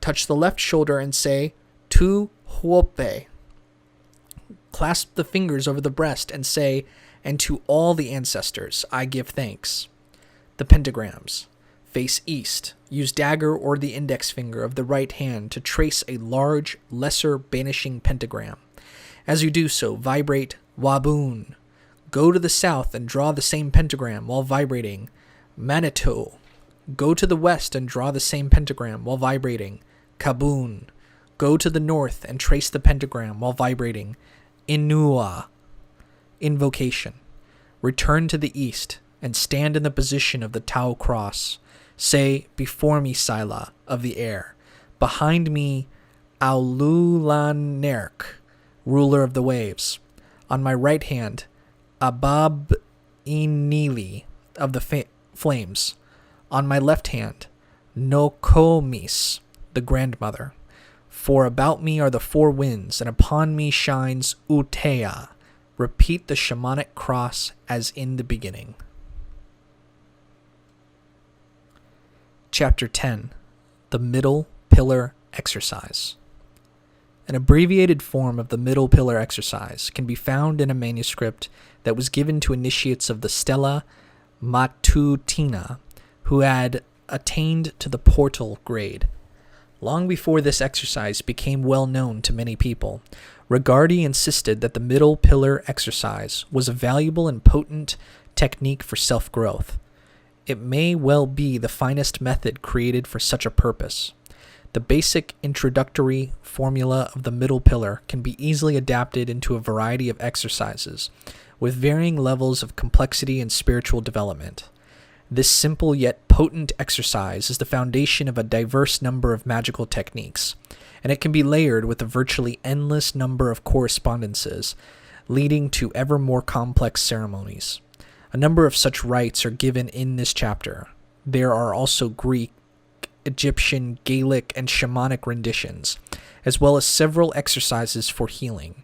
A: Touch the left shoulder and say, "To Huope." Clasp the fingers over the breast and say, "And to all the ancestors, I give thanks." The pentagrams. Face east. Use dagger or the index finger of the right hand to trace a large, lesser banishing pentagram. As you do so, vibrate Waboon. Go to the south and draw the same pentagram while vibrating Manitou. Go to the west and draw the same pentagram while vibrating Kaboon. Go to the north and trace the pentagram while vibrating Inua. Invocation. Return to the east and stand in the position of the Tau cross. Say, "Before me, Sila of the air. Behind me, Aululanerk, ruler of the waves. On my right hand, Abab Inili of the flames. On my left hand, Nokomis, the grandmother. For about me are the four winds, and upon me shines Utea." Repeat the shamanic cross as in the beginning. Chapter 10. The Middle Pillar Exercise. An abbreviated form of the Middle Pillar Exercise can be found in a manuscript that was given to initiates of the Stella Matutina who had attained to the portal grade. Long before this exercise became well known to many people, Regardie insisted that the Middle Pillar Exercise was a valuable and potent technique for self-growth. It may well be the finest method created for such a purpose. The basic introductory formula of the middle pillar can be easily adapted into a variety of exercises, with varying levels of complexity and spiritual development. This simple yet potent exercise is the foundation of a diverse number of magical techniques, and it can be layered with a virtually endless number of correspondences, leading to ever more complex ceremonies. A number of such rites are given in this chapter. There are also Greek, Egyptian, Gaelic, and shamanic renditions, as well as several exercises for healing.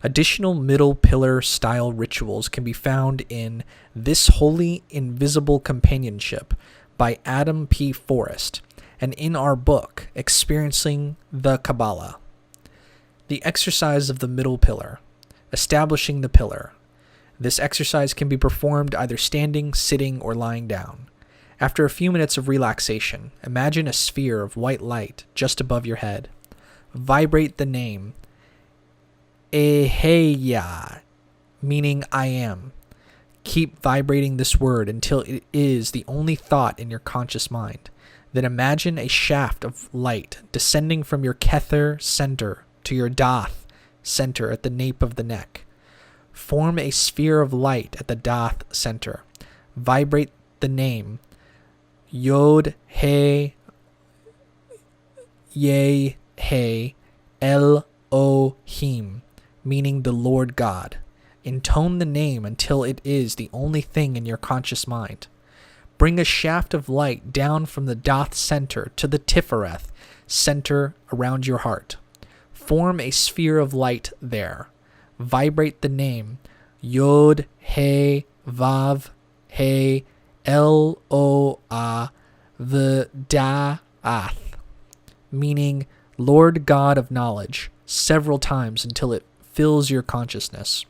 A: Additional middle pillar style rituals can be found in This Holy Invisible Companionship by Adam P. Forrest, and in our book, Experiencing the Qabalah. The exercise of the middle pillar, establishing the pillar. This exercise can be performed either standing, sitting, or lying down. After a few minutes of relaxation, imagine a sphere of white light just above your head. Vibrate the name Eheya, meaning I am. Keep vibrating this word until it is the only thought in your conscious mind. Then imagine a shaft of light descending from your Kether center to your Daath center at the nape of the neck. Form a sphere of light at the Daath center. Vibrate the name Yod He Ye He Elohim, meaning the Lord God. Intone the name until it is the only thing in your conscious mind. Bring a shaft of light down from the Daath center to the Tiphareth center around your heart. Form a sphere of light there. Vibrate the name Yod He Vav He Eloah the Daath, meaning Lord God of Knowledge, several times until it fills your consciousness.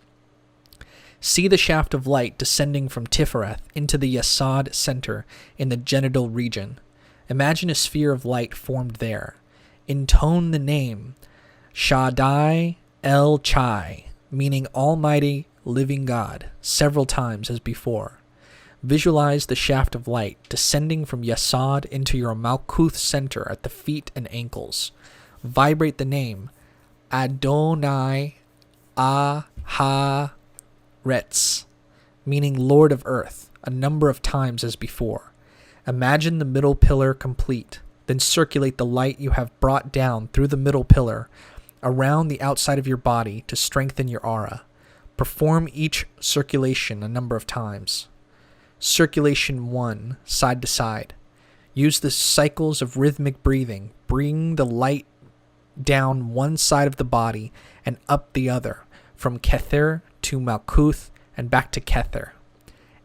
A: See the shaft of light descending from Tiphareth into the Yesod center in the genital region. Imagine a sphere of light formed there. Intone the name Shaddai El Chai, meaning Almighty Living God, several times as before. Visualize the shaft of light descending from Yesod into your Malkuth center at the feet and ankles. Vibrate the name Adonai Aharetz, meaning Lord of Earth, a number of times as before. Imagine the middle pillar complete, then circulate the light you have brought down through the middle pillar around the outside of your body to strengthen your aura. Perform each circulation a number of times. Circulation 1, side to side. Use the cycles of rhythmic breathing. Bring the light down one side of the body and up the other, from Kether to Malkuth and back to Kether.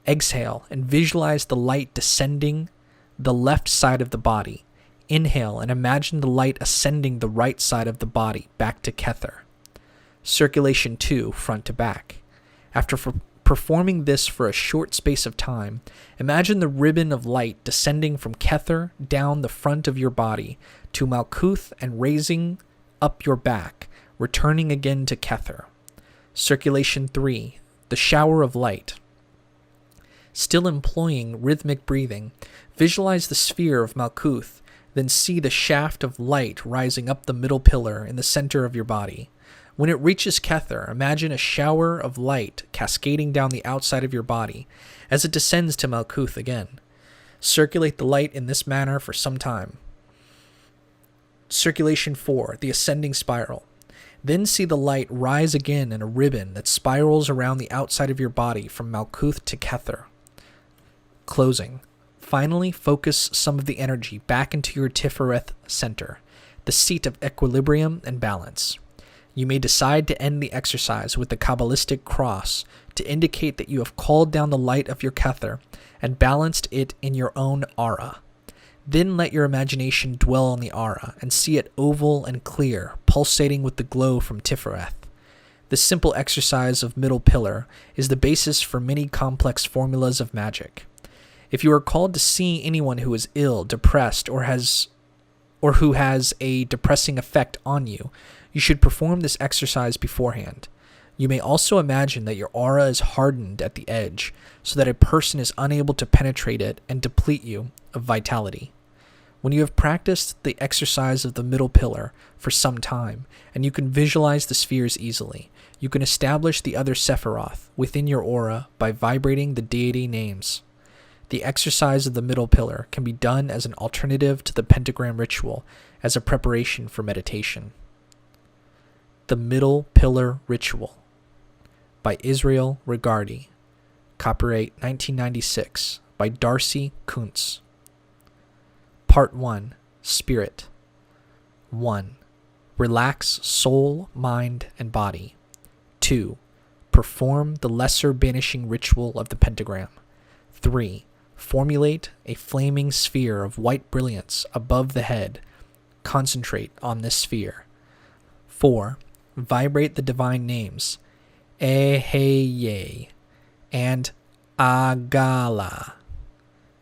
A: Exhale and visualize the light descending the left side of the body. Inhale and imagine the light ascending the right side of the body back to Kether. Circulation 2, front to back. After performing this for a short space of time, imagine the ribbon of light descending from Kether down the front of your body to Malkuth and raising up your back, returning again to Kether. Circulation 3, the shower of light. Still employing rhythmic breathing, visualize the sphere of Malkuth, then see the shaft of light rising up the middle pillar in the center of your body. When it reaches Kether, imagine a shower of light cascading down the outside of your body as it descends to Malkuth again. Circulate the light in this manner for some time. Circulation 4, the ascending spiral. Then see the light rise again in a ribbon that spirals around the outside of your body from Malkuth to Kether. Closing. Finally, focus some of the energy back into your Tiphareth center, the seat of equilibrium and balance. You may decide to end the exercise with the Qabalistic cross to indicate that you have called down the light of your Kether and balanced it in your own aura. Then let your imagination dwell on the aura and see it oval and clear, pulsating with the glow from Tiphareth. This simple exercise of middle pillar is the basis for many complex formulas of magic. If you are called to see anyone who is ill, depressed, or who has a depressing effect on you, you should perform this exercise beforehand. You may also imagine that your aura is hardened at the edge, so that a person is unable to penetrate it and deplete you of vitality. When you have practiced the exercise of the middle pillar for some time, and you can visualize the spheres easily, you can establish the other Sephiroth within your aura by vibrating the deity names. The exercise of the middle pillar can be done as an alternative to the Pentagram ritual as a preparation for meditation. The Middle Pillar Ritual by Israel Regardie. Copyright 1996 by Darcy Kuntz. Part 1. Spirit. 1. Relax soul, mind, and body. 2. Perform the lesser banishing ritual of the pentagram. 3. Formulate a flaming sphere of white brilliance above the head. Concentrate on this sphere. 4. Vibrate the divine names, Eheye and Agalah.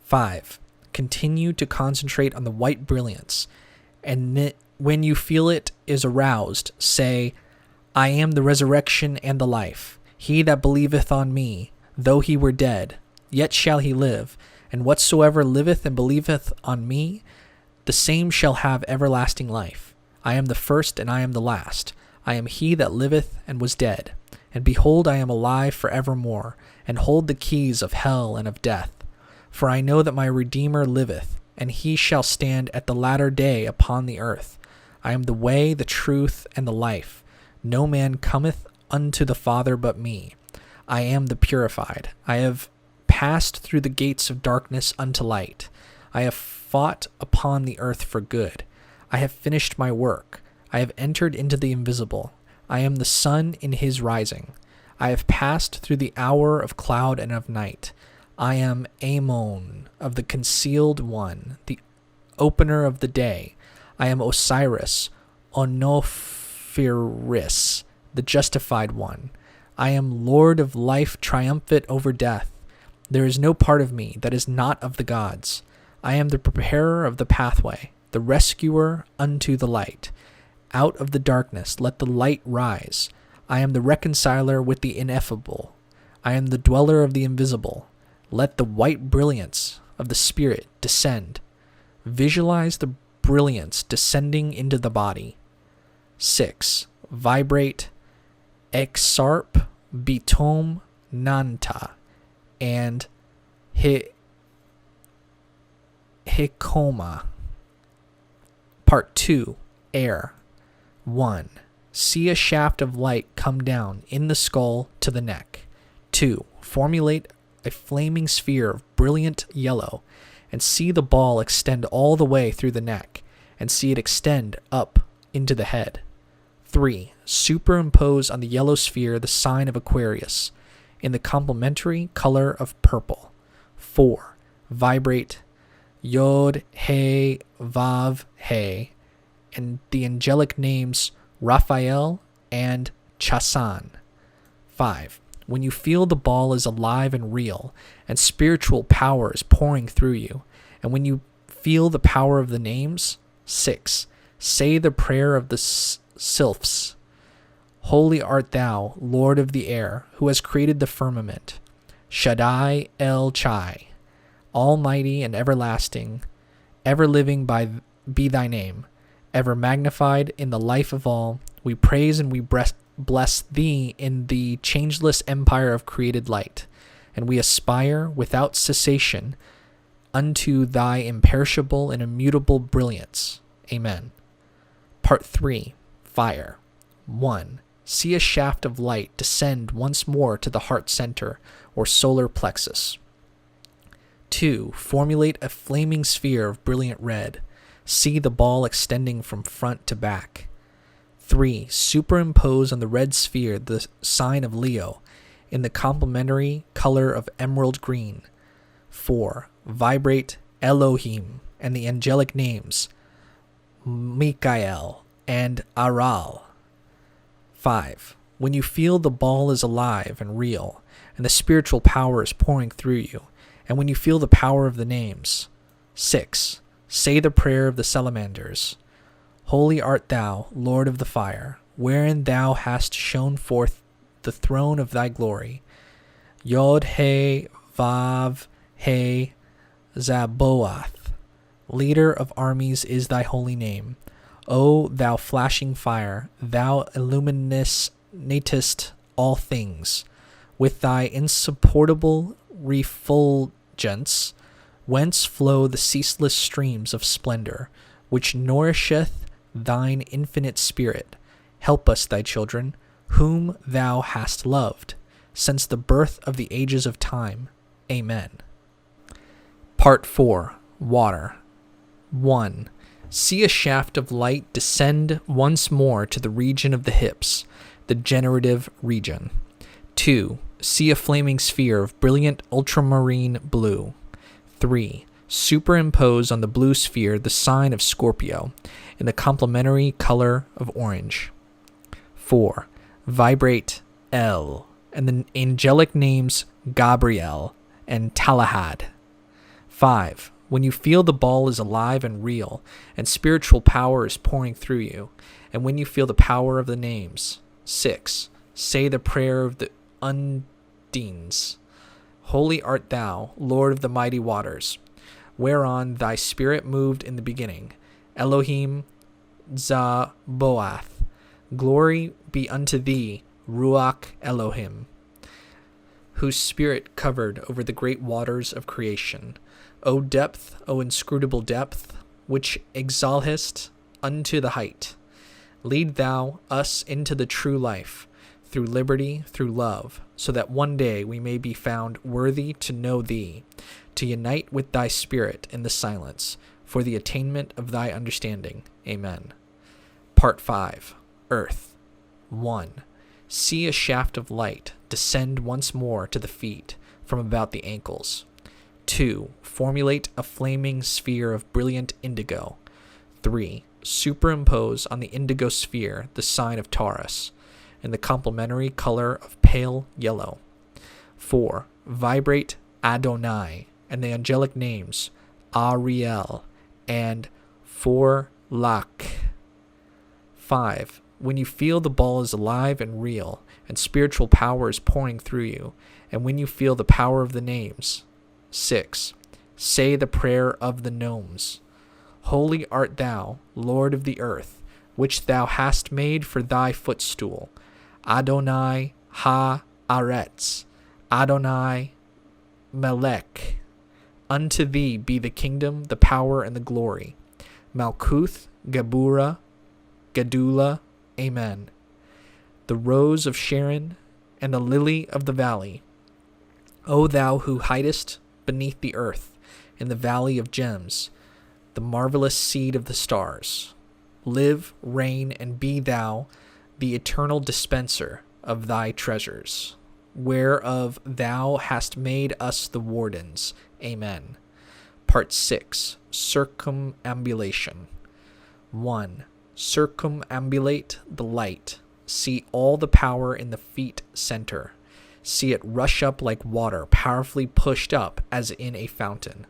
A: 5. Continue to concentrate on the white brilliance, and when you feel it is aroused, say, I am the resurrection and the life. He that believeth on me, though he were dead, yet shall he live, and whatsoever liveth and believeth on me, the same shall have everlasting life. I am the first and I am the last. I am he that liveth and was dead. And behold, I am alive for evermore, and hold the keys of hell and of death. For I know that my Redeemer liveth, and he shall stand at the latter day upon the earth. I am the way, the truth, and the life. No man cometh unto the Father but me. I am the purified. I have passed through the gates of darkness unto light. I have fought upon the earth for good. I have finished my work. I have entered into the invisible. I am the sun in his rising. I have passed through the hour of cloud and of night. I am Amon of the concealed one, the opener of the day. I am Osiris, Onophiris, the justified one. I am Lord of life, triumphant over death. There is no part of me that is not of the gods. I am the preparer of the pathway, the rescuer unto the light. Out of the darkness let the light rise. I am the reconciler with the ineffable. I am the dweller of the invisible. Let the white brilliance of the Spirit descend. Visualize the brilliance descending into the body. 6. Vibrate Exarp Bitom Nanta and Hikoma. Part 2, Air. 1. See a shaft of light come down in the skull to the neck. 2. Formulate a flaming sphere of brilliant yellow and see the ball extend all the way through the neck and see it extend up into the head. 3. Superimpose on the yellow sphere the sign of Aquarius in the complementary color of purple. 4. Vibrate Yod, He, Vav, He, and the angelic names Raphael and Chasan. 5. When you feel the ball is alive and real, and spiritual power is pouring through you, and when you feel the power of the names. 6. Say the prayer of the sylphs. Holy art thou, Lord of the air, who has created the firmament. Shaddai El Chai, almighty and everlasting, ever living be thy name, ever magnified in the life of all. We praise and we bless thee in the changeless empire of created light, and we aspire without cessation unto thy imperishable and immutable brilliance. Amen. Part 3, Fire. 1. See a shaft of light descend once more to the heart center or solar plexus. 2. Formulate a flaming sphere of brilliant red. See the ball extending from front to back. 3. Superimpose on the red sphere the sign of Leo in the complementary color of emerald green. 4. Vibrate Elohim and the angelic names Mikael and Aral. 5. When you feel the ball is alive and real, and the spiritual power is pouring through you, and when you feel the power of the names. 6. Say the prayer of the salamanders. Holy art thou, Lord of the fire, wherein thou hast shown forth the throne of thy glory. Yod He Vav He Zaboath. Leader of armies is thy holy name. O thou flashing fire, thou illuminatest all things. With thy insupportable refulgence, whence flow the ceaseless streams of splendor, which nourisheth thine infinite spirit. Help us, thy children, whom thou hast loved, since the birth of the ages of time. Amen. Part 4, Water. 1. See a shaft of light descend once more to the region of the hips, the generative region. 2. See a flaming sphere of brilliant ultramarine blue. 3. Superimpose on the blue sphere the sign of Scorpio in the complementary color of orange. 4. Vibrate El and the angelic names Gabriel and Talahad. 5. When you feel the ball is alive and real, and spiritual power is pouring through you, and when you feel the power of the names. 6. Say the prayer of the Undines. Holy art thou, Lord of the mighty waters, whereon thy spirit moved in the beginning. Elohim Zaboath. Glory be unto thee, Ruach Elohim, whose spirit covered over the great waters of creation. O depth, O inscrutable depth, which exaltest unto the height. Lead thou us into the true life, through liberty, through love, so that one day we may be found worthy to know thee, to unite with thy spirit in the silence, for the attainment of thy understanding. Amen. Part 5, Earth. 1. See a shaft of light descend once more to the feet from about the ankles. 2. Formulate a flaming sphere of brilliant indigo. 3. Superimpose on the indigo sphere the sign of Taurus in the complementary color of pale yellow. 4. Vibrate Adonai and the angelic names Ariel and Forlak. 5. When you feel the ball is alive and real, and spiritual power is pouring through you, and when you feel the power of the names. 6. Say the prayer of the gnomes. Holy art thou, Lord of the earth, which thou hast made for thy footstool. Adonai ha-aretz, Adonai Melech. Unto thee be the kingdom, the power, and the glory. Malkuth, Gabura, Gadula, Amen. The rose of Sharon and the lily of the valley. O thou who hidest beneath the earth, in the valley of gems, the marvelous seed of the stars. Live, reign, and be thou the eternal dispenser of thy treasures, whereof thou hast made us the wardens. Amen. Part 6. Circumambulation. 1. Circumambulate the light. See all the power in the feet center. See it rush up like water, powerfully pushed up as in a fountain.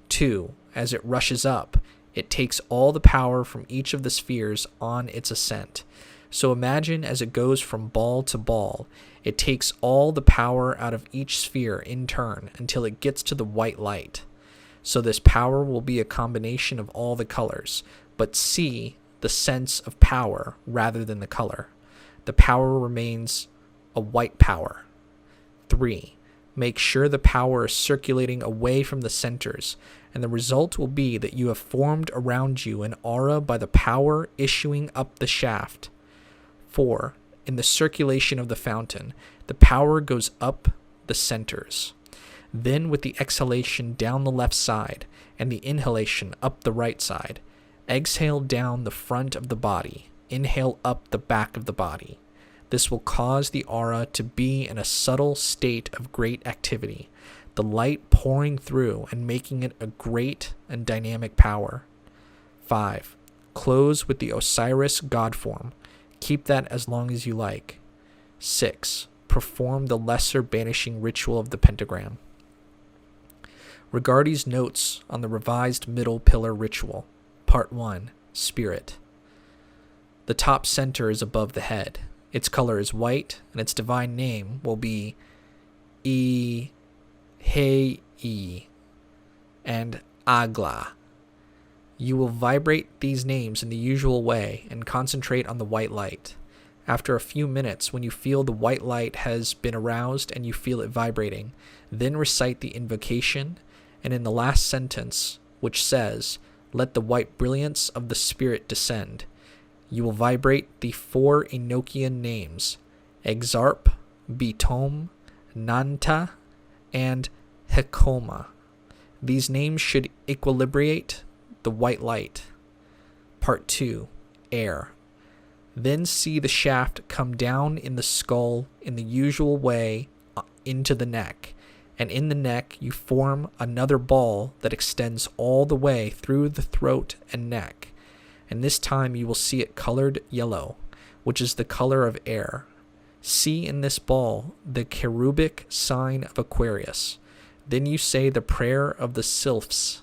A: 2. As it rushes up, it takes all the power from each of the spheres on its ascent. So imagine as it goes from ball to ball, it takes all the power out of each sphere in turn until it gets to the white light. So this power will be a combination of all the colors, but see the sense of power rather than the color. The power remains a white power. 3. Make sure the power is circulating away from the centers, and the result will be that you have formed around you an aura by the power issuing up the shaft. 4. In the circulation of the fountain, the power goes up the centers. Then with the exhalation down the left side and the inhalation up the right side, exhale down the front of the body, inhale up the back of the body. This will cause the aura to be in a subtle state of great activity, the light pouring through and making it a great and dynamic power. 5. Close with the Osiris god form. Keep that as long as you like. 6. Perform the lesser banishing ritual of the pentagram. Regardie's notes on the revised middle pillar ritual. Part 1. Spirit. The top center is above the head. Its color is white, and its divine name will be E, Hei, and Agla. You will vibrate these names in the usual way and concentrate on the white light. After a few minutes, when you feel the white light has been aroused and you feel it vibrating, then recite the invocation, and in the last sentence, which says, "Let the white brilliance of the Spirit descend," you will vibrate the 4 Enochian names, Exarp, Bitom, Nanta, and Hekoma. These names should equilibrate the white light. Part 2. Air. Then see the shaft come down in the skull in the usual way into the neck, and in the neck you form another ball that extends all the way through the throat and neck. And this time you will see it colored yellow, which is the color of air. See in this ball the cherubic sign of Aquarius. Then you say the prayer of the sylphs.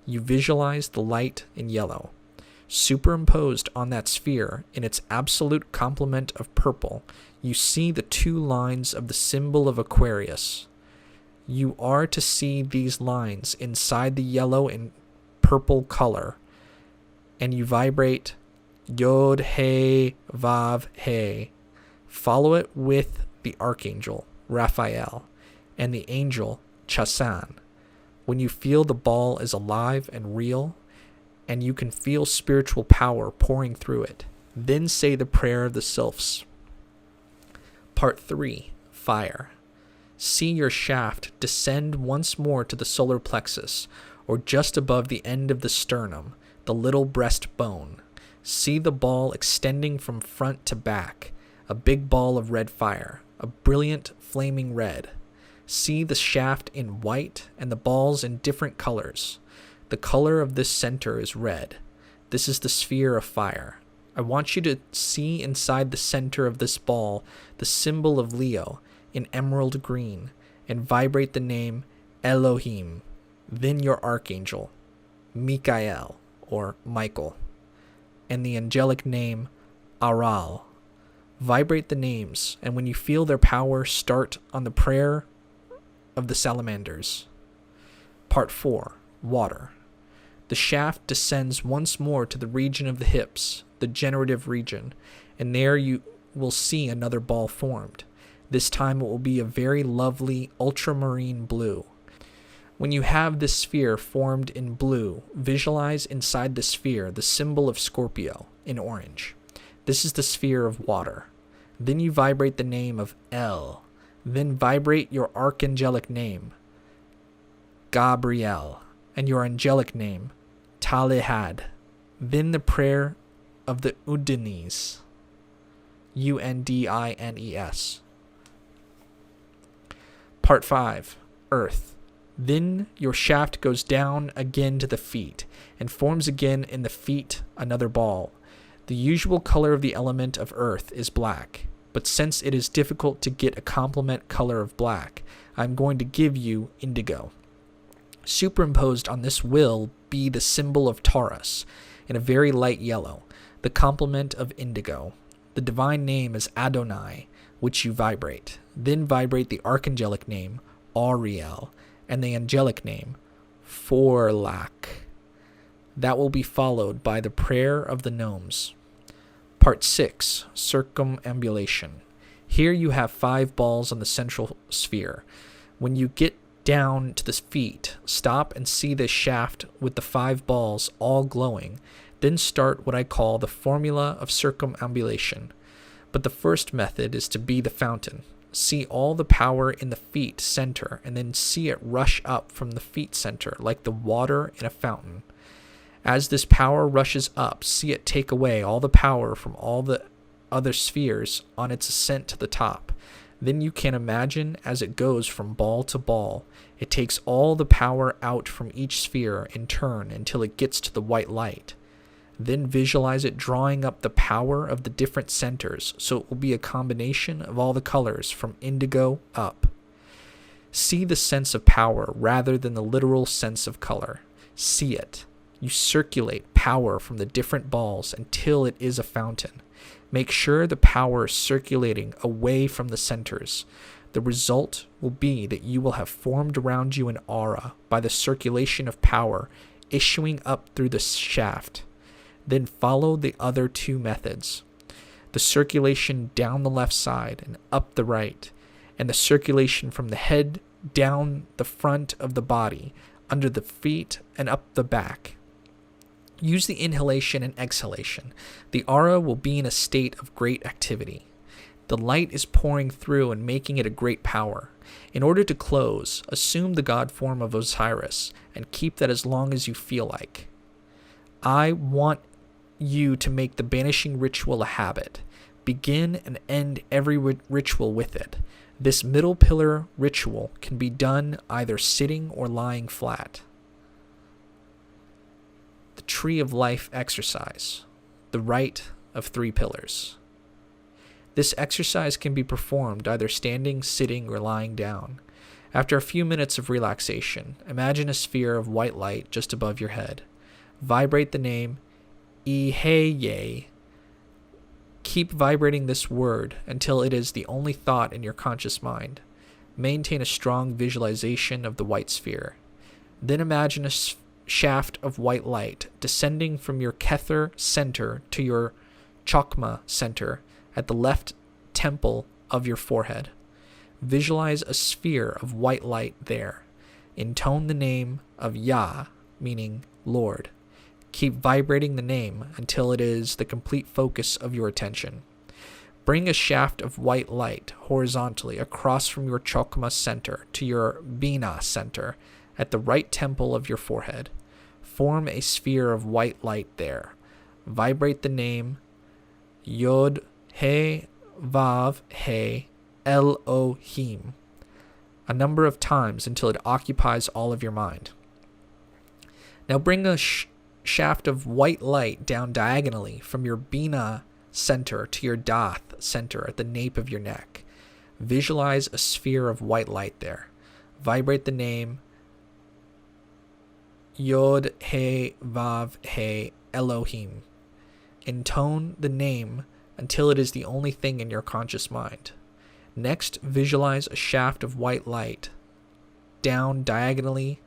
A: You visualize the light in yellow. Superimposed on that sphere, in its absolute complement of purple, you see the 2 lines of the symbol of Aquarius. You are to see these lines inside the yellow and purple color, and you vibrate Yod He Vav He. Follow it with the archangel, Raphael, and the angel, Chasan. When you feel the ball is alive and real, and you can feel spiritual power pouring through it, then say the prayer of the sylphs. Part 3. Fire. See your shaft descend once more to the solar plexus, or just above the end of the sternum, the little breastbone. See the ball extending from front to back, a big ball of red fire, a brilliant flaming red. See the shaft in white and the balls in different colors. The color of this center is red. This is the sphere of fire. I want you to see inside the center of this ball the symbol of Leo in emerald green and vibrate the name Elohim, then your archangel, Mikael, or Michael, and the angelic name Aral. Vibrate the names, and when you feel their power, start on the prayer of the salamanders. Part 4. Water. The shaft descends once more to the region of the hips, the generative region, and there you will see another ball formed. This time it will be a very lovely ultramarine blue. When you have this sphere formed in blue, visualize inside the sphere the symbol of Scorpio in orange. This is the sphere of water. Then you vibrate the name of El. Then vibrate your archangelic name, Gabriel, and your angelic name, Talihad. Then the prayer of the Undines, Undines. Part 5. Earth. Then your shaft goes down again to the feet, and forms again in the feet another ball. The usual color of the element of earth is black, but since it is difficult to get a complement color of black, I am going to give you indigo. Superimposed on this will be the symbol of Taurus, in a very light yellow, the complement of indigo. The divine name is Adonai, which you vibrate. Then vibrate the archangelic name, Auriel, and the angelic name, Forlak. That will be followed by the prayer of the gnomes. Part 6. Circumambulation. Here you have 5 balls on the central sphere. When you get down to the feet, stop and see the shaft with the 5 balls all glowing. Then start what I call the formula of circumambulation. But the first method is to be the fountain. See all the power in the feet center, and then see it rush up from the feet center like the water in a fountain. As this power rushes up, see it take away all the power from all the other spheres on its ascent to the top. Then you can imagine as it goes from ball to ball, it takes all the power out from each sphere in turn until it gets to the white light. Then visualize it drawing up the power of the different centers, so it will be a combination of all the colors from indigo up. See the sense of power rather than the literal sense of color. See it. You circulate power from the different balls until it is a fountain. Make sure the power is circulating away from the centers. The result will be that you will have formed around you an aura by the circulation of power issuing up through the shaft. Then follow the other 2 methods. The circulation down the left side and up the right, and the circulation from the head down the front of the body, under the feet and up the back. Use the inhalation and exhalation. The aura will be in a state of great activity. The light is pouring through and making it a great power. In order to close, assume the god form of Osiris and keep that as long as you feel like. I want you to make the banishing ritual a habit. Begin and end every ritual with it. This middle pillar ritual can be done either sitting or lying flat. The Tree of Life exercise. The rite of 3 pillars. This exercise can be performed either standing, sitting, or lying down. After a few minutes of relaxation, imagine a sphere of white light just above your head. Vibrate the name Iheye. Keep vibrating this word until it is the only thought in your conscious mind. Maintain a strong visualization of the white sphere. Then imagine a shaft of white light descending from your Kether center to your Chakma center at the left temple of your forehead. Visualize a sphere of white light there. Intone the name of Yah, meaning Lord. Keep vibrating the name until it is the complete focus of your attention. Bring a shaft of white light horizontally across from your Chakma center to your Bina center at the right temple of your forehead. Form a sphere of white light there. Vibrate the name Yod He Vav He Elohim a number of times until it occupies all of your mind. Now bring a shaft of white light down diagonally from your Bina center to your Daath center at the nape of your neck. Visualize a sphere of white light there. Vibrate the name Yod He Vav He Elohim. Intone the name until it is the only thing in your conscious mind. Next, visualize a shaft of white light down diagonally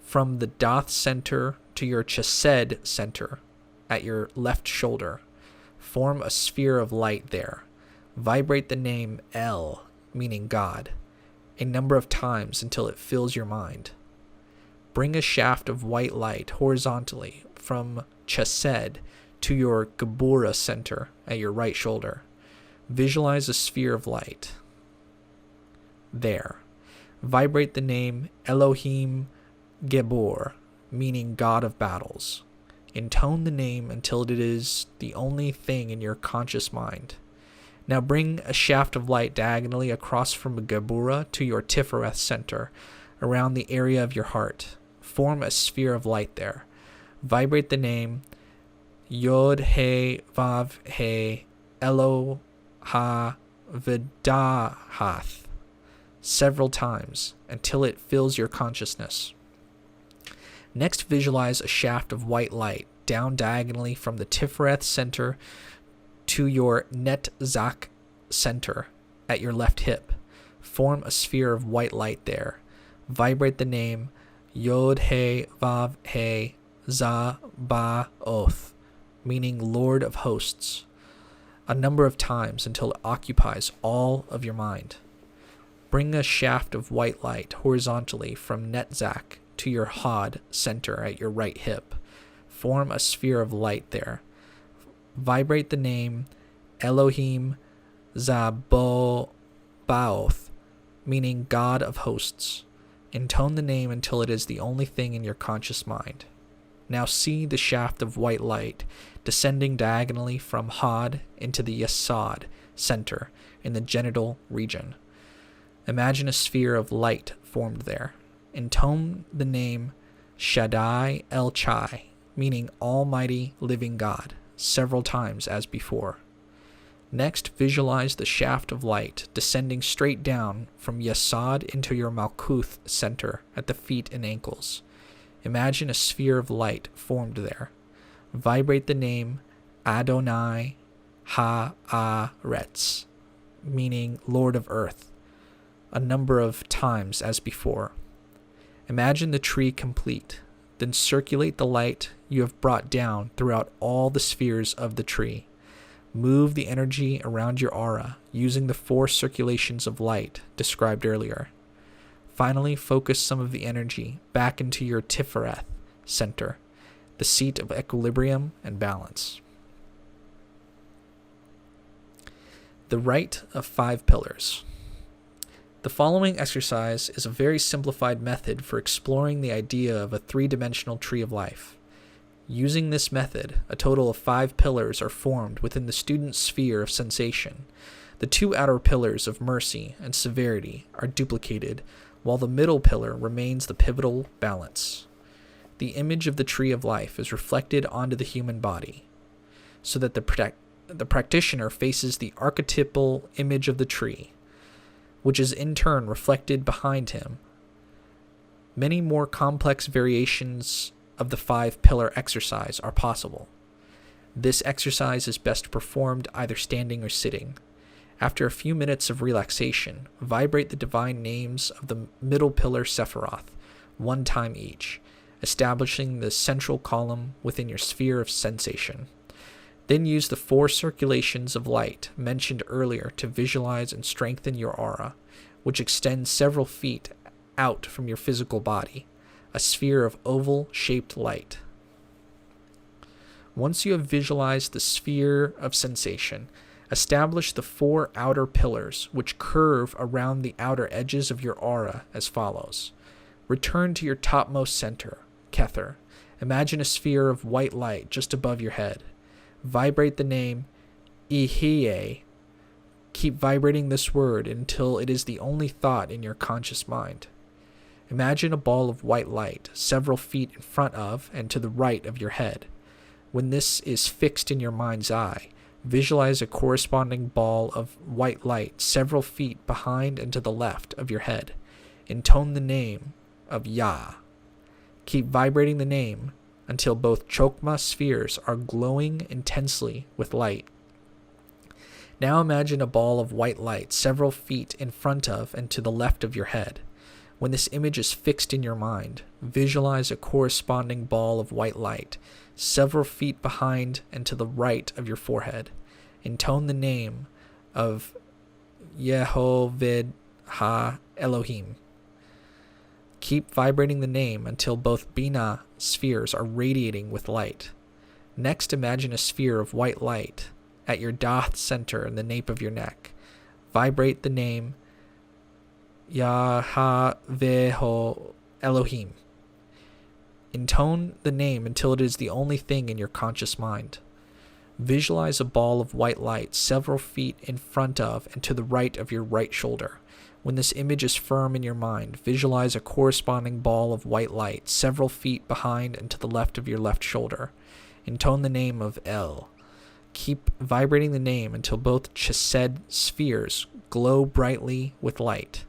A: from the Daath center to your Chesed center at your left shoulder. Form a sphere of light there. Vibrate the name El, meaning God, a number of times until it fills your mind. Bring a shaft of white light horizontally from chesed to your Qabala center at your right shoulder. Visualize a sphere of light. There. Vibrate the name Elohim Gebor, meaning God of Battles. Intone the name until it is the only thing in your conscious mind. Now bring a shaft of light diagonally across from Qabala to your Tiphareth center, around the area of your heart. Form a sphere of light there. Vibrate the name Yod He Vav He Elo Ha V'Daath several times until it fills your consciousness. Next, visualize a shaft of white light down diagonally from the Tiphareth center to your Netzach center at your left hip. Form a sphere of white light there. Vibrate the name Yod He Vav He Zabaoth, meaning Lord of Hosts, a number of times until it occupies all of your mind. Bring a shaft of white light horizontally from Netzach to your Hod center at your right hip. Form a sphere of light there. Vibrate the name Elohim Zabaoth, meaning God of Hosts. Intone the name until it is the only thing in your conscious mind. Now see the shaft of white light descending diagonally from Hod into the Yesod center in the genital region. Imagine a sphere of light formed there. Intone the name Shaddai El Chai, meaning Almighty Living God, several times as before. Next, visualize the shaft of light descending straight down from Yesod into your Malkuth center at the feet and ankles. Imagine a sphere of light formed there. Vibrate the name Adonai Haaretz, meaning Lord of Earth, a number of times as before. Imagine the tree complete, then circulate the light you have brought down throughout all the spheres of the tree. Move the energy around your aura using the 4 circulations of light described earlier. Finally, focus some of the energy back into your Tiphareth center, the seat of equilibrium and balance. The Rite of 5 Pillars. The following exercise is a very simplified method for exploring the idea of a 3-dimensional tree of life. Using this method, a total of 5 pillars are formed within the student's sphere of sensation. The 2 outer pillars of mercy and severity are duplicated, while the middle pillar remains the pivotal balance. The image of the tree of life is reflected onto the human body, so that the practitioner faces the archetypal image of the tree, which is in turn reflected behind him. Many more complex variations of the 5-pillar exercise are possible. This exercise is best performed either standing or sitting. After a few minutes of relaxation, vibrate the divine names of the middle pillar Sephiroth 1 time each, establishing the central column within your sphere of sensation. Then use the 4 circulations of light mentioned earlier to visualize and strengthen your aura, which extends several feet out from your physical body, a sphere of oval-shaped light. Once you have visualized the sphere of sensation, establish the 4 outer pillars which curve around the outer edges of your aura as follows. Return to your topmost center, Kether. Imagine a sphere of white light just above your head. Vibrate the name Ihie. Keep vibrating this word until it is the only thought in your conscious mind. Imagine a ball of white light several feet in front of and to the right of your head. When this is fixed in your mind's eye, visualize a corresponding ball of white light several feet behind and to the left of your head. Intone the name of Yah. Keep vibrating the name until both Chokmah spheres are glowing intensely with light. Now imagine a ball of white light several feet in front of and to the left of your head. When this image is fixed in your mind, visualize a corresponding ball of white light several feet behind and to the right of your forehead. Intone the name of Yehovah Elohim. Keep vibrating the name until both Binah spheres are radiating with light. Next, imagine a sphere of white light at your Daath center in the nape of your neck. Vibrate the name Yahweh Elohim. Intone the name until it is the only thing in your conscious mind. Visualize a ball of white light several feet in front of and to the right of your right shoulder. When this image is firm in your mind, visualize a corresponding ball of white light several feet behind and to the left of your left shoulder. Intone the name of El. Keep vibrating the name until both Chesed spheres glow brightly with light.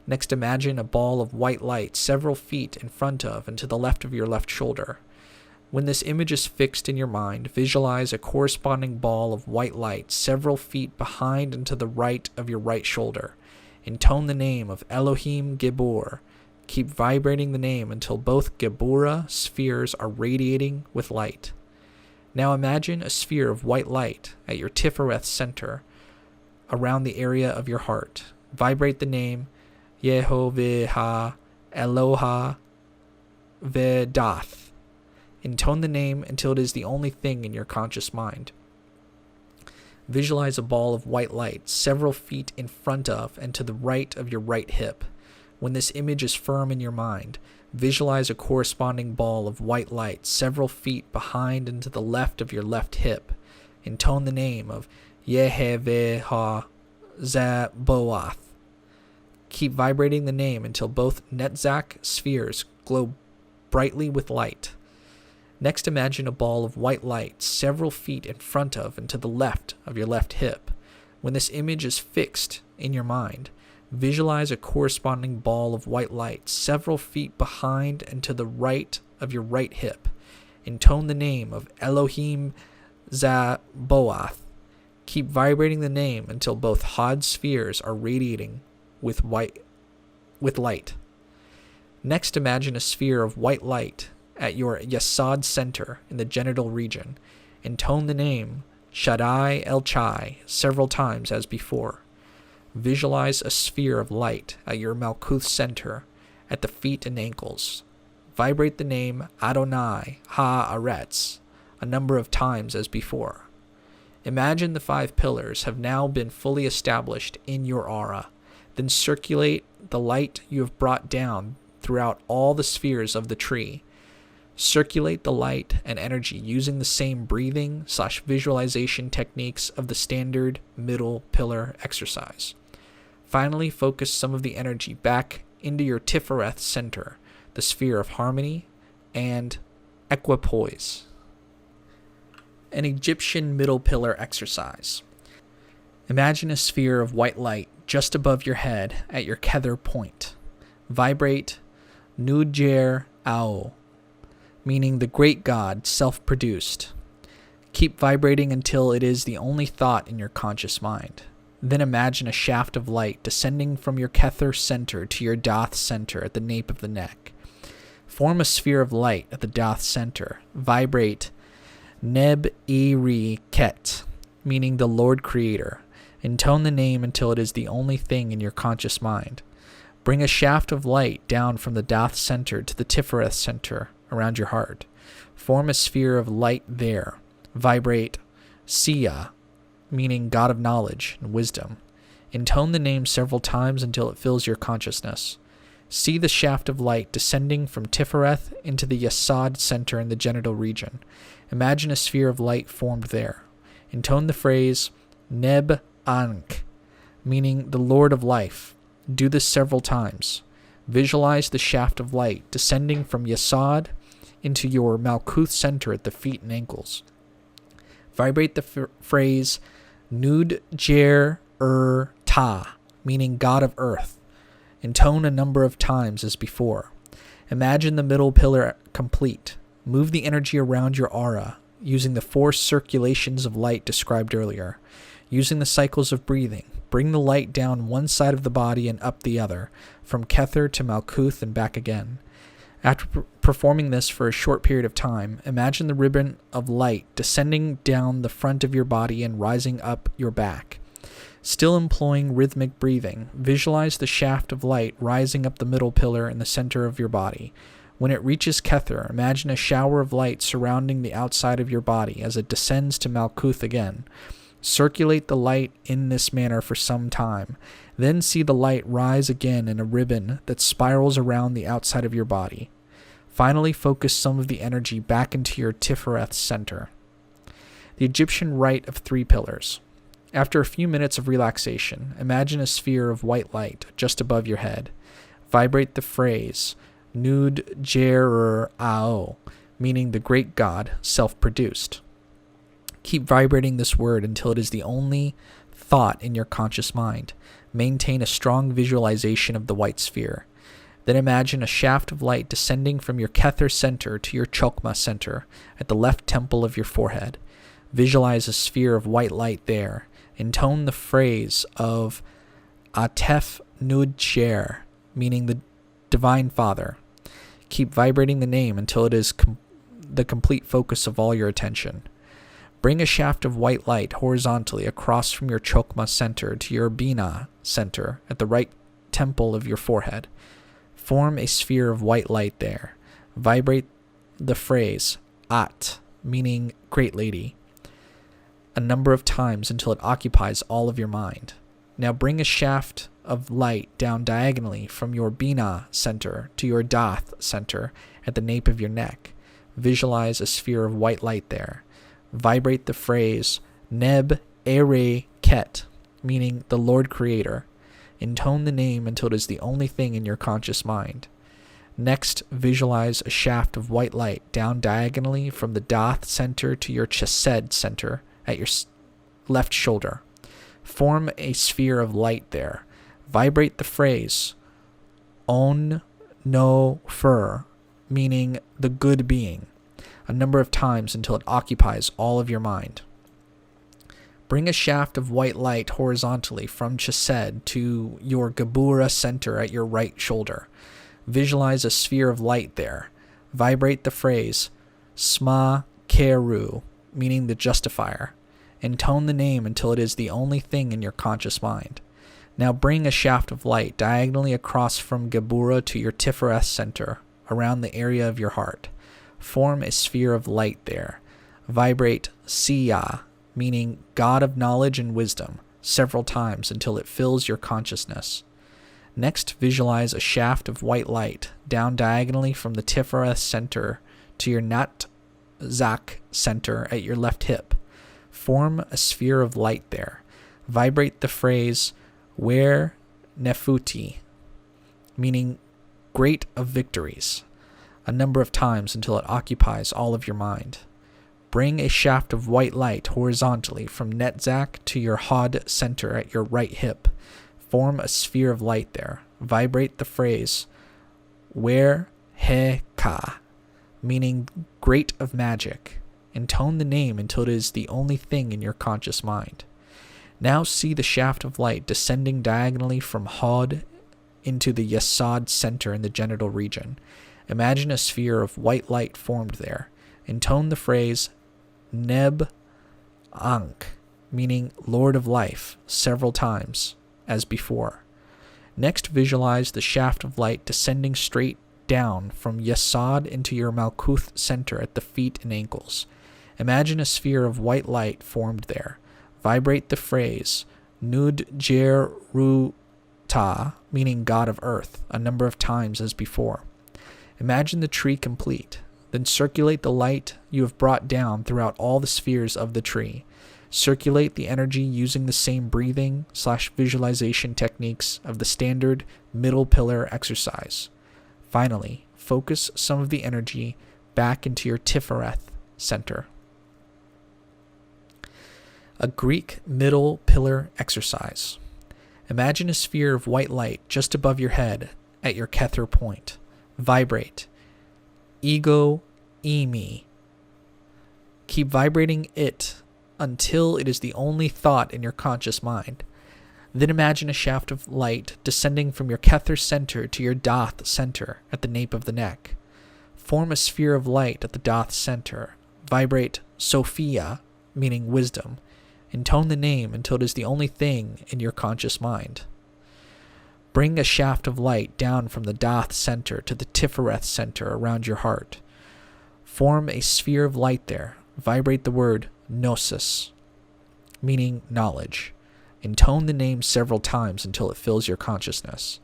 A: Next, imagine a ball of white light several feet in front of and to the left of your left shoulder. When this image is fixed in your mind, visualize a corresponding ball of white light several feet behind and to the right of your right shoulder. Intone the name of Elohim Gibor. Keep vibrating the name until both Geburah spheres are radiating with light. Now imagine a sphere of white light at your Tiphareth center around the area of your heart. Vibrate the name Yehovah Eloha Daath. Intone the name until it is the only thing in your conscious mind. Visualize a ball of white light several feet in front of and to the right of your right hip. When this image is firm in your mind, visualize a corresponding ball of white light several feet behind and to the left of your left hip. Intone the name of Yehovah Zaboath. Keep vibrating the name until both Netzach spheres glow brightly with light. Next, imagine a ball of white light several feet in front of and to the left of your left hip. When this image is fixed in your mind, visualize a corresponding ball of white light several feet behind and to the right of your right hip. Intone the name of Elohim Zaboath. Keep vibrating the name until both Hod spheres are radiating with light. Next, imagine a sphere of white light at your Yesod center in the genital region. Intone the name Shaddai El Chai several times as before. Visualize a sphere of light at your Malkuth center at the feet and ankles. Vibrate the name Adonai Ha-Aretz a number of times as before. Imagine the 5 pillars have now been fully established in your aura. Then circulate the light you have brought down throughout all the spheres of the tree. Circulate the light and energy using the same breathing/visualization techniques of the standard middle pillar exercise. Finally, focus some of the energy back into your Tiphareth center, the sphere of harmony and equipoise. An Egyptian middle pillar exercise. Imagine a sphere of white light just above your head at your Kether point. Vibrate Nudjer Ao, meaning the great God self-produced. Keep vibrating until it is the only thought in your conscious mind. Then imagine a shaft of light descending from your Kether center to your Daath center at the nape of the neck. Form a sphere of light at the Daath center. Vibrate Neb-Eri Ket, meaning the Lord Creator. Intone the name until it is the only thing in your conscious mind. Bring a shaft of light down from the Daath center to the Tiphareth center around your heart. Form a sphere of light there. Vibrate Sia, meaning God of knowledge and wisdom. Intone the name several times until it fills your consciousness. See the shaft of light descending from Tiphareth into the Yesod center in the genital region. Imagine a sphere of light formed there. Intone the phrase Neb-Ankh, meaning the Lord of Life. Do this several times. Visualize the shaft of light descending from Yesod into your Malkuth center at the feet and ankles. Vibrate the phrase Nudjer Ta, meaning God of Earth. Intone a number of times as before. Imagine the middle pillar complete. Move the energy around your aura using the 4 circulations of light described earlier. Using the cycles of breathing, bring the light down one side of the body and up the other, from Kether to Malkuth and back again. After performing this for a short period of time, imagine the ribbon of light descending down the front of your body and rising up your back. Still employing rhythmic breathing, visualize the shaft of light rising up the middle pillar in the center of your body. When it reaches Kether, imagine a shower of light surrounding the outside of your body as it descends to Malkuth again. Circulate the light in this manner for some time. Then see the light rise again in a ribbon that spirals around the outside of your body. Finally, focus some of the energy back into your Tiphareth center. The Egyptian rite of 3 pillars. After a few minutes of relaxation, imagine a sphere of white light just above your head. Vibrate the phrase, Nud Jer Ao, meaning the great God, self-produced. Keep vibrating this word until it is the only thought in your conscious mind. Maintain a strong visualization of the white sphere. Then imagine a shaft of light descending from your Kether center to your Chokmah center at the left temple of your forehead. Visualize a sphere of white light there. Intone the phrase of Atef Nud Jer, meaning the Divine Father. Keep vibrating the name until it is the complete focus of all your attention. Bring a shaft of white light horizontally across from your Chokmah center to your Binah center at the right temple of your forehead. Form a sphere of white light there. Vibrate the phrase At, meaning Great Lady, a number of times until it occupies all of your mind. Now bring a shaft of light down diagonally from your Binah center to your Daath center at the nape of your neck. Visualize a sphere of white light there. Vibrate the phrase Neb Ere Ket, meaning the Lord Creator. Intone the name until it is the only thing in your conscious mind. Next, visualize a shaft of white light down diagonally from the Daath center to your Chesed center at your left shoulder. Form a sphere of light there. Vibrate the phrase On No Fur, meaning the good being, a number of times until it occupies all of your mind. Bring a shaft of white light horizontally from Chesed to your Geburah center at your right shoulder. Visualize a sphere of light there. Vibrate the phrase Sma Keru, meaning the justifier. Intone the name until it is the only thing in your conscious mind. Now bring a shaft of light diagonally across from Geburah to your Tiphareth center around the area of your heart. Form a sphere of light there. Vibrate Siya, meaning God of knowledge and wisdom, several times until it fills your consciousness. Next, visualize a shaft of white light down diagonally from the Tiphareth center to your Natzak center at your left hip. Form a sphere of light there. Vibrate the phrase Wer Nefuti, meaning great of victories, a number of times until it occupies all of your mind. Bring a shaft of white light horizontally from Netzak to your Hod center at your right hip. Form a sphere of light there. Vibrate the phrase Wer He Ka, meaning great of magic. Intone the name until it is the only thing in your conscious mind. Now see the shaft of light descending diagonally from Hod into the Yesod center in the genital region. Imagine a sphere of white light formed there. Intone the phrase Neb Ankh, meaning Lord of Life, several times, as before. Next, visualize the shaft of light descending straight down from Yesod into your Malkuth center at the feet and ankles. Imagine a sphere of white light formed there. Vibrate the phrase Nud Jer Ru Ta, meaning God of Earth, a number of times as before. Imagine the tree complete. Then circulate the light you have brought down throughout all the spheres of the tree. Circulate the energy using the same breathing/visualization techniques of the standard middle pillar exercise. Finally, focus some of the energy back into your Tiphareth center. A Greek middle pillar exercise. Imagine a sphere of white light just above your head at your Kether point. Vibrate. Ego Emi. Keep vibrating it until it is the only thought in your conscious mind. Then imagine a shaft of light descending from your Kether center to your Daath center at the nape of the neck. Form a sphere of light at the Daath center. Vibrate Sophia, meaning wisdom. Intone the name until it is the only thing in your conscious mind. Bring a shaft of light down from the Daath center to the Tiphareth center around your heart. Form a sphere of light there. Vibrate the word gnosis, meaning knowledge. Intone the name several times until it fills your consciousness.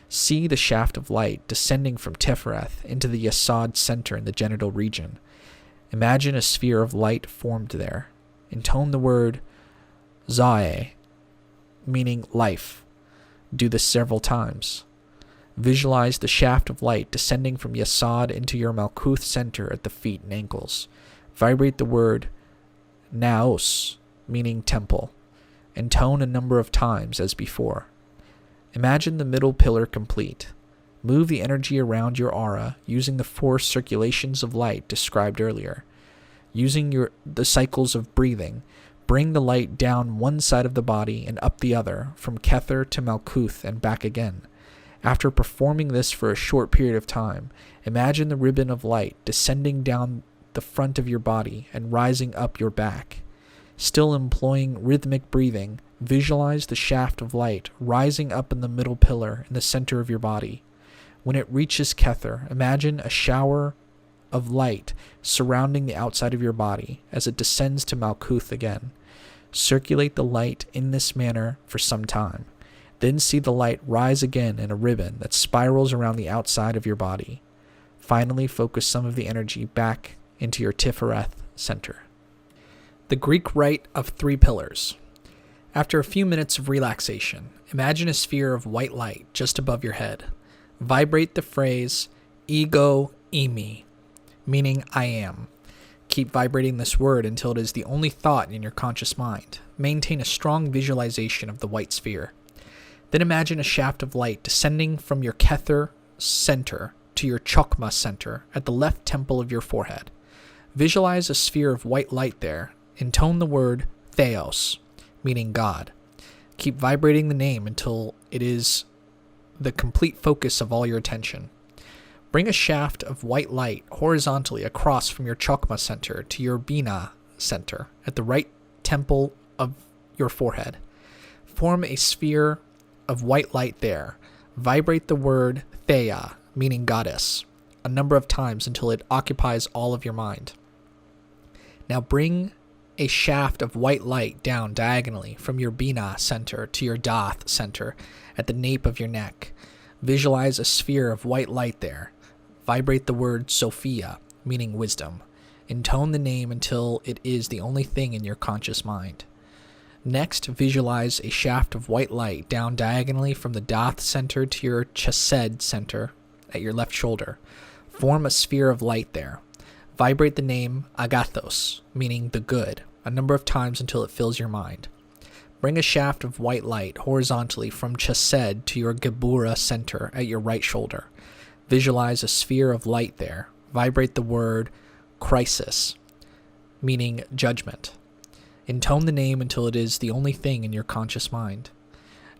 A: See the shaft of light descending from Tiphareth into the Yesod center in the genital region. Imagine a sphere of light formed there. Intone the word Zae, meaning life. Do this several times. Visualize the shaft of light descending from Yesod into your Malkuth center at the feet and ankles. Vibrate the word Naos, meaning temple. Intone a number of times as before. Imagine the middle pillar complete. Move the energy around your aura using the 4 circulations of light described earlier. Using the cycles of breathing, bring the light down one side of the body and up the other, from Kether to Malkuth and back again. After performing this for a short period of time, imagine the ribbon of light descending down the front of your body and rising up your back. Still employing rhythmic breathing, visualize the shaft of light rising up in the middle pillar in the center of your body. When it reaches Kether, imagine a shower of light surrounding the outside of your body as it descends to Malkuth again. Circulate the light in this manner for some time. Then see the light rise again in a ribbon that spirals around the outside of your body. Finally, focus some of the energy back into your Tiphareth center. The Greek Rite of 3 Pillars. After a few minutes of relaxation, imagine a sphere of white light just above your head. Vibrate the phrase ego eimi, meaning I am. Keep vibrating this word until it is the only thought in your conscious mind. Maintain a strong visualization of the white sphere. Then imagine a shaft of light descending from your Kether center to your Chokma center at the left temple of your forehead. Visualize a sphere of white light there. Intone the word Theos, meaning God. Keep vibrating the name until it is the complete focus of all your attention. Bring a shaft of white light horizontally across from your Chokma center to your Bina center at the right temple of your forehead. Form a sphere of white light there. Vibrate the word Theia, meaning goddess, a number of times until it occupies all of your mind. Now bring a shaft of white light down diagonally from your Bina center to your Daath center at the nape of your neck. Visualize a sphere of white light there. Vibrate the word Sophia, meaning wisdom. Intone the name until it is the only thing in your conscious mind. Next, visualize a shaft of white light down diagonally from the Daath center to your Chesed center at your left shoulder. Form a sphere of light there. Vibrate the name Agathos, meaning the good, a number of times until it fills your mind. Bring a shaft of white light horizontally from Chesed to your Gebura center at your right shoulder. Visualize a sphere of light there. Vibrate the word crisis, meaning judgment. Intone the name until it is the only thing in your conscious mind.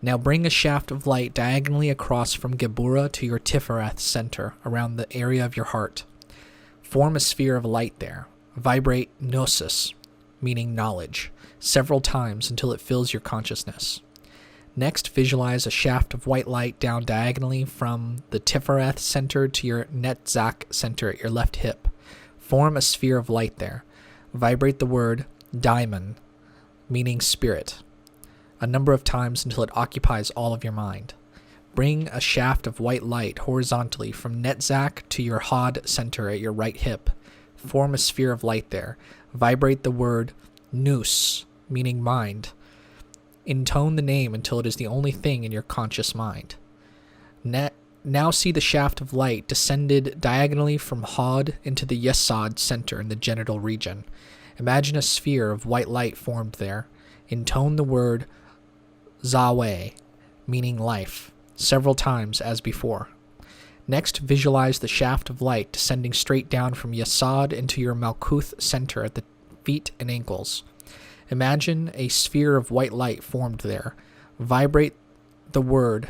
A: Now bring a shaft of light diagonally across from Gebura to your Tiphareth center around the area of your heart. Form a sphere of light there. Vibrate gnosis, meaning knowledge, several times until it fills your consciousness. Next, visualize a shaft of white light down diagonally from the Tiphareth center to your Netzach center at your left hip. Form a sphere of light there. Vibrate the word daimon, meaning spirit, a number of times until it occupies all of your mind. Bring a shaft of white light horizontally from Netzach to your Hod center at your right hip. Form a sphere of light there. Vibrate the word nous, meaning mind. Intone the name until it is the only thing in your conscious mind. Now see the shaft of light descended diagonally from Hod into the Yesod center in the genital region. Imagine a sphere of white light formed there. Intone the word Zaweh, meaning life, several times as before. Next, visualize the shaft of light descending straight down from Yesod into your Malkuth center at the feet and ankles. Imagine a sphere of white light formed there. Vibrate the word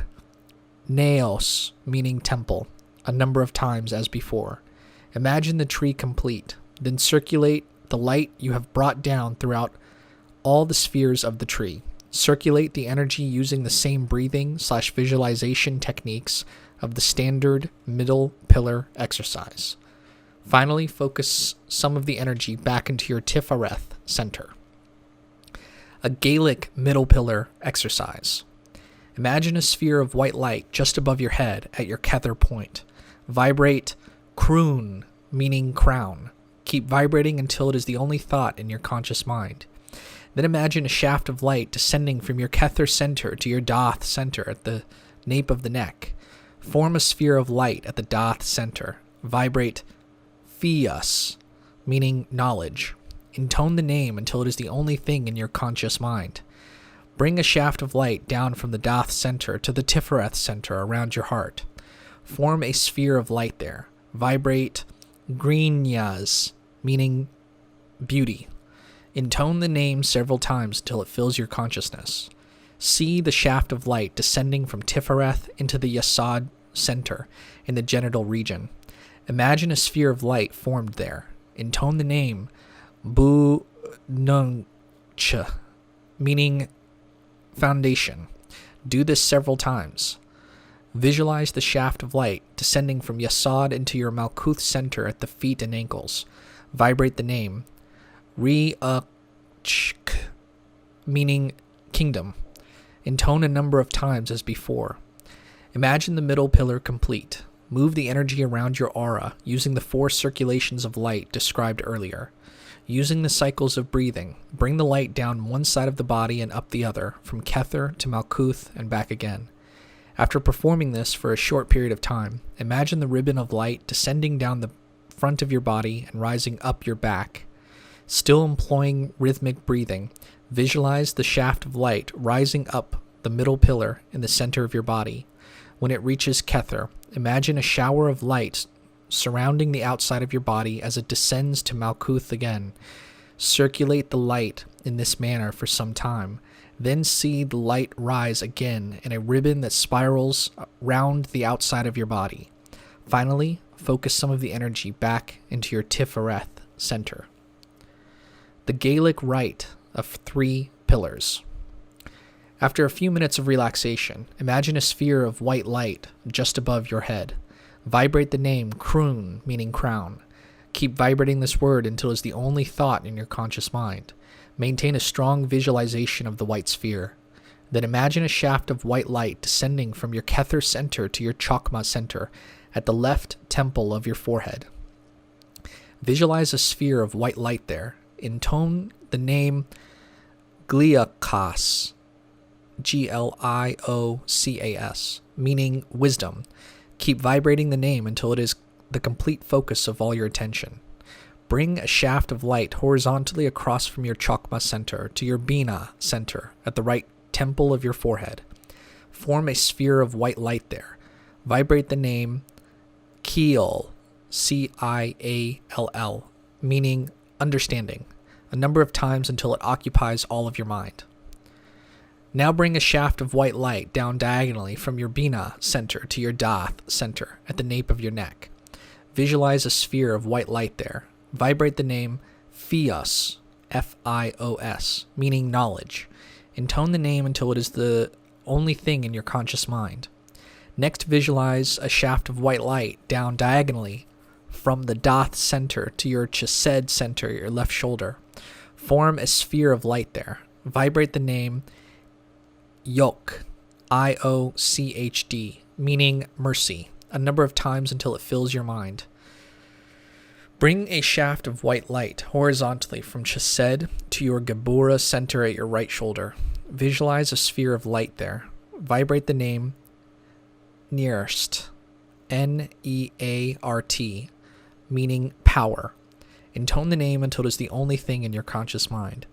A: Naos, meaning temple, a number of times as before. Imagine the tree complete. Then circulate the light you have brought down throughout all the spheres of the tree. Circulate the energy using the same breathing/visualization techniques of the standard middle pillar exercise. Finally, focus some of the energy back into your Tiphareth center. A Gaelic middle pillar exercise. Imagine a sphere of white light just above your head at your Kether point. Vibrate Croon, meaning crown. Keep vibrating until it is the only thought in your conscious mind. Then imagine a shaft of light descending from your Kether center to your Daath center at the nape of the neck. Form a sphere of light at the Daath center. Vibrate Fias, meaning knowledge. Intone the name until it is the only thing in your conscious mind. Bring a shaft of light down from the Daath center to the Tiphareth center around your heart. Form a sphere of light there. Vibrate Grinyas, meaning beauty. Intone the name several times until it fills your consciousness. See the shaft of light descending from Tiphareth into the Yesod center in the genital region. Imagine a sphere of light formed there. Intone the name Bu Nungcha, meaning foundation. Do this several times. Visualize the shaft of light descending from Yesod into your Malkuth center at the feet and ankles. Vibrate the name Re-Chk, meaning kingdom. Intone a number of times as before. Imagine the middle pillar complete. Move the energy around your aura using the 4 circulations of light described earlier. Using the cycles of breathing, bring the light down one side of the body and up the other, from Kether to Malkuth and back again. After performing this for a short period of time, imagine the ribbon of light descending down the front of your body and rising up your back. Still employing rhythmic breathing, visualize the shaft of light rising up the middle pillar in the center of your body. When it reaches Kether, imagine a shower of light surrounding the outside of your body as it descends to Malkuth again. Circulate the light in this manner for some time. Then see the light rise again in a ribbon that spirals round the outside of your body. Finally, focus some of the energy back into your Tiphareth center. The Gaelic rite of 3 pillars. After a few minutes of relaxation, imagine a sphere of white light just above your head. Vibrate the name Croon, meaning crown. Keep vibrating this word until it is the only thought in your conscious mind. Maintain a strong visualization of the white sphere. Then imagine a shaft of white light descending from your Kether center to your Chakma center at the left temple of your forehead. Visualize a sphere of white light there. Intone the name Gliocas, Gliocas, meaning wisdom. Keep vibrating the name until it is the complete focus of all your attention. Bring a shaft of light horizontally across from your Chakma center to your Bina center at the right temple of your forehead. Form a sphere of white light there. Vibrate the name Ciall, Ciall, meaning understanding, a number of times until it occupies all of your mind. Now bring a shaft of white light down diagonally from your Bina center to your Daath center at the nape of your neck. Visualize a sphere of white light there. Vibrate the name Fios, Fios, meaning knowledge. Intone the name until it is the only thing in your conscious mind. Next, visualize a shaft of white light down diagonally from the Daath center to your Yesod center, your left shoulder. Form a sphere of light there. Vibrate the name Yochd, Iochd, meaning mercy, a number of times until it fills your mind. Bring a shaft of white light horizontally from Yesod to your Qabalistic center at your right shoulder. Visualize a sphere of light there. Vibrate the name Neart, Neart, meaning power. Intone the name until it is the only thing in your conscious mind.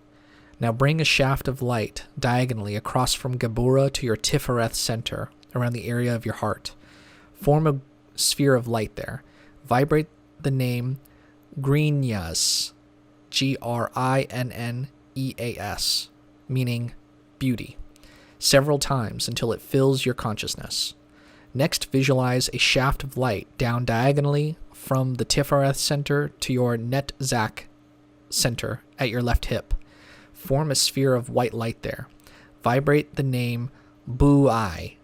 A: Now bring a shaft of light diagonally across from Qabalistic to your Tiphareth center around the area of your heart. Form a sphere of light there. Vibrate the name Grinyas, Grinneas, meaning beauty, several times until it fills your consciousness. Next, visualize a shaft of light down diagonally from the Tiphareth center to your Netzach center at your left hip. Form a sphere of white light there. Vibrate the name Buaidh,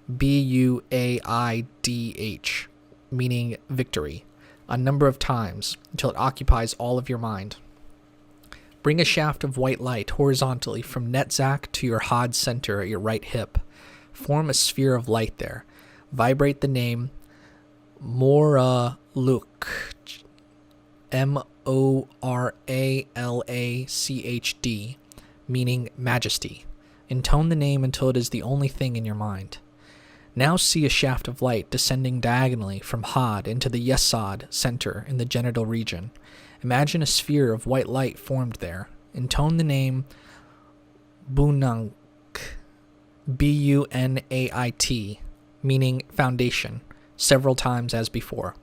A: Buaidh, meaning victory, a number of times until it occupies all of your mind. Bring a shaft of white light horizontally from Netzach to your Had center at your right hip. Form a sphere of light there. Vibrate the name Moraluk, Moralachd, meaning majesty. Intone the name until it is the only thing in your mind. Now see a shaft of light descending diagonally from Had into the Yesod center in the genital region. Imagine a sphere of white light formed there. Intone the name Bunait, Bunait, meaning foundation, several times as before.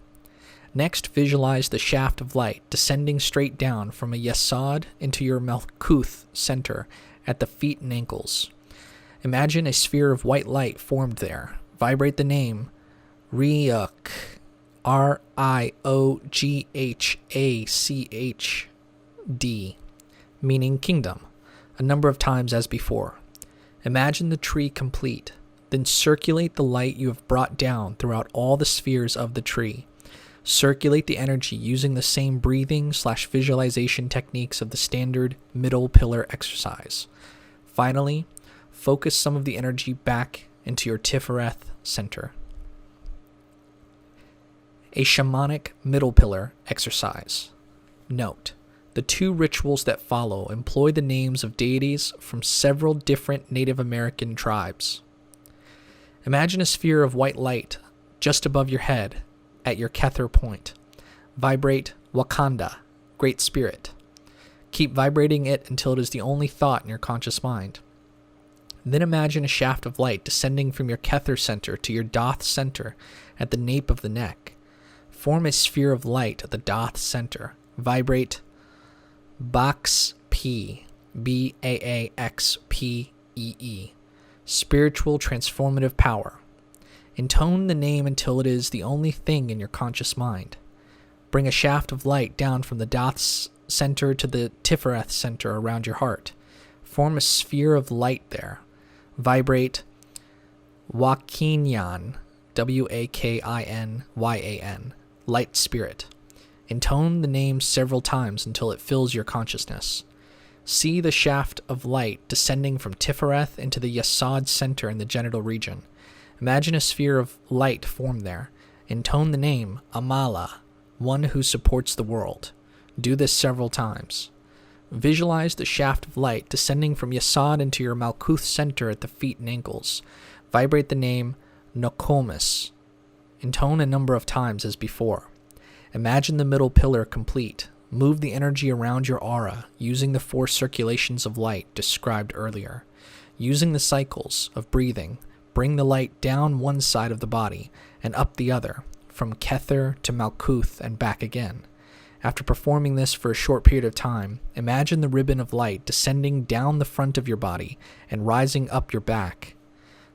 A: Next, visualize the shaft of light descending straight down from a Yesod into your Malkuth center at the feet and ankles. Imagine a sphere of white light formed there. Vibrate the name Rioghachd, Rioghachd, meaning kingdom, a number of times as before. Imagine the tree complete. Then circulate the light you have brought down throughout all the spheres of the tree. Circulate the energy using the same breathing/visualization techniques of the standard middle pillar exercise. Finally, focus some of the energy back into your Tiphareth center. A shamanic middle pillar exercise. Note: the two rituals that follow employ the names of deities from several different Native American tribes. Imagine a sphere of white light just above your head at your Kether point. Vibrate Wakanda, Great Spirit. Keep vibrating it until it is the only thought in your conscious mind. Then imagine a shaft of light descending from your Kether center to your Daath center at the nape of the neck. Form a sphere of light at the Daath center. Vibrate Baaxpee, Baaxpee, spiritual transformative power. Intone the name until it is the only thing in your conscious mind. Bring a shaft of light down from the Daath center to the Tiphareth center around your heart. Form a sphere of light there. Vibrate Wakinyan, Wakinyan, light spirit. Intone the name several times until it fills your consciousness. See the shaft of light descending from Tiphareth into the Yesod center in the genital region. Imagine a sphere of light formed there. Intone the name Amala, one who supports the world. Do this several times. Visualize the shaft of light descending from Yesod into your Malkuth center at the feet and ankles. Vibrate the name Nokomis. Intone a number of times as before. Imagine the middle pillar complete. Move the energy around your aura using the 4 circulations of light described earlier. Using the cycles of breathing, bring the light down one side of the body and up the other, from Kether to Malkuth and back again. After performing this for a short period of time, imagine the ribbon of light descending down the front of your body and rising up your back.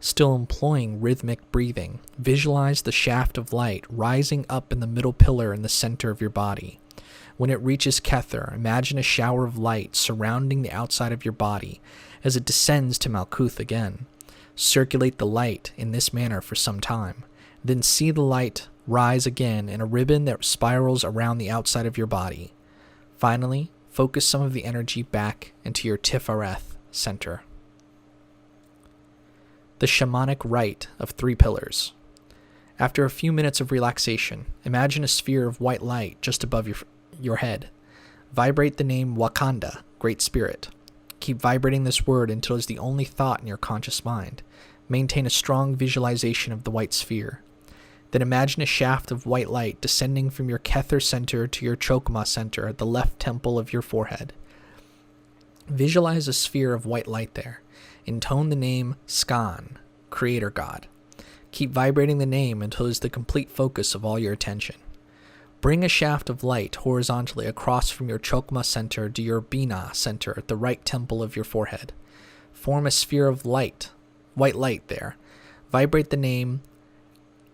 A: Still employing rhythmic breathing, visualize the shaft of light rising up in the middle pillar in the center of your body. When it reaches Kether, imagine a shower of light surrounding the outside of your body as it descends to Malkuth again. Circulate the light in this manner for some time. Then see the light rise again in a ribbon that spirals around the outside of your body. Finally, focus some of the energy back into your Tiphareth center. The shamanic rite of 3 pillars. After a few minutes of relaxation, imagine a sphere of white light just above your head. Vibrate the name Wakanda, Great Spirit. Keep vibrating this word until it is the only thought in your conscious mind. Maintain a strong visualization of the white sphere. Then imagine a shaft of white light descending from your Kether center to your Chokmah center at the left temple of your forehead. Visualize a sphere of white light there. Intone the name Skan, Creator God. Keep vibrating the name until it is the complete focus of all your attention. Bring a shaft of light horizontally across from your Chokmah center to your Binah center at the right temple of your forehead. Form a sphere of light, white light there. Vibrate the name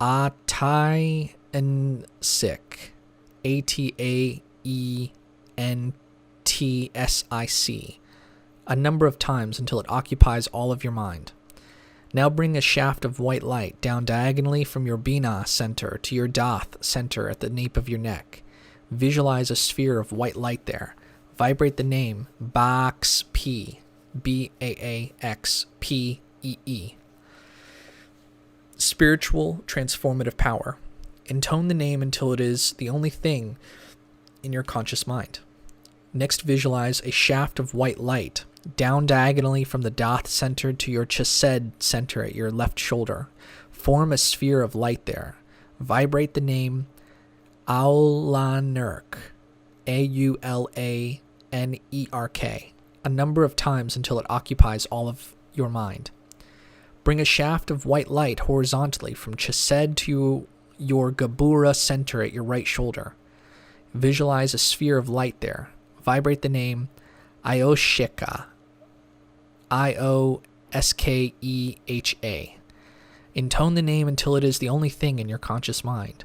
A: Ataensic, Ataentsic, a number of times until it occupies all of your mind. Now bring a shaft of white light down diagonally from your Bina center to your Daath center at the nape of your neck. Visualize a sphere of white light there. Vibrate the name Baaxpee, Baaxpee. Spiritual transformative power. Intone the name until it is the only thing in your conscious mind. Next, visualize a shaft of white light down diagonally from the Daath center to your Yesod center at your left shoulder. Form a sphere of light there. Vibrate the name Aulanerk, Aulanerk, a number of times until it occupies all of your mind. Bring a shaft of white light horizontally from Yesod to your Qabalic center at your right shoulder. Visualize a sphere of light there. Vibrate the name Iosheka, Ioskeha. Intone the name until it is the only thing in your conscious mind.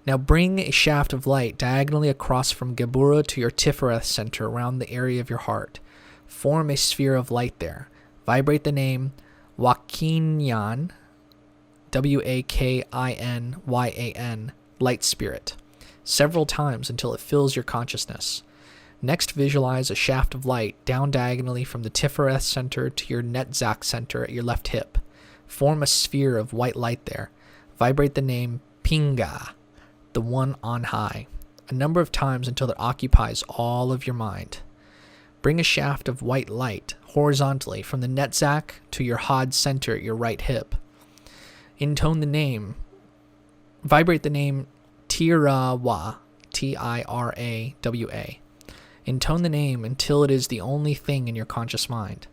A: Now bring a shaft of light diagonally across from Qabalic to your Tiphareth center around the area of your heart. Form a sphere of light there. Vibrate the name Wakinyan, Wakinyan, light spirit, several times until it fills your consciousness. Next, visualize a shaft of light down diagonally from the Tiphareth center to your Netzach center at your left hip. Form a sphere of white light there. Vibrate the name Pinga, the one on high, a number of times until it occupies all of your mind. Bring a shaft of white light horizontally from the Netzach to your Hod center at your right hip. Intone the name. Vibrate the name Tirawa, Tirawa. Intone the name until it is the only thing in your conscious mind.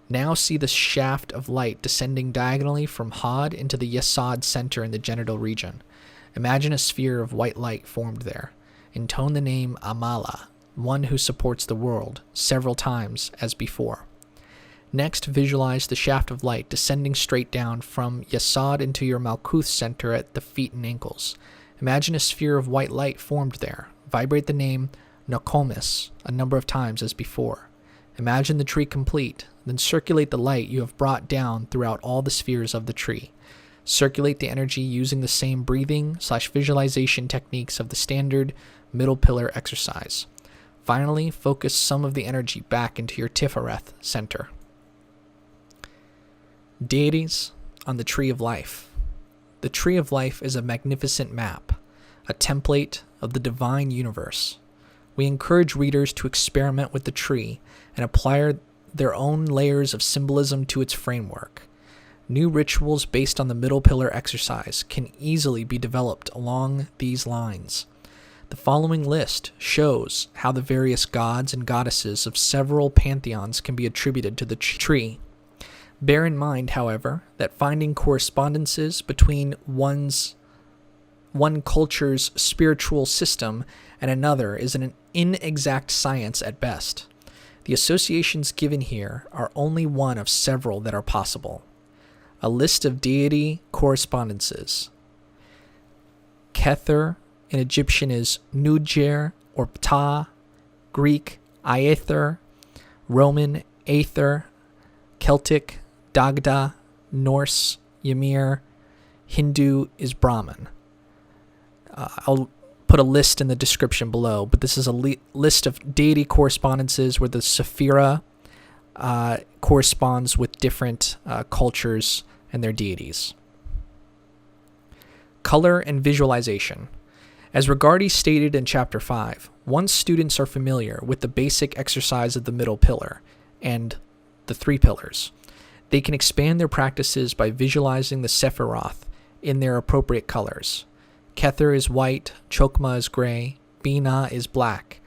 A: Now see the shaft of light descending diagonally from Hod into the Yesod center in the genital region. Imagine a sphere of white light formed there. Intone the name Amala, one who supports the world, several times as before. Next, visualize the shaft of light descending straight down from Yesod into your Malkuth center at the feet and ankles. Imagine a sphere of white light formed there. Vibrate the name Nokomis a number of times as before. Imagine the tree complete, then circulate the light you have brought down throughout all the spheres of the tree. Circulate the energy using the same breathing/visualization techniques of the standard middle pillar exercise. Finally, focus some of the energy back into your Tiphareth center. Deities on the Tree of Life. The Tree of Life is a magnificent map, a template of the divine universe. We encourage readers to experiment with the tree and apply their own layers of symbolism to its framework. New rituals based on the middle pillar exercise can easily be developed along these lines. The following list shows how the various gods and goddesses of several pantheons can be attributed to the tree. Bear in mind, however, that finding correspondences between one culture's spiritual system and another is an inexact science at best. The associations given here are only one of several that are possible. A list of deity correspondences. Kether in Egyptian is Nujer or Ptah, Greek Aether, Roman Aether, Celtic Dagda, Norse Ymir, Hindu is Brahman. I'll put a list in the description below, but this is a list of deity correspondences where the Sephira corresponds with different cultures and their deities. Color and visualization. As Regardie stated in Chapter 5, once students are familiar with the basic exercise of the middle pillar and the three pillars, they can expand their practices by visualizing the Sephiroth in their appropriate colors. Kether is white, Chokmah is gray, Bina is black,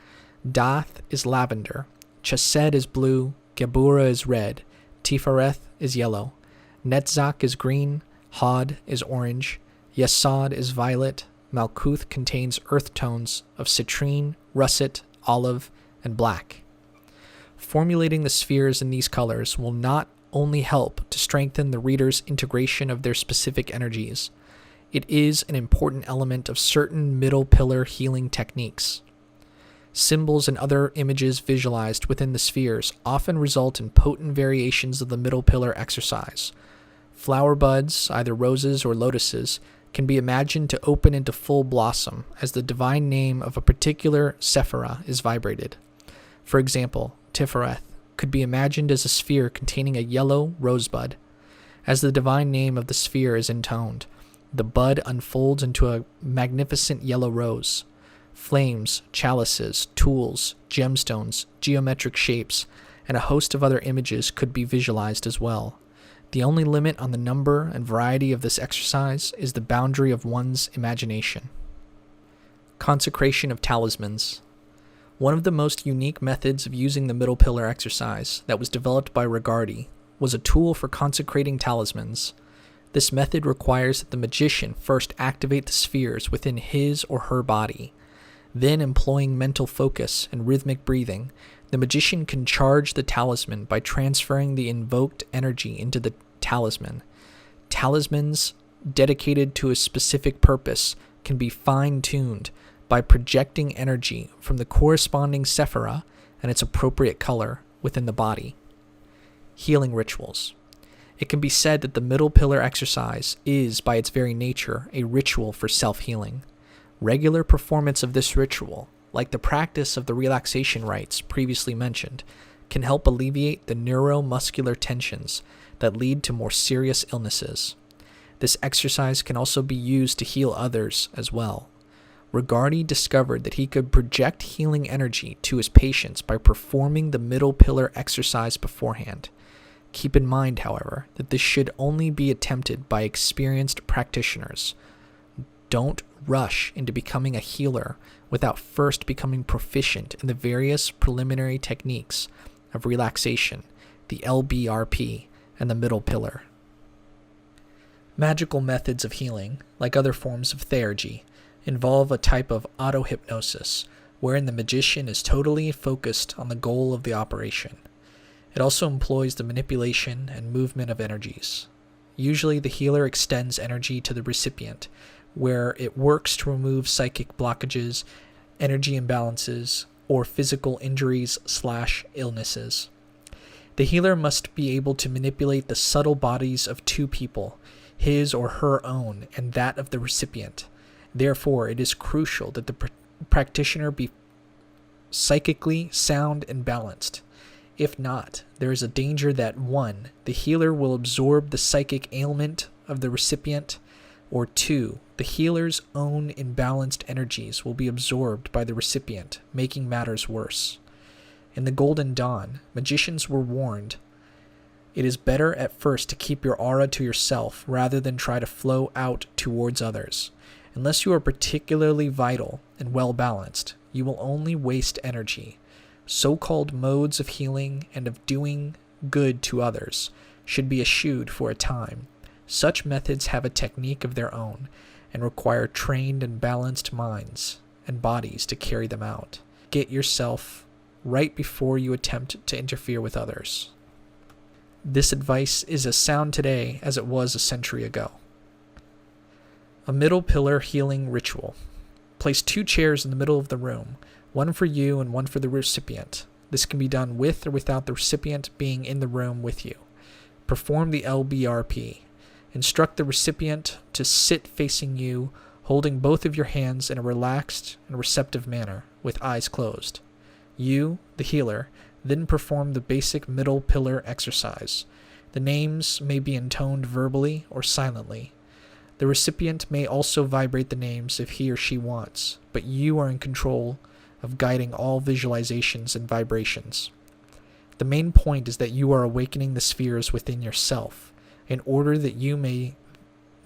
A: Daath is lavender, Yesod is blue, Qabalic is red, Tiphareth is yellow, Netzach is green, Hod is orange, Yesod is violet, Malkuth contains earth tones of citrine, russet, olive, and black. Formulating the spheres in these colors will not only help to strengthen the reader's integration of their specific energies, it is an important element of certain middle pillar healing techniques. Symbols and other images visualized within the spheres often result in potent variations of the middle pillar exercise. Flower buds, either roses or lotuses, can be imagined to open into full blossom as the divine name of a particular sephira is vibrated. For example, Tiphareth could be imagined as a sphere containing a yellow rosebud. As the divine name of the sphere is intoned, the bud unfolds into a magnificent yellow rose. Flames, chalices, tools, gemstones, geometric shapes, and a host of other images could be visualized as well. The only limit on the number and variety of this exercise is the boundary of one's imagination. Consecration of talismans. One of the most unique methods of using the middle pillar exercise that was developed by Regardie was a tool for consecrating talismans. This method requires that the magician first activate the spheres within his or her body. Then, employing mental focus and rhythmic breathing, the magician can charge the talisman by transferring the invoked energy into the talisman. Talismans dedicated to a specific purpose can be fine-tuned by projecting energy from the corresponding sephira and its appropriate color within the body. Healing rituals. It can be said that the middle pillar exercise is, by its very nature, a ritual for self-healing. Regular performance of this ritual, like the practice of the relaxation rites previously mentioned, can help alleviate the neuromuscular tensions that lead to more serious illnesses. This exercise can also be used to heal others as well. Regardie discovered that he could project healing energy to his patients by performing the middle pillar exercise beforehand. Keep in mind, however, that this should only be attempted by experienced practitioners. Don't rush into becoming a healer without first becoming proficient in the various preliminary techniques of relaxation, the LBRP, and the middle pillar. Magical methods of healing, like other forms of theurgy, involve a type of auto-hypnosis, wherein the magician is totally focused on the goal of the operation. It also employs the manipulation and movement of energies. Usually the healer extends energy to the recipient, where it works to remove psychic blockages, energy imbalances, or physical injuries/illnesses. The healer must be able to manipulate the subtle bodies of two people, his or her own and that of the recipient. Therefore, it is crucial that the practitioner be psychically sound and balanced. If not, there is a danger that 1. The healer will absorb the psychic ailment of the recipient, or 2. The healer's own imbalanced energies will be absorbed by the recipient, making matters worse. In the Golden Dawn, magicians were warned, it is better at first to keep your aura to yourself rather than try to flow out towards others. Unless you are particularly vital and well-balanced, you will only waste energy. So-called modes of healing and of doing good to others should be eschewed for a time. Such methods have a technique of their own and require trained and balanced minds and bodies to carry them out. Get yourself right before you attempt to interfere with others. This advice is as sound today as it was a century ago. A middle pillar healing ritual. Place 2 chairs in the middle of the room, one for you and one for the recipient. This can be done with or without the recipient being in the room with you. Perform the LBRP. Instruct the recipient to sit facing you, holding both of your hands in a relaxed and receptive manner, with eyes closed. You, the healer, then perform the basic middle pillar exercise. The names may be intoned verbally or silently. The recipient may also vibrate the names if he or she wants, but you are in control of guiding all visualizations and vibrations. The main point is that you are awakening the spheres within yourself, in order that you may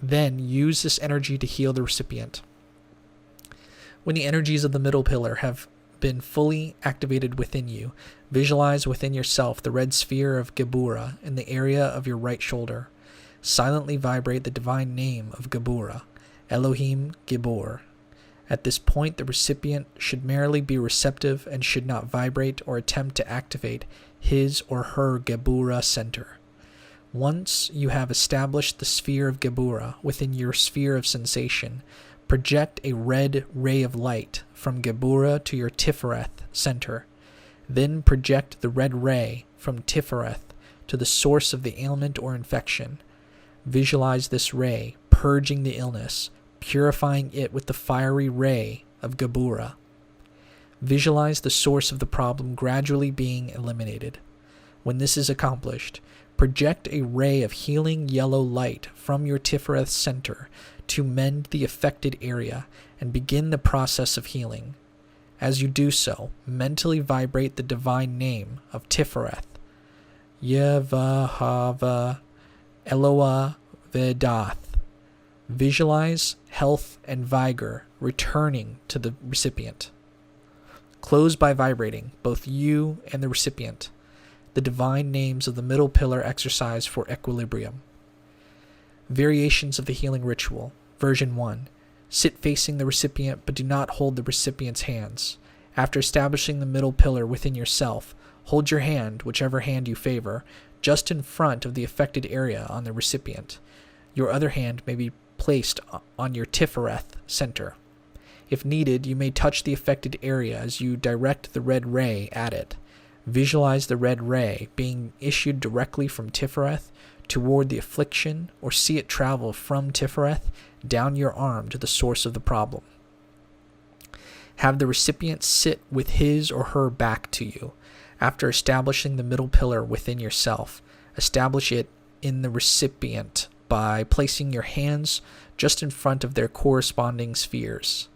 A: then use this energy to heal the recipient. When the energies of the middle pillar have been fully activated within you, visualize within yourself the red sphere of Qabaliah in the area of your right shoulder. Silently vibrate the divine name of Qabaliah, Elohim Gibor. At this point, the recipient should merely be receptive and should not vibrate or attempt to activate his or her Qabaliah center. Once you have established the sphere of Qabaliah within your sphere of sensation, Project a red ray of light from Qabaliah to your Tiphareth center. Then project the red ray from Tiphareth to the source of the ailment or infection. Visualize this ray purging the illness, purifying it with the fiery ray of Qabaliah. Visualize the source of the problem gradually being eliminated. When this is accomplished, project a ray of healing yellow light from your Tiphareth center to mend the affected area and begin the process of healing. As you do so, mentally vibrate the divine name of Tiphareth, Yevahava Eloah Vedath. Visualize health and vigor returning to the recipient. Close by vibrating, both you and the recipient, the divine names of the middle pillar exercise for equilibrium. Variations of the healing ritual. Version 1. Sit facing the recipient, but do not hold the recipient's hands. After establishing the middle pillar within yourself, hold your hand, whichever hand you favor, just in front of the affected area on the recipient. Your other hand may be placed on your Tiphareth center. If needed, you may touch the affected area as you direct the red ray at it. Visualize the red ray being issued directly from Tiphareth toward the affliction, or see it travel from Tiphareth down your arm to the source of the problem. Have the recipient sit with his or her back to you. After establishing the middle pillar within yourself, establish it in the recipient by placing your hands just in front of their corresponding spheres.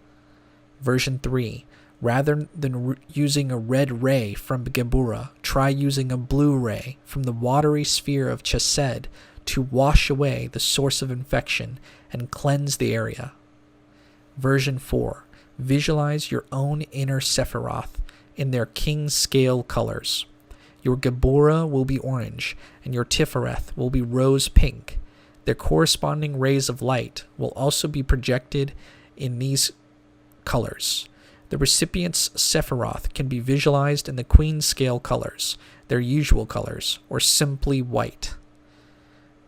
A: Version 3. Rather than using a red ray from Qabaliah, try using a blue ray from the watery sphere of Chesed to wash away the source of infection and cleanse the area. Version 4. Visualize your own inner Sephiroth in their king scale colors. Your Qabaliah will be orange, and your Tiphareth will be rose pink. Their corresponding rays of light will also be projected in these colors. The recipient's Sephiroth can be visualized in the queen scale colors, their usual colors, or simply white.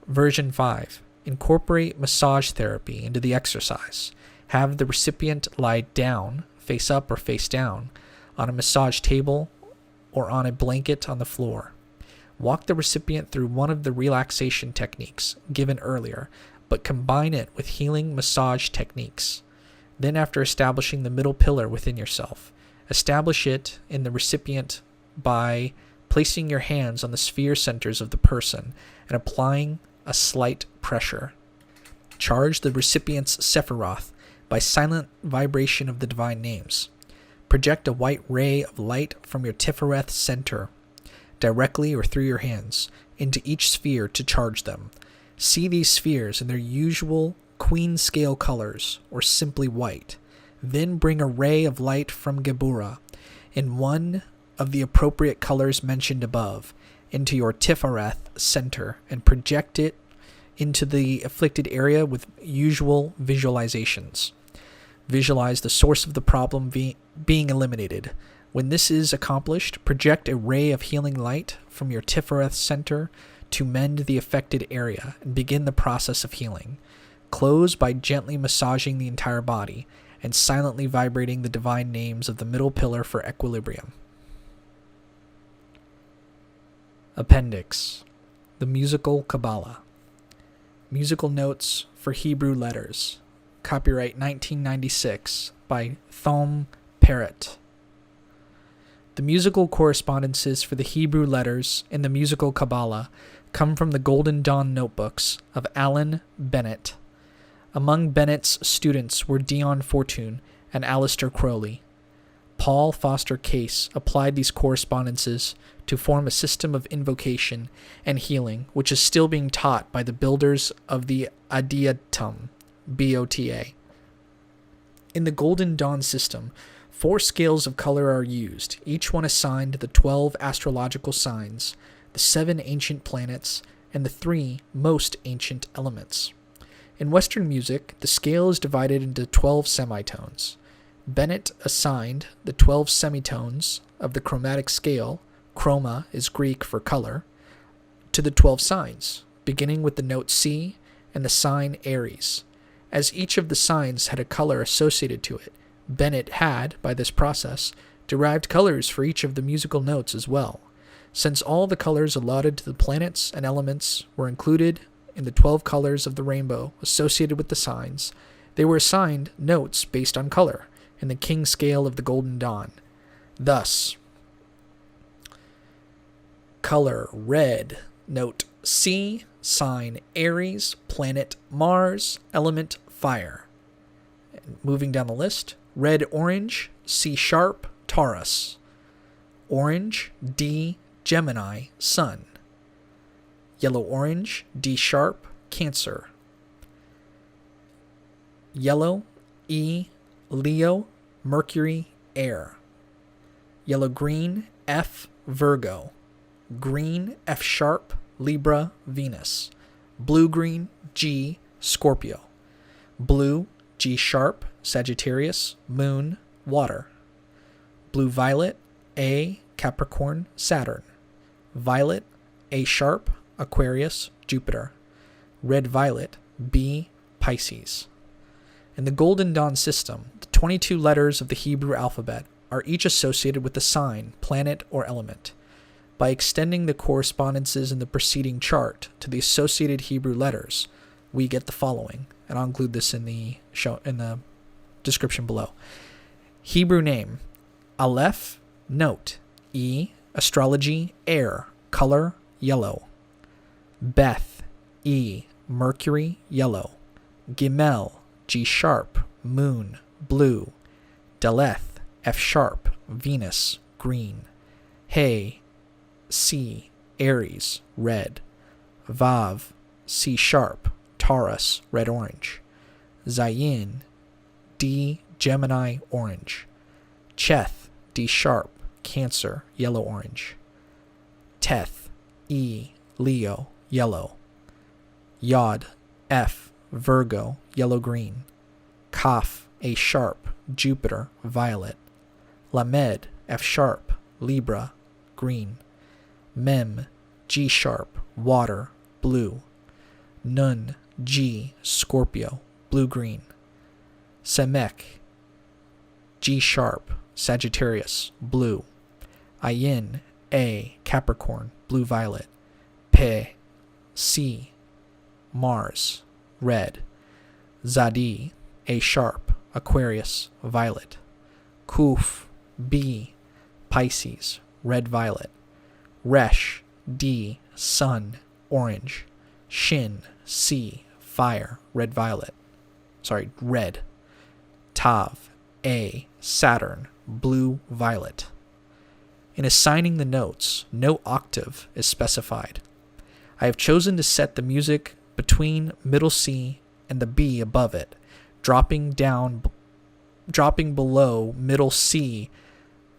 A: Version 5. Incorporate massage therapy into the exercise. Have the recipient lie down, face up or face down, on a massage table or on a blanket on the floor. Walk the recipient through one of the relaxation techniques given earlier, but combine it with healing massage techniques. Then, after establishing the middle pillar within yourself, establish it in the recipient by placing your hands on the sphere centers of the person and applying a slight pressure. Charge the recipient's Sephiroth by silent vibration of the divine names. Project a white ray of light from your Tiphareth center, directly or through your hands, into each sphere to charge them. See these spheres in their usual queen scale colors, or simply white. Then bring a ray of light from Qabaliah in one of the appropriate colors mentioned above into your Tiphareth center and project it into the afflicted area with usual visualizations. Visualize the source of the problem being eliminated. When this is accomplished, project a ray of healing light from your Tiphareth center to mend the affected area and begin the process of healing. Close by gently massaging the entire body and silently vibrating the divine names of the middle pillar for equilibrium. Appendix. The Musical Qabalah. Musical Notes for Hebrew Letters. Copyright 1996 by Thom Parrott. The musical correspondences for the Hebrew letters in the Musical Qabalah come from the Golden Dawn notebooks of Alan Bennett. Among Bennett's students were Dion Fortune and Aleister Crowley. Paul Foster Case applied these correspondences to form a system of invocation and healing, which is still being taught by the builders of the Adiatum, BOTA. In the Golden Dawn system, 4 scales of color are used, each one assigned the 12 astrological signs, the 7 ancient planets, and the 3 most ancient elements. In Western music, the scale is divided into 12 semitones. Bennett assigned the 12 semitones of the chromatic scale, chroma is Greek for color, to the 12 signs, beginning with the note C and the sign Aries, As each of the signs had a color associated to it, Bennett had, by this process, derived colors for each of the musical notes as well. Since all the colors allotted to the planets and elements were included in the 12 colors of the rainbow associated with the signs, they were assigned notes based on color in the king scale of the Golden Dawn. Thus, color red, note C, sign Aries, planet Mars, element fire. And moving down the list, red orange, C sharp, Taurus. Orange, D, Gemini, Sun. Yellow orange, D sharp, Cancer. Yellow, E, Leo, Mercury, Air. Yellow green, F, Virgo. Green, F sharp, Libra, Venus. Blue green, G, Scorpio. Blue, G sharp, Sagittarius, Moon, Water. Blue violet, A, Capricorn, Saturn. Violet, A sharp, Aquarius, Jupiter. Red violet, B, Pisces. In the Golden Dawn system, the 22 letters of the Hebrew alphabet are each associated with a sign, planet, or element. By extending the correspondences in the preceding chart to the associated Hebrew letters, we get the following, and I'll include this in the description below. Hebrew name, Aleph, note, E, astrology, air, color, yellow. Beth, E, Mercury, yellow. Gimel, G sharp, moon, blue. Daleth, F sharp, Venus, green. Hey, C, Aries, red. Vav, C sharp, Taurus, red-orange. Zayin, D, Gemini, orange. Cheth, D sharp, Cancer, yellow-orange. Teth, E, Leo, yellow. Yod, F, Virgo, yellow-green. Kaf, A sharp, Jupiter, violet. Lamed, F sharp, Libra, green. Mem, G sharp, water, blue. Nun, G, Scorpio, blue-green. Semek, G sharp, Sagittarius, blue. Ayin, A, Capricorn, blue-violet. Pe, C, Mars, red. Zadi, A sharp, Aquarius, violet. Kuf, B, Pisces, red-violet. Resh, D, Sun, orange. Shin, C, fire, red-violet. Red. Tav, A, Saturn, blue-violet. In assigning the notes, no octave is specified. I have chosen to set the music between middle C and the B above it, dropping below middle C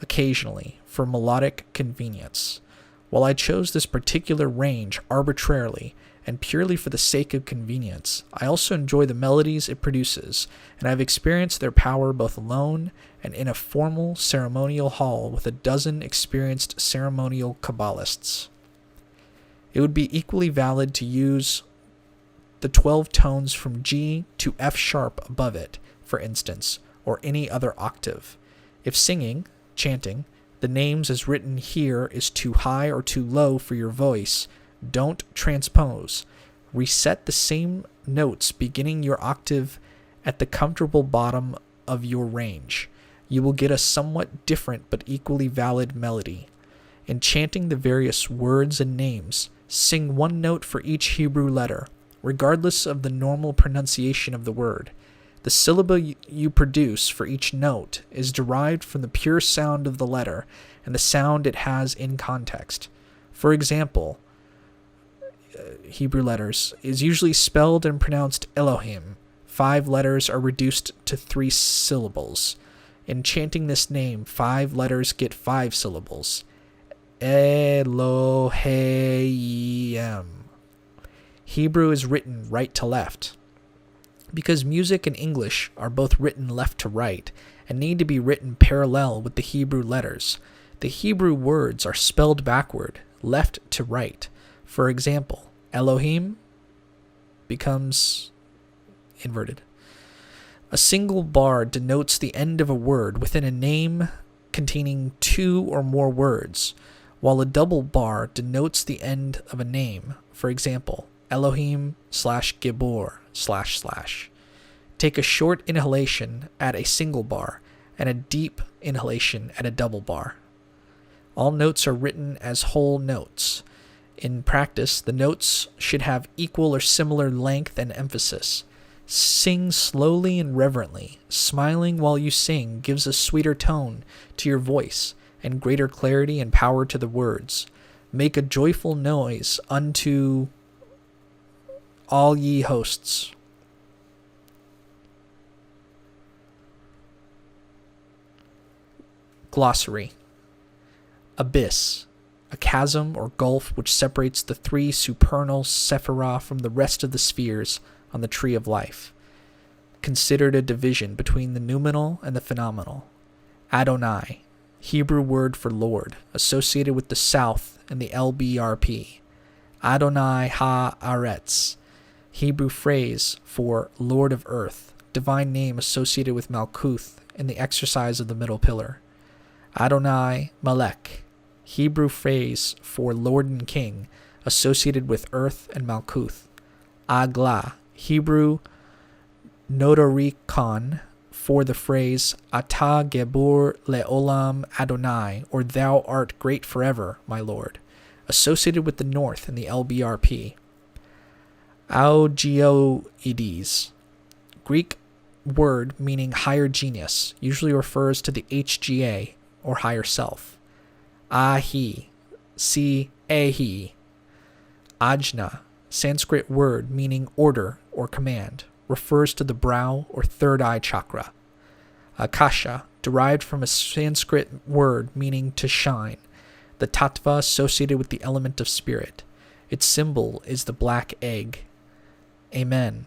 A: occasionally for melodic convenience. While I chose this particular range arbitrarily and purely for the sake of convenience, I also enjoy the melodies it produces, and I've experienced their power both alone and in a formal ceremonial hall with a dozen experienced ceremonial Qabbalists. It would be equally valid to use the 12 tones from G to F sharp above it, for instance, or any other octave. If singing, chanting, the names as written here is too high or too low for your voice, don't transpose. Reset the same notes beginning your octave at the comfortable bottom of your range. You will get a somewhat different but equally valid melody. In chanting the various words and names, sing one note for each Hebrew letter, regardless of the normal pronunciation of the word. The syllable you produce for each note is derived from the pure sound of the letter and the sound it has in context. For example, Hebrew letters is usually spelled and pronounced Elohim. 5 letters are reduced to 3 syllables. In chanting this name, 5 letters get 5 syllables. Elohim. Hebrew is written right to left. Because music and English are both written left to right and need to be written parallel with the Hebrew letters, the Hebrew words are spelled backward, left to right. For example, Elohim becomes inverted. A single bar denotes the end of a word within a name containing two or more words, while a double bar denotes the end of a name. For example, Elohim/Gibor // Take a short inhalation at a single bar and a deep inhalation at a double bar. All notes are written as whole notes. In practice, the notes should have equal or similar length and emphasis. Sing slowly and reverently. Smiling while you sing gives a sweeter tone to your voice and greater clarity and power to the words. Make a joyful noise unto all ye hosts. Glossary. Abyss, a chasm or gulf which separates the three supernal sephirah from the rest of the spheres on the tree of life. Considered a division between the noumenal and the phenomenal. Adonai, Hebrew word for Lord, associated with the south and the LBRP. Adonai ha-aretz, Hebrew phrase for Lord of Earth, divine name associated with Malkuth and the exercise of the middle pillar. Adonai Melech, Hebrew phrase for Lord and King, associated with Earth and Malkuth. Agla, Hebrew notarikon for the phrase Ata Gebur Leolam Adonai, or Thou art great forever, my Lord, associated with the North and the LBRP. Augioides, Greek word meaning higher genius, usually refers to the HGA, or higher self. Ahi, see Ahi. Ajna, Sanskrit word meaning order or command, refers to the brow or third eye chakra. Akasha, derived from a Sanskrit word meaning to shine, the tattva associated with the element of spirit. Its symbol is the black egg. Amen,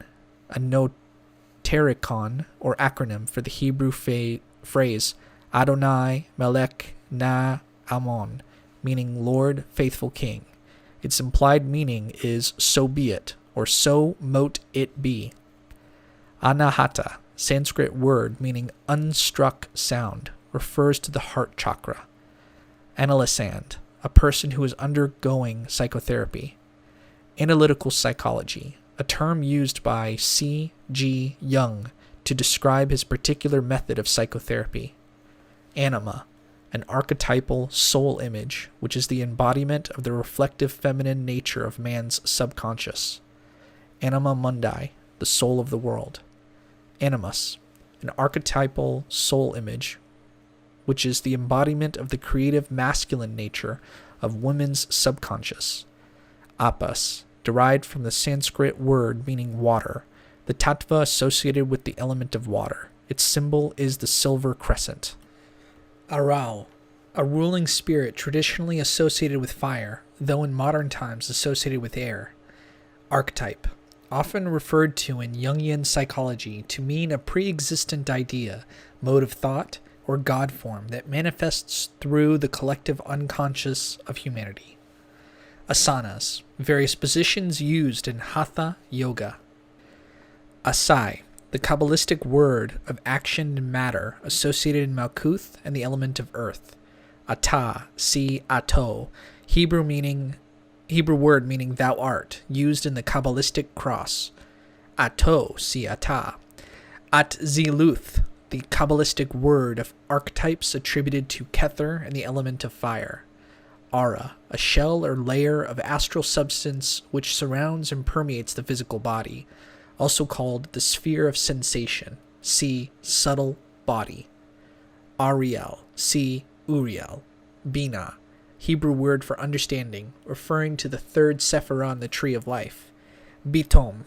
A: a notarikon or acronym for the Hebrew phrase Adonai Melech Na Amon, meaning Lord, faithful King. Its implied meaning is so be it, or so mote it be. Anahata, Sanskrit word meaning unstruck sound, refers to the heart chakra. Analysand, a person who is undergoing psychotherapy. Analytical psychology, a term used by C.G. Jung to describe his particular method of psychotherapy. Anima, an archetypal soul image, which is the embodiment of the reflective feminine nature of man's subconscious. Anima mundi, the soul of the world. Animus, an archetypal soul image, which is the embodiment of the creative masculine nature of women's subconscious. Apas, derived from the Sanskrit word meaning water, the tattva associated with the element of water. Its symbol is the silver crescent. Arau, a ruling spirit traditionally associated with fire, though in modern times associated with air. Archetype, often referred to in Jungian psychology to mean a pre-existent idea, mode of thought, or God form that manifests through the collective unconscious of humanity. Asanas, various positions used in Hatha Yoga. Asai, the Qabalistic word of action and matter associated in Malkuth and the element of earth. Ata, see Ato, Hebrew word meaning thou art, used in the Qabalistic cross. Ato, see Ata. Atziluth, the Qabalistic word of archetypes attributed to Kether and the element of fire. Aura, a shell or layer of astral substance which surrounds and permeates the physical body, also called the sphere of sensation, see subtle body. Ariel, see Uriel. Bina, Hebrew word for understanding, referring to the third sephirah on the tree of life. Bitom,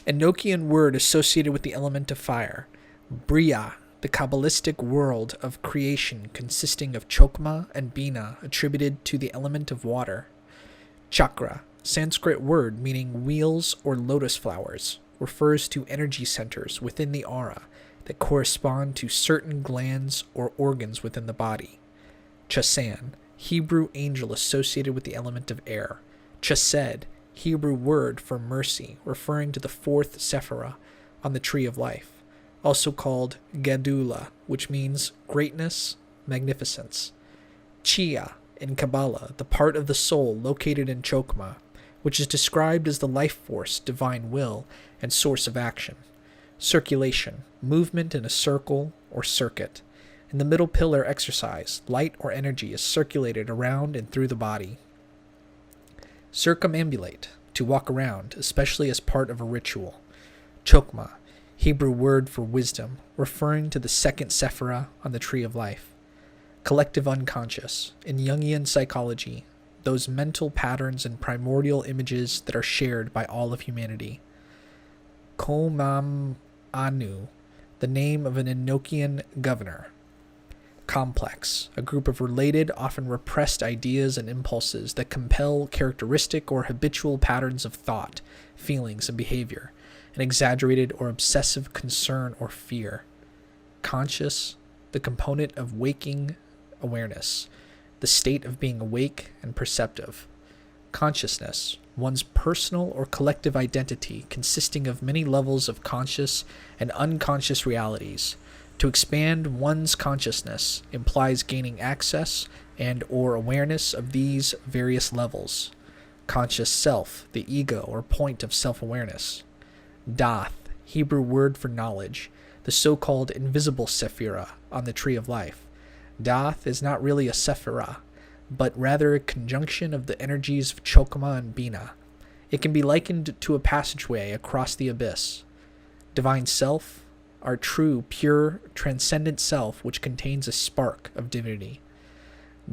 A: Enochian word associated with the element of fire. Bria, the Kabbalistic world of creation consisting of Chokma and Bina attributed to the element of water. Chakra, Sanskrit word meaning wheels or lotus flowers, refers to energy centers within the aura that correspond to certain glands or organs within the body. Chasan, Hebrew angel associated with the element of air. Chesed, Hebrew word for mercy, referring to the fourth sephirah on the tree of life. also called Gadula, which means greatness, magnificence. Chia, in Qabalah, the part of the soul located in Chokmah, which is described as the life force, divine will, and source of action. Circulation, movement in a circle or circuit. In the middle pillar exercise, light or energy is circulated around and through the body. Circumambulate, to walk around, especially as part of a ritual. Chokmah, Hebrew word for wisdom, referring to the second sephirah on the tree of life. Collective unconscious, in Jungian psychology, those mental patterns and primordial images that are shared by all of humanity. Komam Anu, the name of an Enochian governor. Complex, a group of related, often repressed ideas and impulses that compel characteristic or habitual patterns of thought, feelings, and behavior, an exaggerated or obsessive concern or fear. Conscious, the component of waking awareness, the state of being awake and perceptive. Consciousness, one's personal or collective identity consisting of many levels of conscious and unconscious realities. To expand one's consciousness implies gaining access and or awareness of these various levels. Conscious self, the ego or point of self-awareness. Daath, Hebrew word for knowledge, the so-called invisible sephirah on the tree of life. Daath is not really a sephirah, but rather a conjunction of the energies of Chokmah and Bina. It can be likened to a passageway across the abyss. Divine self, our true, pure, transcendent self, which contains a spark of divinity.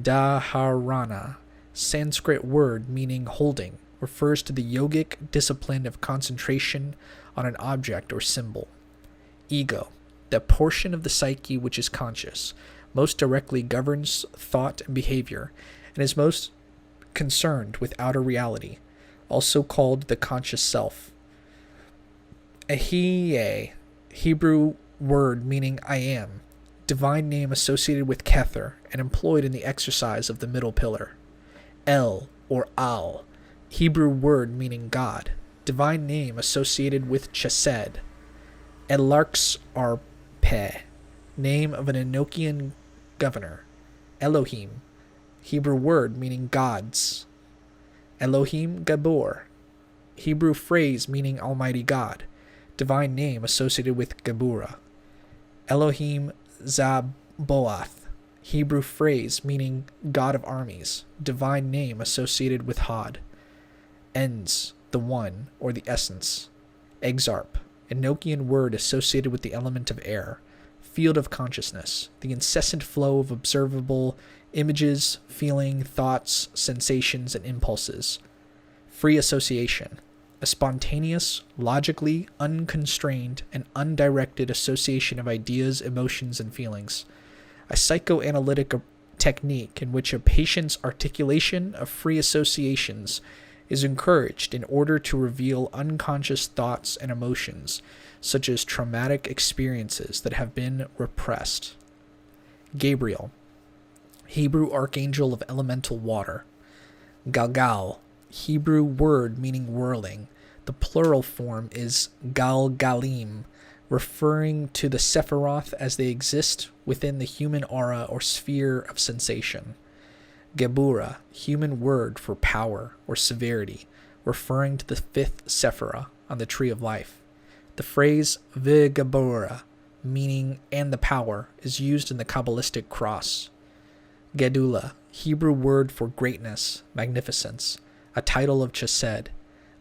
A: Dharana, Sanskrit word meaning holding, refers to the yogic discipline of concentration on an object or symbol. Ego, the portion of the psyche which is conscious, most directly governs thought and behavior, and is most concerned with outer reality, also called the conscious self. Ehyeh, Hebrew word meaning I am, divine name associated with Kether and employed in the exercise of the middle pillar. El, or Al, Hebrew word meaning God, divine name associated with Chesed. Elarx Arpeh, name of an Enochian governor. Elohim, Hebrew word meaning gods. Elohim Gabor, Hebrew phrase meaning Almighty God, divine name associated with Geburah. Elohim Zaboath, Hebrew phrase meaning God of armies, divine name associated with Hod. Ens, the one, or the essence. Exarp, Enochian word associated with the element of air. Field of consciousness, the incessant flow of observable images, feeling, thoughts, sensations, and impulses. Free association, a spontaneous, logically unconstrained, and undirected association of ideas, emotions, and feelings. A psychoanalytic technique in which a patient's articulation of free associations is encouraged in order to reveal unconscious thoughts and emotions, such as traumatic experiences that have been repressed. Gabriel, Hebrew archangel of elemental water. Galgal, Hebrew word meaning whirling. The plural form is Galgalim, referring to the Sephiroth as they exist within the human aura or sphere of sensation. Geburah, human word for power or severity, referring to the fifth Sephirah on the tree of life. The phrase V'Geburah, meaning and the power, is used in the Qabalistic cross. Gedula, Hebrew word for greatness, magnificence, a title of Chesed.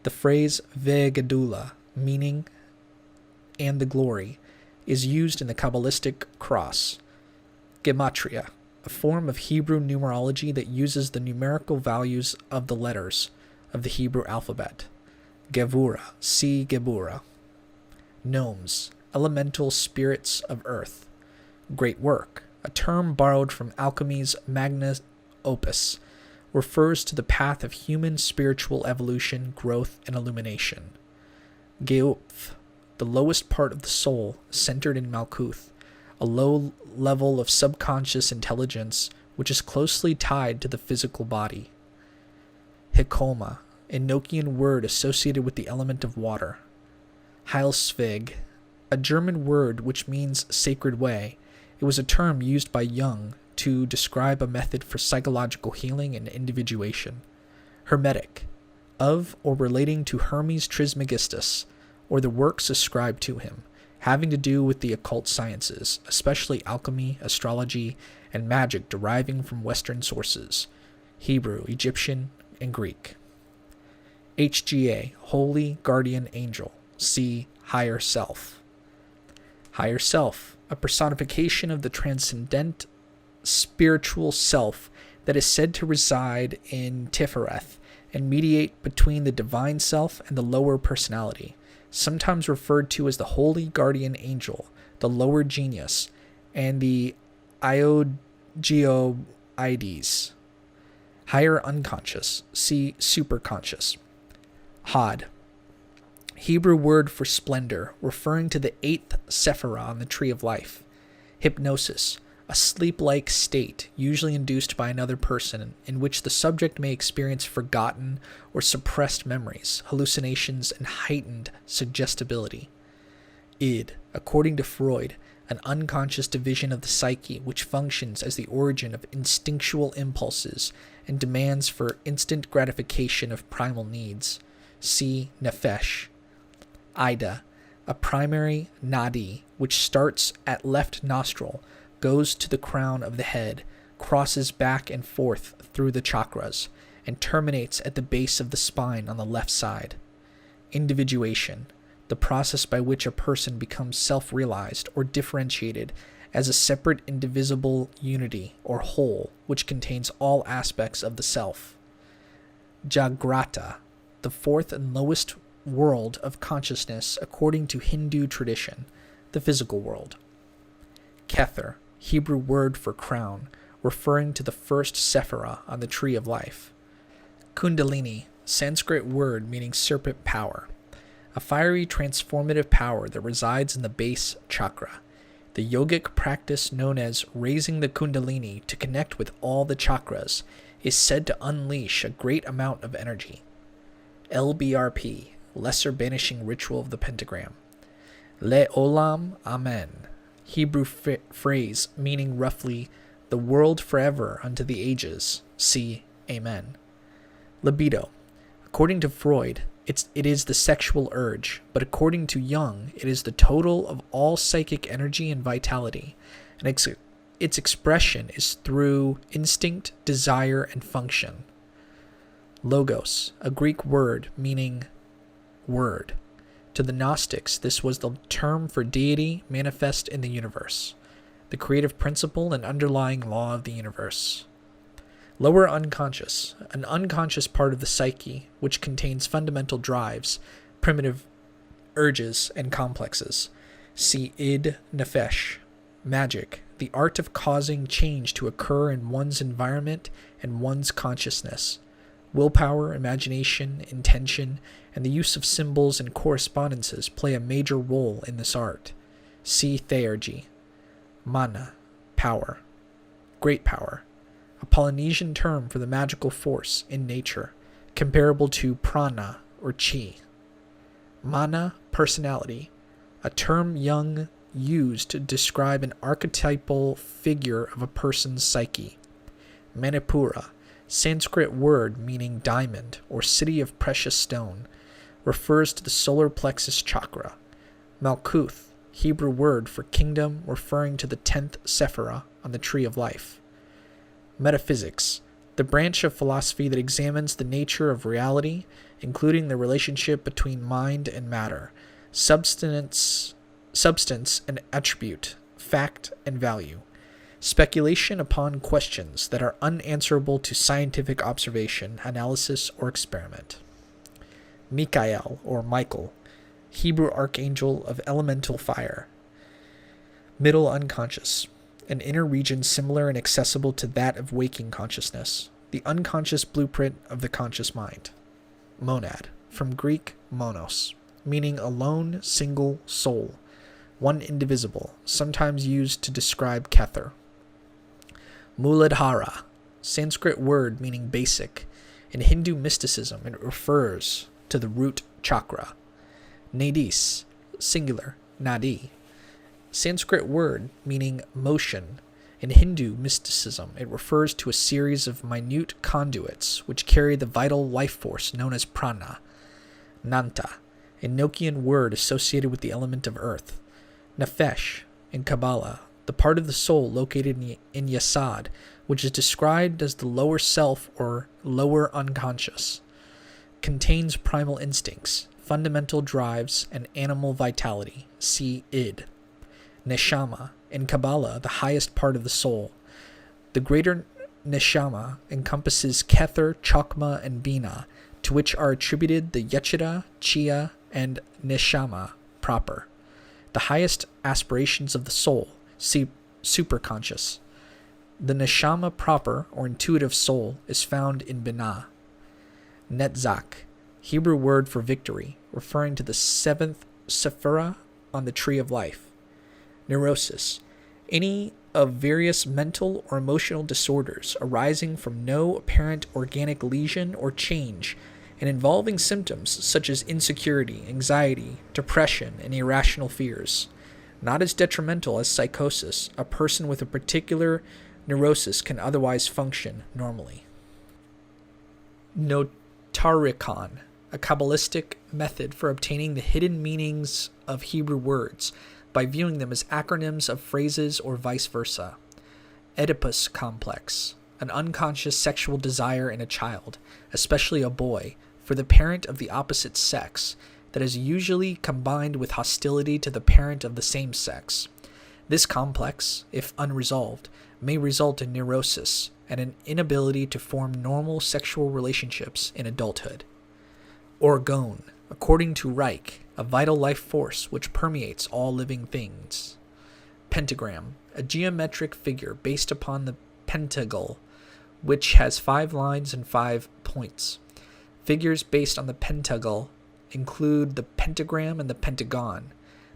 A: The phrase V'Gedula, meaning and the glory, is used in the Qabalistic cross. Gematria, a form of Hebrew numerology that uses the numerical values of the letters of the Hebrew alphabet. Gevura, see Geburah. Gnomes, elemental spirits of earth. Great work, a term borrowed from alchemy's magnus opus, refers to the path of human spiritual evolution, growth, and illumination. Geupth, the lowest part of the soul, centered in Malkuth, a low level of subconscious intelligence which is closely tied to the physical body. Hikoma, Enochian word associated with the element of water. Heilsvig, a German word which means sacred way. It was a term used by Jung to describe a method for psychological healing and individuation. Hermetic, of or relating to Hermes Trismegistus, or the works ascribed to him, having to do with the occult sciences, especially alchemy, astrology, and magic deriving from Western sources, Hebrew, Egyptian, and Greek. HGA, Holy Guardian Angel, see Higher Self. Higher Self, a personification of the transcendent spiritual self that is said to reside in Tiphareth and mediate between the divine self and the lower personality, sometimes referred to as the Holy Guardian Angel, the lower genius, and the Iogeoides. Higher unconscious, see superconscious. Hod, Hebrew word for splendor, referring to the 8th sephirah on the Tree of Life. Hypnosis, a sleep-like state, usually induced by another person, in which the subject may experience forgotten or suppressed memories, hallucinations, and heightened suggestibility. Id, according to Freud, an unconscious division of the psyche which functions as the origin of instinctual impulses and demands for instant gratification of primal needs. See Nefesh. Ida, a primary nadi which starts at left nostril, goes to the crown of the head, crosses back and forth through the chakras, and terminates at the base of the spine on the left side. Individuation, the process by which a person becomes self-realized or differentiated as a separate indivisible unity or whole which contains all aspects of the self. Jagrata, the fourth and lowest world of consciousness according to Hindu tradition, the physical world. Kether, Hebrew word for crown, referring to the first sephirah on the Tree of Life. Kundalini, Sanskrit word meaning serpent power, a fiery transformative power that resides in the base chakra. The yogic practice known as raising the Kundalini to connect with all the chakras is said to unleash a great amount of energy. LBRP, Lesser Banishing Ritual of the Pentagram. Le'olam Amen, Hebrew phrase meaning roughly the world forever unto the ages, see Amen. Libido, according to Freud, it is the sexual urge, but according to Jung, it is the total of all psychic energy and vitality, and its expression is through instinct, desire, and function. Logos, a Greek word meaning word. To the Gnostics, this was the term for deity manifest in the universe, the creative principle and underlying law of the universe. Lower unconscious, an unconscious part of the psyche which contains fundamental drives, primitive urges, and complexes. See Id Nefesh. Magic, the art of causing change to occur in one's environment and one's consciousness. Willpower, imagination, intention, and the use of symbols and correspondences play a major role in this art. See Theurgy. Mana, power, great power, a Polynesian term for the magical force in nature, comparable to prana or chi. Mana, personality, a term Jung used to describe an archetypal figure of a person's psyche. Manipura, Sanskrit word meaning diamond or city of precious stone, refers to the solar plexus chakra. Malkuth, Hebrew word for kingdom referring to the 10th sephirah on the Tree of Life. Metaphysics, the branch of philosophy that examines the nature of reality, including the relationship between mind and matter, substance and attribute, fact and value. Speculation upon questions that are unanswerable to scientific observation, analysis, or experiment. Mikael, or Michael, Hebrew archangel of elemental fire. Middle unconscious, an inner region similar and accessible to that of waking consciousness, the unconscious blueprint of the conscious mind. Monad, from Greek monos, meaning alone, single soul, one indivisible, sometimes used to describe Kether. Muladhara, Sanskrit word meaning basic. In Hindu mysticism, it refers to the root chakra. Nadis, singular, nadi, Sanskrit word meaning motion. In Hindu mysticism, it refers to a series of minute conduits which carry the vital life force known as prana. Nanta, a Nokian word associated with the element of earth. Nefesh, in Qabalah, the part of the soul located in Yesod, which is described as the lower self or lower unconscious, contains primal instincts, fundamental drives, and animal vitality. See id. Neshama, in Qabalah, the highest part of the soul. The greater neshama encompasses Kether, Chokma, and Bina, to which are attributed the Yechida, Chia, and Neshama proper. The highest aspirations of the soul, see superconscious. The Neshama proper, or intuitive soul, is found in Binah. Netzach, Hebrew word for victory, referring to the seventh sephirah on the tree of life. Neurosis, any of various mental or emotional disorders arising from no apparent organic lesion or change and involving symptoms such as insecurity, anxiety, depression, and irrational fears. Not as detrimental as psychosis, a person with a particular neurosis can otherwise function normally. Notarikon, a Qabalistic method for obtaining the hidden meanings of Hebrew words by viewing them as acronyms of phrases or vice versa. Oedipus complex, an unconscious sexual desire in a child, especially a boy, for the parent of the opposite sex, that is usually combined with hostility to the parent of the same sex. This complex, if unresolved, may result in neurosis and an inability to form normal sexual relationships in adulthood. Orgone, according to Reich, a vital life force which permeates all living things. Pentagram, a geometric figure based upon the pentacle, which has 5 lines and 5 points. Figures based on the pentacle include the pentagram and the pentagon.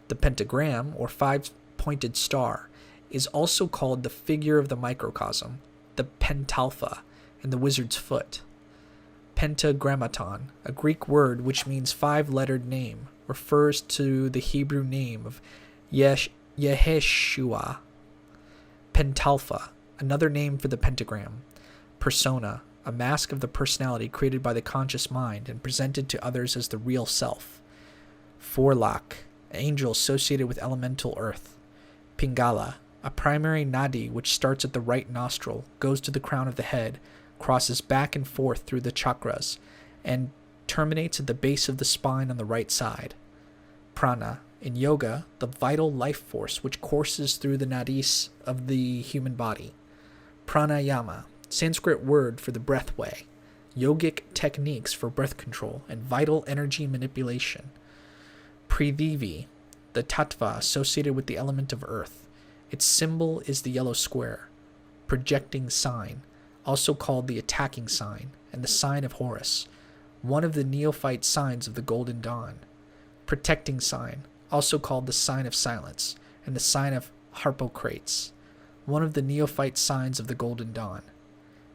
A: The pentagram, or 5-pointed star, is also called the figure of the microcosm, the pentalpha, and the wizard's foot. Pentagrammaton, a Greek word which means 5-lettered name, refers to the Hebrew name of Yeshua. Pentalpha, another name for the pentagram. Persona, a mask of the personality created by the conscious mind and presented to others as the real self. Forlach, angel associated with elemental earth. Pingala, a primary nadi which starts at the right nostril, goes to the crown of the head, crosses back and forth through the chakras, and terminates at the base of the spine on the right side. Prana, in yoga, the vital life force which courses through the nadis of the human body. Pranayama, Sanskrit word for the breath way, yogic techniques for breath control and vital energy manipulation. Prithivi, the tattva associated with the element of earth. Its symbol is the yellow square. Projecting sign, also called the attacking sign, and the sign of Horus, one of the neophyte signs of the Golden Dawn. Protecting sign, also called the sign of silence, and the sign of Harpocrates, one of the neophyte signs of the Golden Dawn.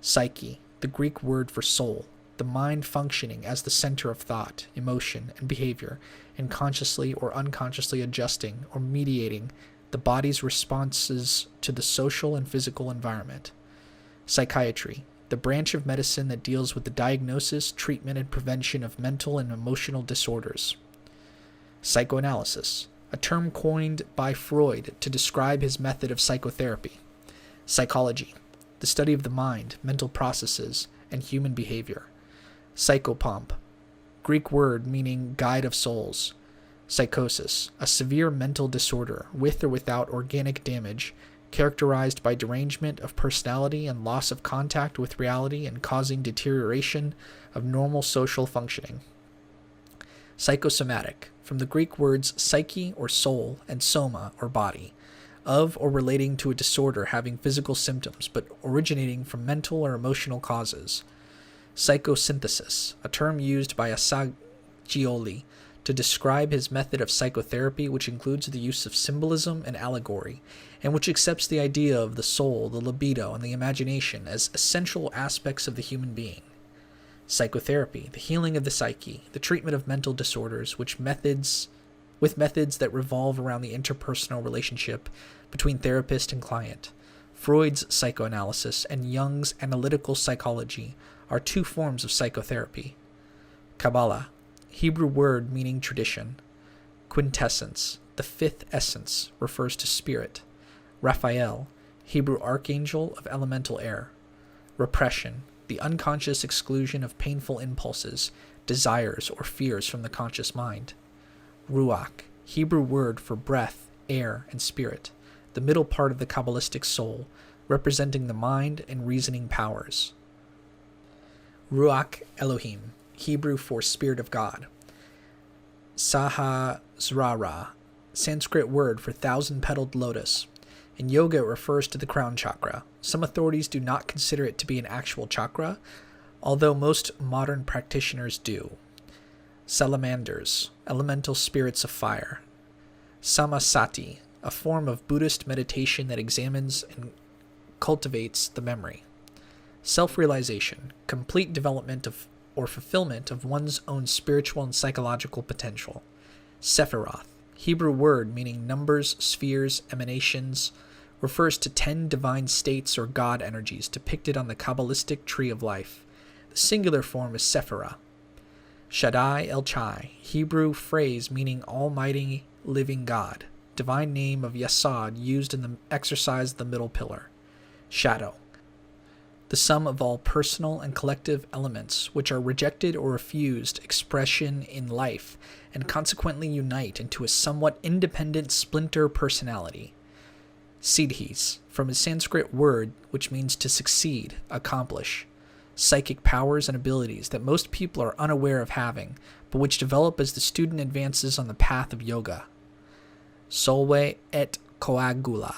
A: Psyche, the Greek word for soul, the mind functioning as the center of thought, emotion, and behavior, and consciously or unconsciously adjusting or mediating the body's responses to the social and physical environment. Psychiatry, the branch of medicine that deals with the diagnosis, treatment, and prevention of mental and emotional disorders. Psychoanalysis, a term coined by Freud to describe his method of psychotherapy. Psychology, the study of the mind, mental processes, and human behavior. Psychopomp, Greek word meaning guide of souls. Psychosis, a severe mental disorder with or without organic damage, characterized by derangement of personality and loss of contact with reality and causing deterioration of normal social functioning. Psychosomatic, from the Greek words psyche or soul and soma or body, of or relating to a disorder having physical symptoms but originating from mental or emotional causes. Psychosynthesis, a term used by Assagioli to describe his method of psychotherapy, which includes the use of symbolism and allegory, and which accepts the idea of the soul, the libido, and the imagination as essential aspects of the human being. Psychotherapy, the healing of the psyche, the treatment of mental disorders, which methods with methods that revolve around the interpersonal relationship between therapist and client. Freud's psychoanalysis and Jung's analytical psychology are two forms of psychotherapy. Qabalah, Hebrew word meaning tradition. Quintessence, the fifth essence, refers to spirit. Raphael, Hebrew archangel of elemental air. Repression, the unconscious exclusion of painful impulses, desires, or fears from the conscious mind. Ruach, Hebrew word for breath, air, and spirit, the middle part of the Qabalistic soul, representing the mind and reasoning powers. Ruach Elohim, Hebrew for spirit of God. Sahasrara, Sanskrit word for thousand-petaled lotus. In yoga, it refers to the crown chakra. Some authorities do not consider it to be an actual chakra, although most modern practitioners do. Salamanders, elemental spirits of fire. Samasati, a form of Buddhist meditation that examines and cultivates the memory. Self-realization, complete development of or fulfillment of one's own spiritual and psychological potential. Sephiroth, Hebrew word meaning numbers, spheres, emanations, refers to 10 divine states or God energies depicted on the Qabalistic tree of life. The singular form is Sephirah. Shaddai El Chai, Hebrew phrase meaning almighty living God, divine name of Yesod used in the exercise of the middle pillar. Shadow, the sum of all personal and collective elements which are rejected or refused expression in life and consequently unite into a somewhat independent splinter personality. Siddhis, from a Sanskrit word which means to succeed, accomplish. Psychic powers and abilities that most people are unaware of having, but which develop as the student advances on the path of yoga. Solve et coagula,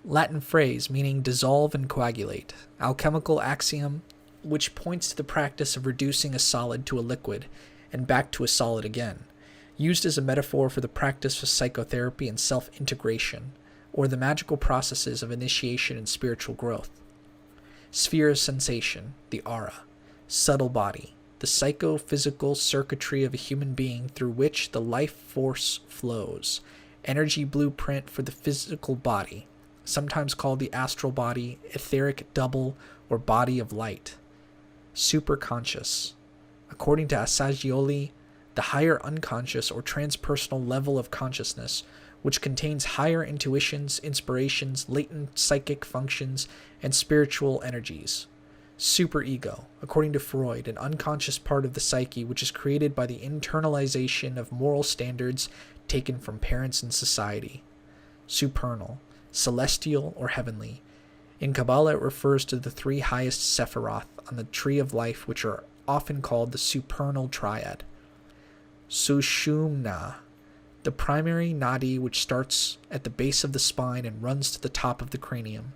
A: Latin phrase meaning dissolve and coagulate, alchemical axiom which points to the practice of reducing a solid to a liquid and back to a solid again, used as a metaphor for the practice of psychotherapy and self-integration, or the magical processes of initiation and spiritual growth. Sphere of sensation, the aura, subtle body, the psychophysical circuitry of a human being through which the life force flows, energy blueprint for the physical body, sometimes called the astral body, etheric double, or body of light. Superconscious, according to Assagioli, the higher unconscious or transpersonal level of consciousness, which contains higher intuitions, inspirations, latent psychic functions, and spiritual energies. Superego, according to Freud, an unconscious part of the psyche which is created by the internalization of moral standards taken from parents and society. Supernal, celestial or heavenly. In Qabbalah, it refers to the three highest Sephiroth on the tree of life, which are often called the supernal triad. Sushumna, the primary nadi which starts at the base of the spine and runs to the top of the cranium.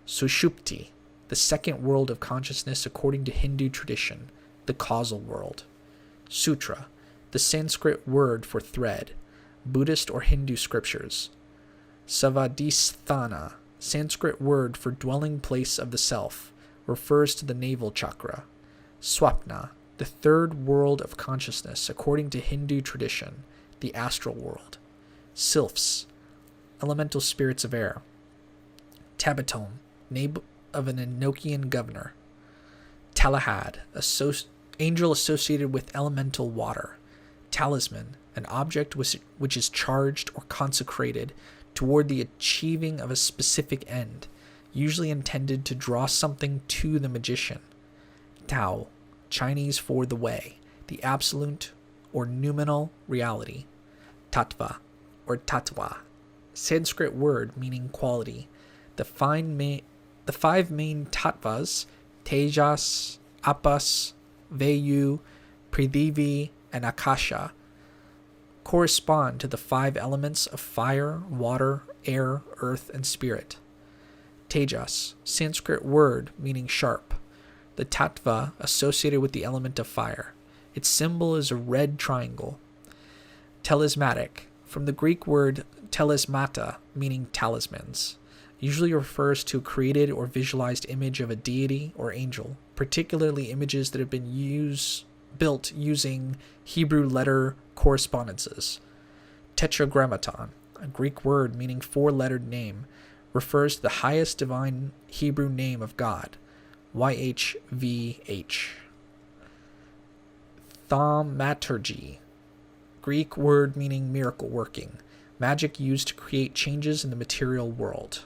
A: Sushupti, the second world of consciousness according to Hindu tradition, the causal world. Sutra, the Sanskrit word for thread, Buddhist or Hindu scriptures. Savadhisthana, Sanskrit word for dwelling place of the self, refers to the navel chakra. Swapna, the third world of consciousness according to Hindu tradition, the astral world. Sylphs, elemental spirits of air. Tabatom, name of an Enochian governor. Talahad, angel associated with elemental water. Talisman, an object which is charged or consecrated toward the achieving of a specific end, usually intended to draw something to the magician. Tao, Chinese for the way, the absolute or noumenal reality. Tattva, or tatva, Sanskrit word meaning quality. The five main tattvas, Tejas, Apas, Vayu, Prithivi, and Akasha, correspond to the 5 elements of fire, water, air, earth, and spirit. Tejas, Sanskrit word meaning sharp. The tattva associated with the element of fire. Its symbol is a red triangle. Talismatic, from the Greek word talismata, meaning talismans, usually refers to a created or visualized image of a deity or angel, particularly images that have been built using Hebrew letter correspondences. Tetragrammaton, a Greek word meaning four-lettered name, refers to the highest divine Hebrew name of God, YHVH. Thaumaturgy, Greek word meaning miracle working, magic used to create changes in the material world.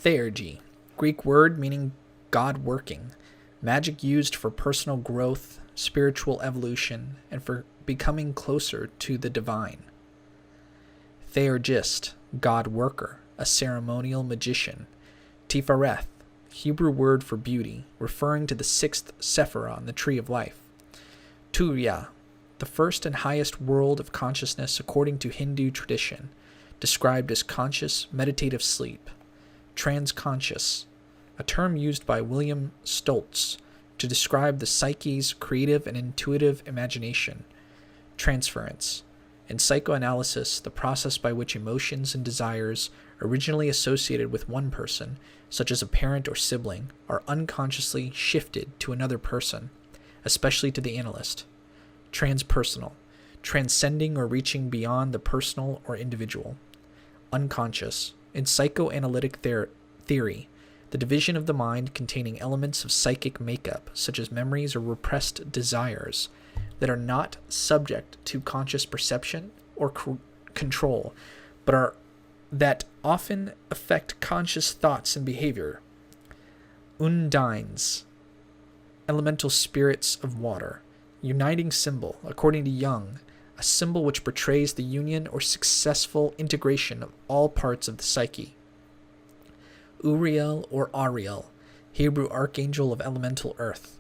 A: Theurgy, Greek word meaning God working, magic used for personal growth, spiritual evolution, and for becoming closer to the divine. Theurgist, God worker, a ceremonial magician. Tiphareth, Hebrew word for beauty, referring to the sixth sephirah on the tree of life. Turiya, the first and highest world of consciousness according to Hindu tradition, described as conscious meditative sleep. Transconscious, a term used by William Stoltz to describe the psyche's creative and intuitive imagination. Transference, in psychoanalysis, the process by which emotions and desires originally associated with one person, such as a parent or sibling, are unconsciously shifted to another person, especially to the analyst. Transpersonal, transcending or reaching beyond the personal or individual. Unconscious, in psychoanalytic theory, the division of the mind containing elements of psychic makeup, such as memories or repressed desires, that are not subject to conscious perception or control, but that often affect conscious thoughts and behavior. Undines, elemental spirits of water, uniting symbol, according to Jung, a symbol which portrays the union or successful integration of all parts of the psyche. Uriel or Ariel, Hebrew archangel of elemental earth.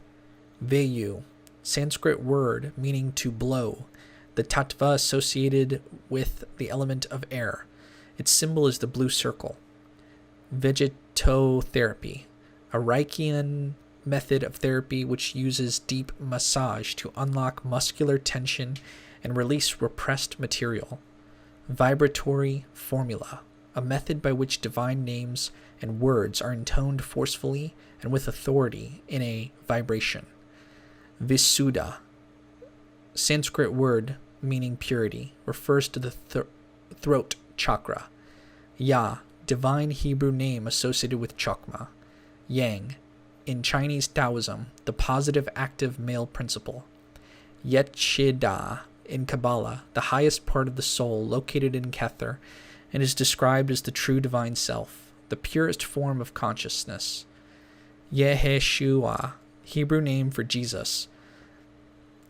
A: Vayu, Sanskrit word meaning to blow, the tattva associated with the element of air. Its symbol is the blue circle. Vegetotherapy, a Reichian method of therapy which uses deep massage to unlock muscular tension and release repressed material. Vibratory formula, a method by which divine names and words are intoned forcefully and with authority in a vibration. Visuddha, Sanskrit word meaning purity, refers to the throat chakra. Ya, divine Hebrew name associated with Chokmah. Yang, in Chinese Taoism, the positive active male principle. Yesod, in Qabalah, the highest part of the soul located in Kether, and is described as the true divine self, the purest form of consciousness. Yeshua, Hebrew name for Jesus,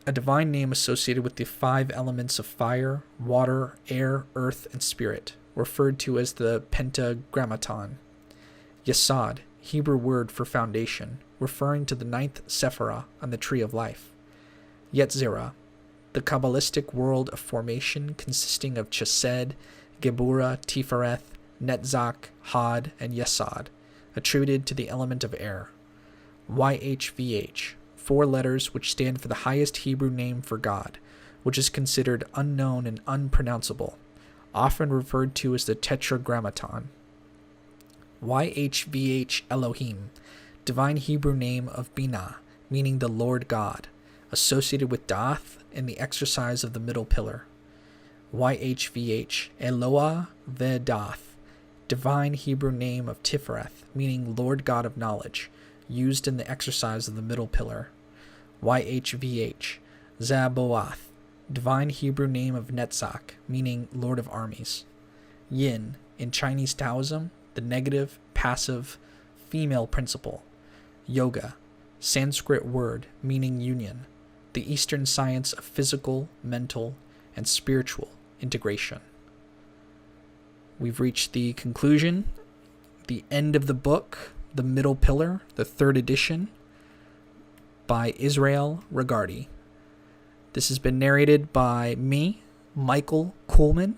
A: a divine name associated with the five elements of fire, water, air, earth, and spirit, referred to as the Pentagrammaton. Yesod, Hebrew word for foundation, referring to the ninth sephirah on the tree of life. Yetzirah, the Qabalistic world of formation consisting of Chesed, Geburah, Tiphareth, Netzach, Had, and Yesod, attributed to the element of air. YHVH, four letters which stand for the highest Hebrew name for God, which is considered unknown and unpronounceable, often referred to as the Tetragrammaton. YHVH Elohim, divine Hebrew name of Binah, meaning the Lord God, associated with Daath in the exercise of the middle pillar. YHVH Eloah Ve'Daath, divine Hebrew name of Tiphareth, meaning Lord God of knowledge, used in the exercise of the middle pillar. YHVH Zaboath, divine Hebrew name of Netzach, meaning Lord of armies. Yin, in Chinese Taoism, the negative, passive, female principle. Yoga, Sanskrit word meaning union, the Eastern science of physical, mental, and spiritual integration. We've reached the conclusion, the end of the book, The Middle Pillar, the third edition, by Israel Regardie. This has been narrated by me, Michael Kuhlman.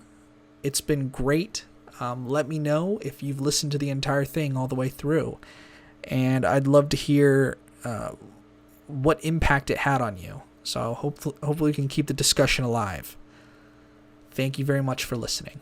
A: It's been great. Let me know if you've listened to the entire thing all the way through. And I'd love to hear what impact it had on you. So hopefully we can keep the discussion alive. Thank you very much for listening.